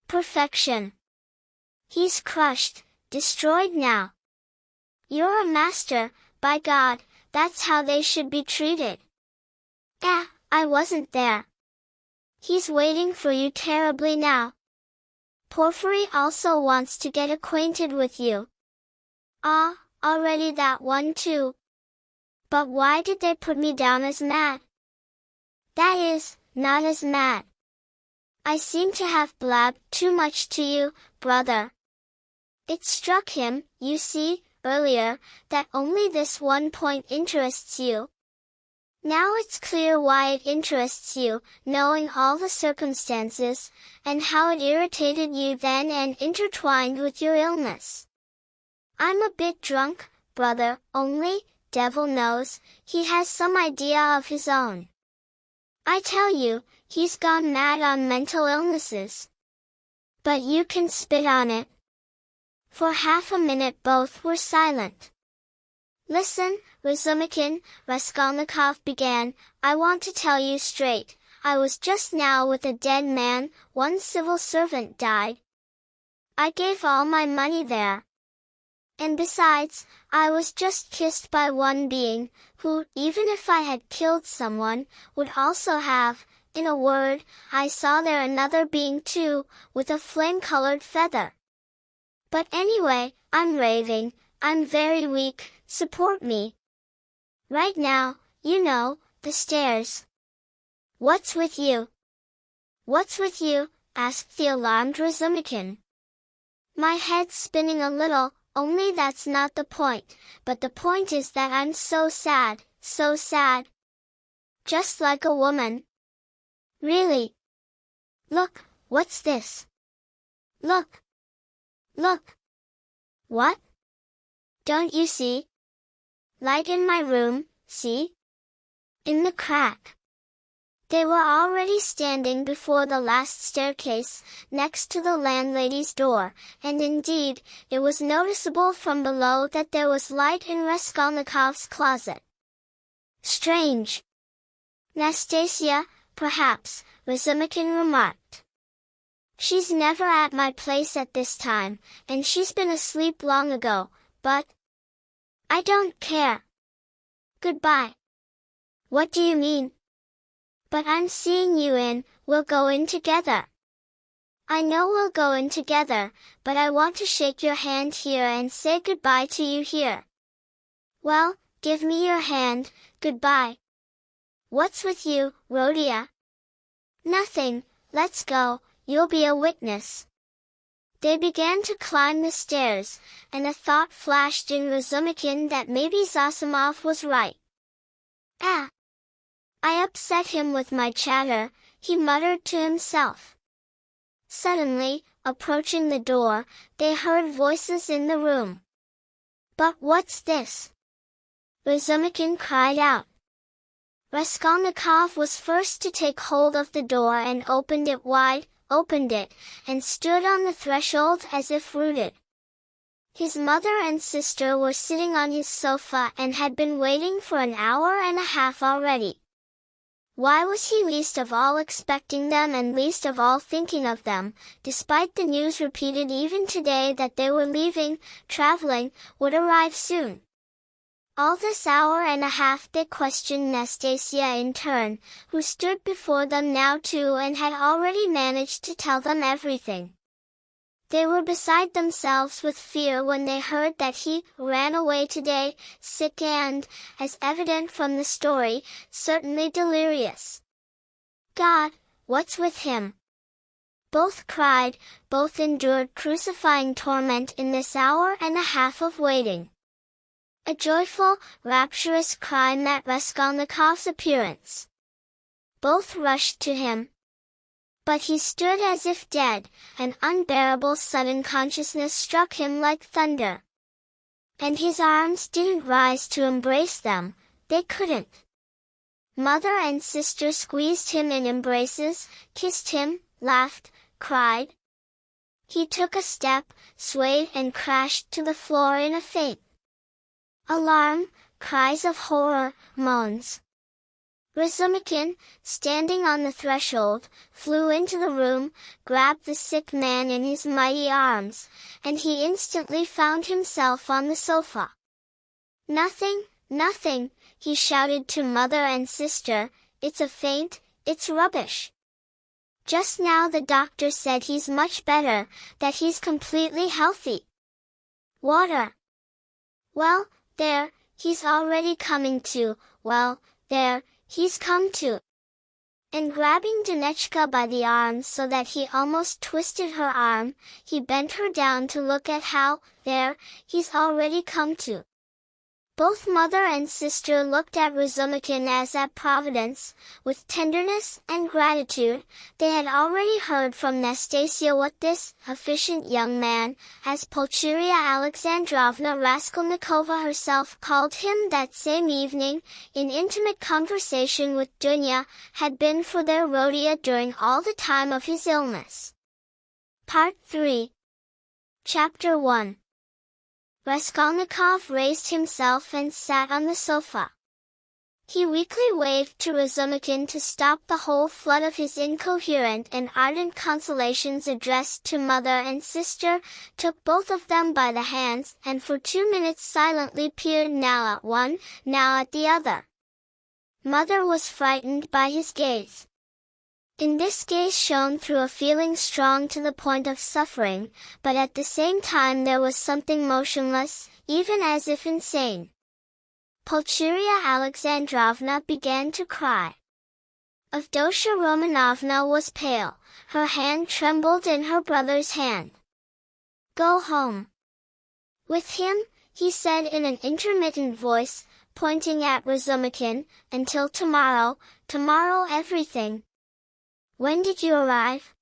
Perfection. He's crushed, destroyed now. You're a master, by God, that's how they should be treated. I wasn't there. He's waiting for you terribly now. Porfiry also wants to get acquainted with you. Already that one too. But why did they put me down as mad? That is, not as mad. I seem to have blabbed too much to you, brother. It struck him, you see, earlier, that only this one point interests you. Now it's clear why it interests you, knowing all the circumstances, and how it irritated you then and intertwined with your illness. I'm a bit drunk, brother, only, devil knows, he has some idea of his own. I tell you, he's gone mad on mental illnesses. But you can spit on it. For half a minute both were silent. Listen, Raskolnikov began, I want to tell you straight, I was just now with a dead man, one civil servant died. I gave all my money there. And besides, I was just kissed by one being, who, even if I had killed someone, would also have, in a word, I saw there another being too, with a flame-colored feather. But anyway, I'm raving, I'm very weak, support me. Right now, you know, the stairs. What's with you? What's with you? Asked the alarmed Razumkin. My head's spinning a little, only that's not the point, but the point is that I'm so sad, so sad. Just like a woman. Really? Look, what's this? Look. Look. What? Don't you see? Light in my room, see? In the crack. They were already standing before the last staircase, next to the landlady's door, and indeed, it was noticeable from below that there was light in Raskolnikov's closet. Strange. Nastasia, perhaps, Razumkin remarked. She's never at my place at this time, and she's been asleep long ago, but I don't care. Goodbye. What do you mean? But I'm seeing you in, we'll go in together. I know we'll go in together, but I want to shake your hand here and say goodbye to you here. Well, give me your hand, goodbye. What's with you, Rhodia? Nothing, let's go, you'll be a witness. They began to climb the stairs, and a thought flashed in Razumkin that maybe Zosimov was right. Ah! I upset him with my chatter, he muttered to himself. Suddenly, approaching the door, they heard voices in the room. But what's this? Razumkin cried out. Raskolnikov was first to take hold of the door and opened it wide, and stood on the threshold as if rooted. His mother and sister were sitting on his sofa and had been waiting for an hour and a half already. Why was he least of all expecting them and least of all thinking of them, despite the news repeated even today that they were leaving, traveling, would arrive soon? All this hour and a half they questioned Nastasia in turn, who stood before them now too and had already managed to tell them everything. They were beside themselves with fear when they heard that he ran away today, sick and, as evident from the story, certainly delirious. God, what's with him? Both cried, both endured crucifying torment in this hour and a half of waiting. A joyful, rapturous cry met Raskolnikov's appearance. Both rushed to him. But he stood as if dead, an unbearable sudden consciousness struck him like thunder. And his arms didn't rise to embrace them, they couldn't. Mother and sister squeezed him in embraces, kissed him, laughed, cried. He took a step, swayed and crashed to the floor in a faint. Alarm, cries of horror, moans. Razumkin, standing on the threshold, flew into the room, grabbed the sick man in his mighty arms, and he instantly found himself on the sofa. Nothing, nothing, he shouted to mother and sister, it's a faint, it's rubbish. Just now the doctor said he's much better, that he's completely healthy. Water. Well, there, he's already coming to, well, there, he's come to. And grabbing Dunechka by the arm so that he almost twisted her arm, he bent her down to look at how, there, he's already come to. Both mother and sister looked at Razumikin as at Providence, with tenderness and gratitude. They had already heard from Nastasia what this efficient young man, as Pulcheria Alexandrovna Raskolnikova herself called him that same evening, in intimate conversation with Dunya, had been for their Rodia during all the time of his illness. Part 3. Chapter 1. Raskolnikov raised himself and sat on the sofa. He weakly waved to Razumikin to stop the whole flood of his incoherent and ardent consolations addressed to mother and sister, took both of them by the hands, and for 2 minutes silently peered now at one, now at the other. Mother was frightened by his gaze. In this gaze shone through a feeling strong to the point of suffering, but at the same time there was something motionless, even as if insane. Pulcheria Alexandrovna began to cry. Avdotya Romanovna was pale, her hand trembled in her brother's hand. "Go home with him," he said in an intermittent voice, pointing at Razumikin, "until tomorrow everything." "When did you arrive?"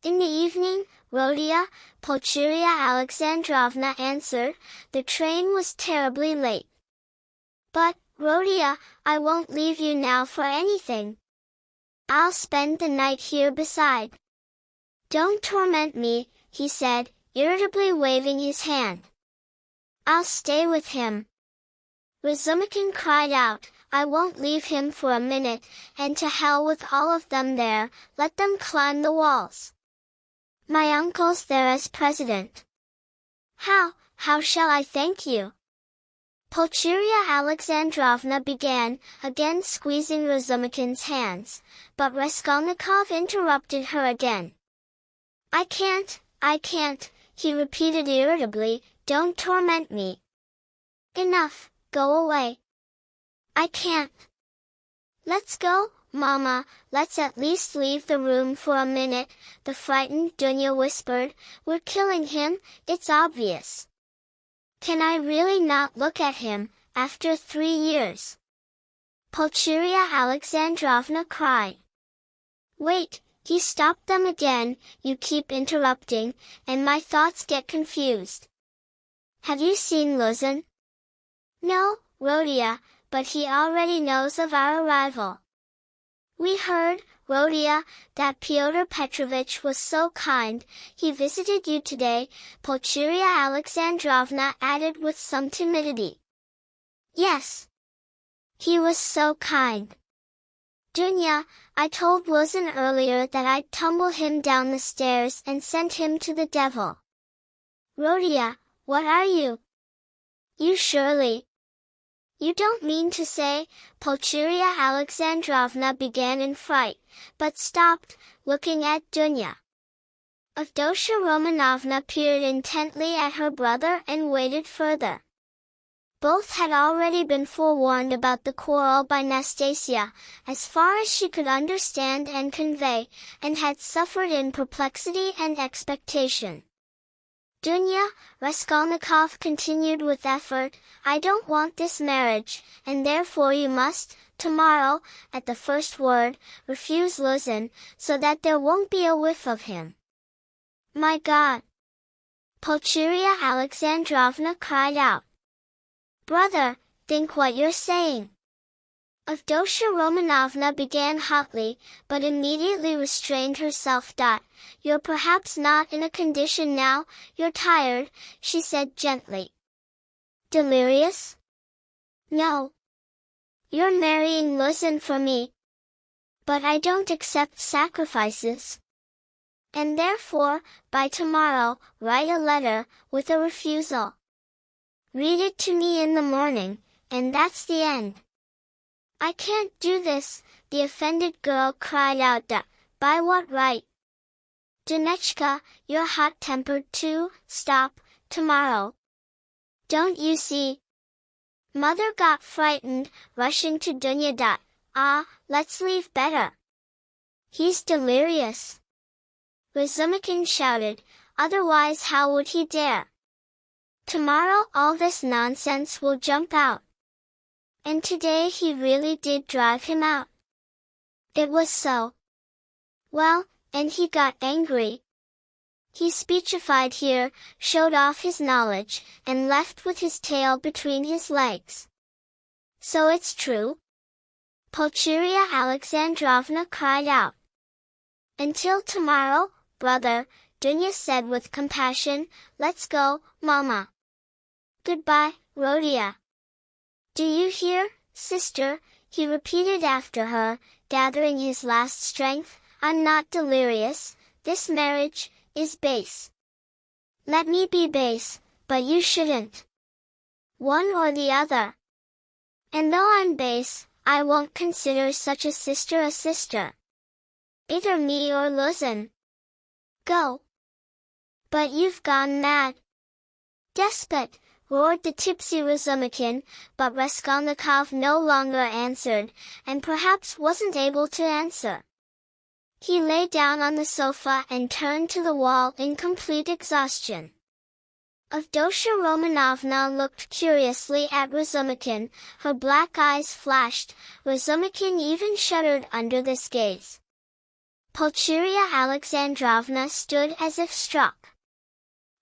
"In the evening, Rodia," Pulcheria Alexandrovna answered. "The train was terribly late." "But, Rodia, I won't leave you now for anything. I'll spend the night here beside." "Don't torment me," he said, irritably waving his hand. "I'll stay with him." Razumikin cried out, "I won't leave him for a minute, and to hell with all of them there, let them climb the walls. My uncle's there as president. How shall I thank you?" Pulcheria Alexandrovna began, again squeezing Razumikin's hands, but Raskolnikov interrupted her again. I can't, he repeated irritably, "don't torment me. Enough, go away. I can't." "Let's go, Mama, let's at least leave the room for a minute," the frightened Dunya whispered. "We're killing him, it's obvious. Can I really not look at him, after 3 years?" Pulcheria Alexandrovna cried. "Wait," he stopped them again, "you keep interrupting, and my thoughts get confused. Have you seen Luzin?" "No, Rodia, but he already knows of our arrival." "We heard, Rodia, that Pyotr Petrovitch was so kind, he visited you today," Pulcheria Alexandrovna added with some timidity. "Yes. He was so kind. Dunya, I told Luzin earlier that I'd tumble him down the stairs and send him to the devil." "Rodia, what are you? You surely... You don't mean to say," Pulcheria Alexandrovna began in fright, but stopped, looking at Dunya. Avdotya Romanovna peered intently at her brother and waited further. Both had already been forewarned about the quarrel by Nastasia, as far as she could understand and convey, and had suffered in perplexity and expectation. "Dunya," Raskolnikov continued with effort, "I don't want this marriage, and therefore you must, tomorrow, at the first word, refuse Luzin, so that there won't be a whiff of him." "My God!" Pulcheria Alexandrovna cried out. "Brother, think what you're saying." Avdotya Romanovna began hotly, but immediately restrained herself. "You're perhaps not in a condition now, you're tired," she said gently. "Delirious?" "No. You're marrying Luzin for me. But I don't accept sacrifices. And therefore, by tomorrow, write a letter, with a refusal. Read it to me in the morning, and that's the end." "I can't do this," the offended girl cried out. "By what right?" "Dunechka, you're hot-tempered too, stop, tomorrow. Don't you see?" Mother got frightened, rushing to Dunya. "Let's leave better. He's delirious!" Razumikin shouted, "Otherwise how would he dare? Tomorrow all this nonsense will jump out. And today he really did drive him out." It was so. Well, and he got angry. He speechified here, showed off his knowledge, and left with his tail between his legs. "So it's true?" Pulcheria Alexandrovna cried out. "Until tomorrow, brother," Dunya said with compassion. "Let's go, Mama." "Goodbye, Rodia." "Do you hear, sister?" he repeated after her, gathering his last strength. "I'm not delirious. This marriage is base. Let me be base, but you shouldn't. One or the other. And though I'm base, I won't consider such a sister. Either me or Luzin. Go." "But you've gone mad." "Despot!" roared the tipsy Razumikin, but Raskolnikov no longer answered, and perhaps wasn't able to answer. He lay down on the sofa and turned to the wall in complete exhaustion. Avdotya Romanovna looked curiously at Razumikin, her black eyes flashed. Razumikin even shuddered under this gaze. Pulcheria Alexandrovna stood as if struck.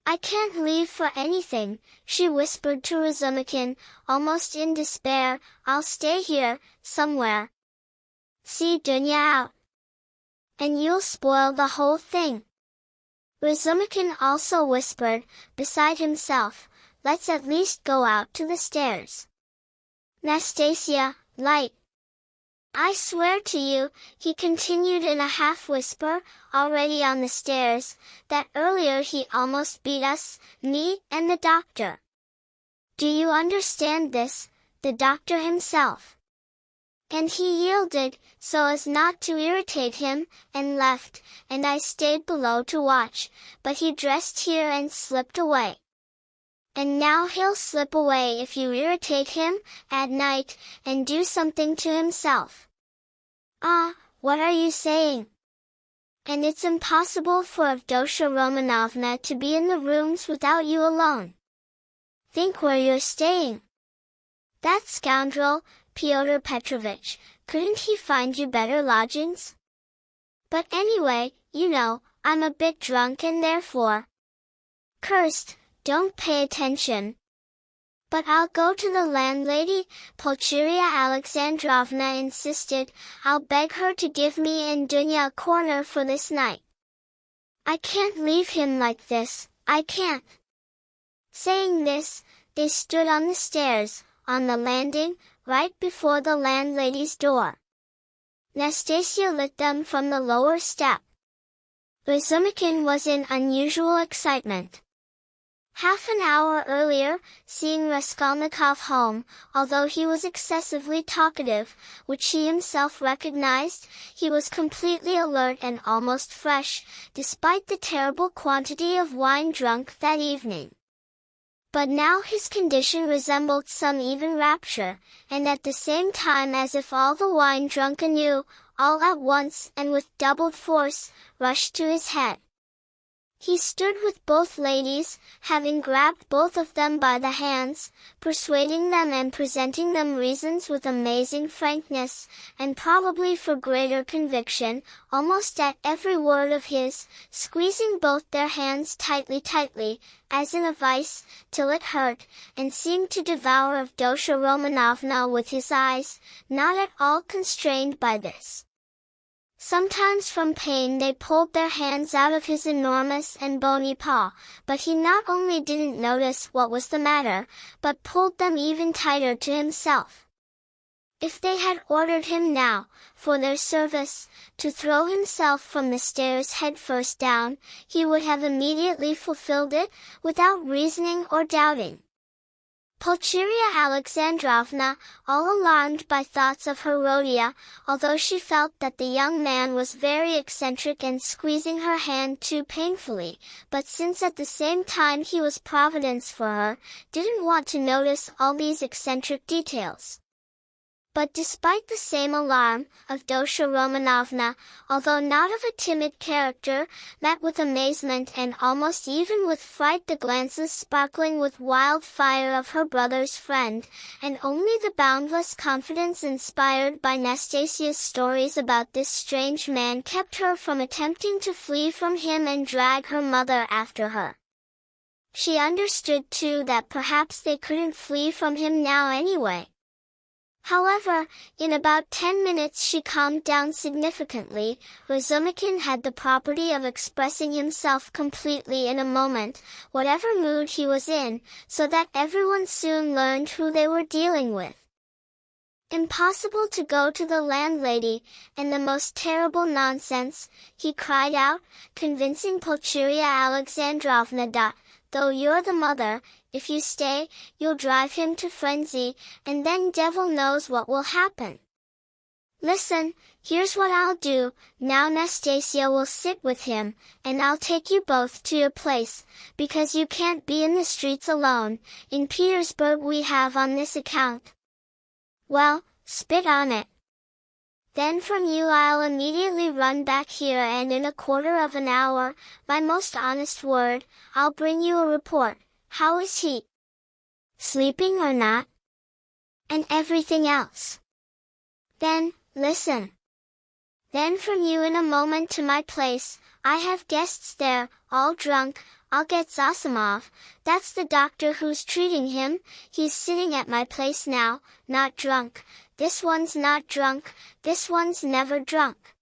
"I can't leave for anything," she whispered to Razumikin, almost in despair. "I'll stay here, somewhere. See Dunya out. And you'll spoil the whole thing." Razumikin also whispered, beside himself, "Let's at least go out to the stairs. Nastasia, light. I swear to you," he continued in a half-whisper, already on the stairs, "that earlier he almost beat us, me and the doctor. Do you understand this, the doctor himself? And he yielded, so as not to irritate him, and left, and I stayed below to watch, but he dressed here and slipped away. And now he'll slip away if you irritate him, at night, and do something to himself. Ah, what are you saying? And it's impossible for Avdotya Romanovna to be in the rooms without you alone. Think where you're staying. That scoundrel, Pyotr Petrovitch, couldn't he find you better lodgings? But anyway, you know, I'm a bit drunk and therefore cursed, don't pay attention. But I'll go to the landlady," Pulcheria Alexandrovna insisted. "I'll beg her to give me and Dunya a corner for this night. I can't leave him like this, I can't." Saying this, they stood on the stairs, on the landing, right before the landlady's door. Nastasia lit them from the lower step. Razumikin was in unusual excitement. Half an hour earlier, seeing Raskolnikov home, although he was excessively talkative, which he himself recognized, he was completely alert and almost fresh, despite the terrible quantity of wine drunk that evening. But now his condition resembled some even rapture, and at the same time as if all the wine drunk anew, all at once and with doubled force, rushed to his head. He stood with both ladies, having grabbed both of them by the hands, persuading them and presenting them reasons with amazing frankness, and probably for greater conviction, almost at every word of his, squeezing both their hands tightly, as in a vice, till it hurt, and seemed to devour Avdotya Romanovna with his eyes, not at all constrained by this. Sometimes from pain they pulled their hands out of his enormous and bony paw, but he not only didn't notice what was the matter, but pulled them even tighter to himself. If they had ordered him now, for their service, to throw himself from the stairs head-first down, he would have immediately fulfilled it, without reasoning or doubting. Pulcheria Alexandrovna, all alarmed by thoughts of her Rodia, although she felt that the young man was very eccentric and squeezing her hand too painfully, but since at the same time he was Providence for her, didn't want to notice all these eccentric details. But despite the same alarm, Avdotya Romanovna, although not of a timid character, met with amazement and almost even with fright the glances sparkling with wildfire of her brother's friend, and only the boundless confidence inspired by Nastasia's stories about this strange man kept her from attempting to flee from him and drag her mother after her. She understood too that perhaps they couldn't flee from him now anyway. However, in about 10 minutes she calmed down significantly. Razumikin had the property of expressing himself completely in a moment, whatever mood he was in, so that everyone soon learned who they were dealing with. "Impossible to go to the landlady, and the most terrible nonsense," he cried out, convincing Pulcheria Alexandrovna that, though you're the mother, if you stay, you'll drive him to frenzy, and then devil knows what will happen. "Listen, here's what I'll do, now Nastasia will sit with him, and I'll take you both to your place, because you can't be in the streets alone. In Petersburg we have on this account. Well, spit on it. Then from you I'll immediately run back here and in a quarter of an hour, my most honest word, I'll bring you a report. How is he? Sleeping or not? And everything else. Then, listen. Then from you in a moment to my place, I have guests there, all drunk. I'll get Zosimov, that's the doctor who's treating him, he's sitting at my place now, not drunk. This one's not drunk, this one's never drunk.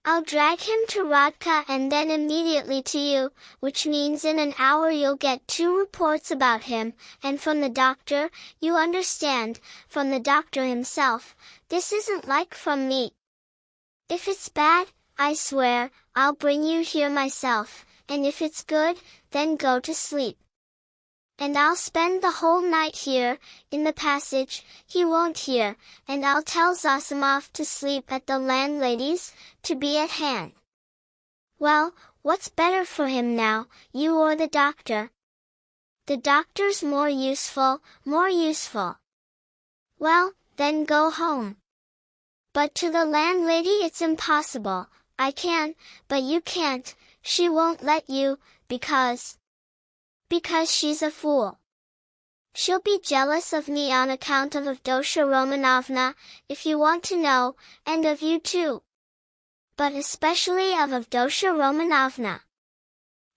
I'll drag him to Rodka and then immediately to you, which means in an hour you'll get 2 reports about him, and from the doctor, you understand, from the doctor himself. This isn't like from me. If it's bad, I swear, I'll bring you here myself, and if it's good, then go to sleep. And I'll spend the whole night here, in the passage, he won't hear, and I'll tell Zosimov to sleep at the landlady's, to be at hand. Well, what's better for him now, you or the doctor? The doctor's more useful, more useful. Well, then go home. But to the landlady it's impossible. I can, but you can't, she won't let you, because she's a fool. She'll be jealous of me on account of Avdotya Romanovna, if you want to know, and of you too. But especially of Avdotya Romanovna.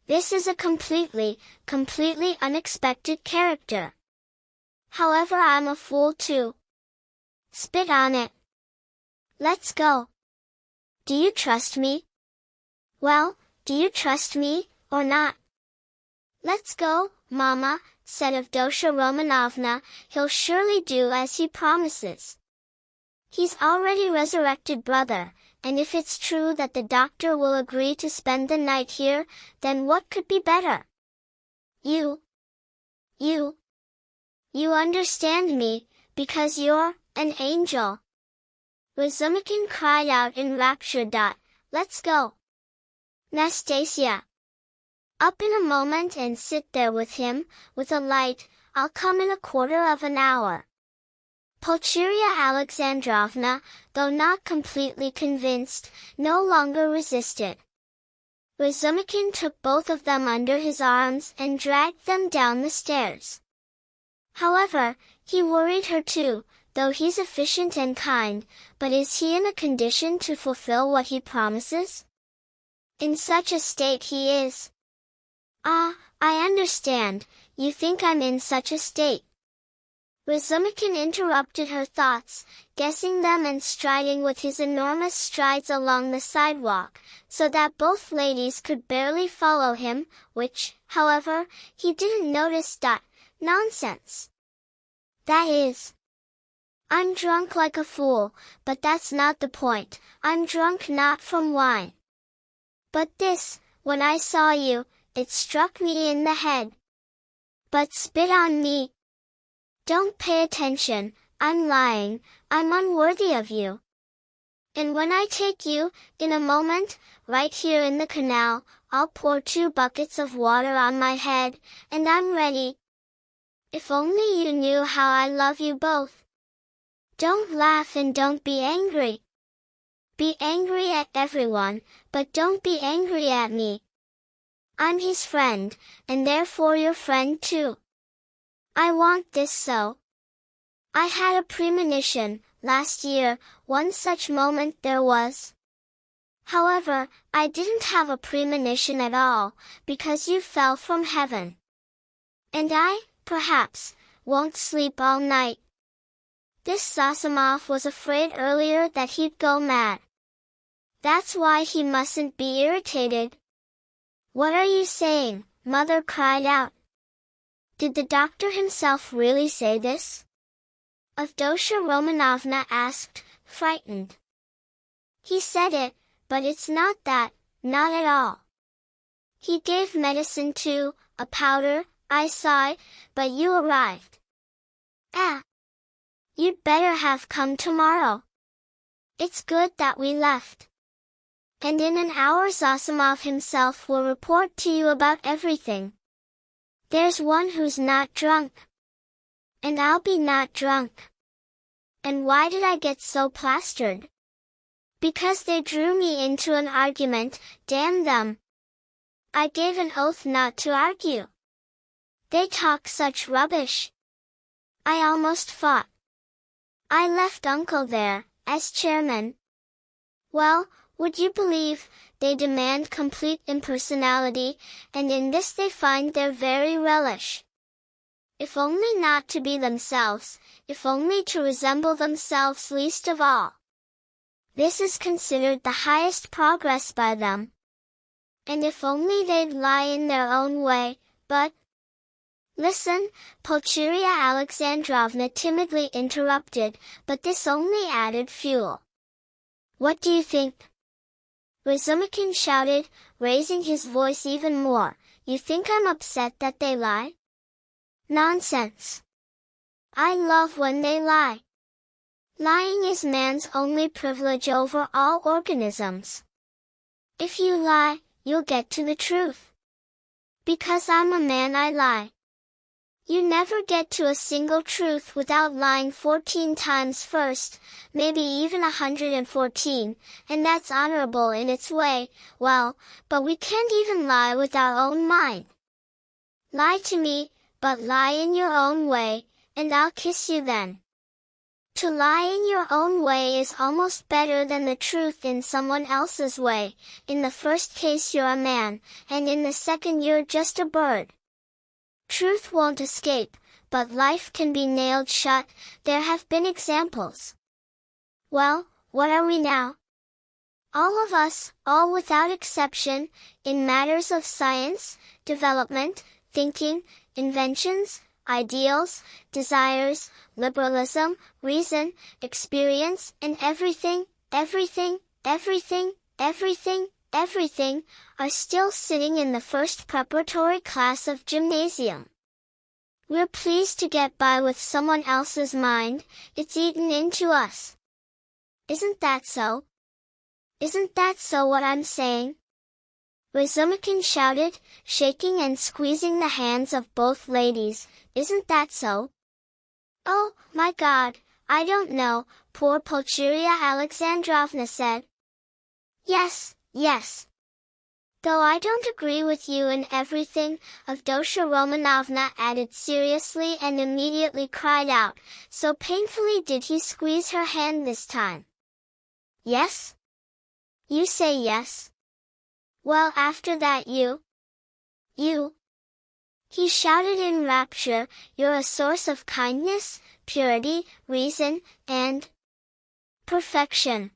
This is a completely unexpected character. However, I'm a fool too. Spit on it. Let's go. Do you trust me? Well, do you trust me, or not? Let's go, Mama, said Avdotya Romanovna, he'll surely do as he promises. He's already resurrected brother, and if it's true that the doctor will agree to spend the night here, then what could be better? You understand me, because you're an angel. Razumikin cried out in rapture. Let's go. Nastasia. Up in a moment and sit there with him, with a light, I'll come in a quarter of an hour. Pulcheria Alexandrovna, though not completely convinced, no longer resisted. Razumikin took both of them under his arms and dragged them down the stairs. However, he worried her too, though he's efficient and kind, but is he in a condition to fulfill what he promises? In such a state he is. Ah, I understand, you think I'm in such a state. Razumikin interrupted her thoughts, guessing them and striding with his enormous strides along the sidewalk, so that both ladies could barely follow him, which, however, he didn't notice. Nonsense. That is. I'm drunk like a fool, but that's not the point. I'm drunk not from wine. But this, when I saw you, it struck me in the head. But spit on me. Don't pay attention, I'm lying, I'm unworthy of you. And when I take you, in a moment, right here in the canal, I'll pour 2 buckets of water on my head, and I'm ready. If only you knew how I love you both. Don't laugh and don't be angry. Be angry at everyone, but don't be angry at me. I'm his friend, and therefore your friend too. I want this so. I had a premonition, last year, one such moment there was. However, I didn't have a premonition at all, because you fell from heaven. And I, perhaps, won't sleep all night. This Zosimov was afraid earlier that he'd go mad. That's why he mustn't be irritated. What are you saying? Mother cried out. Did the doctor himself really say this? Avdotya Romanovna asked, frightened. He said it, but it's not that, not at all. He gave medicine too, a powder, I saw it, but you arrived. Ah! You'd better have come tomorrow. It's good that we left. And in an hour Zosimov himself will report to you about everything. There's one who's not drunk. And I'll be not drunk. And why did I get so plastered? Because they drew me into an argument, damn them. I gave an oath not to argue. They talk such rubbish. I almost fought. I left Uncle there, as chairman. Well, would you believe, they demand complete impersonality, and in this they find their very relish. If only not to be themselves, if only to resemble themselves least of all. This is considered the highest progress by them. And if only they'd lie in their own way, but... Listen, Pulcheria Alexandrovna timidly interrupted, but this only added fuel. What do you think? Razumikin shouted, raising his voice even more. You think I'm upset that they lie? Nonsense. I love when they lie. Lying is man's only privilege over all organisms. If you lie, you'll get to the truth. Because I'm a man I lie. You never get to a single truth without lying 14 times first, maybe even 114, and that's honorable in its way, well, but we can't even lie with our own mind. Lie to me, but lie in your own way, and I'll kiss you then. To lie in your own way is almost better than the truth in someone else's way. In the first case you're a man, and in the second you're just a bird. Truth won't escape, but life can be nailed shut, there have been examples. Well, what are we now? All of us, all without exception, in matters of science, development, thinking, inventions, ideals, desires, liberalism, reason, experience, and everything, are still sitting in the first preparatory class of gymnasium. We're pleased to get by with someone else's mind, it's eaten into us. Isn't that so? Isn't that so what I'm saying? Razumikin shouted, shaking and squeezing the hands of both ladies, isn't that so? Oh, my God, I don't know, poor Pulcheria Alexandrovna said. Yes, yes. Though I don't agree with you in everything, Avdotya Romanovna added seriously and immediately cried out, so painfully did he squeeze her hand this time. Yes? You say yes? Well, after that you? He shouted in rapture, you're a source of kindness, purity, reason, and perfection.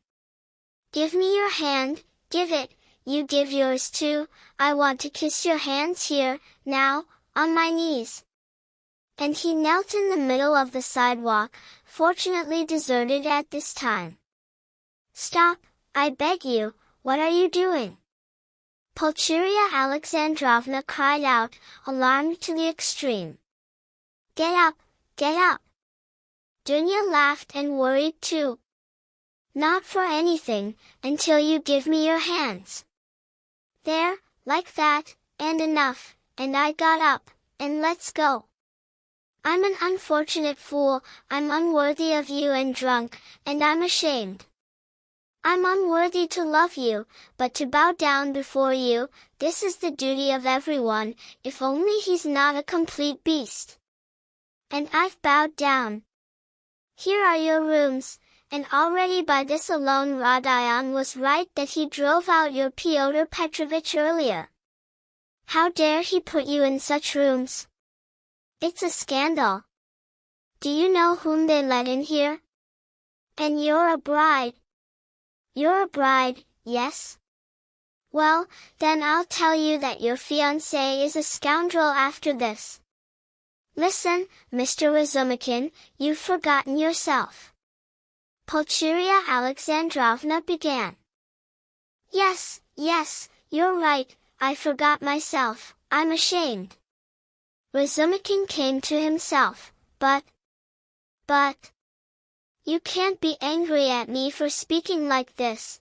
Give me your hand, give it, you give yours too, I want to kiss your hands here, now, on my knees. And he knelt in the middle of the sidewalk, fortunately deserted at this time. Stop, I beg you, what are you doing? Pulcheria Alexandrovna cried out, alarmed to the extreme. Get up, get up! Dunya laughed and worried too. Not for anything, until you give me your hands. There, like that, and enough, and I got up, and let's go. I'm an unfortunate fool, I'm unworthy of you and drunk, and I'm ashamed. I'm unworthy to love you, but to bow down before you, this is the duty of everyone, if only he's not a complete beast. And I've bowed down. Here are your rooms, and already by this alone Rodion was right that he drove out your Pyotr Petrovitch earlier. How dare he put you in such rooms? It's a scandal. Do you know whom they let in here? And you're a bride. You're a bride, yes? Well, then I'll tell you that your fiancé is a scoundrel after this. Listen, Mr. Razumikin, you've forgotten yourself. Pulcheria Alexandrovna began. Yes, you're right, I forgot myself, I'm ashamed. Razumikin came to himself, but... You can't be angry at me for speaking like this.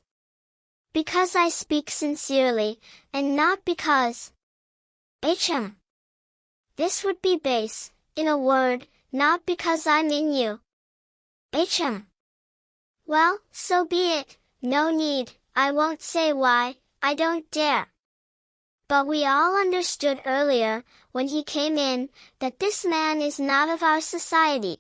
Because I speak sincerely, and not because... Hm. This would be base, in a word, not because I'm in you. Hm. Well, so be it, no need, I won't say why, I don't dare. But we all understood earlier, when he came in, that this man is not of our society.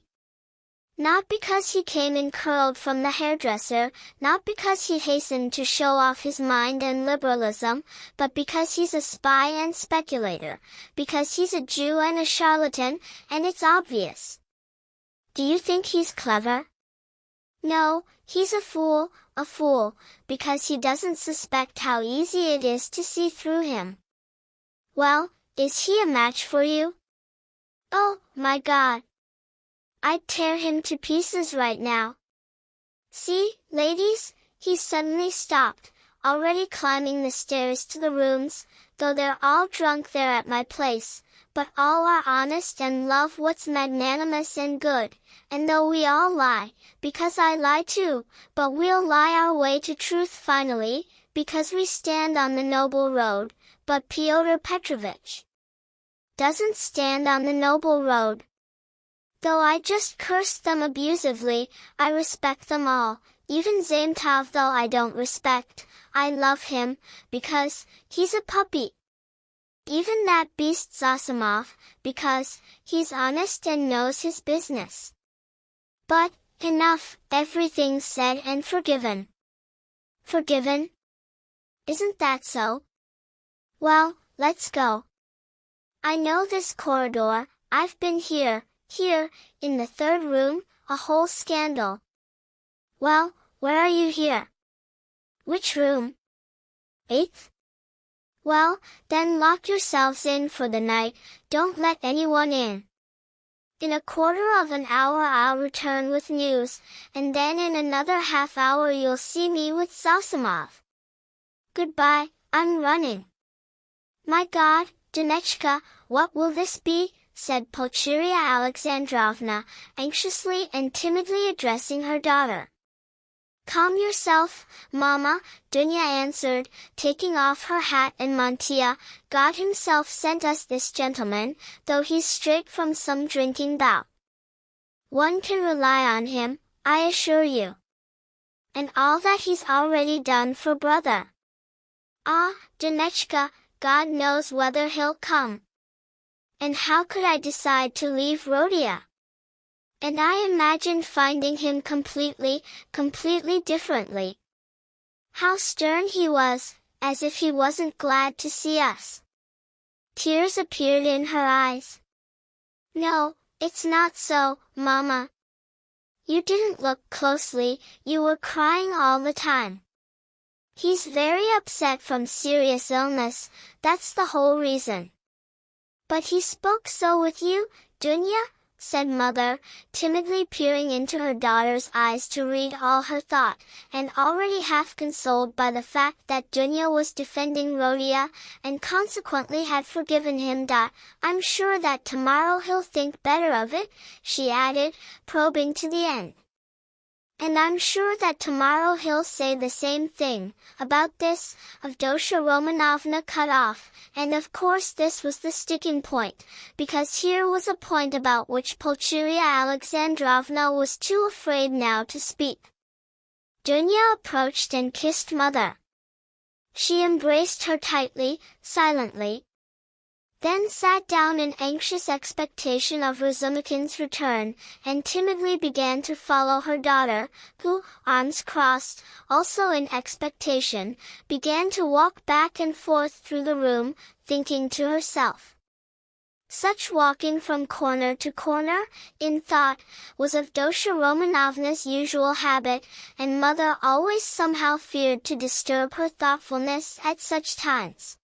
Not because he came in curled from the hairdresser, not because he hastened to show off his mind and liberalism, but because he's a spy and speculator, because he's a Jew and a charlatan, and it's obvious. Do you think he's clever? No, he's a fool, because he doesn't suspect how easy it is to see through him. Well, is he a match for you? Oh, my God! I'd tear him to pieces right now. See, ladies, he's suddenly stopped, already climbing the stairs to the rooms, though they're all drunk there at my place, but all are honest and love what's magnanimous and good, and though we all lie, because I lie too, but we'll lie our way to truth finally, because we stand on the noble road, but Pyotr Petrovitch doesn't stand on the noble road. Though I just cursed them abusively, I respect them all, even Zametov though I don't respect, I love him, because he's a puppy. Even that beast Zosimov, because he's honest and knows his business. But, enough, everything's said and forgiven. Forgiven? Isn't that so? Well, let's go. I know this corridor, I've been here, in the third room, a whole scandal. Well, where are you here? Which room? 8th? Well, then lock yourselves in for the night, don't let anyone in. In a quarter of an hour I'll return with news, and then in another half hour you'll see me with Zosimov. Goodbye, I'm running. My God, Dunechka, what will this be? Said Pulcheria Alexandrovna, anxiously and timidly addressing her daughter. Calm yourself, Mama, Dunya answered, taking off her hat and mantilla. God himself sent us this gentleman, though he's straight from some drinking bout. One can rely on him, I assure you. And all that he's already done for brother. Ah, Dunechka, God knows whether he'll come. And how could I decide to leave Rodia? And I imagined finding him completely differently. How stern he was, as if he wasn't glad to see us. Tears appeared in her eyes. No, it's not so, Mama. You didn't look closely, you were crying all the time. He's very upset from serious illness, that's the whole reason. But he spoke so with you, Dunya? Said Mother, timidly peering into her daughter's eyes to read all her thought, and already half consoled by the fact that Dunya was defending Rodia, and consequently had forgiven him. I'm sure that tomorrow he'll think better of it, she added, probing to the end. And I'm sure that tomorrow he'll say the same thing." About this, Avdotya Romanovna cut off, and of course this was the sticking point, because here was a point about which Pulcheria Alexandrovna was too afraid now to speak. Dunya approached and kissed Mother. She embraced her tightly, silently, then sat down in anxious expectation of Razumikin's return, and timidly began to follow her daughter, who, arms crossed, also in expectation, began to walk back and forth through the room, thinking to herself. Such walking from corner to corner, in thought, was Avdotya Romanovna's usual habit, and Mother always somehow feared to disturb her thoughtfulness at such times.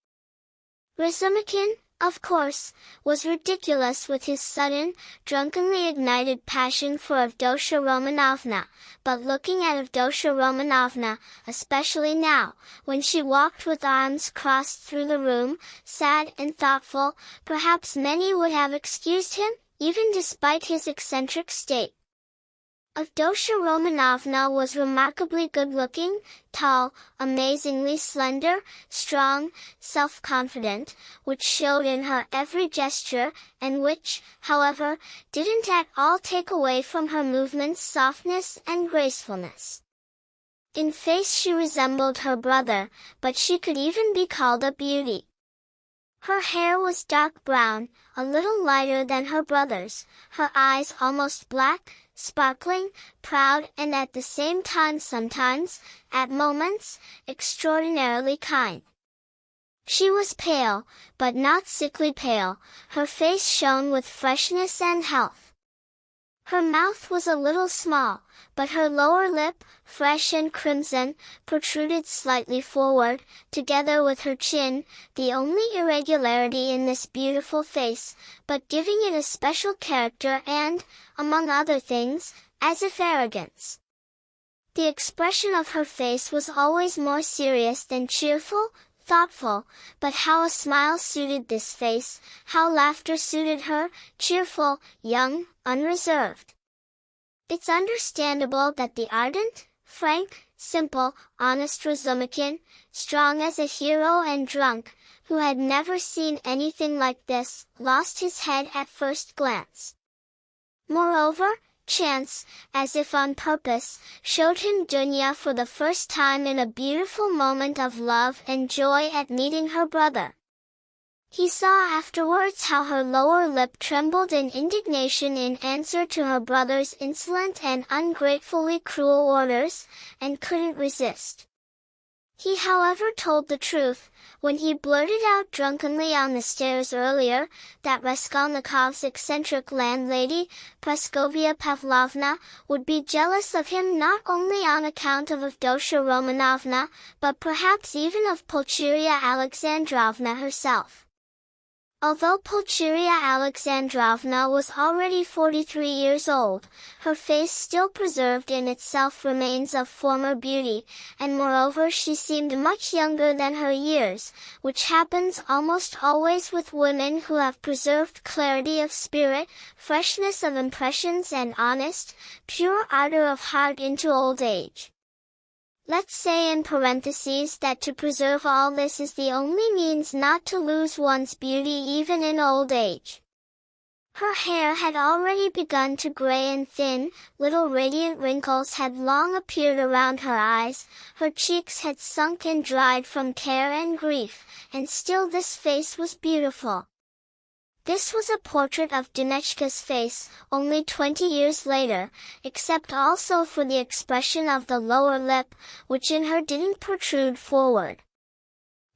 Razumikin, of course, was ridiculous with his sudden, drunkenly ignited passion for Avdotya Romanovna, but looking at Avdotya Romanovna, especially now, when she walked with arms crossed through the room, sad and thoughtful, perhaps many would have excused him, even despite his eccentric state. Avdotya Romanovna was remarkably good-looking, tall, amazingly slender, strong, self-confident, which showed in her every gesture, and which, however, didn't at all take away from her movements' softness and gracefulness. In face she resembled her brother, but she could even be called a beauty. Her hair was dark brown, a little lighter than her brother's, her eyes almost black, sparkling, proud and at the same time sometimes, at moments, extraordinarily kind. She was pale, but not sickly pale, her face shone with freshness and health. Her mouth was a little small, but her lower lip, fresh and crimson, protruded slightly forward, together with her chin, the only irregularity in this beautiful face, but giving it a special character and, among other things, as if arrogance. The expression of her face was always more serious than cheerful, thoughtful, but how a smile suited this face, how laughter suited her, cheerful, young, unreserved. It's understandable that the ardent, frank, simple, honest Razumikin, strong as a hero and drunk, who had never seen anything like this, lost his head at first glance. Moreover, chance, as if on purpose, showed him Dunya for the first time in a beautiful moment of love and joy at meeting her brother. He saw afterwards how her lower lip trembled in indignation in answer to her brother's insolent and ungratefully cruel orders, and couldn't resist. He however told the truth, when he blurted out drunkenly on the stairs earlier, that Raskolnikov's eccentric landlady, Praskovia Pavlovna, would be jealous of him not only on account of Avdotya Romanovna, but perhaps even of Pulcheria Alexandrovna herself. Although Pulcheria Alexandrovna was already 43 years old, her face still preserved in itself remains of former beauty, and moreover she seemed much younger than her years, which happens almost always with women who have preserved clarity of spirit, freshness of impressions and honest, pure ardor of heart into old age. Let's say in parentheses that to preserve all this is the only means not to lose one's beauty even in old age. Her hair had already begun to gray and thin, little radiant wrinkles had long appeared around her eyes, her cheeks had sunk and dried from care and grief, and still this face was beautiful. This was a portrait of Dunechka's face, only 20 years later, except also for the expression of the lower lip, which in her didn't protrude forward.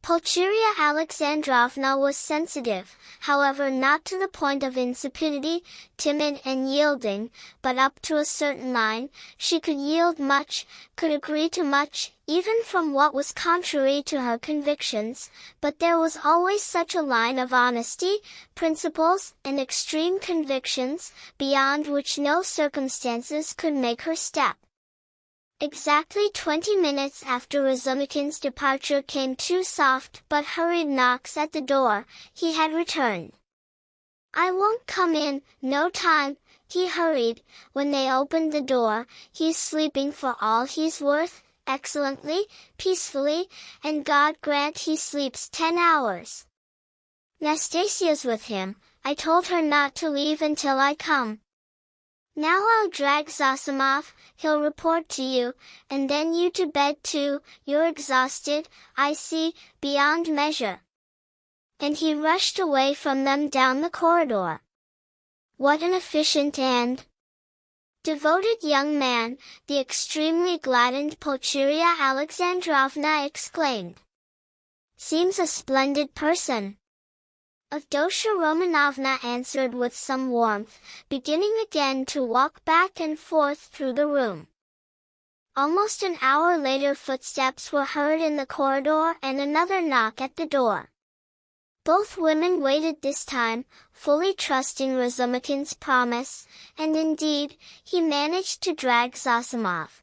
Pulcheria Alexandrovna was sensitive, however not to the point of insipidity, timid and yielding, but up to a certain line, she could yield much, could agree to much, even from what was contrary to her convictions, but there was always such a line of honesty, principles, and extreme convictions, beyond which no circumstances could make her step. Exactly 20 minutes after Razumikin's departure came two soft but hurried knocks at the door. He had returned. "I won't come in, no time," He hurried. When they opened the door, he's sleeping for all he's worth, excellently, peacefully, and God grant he sleeps 10 hours. Nastasia's with him. I told her not to leave until I come. Now I'll drag Zosimov, he'll report to you, and then you to bed too. You're exhausted, I see, beyond measure." And he rushed away from them down the corridor. What an efficient and devoted young man, the extremely gladdened Pulcheria Alexandrovna exclaimed. "Seems a splendid person." Avdotya Romanovna answered with some warmth, beginning again to walk back and forth through the room. Almost an hour later footsteps were heard in the corridor and another knock at the door. Both women waited this time, fully trusting Razumikin's promise, and indeed, he managed to drag Zosimov.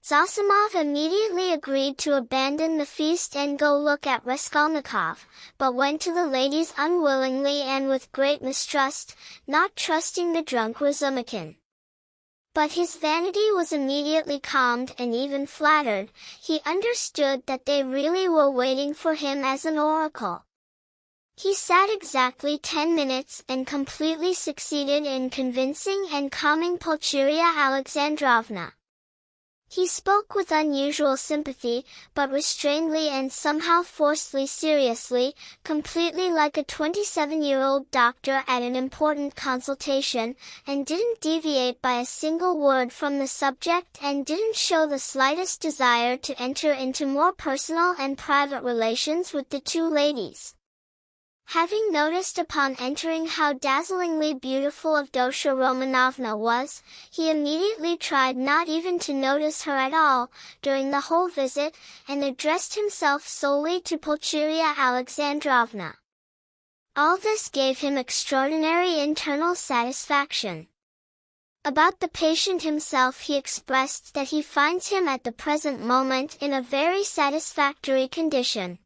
Zosimov immediately agreed to abandon the feast and go look at Raskolnikov, but went to the ladies unwillingly and with great mistrust, not trusting the drunk Razumikin. But his vanity was immediately calmed and even flattered. He understood that they really were waiting for him as an oracle. He sat exactly 10 minutes and completely succeeded in convincing and calming Pulcheria Alexandrovna. He spoke with unusual sympathy, but restrainedly and somehow forcedly seriously, completely like a 27-year-old doctor at an important consultation, and didn't deviate by a single word from the subject and didn't show the slightest desire to enter into more personal and private relations with the two ladies. Having noticed upon entering how dazzlingly beautiful Avdotya Romanovna was, he immediately tried not even to notice her at all, during the whole visit, and addressed himself solely to Pulcheria Alexandrovna. All this gave him extraordinary internal satisfaction. About the patient himself he expressed that he finds him at the present moment in a very satisfactory condition.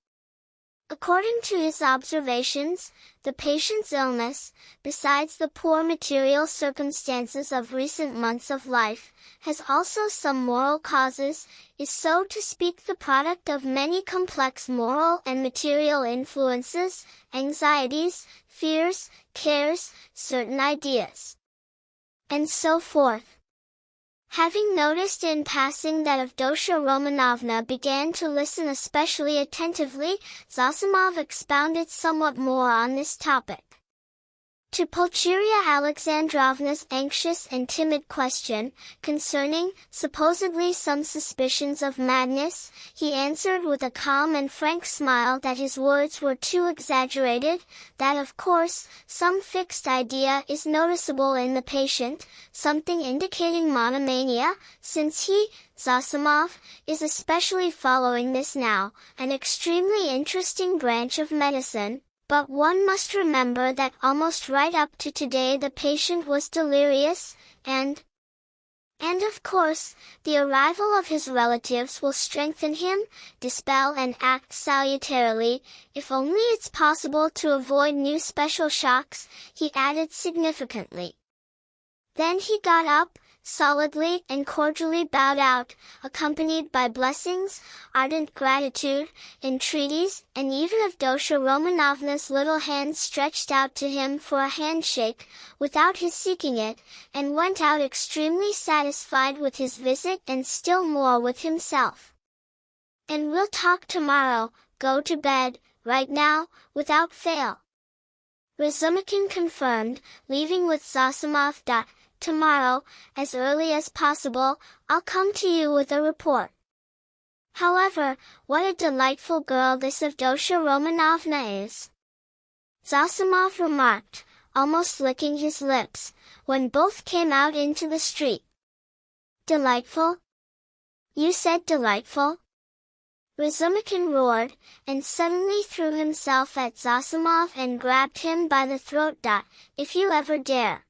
According to his observations, the patient's illness, besides the poor material circumstances of recent months of life, has also some moral causes, is so to speak the product of many complex moral and material influences, anxieties, fears, cares, certain ideas, and so forth. Having noticed in passing that Avdotya Romanovna began to listen especially attentively, Zosimov expounded somewhat more on this topic. To Pulcheria Alexandrovna's anxious and timid question, concerning, supposedly some suspicions of madness, he answered with a calm and frank smile that his words were too exaggerated, that of course, some fixed idea is noticeable in the patient, something indicating monomania, since he, Zosimov, is especially following this now, an extremely interesting branch of medicine. But one must remember that almost right up to today the patient was delirious, and of course, the arrival of his relatives will strengthen him, dispel and act salutarily, if only it's possible to avoid new special shocks, he added significantly. Then he got up, solidly and cordially bowed out, accompanied by blessings, ardent gratitude, entreaties, and even Avdotya Romanovna's little hand stretched out to him for a handshake, without his seeking it, and went out extremely satisfied with his visit and still more with himself. "And we'll talk tomorrow, go to bed, right now, without fail," Razumikin confirmed, leaving with Zosimov. "Tomorrow, as early as possible, I'll come to you with a report." However, what a delightful girl this Avdotya Romanovna is, Zosimov remarked, almost licking his lips, when both came out into the street. "Delightful? You said delightful?" Razumikin roared, and suddenly threw himself at Zosimov and grabbed him by the throat. "If you ever dare!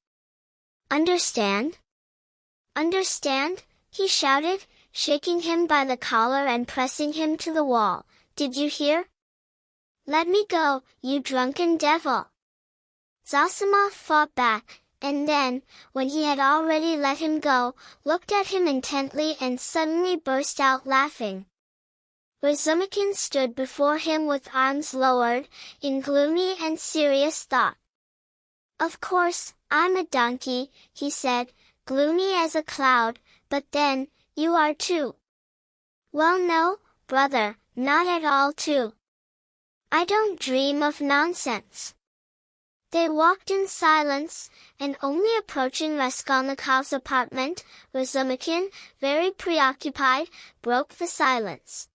Understand? Understand?" he shouted, shaking him by the collar and pressing him to the wall. "Did you hear? Let me go, you drunken devil!" Zosimov fought back, and then, when he had already let him go, looked at him intently and suddenly burst out laughing. Razumikhin stood before him with arms lowered, in gloomy and serious thought. "Of course, I'm a donkey," he said, gloomy as a cloud, "but then, you are too." "Well no, brother, not at all too. I don't dream of nonsense." They walked in silence, and only approaching Raskolnikov's apartment, Razumikhin, very preoccupied, broke the silence.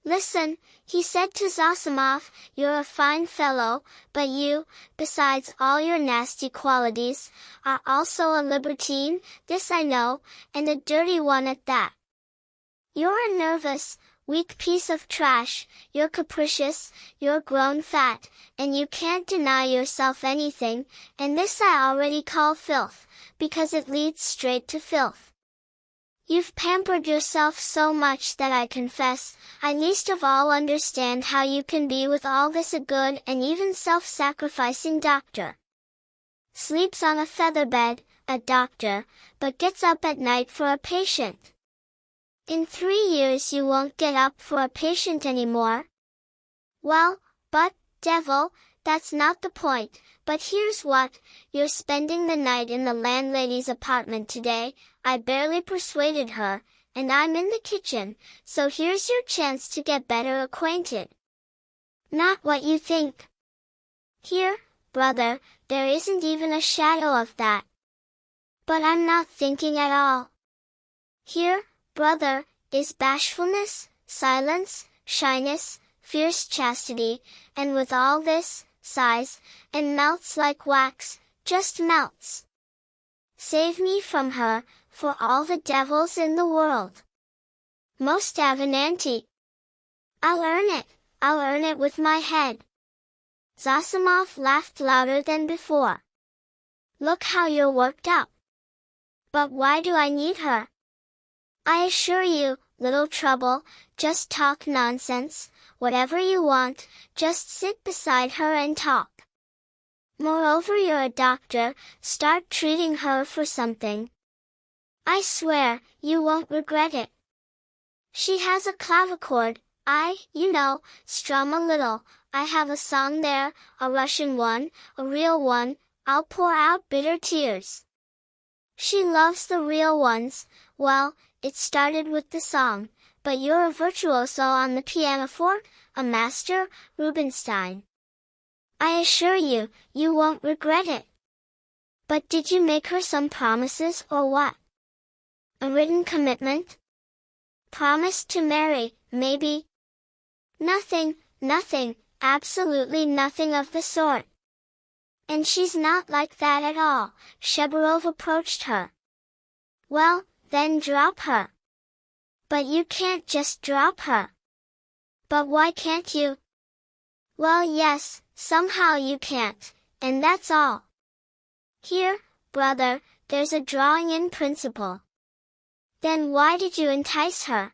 "Listen," he said to Zossimov, "you're a fine fellow, but you, besides all your nasty qualities, are also a libertine, this I know, and a dirty one at that. You're a nervous, weak piece of trash, you're capricious, you're grown fat, and you can't deny yourself anything, and this I already call filth, because it leads straight to filth. You've pampered yourself so much that I confess, I least of all understand how you can be with all this a good and even self-sacrificing doctor. Sleeps on a feather bed, a doctor, but gets up at night for a patient. In 3 years you won't get up for a patient anymore. Well, but, devil, that's not the point, but here's what, you're spending the night in the landlady's apartment today. I barely persuaded her, and I'm in the kitchen, so here's your chance to get better acquainted. Not what you think. Here, brother, there isn't even a shadow of that. But I'm not thinking at all. Here, brother, is bashfulness, silence, shyness, fierce chastity, and with all this, sighs, and melts like wax, just melts. Save me from her, for all the devils in the world. Most Avenanti. I'll earn it with my head." Zossimov laughed louder than before. "Look how you're worked up. But why do I need her? I assure you, little trouble, just talk nonsense, whatever you want, just sit beside her and talk. Moreover, you're a doctor, start treating her for something. I swear, you won't regret it. She has a clavichord, strum a little, I have a song there, a Russian one, a real one, I'll pour out bitter tears. She loves the real ones. Well, it started with the song, but you're a virtuoso on the pianoforte, a master, Rubinstein. I assure you, you won't regret it. But did you make her some promises or what? A written commitment? Promised to marry, maybe? Nothing, absolutely nothing of the sort. And she's not like that at all," Shebarov approached her. "Well, then drop her." "But you can't just drop her." "But why can't you?" "Well, yes, somehow you can't, and that's all. Here, brother, there's a drawing in principle." "Then why did you entice her?"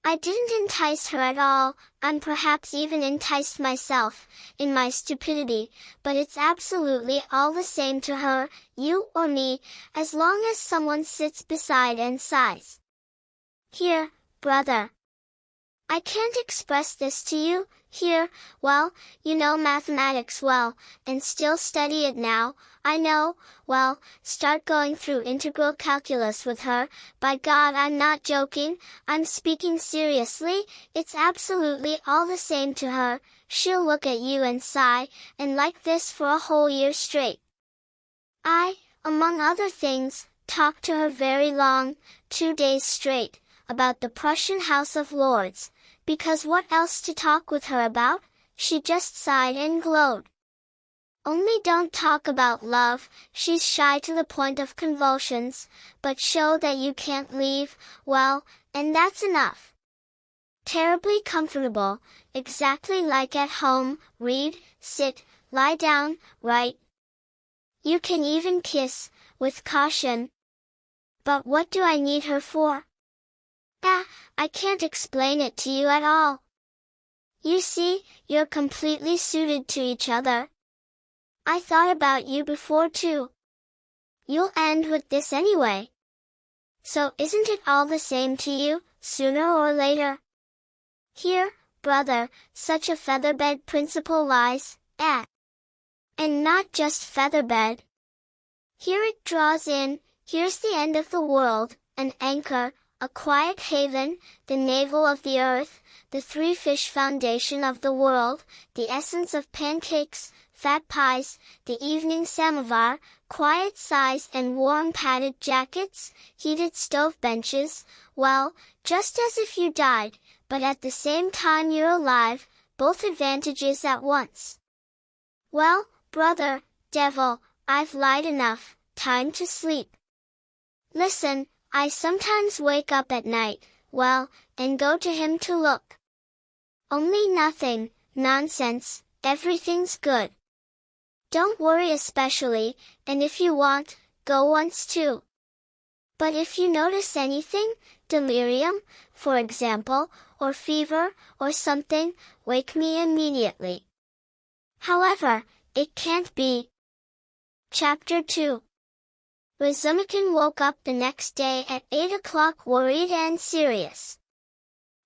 "I didn't entice her at all, I'm perhaps even enticed myself, in my stupidity, but it's absolutely all the same to her, you or me, as long as someone sits beside and sighs. Here, brother. I can't express this to you, here, well, you know mathematics well, and still study it now, I know, well, start going through integral calculus with her, by God I'm not joking, I'm speaking seriously, it's absolutely all the same to her, she'll look at you and sigh, and like this for a whole year straight. I, among other things, talked to her very long, 2 days straight, about the Prussian House of Lords, because what else to talk with her about? She just sighed and glowed. Only don't talk about love, she's shy to the point of convulsions, but show that you can't leave, well, and that's enough. Terribly comfortable, exactly like at home, read, sit, lie down, write. You can even kiss, with caution. But what do I need her for? I can't explain it to you at all. You see, you're completely suited to each other. I thought about you before too. you'll end with this anyway. So isn't it all the same to you, sooner or later? Here, brother, such a featherbed principle lies, at. And not just featherbed. Here it draws in, here's the end of the world, an anchor, a quiet haven, the navel of the earth, the three-fish foundation of the world, the essence of pancakes, fat pies, the evening samovar, quiet sighs and warm padded jackets, heated stove benches, well, just as if you died, but at the same time you're alive, both advantages at once. Well, brother, devil, I've lied enough, time to sleep. Listen, I sometimes wake up at night, well, and go to him to look. Only nothing, nonsense, everything's good. Don't worry especially, and if you want, go once too. But if you notice anything, delirium, for example, or fever, or something, wake me immediately. However, it can't be. Chapter 2. Razumikin woke up the next day at 8 o'clock worried and serious.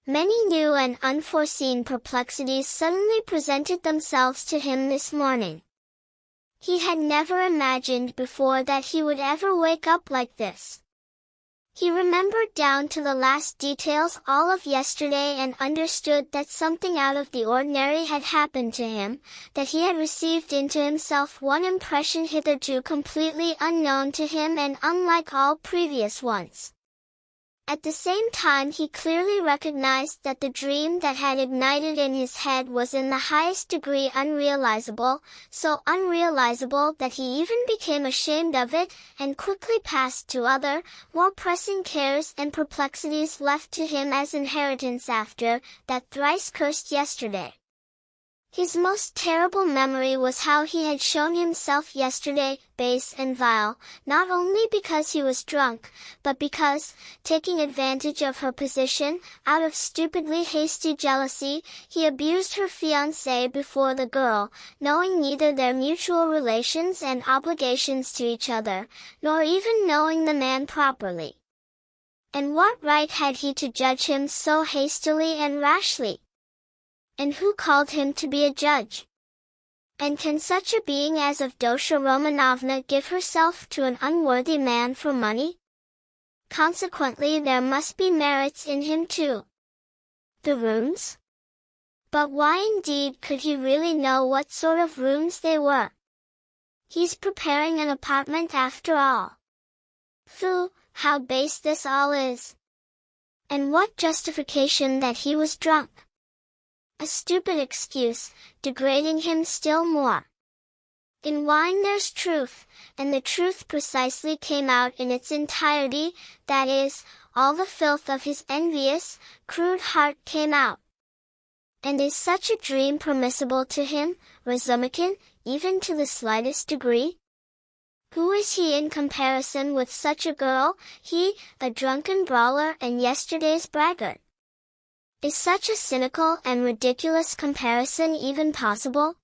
Many new and unforeseen perplexities suddenly presented themselves to him this morning. He had never imagined before that he would ever wake up like this. He remembered down to the last details all of yesterday and understood that something out of the ordinary had happened to him, that he had received into himself one impression hitherto completely unknown to him and unlike all previous ones. At the same time he clearly recognized that the dream that had ignited in his head was in the highest degree unrealizable, so unrealizable that he even became ashamed of it, and quickly passed to other, more pressing cares and perplexities left to him as inheritance after that thrice cursed yesterday. His most terrible memory was how he had shown himself yesterday, base and vile, not only because he was drunk, but because, taking advantage of her position, out of stupidly hasty jealousy, he abused her fiancé before the girl, knowing neither their mutual relations and obligations to each other, nor even knowing the man properly. And what right had he to judge him so hastily and rashly? And who called him to be a judge? And can such a being as Avdotya Romanovna give herself to an unworthy man for money? Consequently there must be merits in him too. The rooms? But why indeed could he really know what sort of rooms they were? He's preparing an apartment after all. Phew, how base this all is! And what justification that he was drunk? A stupid excuse, degrading him still more. In wine there's truth, and the truth precisely came out in its entirety, that is, all the filth of his envious, crude heart came out. And is such a dream permissible to him, Razumikin, even to the slightest degree? Who is he in comparison with such a girl, he, a drunken brawler and yesterday's braggart? Is such a cynical and ridiculous comparison even possible?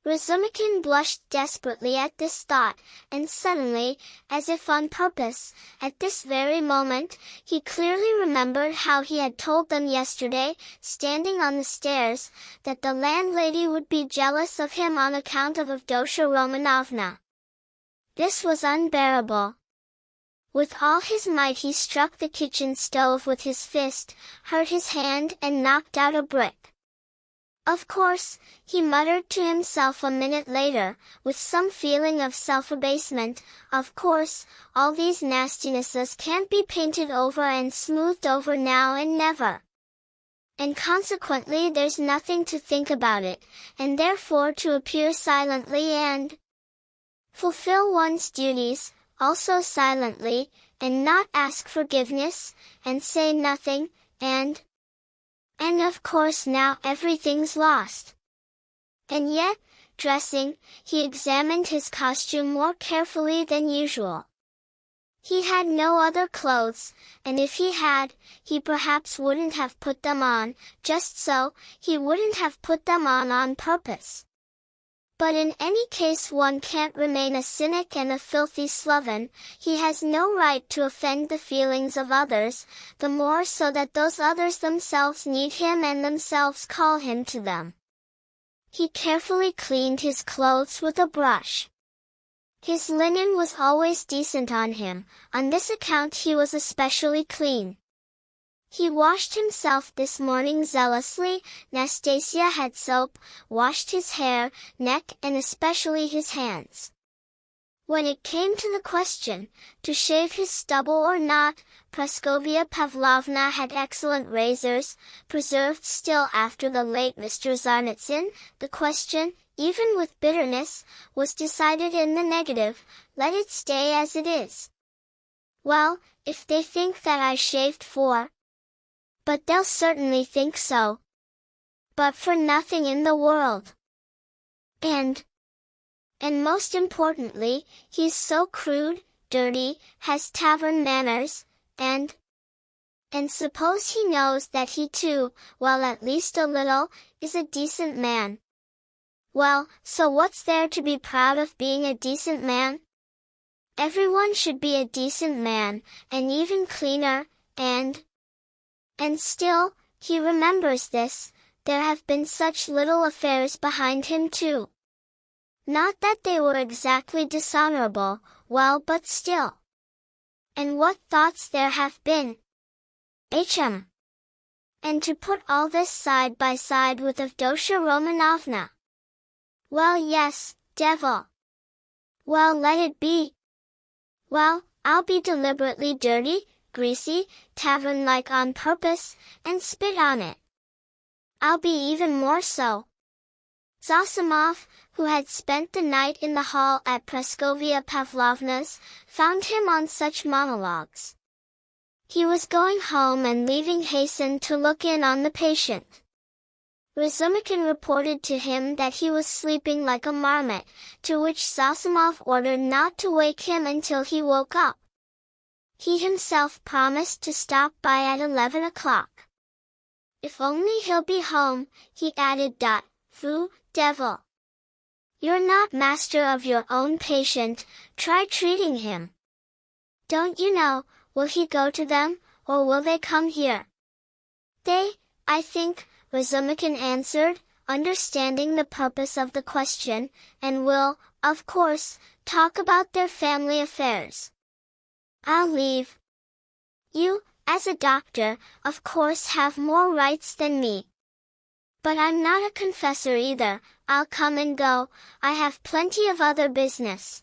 Razumikin blushed desperately at this thought, and suddenly, as if on purpose, at this very moment, he clearly remembered how he had told them yesterday, standing on the stairs, that the landlady would be jealous of him on account of Avdotya Romanovna. This was unbearable. With all his might he struck the kitchen stove with his fist, hurt his hand and knocked out a brick. Of course, he muttered to himself a minute later, with some feeling of self-abasement, of course, all these nastinesses can't be painted over and smoothed over now and never. And consequently there's nothing to think about it, and therefore to appear silently and fulfill one's duties, also silently, and not ask forgiveness, and say nothing, and of course now everything's lost. And yet, dressing, he examined his costume more carefully than usual. He had no other clothes, and if he had, he perhaps wouldn't have put them on, just so, he wouldn't have put them on purpose. But in any case one can't remain a cynic and a filthy sloven. He has no right to offend the feelings of others, the more so that those others themselves need him and themselves call him to them. He carefully cleaned his clothes with a brush. His linen was always decent on him, on this account he was especially clean. He washed himself this morning zealously. Nastasia had soap, washed his hair, neck and especially his hands. When it came to the question, to shave his stubble or not, Praskovia Pavlovna had excellent razors, preserved still after the late Mr. Zarnitsyn. The question, even with bitterness, was decided in the negative. Let it stay as it is. Well, if they think that I shaved for, but they'll certainly think so. But for nothing in the world. And most importantly, he's so crude, dirty, has tavern manners, and suppose he knows that he too, well at least a little, is a decent man. Well, so what's there to be proud of being a decent man? Everyone should be a decent man, and even cleaner, and still, he remembers this, there have been such little affairs behind him too. Not that they were exactly dishonorable, well but still. And what thoughts there have been! Hm. And to put all this side by side with Avdotya Romanovna. Well yes, devil. Well let it be. Well, I'll be deliberately dirty, greasy, tavern-like on purpose, and spit on it. I'll be even more so. Zosimov, who had spent the night in the hall at Praskovia Pavlovna's, found him on such monologues. He was going home and leaving hastened to look in on the patient. Razumikin reported to him that he was sleeping like a marmot, to which Zosimov ordered not to wake him until he woke up. He himself promised to stop by at 11 o'clock. If only he'll be home, he added. Foo, devil. You're not master of your own patient, try treating him. Don't you know, will he go to them, or will they come here? They, I think, Razumikin answered, understanding the purpose of the question, and will, of course, talk about their family affairs. I'll leave. You, as a doctor, of course have more rights than me. But I'm not a confessor either, I'll come and go, I have plenty of other business.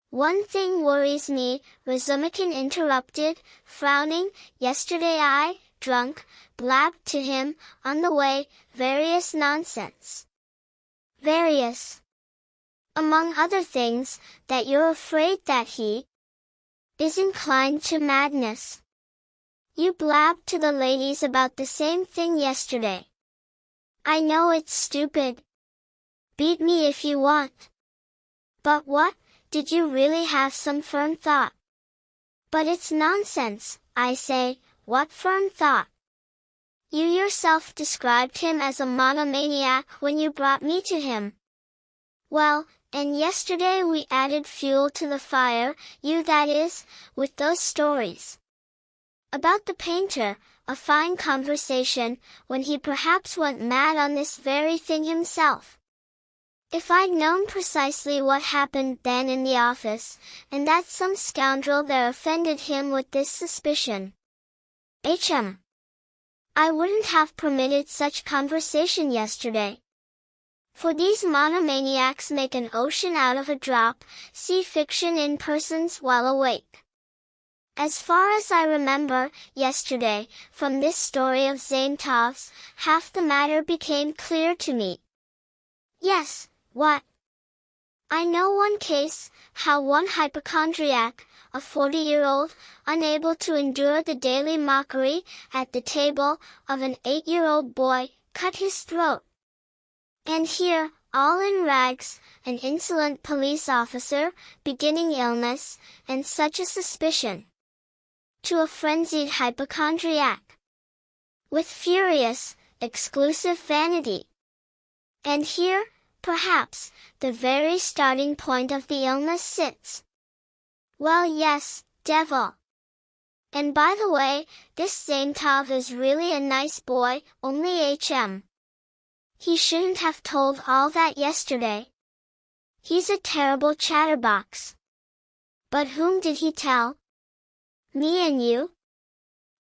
One thing worries me, Razumikin interrupted, frowning. Yesterday I, drunk, blabbed to him, on the way, various nonsense. Various. Among other things, that you're afraid that he is inclined to madness. You blabbed to the ladies about the same thing yesterday. I know it's stupid. Beat me if you want. But what, did you really have some firm thought? But it's nonsense, I say, what firm thought? You yourself described him as a monomaniac when you brought me to him. Well, and yesterday we added fuel to the fire, you that is, with those stories. About the painter, a fine conversation, when he perhaps went mad on this very thing himself. If I'd known precisely what happened then in the office, and that some scoundrel there offended him with this suspicion. I wouldn't have permitted such conversation yesterday. For these monomaniacs make an ocean out of a drop, see fiction in persons while awake. As far as I remember, yesterday, from this story of Zaintov's, half the matter became clear to me. Yes, what? I know one case, how one hypochondriac, a 40-year-old, unable to endure the daily mockery, at the table, of an 8-year-old boy, cut his throat. And here, all in rags, an insolent police officer, beginning illness, and such a suspicion. To a frenzied hypochondriac. With furious, exclusive vanity. And here, perhaps, the very starting point of the illness sits. Well, yes, devil. And by the way, this Zaintov is really a nice boy, only HM. He shouldn't have told all that yesterday. He's a terrible chatterbox. But whom did he tell? Me and you?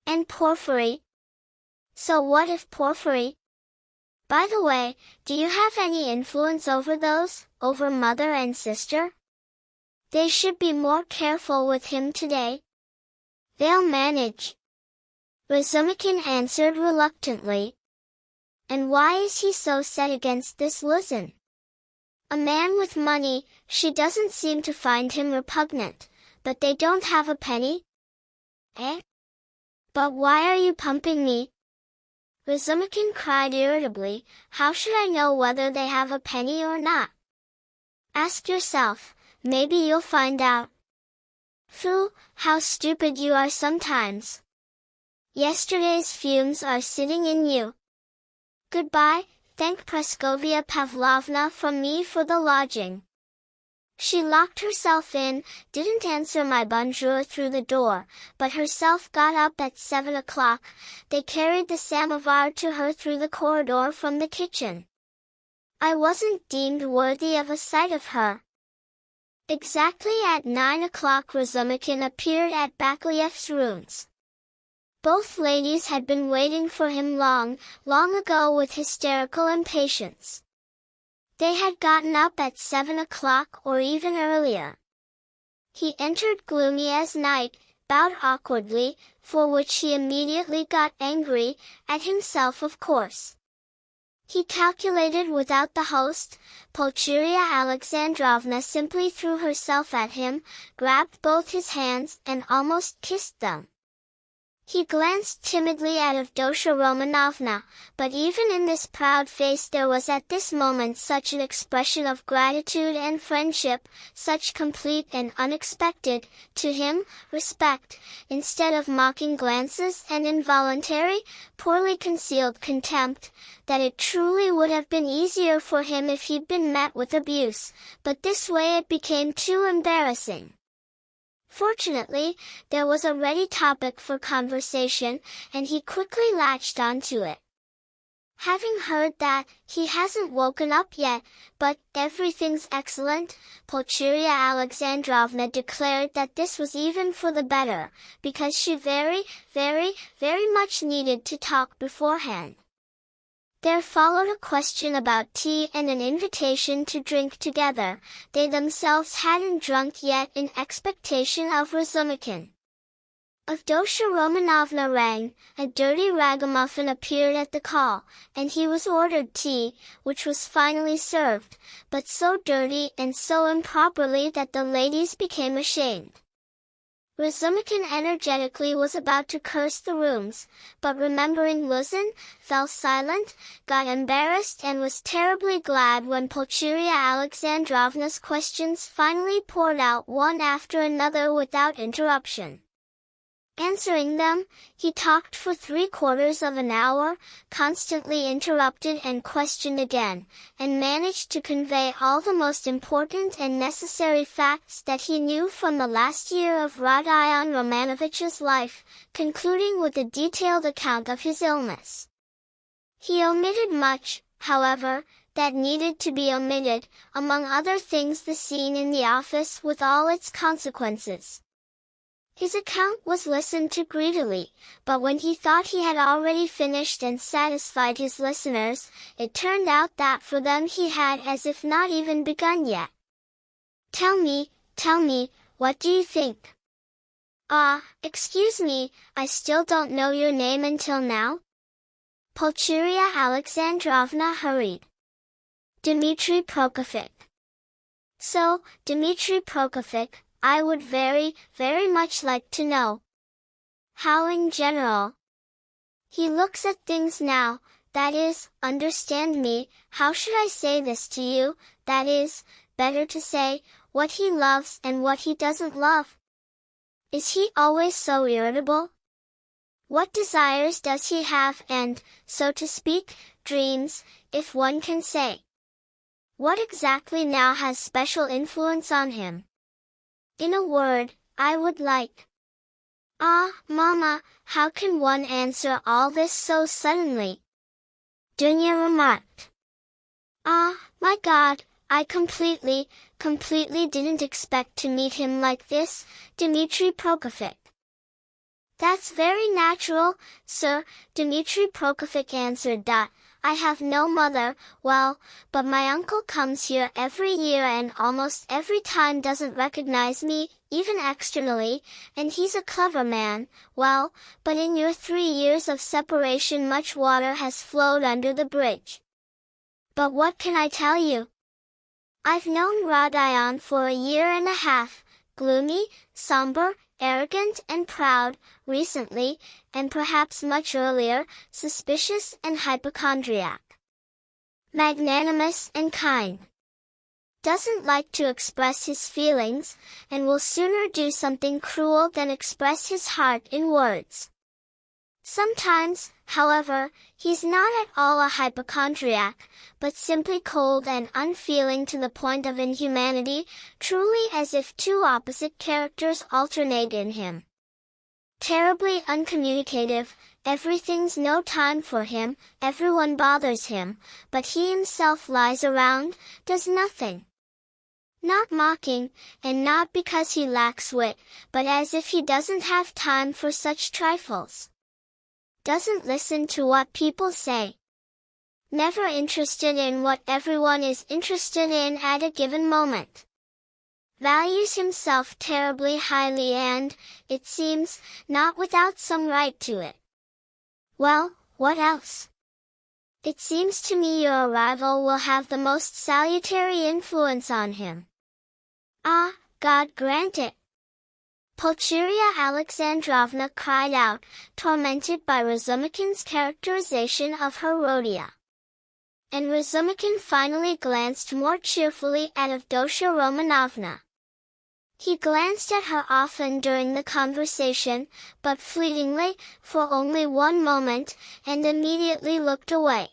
And Porfiry? So what if Porfiry? By the way, do you have any influence over those, over mother and sister? They should be more careful with him today. They'll manage. Razumikin answered reluctantly. And why is he so set against this Luzin? A man with money, she doesn't seem to find him repugnant, but they don't have a penny? Eh? But why are you pumping me? Razumikin cried irritably, how should I know whether they have a penny or not? Ask yourself, maybe you'll find out. Phoo, how stupid you are sometimes. Yesterday's fumes are sitting in you. Goodbye, thank Praskovia Pavlovna from me for the lodging. She locked herself in, didn't answer my bonjour through the door, but herself got up at 7 o'clock. They carried the samovar to her through the corridor from the kitchen. I wasn't deemed worthy of a sight of her. Exactly at 9 o'clock Razumikin appeared at Bakleyev's rooms. Both ladies had been waiting for him long ago with hysterical impatience. They had gotten up at 7 o'clock or even earlier. He entered gloomy as night, bowed awkwardly, for which he immediately got angry, at himself of course. He calculated without the host. Pulcheria Alexandrovna simply threw herself at him, grabbed both his hands and almost kissed them. He glanced timidly at Avdotya Romanovna, but even in this proud face there was at this moment such an expression of gratitude and friendship, such complete and unexpected, to him, respect, instead of mocking glances and involuntary, poorly concealed contempt, that it truly would have been easier for him if he'd been met with abuse, but this way it became too embarrassing. Fortunately, there was a ready topic for conversation, and he quickly latched onto it. Having heard that, he hasn't woken up yet, but everything's excellent, Pulcheria Alexandrovna declared that this was even for the better, because she very much needed to talk beforehand. There followed a question about tea and an invitation to drink together. They themselves hadn't drunk yet in expectation of Razumikin. Avdotya Romanovna rang, a dirty ragamuffin appeared at the call, and he was ordered tea, which was finally served, but so dirty and so improperly that the ladies became ashamed. Razumikin energetically was about to curse the rooms, but remembering Luzin, fell silent, got embarrassed and was terribly glad when Pulcheria Alexandrovna's questions finally poured out one after another without interruption. Answering them, he talked for 3/4 of an hour, constantly interrupted and questioned again, and managed to convey all the most important and necessary facts that he knew from the last year of Rodion Romanovitch's life, concluding with a detailed account of his illness. He omitted much, however, that needed to be omitted, among other things the scene in the office with all its consequences. His account was listened to greedily, but when he thought he had already finished and satisfied his listeners, it turned out that for them he had as if not even begun yet. Tell me, what do you think? Ah, excuse me, I still don't know your name until now? Pulcheria Alexandrovna hurried. Dmitry Prokofiev. So, Dmitry Prokofiev, I would very much like to know. How in general? He looks at things now, that is, understand me, how should I say this to you, that is, better to say, what he loves and what he doesn't love. Is he always so irritable? What desires does he have and, so to speak, dreams, if one can say? What exactly now has special influence on him? In a word, I would like. Ah, Mama, how can one answer all this so suddenly? Dunya remarked. Ah, my God, I completely didn't expect to meet him like this, Dmitry Prokofiev. That's very natural, sir, Dmitry Prokofiev answered. I have no mother, well, but my uncle comes here every year and almost every time doesn't recognize me, even externally, and he's a clever man, well, but in your 3 years of separation much water has flowed under the bridge. But what can I tell you? I've known Rodion for a year and a half, gloomy, somber, arrogant and proud, recently, and perhaps much earlier, suspicious and hypochondriac. Magnanimous and kind. Doesn't like to express his feelings, and will sooner do something cruel than express his heart in words. Sometimes, however, he's not at all a hypochondriac, but simply cold and unfeeling to the point of inhumanity, truly as if two opposite characters alternate in him. Terribly uncommunicative, everything's no time for him, everyone bothers him, but he himself lies around, does nothing. Not mocking, and not because he lacks wit, but as if he doesn't have time for such trifles. Doesn't listen to what people say. Never interested in what everyone is interested in at a given moment. Values himself terribly highly and, it seems, not without some right to it. Well, what else? It seems to me your arrival will have the most salutary influence on him. Ah, God grant it! Pulcheria Alexandrovna cried out, tormented by Razumikin's characterization of her Rodia. And Razumikin finally glanced more cheerfully at Avdotya Romanovna. He glanced at her often during the conversation, but fleetingly, for only one moment, and immediately looked away.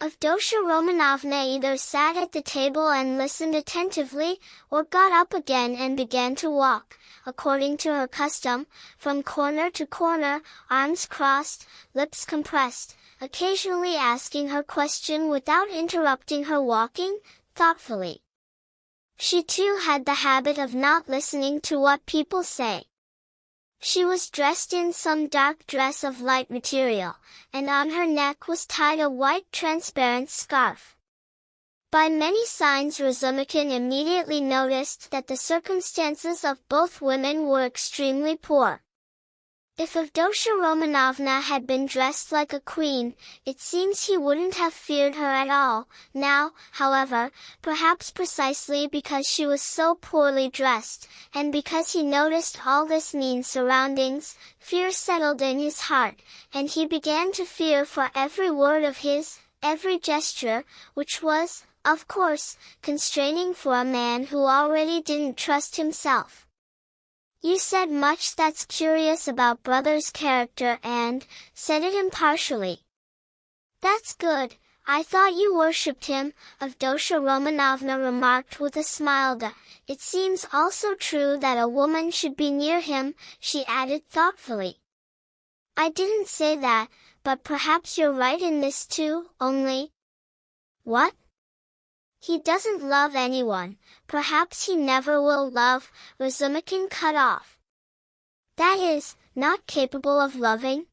Avdotya Romanovna either sat at the table and listened attentively, or got up again and began to walk, according to her custom, from corner to corner, arms crossed, lips compressed, occasionally asking her question without interrupting her walking, thoughtfully. She too had the habit of not listening to what people say. She was dressed in some dark dress of light material, and on her neck was tied a white transparent scarf. By many signs Razumikin immediately noticed that the circumstances of both women were extremely poor. If Avdotya Romanovna had been dressed like a queen, it seems he wouldn't have feared her at all. Now, however, perhaps precisely because she was so poorly dressed, and because he noticed all this mean surroundings, fear settled in his heart, and he began to fear for every word of his, every gesture, which was, of course, constraining for a man who already didn't trust himself. You said much that's curious about brother's character and, said it impartially. That's good, I thought you worshipped him, Avdotya Romanovna remarked with a smile. It seems also true that a woman should be near him, she added thoughtfully. I didn't say that, but perhaps you're right in this too, only... What? He doesn't love anyone, perhaps he never will love, Razumikin cut off. That is, not capable of loving?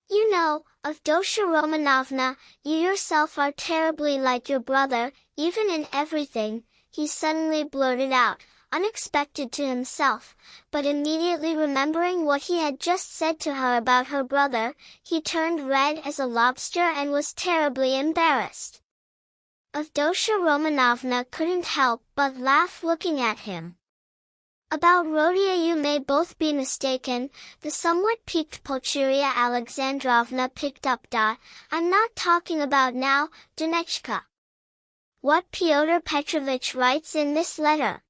You know, Avdotya Romanovna, you yourself are terribly like your brother, even in everything, he suddenly blurted out, unexpected to himself, but immediately remembering what he had just said to her about her brother, he turned red as a lobster and was terribly embarrassed. Avdotya Romanovna couldn't help but laugh looking at him. About Rodia you may both be mistaken, the somewhat piqued Pulcheria Alexandrovna picked up. I'm not talking about now, Dunechka. What Pyotr Petrovitch writes in this letter.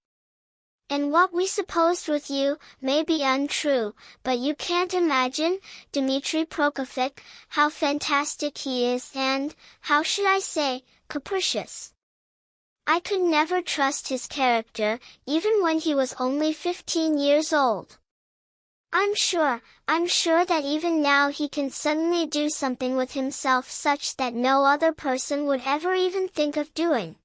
And what we supposed with you, may be untrue, but you can't imagine, Dmitry Prokofiev, how fantastic he is and, how should I say, capricious. I could never trust his character, even when he was only 15 years old. I'm sure that even now he can suddenly do something with himself such that no other person would ever even think of doing.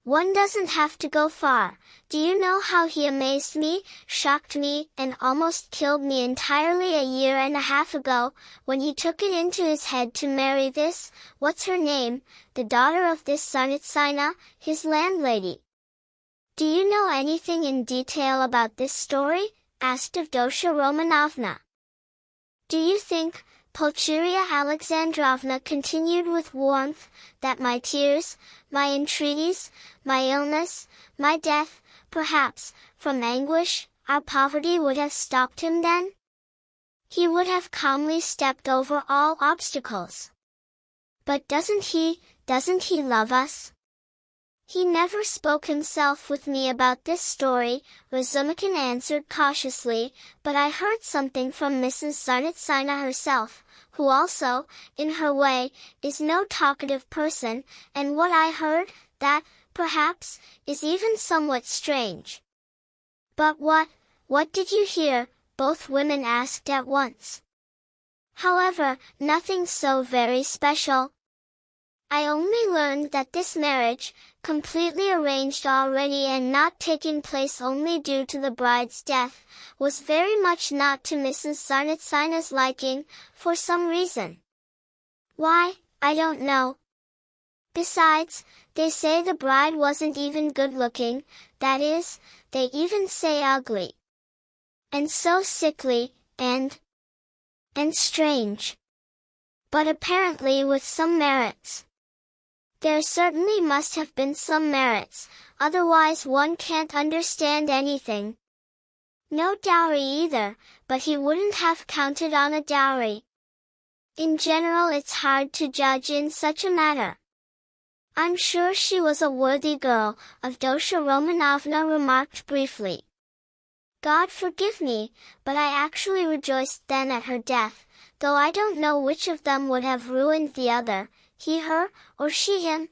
One doesn't have to go far. Do you know how he amazed me, shocked me, and almost killed me entirely a year and a half ago, when he took it into his head to marry this, what's her name, the daughter of this Tsaritsina, his landlady? Do you know anything in detail about this story? Asked Avdotya Romanovna. Do you think, Pulcheria Alexandrovna continued with warmth, that my tears, my entreaties, my illness, my death, perhaps, from anguish, our poverty would have stopped him then? He would have calmly stepped over all obstacles. But doesn't he love us? He never spoke himself with me about this story, Razumikin answered cautiously, but I heard something from Mrs. Tsaritsina herself, who also, in her way, is no talkative person, and what I heard, that, perhaps, is even somewhat strange. But what did you hear? Both women asked at once. However, nothing so very special. I only learned that this marriage, completely arranged already and not taking place only due to the bride's death, was very much not to Mrs. Tsaritsina's liking, for some reason. Why, I don't know. Besides, they say the bride wasn't even good-looking, that is, they even say ugly. And so sickly, and strange. But apparently with some merits. There certainly must have been some merits, otherwise one can't understand anything. No dowry either, but he wouldn't have counted on a dowry. In general it's hard to judge in such a matter. I'm sure she was a worthy girl, Avdotya Romanovna remarked briefly. God forgive me, but I actually rejoiced then at her death, though I don't know which of them would have ruined the other, he her, or she him.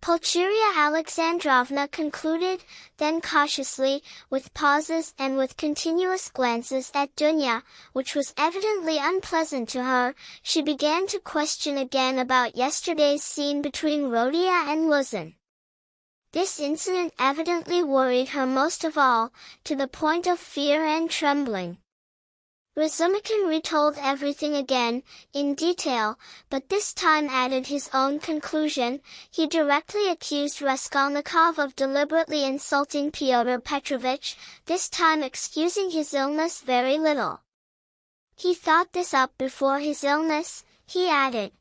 Pulcheria Alexandrovna concluded, then cautiously, with pauses and with continuous glances at Dunya, which was evidently unpleasant to her, she began to question again about yesterday's scene between Rodia and Luzin. This incident evidently worried her most of all, to the point of fear and trembling. Razumikin retold everything again, in detail, but this time added his own conclusion. He directly accused Raskolnikov of deliberately insulting Pyotr Petrovitch, this time excusing his illness very little. He thought this up before his illness, he added.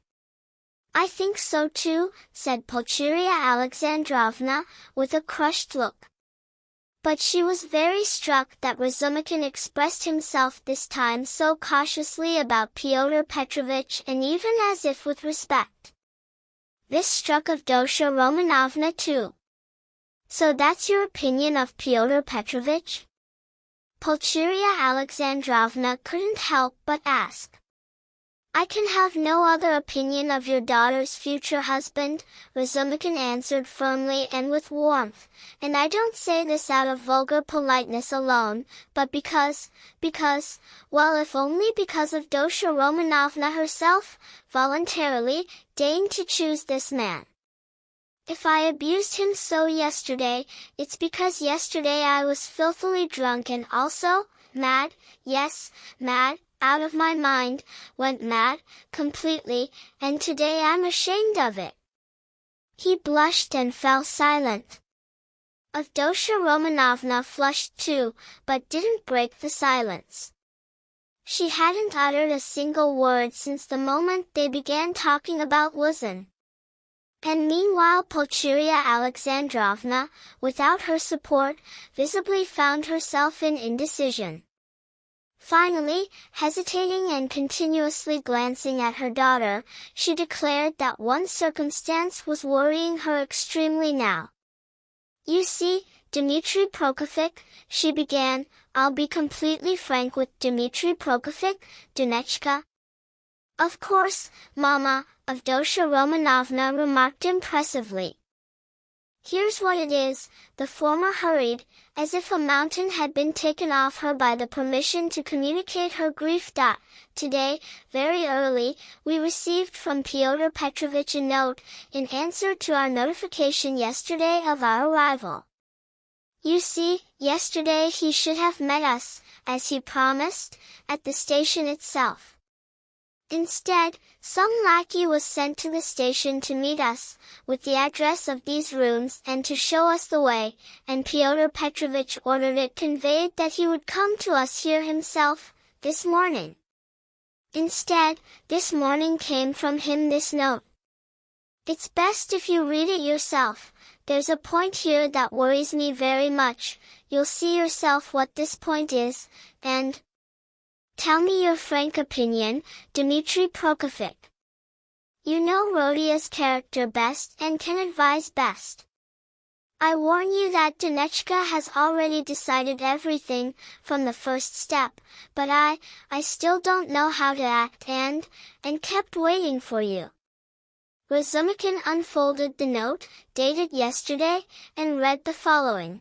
I think so too, said Pulcheria Alexandrovna, with a crushed look. But she was very struck that Razumikin expressed himself this time so cautiously about Pyotr Petrovitch and even as if with respect. This struck Avdotya Romanovna too. So that's your opinion of Pyotr Petrovitch? Pulcheria Alexandrovna couldn't help but ask. I can have no other opinion of your daughter's future husband, Razumikin answered firmly and with warmth, and I don't say this out of vulgar politeness alone, but because, well if only because of Avdotya Romanovna herself, voluntarily, deigned to choose this man. If I abused him so yesterday, it's because yesterday I was filthily drunk and also, mad, yes, mad, out of my mind, went mad, completely, and today I'm ashamed of it. He blushed and fell silent. Avdotya Romanovna flushed too, but didn't break the silence. She hadn't uttered a single word since the moment they began talking about Luzin. And meanwhile Pulcheria Alexandrovna, without her support, visibly found herself in indecision. Finally, hesitating and continuously glancing at her daughter, she declared that one circumstance was worrying her extremely now. You see, Dmitri Prokofych, she began, I'll be completely frank with Dmitri Prokofych, Dunechka. Of course, Mama, Avdotya Romanovna remarked impressively. Here's what it is, the former hurried, as if a mountain had been taken off her by the permission to communicate her grief. Today, very early, we received from Fyodor Petrovich a note, in answer to our notification yesterday of our arrival. You see, yesterday he should have met us, as he promised, at the station itself. Instead, some lackey was sent to the station to meet us, with the address of these rooms and to show us the way, and Fyodor Petrovich ordered it conveyed that he would come to us here himself, this morning. Instead, this morning came from him this note. It's best if you read it yourself. There's a point here that worries me very much. You'll see yourself what this point is, and tell me your frank opinion, Dmitry Prokofiev. You know Rodia's character best and can advise best. I warn you that Dunechka has already decided everything, from the first step, but I still don't know how to act and kept waiting for you. Razumikin unfolded the note, dated yesterday, and read the following.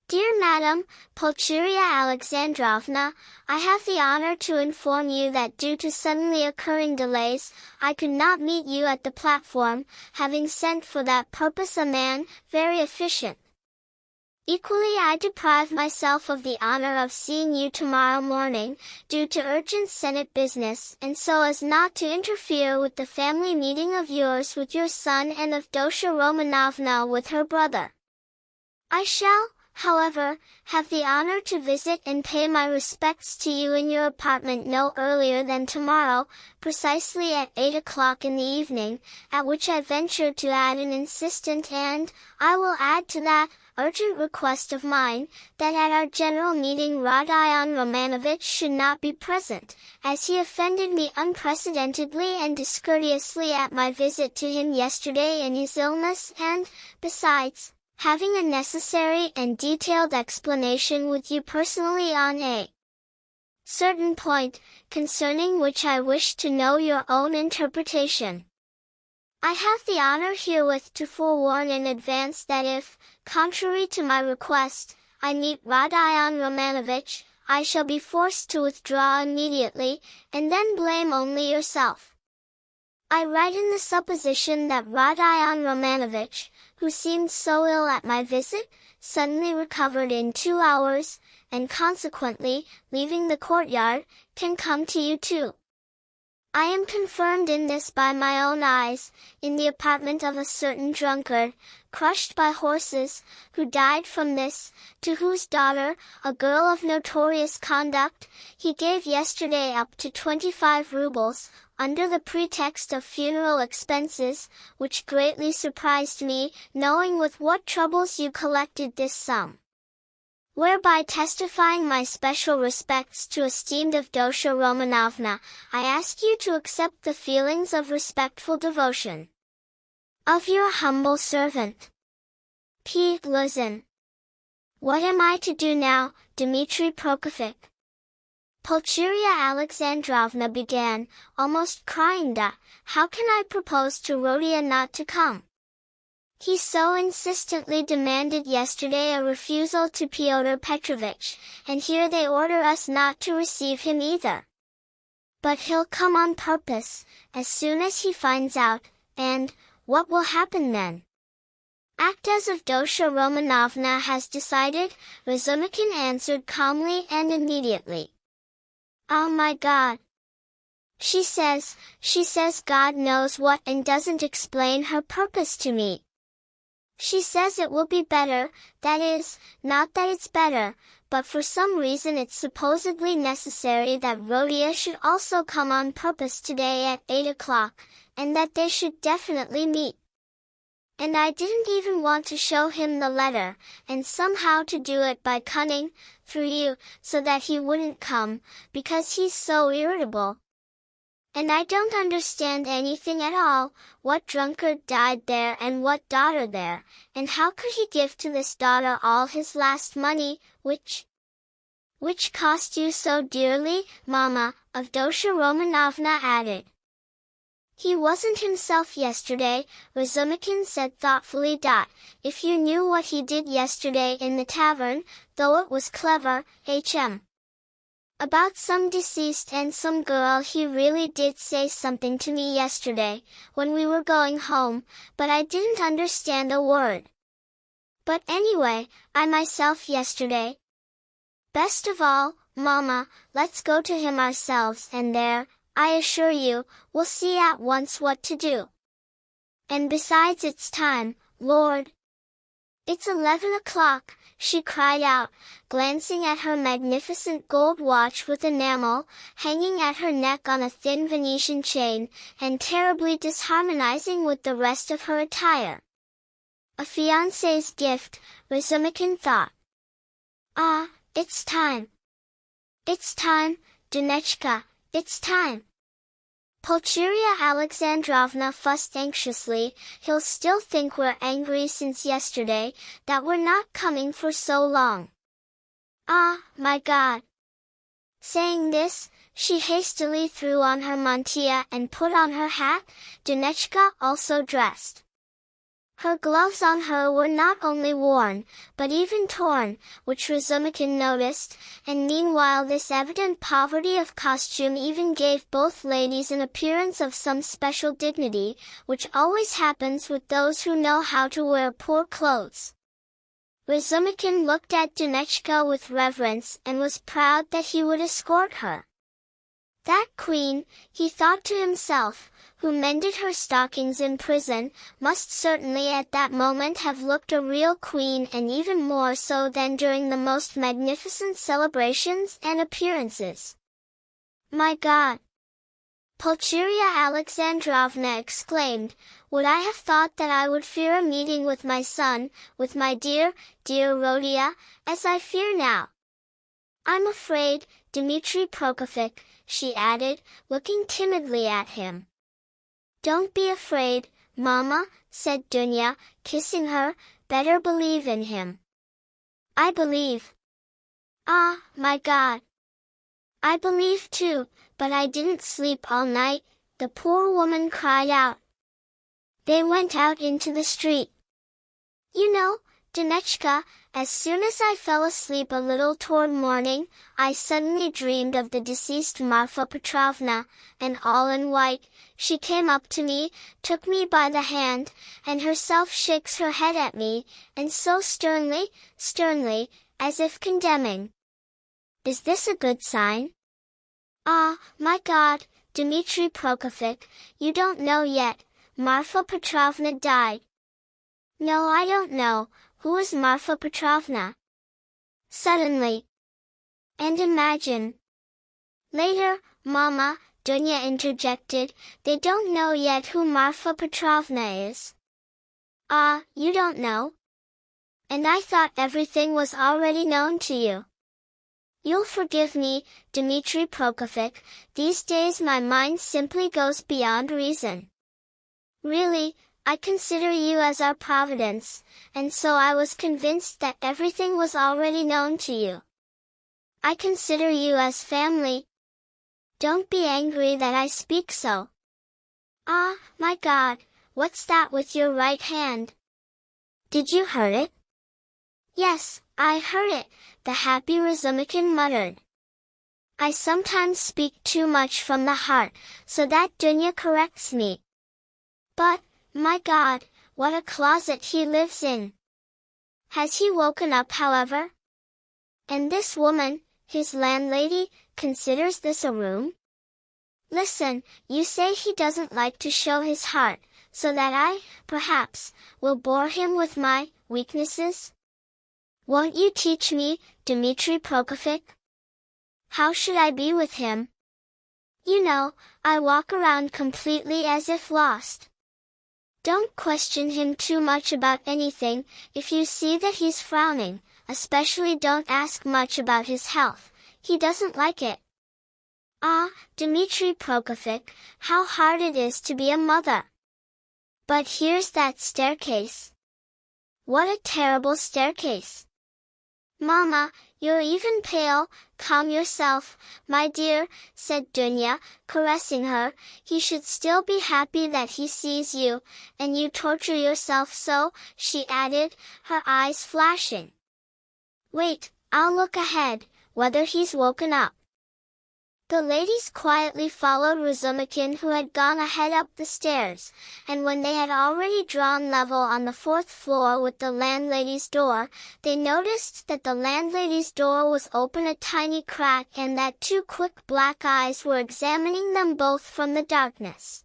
Dear Madam, Pulcheria Alexandrovna, I have the honor to inform you that due to suddenly occurring delays, I could not meet you at the platform, having sent for that purpose a man, very efficient. Equally I deprive myself of the honor of seeing you tomorrow morning, due to urgent Senate business and so as not to interfere with the family meeting of yours with your son and of Dosha Romanovna with her brother. I shall, however, have the honor to visit and pay my respects to you in your apartment no earlier than tomorrow, precisely at 8 o'clock in the evening, at which I venture to add an insistent and, I will add to that, urgent request of mine, that at our general meeting Rodion Romanovich should not be present, as he offended me unprecedentedly and discourteously at my visit to him yesterday in his illness and, besides, having a necessary and detailed explanation with you personally on a certain point, concerning which I wish to know your own interpretation. I have the honor herewith to forewarn in advance that if, contrary to my request, I meet Rodion Romanovich, I shall be forced to withdraw immediately, and then blame only yourself. I write in the supposition that Rodion Romanovich, who seemed so ill at my visit, suddenly recovered in 2 hours, and consequently, leaving the courtyard, can come to you too. I am confirmed in this by my own eyes, in the apartment of a certain drunkard, crushed by horses, who died from this, to whose daughter, a girl of notorious conduct, he gave yesterday up to 25 rubles, under the pretext of funeral expenses, which greatly surprised me, knowing with what troubles you collected this sum. Whereby testifying my special respects to esteemed Avdotya Romanovna, I ask you to accept the feelings of respectful devotion of your humble servant, P. Luzin. What am I to do now, Dmitry Prokofiev? Pulcheria Alexandrovna began, almost crying. How can I propose to Rodia not to come? He so insistently demanded yesterday a refusal to Fyodor Petrovich, and here they order us not to receive him either. But he'll come on purpose, as soon as he finds out, and, what will happen then? Act as Avdotya Romanovna has decided, Razumikin answered calmly and immediately. Oh my God! She says God knows what and doesn't explain her purpose to me. She says it will be better, that is, not that it's better, but for some reason it's supposedly necessary that Rodia should also come on purpose today at 8 o'clock, and that they should definitely meet. And I didn't even want to show him the letter, and somehow to do it by cunning, through you, so that he wouldn't come, because he's so irritable. And I don't understand anything at all, what drunkard died there and what daughter there, and how could he give to this daughter all his last money, which cost you so dearly, Mama, Avdotya Romanovna added. He wasn't himself yesterday, Razumikin said thoughtfully. If you knew what he did yesterday in the tavern, though it was clever, About some deceased and some girl, he really did say something to me yesterday, when we were going home, but I didn't understand a word. But anyway, I myself yesterday. Best of all, Mama, let's go to him ourselves and there, I assure you, we'll see at once what to do. And besides, it's time, Lord. It's 11 o'clock, she cried out, glancing at her magnificent gold watch with enamel, hanging at her neck on a thin Venetian chain, and terribly disharmonizing with the rest of her attire. A fiancé's gift, Razumikin thought. Ah, it's time. It's time, Dunechka, it's time. Pulcheria Alexandrovna fussed anxiously. He'll still think we're angry since yesterday, that we're not coming for so long. Ah, my God! Saying this, she hastily threw on her mantilla and put on her hat. Dunechka also dressed. Her gloves on her were not only worn, but even torn, which Razumikin noticed, and meanwhile this evident poverty of costume even gave both ladies an appearance of some special dignity, which always happens with those who know how to wear poor clothes. Razumikin looked at Dunechka with reverence and was proud that he would escort her. That queen, he thought to himself, who mended her stockings in prison, must certainly at that moment have looked a real queen, and even more so than during the most magnificent celebrations and appearances. My God! Pulcheria Alexandrovna exclaimed, would I have thought that I would fear a meeting with my son, with my dear, dear Rodia, as I fear now? I'm afraid, Dmitri Prokofych, she added, looking timidly at him. Don't be afraid, Mama, said Dunya, kissing her, better believe in him. I believe. Ah, my God! I believe too, but I didn't sleep all night, the poor woman cried out. They went out into the street. You know, Dunechka, as soon as I fell asleep a little toward morning, I suddenly dreamed of the deceased Marfa Petrovna, and all in white, she came up to me, took me by the hand, and herself shakes her head at me, and so sternly, as if condemning. Is this a good sign? Ah, my God, Dmitri Prokofych, you don't know yet, Marfa Petrovna died. No, I don't know. Who is Marfa Petrovna? Suddenly. And imagine. Later, Mama, Dunya interjected, they don't know yet who Marfa Petrovna is. Ah, you don't know? And I thought everything was already known to you. You'll forgive me, Dmitri Prokofych, these days my mind simply goes beyond reason. Really, I consider you as our providence, and so I was convinced that everything was already known to you. I consider you as family. Don't be angry that I speak so. Ah, my God, what's that with your right hand? Did you hurt it? Yes, I heard it, the happy Razumikin muttered. I sometimes speak too much from the heart, so that Dunya corrects me. But, my God, what a closet he lives in! Has he woken up, however? And this woman, his landlady, considers this a room? Listen, you say he doesn't like to show his heart, so that I, perhaps, will bore him with my weaknesses? Won't you teach me, Dmitri Prokofych? How should I be with him? You know, I walk around completely as if lost. Don't question him too much about anything, if you see that he's frowning, especially don't ask much about his health, he doesn't like it. Ah, Dmitri Prokofych, how hard it is to be a mother! But here's that staircase. What a terrible staircase! "Mama, you're even pale, calm yourself, my dear," said Dunya, caressing her. "He should still be happy that he sees you, and you torture yourself so," she added, her eyes flashing. "Wait, I'll look ahead, whether he's woken up." The ladies quietly followed Razumikin, who had gone ahead up the stairs, and when they had already drawn level on the 4th floor with the landlady's door, they noticed that the landlady's door was open a tiny crack and that 2 quick black eyes were examining them both from the darkness.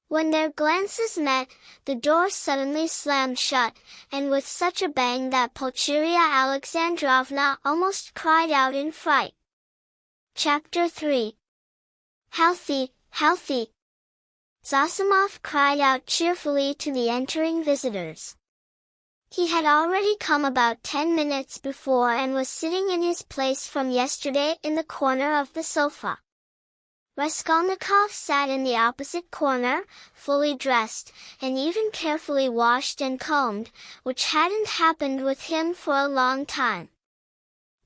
When their glances met, the door suddenly slammed shut, and with such a bang that Pulcheria Alexandrovna almost cried out in fright. Chapter 3. Healthy, healthy! Zosimov cried out cheerfully to the entering visitors. He had already come about 10 minutes before and was sitting in his place from yesterday in the corner of the sofa. Raskolnikov sat in the opposite corner, fully dressed, and even carefully washed and combed, which hadn't happened with him for a long time.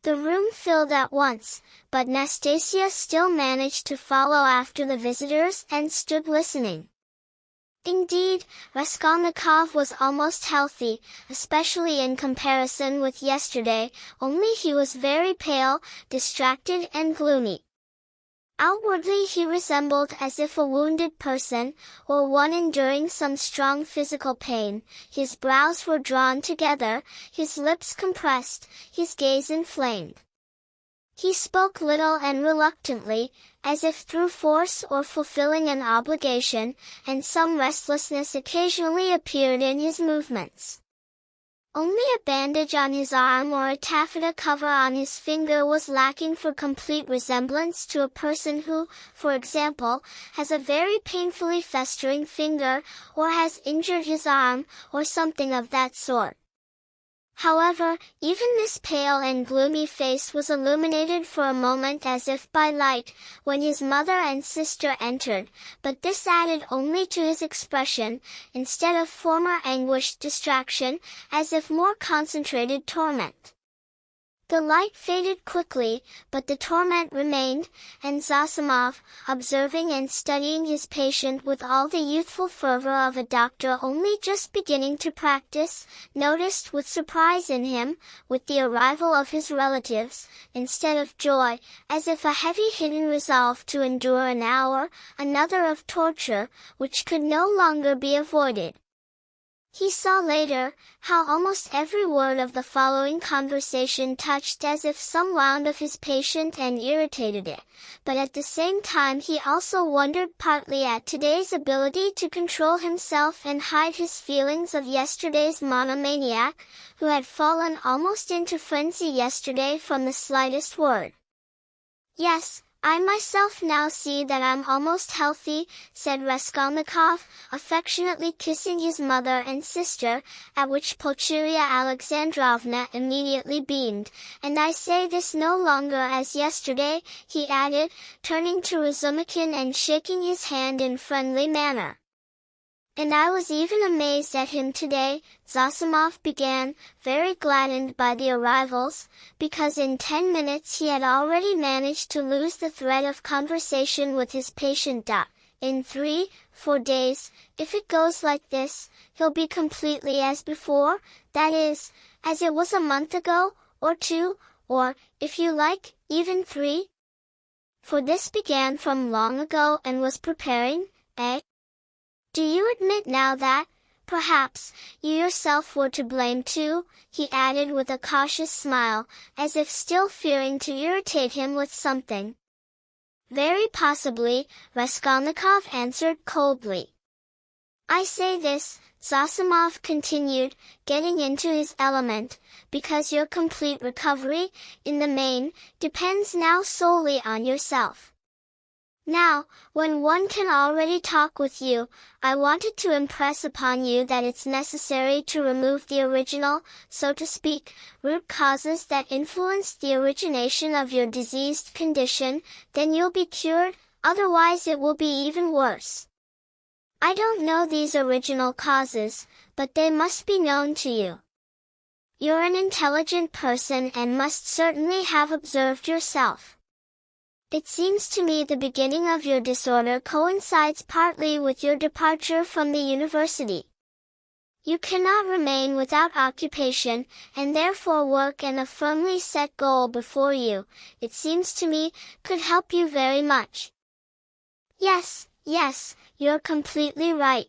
The room filled at once, but Nastasia still managed to follow after the visitors and stood listening. Indeed, Raskolnikov was almost healthy, especially in comparison with yesterday, only he was very pale, distracted and gloomy. Outwardly he resembled as if a wounded person, or one enduring some strong physical pain. His brows were drawn together, his lips compressed, his gaze inflamed. He spoke little and reluctantly, as if through force or fulfilling an obligation, and some restlessness occasionally appeared in his movements. Only a bandage on his arm or a taffeta cover on his finger was lacking for complete resemblance to a person who, for example, has a very painfully festering finger, or has injured his arm, or something of that sort. However, even this pale and gloomy face was illuminated for a moment as if by light, when his mother and sister entered, but this added only to his expression, instead of former anguished distraction, as if more concentrated torment. The light faded quickly, but the torment remained, and Zosimov, observing and studying his patient with all the youthful fervor of a doctor only just beginning to practice, noticed with surprise in him, with the arrival of his relatives, instead of joy, as if a heavy hidden resolve to endure an hour, another of torture, which could no longer be avoided. He saw later, how almost every word of the following conversation touched as if some wound of his patient and irritated it, but at the same time he also wondered partly at today's ability to control himself and hide his feelings of yesterday's monomaniac, who had fallen almost into frenzy yesterday from the slightest word. "Yes, I myself now see that I'm almost healthy," said Raskolnikov, affectionately kissing his mother and sister, at which Pulcheria Alexandrovna immediately beamed. "And I say this no longer as yesterday," he added, turning to Razumikin and shaking his hand in friendly manner. "And I was even amazed at him today," Zosimov began, very gladdened by the arrivals, because in 10 minutes he had already managed to lose the thread of conversation with his patient. "In 3-4 days, if it goes like this, he'll be completely as before, that is, as it was a month ago, or 2, or, if you like, even 3? For this began from long ago and was preparing, eh? Do you admit now that, perhaps, you yourself were to blame too?" he added with a cautious smile, as if still fearing to irritate him with something. "Very possibly," Raskolnikov answered coldly. "I say this," Zosimov continued, getting into his element, "because your complete recovery, in the main, depends now solely on yourself. Now, when one can already talk with you, I wanted to impress upon you that it's necessary to remove the original, so to speak, root causes that influenced the origination of your diseased condition, then you'll be cured, otherwise it will be even worse. I don't know these original causes, but they must be known to you. You're an intelligent person and must certainly have observed yourself. It seems to me the beginning of your disorder coincides partly with your departure from the university. You cannot remain without occupation, and therefore work and a firmly set goal before you, it seems to me, could help you very much. Yes, you're completely right.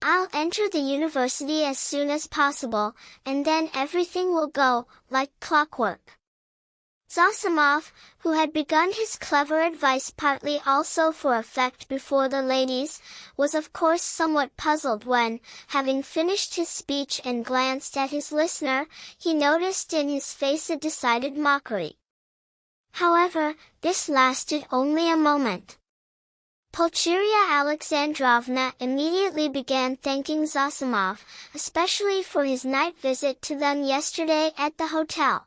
I'll enter the university as soon as possible, and then everything will go, like clockwork. Zosimov, who had begun his clever advice partly also for effect before the ladies, was of course somewhat puzzled when, having finished his speech and glanced at his listener, he noticed in his face a decided mockery. However, this lasted only a moment. Pulcheria Alexandrovna immediately began thanking Zosimov, especially for his night visit to them yesterday at the hotel.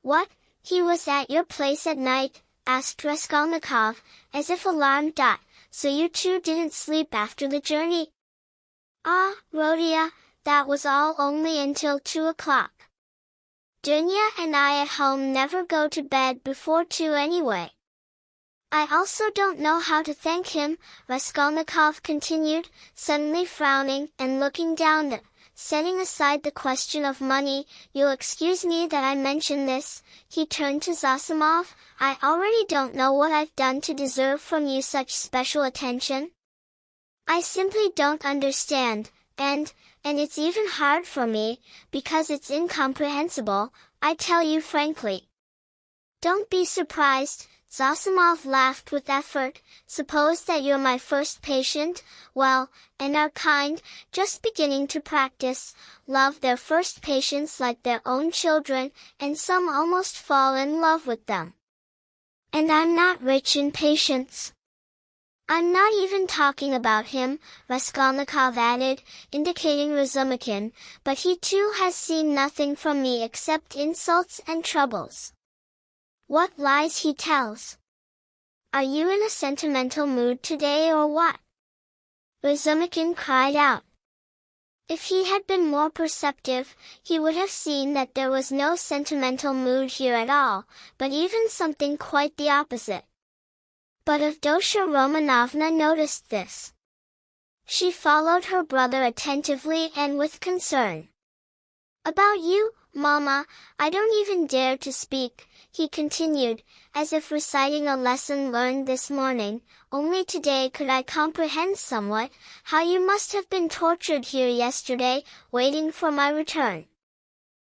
"What, he was at your place at night?" asked Raskolnikov, as if alarmed. "So you too didn't sleep after the journey?" "Ah, Rodion, that was all only until 2 o'clock. Dunya and I at home never go to bed before 2 anyway." "I also don't know how to thank him," Raskolnikov continued, suddenly frowning and looking down. Setting aside the question of money, "You'll excuse me that I mention this," he turned to Zosimov. "I already don't know what I've done to deserve from you such special attention. I simply don't understand, and it's even hard for me, because it's incomprehensible, I tell you frankly." "Don't be surprised," Zosimov laughed with effort. "Suppose that you're my first patient, well, and are kind, just beginning to practice, love their first patients like their own children, and some almost fall in love with them. And I'm not rich in patients. I'm not even talking about him," Raskolnikov added, indicating Razumikin, "but he too has seen nothing from me except insults and troubles. What lies he tells! Are you in a sentimental mood today or what?" Razumikin cried out. If he had been more perceptive, he would have seen that there was no sentimental mood here at all, but even something quite the opposite. But Avdotya Romanovna noticed this. She followed her brother attentively and with concern. "About you, Mama, I don't even dare to speak," he continued, as if reciting a lesson learned this morning. "Only today could I comprehend somewhat, how you must have been tortured here yesterday, waiting for my return."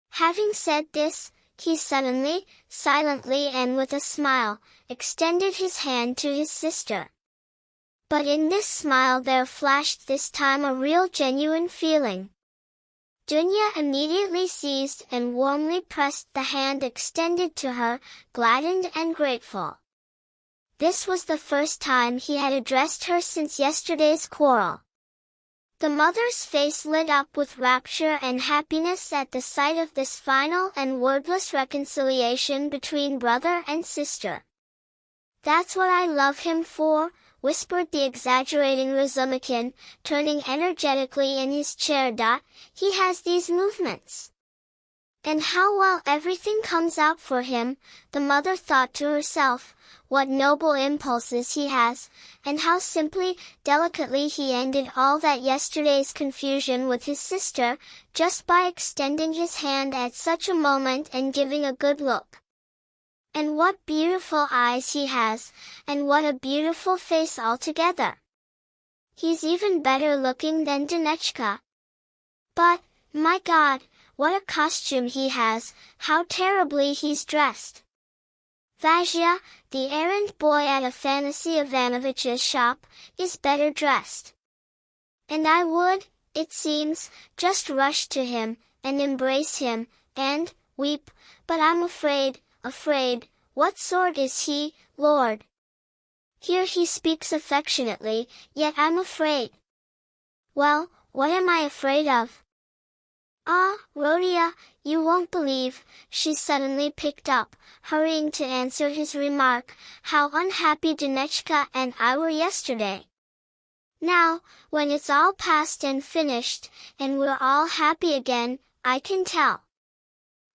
Having said this, he suddenly, silently and with a smile, extended his hand to his sister. But in this smile there flashed this time a real genuine feeling. Dunya immediately seized and warmly pressed the hand extended to her, gladdened and grateful. This was the first time he had addressed her since yesterday's quarrel. The mother's face lit up with rapture and happiness at the sight of this final and wordless reconciliation between brother and sister. "That's what I love him for," whispered the exaggerating Razumikin, turning energetically in his chair. "He has these movements. And how well everything comes out for him," the mother thought to herself. "What noble impulses he has, and how simply, delicately he ended all that yesterday's confusion with his sister, just by extending his hand at such a moment and giving a good look. And what beautiful eyes he has, and what a beautiful face altogether. He's even better looking than Dunechka. But, my God, what a costume he has, how terribly he's dressed. Vazhya, the errand boy at Afanasy Ivanovitch's shop, is better dressed. And I would, it seems, just rush to him, and embrace him, and weep, but I'm afraid. What sort is he, Lord?" Here he speaks affectionately, "Yet I'm afraid." "Well, what am I afraid of?" "Ah, Rodion, you won't believe," she suddenly picked up, hurrying to answer his remark, "how unhappy Dunechka and I were yesterday. Now, when it's all past and finished, and we're all happy again, I can tell.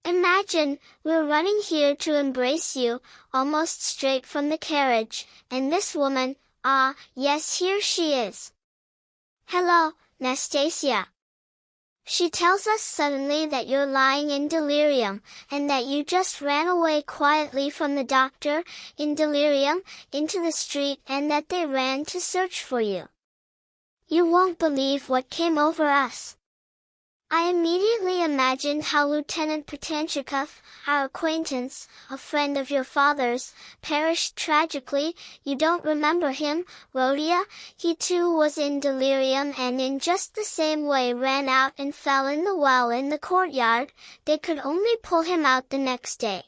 Imagine, we're running here to embrace you, almost straight from the carriage, and this woman, yes, here she is. Hello, Nastasia. She tells us suddenly that you're lying in delirium, and that you just ran away quietly from the doctor, in delirium, into the street, and that they ran to search for you. You won't believe what came over us. I immediately imagined how Lieutenant Patanchikov, our acquaintance, a friend of your father's, perished tragically. You don't remember him, Rhodia? He too was in delirium and in just the same way ran out and fell in the well in the courtyard. They could only pull him out the next day.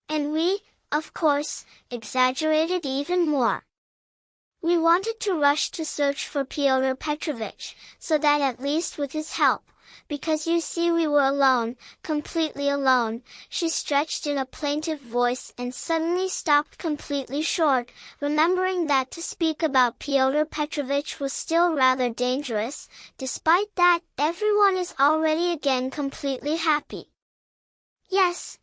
And we, of course, exaggerated even more. We wanted to rush to search for Pyotr Petrovich, so that at least with his help, because you see we were alone, completely alone. She stretched in a plaintive voice and suddenly stopped completely short, remembering that to speak about Pyotr Petrovich was still rather dangerous. Despite that, everyone is already again completely happy. Yes,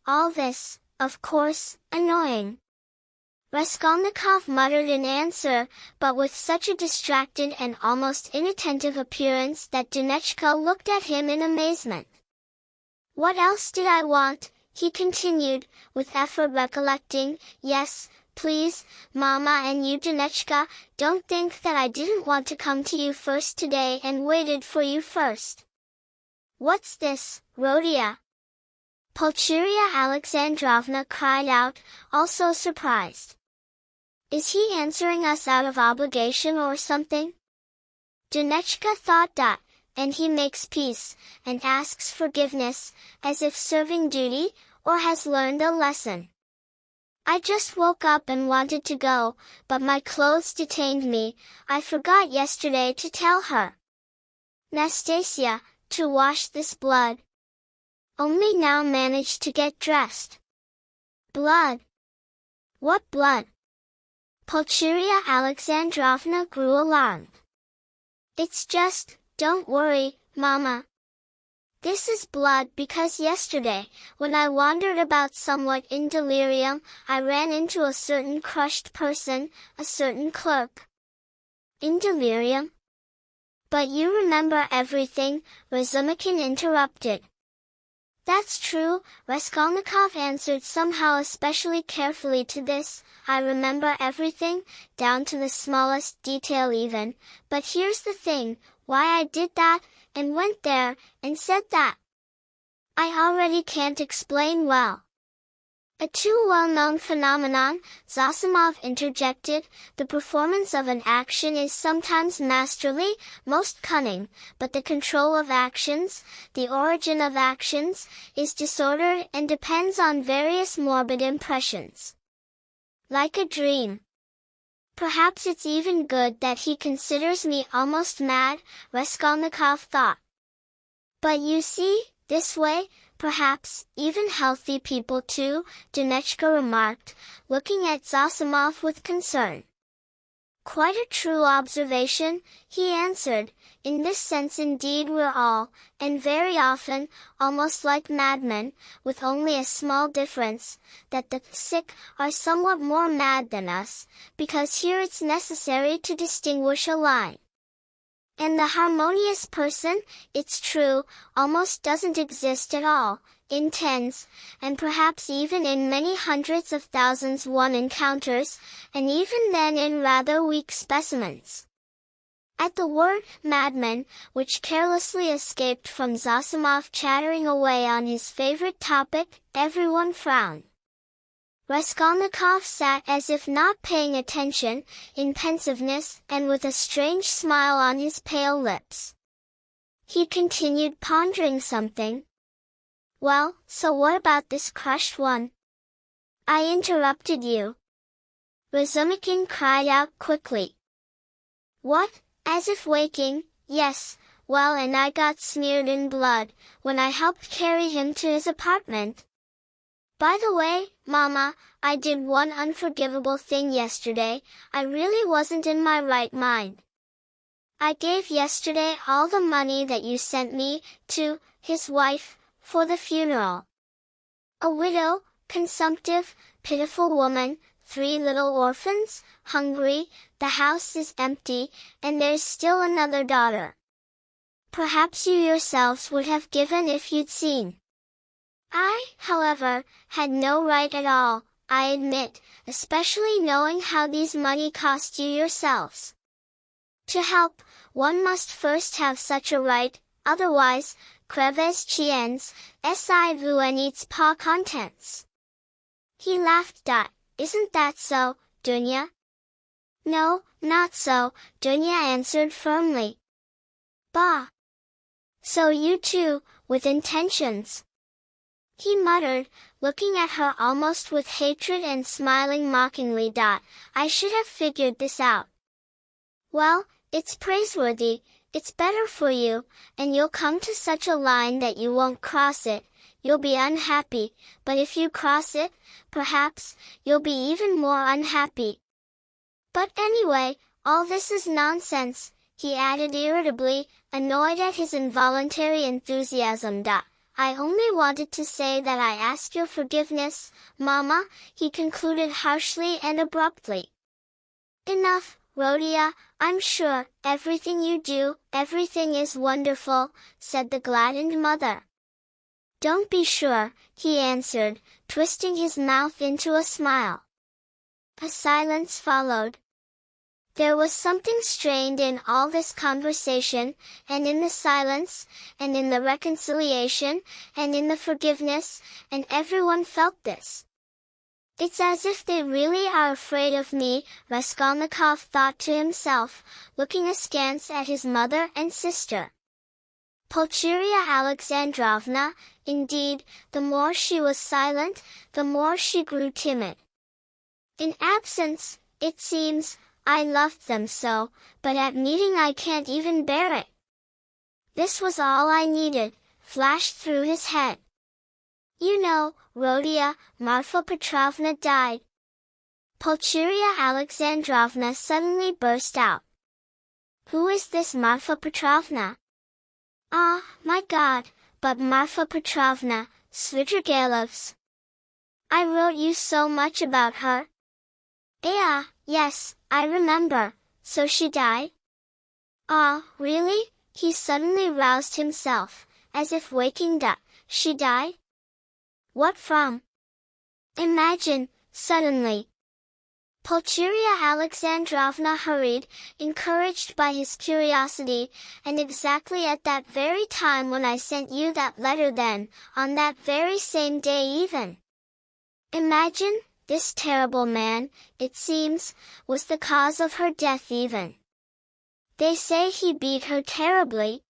all this, of course, annoying. Raskolnikov muttered in answer, but with such a distracted and almost inattentive appearance that Dunechka looked at him in amazement. What else did I want? He continued, with effort recollecting. Yes, please, Mama, and you, Dunechka, don't think that I didn't want to come to you first today and waited for you first. What's this, Rhodia? Pulcheria Alexandrovna cried out, also surprised. Is he answering us out of obligation or something? Dunechka thought that, and he makes peace, and asks forgiveness, as if serving duty, or has learned a lesson. I just woke up and wanted to go, but my clothes detained me. I forgot yesterday to tell her. Nastasia, to wash this blood. Only now managed to get dressed. Blood? What blood? Pulcheria Alexandrovna grew alarmed. It's just, don't worry, Mama. This is blood because yesterday, when I wandered about somewhat in delirium, I ran into a certain crushed person, a certain clerk. In delirium? But you remember everything, Razumikin interrupted. That's true, Raskolnikov answered somehow especially carefully to this. I remember everything, down to the smallest detail even, but here's the thing, why I did that, and went there, and said that. I already can't explain well. A too well-known phenomenon, Zosimov interjected. The performance of an action is sometimes masterly, most cunning, but the control of actions, the origin of actions, is disordered and depends on various morbid impressions. Like a dream. Perhaps it's even good that he considers me almost mad, Raskolnikov thought. But you see, this way, perhaps, even healthy people too, Dunechka remarked, looking at Zosimov with concern. Quite a true observation, he answered. In this sense indeed we're all, and very often, almost like madmen, with only a small difference, that the sick are somewhat more mad than us, because here it's necessary to distinguish a line. And the harmonious person, it's true, almost doesn't exist at all. In tens, and perhaps even in many hundreds of thousands one encounters, and even then in rather weak specimens. At the word madman, which carelessly escaped from Zosimov chattering away on his favorite topic, everyone frowned. Raskolnikov sat as if not paying attention, in pensiveness and with a strange smile on his pale lips. He continued pondering something. Well, so what about this crushed one? I interrupted you. Razumikin cried out quickly. What? As if waking, yes, well, and I got smeared in blood, when I helped carry him to his apartment. By the way, Mama, I did one unforgivable thing yesterday. I really wasn't in my right mind. I gave yesterday all the money that you sent me, to his wife, for the funeral. A widow, consumptive, pitiful woman, 3 little orphans, hungry, the house is empty, and there's still another daughter. Perhaps you yourselves would have given if you'd seen. I, however, had no right at all, I admit, especially knowing how these money cost you yourselves. To help, one must first have such a right, otherwise, creves chiens, si vous en its pas contents. He laughed. Isn't that so, Dunya? No, not so, Dunya answered firmly. Bah! So you too, with intentions. He muttered, looking at her almost with hatred and smiling mockingly. I should have figured this out. Well, it's praiseworthy, it's better for you, and you'll come to such a line that you won't cross it. You'll be unhappy, but if you cross it, perhaps, you'll be even more unhappy. But anyway, all this is nonsense, he added irritably, annoyed at his involuntary enthusiasm. I only wanted to say that I ask your forgiveness, Mama, he concluded harshly and abruptly. Enough, Rhodia, I'm sure, everything you do, everything is wonderful, said the gladdened mother. Don't be sure, he answered, twisting his mouth into a smile. A silence followed. There was something strained in all this conversation, and in the silence, and in the reconciliation, and in the forgiveness, and everyone felt this. It's as if they really are afraid of me, Raskolnikov thought to himself, looking askance at his mother and sister. Pulcheria Alexandrovna, indeed, the more she was silent, the more she grew timid. In absence, it seems, I loved them so, but at meeting I can't even bear it. This was all I needed, flashed through his head. You know, Rhodia, Marfa Petrovna died. Pulcheria Alexandrovna suddenly burst out. Who is this Marfa Petrovna? Ah, my God, but Marfa Petrovna, Svidrigaïlov's. I wrote you so much about her. Yes, I remember, so she died? Ah, really? He suddenly roused himself, as if waking up. She died? What from? Imagine, suddenly. Pulcheria Alexandrovna hurried, encouraged by his curiosity, and exactly at that very time when I sent you that letter then, on that very same day even. Imagine, this terrible man, it seems, was the cause of her death even. They say he beat her terribly.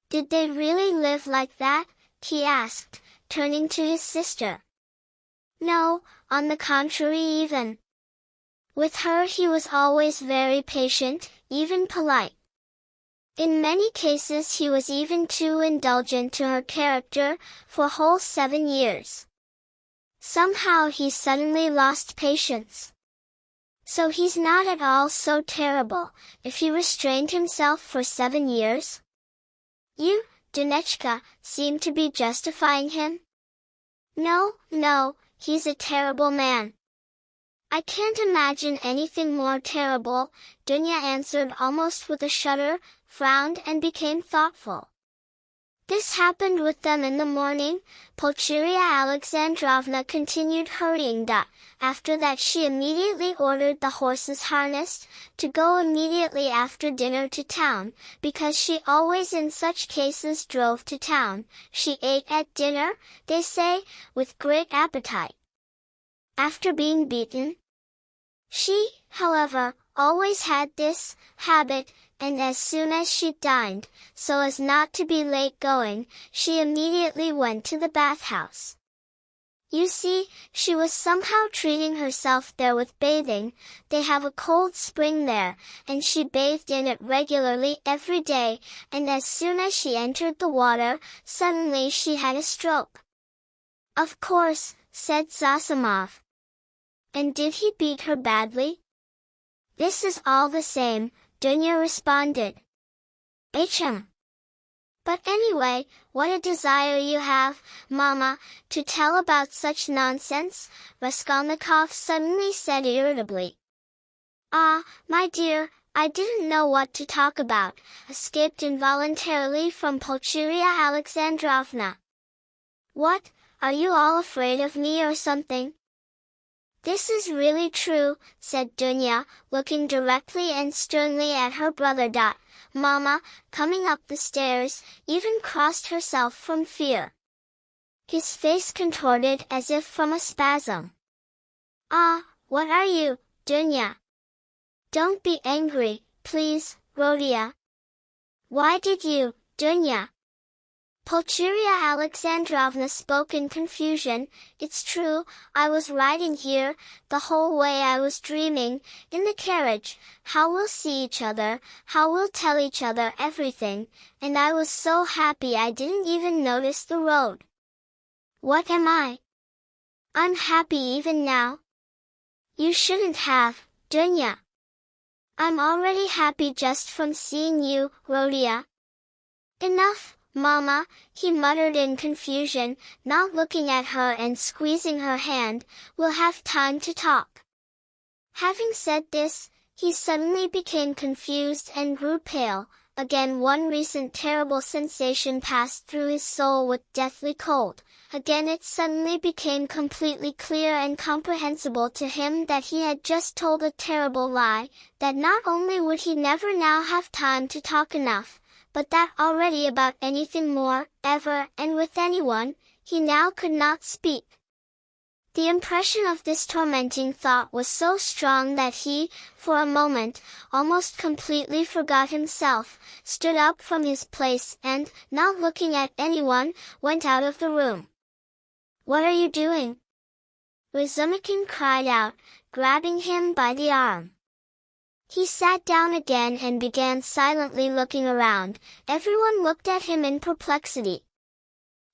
Did they really live like that? He asked, turning to his sister. No, on the contrary even. With her he was always very patient, even polite. In many cases he was even too indulgent to her character, for whole 7 years. Somehow he suddenly lost patience. So he's not at all so terrible, if he restrained himself for 7 years? You, Dunechka, seem to be justifying him? No, he's a terrible man. I can't imagine anything more terrible, Dunya answered almost with a shudder, frowned and became thoughtful. This happened with them in the morning, Pulcheria Alexandrovna continued hurrying. After that she immediately ordered the horses harnessed, to go immediately after dinner to town, because she always in such cases drove to town. She ate at dinner, they say, with great appetite. After being beaten, she, however, always had this habit, and as soon as she dined, so as not to be late going, she immediately went to the bathhouse. You see, she was somehow treating herself there with bathing. They have a cold spring there, and she bathed in it regularly every day, and as soon as she entered the water, suddenly she had a stroke. Of course, said Zosimov. And did he beat her badly? This is all the same, Dunya responded. Hm. But anyway, what a desire you have, Mama, to tell about such nonsense, Raskolnikov suddenly said irritably. Ah, my dear, I didn't know what to talk about, escaped involuntarily from Pulcheria Alexandrovna. What, are you all afraid of me or something? This is really true, said Dunya, looking directly and sternly at her brother. Mama, coming up the stairs, even crossed herself from fear. His face contorted as if from a spasm. Ah, what are you, Dunya? Don't be angry, please, Rodia. Why did you, Dunya? Pulcheria Alexandrovna spoke in confusion. It's true, I was riding here, the whole way I was dreaming, in the carriage, how we'll see each other, how we'll tell each other everything, and I was so happy I didn't even notice the road. What am I? I'm happy even now. You shouldn't have, Dunya. I'm already happy just from seeing you, Rodia. Enough, Mama, he muttered in confusion, not looking at her and squeezing her hand. We'll have time to talk. Having said this, he suddenly became confused and grew pale. Again one recent terrible sensation passed through his soul with deathly cold. Again it suddenly became completely clear and comprehensible to him that he had just told a terrible lie, that not only would he never now have time to talk enough, but that already about anything more, ever, and with anyone, he now could not speak. The impression of this tormenting thought was so strong that he, for a moment, almost completely forgot himself, stood up from his place and, not looking at anyone, went out of the room. What are you doing? Razumikin cried out, grabbing him by the arm. He sat down again and began silently looking around. Everyone looked at him in perplexity.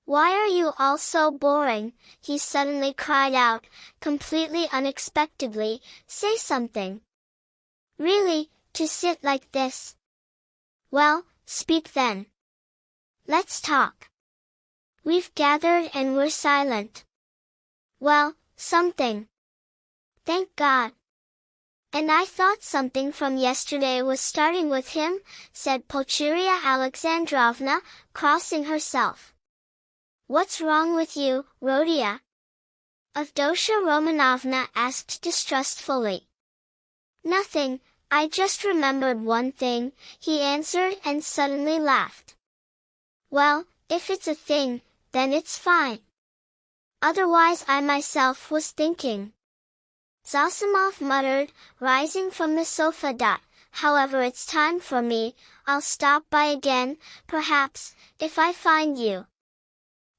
Why are you all so boring? He suddenly cried out, completely unexpectedly. Say something. Really, to sit like this? Well, speak then. Let's talk. We've gathered and we're silent. Well, something. Thank God. And I thought something from yesterday was starting with him, said Pulcheria Alexandrovna, crossing herself. What's wrong with you, Rodia? Avdotya Romanovna asked distrustfully. Nothing, I just remembered one thing, he answered and suddenly laughed. Well, if it's a thing, then it's fine. Otherwise I myself was thinking. Zosimov muttered, rising from the sofa. However, it's time for me, I'll stop by again, perhaps, if I find you.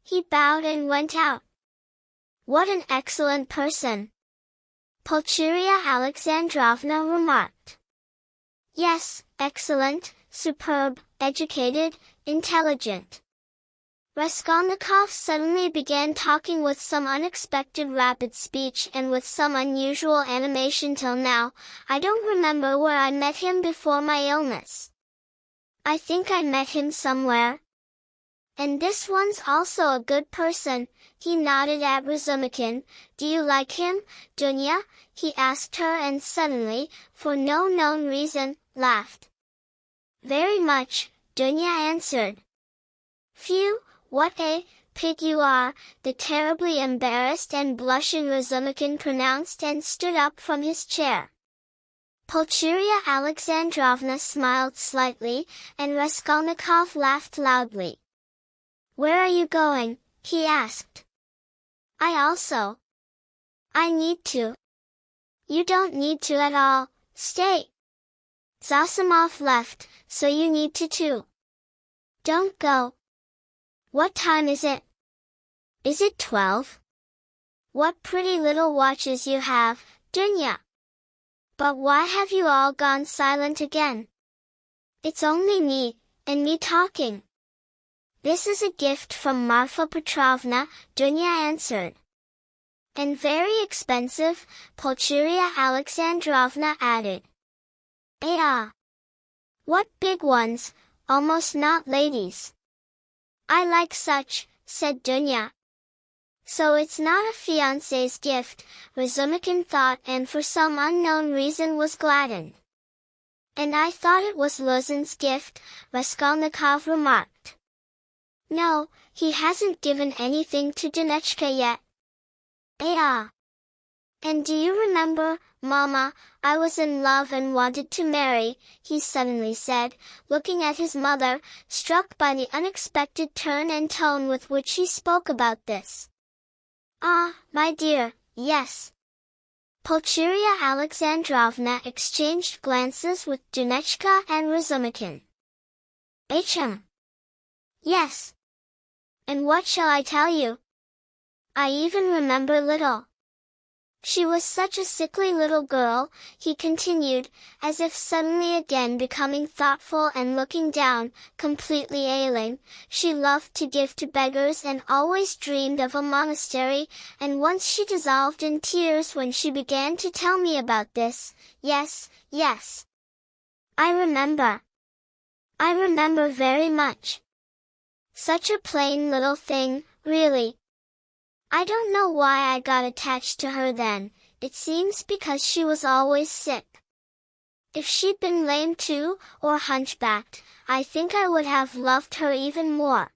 He bowed and went out. What an excellent person! Pulcheria Alexandrovna remarked. Yes, excellent, superb, educated, intelligent. Raskolnikov suddenly began talking with some unexpected rapid speech and with some unusual animation. Till now, I don't remember where I met him before my illness. I think I met him somewhere. And this one's also a good person, he nodded at Razumikin. Do you like him, Dunya? He asked her and suddenly, for no known reason, laughed. Very much, Dunya answered. Phew! What a pig you are, the terribly embarrassed and blushing Razumikin pronounced and stood up from his chair. Pulcheria Alexandrovna smiled slightly, and Raskolnikov laughed loudly. Where are you going? He asked. I also. I need to. You don't need to at all, stay. Zosimov left, so you need to too. Don't go. What time is it? Is it 12? What pretty little watches you have, Dunya. But why have you all gone silent again? It's only me, and me talking. This is a gift from Marfa Petrovna, Dunya answered. And very expensive, Pulcheria Alexandrovna added. Ah! What big ones, almost not ladies. I like such, said Dunya. So it's not a fiancé's gift, Razumikin thought, and for some unknown reason was gladdened. And I thought it was Luzin's gift, Raskolnikov remarked. No, he hasn't given anything to Dunechka yet. Ah. And do you remember, Mama, I was in love and wanted to marry, he suddenly said, looking at his mother, struck by the unexpected turn and tone with which she spoke about this. Ah, my dear, yes. Pulcheria Alexandrovna exchanged glances with Dunechka and Razumikin. Hm. Yes. And what shall I tell you? I even remember little. She was such a sickly little girl, he continued, as if suddenly again becoming thoughtful and looking down, completely ailing. She loved to give to beggars and always dreamed of a monastery, and once she dissolved in tears when she began to tell me about this. Yes, yes. I remember. I remember very much. Such a plain little thing, really. I don't know why I got attached to her then, it seems because she was always sick. If she'd been lame too, or hunchbacked, I think I would have loved her even more.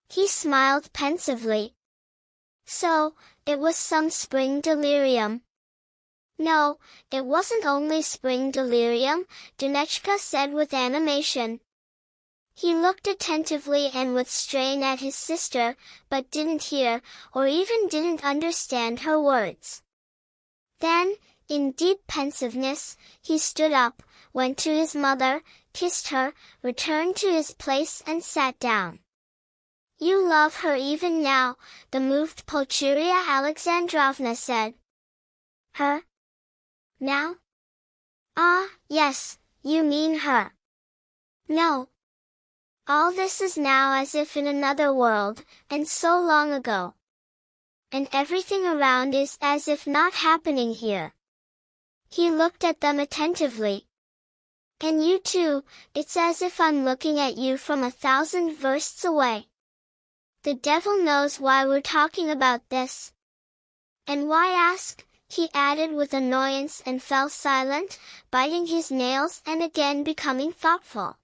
He smiled pensively. So, it was some spring delirium. No, it wasn't only spring delirium, Dunechka said with animation. He looked attentively and with strain at his sister, but didn't hear, or even didn't understand her words. Then, in deep pensiveness, he stood up, went to his mother, kissed her, returned to his place and sat down. You love her even now, the moved Pulcheria Alexandrovna said. Her? Now? Ah, yes, you mean her. No. All this is now as if in another world, and so long ago. And everything around is as if not happening here. He looked at them attentively. And you too, it's as if I'm looking at you from 1,000 versts away. The devil knows why we're talking about this. And why ask? He added with annoyance and fell silent, biting his nails and again becoming thoughtful.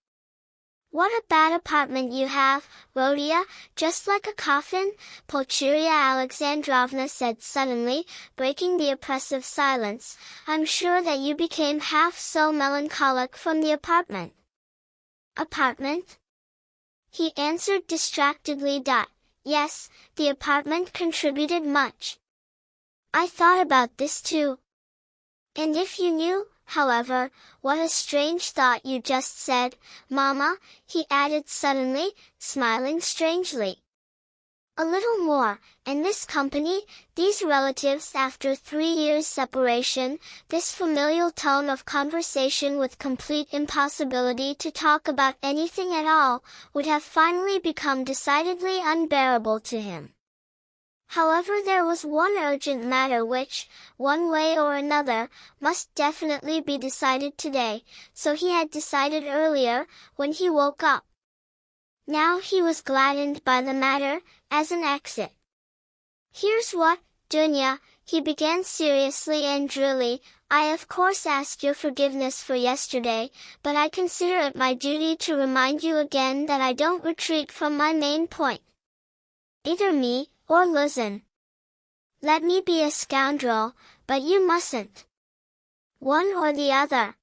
What a bad apartment you have, Rodion, just like a coffin, Pulcheria Alexandrovna said suddenly, breaking the oppressive silence. I'm sure that you became half so melancholic from the apartment. Apartment? He answered distractedly. Yes, the apartment contributed much. I thought about this too. And if you knew, however, what a strange thought you just said, Mama, he added suddenly, smiling strangely. A little more, and this company, these relatives after 3 years' separation, this familial tone of conversation with complete impossibility to talk about anything at all, would have finally become decidedly unbearable to him. However, there was one urgent matter which, one way or another, must definitely be decided today, so he had decided earlier, when he woke up. Now he was gladdened by the matter, as an exit. Here's what, Dunya, he began seriously and drily, I of course ask your forgiveness for yesterday, but I consider it my duty to remind you again that I don't retreat from my main point. Either me, or Luzin. Let me be a scoundrel, but you mustn't. One or the other.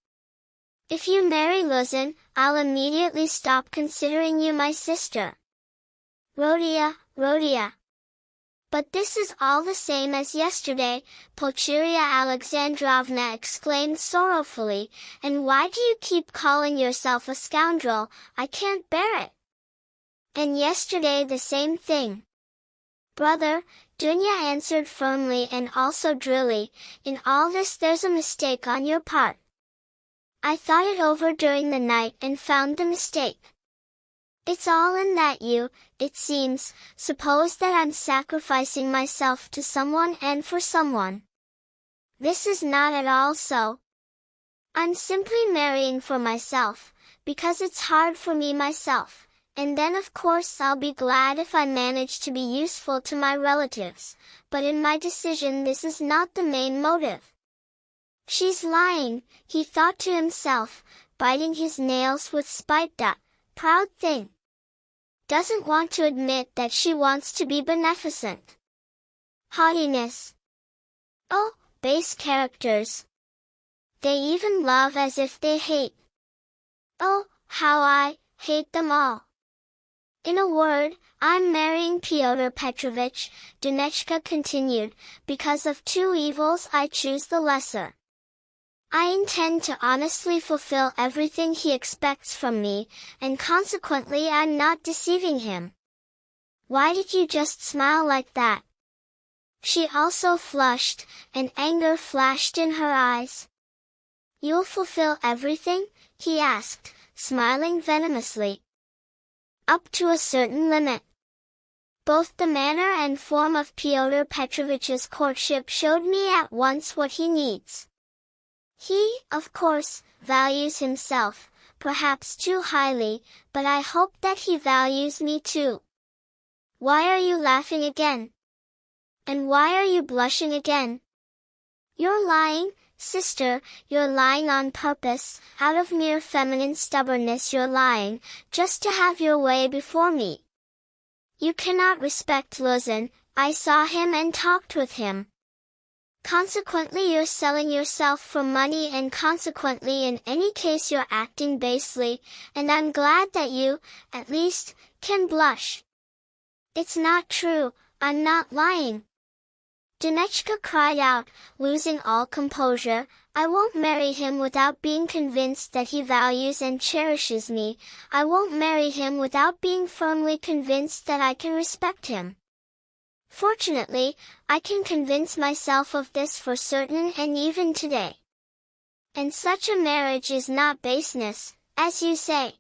If you marry Luzin, I'll immediately stop considering you my sister. Rodion. But this is all the same as yesterday, Pulcheria Alexandrovna exclaimed sorrowfully, and why do you keep calling yourself a scoundrel? I can't bear it. And yesterday the same thing. Brother, Dunya answered firmly and also drily, in all this there's a mistake on your part. I thought it over during the night and found the mistake. It's all in that you, it seems, suppose that I'm sacrificing myself to someone and for someone. This is not at all so. I'm simply marrying for myself, because it's hard for me myself, and then of course I'll be glad if I manage to be useful to my relatives, but in my decision this is not the main motive. She's lying, he thought to himself, biting his nails with spite. That proud thing. Doesn't want to admit that she wants to be beneficent. Haughtiness. Oh, base characters. They even love as if they hate. Oh, how I hate them all. In a word, I'm marrying Pyotr Petrovich, Dunechka continued, because of two evils I choose the lesser. I intend to honestly fulfill everything he expects from me, and consequently I'm not deceiving him. Why did you just smile like that? She also flushed, and anger flashed in her eyes. You'll fulfill everything? He asked, smiling venomously. Up to a certain limit. Both the manner and form of Pyotr Petrovich's courtship showed me at once what he needs. He, of course, values himself, perhaps too highly, but I hope that he values me too. Why are you laughing again? And why are you blushing again? You're lying, sister, you're lying on purpose, out of mere feminine stubbornness you're lying, just to have your way before me. You cannot respect Luzin, I saw him and talked with him. Consequently you're selling yourself for money and consequently in any case you're acting basely, and I'm glad that you, at least, can blush. It's not true, I'm not lying. Dunechka cried out, losing all composure, I won't marry him without being convinced that he values and cherishes me, I won't marry him without being firmly convinced that I can respect him. Fortunately, I can convince myself of this for certain and even today. And such a marriage is not baseness, as you say.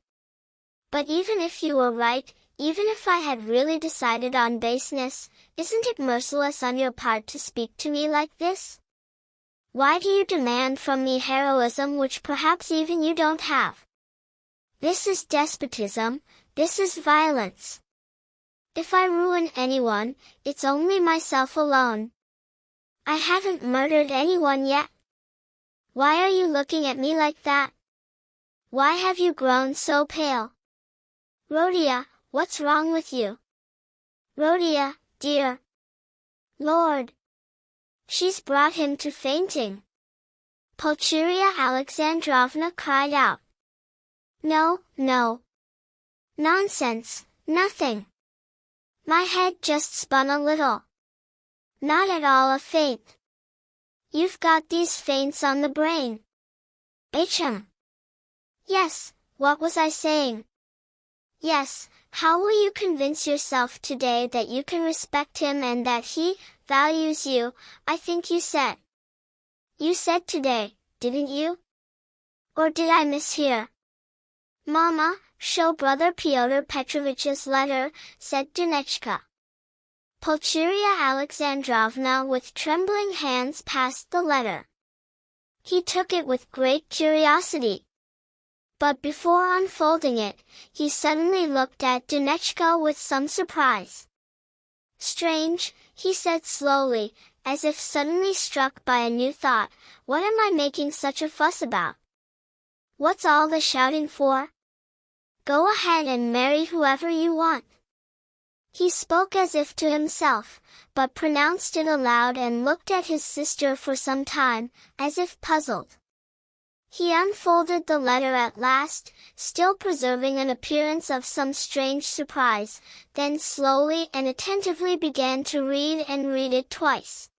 But even if you were right, even if I had really decided on baseness, isn't it merciless on your part to speak to me like this? Why do you demand from me heroism which perhaps even you don't have? This is despotism, this is violence. If I ruin anyone, it's only myself alone. I haven't murdered anyone yet. Why are you looking at me like that? Why have you grown so pale? Rhodia, what's wrong with you? Rhodia, dear. Lord. She's brought him to fainting. Pulcheria Alexandrovna cried out. No, no. Nonsense, nothing. My head just spun a little. Not at all a faint. You've got these faints on the brain. Ahem. Yes, what was I saying? Yes, how will you convince yourself today that you can respect him and that he values you, I think you said. You said today, didn't you? Or did I mishear? Mama, show Brother Pyotr Petrovich's letter, said Dunechka. Pulcheria Alexandrovna with trembling hands passed the letter. He took it with great curiosity. But before unfolding it, he suddenly looked at Dunechka with some surprise. Strange, he said slowly, as if suddenly struck by a new thought, what am I making such a fuss about? What's all the shouting for? Go ahead and marry whoever you want. He spoke as if to himself, but pronounced it aloud and looked at his sister for some time, as if puzzled. He unfolded the letter at last, still preserving an appearance of some strange surprise, then slowly and attentively began to read and read it twice.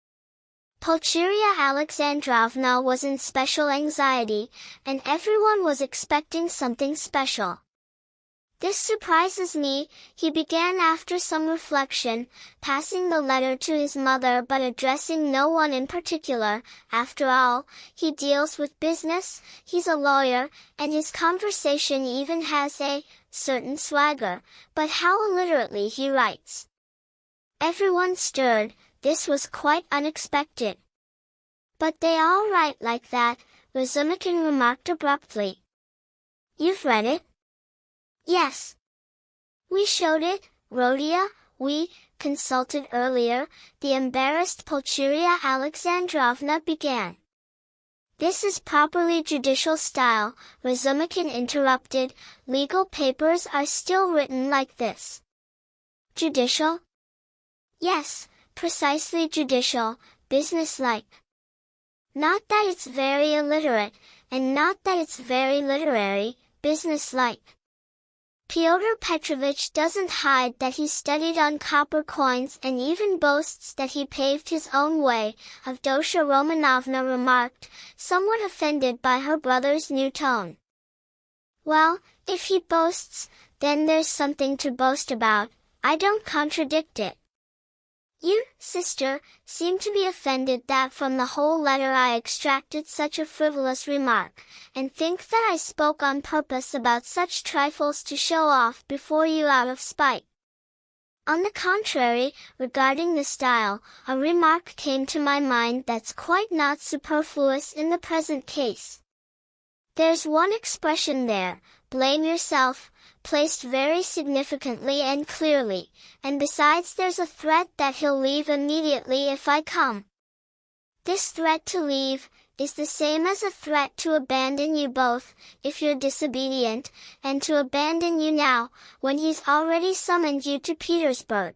Pulcheria Alexandrovna was in special anxiety, and everyone was expecting something special. This surprises me, he began after some reflection, passing the letter to his mother but addressing no one in particular. After all, he deals with business, he's a lawyer, and his conversation even has a certain swagger, but how illiterately he writes. Everyone stirred, this was quite unexpected. But they all write like that, Razumikin remarked abruptly. You've read it? Yes. We showed it, Rodion, we consulted earlier, the embarrassed Pulcheria Alexandrovna began. This is properly judicial style, Razumikin interrupted, legal papers are still written like this. Judicial? Yes, precisely judicial, businesslike. Not that it's very illiterate, and not that it's very literary, businesslike. Pyotr Petrovich doesn't hide that he studied on copper coins and even boasts that he paved his own way, Avdotya Romanovna remarked, somewhat offended by her brother's new tone. Well, if he boasts, then there's something to boast about, I don't contradict it. You, sister, seem to be offended that from the whole letter I extracted such a frivolous remark, and think that I spoke on purpose about such trifles to show off before you out of spite. On the contrary, regarding the style, a remark came to my mind that's quite not superfluous in the present case. There's one expression there, blame yourself, placed very significantly and clearly, and besides there's a threat that he'll leave immediately if I come. This threat to leave is the same as a threat to abandon you both, if you're disobedient, and to abandon you now, when he's already summoned you to Petersburg.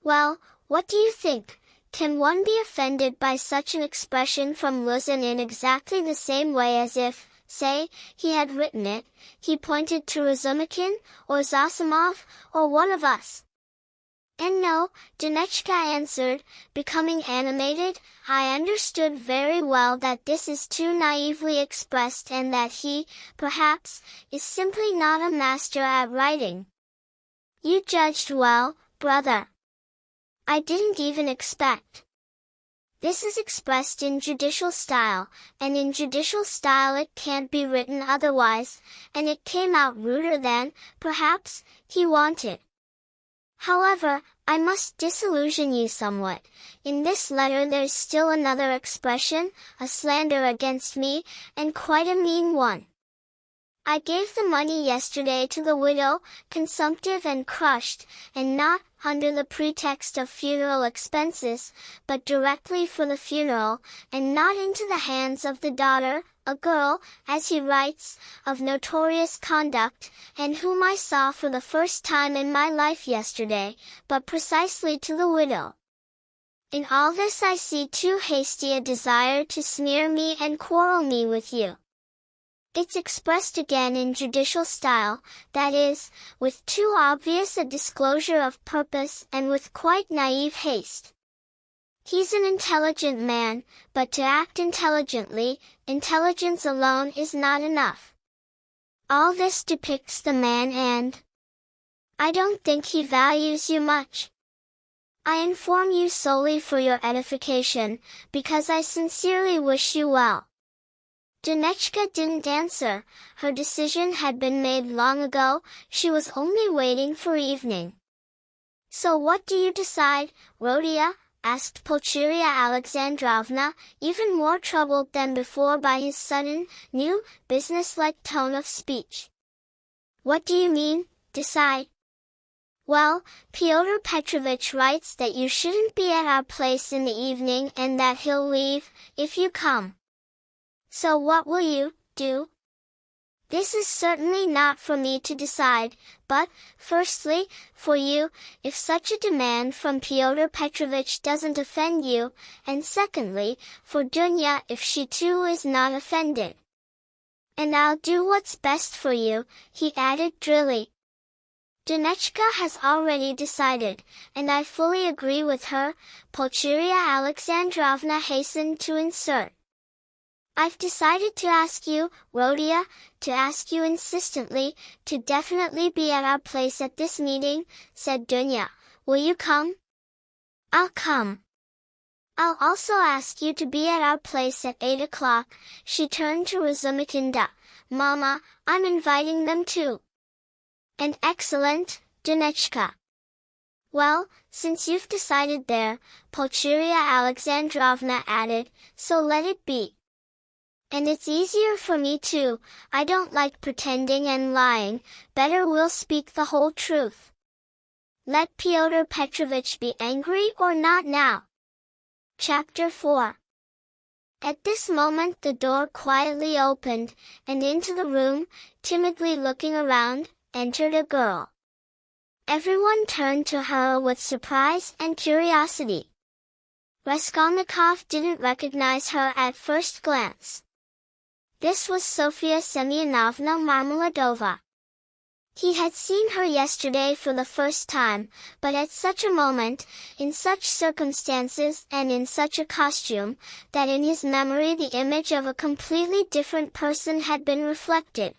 Well, what do you think? Can one be offended by such an expression from Luzin in exactly the same way as if, say, he had written it, he pointed to Razumikin, or Zosimov, or one of us? And no, Dunechka answered, becoming animated, I understood very well that this is too naively expressed and that he, perhaps, is simply not a master at writing. You judged well, brother. I didn't even expect. This is expressed in judicial style, and in judicial style it can't be written otherwise, and it came out ruder than, perhaps, he wanted. However, I must disillusion you somewhat. In this letter there's still another expression, a slander against me, and quite a mean one. I gave the money yesterday to the widow, consumptive and crushed, and not under the pretext of funeral expenses, but directly for the funeral, and not into the hands of the daughter, a girl, as he writes, of notorious conduct, and whom I saw for the first time in my life yesterday, but precisely to the widow. In all this I see too hasty a desire to smear me and quarrel me with you. It's expressed again in judicial style, that is, with too obvious a disclosure of purpose and with quite naive haste. He's an intelligent man, but to act intelligently, intelligence alone is not enough. All this depicts the man and I don't think he values you much. I inform you solely for your edification, because I sincerely wish you well. Dunechka didn't answer, her decision had been made long ago, she was only waiting for evening. So what do you decide, Rodion? Asked Pulcheria Alexandrovna, even more troubled than before by his sudden, new, businesslike tone of speech. What do you mean, decide? Well, Pyotr Petrovich writes that you shouldn't be at our place in the evening and that he'll leave, if you come. So what will you do? This is certainly not for me to decide, but, firstly, for you, if such a demand from Pyotr Petrovich doesn't offend you, and secondly, for Dunya if she too is not offended. And I'll do what's best for you, he added drily. Dunechka has already decided, and I fully agree with her, Pulcheria Alexandrovna hastened to insert. I've decided to ask you, Rodion, to ask you insistently, to definitely be at our place at this meeting, said Dunya. Will you come? I'll come. I'll also ask you to be at our place at 8 o'clock, she turned to Razumikin. Mama, I'm inviting them too. And excellent, Dunechka. Well, since you've decided there, Pulcheria Alexandrovna added, so let it be. And it's easier for me too. I don't like pretending and lying. Better we'll speak the whole truth. Let Pyotr Petrovich be angry or not now. Chapter 4. At this moment the door quietly opened, and into the room, timidly looking around, entered a girl. Everyone turned to her with surprise and curiosity. Raskolnikov didn't recognize her at first glance. This was Sofya Semyonovna Marmeladova. He had seen her yesterday for the first time, but at such a moment, in such circumstances and in such a costume, that in his memory the image of a completely different person had been reflected.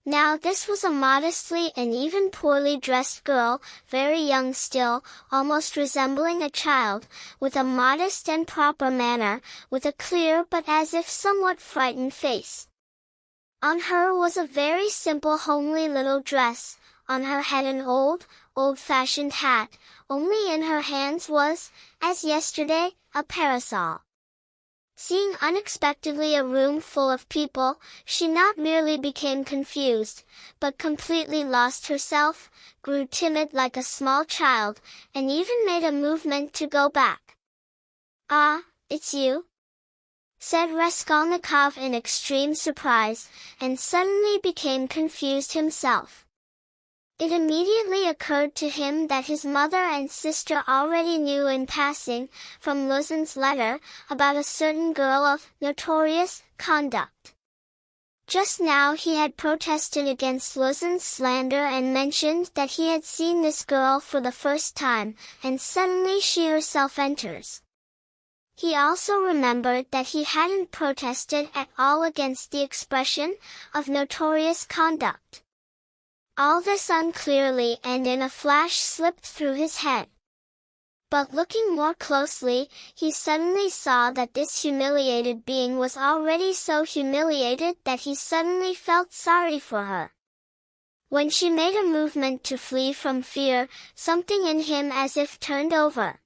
Now this was a modestly and even poorly dressed girl, very young still, almost resembling a child, with a modest and proper manner, with a clear but as if somewhat frightened face. On her was a very simple homely little dress, on her head an old-fashioned hat, only in her hands was, as yesterday, a parasol. Seeing unexpectedly a room full of people, she not merely became confused, but completely lost herself, grew timid like a small child, and even made a movement to go back. "Ah, it's you?" said Raskolnikov in extreme surprise, and suddenly became confused himself. It immediately occurred to him that his mother and sister already knew in passing, from Luzin's letter, about a certain girl of notorious conduct. Just now he had protested against Luzin's slander and mentioned that he had seen this girl for the first time, and suddenly she herself enters. He also remembered that he hadn't protested at all against the expression of notorious conduct. All this unclearly and in a flash slipped through his head. But looking more closely, he suddenly saw that this humiliated being was already so humiliated that he suddenly felt sorry for her. When she made a movement to flee from fear, something in him as if turned over.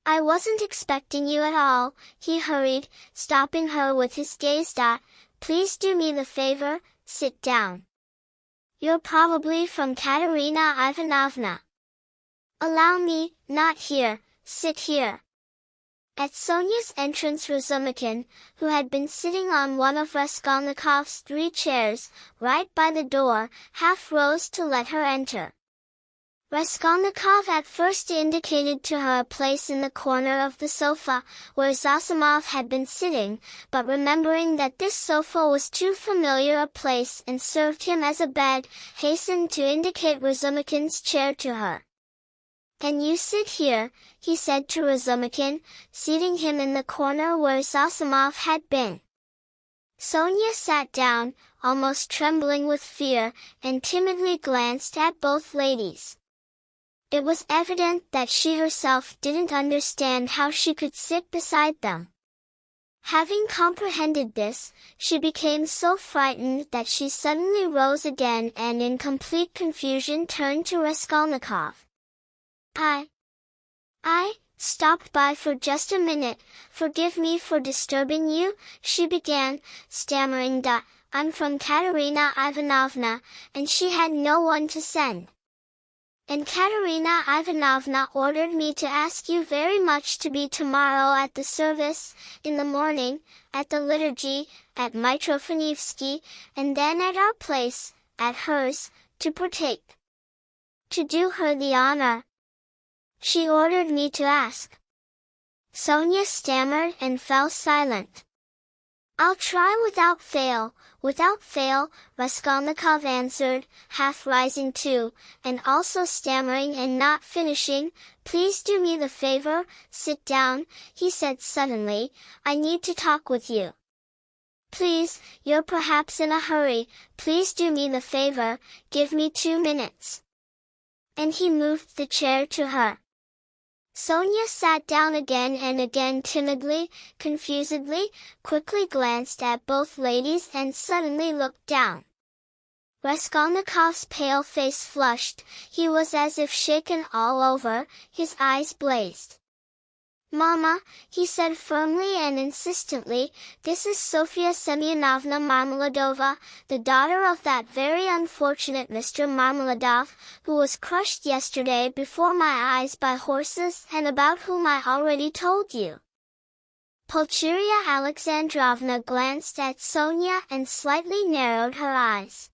"I wasn't expecting you at all," he hurried, stopping her with his gaze. "Please do me the favor, sit down. You're probably from Katerina Ivanovna." "Allow me, not here, sit here." At Sonia's entrance Razumikin, who had been sitting on one of Raskolnikov's 3 chairs, right by the door, half rose to let her enter. Raskolnikov at first indicated to her a place in the corner of the sofa, where Zosimov had been sitting, but remembering that this sofa was too familiar a place and served him as a bed, hastened to indicate Razumikin's chair to her. "And you sit here," he said to Razumikin, seating him in the corner where Zosimov had been. Sonia sat down, almost trembling with fear, and timidly glanced at both ladies. It was evident that she herself didn't understand how she could sit beside them. Having comprehended this, she became so frightened that she suddenly rose again and in complete confusion turned to Raskolnikov. I stopped by for just a minute. Forgive me for disturbing you," she began, stammering. "I'm from Katerina Ivanovna, and she had no one to send. And Katerina Ivanovna ordered me to ask you very much to be tomorrow at the service, in the morning, at the liturgy, at Mitrofanivsky, and then at our place, at hers, to partake. To do her the honor. She ordered me to ask." Sonia stammered and fell silent. "I'll try without fail," Raskolnikov answered, half rising too, and also stammering and not finishing. "Please do me the favor, sit down," he said suddenly, "I need to talk with you. Please, you're perhaps in a hurry, please do me the favor, give me 2 minutes." And he moved the chair to her. Sonia sat down again and again timidly, confusedly, quickly glanced at both ladies and suddenly looked down. Raskolnikov's pale face flushed, he was as if shaken all over, his eyes blazed. Mama, he said firmly and insistently, this is Sofia Semyonovna Marmeladova, the daughter of that very unfortunate Mr. Marmeladov, who was crushed yesterday before my eyes by horses and about whom I already told you. Pulcheria Alexandrovna glanced at Sonia and slightly narrowed her eyes.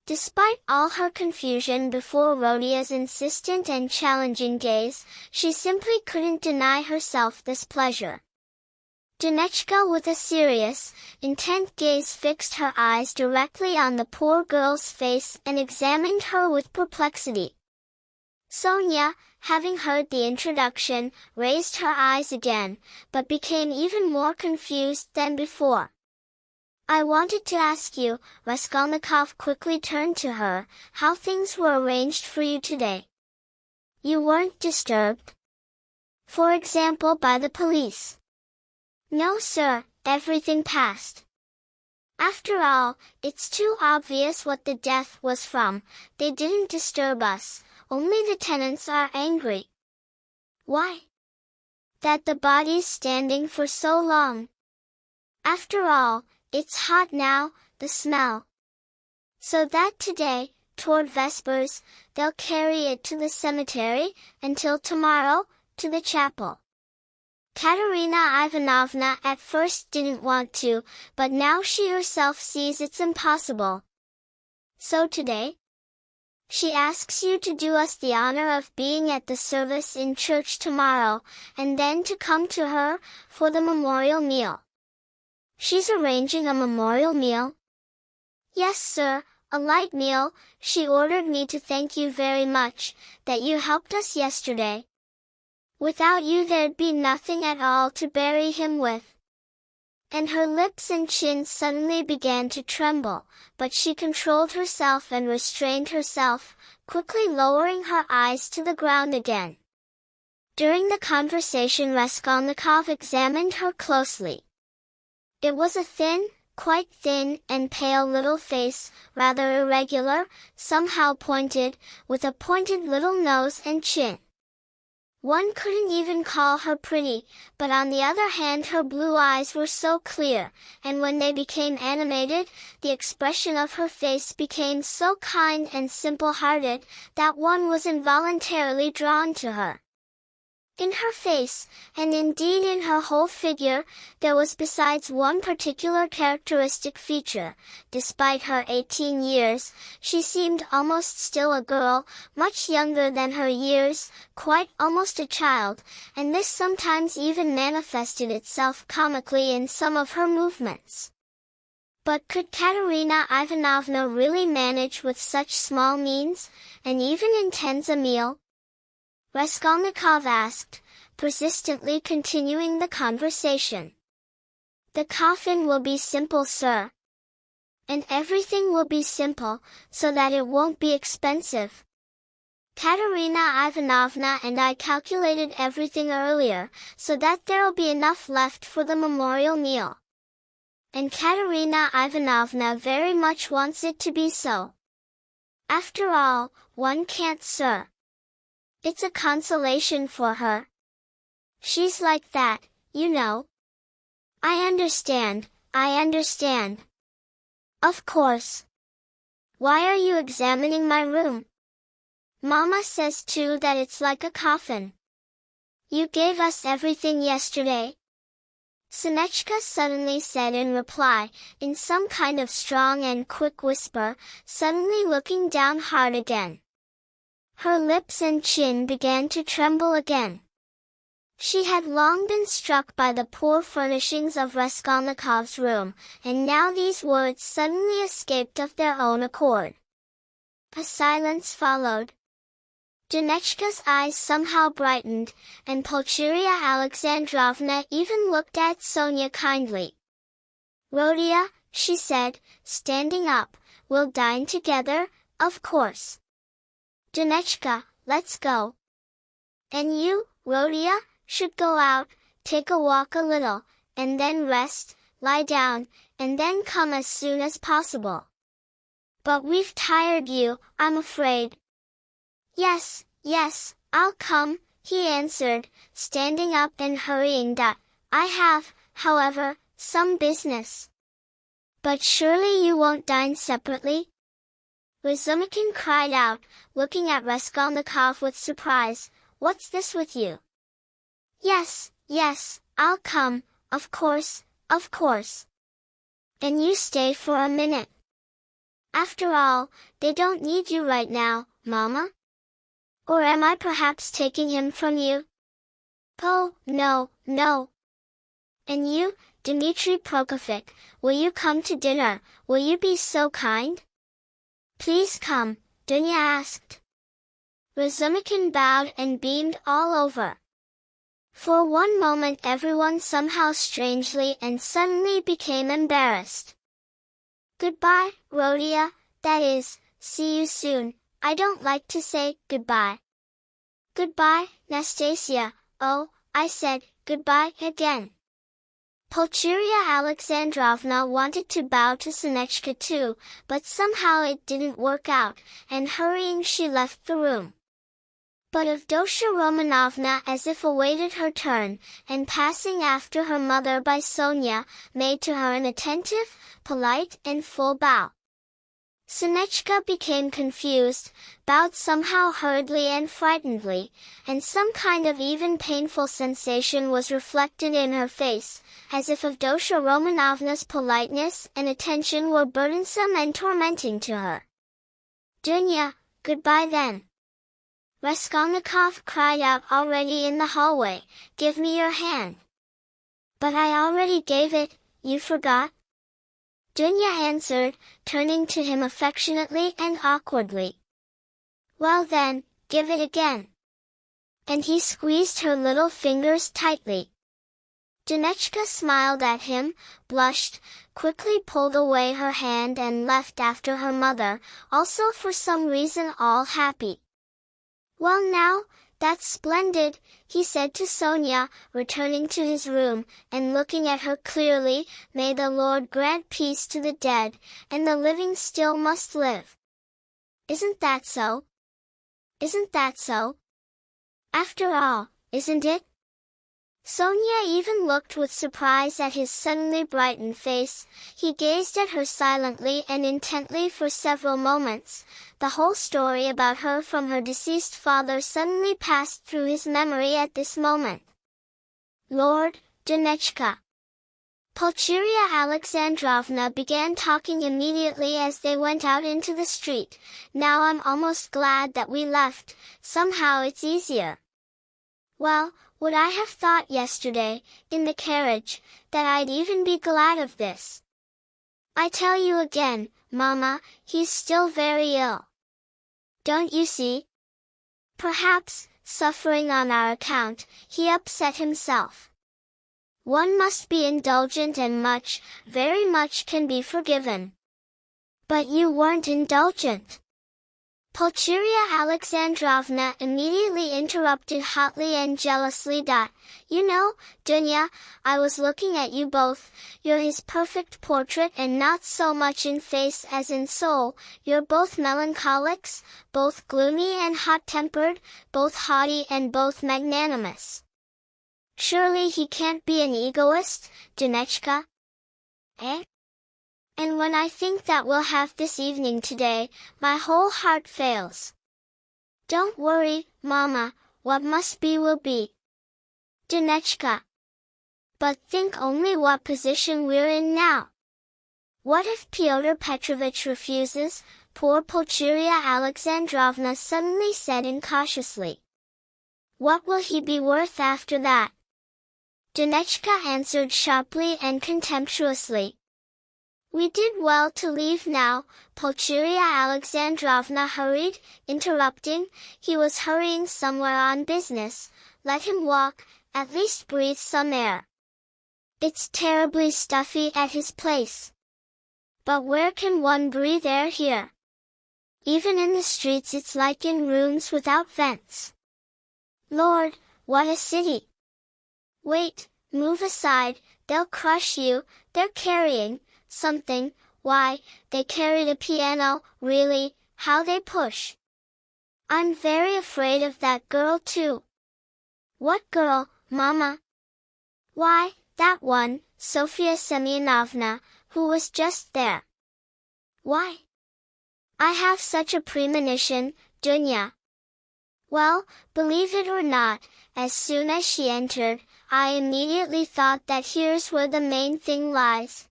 Despite all her confusion before Rodia's insistent and challenging gaze, she simply couldn't deny herself this pleasure. Dunechka with a serious, intent gaze fixed her eyes directly on the poor girl's face and examined her with perplexity. Sonia, having heard the introduction, raised her eyes again, but became even more confused than before. I wanted to ask you, Raskolnikov quickly turned to her, how things were arranged for you today. You weren't disturbed? For example, by the police? No, sir, everything passed. After all, it's too obvious what the death was from. They didn't disturb us, only the tenants are angry. Why? That the body's standing for so long. After all, it's hot now, the smell. So that today, toward Vespers, they'll carry it to the cemetery, until tomorrow, to the chapel. Katerina Ivanovna at first didn't want to, but now she herself sees it's impossible. So today, she asks you to do us the honor of being at the service in church tomorrow, and then to come to her, for the memorial meal. She's arranging a memorial meal? Yes, sir, a light meal. She ordered me to thank you very much, that you helped us yesterday. Without you there'd be nothing at all to bury him with. And her lips and chin suddenly began to tremble, but she controlled herself and restrained herself, quickly lowering her eyes to the ground again. During the conversation Raskolnikov examined her closely. It was a thin, quite thin and pale little face, rather irregular, somehow pointed, with a pointed little nose and chin. One couldn't even call her pretty, but on the other hand her blue eyes were so clear, and when they became animated, the expression of her face became so kind and simple-hearted, that one was involuntarily drawn to her. In her face, and indeed in her whole figure, there was besides one particular characteristic feature. Despite her 18 years, she seemed almost still a girl, much younger than her years, quite almost a child, and this sometimes even manifested itself comically in some of her movements. But could Katerina Ivanovna really manage with such small means, and even intends a meal? Raskolnikov asked, persistently continuing the conversation. The coffin will be simple, sir. And everything will be simple, so that it won't be expensive. Katerina Ivanovna and I calculated everything earlier, so that there'll be enough left for the memorial meal. And Katerina Ivanovna very much wants it to be so. After all, one can't, sir. It's a consolation for her. She's like that, you know. I understand, I understand. Of course. Why are you examining my room? Mama says too that it's like a coffin. You gave us everything yesterday. Sonechka suddenly said in reply, in some kind of strong and quick whisper, suddenly looking down hard again. Her lips and chin began to tremble again. She had long been struck by the poor furnishings of Raskolnikov's room, and now these words suddenly escaped of their own accord. A silence followed. Dunechka's eyes somehow brightened, and Pulcheria Alexandrovna even looked at Sonia kindly. Rodia, she said, standing up, we'll dine together, of course. Dunechka, let's go. And you, Rodia, should go out, take a walk a little, and then rest, lie down, and then come as soon as possible. But we've tired you, I'm afraid. Yes, I'll come, he answered, standing up and hurrying. I have, however, some business. But surely you won't dine separately? Razumkin cried out, looking at Raskolnikov with surprise. What's this with you? Yes, I'll come, of course. And you stay for a minute. After all, they don't need you right now, Mama? Or am I perhaps taking him from you? Oh, no. And you, Dmitri Prokofych, will you come to dinner? Will you be so kind? Please come, Dunya asked. Razumkin bowed and beamed all over. For one moment everyone somehow strangely and suddenly became embarrassed. Goodbye, Rodia, that is, see you soon. I don't like to say goodbye. Goodbye, Nastasia. Oh, I said goodbye again. Pulcheria Alexandrovna wanted to bow to Sonechka too, but somehow it didn't work out, and hurrying she left the room. But Avdotya Romanovna, as if awaited her turn, and passing after her mother by Sonia, made to her an attentive, polite and full bow. Sonechka became confused, bowed somehow hurriedly and frightenedly, and some kind of even painful sensation was reflected in her face, as if Avdotya Romanovna's politeness and attention were burdensome and tormenting to her. Dunya, goodbye then. Raskolnikov cried out already in the hallway, give me your hand. But I already gave it, you forgot? Dunya answered, turning to him affectionately and awkwardly. Well then, give it again. And he squeezed her little fingers tightly. Dunechka smiled at him, blushed, quickly pulled away her hand and left after her mother, also for some reason all happy. Well now, that's splendid, he said to Sonia, returning to his room, and looking at her clearly. May the Lord grant peace to the dead, and the living still must live. Isn't that so? After all, isn't it? Sonia even looked with surprise at his suddenly brightened face. He gazed at her silently and intently for several moments. The whole story about her from her deceased father suddenly passed through his memory at this moment. Lord, Dunechka. Pulcheria Alexandrovna began talking immediately as they went out into the street. Now I'm almost glad that we left, somehow it's easier. Well, would I have thought yesterday, in the carriage, that I'd even be glad of this? I tell you again, Mama, he's still very ill. Don't you see? Perhaps, suffering on our account, he upset himself. One must be indulgent and much, very much can be forgiven. But you weren't indulgent. Pulcheria Alexandrovna immediately interrupted hotly and jealously. You know, Dunya, I was looking at you both. You're his perfect portrait and not so much in face as in soul. You're both melancholics, both gloomy and hot-tempered, both haughty and both magnanimous. Surely he can't be an egoist, Dunechka? Eh? And when I think that we'll have this evening today, my whole heart fails. Don't worry, Mama, what must be will be. Dunechka. But think only what position we're in now. What if Pyotr Petrovich refuses? Poor Pulcheria Alexandrovna suddenly said incautiously. What will he be worth after that? Dunechka answered sharply and contemptuously. We did well to leave now, Pulcheria Alexandrovna hurried, interrupting. He was hurrying somewhere on business. Let him walk, at least breathe some air. It's terribly stuffy at his place. But where can one breathe air here? Even in the streets it's like in rooms without vents. Lord, what a city! Wait, move aside, they'll crush you, they're carrying something. Why, they carried a piano, really, how they push. I'm very afraid of that girl too. What girl, Mama? Why, that one, Sofia Semyonovna, who was just there. Why? I have such a premonition, Dunya. Well, believe it or not, as soon as she entered, I immediately thought that here's where the main thing lies.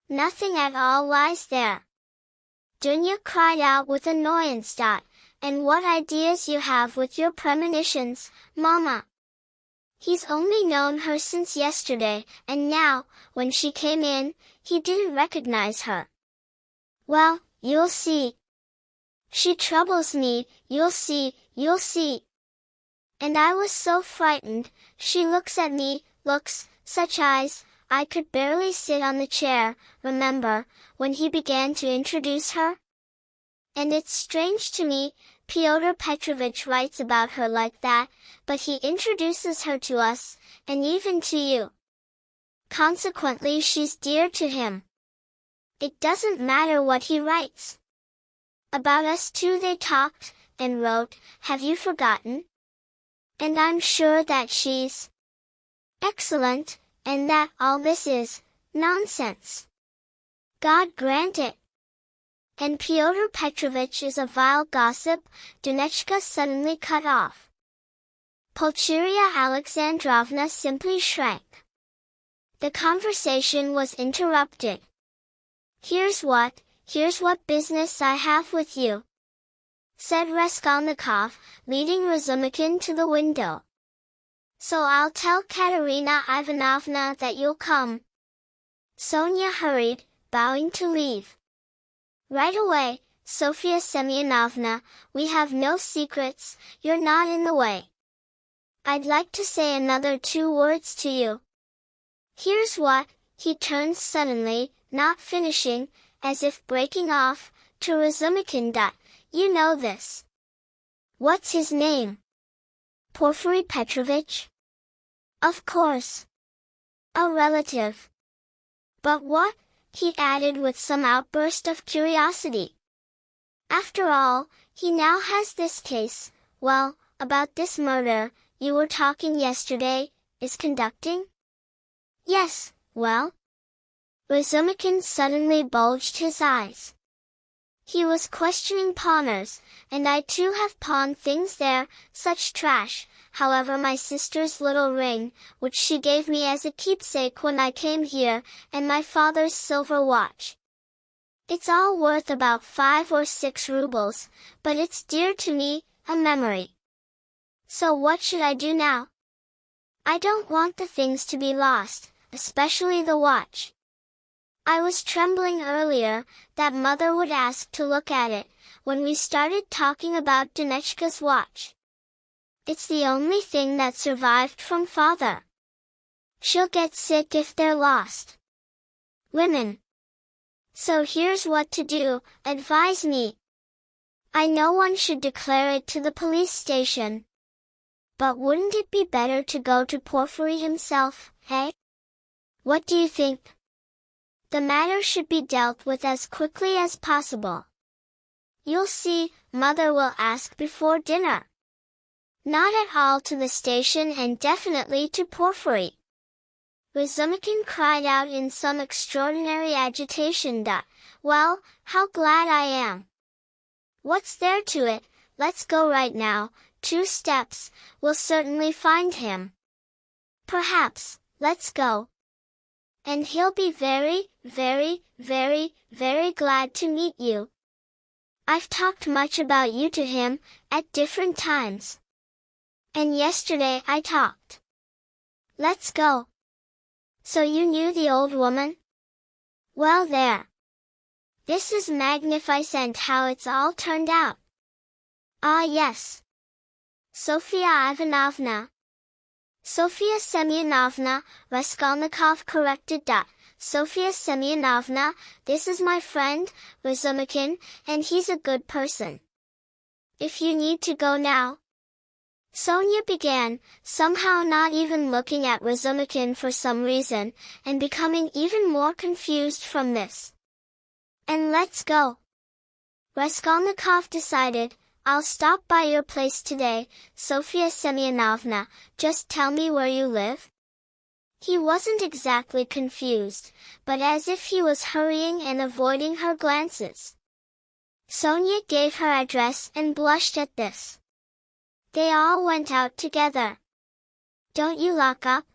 Nothing at all lies there. Dunya cried out with annoyance. And what ideas you have with your premonitions, Mama. He's only known her since yesterday, and now, when she came in, he didn't recognize her. Well, you'll see. She troubles me, you'll see, you'll see. And I was so frightened, she looks at me, such eyes, I could barely sit on the chair, remember, when he began to introduce her? And it's strange to me, Fyodor Petrovich writes about her like that, but he introduces her to us, and even to you. Consequently she's dear to him. It doesn't matter what he writes. About us too they talked, and wrote, have you forgotten? And I'm sure that she's excellent, and that all this is nonsense. God grant it. And Pyotr Petrovich is a vile gossip, Dunechka suddenly cut off. Pulcheria Alexandrovna simply shrank. The conversation was interrupted. Here's what business I have with you, said Raskolnikov, leading Razumikin to the window. So I'll tell Katerina Ivanovna that you'll come. Sonia hurried, bowing to leave. Right away, Sofia Semyonovna, we have no secrets, you're not in the way. I'd like to say another 2 words to you. Here's what, he turned suddenly, not finishing, as if breaking off, to Razumikin. You know this. What's his name? Porfiry Petrovich? Of course. A relative. But what? He added with some outburst of curiosity. After all, he now has this case, well, about this murder, you were talking yesterday, is conducting? Yes, well? Razumikin suddenly bulged his eyes. He was questioning pawners, and I too have pawned things there, such trash, however my sister's little ring, which she gave me as a keepsake when I came here, and my father's silver watch. It's all worth about 5 or 6 rubles, but it's dear to me, a memory. So what should I do now? I don't want the things to be lost, especially the watch. I was trembling earlier, that mother would ask to look at it, when we started talking about Dunechka's watch. It's the only thing that survived from father. She'll get sick if they're lost. Women. So here's what to do, advise me. I know one should declare it to the police station. But wouldn't it be better to go to Porfiry himself, eh? What do you think? The matter should be dealt with as quickly as possible. You'll see, mother will ask before dinner. Not at all to the station and definitely to Porfiry. Razumikin cried out in some extraordinary agitation. Well, how glad I am. What's there to it, let's go right now, 2 steps, we'll certainly find him. Perhaps, let's go. And he'll be very, very, very, very glad to meet you. I've talked much about you to him, at different times. And yesterday I talked. Let's go. So you knew the old woman? Well there. This is magnificent how it's all turned out. Ah yes. Sofia Ivanovna. Sofia Semyonovna, Raskolnikov corrected. Sofia Semyonovna, this is my friend, Razumikin, and he's a good person. If you need to go now. Sonia began, somehow not even looking at Razumikin for some reason, and becoming even more confused from this. And let's go. Raskolnikov decided, I'll stop by your place today, Sofia Semyonovna, just tell me where you live." He wasn't exactly confused, but as if he was hurrying and avoiding her glances. Sonia gave her address and blushed at this. They all went out together. "Don't you lock up?"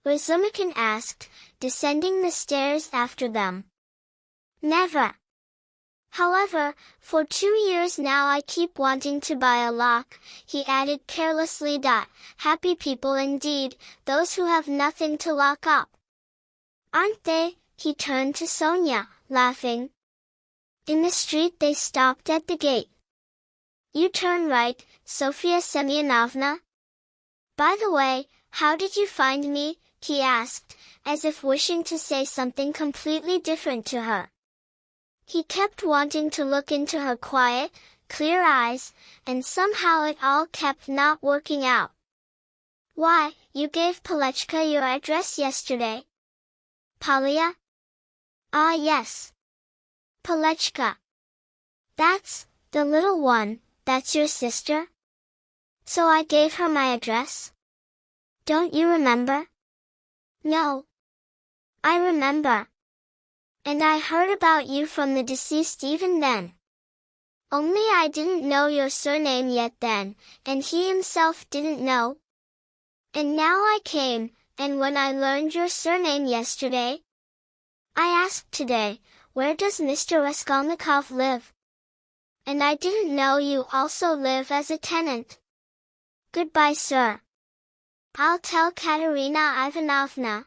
Razumkin asked, descending the stairs after them. "Never. However, for 2 years now I keep wanting to buy a lock," he added carelessly. "Happy people indeed, those who have nothing to lock up. Aren't they?" He turned to Sonia, laughing. In the street they stopped at the gate. "You turn right, Sofia Semyonovna. By the way, how did you find me?" he asked, as if wishing to say something completely different to her. He kept wanting to look into her quiet, clear eyes, and somehow it all kept not working out. "Why, you gave Palechka your address yesterday." "Polya?" "Ah yes. Palechka. That's, the little one, that's your sister?" "So I gave her my address? Don't you remember?" "No. I remember. And I heard about you from the deceased even then. Only I didn't know your surname yet then, and he himself didn't know. And now I came, and when I learned your surname yesterday, I asked today, where does Mr. Raskolnikov live? And I didn't know you also live as a tenant. Goodbye, sir. I'll tell Katerina Ivanovna."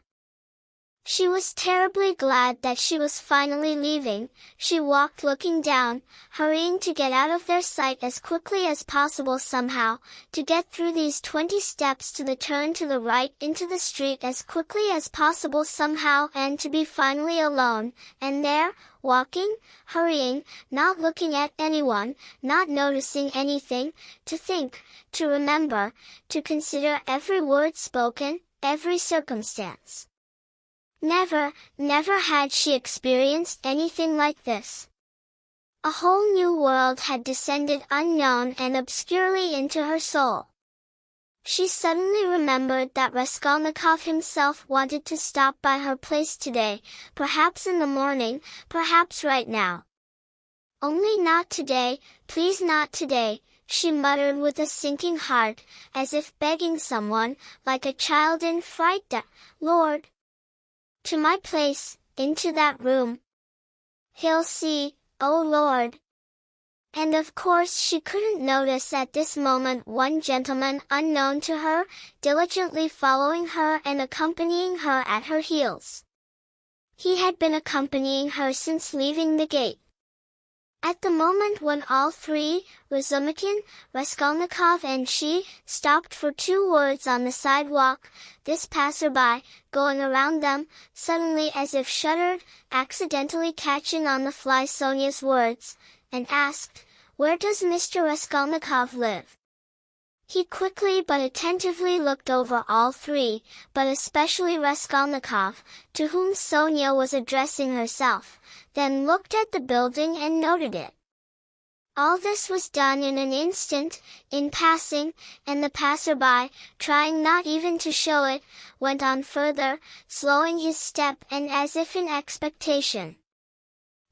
She was terribly glad that she was finally leaving. She walked looking down, hurrying to get out of their sight as quickly as possible somehow, to get through these 20 steps to the turn to the right into the street as quickly as possible somehow, and to be finally alone, and there, walking, hurrying, not looking at anyone, not noticing anything, to think, to remember, to consider every word spoken, every circumstance. Never had she experienced anything like this. A whole new world had descended unknown and obscurely into her soul. She suddenly remembered that Raskolnikov himself wanted to stop by her place today, perhaps in the morning, perhaps right now. "Only not today, please not today," she muttered with a sinking heart, as if begging someone, like a child in fright, "Lord, to my place, into that room. He'll see, oh Lord." And of course she couldn't notice at this moment one gentleman unknown to her, diligently following her and accompanying her at her heels. He had been accompanying her since leaving the gate. At the moment when all three, Razumkin, Raskolnikov and she, stopped for 2 words on the sidewalk, this passerby, going around them, suddenly as if shuddered, accidentally catching on the fly Sonia's words, and asked, "Where does Mr. Raskolnikov live?" He quickly but attentively looked over all three, but especially Raskolnikov, to whom Sonia was addressing herself, then looked at the building and noted it. All this was done in an instant, in passing, and the passerby, trying not even to show it, went on further, slowing his step and as if in expectation.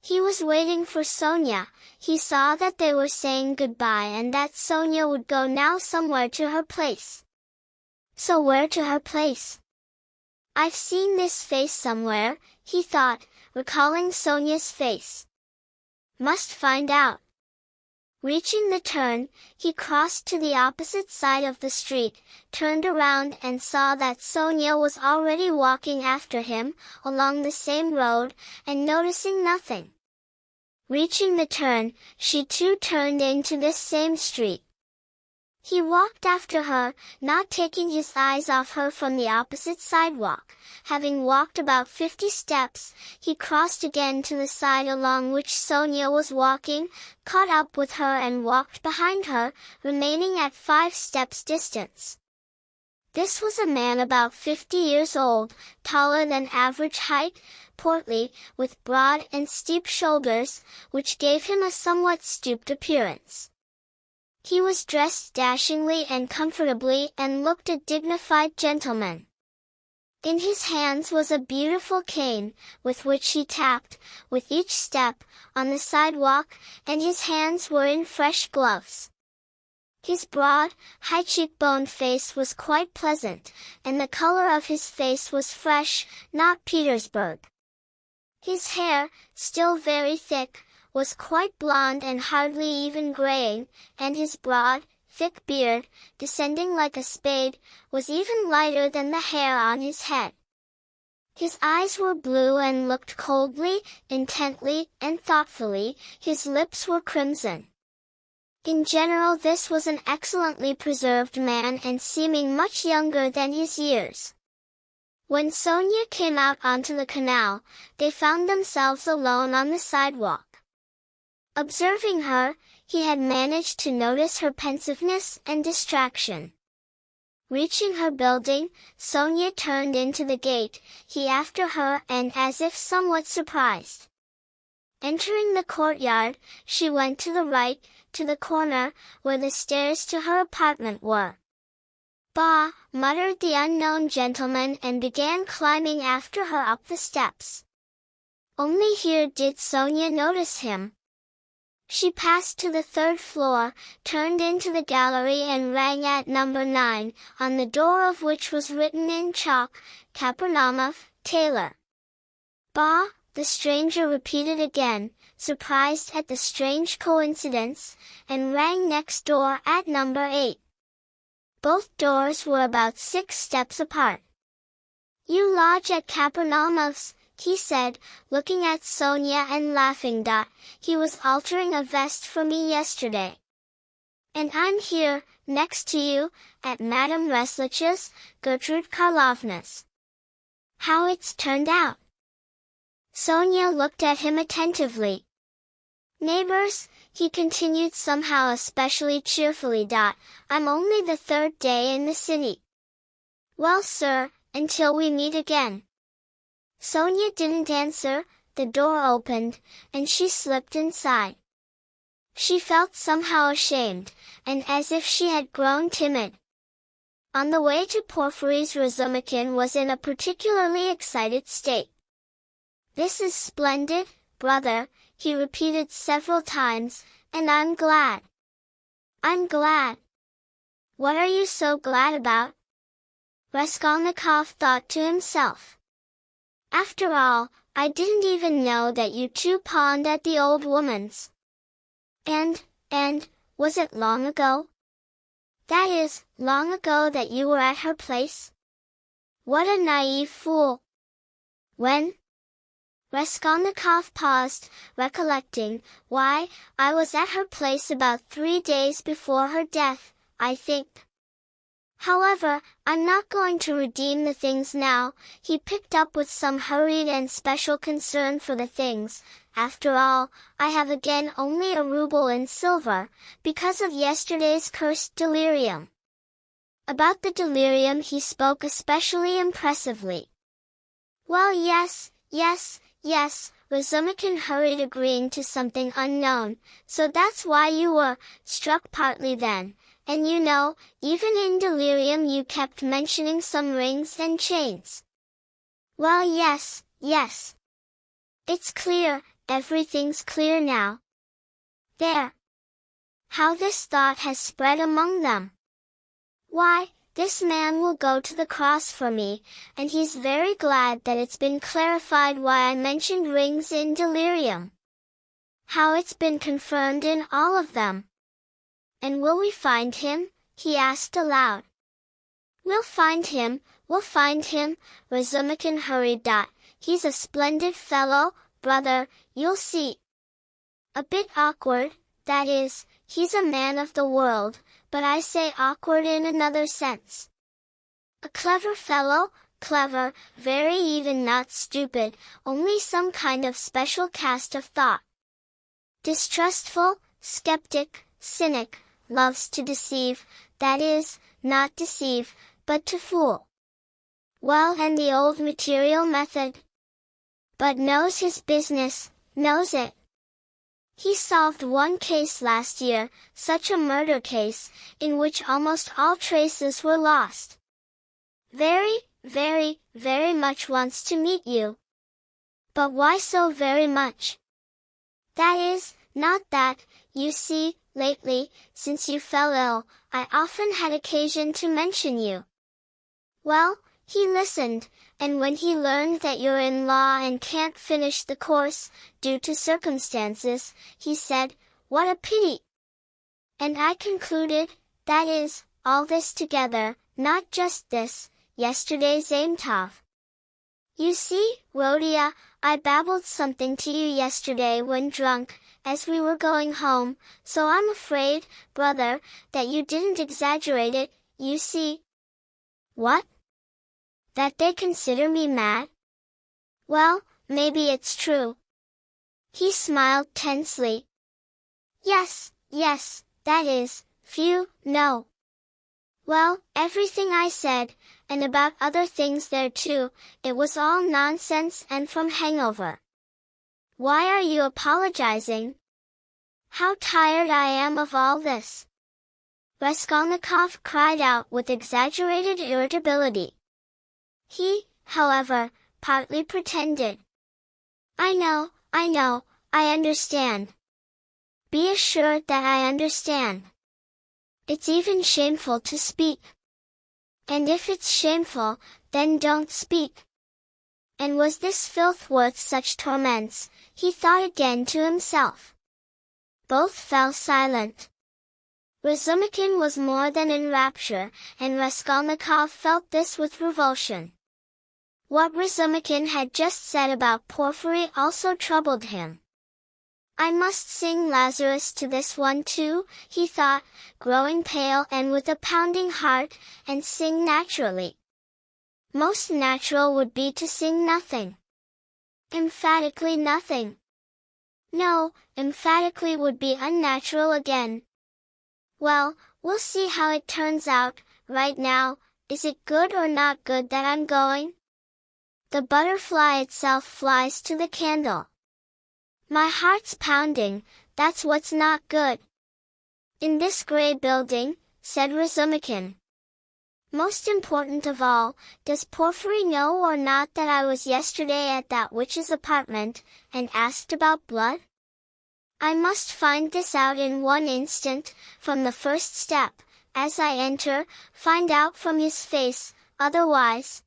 He was waiting for Sonia. He saw that they were saying goodbye and that Sonia would go now somewhere to her place. So where to her place? "I've seen this face somewhere," he thought, recalling Sonia's face. "Must find out." Reaching the turn, he crossed to the opposite side of the street, turned around and saw that Sonia was already walking after him, along the same road, and noticing nothing. Reaching the turn, she too turned into this same street. He walked after her, not taking his eyes off her from the opposite sidewalk. Having walked about 50 steps, he crossed again to the side along which Sonia was walking, caught up with her and walked behind her, remaining at 5 steps distance. This was a man about 50 years old, taller than average height, portly, with broad and steep shoulders, which gave him a somewhat stooped appearance. He was dressed dashingly and comfortably and looked a dignified gentleman. In his hands was a beautiful cane, with which he tapped, with each step, on the sidewalk, and his hands were in fresh gloves. His broad, high cheekboned face was quite pleasant, and the color of his face was fresh, not Petersburg. His hair, still very thick, was quite blonde and hardly even graying, and his broad, thick beard, descending like a spade, was even lighter than the hair on his head. His eyes were blue and looked coldly, intently, and thoughtfully. His lips were crimson. In general, this was an excellently preserved man and seeming much younger than his years. When Sonia came out onto the canal, they found themselves alone on the sidewalk. Observing her, he had managed to notice her pensiveness and distraction. Reaching her building, Sonia turned into the gate, he after her and as if somewhat surprised. Entering the courtyard, she went to the right, to the corner, where the stairs to her apartment were. "Bah!" muttered the unknown gentleman and began climbing after her up the steps. Only here did Sonia notice him. She passed to the third floor, turned into the gallery and rang at number 9, on the door of which was written in chalk, Kapernaumov, tailor. "Bah!" the stranger repeated again, surprised at the strange coincidence, and rang next door at number 8. Both doors were about 6 steps apart. "You lodge at Kapernaumov's," he said, looking at Sonia and laughing. "He was altering a vest for me yesterday. And I'm here, next to you, at Madame Reslich's, Gertrude Karlovna's. How it's turned out." Sonia looked at him attentively. "Neighbors," he continued somehow especially cheerfully. "I'm only the 3rd day in the city." "Well, sir, until we meet again." Sonia didn't answer. The door opened, and she slipped inside. She felt somehow ashamed, and as if she had grown timid. On the way to Porfiry's, Razumikin was in a particularly excited state. "This is splendid, brother," he repeated several times, "and I'm glad." "I'm glad. What are you so glad about?" Raskolnikov thought to himself. "After all, I didn't even know that you two pawned at the old woman's. And, was it long ago? That is, long ago that you were at her place? What a naive fool! When?" Raskolnikov paused, recollecting. "Why, I was at her place about 3 days before her death, I think. However, I'm not going to redeem the things now," he picked up with some hurried and special concern for the things. "After all, I have again only a ruble in silver, because of yesterday's cursed delirium." About the delirium he spoke especially impressively. "Well, yes, Razumikin hurried, agreeing to something unknown. "So that's why you were struck partly then. And you know, even in delirium you kept mentioning some rings and chains." "Well, yes. It's clear, everything's clear now. There. How this thought has spread among them. Why, this man will go to the cross for me, and he's very glad that it's been clarified why I mentioned rings in delirium. How it's been confirmed in all of them. And will we find him?" he asked aloud. We'll find him, Razumikin hurried. "He's a splendid fellow, brother, you'll see. A bit awkward, that is, he's a man of the world, but I say awkward in another sense. A clever fellow, clever, very even, not stupid, only some kind of special cast of thought. Distrustful, skeptic, cynic, loves to deceive, that is, not deceive, but to fool. Well, and the old material method. But knows his business, knows it. He solved one case last year, such a murder case, in which almost all traces were lost. Very, very, very much wants to meet you. But why so very much? That is, not that, you see, lately, since you fell ill, I often had occasion to mention you. Well, he listened, and when he learned that you're in law and can't finish the course, due to circumstances, he said, "What a pity!" And I concluded, that is, all this together, not just this, yesterday's Aimtov. You see, Rhodia, I babbled something to you yesterday when drunk, as we were going home, so I'm afraid, brother, that you didn't exaggerate it, you see. What? That they consider me mad? Well, maybe it's true. He smiled tensely. Yes, yes, that is, phew, no. Well, everything I said, and about other things there too, it was all nonsense and from hangover. Why are you apologizing? How tired I am of all this! Raskolnikov cried out with exaggerated irritability. He, however, partly pretended. I know, I understand. Be assured that I understand. It's even shameful to speak. And if it's shameful, then don't speak. And was this filth worth such torments? He thought again to himself. Both fell silent. Razumikin was more than in rapture, and Raskolnikov felt this with revulsion. What Razumikin had just said about Porfiry also troubled him. I must sing Lazarus to this one too, he thought, growing pale and with a pounding heart, and sing naturally. Most natural would be to sing nothing. Emphatically nothing. No, emphatically would be unnatural again. Well, we'll see how it turns out. Right now, is it good or not good that I'm going? The butterfly itself flies to the candle. My heart's pounding, that's what's not good. In this gray building, said Razumikin. Most important of all, does Porfiry know or not that I was yesterday at that witch's apartment, and asked about blood? I must find this out in one instant, from the first step, as I enter, find out from his face, otherwise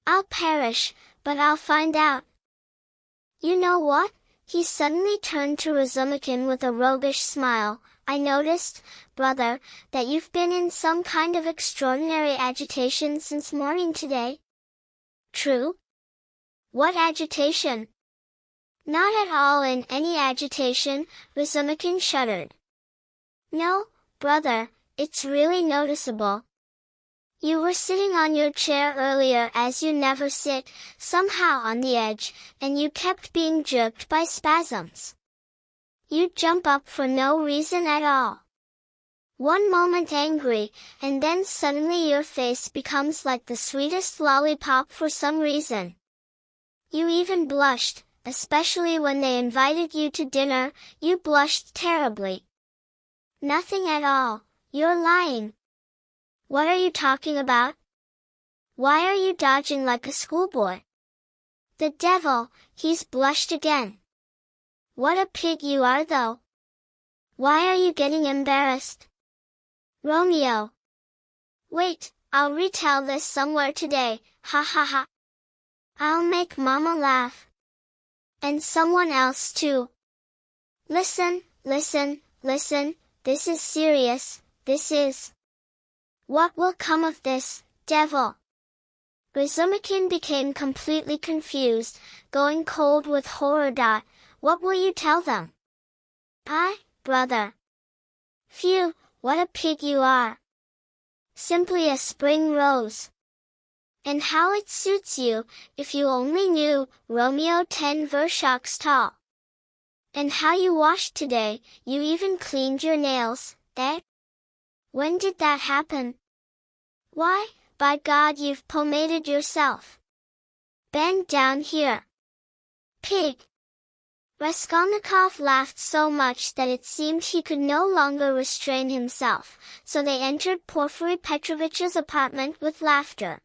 I'll perish, but I'll find out. You know what? He suddenly turned to Razumikin with a roguish smile. I noticed, brother, that you've been in some kind of extraordinary agitation since morning today. True? What agitation? Not at all in any agitation, Razumikin shuddered. No, brother, it's really noticeable. You were sitting on your chair earlier as you never sit, somehow on the edge, and you kept being jerked by spasms. You'd jump up for no reason at all. One moment angry, and then suddenly your face becomes like the sweetest lollipop for some reason. You even blushed, especially when they invited you to dinner, you blushed terribly. Nothing at all, you're lying. What are you talking about? Why are you dodging like a schoolboy? The devil, he's blushed again. What a pig you are though. Why are you getting embarrassed? Romeo. Wait, I'll retell this somewhere today, ha ha ha. I'll make Mama laugh. And someone else too. Listen, listen, listen, this is serious, this is. What will come of this, devil? Razumikin became completely confused, going cold with horror. What will you tell them? Brother. Phew, what a pig you are. Simply a spring rose. And how it suits you, if you only knew, Romeo 10 vershaks tall. And how you washed today, you even cleaned your nails, eh? When did that happen? Why, by God, you've pomaded yourself. Bend down here. Pig. Raskolnikov laughed so much that it seemed he could no longer restrain himself, so they entered Porfiry Petrovitch's apartment with laughter.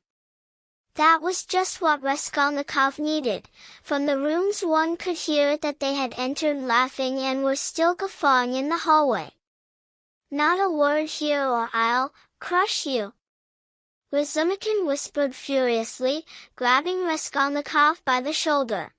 That was just what Raskolnikov needed. From the rooms one could hear that they had entered laughing and were still guffawing in the hallway. "Not a word here or I'll crush you," Razumikin whispered furiously, grabbing Raskolnikov by the shoulder.